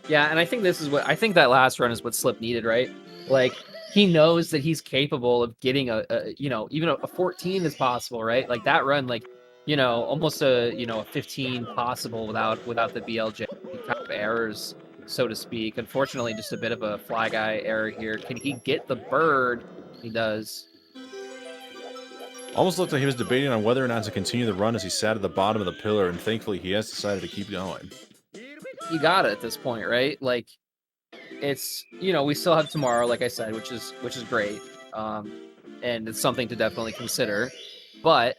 Yeah, and I think that last run is what Slip needed, right? Like, he knows that he's capable of getting even a 14 is possible, right? Like that run, like, almost a 15 possible without the BLJ kind of errors, so to speak. Unfortunately, just a bit of a Fly Guy error here. Can he get the bird? He does. Almost looked like he was debating on whether or not to continue the run as he sat at the bottom of the pillar, and thankfully he has decided to keep going. You got it at this point, right? Like, it's, we still have tomorrow, like I said, which is great, and it's something to definitely consider. But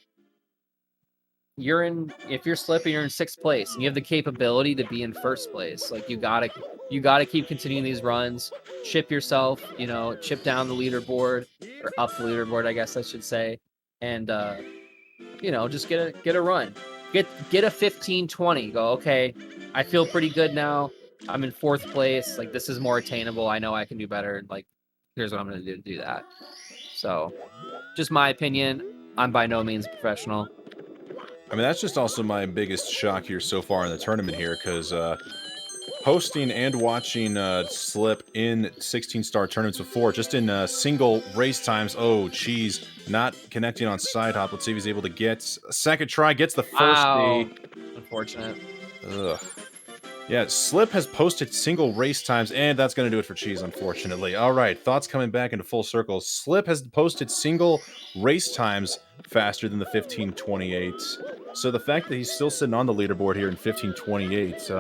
if you're slipping, you're in 6th place, and you have the capability to be in 1st place. Like you gotta keep continuing these runs, chip yourself, chip down the leaderboard, or up the leaderboard, I guess I should say, and just get a run, get a 15-20. Go, okay, I feel pretty good now. I'm in 4th place. Like, this is more attainable. I know I can do better. Like, here's what I'm gonna do to do that. So, just my opinion. I'm by no means a professional. I mean, that's just also my biggest shock here so far in the tournament here, because hosting and watching Slip in 16-star tournaments before, just in single race times. Oh, geez, not connecting on side hop. Let's see if he's able to get a second try. Gets the first D. Unfortunate. Ugh. Yeah, Slip has posted single race times, and that's going to do it for Cheese, unfortunately. All right, thoughts coming back into full circle. Slip has posted single race times faster than the 15:28. So the fact that he's still sitting on the leaderboard here in 15:28,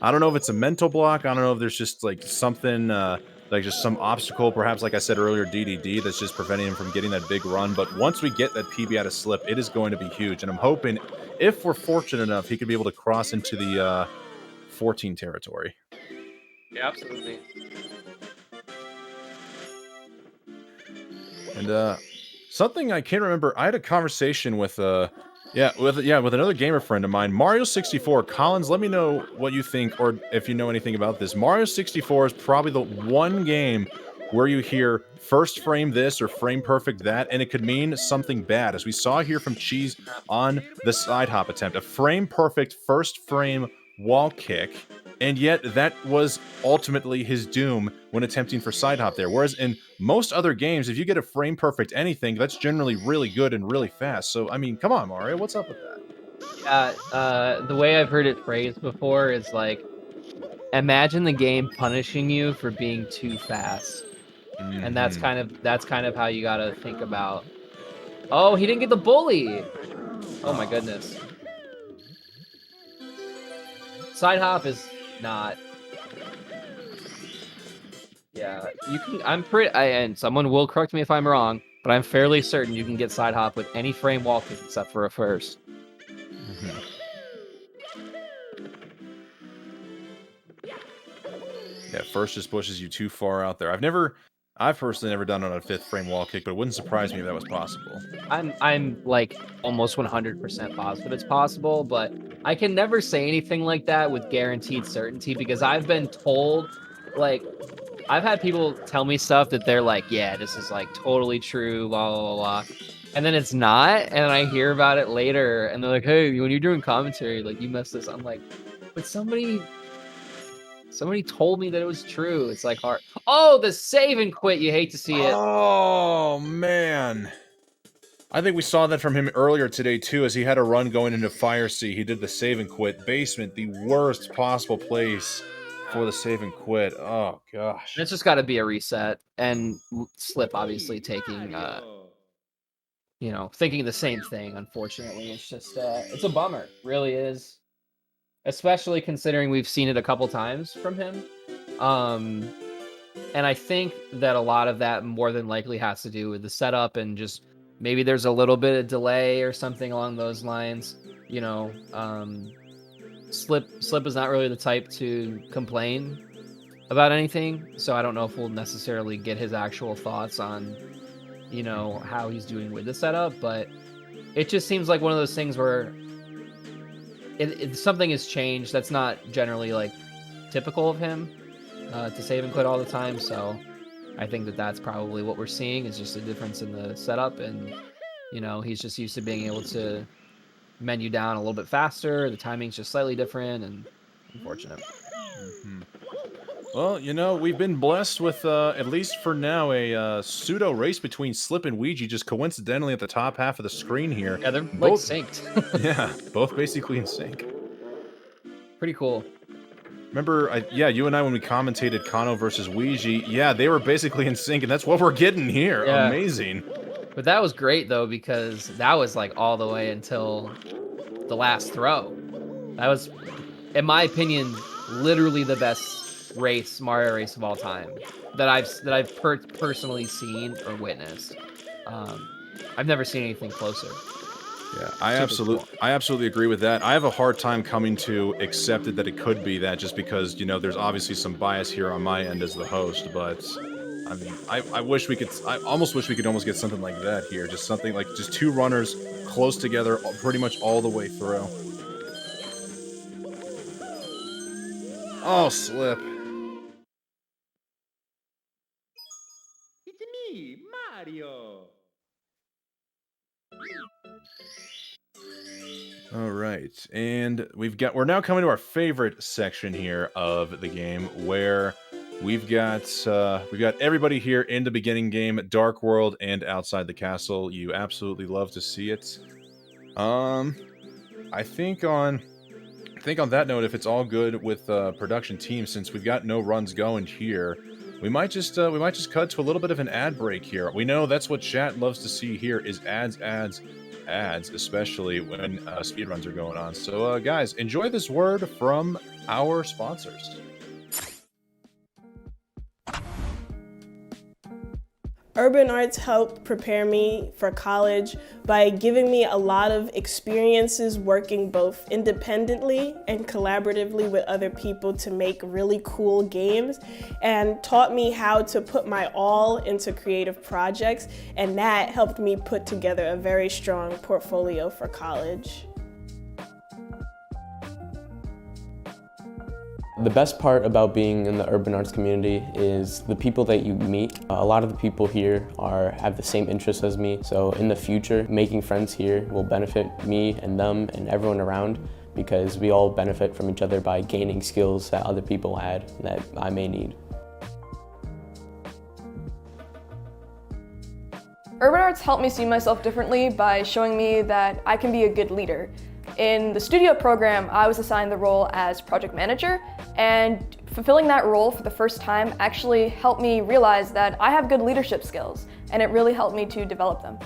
I don't know if it's a mental block. I don't know if there's just like something, like just some obstacle, perhaps like I said earlier, DDD, that's just preventing him from getting that big run. But once we get that PB out of Slip, it is going to be huge. And I'm hoping, if we're fortunate enough, he could be able to cross into the 14 territory. Yeah, absolutely. And something I can't remember, I had a conversation with with another gamer friend of mine, Mario 64. Collins, let me know what you think, or if you know anything about this. Mario 64 is probably the one game where you hear first frame this or frame perfect that, and it could mean something bad, as we saw here from Cheese on the side hop attempt. A frame perfect first frame wall kick, and yet that was ultimately his doom when attempting for side hop there. Whereas in most other games, if you get a frame perfect anything, that's generally really good and really fast. So, I mean, come on, Mario, what's up with that? Yeah, the way I've heard it phrased before is like, imagine the game punishing you for being too fast. Mm-hmm. And that's kind of how you gotta think about. Oh, he didn't get the bully. Oh my goodness. Side hop is not. Yeah, you can. And someone will correct me if I'm wrong, but I'm fairly certain you can get side hop with any frame wall kick except for a first. Mm-hmm. Yeah, first just pushes you too far out there. I've personally never done it on a 5th frame wall kick, but it wouldn't surprise me if that was possible. I'm like almost 100% positive it's possible, but I can never say anything like that with guaranteed certainty, because I've been told, like, I've had people tell me stuff that they're like, yeah, this is like totally true, blah, blah, blah. And then it's not, and I hear about it later, and they're like, hey, when you're doing commentary, like, you messed this. I'm like, but somebody told me that it was true. It's like hard. Oh, the save and quit. You hate to see it. Oh, man. I think we saw that from him earlier today, too, as he had a run going into Fire Sea. He did the save and quit. Basement, the worst possible place for the save and quit. Oh, gosh. It's just got to be a reset. And Slip obviously taking, thinking the same thing, unfortunately. It's just, it's a bummer. Really is. Especially considering we've seen it a couple times from him. And I think that a lot of that more than likely has to do with the setup, and just maybe there's a little bit of delay or something along those lines. Slip is not really the type to complain about anything, so I don't know if we'll necessarily get his actual thoughts on, how he's doing with the setup, but it just seems like one of those things where something has changed that's not generally like typical of him to save and quit all the time. So I think that's probably what we're seeing, is just a difference in the setup, and he's just used to being able to menu down a little bit faster. The timing's just slightly different, and unfortunate. Mm-hmm. Well, we've been blessed with, at least for now, a pseudo race between Slip and Ouija, just coincidentally at the top half of the screen here. Yeah, they're both synced. Yeah, both basically in sync. Pretty cool. Remember, you and I, when we commentated Kano versus Ouija, they were basically in sync, and that's what we're getting here. Yeah. Amazing. But that was great, though, because that was like all the way until the last throw. That was, in my opinion, literally the best Mario race of all time that I've personally seen or witnessed. I've never seen anything closer. Yeah, I absolutely agree with that. I have a hard time coming to accept it that it could be that, just because, you know, there's obviously some bias here on my end as the host, but I mean, I wish we could, I almost wish we could almost get something like that here. Just something like just two runners close together pretty much all the way through. Oh, slip. It's me, Mario. All right, and we're now coming to our favorite section here of the game, where we've got everybody here in the beginning game, Dark World and Outside the Castle. You absolutely love to see it. I think on that note, if it's all good with production team, since we've got no runs going here, we might just cut to a little bit of an ad break here. We know that's what chat loves to see here, is ads, especially when speedruns are going on. So guys, enjoy this word from our sponsors. Urban arts helped prepare me for college by giving me a lot of experiences working both independently and collaboratively with other people to make really cool games, and taught me how to put my all into creative projects, and that helped me put together a very strong portfolio for college. The best part about being in the urban arts community is the people that you meet. A lot of the people here have the same interests as me, so in the future, making friends here will benefit me and them and everyone around, because we all benefit from each other by gaining skills that other people had that I may need. Urban arts helped me see myself differently by showing me that I can be a good leader. In the studio program, I was assigned the role as project manager, and fulfilling that role for the first time actually helped me realize that I have good leadership skills, and it really helped me to develop them.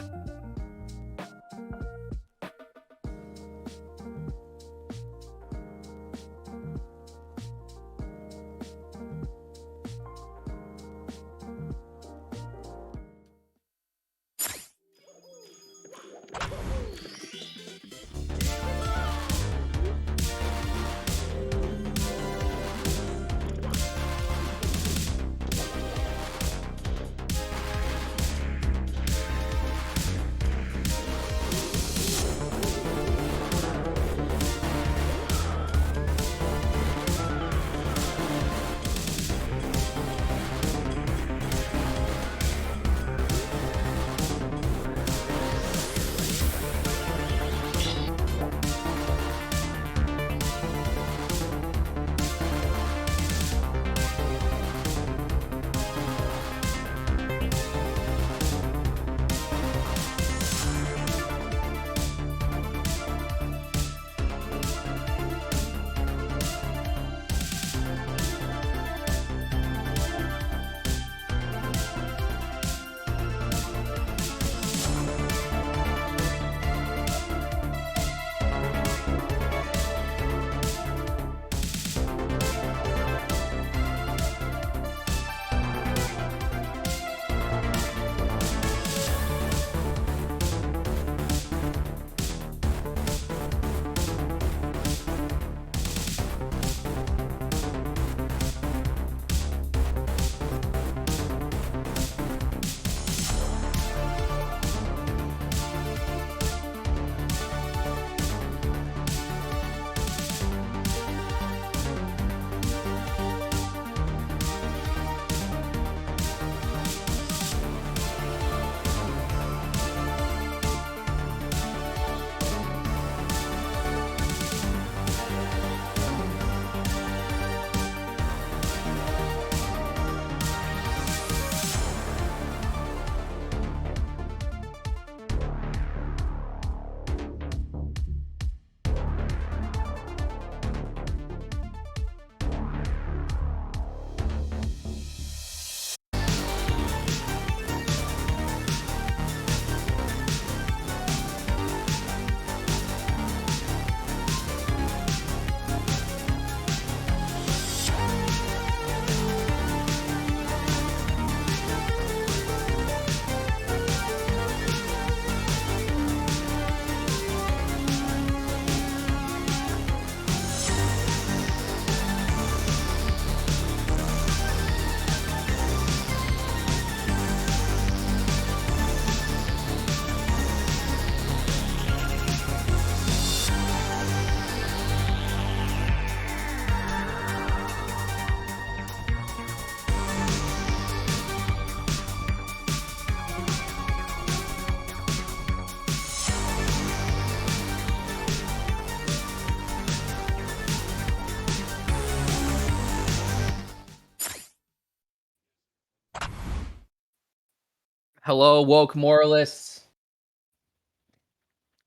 Hello, woke moralists.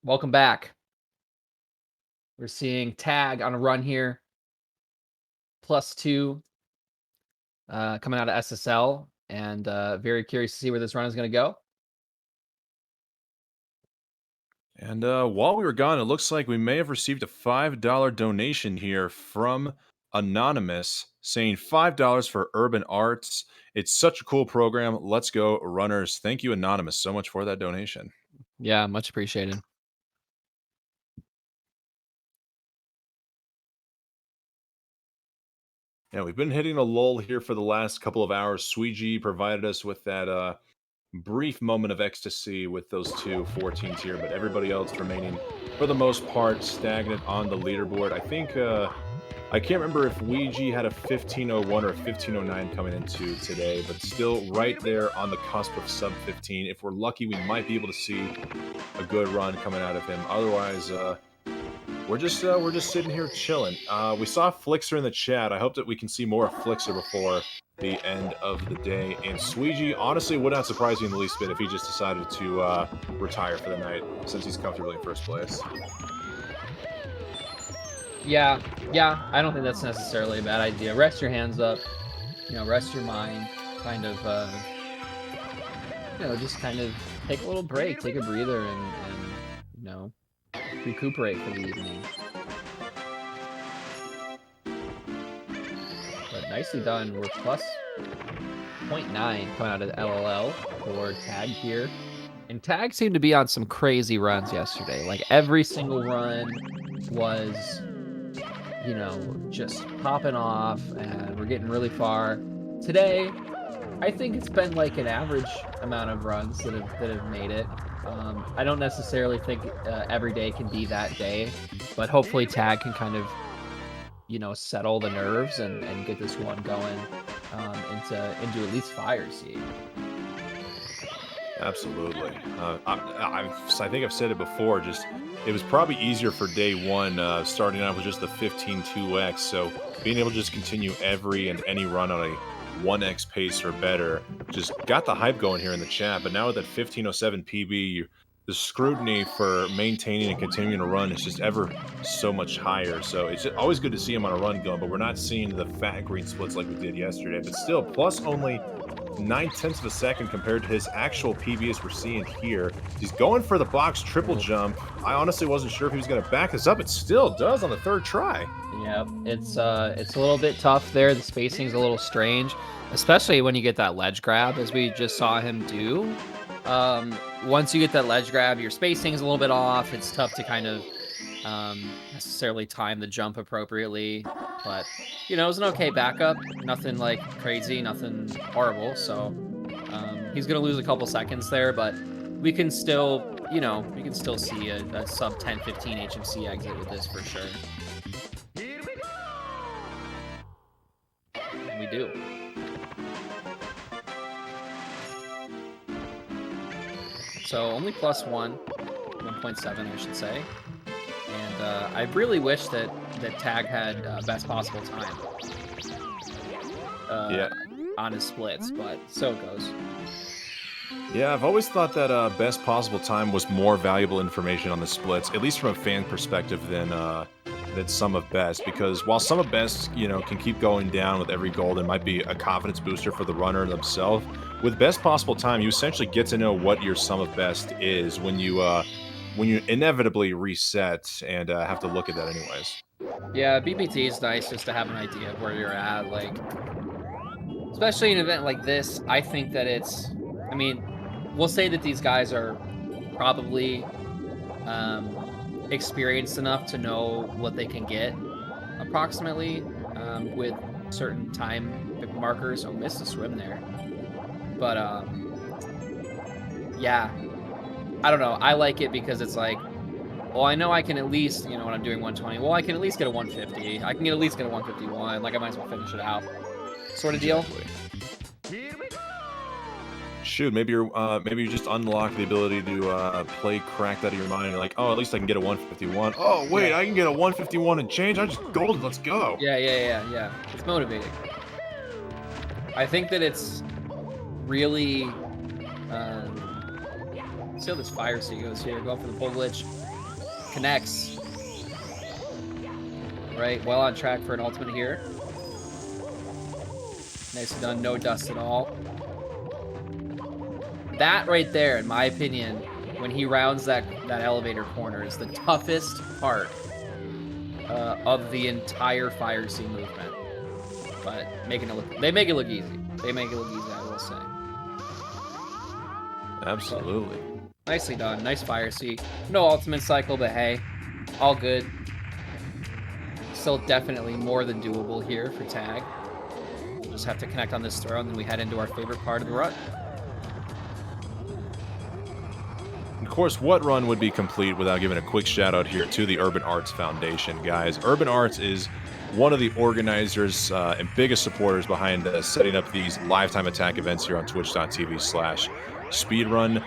Welcome back. We're seeing Tag on a run here. +2 coming out of SSL, and very curious to see where this run is going to go. And while we were gone, it looks like we may have received a $5 donation here from Anonymous saying $5 for Urban Arts. It's such a cool program. Let's go, runners. Thank you, Anonymous, so much for that donation. Yeah, much appreciated. Yeah, we've been hitting a lull here for the last couple of hours. Sweegie provided us with that brief moment of ecstasy with those 2 14s here, but everybody else remaining, for the most part, stagnant on the leaderboard. I think, I can't remember if Ouija had a 15:01 or a 15:09 coming into today, but still right there on the cusp of sub 15. If we're lucky, we might be able to see a good run coming out of him. Otherwise, we're just sitting here chilling. We saw Flixer in the chat. I hope that we can see more of Flixer before the end of the day. And Sweegie, honestly, would not surprise me in the least bit if he just decided to retire for the night, since he's comfortably in first place. Yeah, I don't think that's necessarily a bad idea. Rest your hands up, rest your mind, kind of, just kind of take a little break, take a breather, and recuperate for the evening. But nicely done. We're plus 0.9 coming out of the LLL for Tag here. And Tag seemed to be on some crazy runs yesterday. Like, every single run was, just popping off, and we're getting really far. Today, I think it's been like an average amount of runs that have made it. I don't necessarily think every day can be that day, but hopefully Tag can kind of, settle the nerves and get this one going into at least fire seed. Absolutely. I think I've said it before, it was probably easier for day one, starting out with just the 15.2x, so being able to just continue every and any run on a 1x pace or better just got the hype going here in the chat. But now with that 15:07 PB, the scrutiny for maintaining and continuing to run is just ever so much higher. So it's just always good to see him on a run going, but we're not seeing the fat green splits like we did yesterday. But still, plus only 9/10 of a second compared to his actual PBs we're seeing here. He's going for the box triple jump. I honestly wasn't sure if he was going to back this up. It still does on the 3rd try. Yep, it's a little bit tough there. The spacing's a little strange, especially when you get that ledge grab, as we just saw him do. Once you get that ledge grab, your spacing's a little bit off. It's tough to kind of necessarily time the jump appropriately, but it was an okay backup. Nothing like crazy, nothing horrible. So he's gonna lose a couple seconds there, but we can still, we can still see a sub 10-15 HMC exit with this for sure. And we do. So only plus 1.7, I should say. And I really wish that Tag had best possible time on his splits, but so it goes. Yeah, I've always thought that best possible time was more valuable information on the splits, at least from a fan perspective, than sum of best. Because while sum of best, can keep going down with every gold, it might be a confidence booster for the runner themselves. With best possible time, you essentially get to know what your sum of best is when you inevitably reset and have to look at that anyways. Yeah, BBT is nice just to have an idea of where you're at. Like, especially in an event like this, I think that we'll say that these guys are probably experienced enough to know what they can get approximately with certain time markers. Oh, missed a swim there. But yeah, I don't know. I like it because it's like, well, I know I can at least, when I'm doing 120, well, I can at least get a 150. I can at least get a 151. Like, I might as well finish it out, sort of deal. Shoot, maybe you just unlock the ability to play cracked out of your mind. And you're like, oh, at least I can get a 151. Oh, wait, yeah. I can get a 151 and change. I just golded. Let's go. Yeah. It's motivating. I think that it's really See how this Fire Sea goes here. Going for the pull glitch. Connects. Right, well on track for an ultimate here. Nicely done, no dust at all. That right there, in my opinion, when he rounds that elevator corner, is the toughest part of the entire Fire Sea movement. But they make it look easy. They make it look easy, I will say. Absolutely. So, nicely done, nice Fire Sea. No ultimate cycle, but hey, all good. Still definitely more than doable here for tag. We'll just have to connect on this throw, and then we head into our favorite part of the run. Of course, what run would be complete without giving a quick shout out here to the Urban Arts Foundation, guys. Urban Arts is one of the organizers and biggest supporters behind setting up these lifetime attack events here on twitch.tv/speedrun.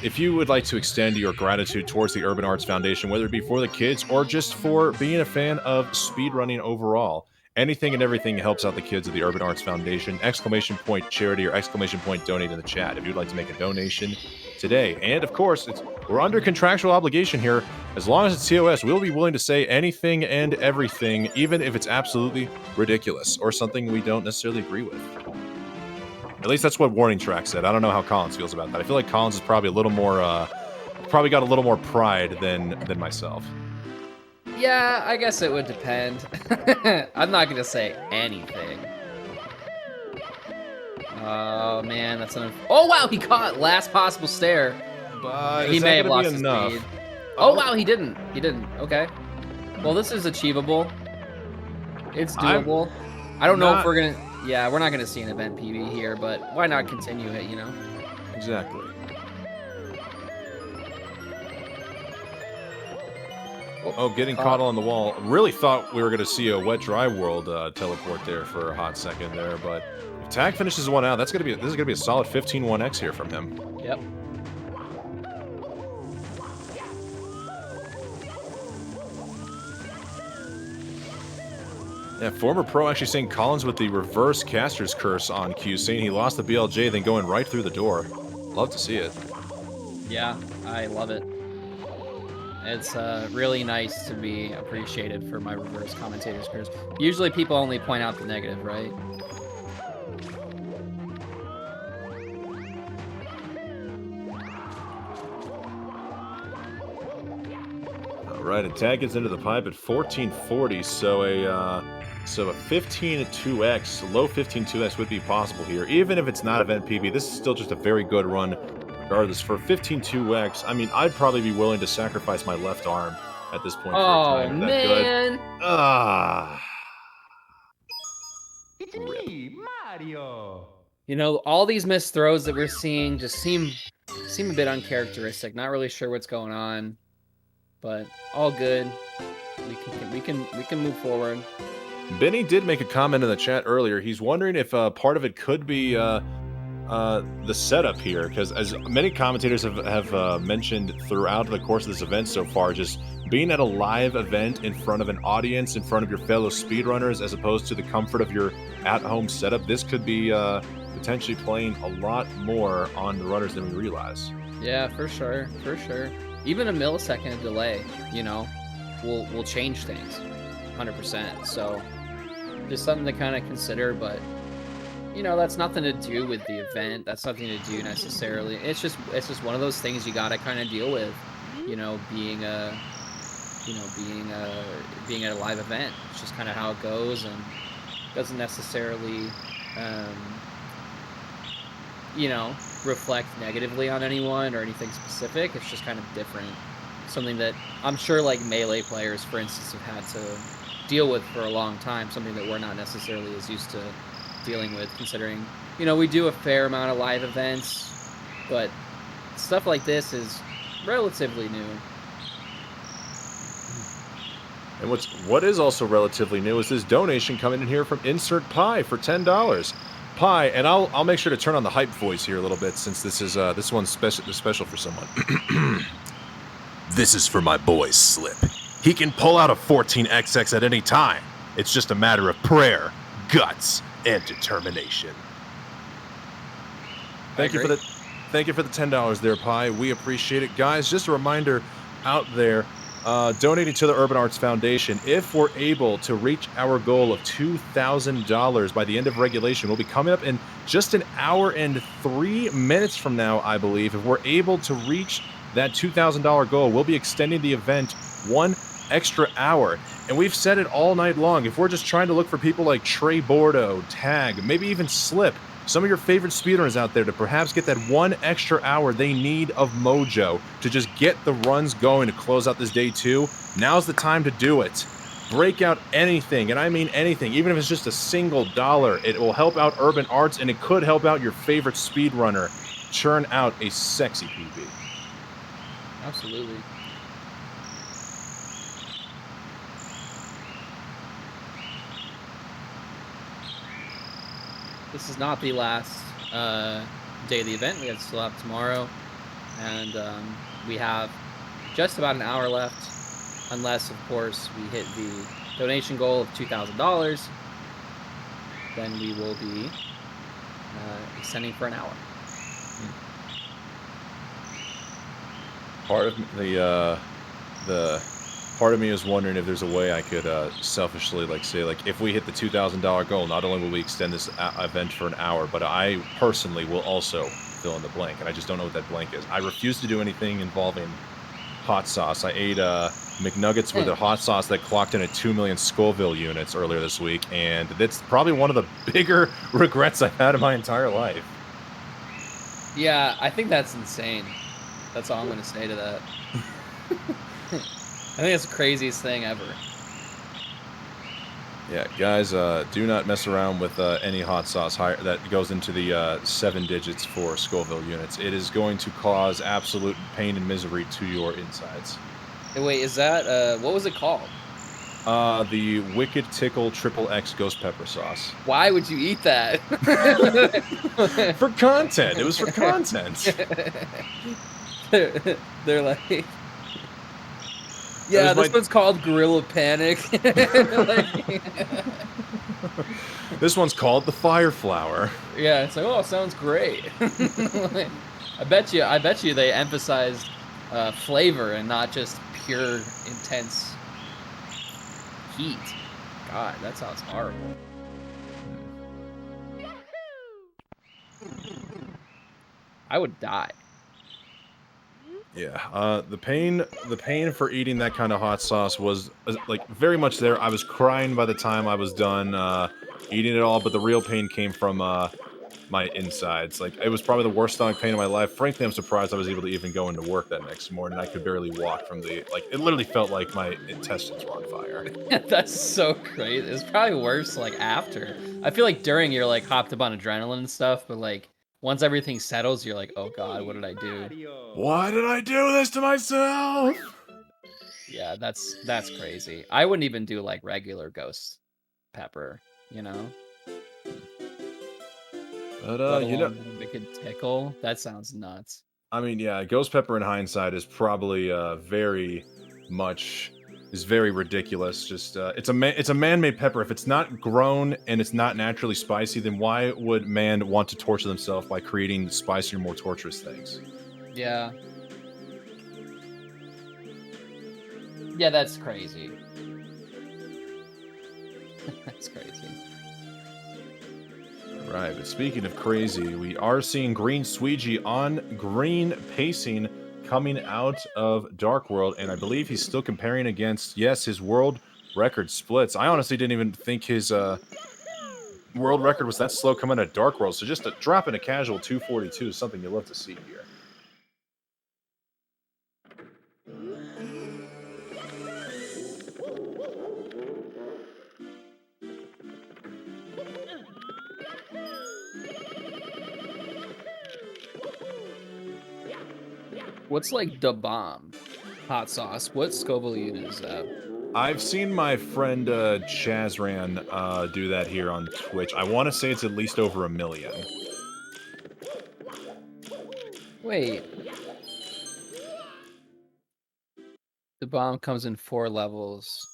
If you would like to extend your gratitude towards the Urban Arts Foundation, whether it be for the kids or just for being a fan of speedrunning overall, anything and everything helps out the kids of the Urban Arts Foundation. ! Charity or ! Donate in the chat if you'd like to make a donation today. And of course, we're under contractual obligation here. As long as it's TOS, we'll be willing to say anything and everything, even if it's absolutely ridiculous or something we don't necessarily agree with. At least that's what Warning Track said. I don't know how Collins feels about that. I feel like Collins is probably a little more, probably got a little more pride than myself. Yeah, I guess it would depend. I'm not gonna say anything. Oh man, that's an. Oh wow, he caught last possible stare. But he may have lost his enough? speed. Oh wow, he didn't. He didn't. Okay. Well, this is achievable. It's doable. I don't know if we're gonna. Yeah, we're not gonna see an event PB here, but why not continue it? You know. Exactly. Oh, getting caught on the wall. Really thought we were going to see a wet dry world teleport there for a hot second there, but if Tag finishes one out, this is going to be a solid 15-1x here from him. Yep. Yeah, former pro actually saying Collins with the reverse caster's curse on Q, saying he lost the BLJ, then going right through the door. Love to see it. Yeah, I love it. It's really nice to be appreciated for my reverse commentator's curse. Usually people only point out the negative, right? All right, and Tag gets into the pipe at 1440, so a 15-2x, low 15-2x would be possible here. Even if it's not event PB, this is still just a very good run. Regardless, for 15-2x, I mean, I'd probably be willing to sacrifice my left arm at this point. Oh, for a time man. Ah. It's me, Mario. You know, all these missed throws that we're seeing just seem a bit uncharacteristic. Not really sure what's going on, but all good. We can move forward. Benny did make a comment in the chat earlier. He's wondering if part of it could be the setup here, because as many commentators have mentioned throughout the course of this event so far, just being at a live event in front of an audience, in front of your fellow speedrunners, as opposed to the comfort of your at-home setup, this could be potentially playing a lot more on the runners than we realize. Yeah, for sure, for sure. Even a millisecond of delay, you know, will change things, 100%. So just something to kind of consider, but you know, that's nothing to do with the event. That's nothing to do necessarily. It's just one of those things you got to kind of deal with, you know, being at a live event. It's just kind of how it goes, and doesn't necessarily, you know, reflect negatively on anyone or anything specific. It's just kind of different. Something that I'm sure like Melee players, for instance, have had to deal with for a long time. Something that we're not necessarily as used to dealing with, considering, you know, we do a fair amount of live events, but stuff like this is relatively new. And what is also relatively new is this donation coming in here from Insert Pie for $10. Pie, and I'll make sure to turn on the hype voice here a little bit, since this is this one's special for someone. This is for my boy Slip. He can pull out a 14XX at any time. It's just a matter of prayer, guts, and determination. Thank you for Thank you for the $10 there, Pi. We appreciate it. Guys, just a reminder out there, donating to the Urban Arts Foundation. If we're able to reach our goal of $2,000 by the end of regulation, we'll be coming up in just an hour and 3 minutes from now, I believe. If we're able to reach that $2,000 goal, we'll be extending the event 1 extra hour. And we've said it all night long. If we're just trying to look for people like Trey Bordeaux, Tag, maybe even Slip, some of your favorite speedrunners out there to perhaps get that 1 extra hour they need of mojo to just get the runs going to close out this day 2, now's the time to do it. Break out anything, and I mean anything, even if it's just a single dollar. It will help out Urban Arts, and it could help out your favorite speedrunner churn out a sexy PB. Absolutely. This is not the last day of the event. We still have tomorrow, and we have just about an hour left, unless, of course, we hit the donation goal of $2,000. Then we will be extending for an hour. Part of the part of me is wondering if there's a way I could selfishly say if we hit the $2,000 goal, not only will we extend this event for an hour, but I personally will also fill in the blank, and I just don't know what that blank is. I refuse to do anything involving hot sauce. I ate McNuggets with a hot sauce that clocked in at 2 million Scoville units earlier this week, and that's probably one of the bigger regrets I've had in my entire life. Yeah, I think that's insane. That's all I'm going to say to that. I think it's the craziest thing ever. Yeah, guys, do not mess around with any hot sauce that goes into the 7 digits for Scoville units. It is going to cause absolute pain and misery to your insides. Hey, wait, is that, what was it called? The Wicked Tickle XXX Ghost Pepper Sauce. Why would you eat that? For content. It was for content. They're like... Yeah, this one's called Gorilla Panic. This one's called the Fire Flower. Yeah, it's like, oh, sounds great. I bet you they emphasized flavor and not just pure, intense heat. God, that sounds horrible. I would die. Yeah, the pain for eating that kind of hot sauce was very much there. I was crying by the time I was done eating it all, but the real pain came from my insides. It was probably the worst stomach pain of my life. Frankly, I'm surprised I was able to even go into work that next morning. I could barely walk from the it literally felt like my intestines were on fire. That's so crazy. It's probably worse after. I feel like during you're hopped up on adrenaline and stuff, but once everything settles, you're like, oh god, what did I do? Why did I do this to myself? Yeah, that's crazy. I wouldn't even do regular ghost pepper, you know? But Wicked Tickle, that sounds nuts. I mean, yeah, ghost pepper in hindsight is probably very ridiculous. Just it's a man-made pepper. If it's not grown and it's not naturally spicy, then why would man want to torture themselves by creating spicier, more torturous things? Yeah. Yeah, that's crazy. That's crazy. Right, but speaking of crazy, we are seeing Green Sweegie on green pacing coming out of Dark World, and I believe he's still comparing against, yes, his world record splits. I honestly didn't even think his world record was that slow coming out of Dark World, so just a drop in a casual 242 is something you love to see here. What's the bomb hot sauce? What Scoville unit is that? I've seen my friend Chazran do that here on Twitch. I want to say it's at least over 1 million. Wait. The bomb comes in 4 levels.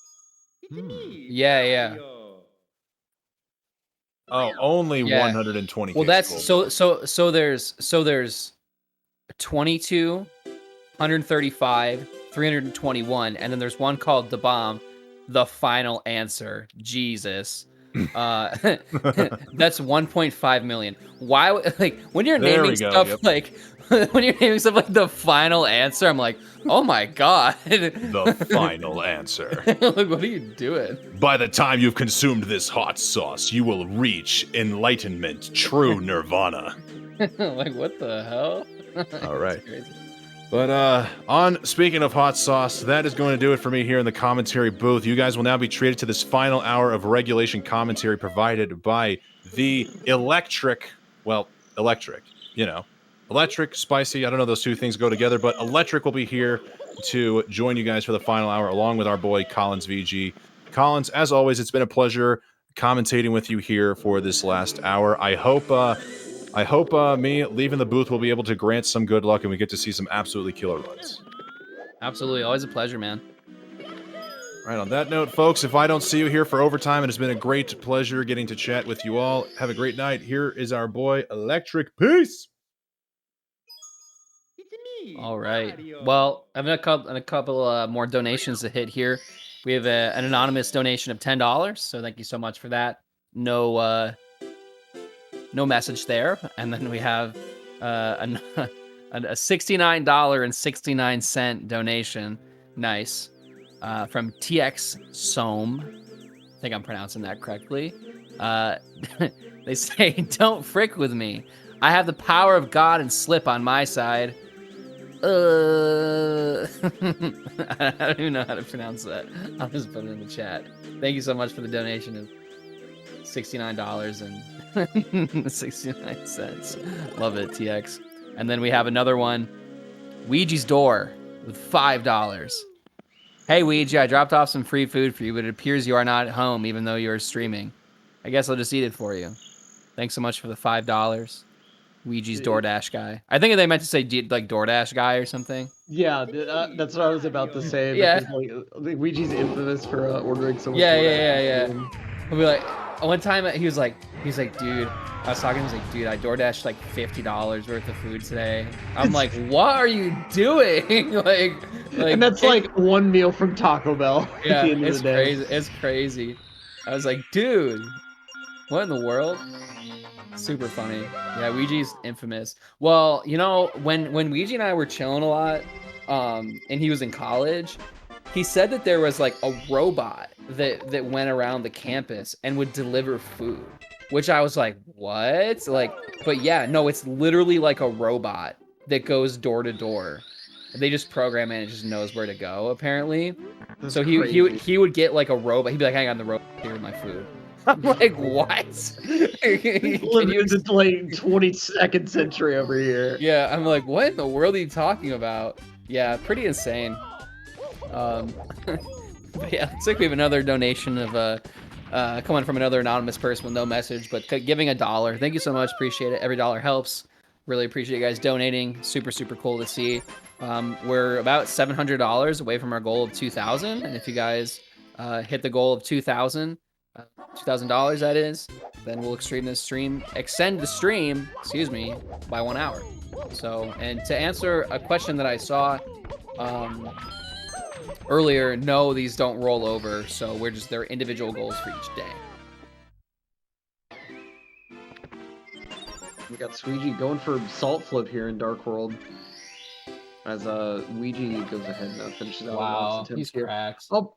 Yeah. Oh, only 120. Well, that's so there's 22, 135, 321, and then there's one called The Bomb, The Final Answer. Jesus. That's 1.5 million. Why, like, when you're There naming we go, stuff yep. like when you're naming stuff like The Final Answer, I'm like, oh my god. The final answer. Like, what are you doing? By the time you've consumed this hot sauce, you will reach enlightenment, true nirvana. Like, what the hell? All right. It's crazy. But speaking of hot sauce, that is going to do it for me here in the commentary booth. You guys will now be treated to this final hour of regulation commentary provided by the electric, you know, electric, spicy. I don't know, those two things go together, but electric will be here to join you guys for the final hour, along with our boy Collins VG. Collins, as always, it's been a pleasure commentating with you here for this last hour. I hope me leaving the booth will be able to grant some good luck and we get to see some absolutely killer runs. Absolutely. Always a pleasure, man. Right, on that note, folks, if I don't see you here for overtime, it has been a great pleasure getting to chat with you all. Have a great night. Here is our boy Electric. Peace! All right. Well, I have a couple more donations to hit here. We have an anonymous donation of $10, so thank you so much for that. No message there. And then we have a $69.69 donation. Nice. From TX Soam. I think I'm pronouncing that correctly. They say, don't frick with me. I have the power of God and slip on my side. I don't even know how to pronounce that. I'll just put it in the chat. Thank you so much for the donation of $69.69. Love it, TX. And then we have another one. Ouija's Door with $5. Hey, Ouija, I dropped off some free food for you, but it appears you are not at home, even though you are streaming. I guess I'll just eat it for you. Thanks so much for the $5. Ouija's DoorDash guy. I think they meant to say like DoorDash guy or something. Yeah, that's what I was about to say. Yeah. Because, like, Ouija's infamous for ordering so much. Yeah. He'll be like, one time he was like, dude, I was talking, he was like, dude, I DoorDashed like $50 worth of food today. I'm like, what are you doing? like, and that's like one meal from Taco Bell. Yeah, at the end it's of the day. crazy. It's crazy. I was like, dude, what in the world? Super funny. Yeah, Ouija's infamous. Well, you know, when Ouija and I were chilling a lot, and he was in college, he said that there was like a robot that went around the campus and would deliver food, which I was like, what? Like, but yeah, no, it's literally like a robot that goes door to door. They just program it and it just knows where to go, apparently. That's so he would get like a robot. He'd be like, hang on, the robot here with my food. I'm like, what? Living in the like 22nd century over here. Yeah, I'm like, what in the world are you talking about? Yeah, pretty insane. But yeah, looks like we have another donation of coming from another anonymous person with no message, but giving $1. Thank you so much. Appreciate it. Every dollar helps. Really appreciate you guys donating. Super, super cool to see. We're about $700 away from our goal of 2,000, and if you guys hit the goal of 2,000, $2,000 that is, then we'll extend the stream by 1 hour. So, and to answer a question that I saw earlier, no, these don't roll over, so they're individual goals for each day. We got Ouija going for salt flip here in Dark World. As Ouija goes ahead and finishes out. Wow, he's cracks. Oh,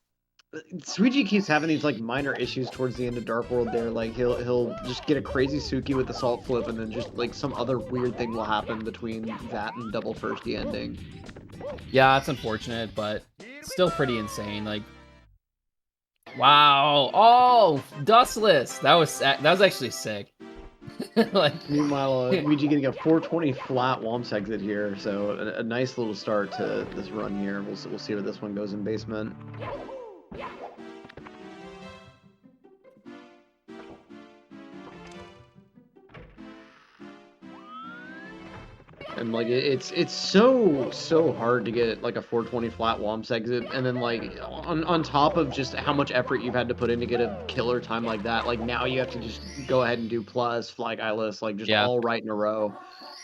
Ouija keeps having these like minor issues towards the end of Dark World there. Like he'll just get a crazy Suki with the salt flip, and then just like some other weird thing will happen between that and double firsty ending. Yeah, it's unfortunate, but still pretty insane. Like, wow. Oh, dustless. That was actually sick. Like, meanwhile, Ouija getting a 420 flat Womps exit here, so a nice little start to this run here. We'll see where this one goes in basement. And like it's so hard to get like a 420 flat Womps exit, and then like on top of just how much effort you've had to put in to get a killer time like that, like now you have to just go ahead and do plus fly guyless, like just all right in a row.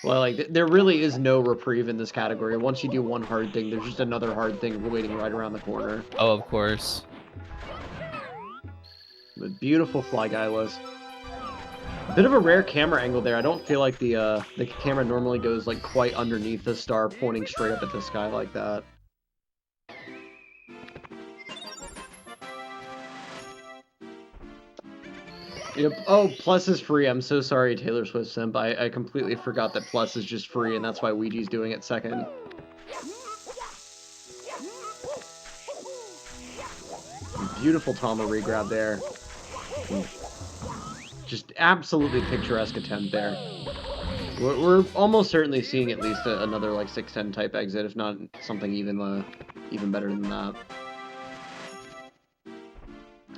Well, like there really is no reprieve in this category. Once you do one hard thing, there's just another hard thing waiting right around the corner. Oh, of course. The beautiful fly guyless. Bit of a rare camera angle there. I don't feel like the camera normally goes like quite underneath the star, pointing straight up at the sky like that. Yep. Oh, Plus is free. I'm so sorry, Taylor Swift simp. I completely forgot that Plus is just free, and that's why Ouija's doing it second. Beautiful Tama regrab there. Just absolutely picturesque attempt there. We're almost certainly seeing at least another like 6-10 type exit, if not something even better than that.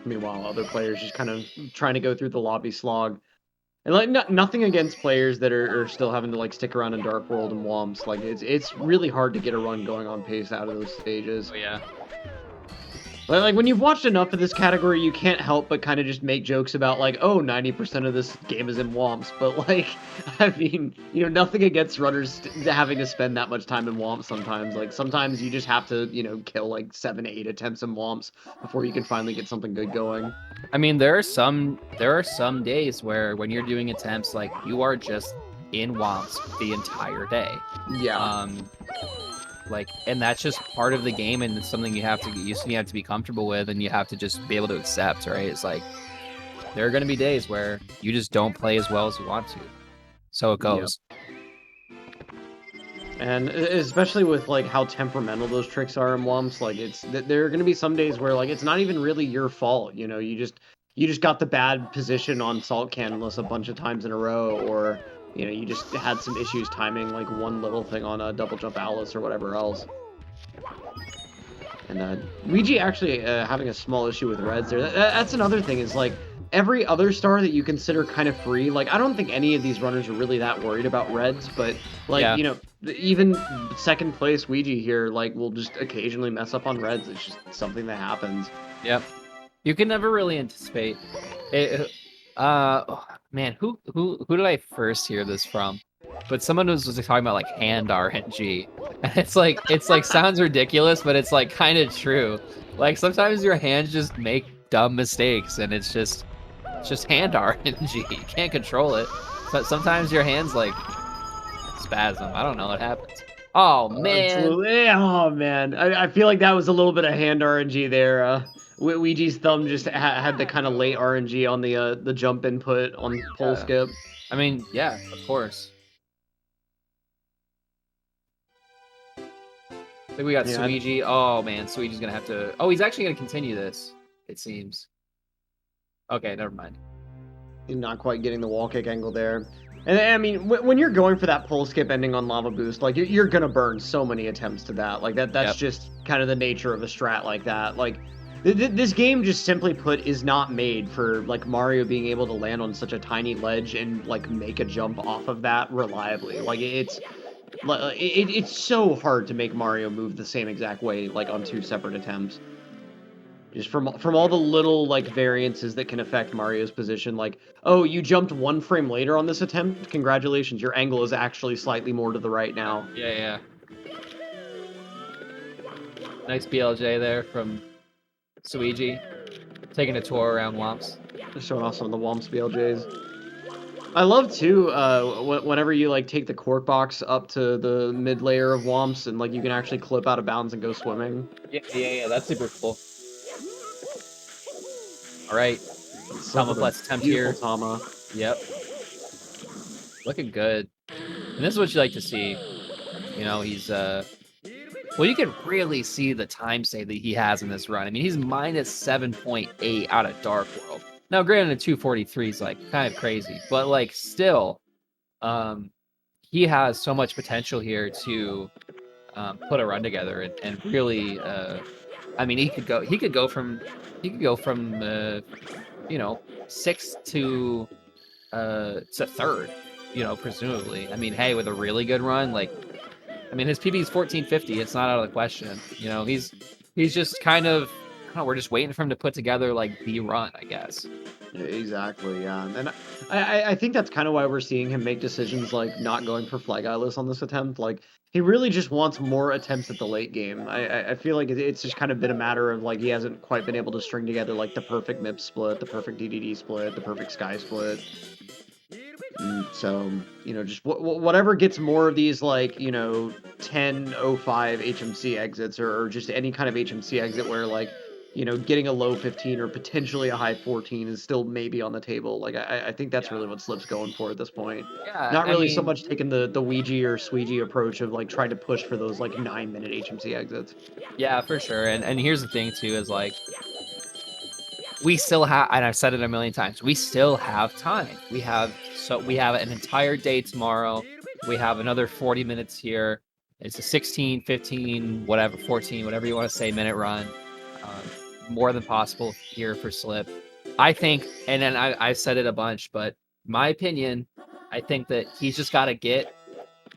Meanwhile, other players just kind of trying to go through the lobby slog. And like nothing against players that are still having to like stick around in Dark World and Womps. Like it's really hard to get a run going on pace out of those stages. Oh yeah. But like when you've watched enough of this category, you can't help but kind of just make jokes about like, oh, 90% of this game is in Womps. But like, I mean, you know, nothing against runners having to spend that much time in Womps sometimes. Like sometimes you just have to, you know, kill like 7 to 8 attempts in Womps before you can finally get something good going. I mean, there are some days where when you're doing attempts, like you are just in Womps the entire day. Yeah. Like, and that's just part of the game, and it's something you have to be comfortable with, and you have to just be able to accept, right? It's like there are going to be days where you just don't play as well as you want to, so it goes. Yep. And especially with like how temperamental those tricks are in Womps, like there are going to be some days where like it's not even really your fault, you know, you just got the bad position on Salt Cannonless a bunch of times in a row, or you know, you just had some issues timing like one little thing on a double jump Alice or whatever else. And Ouija actually having a small issue with reds there. That's another thing is like every other star that you consider kind of free. Like I don't think any of these runners are really that worried about reds, but like, Yeah. you know, even second place Ouija here, like will just occasionally mess up on reds. It's just something that happens. Yep. You can never really anticipate it. Oh, man, who did I first hear this from? But someone was talking about like hand RNG, and it's like sounds ridiculous, but it's like kind of true. Like sometimes your hands just make dumb mistakes, and it's just hand RNG. You can't control it. So sometimes your hands like spasm. I don't know what happens. Oh man. Absolutely. Oh man. I feel like that was a little bit of hand RNG there. Ouija's thumb just had the kind of late RNG on the jump input on pole skip. I mean, yeah, of course. I think we got Suiji. Oh man, Suiji's gonna have to. Oh, he's actually gonna continue this. It seems. Okay, never mind. Not quite getting the wall kick angle there. And I mean, when you're going for that pole skip ending on Lava Boost, like you're gonna burn so many attempts to that. Like that's just kind of the nature of a strat like that. Like. This game, just simply put, is not made for like Mario being able to land on such a tiny ledge and like make a jump off of that reliably. Like it's so hard to make Mario move the same exact way like on 2 separate attempts. Just from all the little like variances that can affect Mario's position. Like, oh, you jumped 1 frame later on this attempt. Congratulations, your angle is actually slightly more to the right now. Yeah. Nice BLJ there from Suiji, taking a tour around Womps. They're showing off some of the Womps BLJs. I love too whenever you like take the cork box up to the mid layer of Womps and like you can actually clip out of bounds and go swimming. Yeah, that's super cool. All right, Tama plus attempt here. Tama. Yep. Looking good. And this is what you like to see. You know, he's well, you can really see the time save that he has in this run. I mean, he's minus 7.8 out of Dark World. Now, granted, a 243 is like kind of crazy, but like still, he has so much potential here to put a run together and really. I mean, he could go from you know, 6th to third. You know, presumably. I mean, hey, with a really good run, like. I mean, his PB is 1450. It's not out of the question. You know, he's just kind of, I don't know, we're just waiting for him to put together like the run, I guess. Exactly, yeah. And I think that's kind of why we're seeing him make decisions like not going for flag eyeless on this attempt. Like he really just wants more attempts at the late game. I feel like it's just kind of been a matter of like he hasn't quite been able to string together like the perfect MIP split, the perfect DDD split, the perfect Sky split. So, just whatever gets more of these, like, 10:05 HMC exits or just any kind of HMC exit where, like, getting a low 15 or potentially a high 14 is still maybe on the table. Like, I think that's really what Slip's going for at this point. Yeah, Not I really so mean, much taking the Ouija or Squeegee approach of, like, trying to push for those, like, 9-minute HMC exits. yeah, for sure. And here's the thing too, is like we still have, and I've said it a million times, we still have time. We have an entire day tomorrow. We have another 40 minutes here. It's a 16, 15, whatever, 14, whatever you want to say, minute run. More than possible here for Slip. I think, and then I said it a bunch, but my opinion, I think that he's just got to get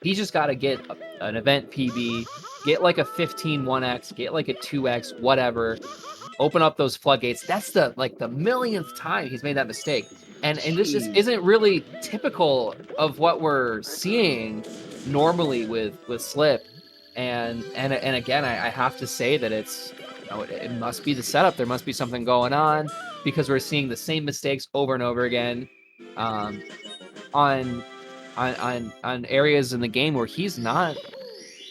an event PB, get like a 15 1x, get like a 2x, whatever. Open up those floodgates. That's the millionth time he's made that mistake. And this just isn't really typical of what we're seeing normally with Slip. And again, I have to say that it's, it must be the setup. There must be something going on because we're seeing the same mistakes over and over again on areas in the game where he's not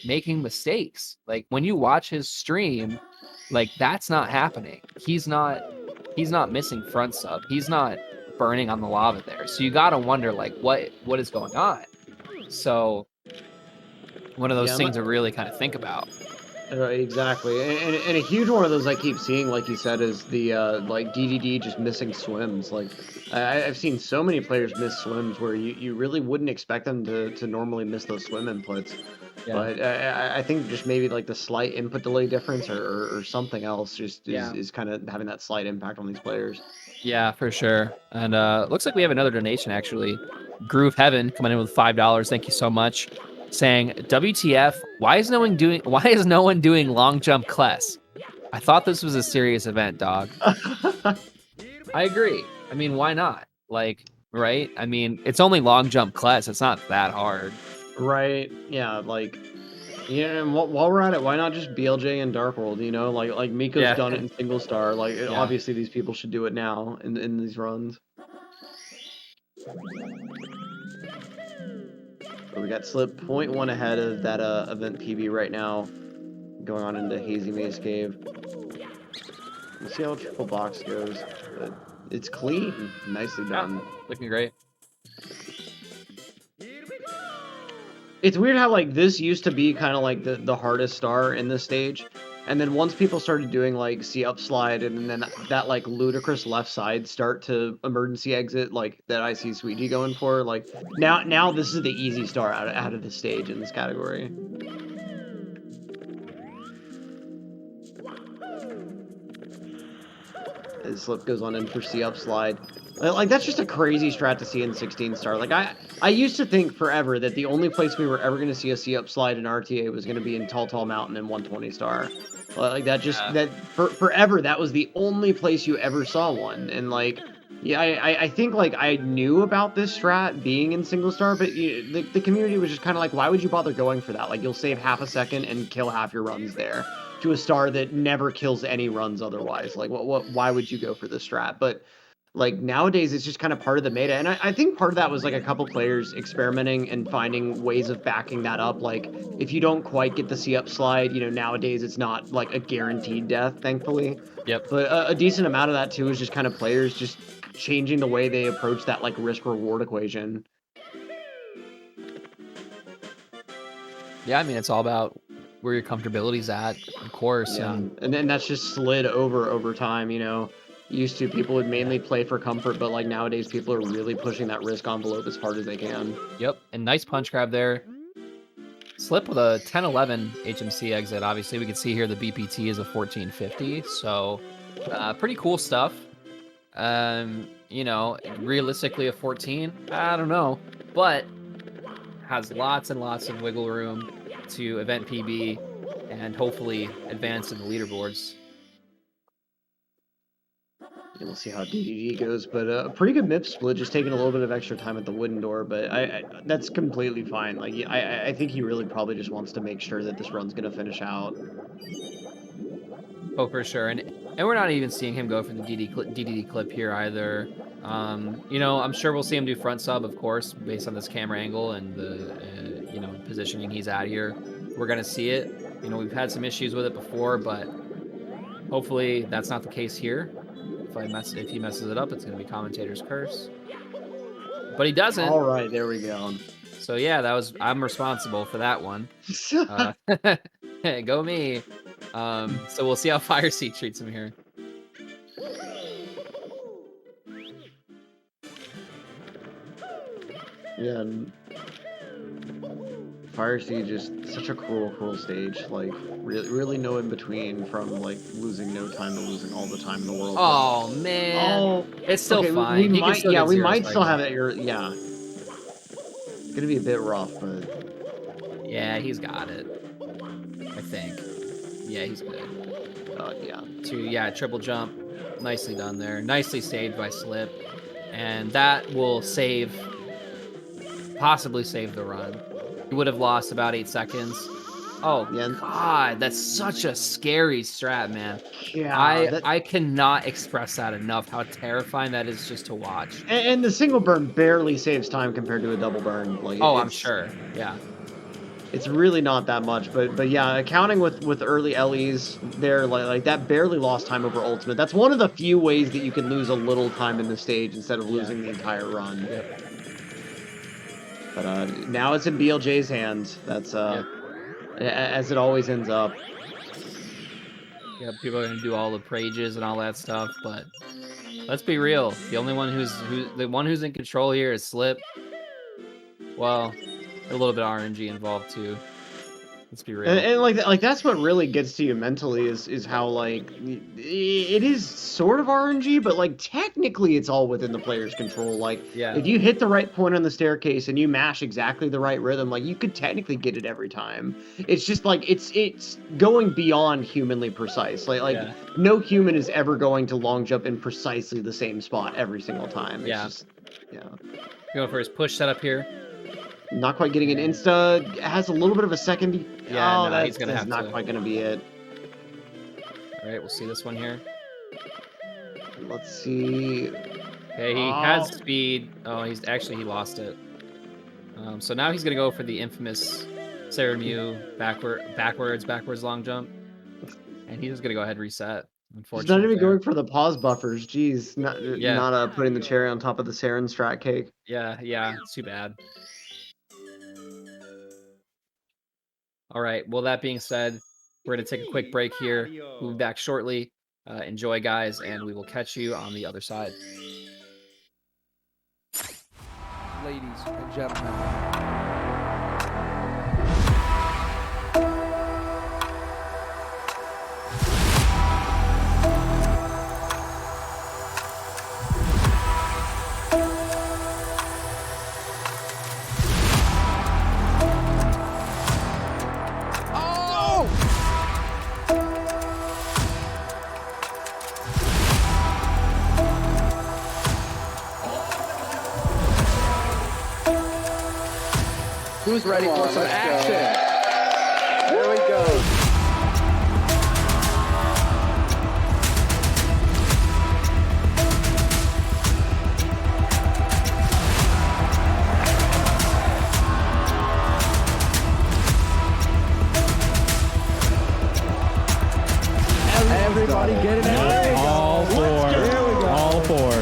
making mistakes. Like when you watch his stream, like that's not happening. He's not missing front sub. He's not burning on the lava there. So you gotta wonder like what is going on. So one of those things to really kind of think about. Exactly, and a huge one of those I keep seeing, like you said, is the like DDD just missing swims. Like I've seen so many players miss swims where you really wouldn't expect them to normally miss those swim inputs. Yeah. But I think just maybe like the slight input delay difference or something else just is kind of having that slight impact on these players. Yeah, for sure. And looks like we have another donation actually. Groove Heaven coming in with $5. Thank you so much. Saying, WTF, why is no one doing long jump class? I thought this was a serious event, dog. I agree. I mean, why not? Like, right? I mean, it's only long jump class. It's not that hard. Right. Yeah, like, and while we're at it, why not just BLJ and Dark World, Like Miko's done it in single star. Like, obviously these people should do it now in these runs. We got Slip 0.1 ahead of that event PB right now, going on into Hazy Maze Cave. We'll see how triple box goes. But it's clean, nicely done. Looking great. It's weird how like this used to be kind of like the hardest star in this stage, and then once people started doing like C up slide and then that like ludicrous left side start to emergency exit like that I see Sweetie going for, like now this is the easy star out of the stage in this category. As Slip goes on in for C up slide. Like, that's just a crazy strat to see in 16 star. Like, I used to think forever that the only place we were ever going to see a C up slide in RTA was going to be in Tall Tall Mountain in 120 star. Like, that forever, that was the only place you ever saw one. And, like, yeah, I think, like, I knew about this strat being in single star, but the community was just kind of like, why would you bother going for that? Like, you'll save half a second and kill half your runs there to a star that never kills any runs otherwise. Like, why would you go for this strat? But like nowadays it's just kind of part of the meta, and I think part of that was like a couple players experimenting and finding ways of backing that up. Like if you don't quite get the C up slide, nowadays it's not like a guaranteed death, thankfully. Yep. But a decent amount of that too is just kind of players just changing the way they approach that like risk reward equation. Yeah, I mean it's all about where your comfortability's at, of course. Yeah, and then that's just slid over time. Used to, people would mainly play for comfort, but like nowadays people are really pushing that risk envelope as hard as they can. Yep, and nice punch grab there. Slip with a 10-11 HMC exit. Obviously we can see here the BPT is a 1450, so pretty cool stuff. Realistically a 14, I don't know, but has lots and lots of wiggle room to event PB and hopefully advance in the leaderboards. And we'll see how DDD goes, but a pretty good MIP split, just taking a little bit of extra time at the wooden door, but I that's completely fine. Like I think he really probably just wants to make sure that this run's gonna finish out. Oh, for sure. And we're not even seeing him go for the DDD clip here either. You know, I'm sure we'll see him do front sub, of course, based on this camera angle and the you know, positioning he's at here. We're gonna see it. You know, we've had some issues with it before, but hopefully that's not the case here. If he messes it up, it's gonna be commentator's curse. But he doesn't. All right, there we go. So yeah, I'm responsible for that one. Go me. So we'll see how Fire Seat treats him here. Yeah, and Fire Seat just such a cruel stage. Like really no in between from like losing no time to losing all the time in the world. Oh man, oh, it's still okay, fine. We might, yeah, we might still have it. Yeah, it's gonna be a bit rough, but yeah, he's got it. I think. Yeah, he's good. Yeah. Triple jump. Nicely done there. Nicely saved by Slip. And that will possibly save the run. He would have lost about 8 seconds. Oh, yeah. God, that's such a scary strat, man. Yeah. I cannot express that enough, how terrifying that is just to watch. And the single burn barely saves time compared to a double burn. Like, I'm sure. Yeah. It's really not that much, but yeah, accounting with early LEs there, like that barely lost time over ultimate. That's one of the few ways that you can lose a little time in the stage instead of losing the entire run. Yep. But now it's in BLJ's hands. That's as it always ends up. Yeah, people are gonna do all the prages and all that stuff, but let's be real. The only one who's in control here is Slip. Well, a little bit of RNG involved too. Let's be real. And like that's what really gets to you mentally is how like it is sort of RNG, but like technically it's all within the player's control. Like if you hit the right point on the staircase and you mash exactly the right rhythm, like you could technically get it every time. It's just like it's going beyond humanly precise. Like no human is ever going to long jump in precisely the same spot every single time. It's just, Going for his push setup here. Not quite getting an insta. Has a little bit of a second. Yeah, no, he's gonna have not quite gonna be it. All right, we'll see this one here. Let's see. Okay, he has speed. Oh, he lost it. So now he's gonna go for the infamous Sarah Mew backwards long jump, and he's just gonna go ahead and reset. He's not even going for the pause buffers. Jeez, not putting the cherry on top of the Saren strat cake. Yeah, it's too bad. All right, well, that being said, we're going to take a quick break here. We'll be back shortly. Enjoy, guys, and we will catch you on the other side. Ladies and gentlemen. Who's ready for some action? There we go. Everybody get it in. All four. There we go. All four.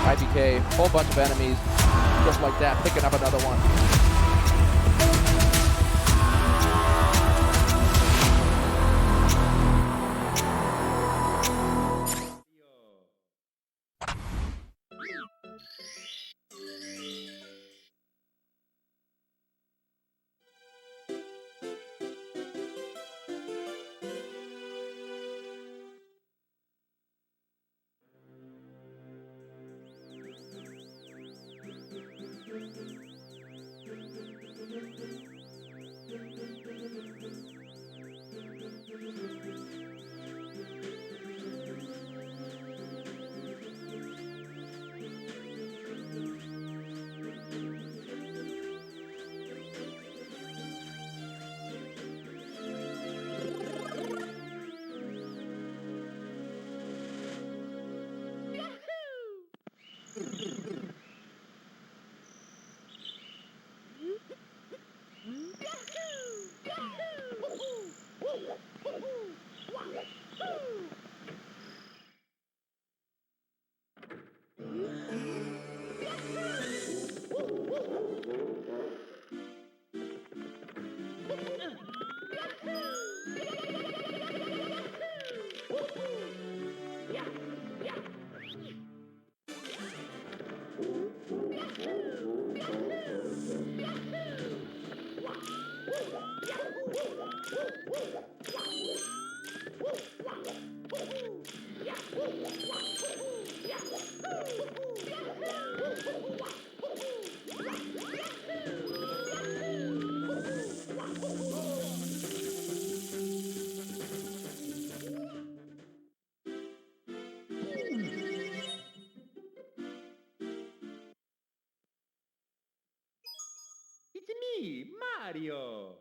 IBK, whole bunch of enemies, just like that, picking up another one. It's me, Mario.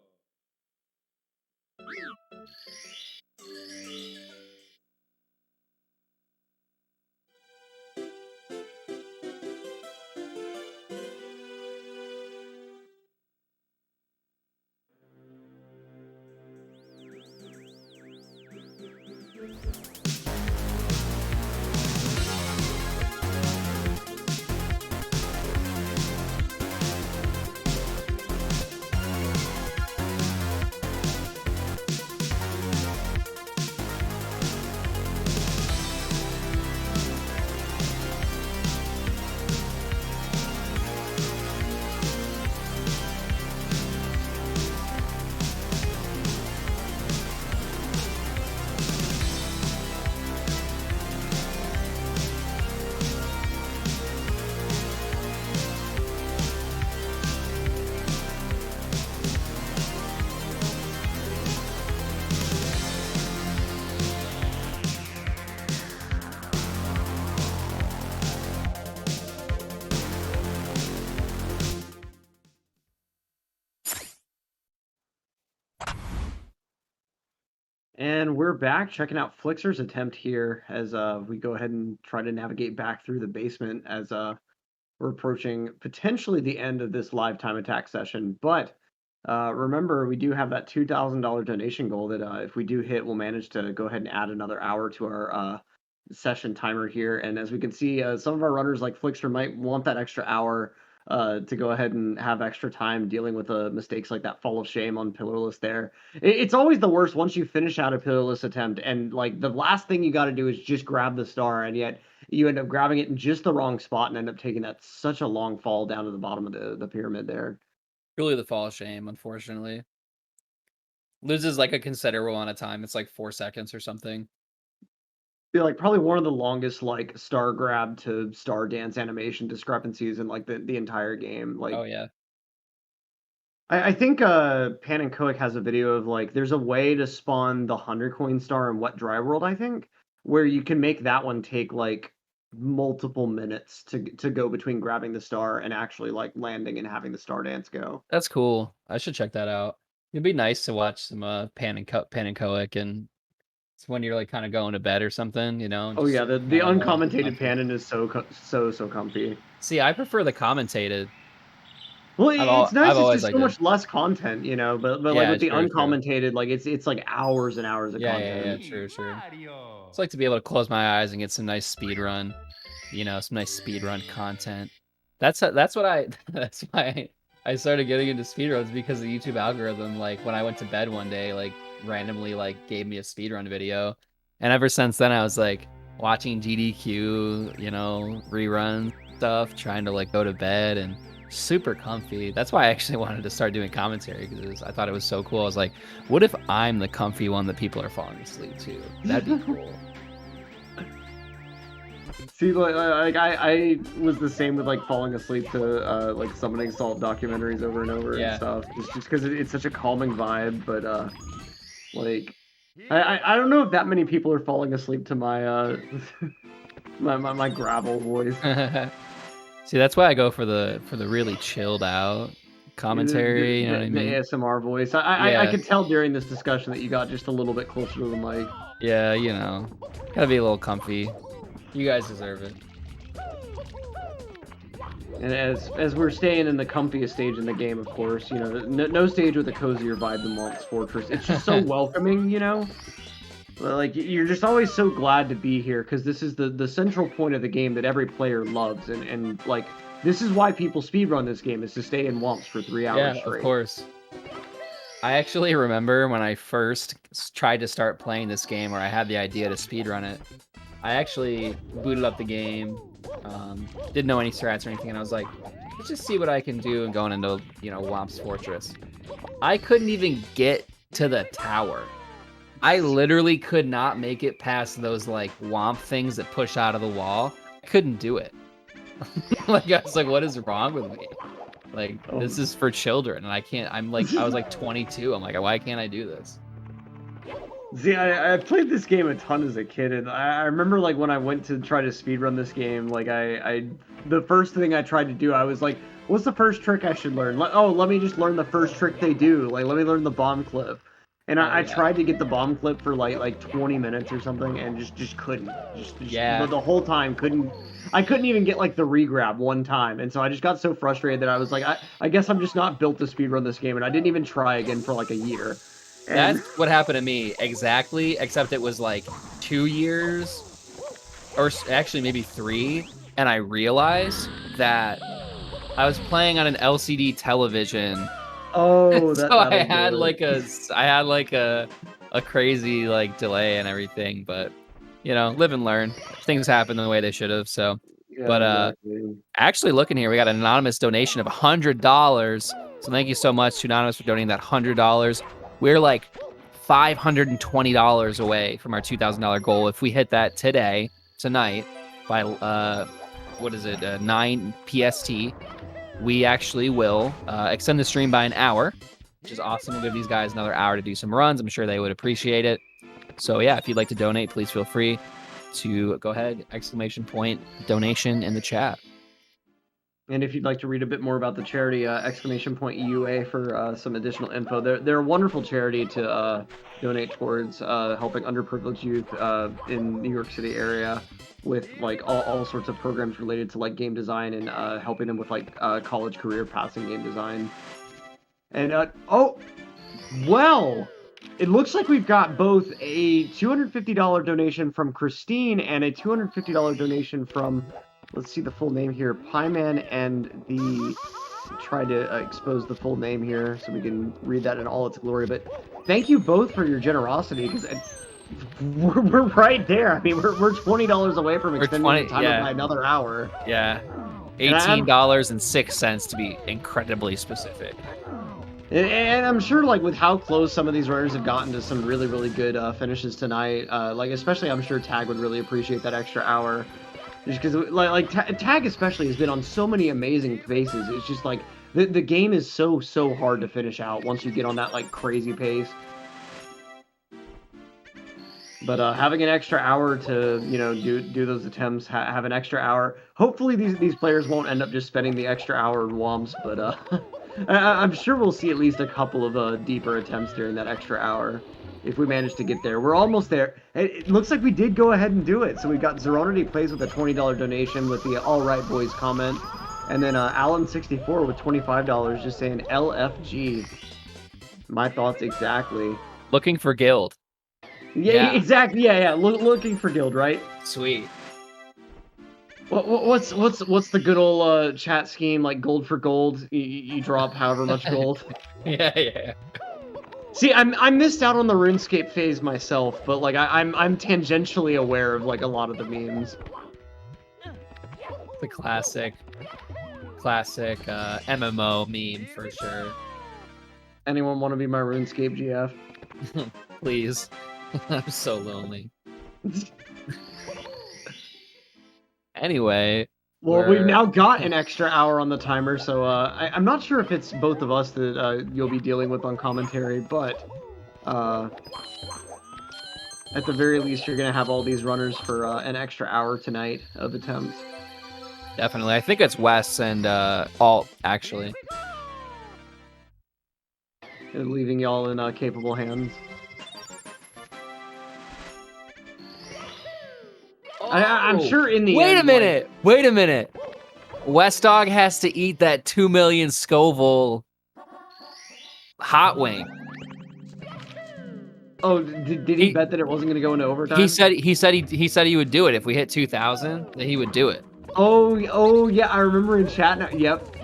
And we're back checking out Flixer's attempt here as we go ahead and try to navigate back through the basement as we're approaching potentially the end of this live time attack session. But remember, we do have that $2,000 donation goal that if we do hit, we'll manage to go ahead and add another hour to our session timer here. And as we can see, some of our runners like Flixer might want that extra hour to go ahead and have extra time dealing with mistakes like that fall of shame on pillarless there. It's always the worst once you finish out a pillarless attempt and like the last thing you got to do is just grab the star, and yet you end up grabbing it in just the wrong spot and end up taking that such a long fall down to the bottom of the pyramid there. Really the fall of shame, unfortunately. Loses like a considerable amount of time. It's like 4 seconds or something. Feel like probably one of the longest like star grab to star dance animation discrepancies in like the entire game. Like, oh yeah. I think Pan and Koic has a video of like there's a way to spawn the 100 coin star in Wet Dry World, I think, where you can make that one take like multiple minutes to go between grabbing the star and actually like landing and having the star dance go. That's cool. I should check that out. It'd be nice to watch some Pan and Koic, and it's when you're like kind of going to bed or something, you know. Oh yeah, the uncommented comfy. Panin is so comfy. See, I prefer the commentated. Well, it's nice. It's just so it. much less content, you know. But Yeah, like with the true. uncommented, like it's like hours and hours of content. Yeah, true. It's like to be able to close my eyes and get some nice speed run, you know, some nice speed run content. That's why I started getting into speedruns, because the YouTube algorithm, like when I went to bed one day, like randomly like gave me a speedrun video, and ever since then I was like watching GDQ, you know, rerun stuff, trying to like go to bed, and super comfy. That's why I actually wanted to start doing commentary, because I thought it was so cool. I was like, what if I'm the comfy one that people are falling asleep to? That'd be cool. See, like I was the same with like falling asleep to like summoning salt documentaries over and over and stuff. It's just because it's such a calming vibe. But like I don't know if that many people are falling asleep to my my gravel voice. See, that's why I go for the really chilled out commentary. You know what I mean? The ASMR voice. I could tell during this discussion that you got just a little bit closer to the mic. Yeah, you know, gotta be a little comfy. You guys deserve it. And as we're staying in the comfiest stage in the game, of course, you know, no stage with a cozier vibe than Monk's Fortress. It's just so welcoming, you know? Like, you're just always so glad to be here, because this is the central point of the game that every player loves. And like, this is why people speedrun this game, is to stay in Womps for 3 hours straight. Yeah, of course. I actually remember when I first tried to start playing this game, or I had the idea to speedrun it, I actually booted up the game, didn't know any strats or anything, and I was like, let's just see what I can do and going into, you know, Womp's Fortress. I couldn't even get to the tower. I literally could not make it past those like womp things that push out of the wall. I couldn't do it. Like I was like, what is wrong with me? Like this is for children, and I can't. I was like 22. I'm like, why can't I do this? See, I played this game a ton as a kid, and I remember like when I went to try to speedrun this game, like the first thing I tried to do, I was like, what's the first trick I should learn? Let me just learn the first trick they do. Like, let me learn the bomb clip. And I tried to get the bomb clip for like 20 minutes or something, and just couldn't. The whole time I couldn't even get like the regrab one time, and so I just got so frustrated that I was like, I guess I'm just not built to speedrun this game, and I didn't even try again for like a year. And that's what happened to me exactly, except it was like 2 years, or actually maybe 3, and I realized that I was playing on an LCD television. Oh, so I had like a crazy like delay and everything, but you know, live and learn. Things happen the way they should have. So, exactly. Actually, looking here, we got an anonymous donation of $100. So thank you so much to Anonymous for donating that $100. We're like $520 away from our $2,000 goal. If we hit that tonight, by 9 PST, we actually will extend the stream by an hour, which is awesome. We'll give these guys another hour to do some runs. I'm sure they would appreciate it. So yeah, if you'd like to donate, please feel free to go ahead, ! Donation in the chat. And if you'd like to read a bit more about the charity, ! EUA for some additional info. They're a wonderful charity to donate towards helping underprivileged youth in the New York City area with like all sorts of programs related to like game design and helping them with like college career passing game design. And it looks like we've got both a $250 donation from Christine and a $250 donation from, let's see the full name here, Pieman, and try to expose the full name here so we can read that in all its glory. But thank you both for your generosity, because we're right there. I mean, we're $20 away from extending the timer by another hour. Yeah, $18.06 to be incredibly specific. And I'm sure, like, with how close some of these runners have gotten to some really, really good finishes tonight, like, especially I'm sure Tag would really appreciate that extra hour. Just because, like Tag especially has been on so many amazing paces. It's just, like, the game is so hard to finish out once you get on that, like, crazy pace. But having an extra hour to, you know, do those attempts, have an extra hour. Hopefully these players won't end up just spending the extra hour in womps, but I'm sure we'll see at least a couple of deeper attempts during that extra hour if we manage to get there. We're almost there. It looks like we did go ahead and do it. So we've got Zeronity Plays with a $20 donation with the All Right Boys comment. And then Alan64 with $25 just saying LFG. My thoughts exactly. Looking for guild. Yeah, exactly. Yeah. Looking for guild, right? Sweet. What's the good old chat scheme, like gold for gold? You drop however much gold. Yeah. See, I missed out on the RuneScape phase myself, but like I'm tangentially aware of like a lot of the memes. The classic MMO meme for sure. Anyone want to be my RuneScape GF? Please. I'm so lonely. Anyway. Well, we've now got an extra hour on the timer, so I'm not sure if it's both of us that you'll be dealing with on commentary, but at the very least, you're going to have all these runners for an extra hour tonight of attempts. Definitely. I think it's Wes and Alt, actually. And leaving y'all in capable hands. I'm sure in the Wait end, a minute. West Dog has to eat that 2 million Scoville hot wing. Oh, did he bet that it wasn't going to go into overtime? He said he would do it if we hit 2,000. That he would do it. Oh yeah, I remember in chat now. Yep.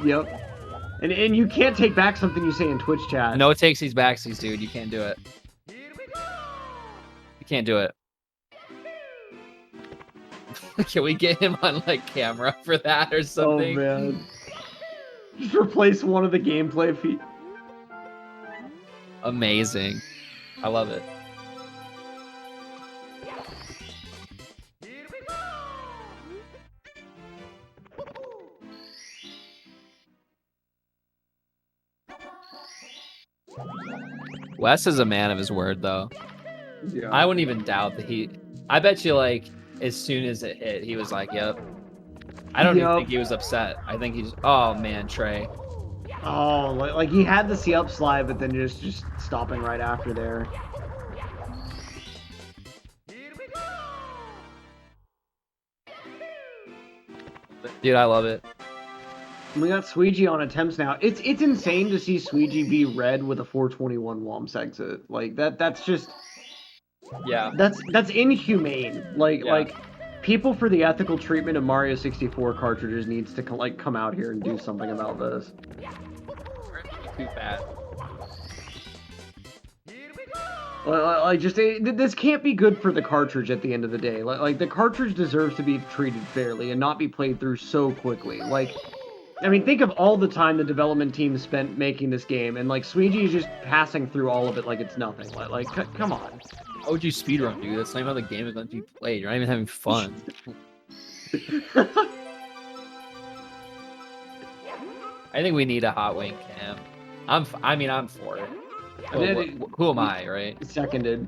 And you can't take back something you say in Twitch chat. No, it takes these backsies, dude. You can't do it. You can't do it. Can we get him on like camera for that or something? Oh man. Just replace one of the gameplay feet. Amazing. I love it. Wes is a man of his word, though. Yeah. I wouldn't even doubt that I bet you, like, as soon as it hit, he was like, yep. I don't even think he was upset. I think he's, oh man, Trey. Oh, like he had the C up slide, but then just stopping right after there. Dude, I love it. We got Sweegie on attempts now. It's insane to see Sweegie be red with a 421 Womps exit. Like that's just that's inhumane. Like people for the ethical treatment of Mario 64 cartridges needs to like come out here and do something about this. Too bad. Like this can't be good for the cartridge at the end of the day. Like the cartridge deserves to be treated fairly and not be played through so quickly. Like, I mean, think of all the time the development team spent making this game, and like Sweegie is just passing through all of it like it's nothing. Like come on. How would you speedrun, dude? That's not even how the game is meant to be played. You're not even having fun. I think we need a hot wing cam. I'm for it. Well, who am I, right? Seconded.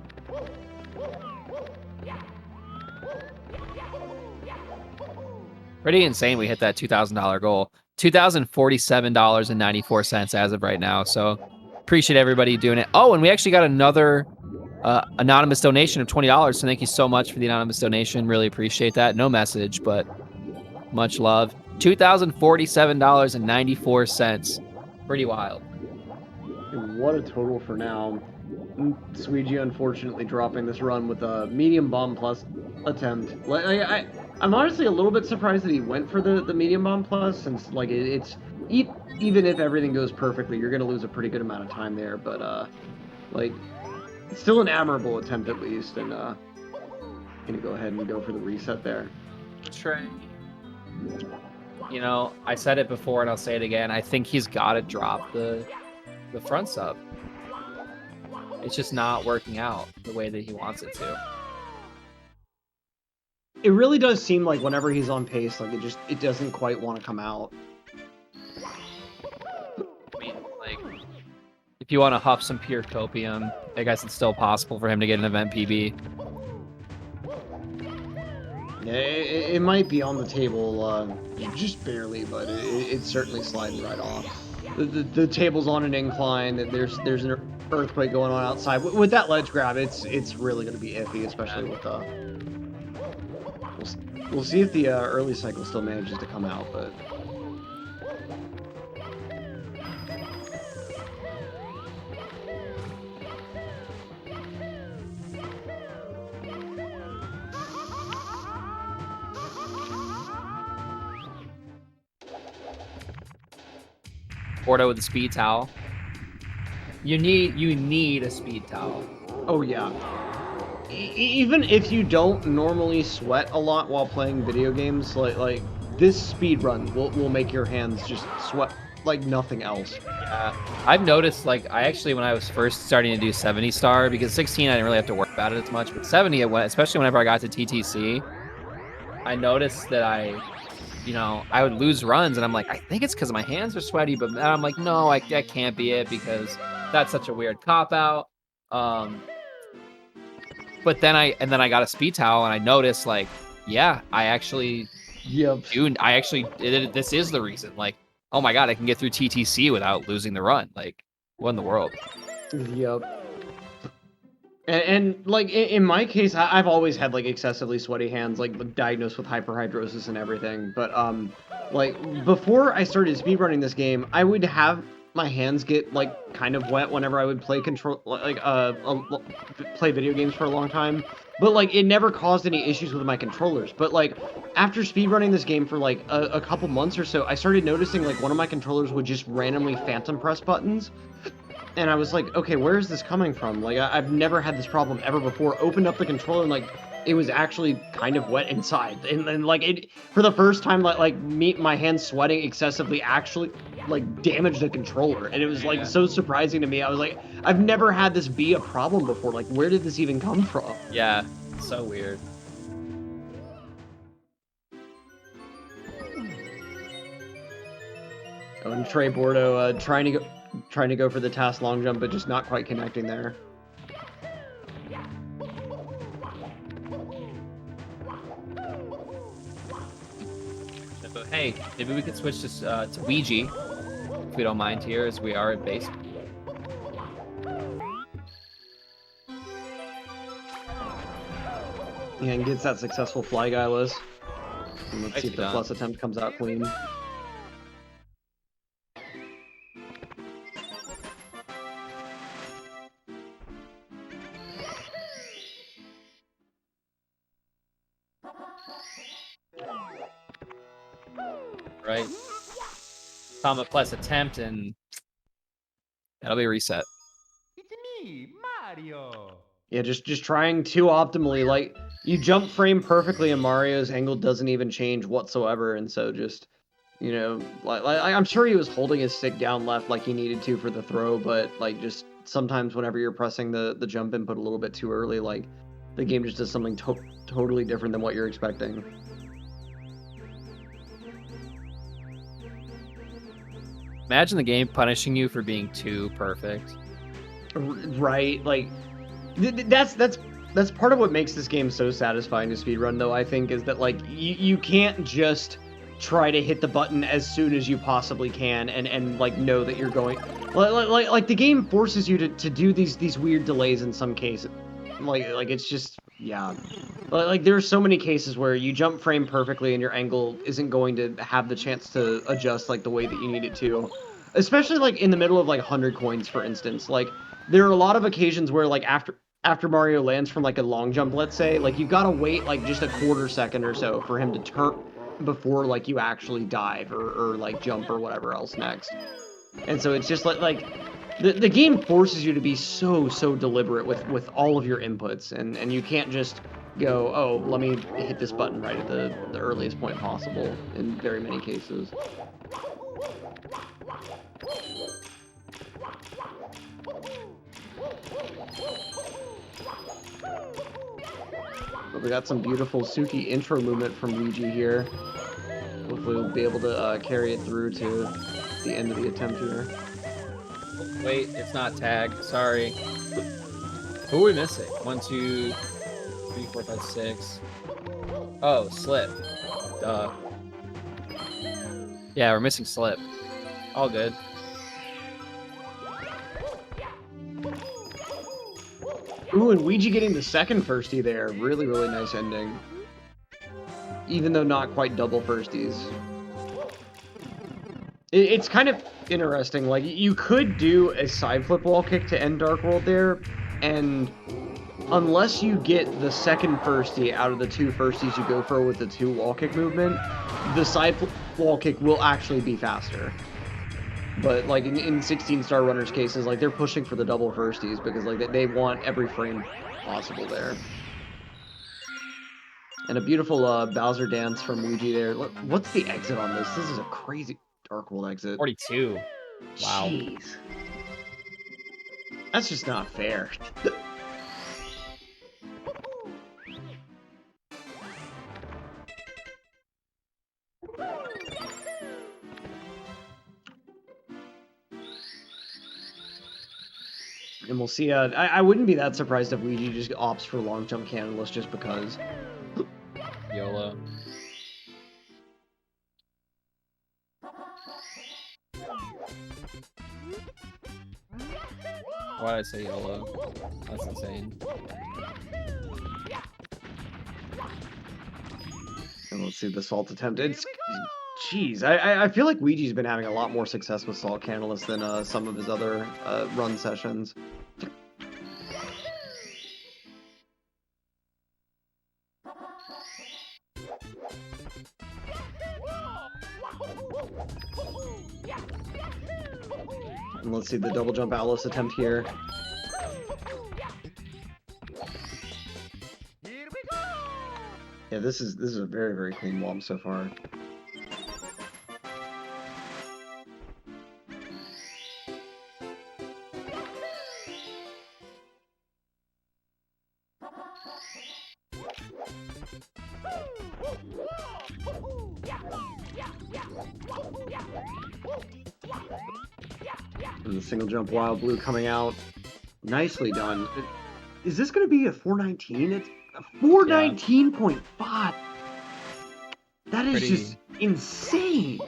Pretty insane we hit that $2,000 goal. $2,047.94 as of right now. So appreciate everybody doing it. Oh, and we actually got another anonymous donation of $20. So thank you so much for the anonymous donation. Really appreciate that. No message, but much love. $2,047.94. Pretty wild. What a total for now. Sweegie unfortunately dropping this run with a medium bomb plus attempt. I'm honestly a little bit surprised that he went for the medium bomb plus, since like it's even if everything goes perfectly, you're gonna lose a pretty good amount of time there. But like it's still an admirable attempt at least, and gonna go ahead and go for the reset there. Trey. You know, I said it before and I'll say it again. I think he's got to drop the front sub. It's just not working out the way that he wants it to. It really does seem like whenever he's on pace, like it doesn't quite want to come out. I mean, like, if you want to huff some pure copium, I guess it's still possible for him to get an event PB. Yeah, it might be on the table just barely, but it's certainly sliding right off. The table's on an incline. There's an earthquake going on outside. With that ledge grab, it's really going to be iffy, especially with we'll see if the early cycle still manages to come out, but. Porto with the speed towel. You need a speed towel. Oh yeah. Even if you don't normally sweat a lot while playing video games, like this speed run will make your hands just sweat like nothing else. Yeah, I've noticed, like, I actually, when I was first starting to do 70 star, because 16 I didn't really have to worry about it as much, but 70 it went, especially whenever I got to TTC, I noticed that I would lose runs, and I'm like, I think it's because my hands are sweaty, but I'm like, no, that can't be it, because that's such a weird cop-out. But then I got a speed towel, and I noticed, like, yeah, this is the reason. Like, oh my god, I can get through TTC without losing the run. Like, what in the world? Yep. And like in my case, I've always had like excessively sweaty hands, like diagnosed with hyperhidrosis and everything. But like before I started speedrunning this game, I would have my hands get like kind of wet whenever I would play play video games for a long time. But like it never caused any issues with my controllers. But like after speedrunning this game for like a couple months or so, I started noticing like one of my controllers would just randomly phantom press buttons. And I was like, okay, where is this coming from? Like, I've never had this problem ever before. Opened up the controller and, like, it was actually kind of wet inside, and like it for the first time, like my hands sweating excessively actually like damaged the controller, and it was like so surprising to me. I was like, I've never had this be a problem before. Like, where did this even come from? Yeah, so weird. Oh, and Trey Bordeaux trying to go for the task long jump, but just not quite connecting there. But hey, maybe we could switch this to Ouija, if we don't mind here, as we are at base. Yeah, and gets that successful fly guyless. And let's see if the done. plus attempt comes out clean. Right? Comma plus attempt, and that'll be a reset. It's me, Mario. Yeah, just trying too optimally. Like, you jump frame perfectly and Mario's angle doesn't even change whatsoever, and so just, you know, like I'm sure he was holding his stick down left like he needed to for the throw, but like just sometimes whenever you're pressing the jump input a little bit too early, like the game just does something totally different than what you're expecting. Imagine the game punishing you for being too perfect. Right, like that's part of what makes this game so satisfying to speedrun, though, I think, is that like you can't just try to hit the button as soon as you possibly can and like know that you're going like the game forces you to do these weird delays in some cases. Like it's just, yeah, like there are so many cases where you jump frame perfectly and your angle isn't going to have the chance to adjust like the way that you need it to, especially like in the middle of like 100 coins, for instance. Like there are a lot of occasions where like after Mario lands from like a long jump, let's say, like you've got to wait like just a quarter second or so for him to turn before like you actually dive or like jump or whatever else next. And so it's just like the game forces you to be so deliberate with all of your inputs, and you can't just go, oh, let me hit this button right at the earliest point possible in very many cases. But we got some beautiful Suki intro movement from Luigi here. Hopefully we'll be able to carry it through to the end of the attempt here. Wait, it's not tag. Sorry. Who are we missing? 1, 2, 3, 4, 5, 6. Oh, slip. Duh. Yeah, we're missing slip. All good. Ooh, and Ouija getting the second firstie there. Really nice ending. Even though not quite double firsties. It's kind of interesting. Like, you could do a side flip wall kick to end Dark World there, and unless you get the second firstie out of the 2 firsties you go for with the 2 wall kick movement, the side flip wall kick will actually be faster. But like in 16-star runners cases, like they're pushing for the double firsties because like they want every frame possible there. And a beautiful Bowser dance from Luigi there. Look, what's the exit on this? This is a crazy Dark World exit. 42. Wow. Jeez. That's just not fair. And we'll see. I wouldn't be that surprised if Luigi just opts for long jump cannonless just because. YOLO. Why did I say YOLO? That's insane. And let's see the salt attempt. It's, jeez, I feel like Luigi's been having a lot more success with salt cannonless than some of his other run sessions. And let's see the double jump Alice attempt here. Here we go. Yeah, this is a very, very clean womp so far. And the single jump wild blue coming out. Nicely done. Is this going to be a 419? It's a 419.5. That is just insane.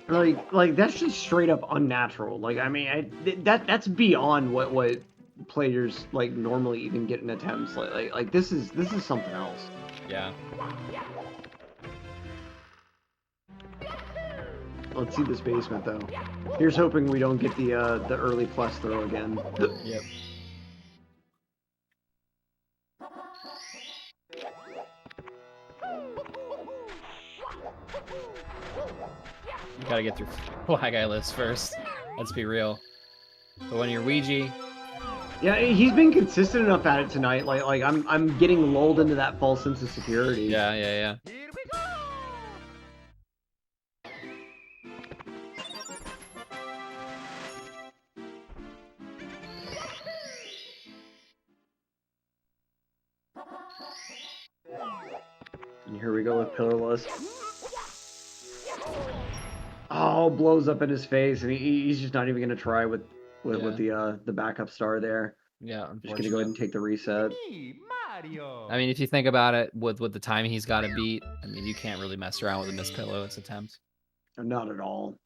Like that's just straight up unnatural. Like, I mean, that's beyond what players like normally even get in attempts. Like this is something else. Yeah. Let's see this basement though. Here's hoping we don't get the early plus throw again. Yep. You gotta get through Black Eye list first. Let's be real. But when you're Ouija, yeah, he's been consistent enough at it tonight. Like I'm getting lulled into that false sense of security. yeah. And here we go with pillarless. Oh, blows up in his face, and he's just not even gonna try with the backup star there. Yeah, just gonna go ahead and take the reset. I mean, if you think about it, with the time he's got to beat, I mean, you can't really mess around with a missed pillow attempt. Not at all.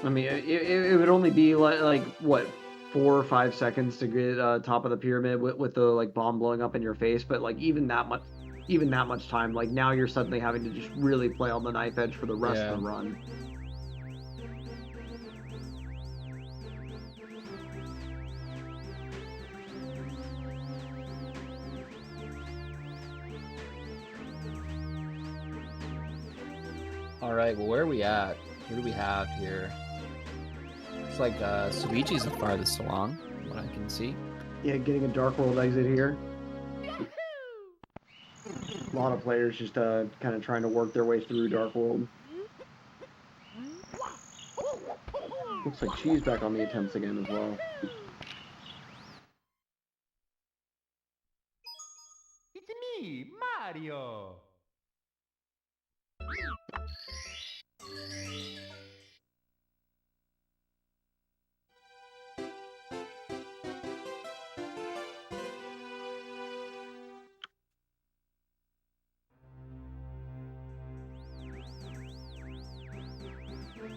I mean, it would only be like what, 4 or 5 seconds to get top of the pyramid with the like bomb blowing up in your face, but like even that much time, like now you're suddenly having to just really play on the knife edge for the rest of the run. All right, well, where are we at? What do we have here? It's like Suichi's the farthest along, what I can see. Yeah, getting a Dark World exit here. A lot of players just kind of trying to work their way through Dark World. Looks like Cheese back on the attempts again as well. It's me, Mario.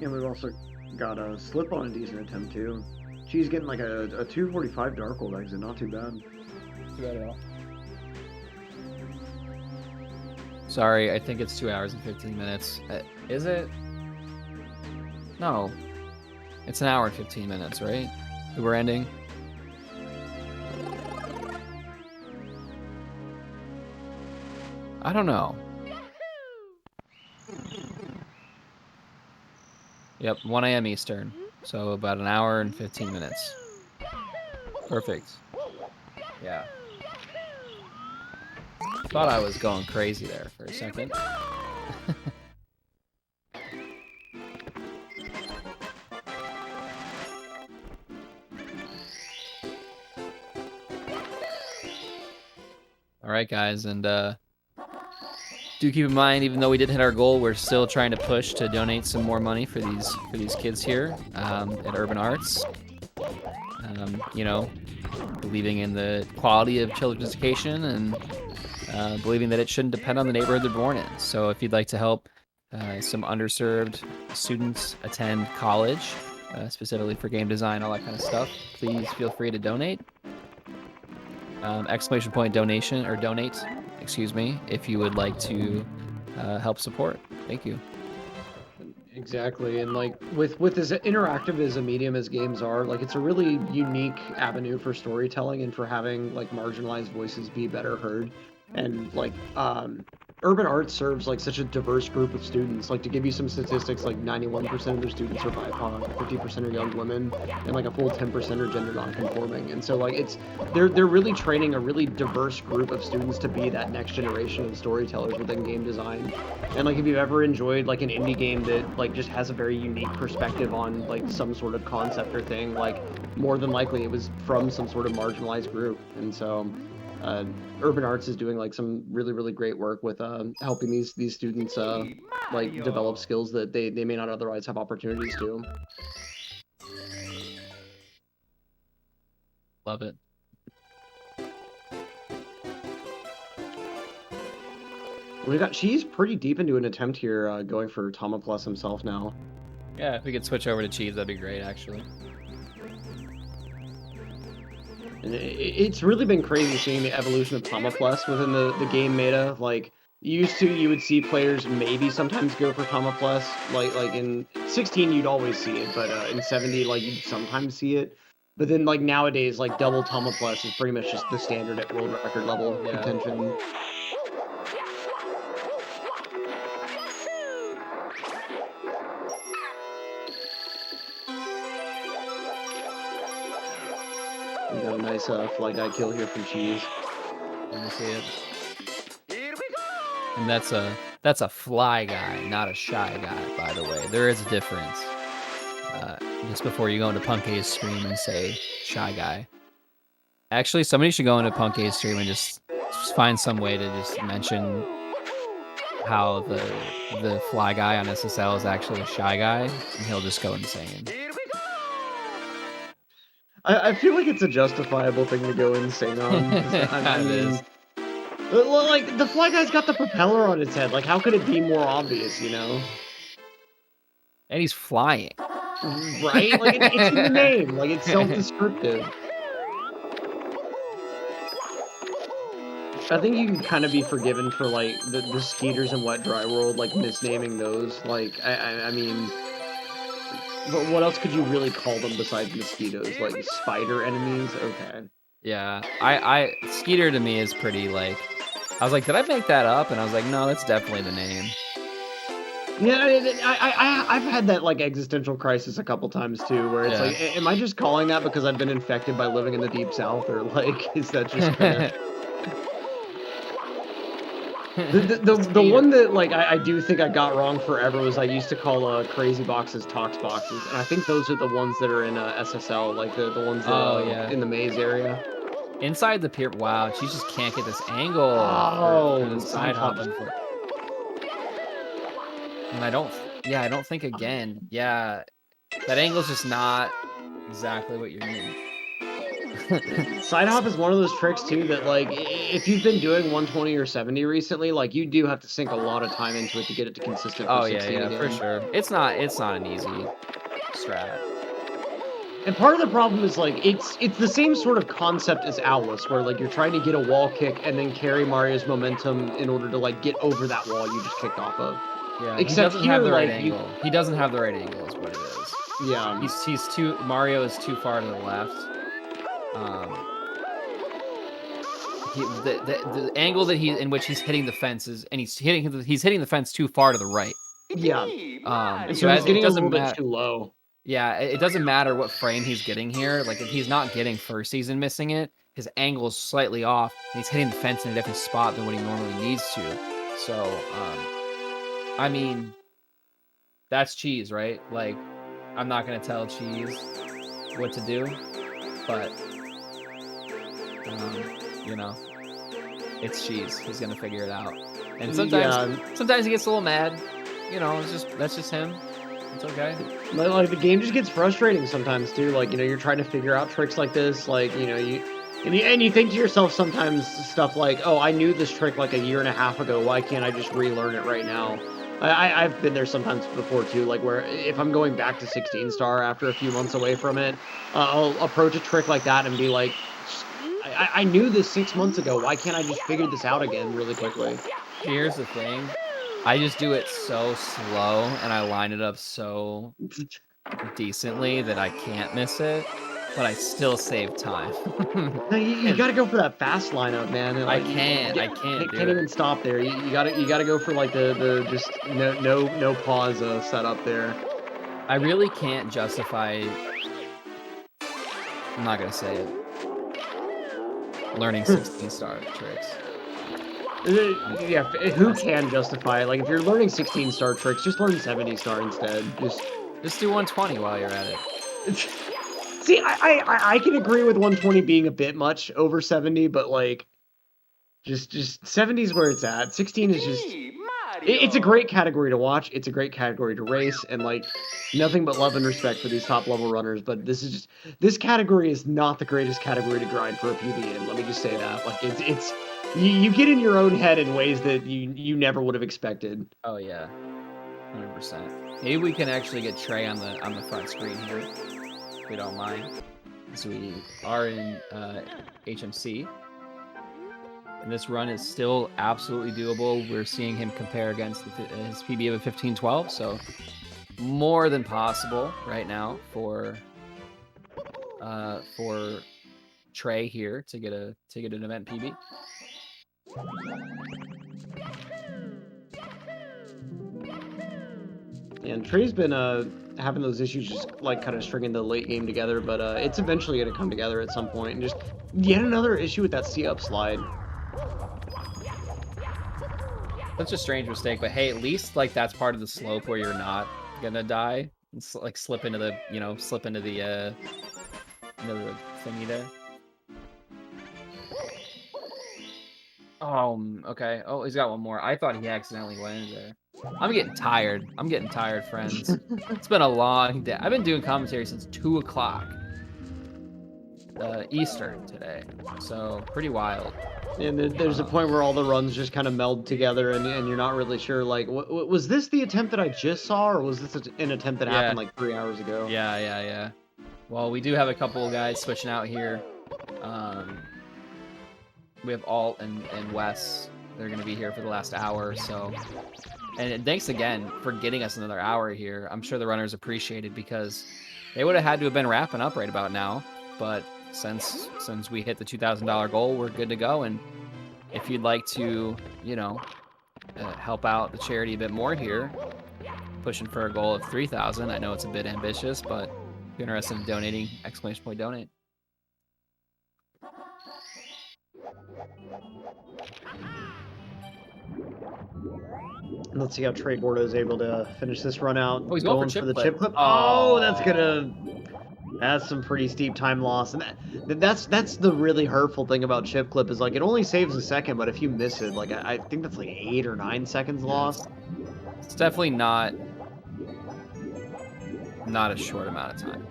And we've also got a slip on a decent attempt too. She's getting like a 245 Dark World exit, not too bad. Too bad at all. Sorry, I think it's 2 hours and 15 minutes. Is it? No. It's an hour and 15 minutes, right? We're ending. I don't know. Yep, 1 a.m. Eastern. So about an hour and 15 minutes. Perfect. Yeah. Thought I was going crazy there for a second. All right, guys, and do keep in mind, even though we did hit our goal, we're still trying to push to donate some more money for these kids here at Urban Arts. You know, believing in the quality of children's education and believing that it shouldn't depend on the neighborhood they're born in. So if you'd like to help some underserved students attend college, specifically for game design, all that kind of stuff, please feel free to donate. Exclamation point donation, or donate, excuse me, if you would like to help support. Thank you. Exactly, and like with as interactive as a medium as games are, like it's a really unique avenue for storytelling and for having like marginalized voices be better heard. And like Urban Arts serves like such a diverse group of students. Like to give you some statistics, like 91% of their students are BIPOC, 50% are young women, and like a full 10% are gender non-conforming. And so like they're really training a really diverse group of students to be that next generation of storytellers within game design. And like if you've ever enjoyed like an indie game that like just has a very unique perspective on like some sort of concept or thing, like more than likely it was from some sort of marginalized group. And so Urban Arts is doing like some really great work with helping these students like develop skills that they may not otherwise have opportunities to. Love it. She's pretty deep into an attempt here, going for Tama Plus himself now. Yeah, if we could switch over to Cheese, that'd be great, actually. And it's really been crazy seeing the evolution of Tama Plus within the game meta. Like, you would see players maybe sometimes go for Tama Plus. Like in 16, you'd always see it, but in 70, like, you'd sometimes see it. But then, like, nowadays, like, double Tama Plus is pretty much just the standard at world record level contention. We got a nice fly guy kill here from Cheese. Let me see it. And that's a fly guy, not a shy guy, by the way. There is a difference. Just before you go into Punk's stream and say shy guy. Actually, somebody should go into Punk's stream and just find some way to just mention how the fly guy on SSL is actually a shy guy, and he'll just go insane. I feel like it's a justifiable thing to go insane on. I mean, like, the fly guy's got the propeller on his head. Like, how could it be more obvious, you know? And he's flying. Right? Like, it's in the name. Like, it's self-descriptive. I think you can kind of be forgiven for, like, the Skeeters in Wet Dry World, like, misnaming those. Like, I mean... But what else could you really call them besides mosquitoes? Like spider enemies? Okay. Yeah, I Skeeter to me is pretty like. I was like, did I make that up? And I was like, no, that's definitely the name. Yeah, I've had that like existential crisis a couple times too, where it's like, am I just calling that because I've been infected by living in the deep south, or like, is that just kind of... The one that like I do think I got wrong forever was I used to call crazy boxes tox boxes, and I think those are the ones that are in SSL, like the ones that are in the maze area. Inside the pier. Wow, she just can't get this angle. Oh, for the side hopping. And I don't think again. Yeah, that angle's just not exactly what you're doing. Side hop is one of those tricks too that like if you've been doing 120 or 70 recently, like you do have to sink a lot of time into it to get it to consistent. Oh yeah, again. For sure. It's not an easy strat. And part of the problem is like it's the same sort of concept as Owlus, where like you're trying to get a wall kick and then carry Mario's momentum in order to like get over that wall you just kicked off of. Yeah, except he doesn't here, have the right like, angle. He doesn't have the right angle, is what it is. Yeah, he's too. Mario is too far to the left. The angle that in which he's hitting the fence is, and he's hitting the fence too far to the right. Yeah. And so he's getting a little bit too low. Yeah, it doesn't matter what frame he's getting here. Like if he's not getting first season missing it, his angle is slightly off, and he's hitting the fence in a different spot than what he normally needs to. So, I mean, that's Cheese, right? Like, I'm not gonna tell Cheese what to do, but you know, it's Cheese. He's gonna figure it out. And sometimes he gets a little mad. You know, that's just him. It's okay. Like the game just gets frustrating sometimes too. Like, you know, you're trying to figure out tricks like this. Like, you know, you think to yourself sometimes stuff like, oh, I knew this trick like a year and a half ago. Why can't I just relearn it right now? I've been there sometimes before too, like where if I'm going back to 16 star after a few months away from it, I'll approach a trick like that and be like, I knew this 6 months ago. Why can't I just figure this out again really quickly? Here's the thing. I just do it so slow and I line it up so decently that I can't miss it. but I still save time. No, you got to go for that fast lineup, man. And, I like, can't can't do it. even stop there. You gotta go for like the just no pause setup there. I really can't justify. I'm not gonna say it. Learning 16-star tricks. Yeah, who can justify it? Like, if you're learning 16-star tricks, just learn 70-star instead. Just do 120 while you're at it. See, I can agree with 120 being a bit much over 70, but like, just 70 is where it's at. 16 is just. It's a great category to watch. It's a great category to race, and like, nothing but love and respect for these top level runners. But this category is not the greatest category to grind for a PB in. Let me just say that. Like, it's you get in your own head in ways that you never would have expected. Oh yeah, 100%. Maybe we can actually get Trey on the front screen here, if we don't mind. So we are in HMC. And this run is still absolutely doable. We're seeing him compare against his PB of a 15-12, so more than possible right now for Trey here to get an event PB. And Trey's been having those issues just like kind of stringing the late game together, but it's eventually going to come together at some point. And just yet another issue with that C-up slide. Such a strange mistake, but hey, at least like that's part of the slope where you're not gonna die. It's like slip into the thingy there. Okay. Oh, he's got one more. I thought he accidentally went in there. I'm getting tired. Friends. It's been a long day. I've been doing commentary since 2 o'clock Eastern today, so pretty wild. And there's a point where all the runs just kind of meld together, and you're not really sure, like, was this the attempt that I just saw, or was this an attempt that happened like 3 hours ago? Yeah. Well, we do have a couple of guys switching out here. We have Alt and Wes. They're going to be here for the last hour, so... And thanks again for getting us another hour here. I'm sure the runners appreciate it, because they would have had to have been wrapping up right about now, but... Since we hit the $2,000 goal, we're good to go. And if you'd like to, help out the charity a bit more here, pushing for a goal of 3,000. I know it's a bit ambitious, but if you're interested in donating, !donate. Let's see how Trey Bordeaux is able to finish this run out. Oh, he's going for the chip chip clip. Oh, that's some pretty steep time loss, and that's the really hurtful thing about chip clip is like it only saves a second, but if you miss it, like I think that's like 8 or 9 seconds lost. It's definitely not a short amount of time.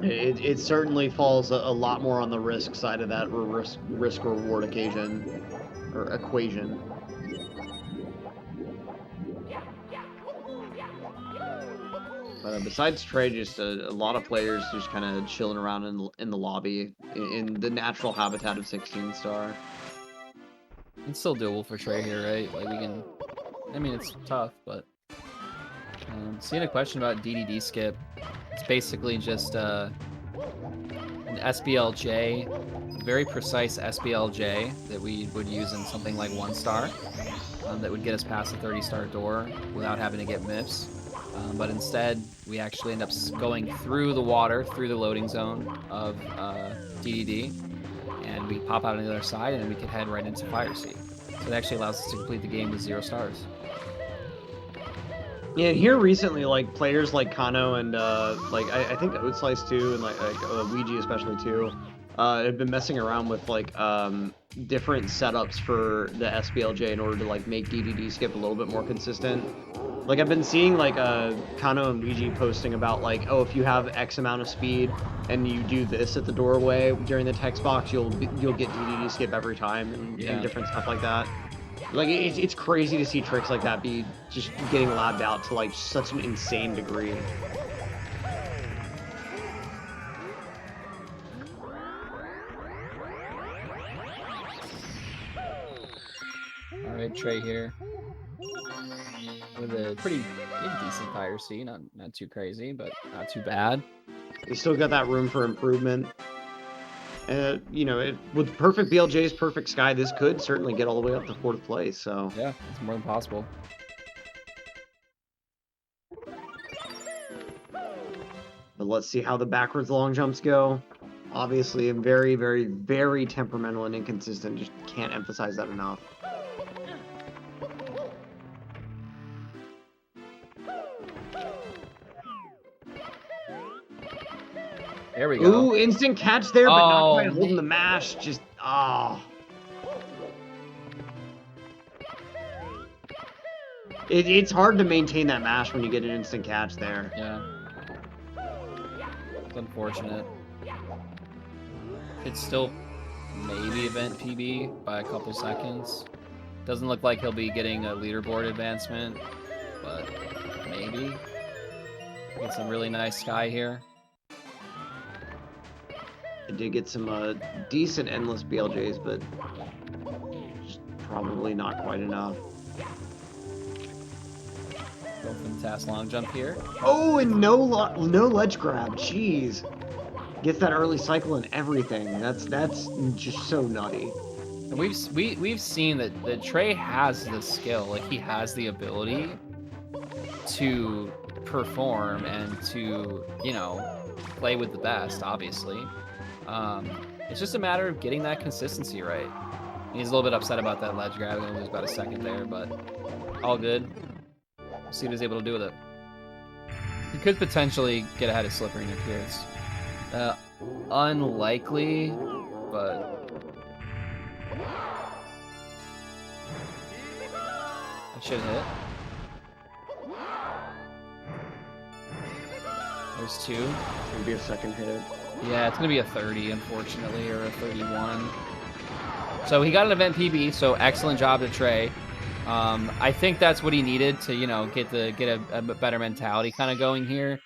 It certainly falls a lot more on the risk side of that risk reward equation. Besides Trey, just a lot of players just kind of chilling around in the lobby in the natural habitat of 16-star. It's still doable for Trey here, right? Like we can. I mean, it's tough, but seeing a question about DDD skip. It's basically just an SBLJ, a very precise SBLJ that we would use in something like 1-star that would get us past the 30-star door without having to get MIPS. But instead, we actually end up going through the water, through the loading zone of DDD, and we pop out on the other side, and then we can head right into Fire Sea. So it actually allows us to complete the game with 0 stars. Yeah, and here recently, like, players like Kano and, like, I think Outslice too, and, like Ouija especially too, have been messing around with, like, different setups for the SBLJ in order to, like, make DDD skip a little bit more consistent. Like, I've been seeing, like, Kano and Ouija posting about, like, oh, if you have X amount of speed and you do this at the doorway during the text box, you'll get DDD skip every time, and different stuff like that. Like, it's crazy to see tricks like that be just getting labbed out to, like, such an insane degree. All right, Trey here. with a pretty decent fire C, not too crazy, but not too bad. You still got that room for improvement. You know, with perfect BLJs, perfect sky, this could certainly get all the way up to 4th place. So yeah, it's more than possible. But let's see how the backwards long jumps go. Obviously, I'm very, very, very temperamental and inconsistent. Just can't emphasize that enough. There we go. Ooh, instant catch there, but not quite Oh, holding the mash. Just, It's hard to maintain that mash when you get an instant catch there. Yeah. It's unfortunate. It's still maybe event PB by a couple seconds. Doesn't look like he'll be getting a leaderboard advancement, but maybe. Get some really nice sky here. I did get some decent endless BLJs, but just probably not quite enough. Go for the task long jump here. Oh, and no ledge grab. Jeez. Gets that early cycle and everything. That's just so nutty. And we've seen that Trey has the skill, like he has the ability to perform and to, you know, play with the best, obviously. It's just a matter of getting that consistency right. He's a little bit upset about that ledge grab. Gonna lose about a second there, but all good. We'll see what he's able to do with it. He could potentially get ahead of Slippery, it appears. Unlikely, but I should hit. There's 2. It's gonna be a second hit. Yeah, it's gonna be a 30, unfortunately, or a 31. So he got an event PB, so excellent job to Trey. I think that's what he needed to, you know, get a better mentality kind of going here.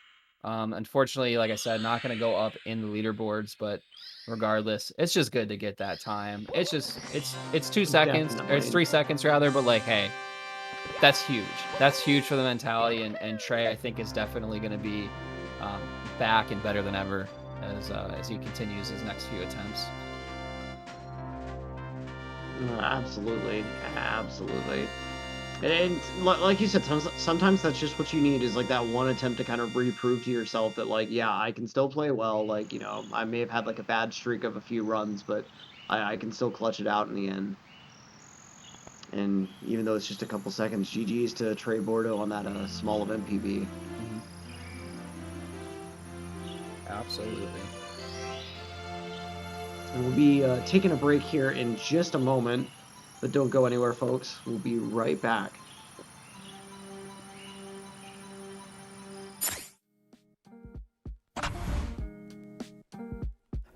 Unfortunately, like I said, not going to go up in the leaderboards, but regardless, it's just good to get that time. It's 2 seconds, or it's 3 seconds rather, but like, hey, that's huge. That's huge for the mentality, and Trey, I think, is definitely going to be back and better than ever as he continues his next few attempts. Absolutely. And like you said, sometimes that's just what you need, is like that one attempt to kind of reprove to yourself that, like, yeah, I can still play well. Like, you know, I may have had like a bad streak of a few runs, but I can still clutch it out in the end. And even though it's just a couple seconds, GG's to Trey Bordeaux on that small event PB. Mm-hmm. Absolutely. And we'll be taking a break here in just a moment, but don't go anywhere, folks. We'll be right back.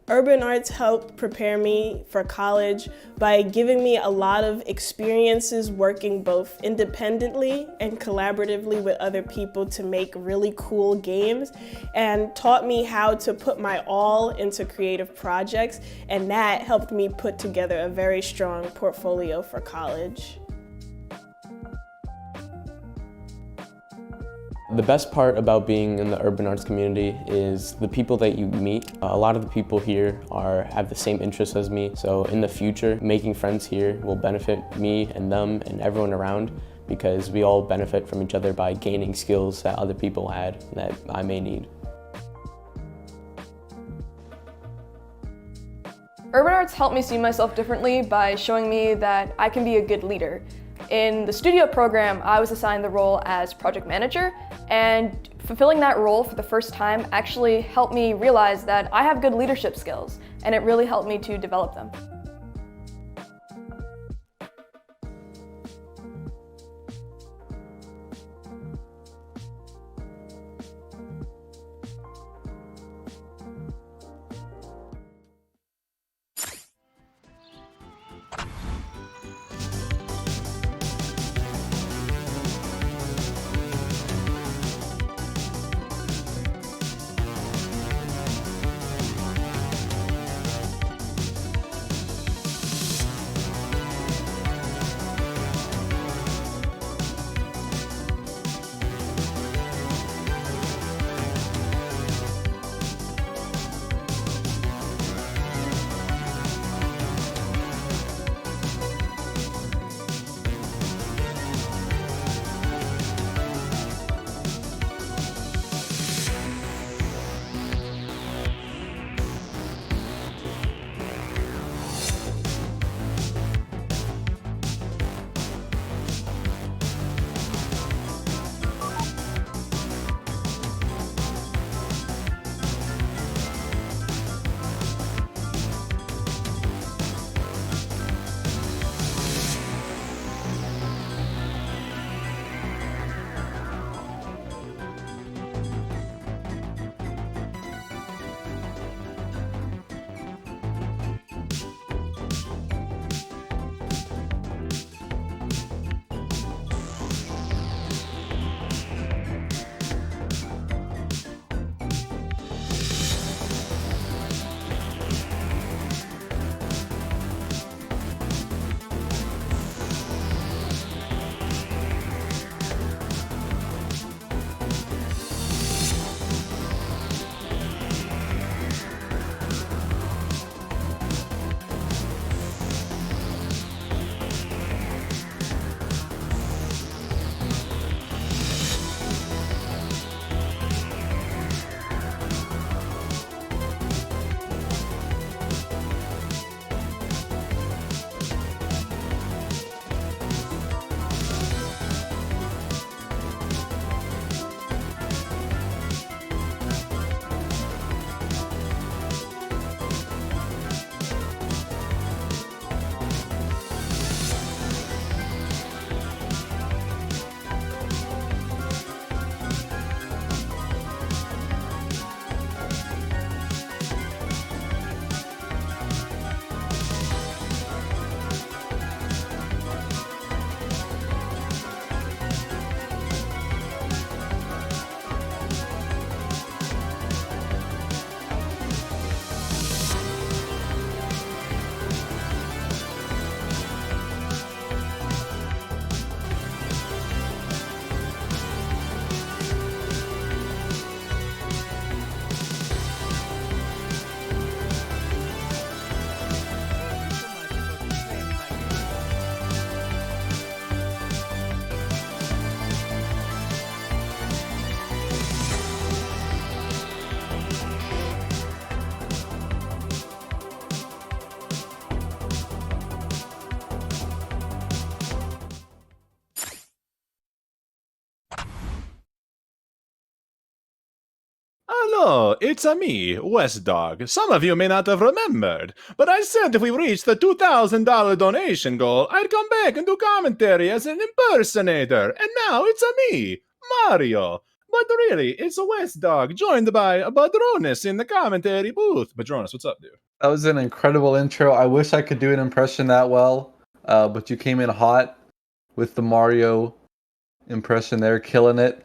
Urban arts helped prepare me for college by giving me a lot of experiences working both independently and collaboratively with other people to make really cool games, and taught me how to put my all into creative projects, and that helped me put together a very strong portfolio for college. The best part about being in the urban arts community is the people that you meet. A lot of the people here have the same interests as me, so in the future, making friends here will benefit me and them and everyone around, because we all benefit from each other by gaining skills that other people had that I may need. Urban arts helped me see myself differently by showing me that I can be a good leader. In the studio program, I was assigned the role as project manager, and fulfilling that role for the first time actually helped me realize that I have good leadership skills, and it really helped me to develop them. Hello, it's a me, West Dog. Some of you may not have remembered, but I said if we reached the $2,000 donation goal, I'd come back and do commentary as an impersonator. And now it's a me, Mario. But really, it's a West Dog, joined by Badronis in the commentary booth. Badronis, what's up, dude? That was an incredible intro. I wish I could do an impression that well, but you came in hot with the Mario impression there, killing it.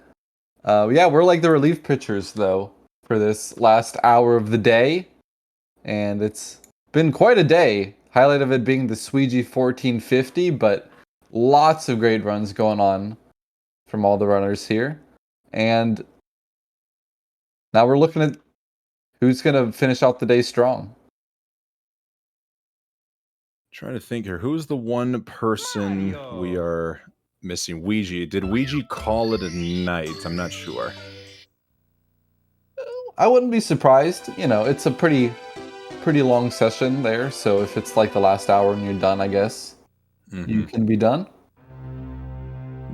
Yeah, we're like the relief pitchers, though, for this last hour of the day. And it's been quite a day. Highlight of it being the Squeegee 1450, but lots of great runs going on from all the runners here. And now we're looking at who's going to finish out the day strong. Trying to think here. Who's the one person we are missing? Ouija. Did Ouija call it a night? I'm not sure. I wouldn't be surprised. You know, it's a pretty long session there. So if it's like the last hour and you're done, I guess you can be done.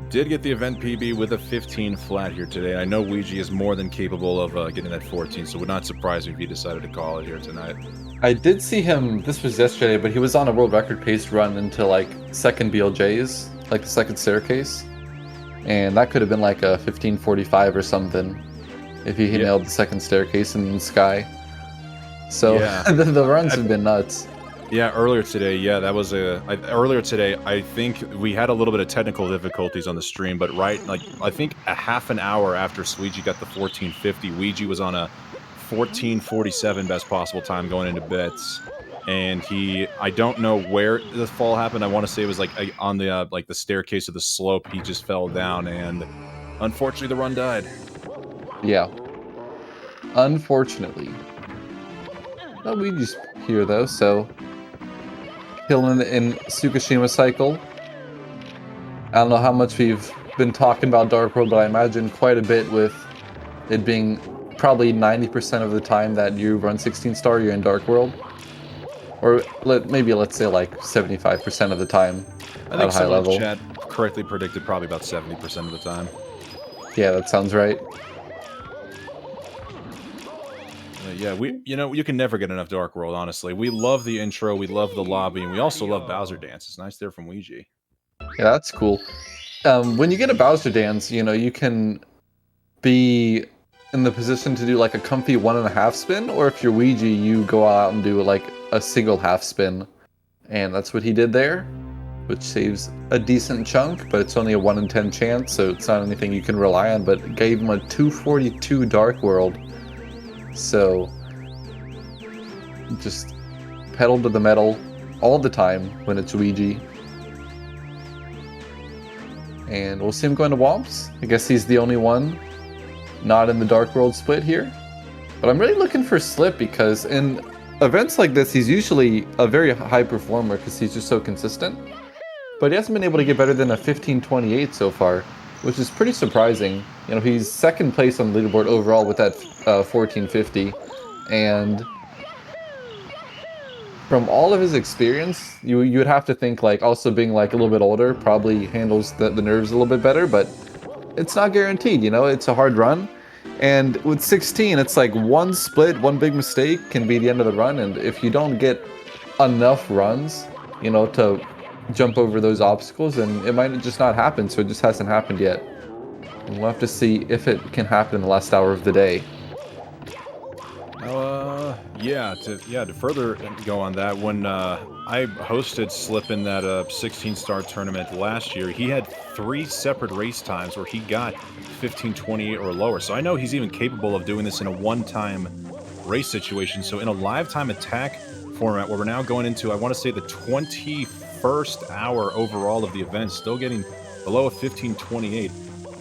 Did get the event PB with a 15 flat here today. I know Ouija is more than capable of getting that 14, so it would not surprise me if he decided to call it here tonight. I did see him, this was yesterday, but he was on a world record pace run into like second BLJs, like the second staircase. And that could have been like a 15:45 or something if he nailed the second staircase in the sky. So yeah. the runs have been nuts. Yeah, earlier today, earlier today, I think we had a little bit of technical difficulties on the stream, but I think a half an hour after Squeegee got the 1450, Ouija was on a 14:47 best possible time going into bets, and I don't know where the fall happened. I want to say it was like on the like the staircase of the slope. He just fell down, and unfortunately, the run died. Yeah, unfortunately. No, Ouija's here though, so killing it in Tsukishima cycle. I don't know how much we've been talking about Dark World, but I imagine quite a bit with it being probably 90% of the time that you run 16 star, you're in Dark World. Or maybe let's say like 75% of the time I think at a high level. Chat correctly predicted probably about 70% of the time. Yeah, that sounds right. Yeah, you can never get enough Dark World, honestly. We love the intro, we love the lobby, and we also love Bowser Dance. It's nice there from Ouija. Yeah, that's cool. When you get a Bowser Dance, you can be in the position to do like a comfy 1.5 spin, or if you're Ouija, you go out and do like a single half spin. And that's what he did there, which saves a decent chunk, but it's only a 1 in 10 chance, so it's not anything you can rely on, but it gave him a 242 Dark World. So just pedal to the metal all the time when it's Ouija. And we'll see him going to Womps. I guess he's the only one not in the Dark World split here. But I'm really looking for Slip because in events like this, he's usually a very high performer because he's just so consistent. But he hasn't been able to get better than a 15:28 so far, which is pretty surprising. He's second place on the leaderboard overall with that 1450. And from all of his experience, you would have to think like also being like a little bit older probably handles the nerves a little bit better, but it's not guaranteed, it's a hard run. And with 16, it's like one split, one big mistake can be the end of the run. And if you don't get enough runs, to jump over those obstacles, then it might just not happen. So it just hasn't happened yet. And we'll have to see if it can happen in the last hour of the day. To further go on that, when I hosted Slip in that 16-star tournament last year, he had 3 separate race times where he got 15:28 or lower. So I know he's even capable of doing this in a one-time race situation. So in a live time attack format where we're now going into, I want to say the 21st hour overall of the event, still getting below a 15:28.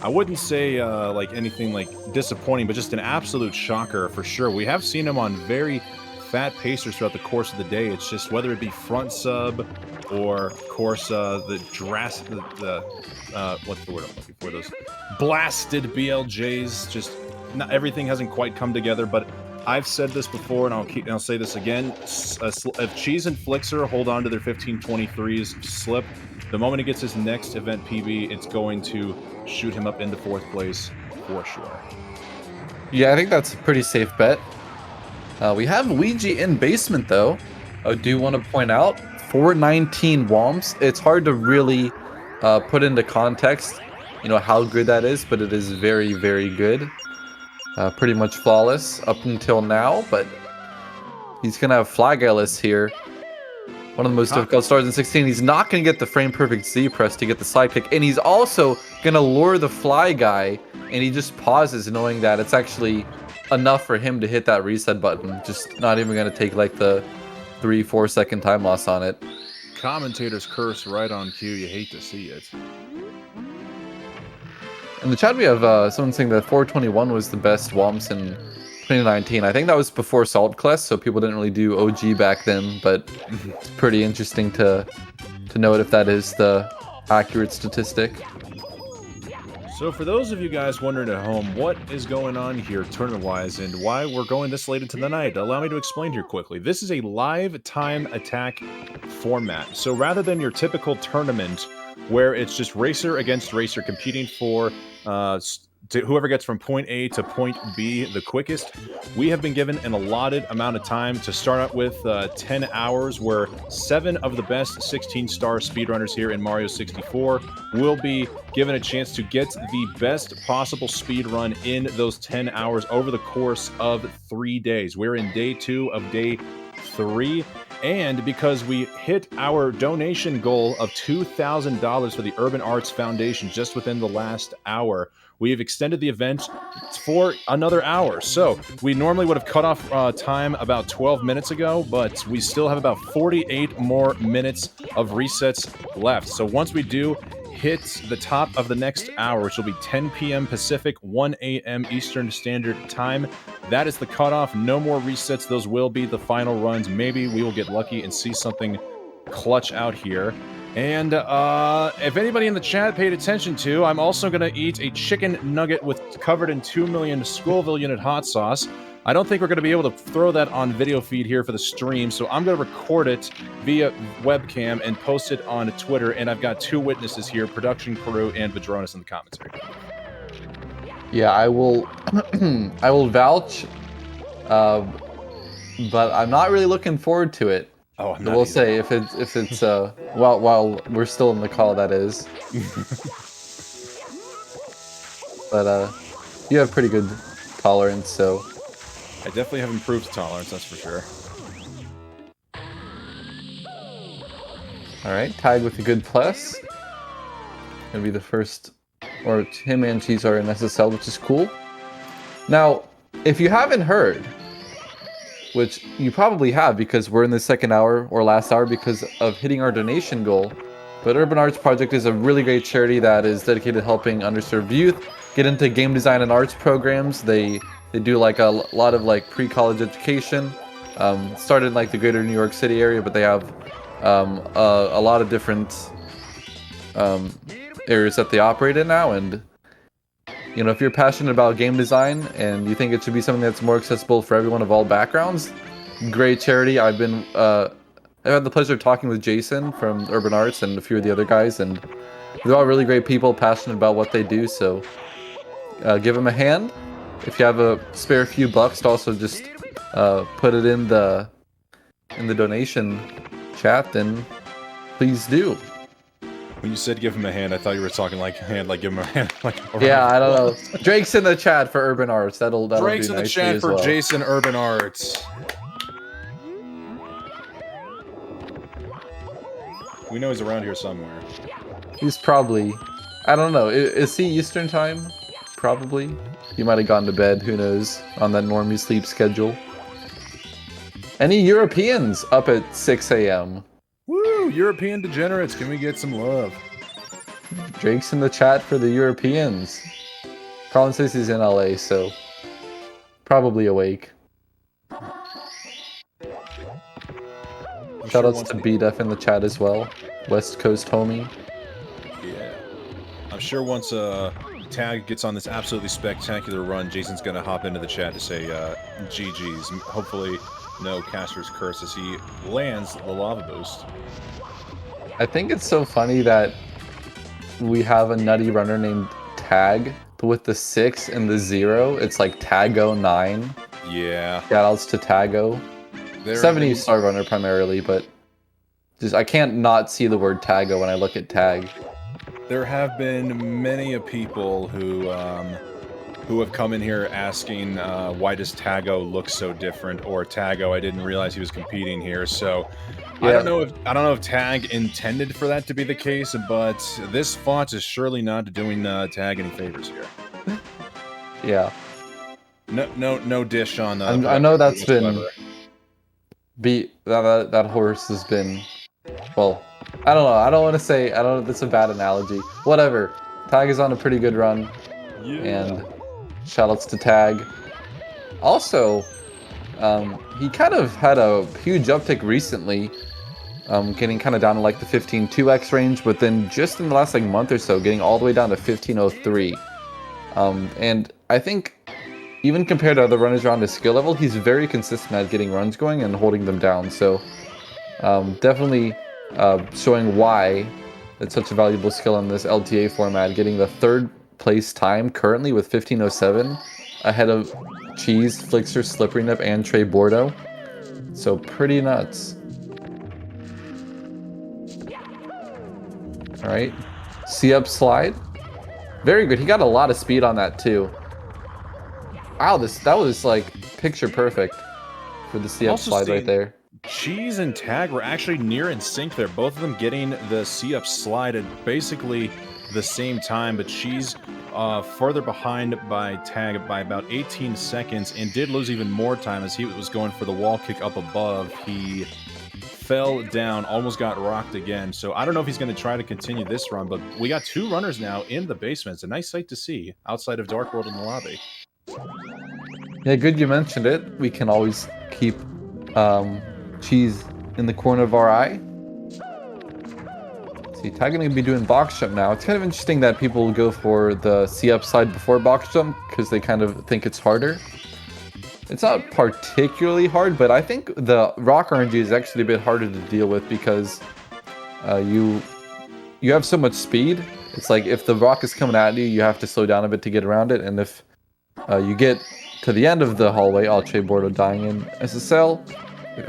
I wouldn't say like anything like disappointing, but just an absolute shocker for sure. We have seen him on very fat pacers throughout the course of the day. It's just whether it be front sub or, of course, what's the word I'm looking for? Those blasted BLJs. Just not everything hasn't quite come together. But I've said this before, and I'll say this again. If Cheese and Flixer hold on to their 15:23s, Slip, the moment he gets his next event PB, it's going to shoot him up into 4th place for sure. Yeah, I think that's a pretty safe bet. We have Ouija in basement though. I do want to point out 419 WOMs. It's hard to really put into context, you know, how good that is, but it is very, very good. Pretty much flawless up until now, but he's gonna have Fly Guy list here. One of the most difficult stars in 16. He's not gonna get the frame perfect Z press to get the side kick, and he's also gonna lure the Fly Guy, and he just pauses knowing that it's actually enough for him to hit that reset button. Just not even gonna take like the 3-4 second time loss on it. Commentators curse right on cue. You hate to see it. In the chat we have someone saying that 421 was the best WOMs in 2019. I think that was before Salt Quest, so people didn't really do OG back then, but it's pretty interesting to note if that is the accurate statistic. So for those of you guys wondering at home, what is going on here tournament-wise and why we're going this late into the night, allow me to explain here quickly. This is a live time attack format. So rather than your typical tournament where it's just racer against racer competing for whoever gets from point A to point B the quickest, we have been given an allotted amount of time to start out with 10 hours where 7 of the best 16-star speedrunners here in Mario 64 will be given a chance to get the best possible speedrun in those 10 hours over the course of 3 days. We're in day 2 of day 3. And because we hit our donation goal of $2,000 for the Urban Arts Foundation just within the last hour, we have extended the event for another hour. So we normally would have cut off time about 12 minutes ago, but we still have about 48 more minutes of resets left. So once we do hit the top of the next hour, which will be 10 p.m. Pacific, 1 a.m. Eastern Standard Time, that is the cutoff. No more resets. Those will be the final runs. Maybe we will get lucky and see something clutch out here. And if anybody in the chat paid attention to, I'm also going to eat a chicken nugget covered in 2 million Scoville unit hot sauce. I don't think we're going to be able to throw that on video feed here for the stream, so I'm going to record it via webcam and post it on Twitter, and I've got 2 witnesses here, production crew and Vadronis in the commentary. Yeah, I will I will vouch, but I'm not really looking forward to it. Oh, I'm not. We'll say if it's while we're still in the call, that is. But you have pretty good tolerance, so. I definitely have improved tolerance, that's for sure. Alright, Tag with a good plus. Gonna be the first, or him and Cheese are in SSL, which is cool. Now, if you haven't heard, which you probably have because we're in the second hour or last hour because of hitting our donation goal, but Urban Arts Project is a really great charity that is dedicated to helping underserved youth get into game design and arts programs. They do like a lot of like pre-college education. Started in like the greater New York City area, but they have a lot of different areas that they operate in now. And you know, if you're passionate about game design and you think it should be something that's more accessible for everyone of all backgrounds, great charity. I've had the pleasure of talking with Jason from Urban Arts and a few of the other guys, and they're all really great people, passionate about what they do. So give them a hand. If you have a spare few bucks to also just put it in the donation chat, then please do. When you said give him a hand, I thought you were talking like hand, like give him a hand. Like yeah, I don't know. Drake's in the chat for Urban Arts. That'll Drake's do in the nicely chat as for well. Jason Urban Arts. We know he's around here somewhere. He's probably, I don't know. Is he Eastern time? Probably. He might have gone to bed. Who knows? On that normie sleep schedule. Any Europeans up at 6 a.m.? Woo! European degenerates. Can we get some love? Drake's in the chat for the Europeans. Colin says he's in LA, so probably awake. Shoutouts to BDEF in the chat as well. West Coast homie. Yeah. I'm sure once Tag gets on this absolutely spectacular run, Jason's going to hop into the chat to say GG's. Hopefully no caster's curse as he lands the lava boost. I think it's so funny that we have a nutty runner named Tag but with the 6 and the 0, it's like Tago9. Yeah. Shoutouts to Tago. 70 Star Runner primarily, but just I can't not see the word Tago when I look at tag. There have been many people who have come in here asking why does Tago look so different, or Tago, I didn't realize he was competing here. So Yeah. I don't know if Tag intended for that to be the case, but this font is surely not doing Tag any favors here. Yeah. No dish on. I know that's been that horse has been. Well, I don't know. I don't want to say. I don't know if it's a bad analogy. Whatever. Tag is on a pretty good run, and shoutouts to Tag. Also, he kind of had a huge uptick recently, getting kind of down to like the 15.2x range, but then just in the last like month or so, getting all the way down to 15.03. And I think even compared to other runners around his skill level, he's very consistent at getting runs going and holding them down. So definitely showing why it's such a valuable skill in this LTA format, getting the 3rd place time currently with 15.07 ahead of Cheese, Flixer, Slippery Nip, and Trey Bordeaux. So pretty nuts. Alright. C-up slide. Very good. He got a lot of speed on that too. Wow, that was like picture perfect for the C-up slide right there. Cheese and Tag were actually near in sync there. Both of them getting the C-up slide at basically the same time, but Cheese further behind by Tag by about 18 seconds and did lose even more time as he was going for the wall kick up above. He fell down, almost got rocked again. So I don't know if he's going to try to continue this run, but we got 2 runners now in the basement. It's a nice sight to see outside of Dark World in the lobby. Yeah, good you mentioned it. We can always keep Cheese in the corner of our eye. See, Tag going to be doing box jump now. It's kind of interesting that people go for the C-up slide before box jump because they kind of think it's harder. It's not particularly hard, but I think the rock RNG is actually a bit harder to deal with because you have so much speed. It's like if the rock is coming at you, you have to slow down a bit to get around it, and if you get to the end of the hallway, Trey Bordeaux dying in SSL.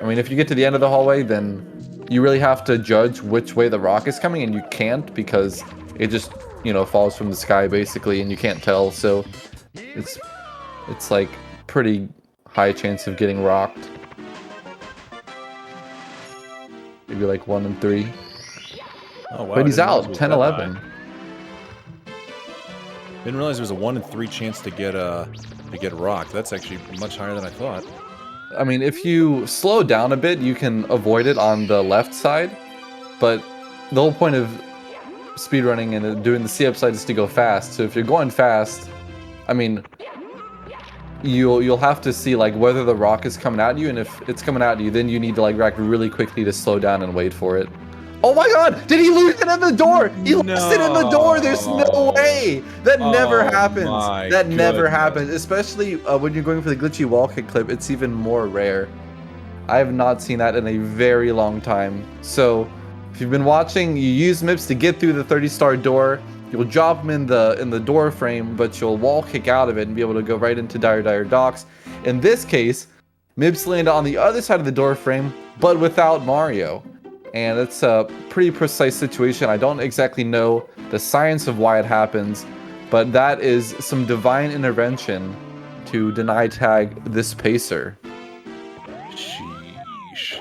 I mean, if you get to the end of the hallway, then you really have to judge which way the rock is coming, and you can't because it just, falls from the sky basically, and you can't tell. So it's like pretty high chance of getting rocked. Maybe like 1 in 3. Oh wow! But he's out 10-11. Didn't realize there was a 1 in 3 chance to get rocked. That's actually much higher than I thought. I mean, if you slow down a bit, you can avoid it on the left side. But the whole point of speedrunning and doing the C-up slide is to go fast. So if you're going fast, I mean, you'll have to see like whether the rock is coming at you, and if it's coming at you, then you need to like react really quickly to slow down and wait for it. Oh my god! Did he lose it in the door? He lost it in the door! There's no way! That never happens. That never happens. Especially when you're going for the glitchy wall kick clip, it's even more rare. I have not seen that in a very long time. So, if you've been watching, you use MIPS to get through the 30-star door. You'll drop them in the door frame, but you'll wall kick out of it and be able to go right into Dire Docks. In this case, MIPS landed on the other side of the door frame, but without Mario. And it's a pretty precise situation. I don't exactly know the science of why it happens, but that is some divine intervention to deny Tag this pacer. Sheesh.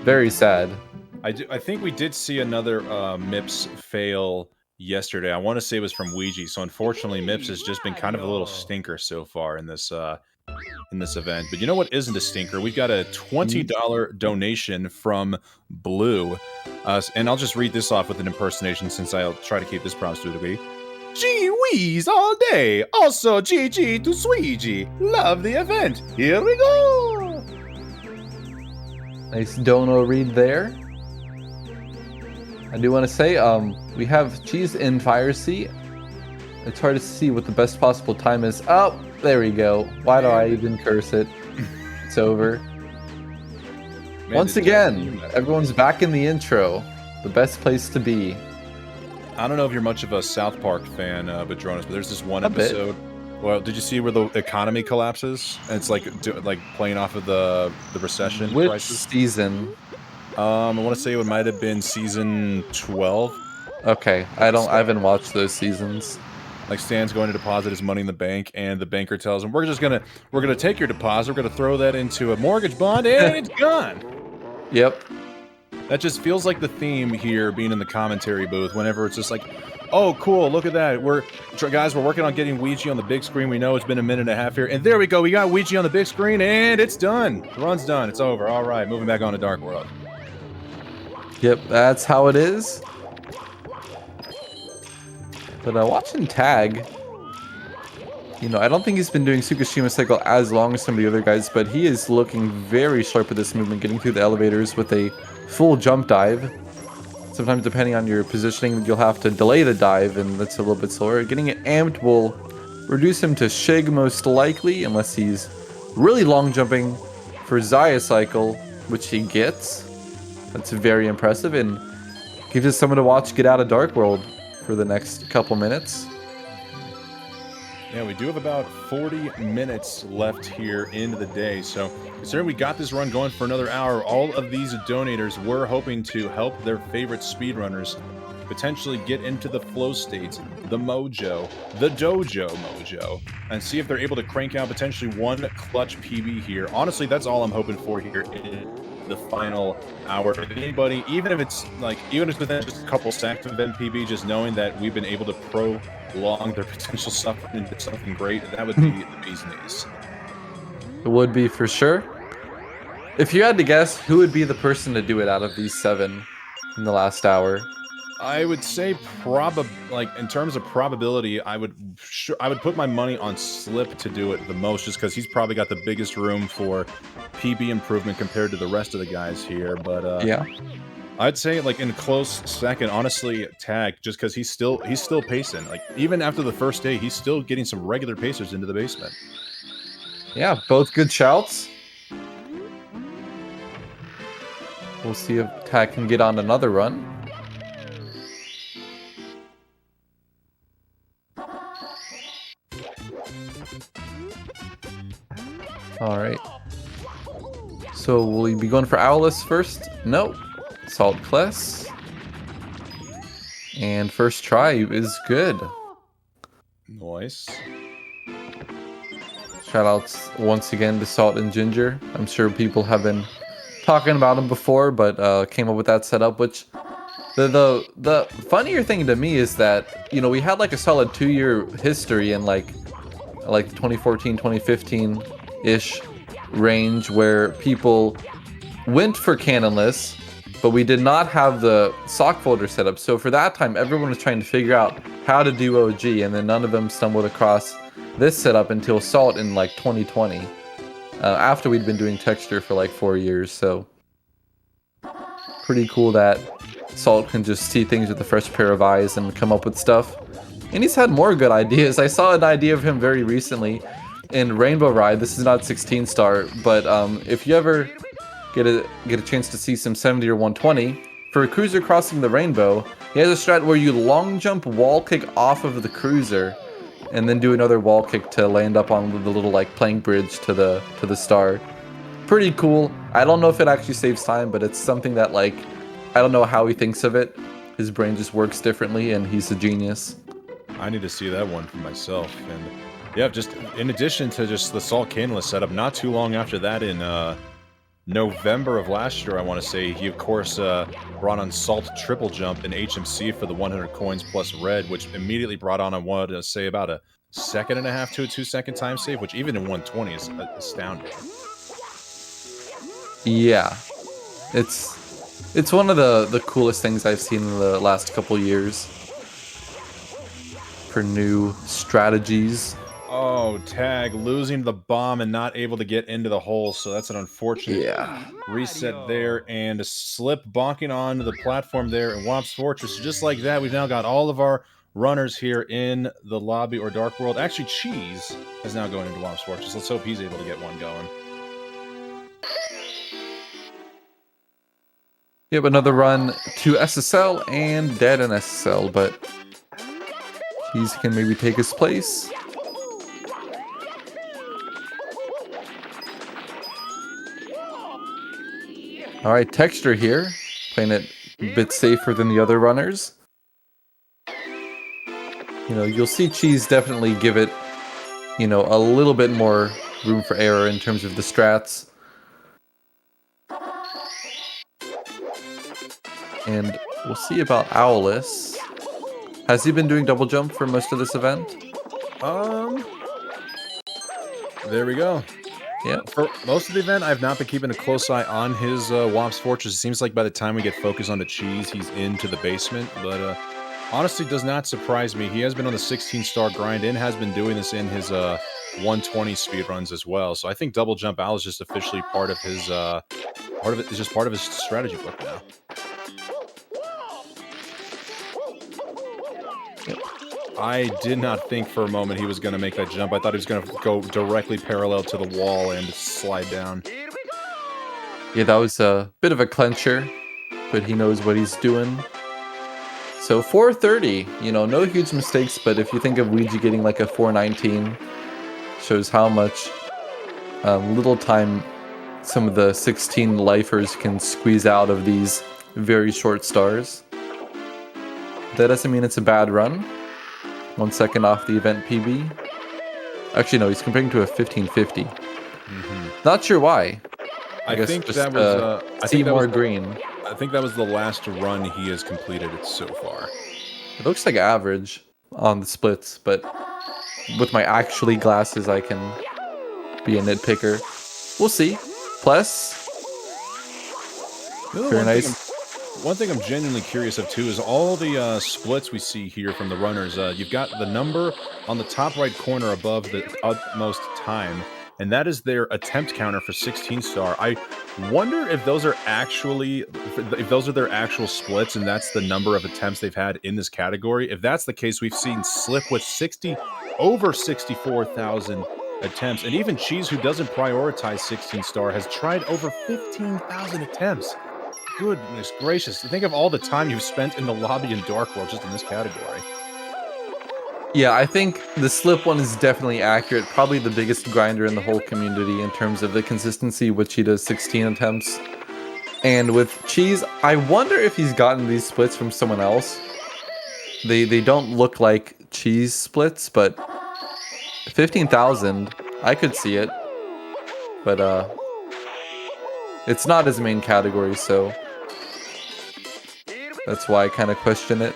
Very sad. I think we did see another MIPS fail yesterday. I want to say it was from Ouija. So unfortunately, MIPS has just been kind of a little stinker so far in this event. But you know what isn't a stinker? We've got a $20 donation from Blue. And I'll just read this off with an impersonation since I'll try to keep this promise to a degree. Gee whiz all day. Also GG to Sweegie. Love the event. Here we go. Nice dono read there. I do want to say, we have Cheese in Fire Seat. It's hard to see what the best possible time is. Oh, there we go. Why do I even curse it? It's over. Once again, everyone's back in the intro. The best place to be. I don't know if you're much of a South Park fan, Badronis, but there's this one A bit. episode. Well, did you see where the economy collapses? And it's like playing off of the recession Which crisis. season? I want to say it might have been season 12. Okay, I haven't watched those seasons. Like Stan's going to deposit his money in the bank, and the banker tells him, "We're gonna take your deposit. We're gonna throw that into a mortgage bond, and it's gone." Yep. That just feels like the theme here, being in the commentary booth. Whenever it's just like, "Oh, cool! Look at that! Guys, we're working on getting Ouija on the big screen. We know it's been a minute and a half here, and there we go. We got Ouija on the big screen, and it's done. The run's done. It's over. All right, moving back on to Dark World." Yep, that's how it is. But watching Tag, you know, I don't think he's been doing Tsukishima Cycle as long as some of the other guys, but he is looking very sharp with this movement, getting through the elevators with a full jump dive. Sometimes, depending on your positioning, you'll have to delay the dive, and that's a little bit slower. Getting it amped will reduce him to Shig most likely, unless he's really long jumping for Zaya Cycle, which he gets. That's very impressive, and gives us someone to watch get out of Dark World for the next couple minutes. Yeah, we do have about 40 minutes left here into the day. So considering we got this run going for another hour, all of these donators were hoping to help their favorite speedrunners potentially get into the flow states, the mojo, the dojo mojo, and see if they're able to crank out potentially one clutch PB here. Honestly, that's all I'm hoping for here in the final hour. If anybody, even if it's within just a couple stacks of MPB, just knowing that we've been able to prolong their potential suffering into something great, that would be the bee's knees. It would be for sure. If you had to guess, who would be the person to do it out of these 7 in the last hour? I would say in terms of probability, I would put my money on Slip to do it the most, just because he's probably got the biggest room for PB improvement compared to the rest of the guys here. But yeah, I'd say like in close second, honestly, Tag, just because he's still pacing. Like even after the first day, he's still getting some regular pacers into the basement. Yeah, both good shouts. We'll see if Tag can get on another run. All right. So will he be going for Owlus first? No. Salt Kless. And first try is good. Nice. Shoutouts once again to Salt and Ginger. I'm sure people have been talking about him before, but came up with that setup, which the funnier thing to me is that, you know, we had like a solid 2-year history in like 2014, 2015-ish range where people went for Canonless, but we did not have the sock folder set up. So for that time, everyone was trying to figure out how to do OG, and then none of them stumbled across this setup until Salt in like 2020, after we'd been doing texture for like 4 years. So pretty cool that Salt can just see things with a fresh pair of eyes and come up with stuff. And he's had more good ideas. I saw an idea of him very recently in Rainbow Ride. This is not 16 star, but if you ever get a chance to see some 70 or 120 for a cruiser crossing the rainbow, he has a strat where you long jump wall kick off of the cruiser and then do another wall kick to land up on the little like plank bridge to the star. Pretty cool. I don't know if it actually saves time, but it's something that, like, I don't know how he thinks of it. His brain just works differently, and he's a genius. I need to see that one for myself. And yeah, just in addition to just the Salt Canonless setup, not too long after that in November of last year, I want to say, he of course brought on Salt Triple Jump in HMC for the 100 coins plus red, which immediately brought on, I want to say, about a 1.5 to a 2-second time save, which even in 120 is astounding. Yeah, it's one of the coolest things I've seen in the last couple years for new strategies. Oh, Tag losing the bomb and not able to get into the hole, so that's an unfortunate reset there. And a Slip bonking onto the platform there in Womp's Fortress. Just like that, we've now got all of our runners here in the lobby or Dark World. Actually, Cheese is now going into Womp's Fortress. Let's hope he's able to get one going. Yep, another run to SSL and dead in SSL, but Cheese can maybe take his place. All right, Texture here, playing it a bit safer than the other runners. You know, you'll see Cheese definitely give it, you know, a little bit more room for error in terms of the strats. And we'll see about Owlus. Has he been doing double jump for most of this event? There we go. Yeah. For most of the event, I've not been keeping a close eye on his Womp's Fortress. It seems like by the time we get focused on the Cheese, he's into the basement. But honestly, does not surprise me. He has been on the 16-star grind and has been doing this in his 120 speedruns as well. So I think double jump Owl is just officially part of his it's just part of his strategy book now. I did not think for a moment he was going to make that jump. I thought he was going to go directly parallel to the wall and slide down. Yeah, that was a bit of a clencher, but he knows what he's doing. So 430, you know, no huge mistakes, but if you think of Ouija getting like a 419, shows how much little time some of the 16 lifers can squeeze out of these very short stars. That doesn't mean it's a bad run. 1 second off the event PB. Actually, no, he's comparing to a 1550. Not sure why. I guess think just, that was Seymour Green. I think that was the last run he has completed so far. It looks like average on the splits, but with my actually glasses, I can be a nitpicker. We'll see. Plus, very nice. One thing I'm genuinely curious of too is all the splits we see here from the runners. You've got the number on the top right corner above the utmost time, and that is their attempt counter for 16-star. I wonder if those are actually, if those are their actual splits, and that's the number of attempts they've had in this category. If that's the case, we've seen Slip with over 64,000 attempts, and even Cheese, who doesn't prioritize 16-star, has tried over 15,000 attempts. Goodness gracious. Think of all the time you've spent in the lobby in Dark World just in this category. Yeah, I think the Slip one is definitely accurate. Probably the biggest grinder in the whole community in terms of the consistency, which he does 16 attempts. And with Cheese, I wonder if he's gotten these splits from someone else. They don't look like Cheese splits, but 15,000, I could see it. But it's not his main category, so that's why I kind of question it.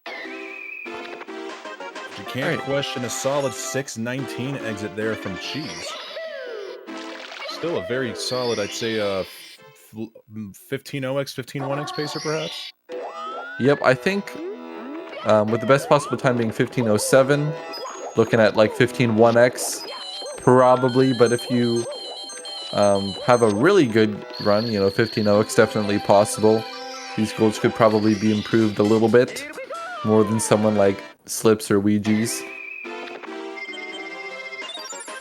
You can't question a solid 619 exit there from Cheese. Still a very solid, I'd say, 15-0x, 15-1x pacer, perhaps? Yep, I think with the best possible time being 15:07, looking at like 15-1x, probably, but if you have a really good run, you know, 15-0x definitely possible. These goals could probably be improved a little bit more than someone like Slips or Ouija's.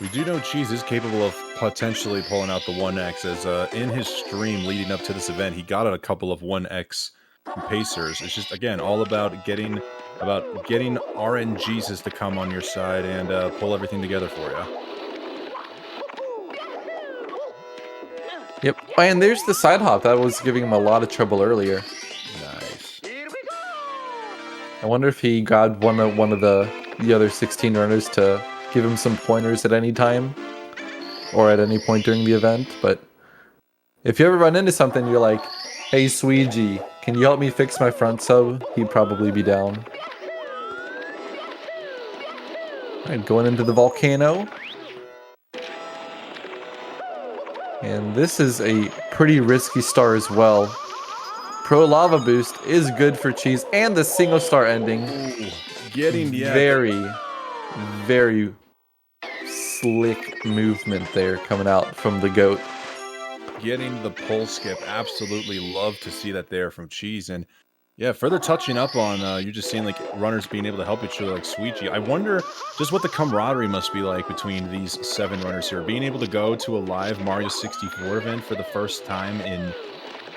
We do know Cheese is capable of potentially pulling out the 1x, as in his stream leading up to this event, he got a couple of 1x pacers. It's just, again, all about getting RNGs to come on your side and pull everything together for you. Yep, and there's the side hop. That was giving him a lot of trouble earlier. Nice. I wonder if he grabbed one of the other 16 runners to give him some pointers at any time or at any point during the event. But if you ever run into something, you're like, "Hey, Sweegie, can you help me fix my front sub?" He'd probably be down. All right, going into the volcano. And this is a pretty risky star as well. Pro Lava Boost is good for Cheese, and the single star ending. Ooh, getting very, very slick movement there coming out from the GOAT. Getting the pole skip, absolutely love to see that there from Cheese. And yeah, further touching up on, you're just seeing like runners being able to help each other like Sweetie. I wonder just what the camaraderie must be like between these 7 runners here. Being able to go to a live Mario 64 event for the first time in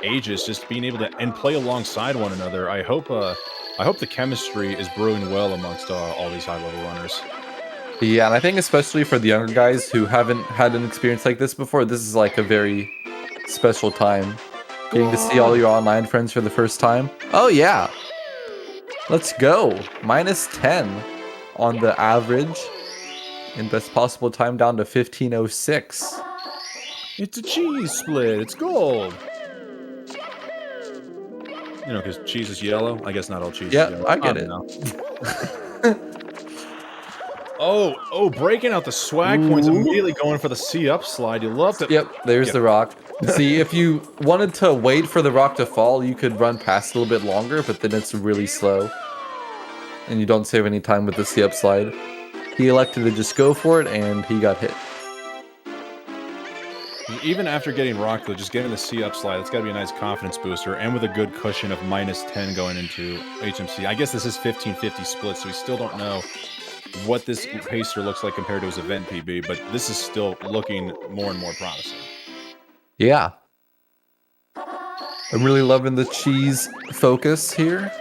ages, just being able to and play alongside one another. I hope the chemistry is brewing well amongst all these high-level runners. Yeah, and I think especially for the younger guys who haven't had an experience like this before, this is like a very special time. Getting to see all your online friends for the first time. Oh yeah. Let's go. -10 on the average. And best possible time down to 15:06. It's a cheese split. It's gold. You know, because cheese is yellow. I guess not all cheese is yellow. I get it. Oh, breaking out the swag points, immediately going for the C-up slide. You love to... Yep, there's the rock. See, if you wanted to wait for the rock to fall, you could run past a little bit longer, but then it's really slow. And you don't save any time with the C-up slide. He elected to just go for it, and he got hit. Even after getting rocked, though, just getting the C-up slide, it's got to be a nice confidence booster, and with a good cushion of -10 going into HMC. I guess this is 15-50 split, so we still don't know what this pacer looks like compared to his event PB, but this is still looking more and more promising. Yeah. I'm really loving the cheese focus here.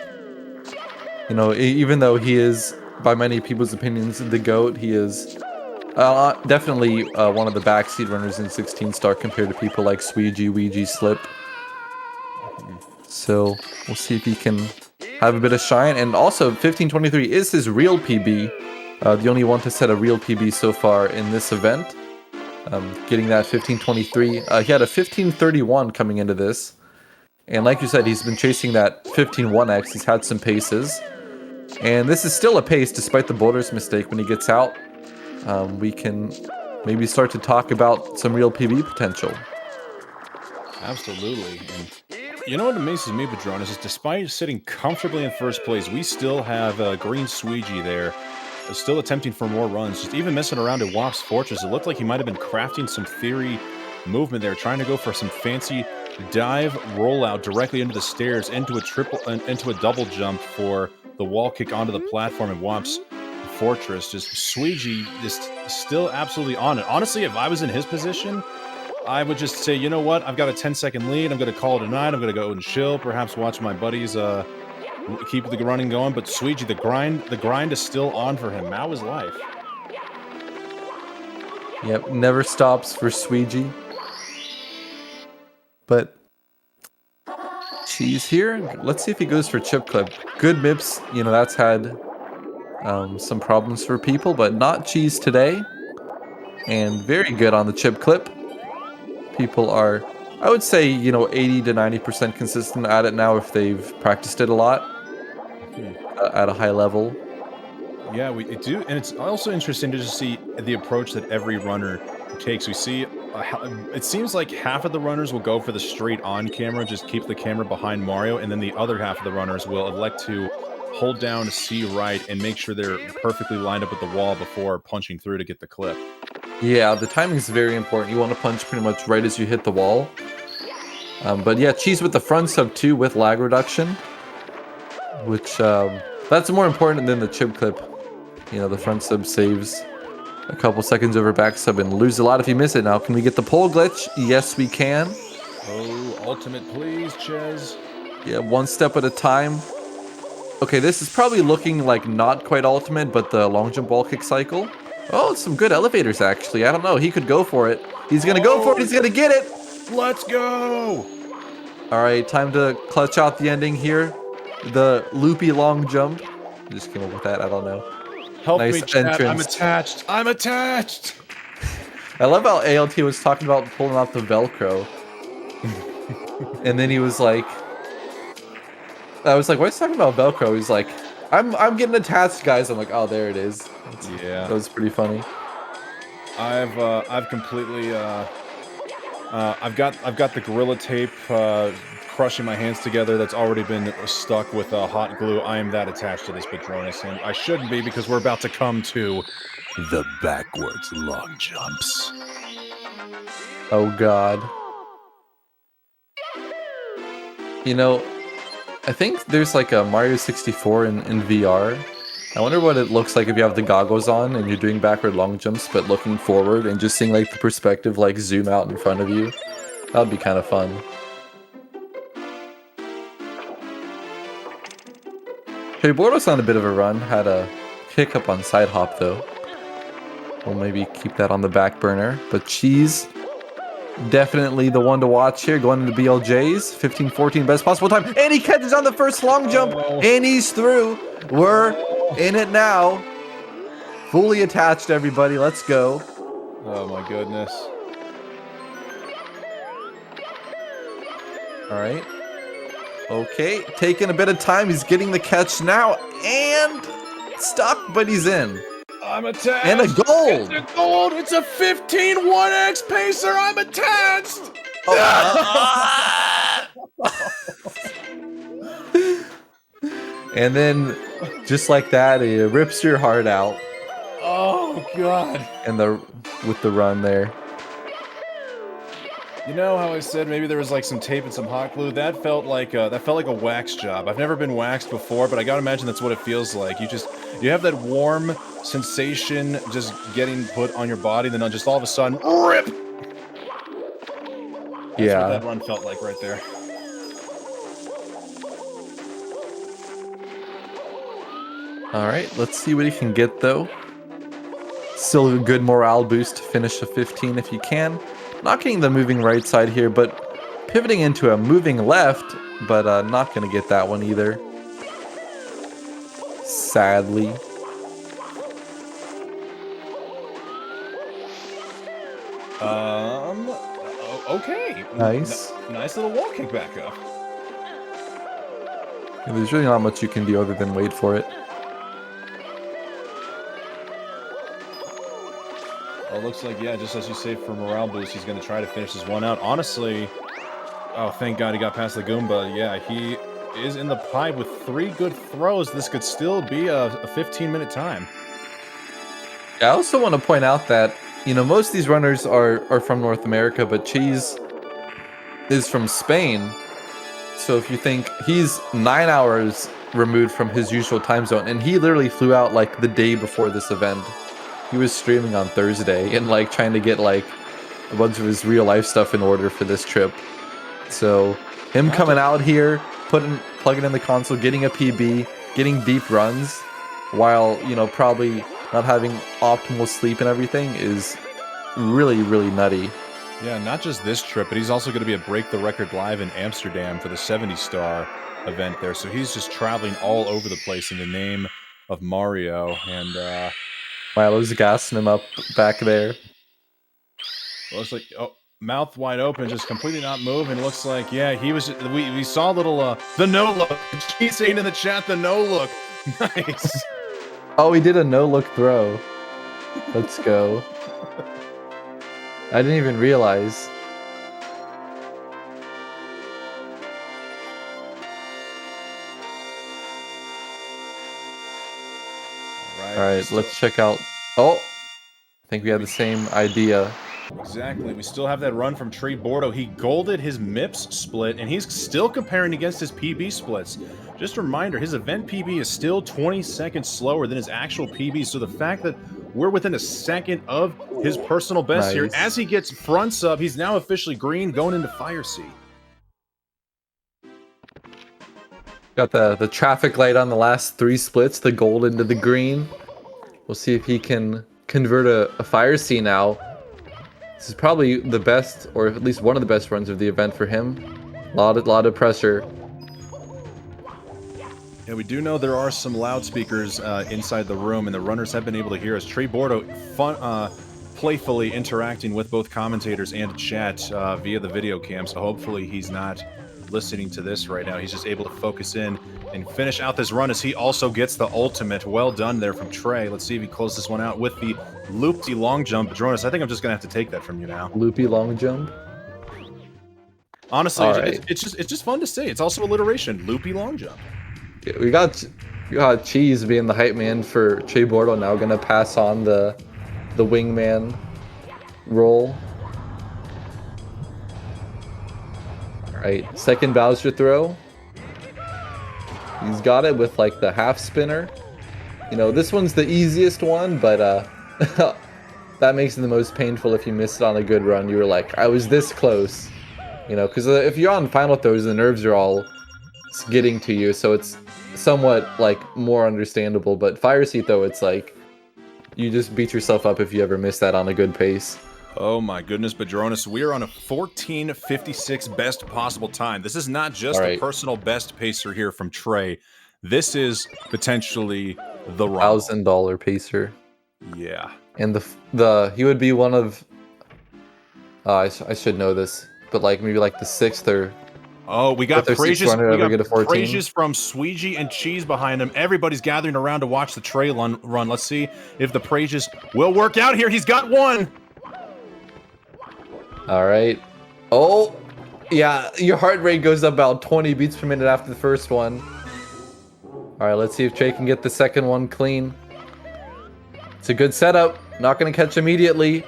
You know, even though he is, by many people's opinions, the GOAT, he is definitely one of the backseat runners in 16-star compared to people like Sweegie, Ouija, Slip. So we'll see if he can have a bit of shine. And also, 15:23 is his real PB. The only one to set a real PB so far in this event. Getting that 15:23. He had a 15:31 coming into this. And like you said, he's been chasing that 15:1x. He's had some paces. And this is still a pace despite the boulder's mistake. When he gets out, we can maybe start to talk about some real PB potential. Absolutely. And you know what amazes me, Padronis, is despite sitting comfortably in first place, we still have Green Sweegie there, still attempting for more runs, just even messing around at Wap's Fortress. It looked like he might have been crafting some theory movement there, trying to go for some fancy dive rollout directly into the stairs, into a double jump for the wall kick onto the platform at Wap's Fortress. Just Sweegie just still absolutely on it. Honestly, if I was in his position, I would just say, you know what, I've got a 10-second lead, I'm going to call it a night, I'm going to go and chill, perhaps watch my buddies keep the running going. But Sweegie, the grind is still on for him. Mao is life. Yep, never stops for Sweegie. But Cheese here. Let's see if he goes for chip clip. Good MIPS, you know, that's had some problems for people, but not Cheese today. And very good on the chip clip. People are, I would say, you know, 80 to 90% consistent at it now if they've practiced it a lot at a high level. Yeah, we do, and it's also interesting to just see the approach that every runner takes. We see, it seems like half of the runners will go for the straight on camera, just keep the camera behind Mario, and then the other half of the runners will elect to hold down C right and make sure they're perfectly lined up with the wall before punching through to get the clip. Yeah, the timing is very important. You want to punch pretty much right as you hit the wall. But yeah, Cheese with the front sub too with lag reduction, which that's more important than the chip clip. You know, the front sub saves a couple seconds over back sub and lose a lot if you miss it. Now, can we get the pole glitch? Yes, we can. Oh, ultimate please, Ches. Yeah, one step at a time. Okay, this is probably looking like not quite ultimate, but the long jump wall kick cycle. Oh, some good elevators, actually. I don't know. He could go for it. He's going to go for it. He's going to get it. Let's go. All right, time to clutch out the ending here. The loopy long jump. Just came up with that. I don't know. Help nice me, chat. entrance. I'm attached. I'm attached. I love how ALT was talking about pulling out the Velcro. And then he was like, I was like, what's he talking about Velcro? He's like, I'm getting attached, guys. I'm like, oh, there it is. Yeah, that was pretty funny. I've completely I've got the Gorilla Tape crushing my hands together. That's already been stuck with hot glue. I am that attached to this Patronus, and I shouldn't be because we're about to come to the backwards long jumps. Oh God. You know, I think there's like a Mario 64 in VR. I wonder what it looks like if you have the goggles on and you're doing backward long jumps but looking forward and just seeing like the perspective like zoom out in front of you. That would be kind of fun. Okay, Bordeaux's on a bit of a run. Had a hiccup on side hop though. We'll maybe keep that on the back burner. But Cheese, definitely the one to watch here. Going into BLJs, 15-14, best possible time. And he catches on the first long jump. And he's through. We're in it now. Fully attached, everybody. Let's go. Oh my goodness. All right. Okay, taking a bit of time. He's getting the catch now. And stuck, but he's in. I'm attached. And a gold. It's a gold. It's a 15 1x pacer. I'm attached. And then, just like that, it rips your heart out. Oh god. And with the run there. You know how I said maybe there was like some tape and some hot glue? That felt like a wax job. I've never been waxed before, but I gotta imagine that's what it feels like. You have that warm sensation just getting put on your body, then just all of a sudden, rip! That's what that run felt like right there. Alright, let's see what he can get though. Still a good morale boost to finish a 15 if you can. Not getting the moving right side here, but pivoting into a moving left, but not going to get that one either. Sadly. Okay. Nice. Nice little wall kick back up. And there's really not much you can do other than wait for it. Well, it looks like, yeah, just as you say, for morale boost, he's going to try to finish this one out. Honestly, oh, thank God he got past the Goomba. Yeah, he is in the pipe with 3 good throws. This could still be a 15-minute time. I also want to point out that, you know, most of these runners are from North America, but Cheese is from Spain. So if you think, he's 9 hours removed from his usual time zone, and he literally flew out like the day before this event. He was streaming on Thursday and like trying to get like a bunch of his real life stuff in order for this trip. So him coming out here, plugging in the console, getting a PB, getting deep runs, while, you know, probably not having optimal sleep and everything is really, really nutty. Yeah, not just this trip, but he's also going to be at Break the Record Live in Amsterdam for the 70-star event there. So he's just traveling all over the place in the name of Mario. And Milo's gassing him up back there. looks like, oh, mouth wide open, just completely not moving. Looks like, yeah, he was. We saw a little the no look. He's saying in the chat the no look. Nice. Oh, he did a no look throw. Let's go. I didn't even realize. All right, let's check out. Oh, I think we had the same idea. Exactly. We still have that run from Trey Bordeaux. He golded his MIPS split, and he's still comparing against his PB splits. Just a reminder, his event PB is still 20 seconds slower than his actual PB, so the fact that we're within a second of his personal best here, as he gets front sub, he's now officially green, going into Fire Sea. Got the traffic light on the last 3 splits, the gold into the green. We'll see if he can convert a Fire Sea now. This is probably the best, or at least one of the best runs of the event for him. Lot of pressure. Yeah, we do know there are some loudspeakers inside the room, and the runners have been able to hear us. Trey Bordeaux playfully interacting with both commentators and chat via the video cam, so hopefully he's not listening to this right now. He's just able to focus in and finish out this run as he also gets the ultimate. Well done there from Trey. Let's see if he closes this one out with the loopy long jump. Jonas, I think I'm just going to have to take that from you now. Loopy long jump? Honestly, it's just fun to say. It's also alliteration. Loopy long jump. Yeah, we got Cheese being the hype man for Trey Bordeaux now, going to pass on the wingman role. Alright, second Bowser throw. He's got it with like the half spinner. You know, this one's the easiest one, but that makes it the most painful if you miss it on a good run. You were like, I was this close. You know, because if you're on final throws, the nerves are all getting to you, so it's somewhat like more understandable. But Fire Seat though, it's like you just beat yourself up if you ever miss that on a good pace. Oh my goodness, Badronis, we are on a 14:56 best possible time. This is not just a personal best pacer here from Trey. This is potentially the $1,000 pacer. Yeah. And he would be one of I should know this, but like maybe like the 6th or oh, we got praises. We got praises from Sweegie and Cheese behind him. Everybody's gathering around to watch the Trey run. Let's see if the praises will work out here. He's got one. All right. Oh, yeah. Your heart rate goes up about 20 beats per minute after the first one. All right. Let's see if Trey can get the second one clean. It's a good setup. Not going to catch immediately.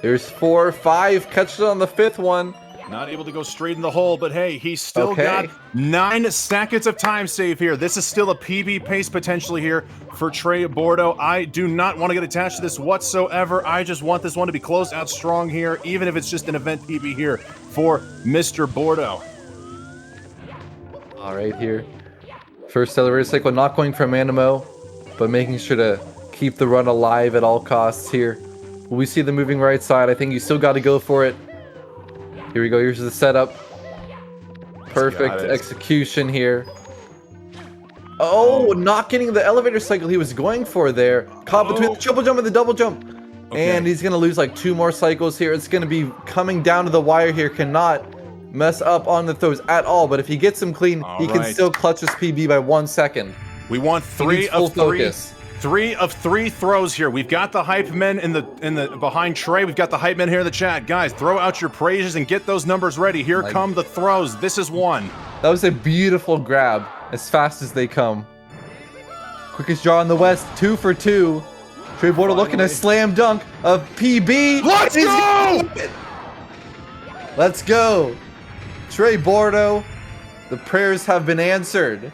There's 4, 5. Catches on the 5th one. Not able to go straight in the hole, but hey, he's still got 9 seconds of time save here. This is still a PB pace potentially here for Trey Bordeaux. I do not want to get attached to this whatsoever. I just want this one to be closed out strong here, even if it's just an event PB here for Mr. Bordeaux. All right, here. First elevator cycle, not going for Manimo, but making sure to keep the run alive at all costs here. We see the moving right side. I think you still got to go for it. Here we go. Here's the setup. Perfect execution here. Oh, not getting the elevator cycle he was going for there. Caught between the triple jump and the double jump. And he's going to lose like 2 more cycles here. It's going to be coming down to the wire here. Cannot mess up on the throws at all. But if he gets them clean, he can still clutch his PB by 1 second. We want 3 of 3. 3 of 3 throws here. We've got the hype men in the behind Trey. We've got the hype men here in the chat. Guys, throw out your praises and get those numbers ready. Here come the throws. This is one. That was a beautiful grab, as fast as they come. Quickest draw in the West, 2 for 2. Trey Bordeaux looking to slam dunk of PB. Let's go! Let's go. Trey Bordeaux, the prayers have been answered.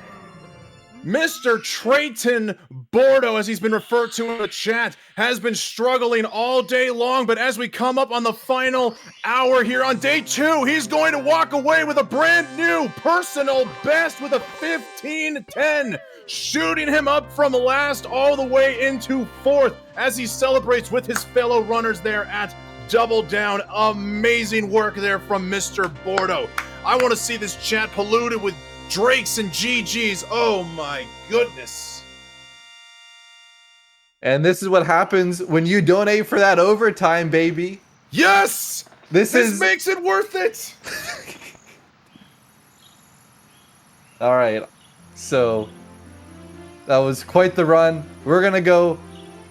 Mr. Trayton Bordeaux, as he's been referred to in the chat, has been struggling all day long, but as we come up on the final hour here on day 2, he's going to walk away with a brand new personal best with a 15-10, shooting him up from last all the way into 4th as he celebrates with his fellow runners there at Double Down. Amazing work there from Mr. Bordeaux. I want to see this chat polluted with Drakes and GGs. Oh my goodness. And this is what happens when you donate for that overtime, baby. Yes! This makes it worth it. All right. So that was quite the run. We're going to go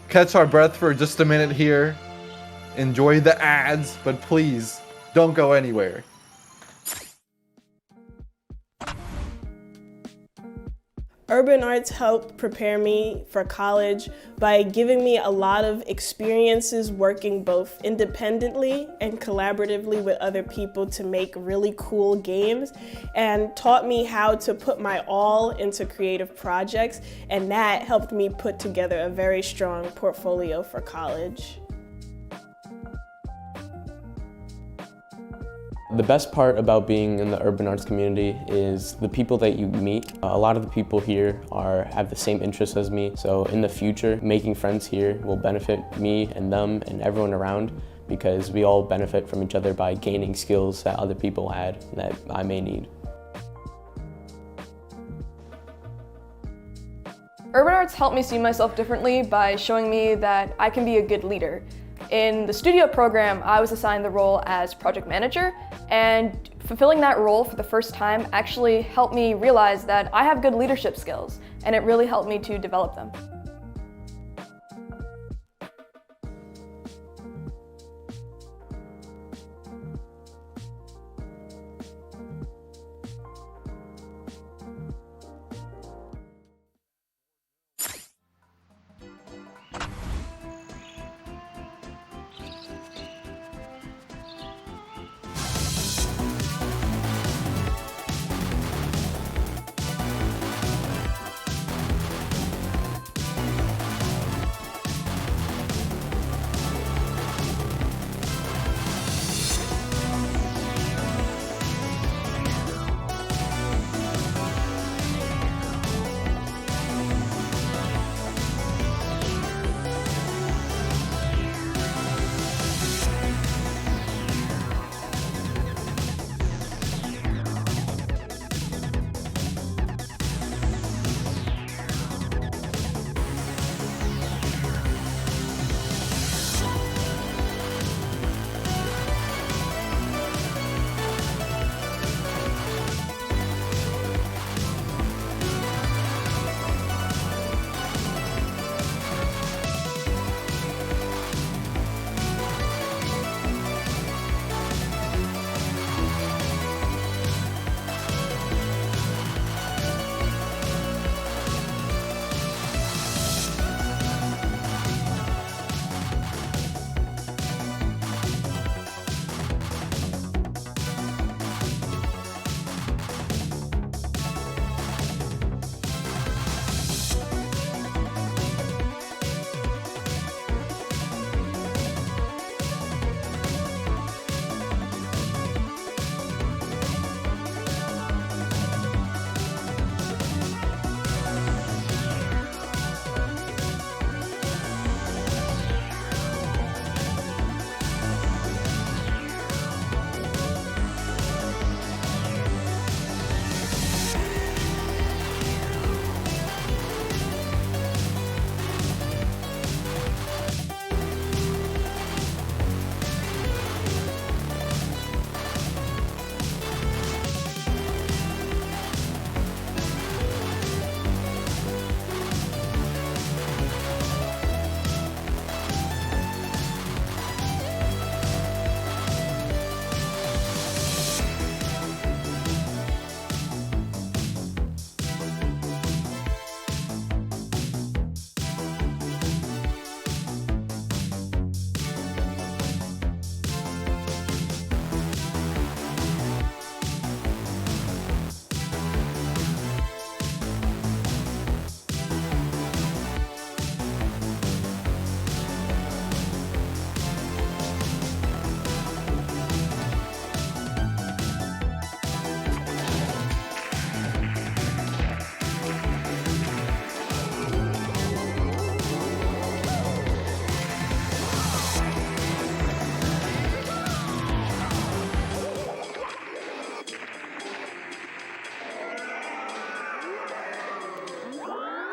catch our breath for just a minute here. Enjoy the ads, but please don't go anywhere. Urban arts helped prepare me for college by giving me a lot of experiences working both independently and collaboratively with other people to make really cool games, and taught me how to put my all into creative projects, and that helped me put together a very strong portfolio for college. The best part about being in the urban arts community is the people that you meet. A lot of the people here have the same interests as me, so in the future, making friends here will benefit me and them and everyone around, because we all benefit from each other by gaining skills that other people had that I may need. Urban arts helped me see myself differently by showing me that I can be a good leader. In the studio program, I was assigned the role as project manager, and fulfilling that role for the first time actually helped me realize that I have good leadership skills, and it really helped me to develop them.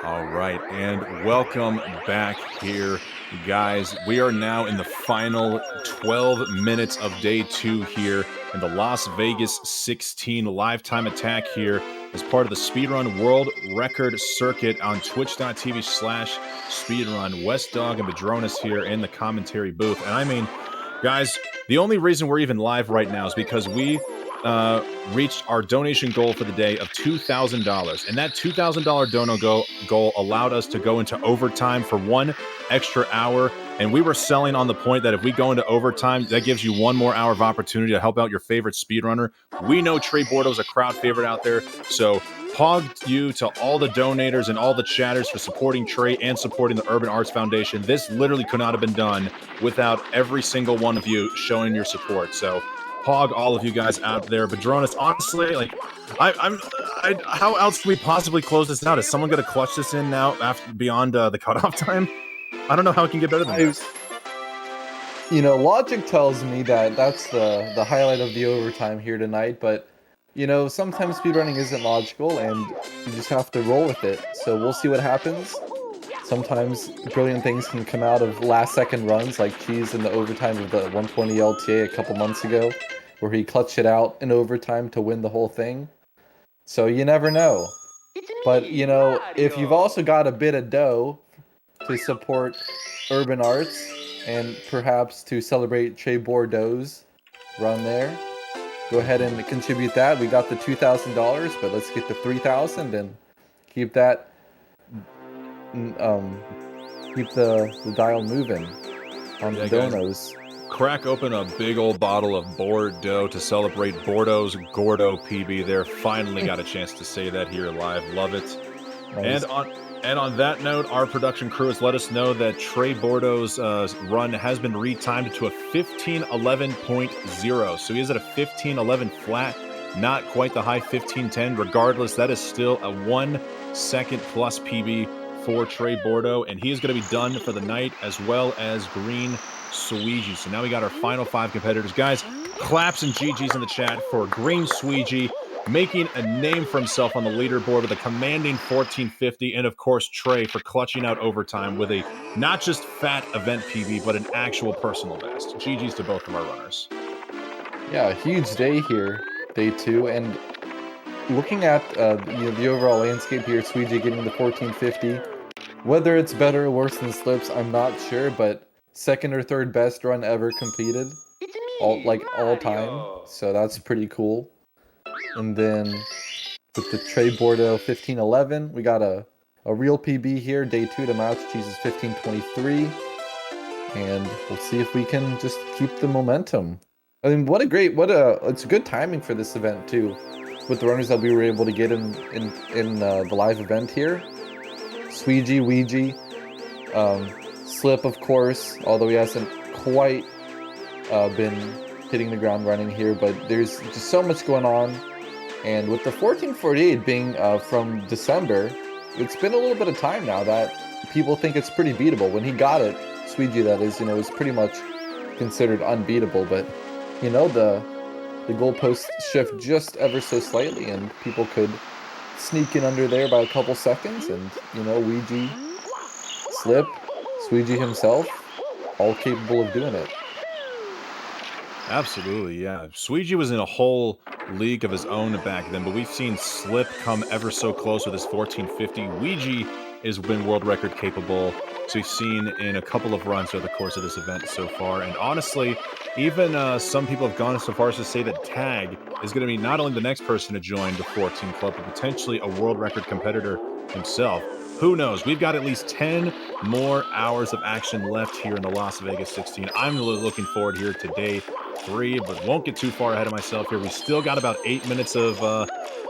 All right, and welcome back here, guys. We are now in the final 12 minutes of day 2 here in the Las Vegas 16 lifetime attack here as part of the Speedrun World Record Circuit on twitch.tv/speedrun. West Dog and Badronis here in the commentary booth. And I mean, guys, the only reason we're even live right now is because we reached our donation goal for the day of $2,000. And that $2,000 dono goal allowed us to go into overtime for 1 extra hour. And we were selling on the point that if we go into overtime, that gives you 1 more hour of opportunity to help out your favorite speedrunner. We know Trey Bordo's a crowd favorite out there. So pog you to all the donators and all the chatters for supporting Trey and supporting the Urban Arts Foundation. This literally could not have been done without every single one of you showing your support. So pog all of you guys out there. Badronis, honestly, like, how else can we possibly close this out? Is someone going to clutch this in now after beyond the cutoff time? I don't know how it can get better than this. You know, logic tells me that that's the highlight of the overtime here tonight, but, you know, sometimes speedrunning isn't logical, and you just have to roll with it. So we'll see what happens. Sometimes brilliant things can come out of last-second runs, like Cheese in the overtime of the 120 LTA a couple months ago, where he clutched it out in overtime to win the whole thing. So you never know. But, you know, if you've also got a bit of dough to support Urban Arts and perhaps to celebrate Trey Bordeaux's run there, go ahead and contribute that. We got the $2,000, but let's get the $3,000 and keep that, keep the dial moving on the donos. Crack open a big old bottle of Bordeaux to celebrate Bordeaux's Gordo PB there. Finally got a chance to say that here live. Love it. Nice. And on that note, our production crew has let us know that Trey Bordeaux's run has been retimed to a 15:11.0. So he is at a 15:11 flat, not quite the high 15:10. Regardless, that is still a 1 second plus PB for Trey Bordeaux, and he is going to be done for the night, as well as Green Sweegie. So now we got our final 5 competitors. Guys, claps and GGs in the chat for Green Sweegie, making a name for himself on the leaderboard with a commanding 1450, and of course Trey for clutching out overtime with a not just fat event PB, but an actual personal best. GG's to both of our runners. Yeah, a huge day here, day 2, and looking at the overall landscape here, Sweegie getting the 1450. Whether it's better or worse than Slips, I'm not sure, but second or third best run ever completed, all time. So that's pretty cool. And then with the Trey Bordeaux 15:11, we got a real PB here, day 2 to match Cheese's 15:23, and we'll see if we can just keep the momentum. I mean, it's good timing for this event too, with the runners that we were able to get in the live event here. Sweegie, Ouija, Slip, of course, although he hasn't quite been hitting the ground running here, but there's just so much going on. And with the 1448 being from December, it's been a little bit of time now that people think it's pretty beatable. When he got it, Sweegie that is, you know, was pretty much considered unbeatable, but, you know, the goalposts shift just ever so slightly, and people could sneak in under there by a couple seconds, and, you know, Ouija, Slip, Sweegie himself, all capable of doing it. Absolutely, yeah. Sweegie was in a whole league of his own back then, but we've seen Slip come ever so close with his 1450. Ouija has been world record capable, so we've seen in a couple of runs over the course of this event so far. And honestly, even some people have gone so far as to say that Tag is going to be not only the next person to join the 14 club, but potentially a world record competitor himself. Who knows? We've got at least 10 more hours of action left here in the Las Vegas 16. I'm really looking forward here to day 3, but won't get too far ahead of myself here. We still got about 8 minutes of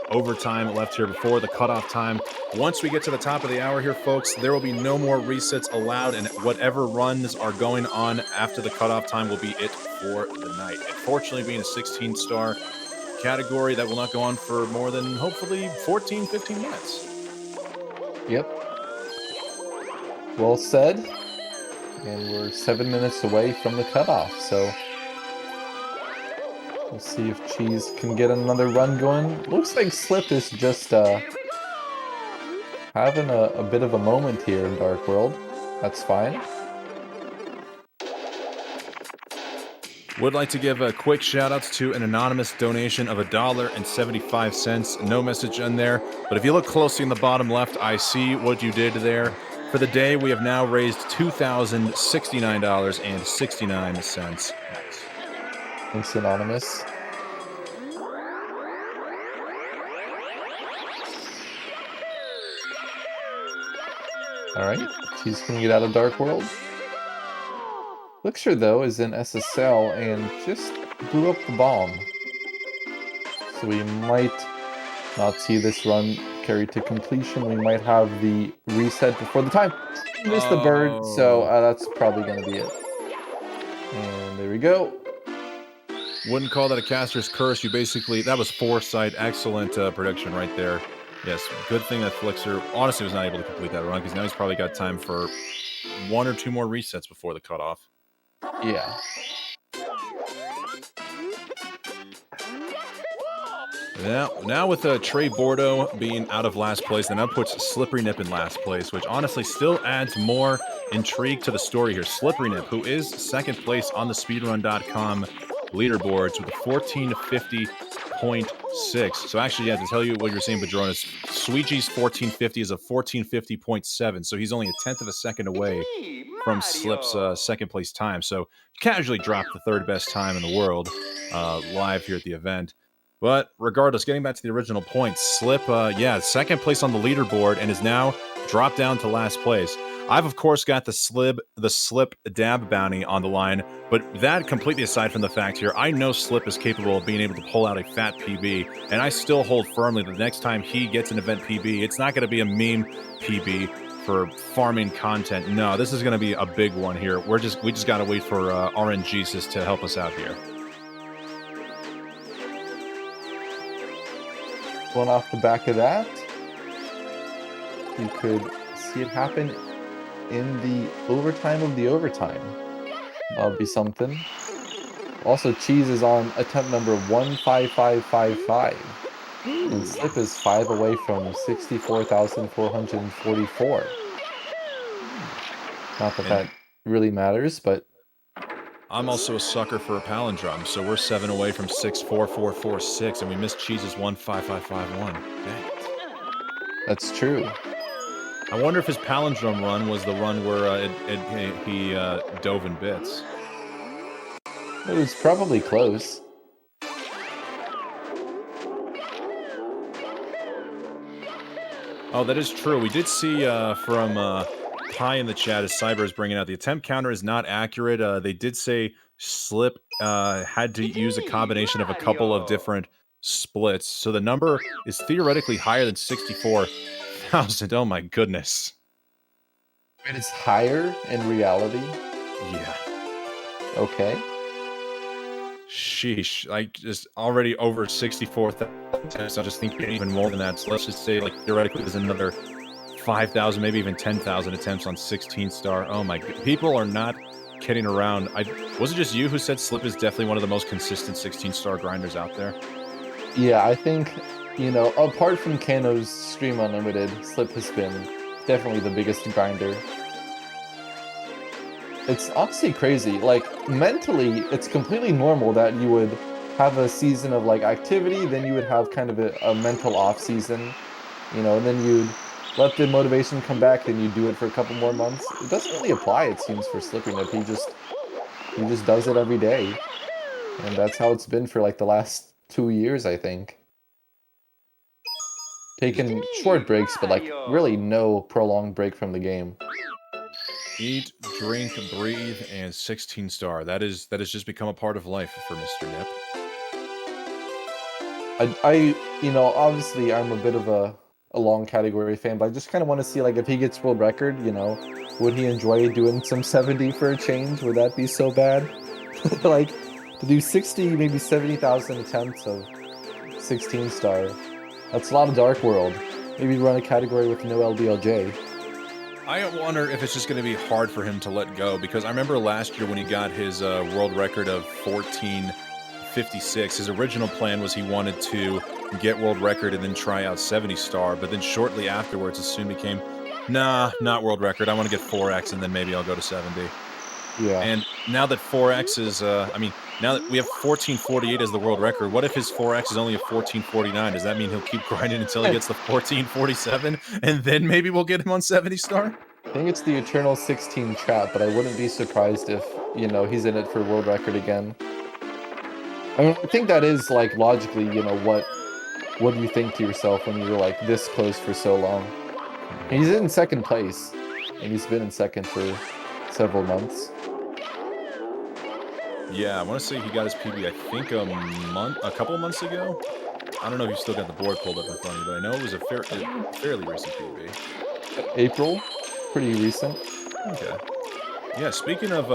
overtime left here before the cutoff time. Once we get to the top of the hour here, folks, there will be no more resets allowed, and whatever runs are going on after the cutoff time will be it for the night. Unfortunately, being a 16-star category, that will not go on for more than hopefully 14, 15 minutes. Yep. Well said. And we're 7 minutes away from the cutoff, so we'll see if Cheese can get another run going. Looks like Slip is just, I having a bit of a moment here in Dark World. That's fine. Would like to give a quick shout outs to an anonymous donation of $1.75. No message in there, but if you look closely in the bottom left, I see what you did there. For the day, we have now raised $2,069.69. Thanks, Anonymous. Alright, he's gonna get out of Dark World. Elixir, though, is in SSL and just blew up the bomb. So we might not see this run carried to completion. We might have the reset before the time. Missed the bird, so that's probably going to be it. And there we go. Wouldn't call that a caster's curse. You basically, that was foresight. Excellent prediction right there. Yes, good thing that Flixer honestly was not able to complete that run, because now he's probably got time for 1 or 2 more resets before the cutoff. Yeah. Now with Trey Bordeaux being out of last place, then that puts Slippery Nip in last place, which honestly still adds more intrigue to the story here. Slippery Nip, who is second place on the speedrun.com leaderboards with a 1450.6. So actually, yeah, to tell you what you're saying, Badronis, Sweegee's 1450 is a 1450.7, so he's only a 1/10 of a second away from Slip's second place time. So casually dropped the 3rd best time in the world live here at the event. But regardless, getting back to the original point, Slip, second place on the leaderboard and is now dropped down to last place. I've, of course, got the Slip dab bounty on the line, but that completely aside from the fact here, I know Slip is capable of being able to pull out a fat PB, and I still hold firmly that the next time he gets an event PB, it's not going to be a meme PB for farming content. No, this is going to be a big one here. We just got to wait for RNGesus to help us out here. One off the back of that, you could see it happen in the overtime of the overtime. That'll be something. Also, Cheese is on attempt number 15555. And Slip is 5 away from 64,444. Not that that really matters, but... I'm also a sucker for a palindrome, so we're 7 away from 64446, and we missed Cheese's 15551. Dang it. That's true. I wonder if his palindrome run was the run where he dove in bits. It was probably close. Oh, that is true. We did see from Pi in the chat as Cyber is bringing out the attempt counter is not accurate. They did say Slip had to use a combination of a couple of different splits, so the number is theoretically higher than 64,000. Oh my goodness. It is higher in reality? Yeah. Okay. Sheesh. Like, just already over 64,000 attempts. I just think even more than that. So let's just say, like, theoretically there's another 5,000, maybe even 10,000 attempts on 16-star. Oh my god. People are not kidding around. Was it just you who said Slip is definitely one of the most consistent 16-star grinders out there? Yeah, I think, you know, apart from Kano's Stream Unlimited, Slip has been definitely the biggest grinder. It's honestly crazy. Like, mentally, it's completely normal that you would have a season of, like, activity, then you would have kind of a mental off-season, you know, and then you'd let the motivation come back, then you do it for a couple more months. It doesn't really apply, it seems, for Slippery Nip. He just does it every day. And that's how it's been for, like, the last 2 years, I think. Taking short breaks, but, like, really no prolonged break from the game. Eat, drink, breathe, and 16-star. That has just become a part of life for Mr. Nip. I you know, obviously I'm a bit of a long category fan, but I just kind of want to see, like, if he gets world record, you know, would he enjoy doing some 70 for a change? Would that be so bad? Like, to do 60, maybe 70,000 attempts of 16-star. That's a lot of Dark World. Maybe run a category with no LBLJ. I wonder if it's just going to be hard for him to let go, because I remember last year when he got his world record of 1456, his original plan was he wanted to get world record and then try out 70 star, but then shortly afterwards it soon became, nah, not world record. I want to get 4x and then maybe I'll go to 70. Yeah. And now that 4x is, now that we have 1448 as the world record, what if his 4x is only a 1449? Does that mean he'll keep grinding until he gets the 1447 and then maybe we'll get him on 70 star? I think it's the eternal 16 trap, but I wouldn't be surprised if, you know, he's in it for world record again. I mean, I think that is, like, logically, you know, what do you think to yourself when you're, like, this close for so long? And he's in second place, and he's been in second for several months. Yeah, I want to say he got his PB, I think, a couple of months ago. I don't know if you've still got the board pulled up in front of you, but I know it was a fairly recent PB. April, pretty recent. Okay. Yeah, speaking of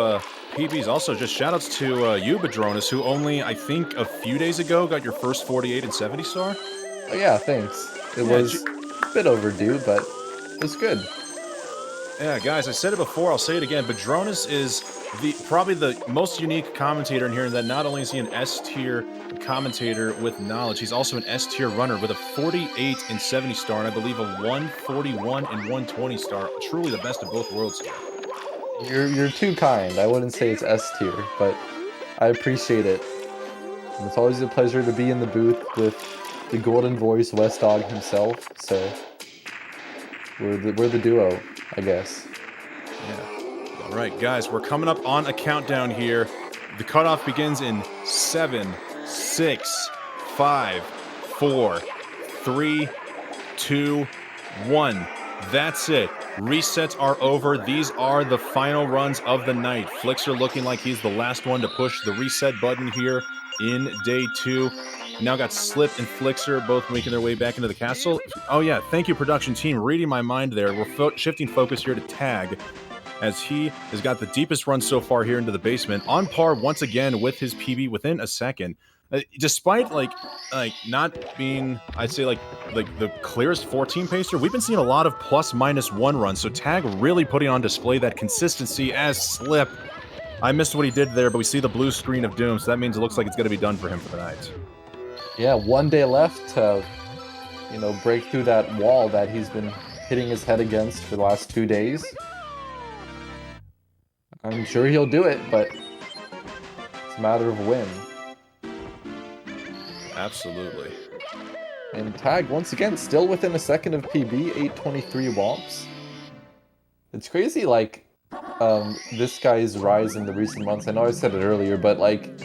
PBs, also just shoutouts to you, Badronis, who only, I think, a few days ago got your first 48 and 70 star. Oh, yeah, thanks. It was a bit overdue, but it was good. Yeah, guys, I said it before, I'll say it again. Badronis is probably the most unique commentator in here, in that not only is he an S-tier commentator with knowledge, he's also an S-tier runner with a 48 and 70 star, and I believe a 141 and 120 star. Truly the best of both worlds here. You're too kind. I wouldn't say it's S tier, but I appreciate it. And it's always a pleasure to be in the booth with the golden voice West Dog himself. So we're the duo, I guess. Yeah. All right, guys, we're coming up on a countdown here. The cutoff begins in 7, 6, 5, 4, 3, 2, 1. That's it. Resets are over. These are the final runs of the night. Flixer looking like he's the last one to push the reset button here in day 2. Now got Slip and Flixer both making their way back into the castle. Oh yeah, thank you, production team. Reading my mind there. We're shifting focus here to Tag, as he has got the deepest run so far here into the basement, on par once again with his PB within a second. Despite like not being, I'd say like the clearest 14 pacer, we've been seeing a lot of +-1 runs. So Tag really putting on display that consistency as Slip. I missed what he did there, but we see the blue screen of doom, so that means it looks like it's going to be done for him for the night. Yeah, 1 day left to, you know, break through that wall that he's been hitting his head against for the last 2 days. I'm sure he'll do it, but it's a matter of when. Absolutely. And Tag, once again, still within a second of PB, 823 womps. It's crazy, like, this guy's rise in the recent months. I know I said it earlier, but, like,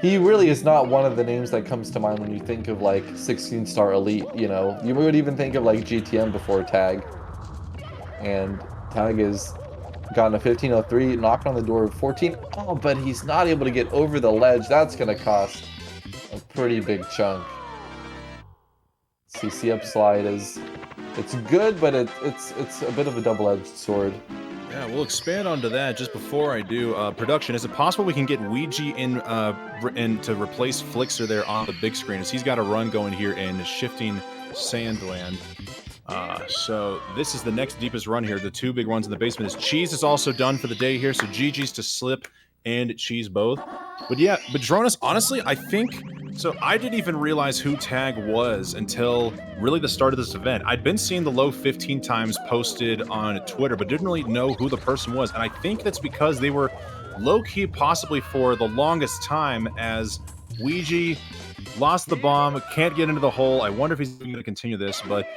he really is not one of the names that comes to mind when you think of, like, 16-star elite, you know? You would even think of, like, GTM before Tag. And Tag has gotten a 1503, knocked on the door of 14. Oh, but he's not able to get over the ledge. That's going to cost a pretty big chunk. CC up slide is, it's good, but it's a bit of a double-edged sword. Yeah, we'll expand onto that just before I do. Production, is it possible we can get Ouija in to replace Flixer there on the big screen, as he's got a run going here in Shifting Sandland. So this is the next deepest run here. The 2 big runs in the basement. Is Cheese is also done for the day here, so GG's to Slip and Cheese both. But yeah, Badronis, honestly, I think, so I didn't even realize who Tag was until really the start of this event. I'd been seeing the low 15 times posted on Twitter, but didn't really know who the person was. And I think that's because they were low-key possibly for the longest time, as Ouija lost the bomb, can't get into the hole. I wonder if he's going to continue this, but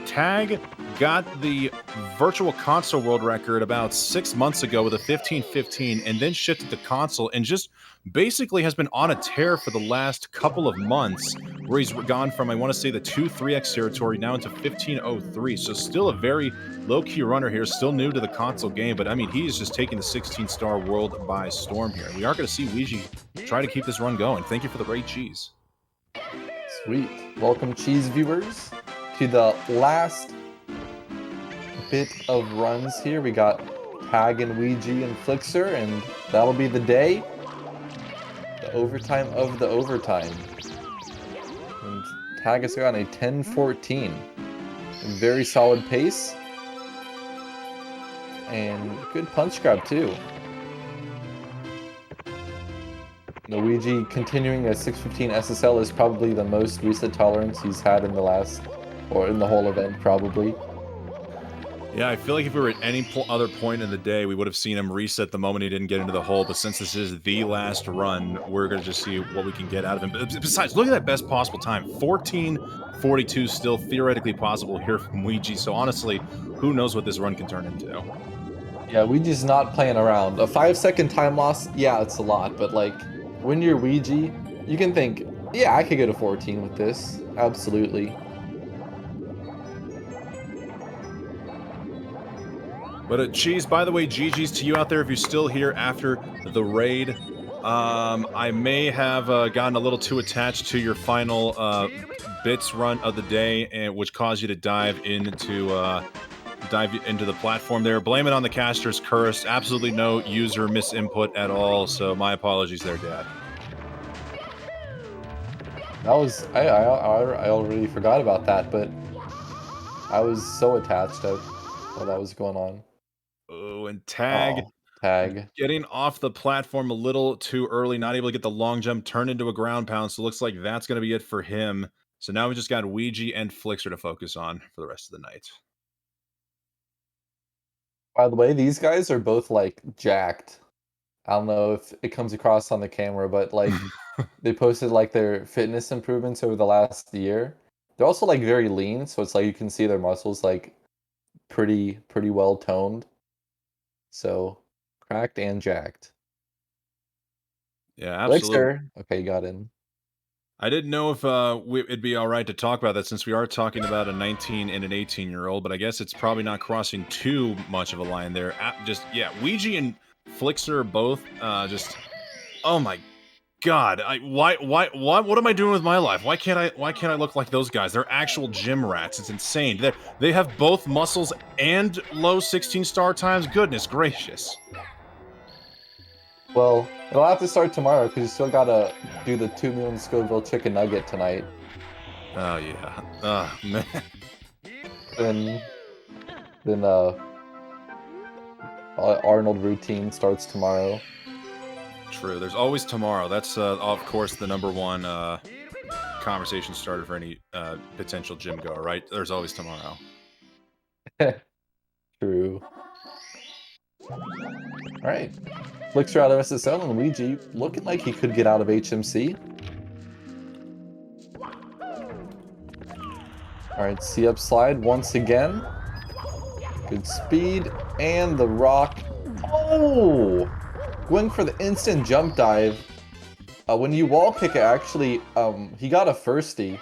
Tag got the virtual console world record about 6 months ago with a 15-15, and then shifted to console, and just basically has been on a tear for the last couple of months, where he's gone from, I want to say, the 2-3x territory now into 15-03. So still a very low-key runner here, still new to the console game, but I mean, he is just taking the 16-star world by storm here. We are going to see Ouija try to keep this run going. Thank you for the great Cheese. Sweet. Welcome, Cheese viewers, to the last bit of runs here. We got Tag and Ouija and Flixer, and that'll be the day. The overtime of the overtime. And Tag is on a 10-14. Very solid pace. And good punch grab too. Luigi continuing a 615 SSL is probably the most reset tolerance he's had in the last, or in the whole event, probably. Yeah, I feel like if we were at any other point in the day, we would have seen him reset the moment he didn't get into the hole. But since this is the last run, we're going to just see what we can get out of him. But besides, look at that best possible time. 14:42 still theoretically possible here from Ouija. So honestly, who knows what this run can turn into. Yeah, Ouija's not playing around. A 5-second time loss, yeah, it's a lot. But like, when you're Ouija, you can think, yeah, I could get a 14 with this. Absolutely. But Cheese, by the way, GG's to you out there if you're still here after the raid. I may have gotten a little too attached to your final bits run of the day, and which caused you to dive into the platform there. Blame it on the caster's curse. Absolutely no user misinput at all. So my apologies there, Dad. That was I already forgot about that, but I was so attached to while that was going on. Oh, and Tag. Oh, Tag. Getting off the platform a little too early, not able to get the long jump, turned into a ground pound, so looks like that's going to be it for him. So now we just got Ouija and Flixer to focus on for the rest of the night. By the way, these guys are both, like, jacked. I don't know if it comes across on the camera, but, like, they posted, like, their fitness improvements over the last year. They're also, like, very lean, so it's like you can see their muscles, like, pretty well toned. So, cracked and jacked. Yeah, absolutely. Flixer. Okay, you got in. I didn't know if it'd be all right to talk about that since we are talking about a 19 and an 18-year-old, but I guess it's probably not crossing too much of a line there. Yeah, Ouija and Flixer are both oh my God! What am I doing with my life? Why can't I look like those guys? They're actual gym rats. It's insane. They have both muscles and low 16-star times. Goodness gracious. Well, it'll have to start tomorrow because you still gotta do the 2 million Scoville chicken nugget tonight. Oh yeah. Oh man. Then Arnold routine starts tomorrow. True. There's always tomorrow. That's of course the number1 conversation starter for any potential gym goer, right? There's always tomorrow. True. All right. Flixer out of SSL and Luigi looking like he could get out of HMC. All right, C up slide once again. Good speed and the rock. Oh! Going for the instant jump dive. When you wall kick it, actually, he got a firstie,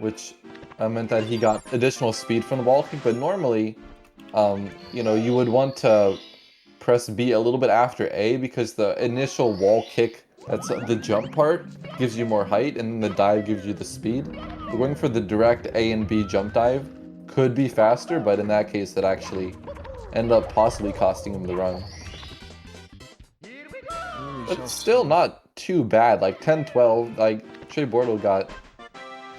which meant that he got additional speed from the wall kick. But normally, you know, you would want to press B a little bit after A because the initial wall kick, that's the jump part, gives you more height, and then the dive gives you the speed. But going for the direct A and B jump dive could be faster, but in that case, it actually ended up possibly costing him the run. But still not too bad, like 10-12, like Trey Bortle got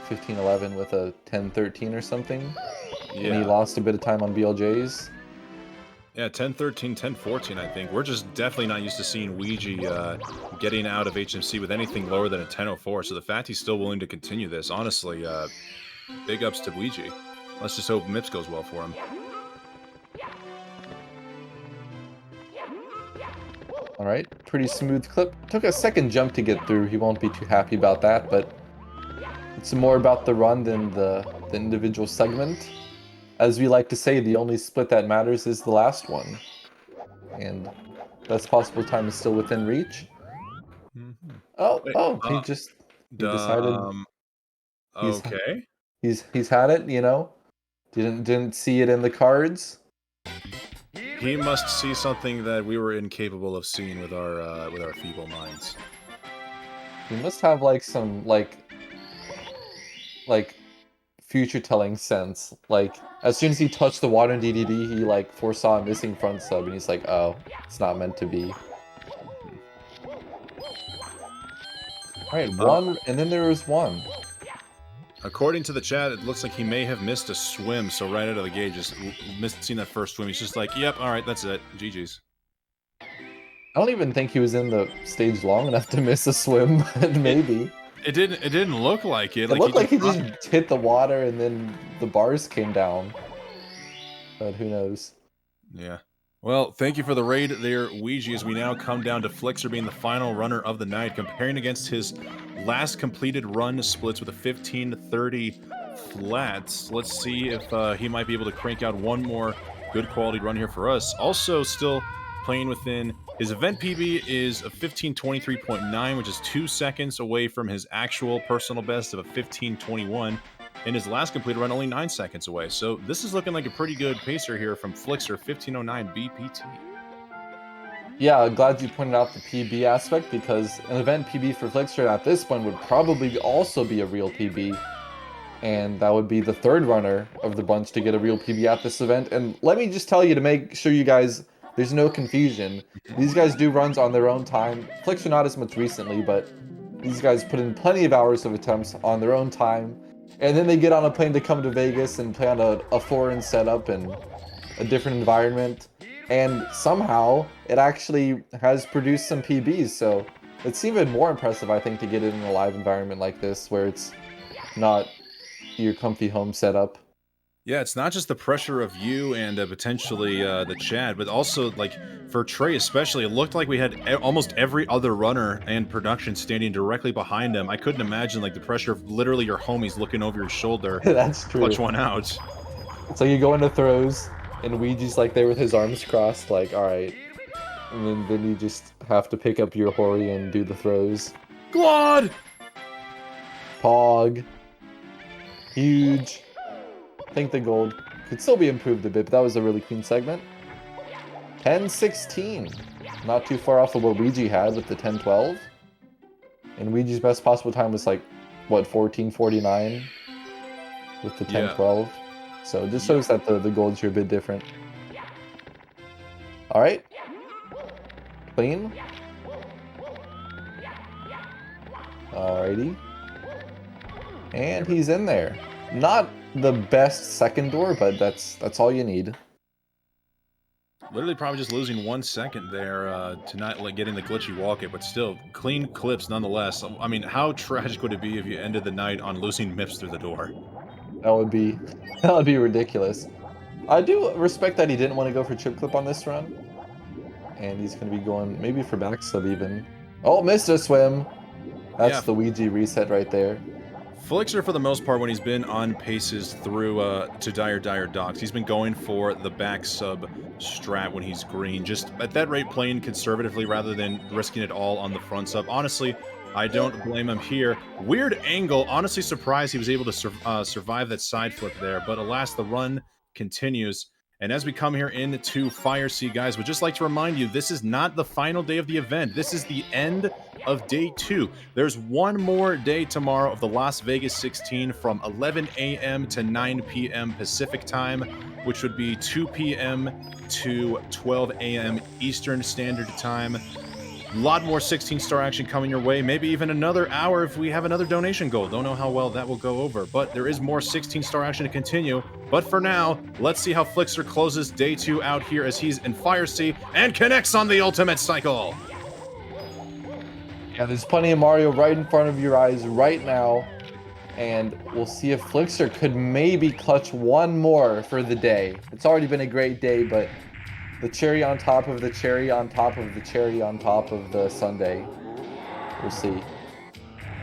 15-11 with a 10-13 or something. Yeah. And he lost a bit of time on BLJs. Yeah, 10-13, 10-14, I think. We're just definitely not used to seeing Ouija getting out of HMC with anything lower than a 10-04, so the fact he's still willing to continue this, honestly, big ups to Ouija. Let's just hope MIPS goes well for him. Alright, pretty smooth clip. Took a second jump to get through. He won't be too happy about that, but it's more about the run than the individual segment. As we like to say, the only split that matters is the last one. And best possible time is still within reach. He decided okay. He's had it, you know. Didn't see it in the cards. He must see something that we were incapable of seeing with our feeble minds. He must have like some like future telling sense. Like as soon as he touched the water in DDD, he like foresaw a missing front sub, and he's like, "Oh, it's not meant to be." All right, one, and then there was one. According to the chat, it looks like he may have missed a swim, so right out of the gate, just missing that first swim. He's just like, yep, all right, that's it. GG's. I don't even think he was in the stage long enough to miss a swim, but maybe. It didn't look like it. It looked like he just hit the water and then the bars came down. But who knows? Yeah. Well, thank you for the raid there, Ouija, as we now come down to Flixer being the final runner of the night, comparing against his last completed run splits with a 15:30 flats. Let's see if he might be able to crank out one more good quality run here for us. Also still playing within his event PB is a 15:23.9, which is 2 seconds away from his actual personal best of a 15:21. And his last completed run only 9 seconds away. So this is looking like a pretty good pacer here from Flixer, 15:09 BPT. Yeah, I'm glad you pointed out the PB aspect, because an event PB for Flixer at this point would probably also be a real PB. And that would be the third runner of the bunch to get a real PB at this event. And let me just tell you, to make sure you guys, there's no confusion, these guys do runs on their own time. Flixer not as much recently, but these guys put in plenty of hours of attempts on their own time. And then they get on a plane to come to Vegas and play on a foreign setup and a different environment. And somehow, it actually has produced some PBs, so it's even more impressive, I think, to get it in a live environment like this, where it's not your comfy home setup. Yeah, it's not just the pressure of you and potentially the chat, but also, like, for Trey especially, it looked like we had almost every other runner and production standing directly behind him. I couldn't imagine, like, the pressure of literally your homies looking over your shoulder. That's true. Clutch one out. So you go into throws, and Ouija's like there with his arms crossed, like, alright. And then you just have to pick up your Hori and do the throws. Glad! Pog. Huge. I think the gold could still be improved a bit, but that was a really clean segment. 10:16. Not too far off of what Ouija had with the 10:12. And Ouija's best possible time was like, what, 14:49 with the 10:12. So it just shows that the golds are a bit different. Alright. Clean. Alrighty. And he's in there. Not the best second door, but that's all you need. Literally probably just losing 1 second there to not like getting the glitchy walk it, but still clean clips nonetheless. I mean, how tragic would it be if you ended the night on losing MIPS through the door? That would be ridiculous. I do respect that he didn't want to go for chip clip on this run. And he's going to be going maybe for back sub even. Oh, missed a swim. That's the Ouija reset right there. Flixer, for the most part, when he's been on paces through to Dire Docks, he's been going for the back sub strat when he's green. Just at that rate, playing conservatively rather than risking it all on the front sub. Honestly, I don't blame him here. Weird angle. Honestly surprised he was able to survive that side flip there. But alas, the run continues. And as we come here into Fire Sea, guys, would just like to remind you, this is not the final day of the event. This is the end of day 2. There's one more day tomorrow of the Las Vegas 16 from 11 a.m. to 9 p.m. Pacific time, which would be 2 p.m. to 12 a.m. Eastern Standard Time. A lot more 16-star action coming your way. Maybe even another hour if we have another donation goal. Don't know how well that will go over, but there is more 16-star action to continue. But for now, let's see how Flixer closes day 2 out here as he's in Fire Sea and connects on the ultimate cycle. Yeah, there's plenty of Mario right in front of your eyes right now. And we'll see if Flixer could maybe clutch one more for the day. It's already been a great day, but the cherry on top of the cherry on top of the cherry on top of the sundae. We'll see.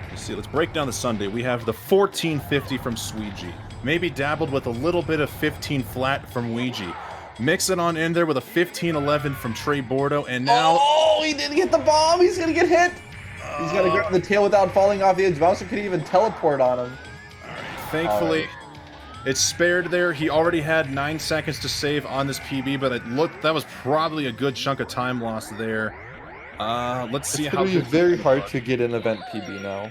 Let's see. Let's break down the sundae. We have the 1450 from Sweegie. Maybe dabbled with a little bit of 15 flat from Ouija. Mix it on in there with a 1511 from Trey Bordeaux, and now... Oh, he didn't get the bomb! He's gonna get hit! He's gonna grab the tail without falling off the edge. Bowser could even teleport on him. Thankfully, it's spared there. He already had 9 seconds to save on this PB, but it looked that was probably a good chunk of time lost there. Let's see how. It's very hard to get an event PB now.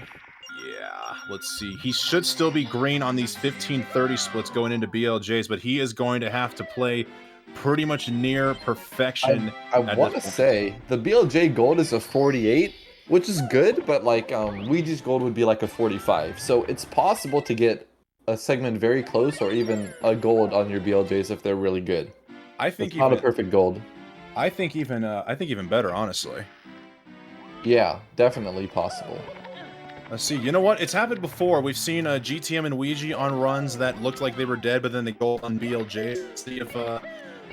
Yeah, let's see. He should still be green on these 15-30 splits going into BLJs, but he is going to have to play pretty much near perfection. I want to say the BLJ gold is a 48. Which is good, but like Ouija's gold would be like a 45. So it's possible to get a segment very close or even a gold on your BLJs if they're really good. I think it's not a perfect gold. I think even better, honestly. Yeah, definitely possible. Let's see. You know what? It's happened before. We've seen GTM and Ouija on runs that looked like they were dead, but then they go on BLJ. Let's see if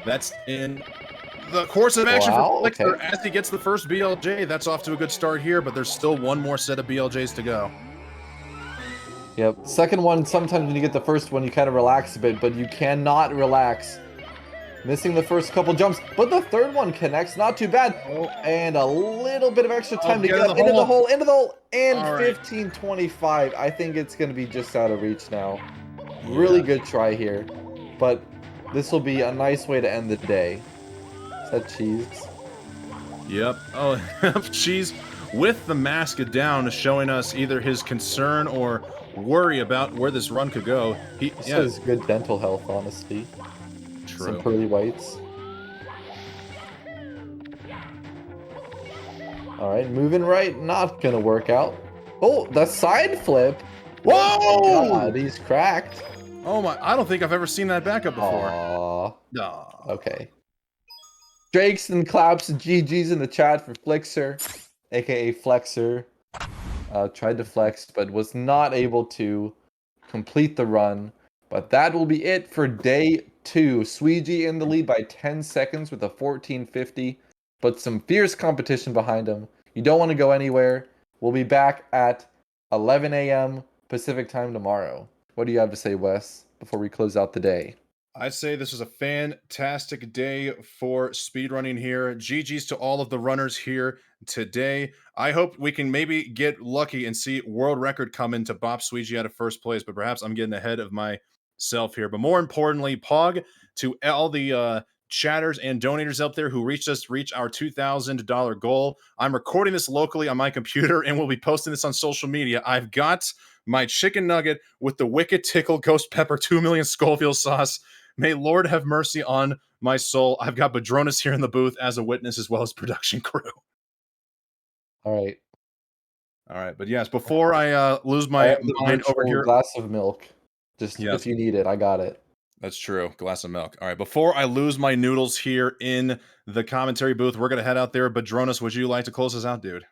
that's in the course of action for Flixer. Okay. As he gets the first BLJ, that's off to a good start here, but there's still one more set of BLJs to go. Yep. Second one, sometimes when you get the first one, you kind of relax a bit, but you cannot relax. Missing the first couple jumps, but the third one connects, not too bad. And a little bit of extra time to get up into the hole, and 15:25. I think it's going to be just out of reach now. Really good try here, but this will be a nice way to end the day. Is that Cheese? Yep. Oh, Cheese with the mask down, showing us either his concern or worry about where this run could go. He has good dental health, honestly. True. Some pearly whites. All right, moving right, not gonna work out. Oh, the side flip. Whoa! Oh God, he's cracked. Oh my! I don't think I've ever seen that backup before. Aww. Okay. Drakes and claps and GG's in the chat for Flixer, aka Flexer. Tried to flex, but was not able to complete the run. But that will be it for day 2. Sweegie in the lead by 10 seconds with a 14:50, but some fierce competition behind him. You don't want to go anywhere. We'll be back at 11 a.m. Pacific time tomorrow. What do you have to say, Wes, before we close out the day? I say this was a fantastic day for speedrunning here. GG's to all of the runners here today. I hope we can maybe get lucky and see world record come in to bop Sweegie out of first place, but perhaps I'm getting ahead of myself here. But more importantly, Pog, to all the chatters and donators out there who reach our $2,000 goal. I'm recording this locally on my computer and we'll be posting this on social media. I've got my chicken nugget with the Wicked Tickle Ghost Pepper 2 million Scoville sauce. May Lord have mercy on my soul. I've got Badronis here in the booth as a witness as well as production crew. All right. But yes, before I lose my mind over here. Glass of milk. Just if you need it, I got it. That's true. Glass of milk. All right. Before I lose my noodles here in the commentary booth, we're going to head out there. Badronis, would you like to close us out, dude?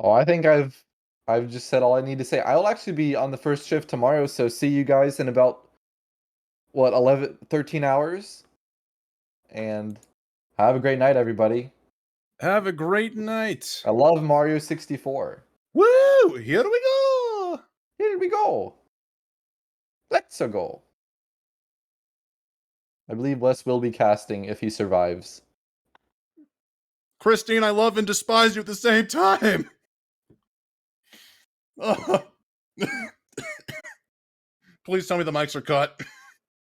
Oh, I think I've just said all I need to say. I'll actually be on the first shift tomorrow, so see you guys in about 13 hours. And have a great night, everybody. Have a great night. I love Mario 64. Woo! Here we go. Here we go. Let's go. I believe Wes will be casting if he survives. Christine, I love and despise you at the same time. Please tell me the mics are cut.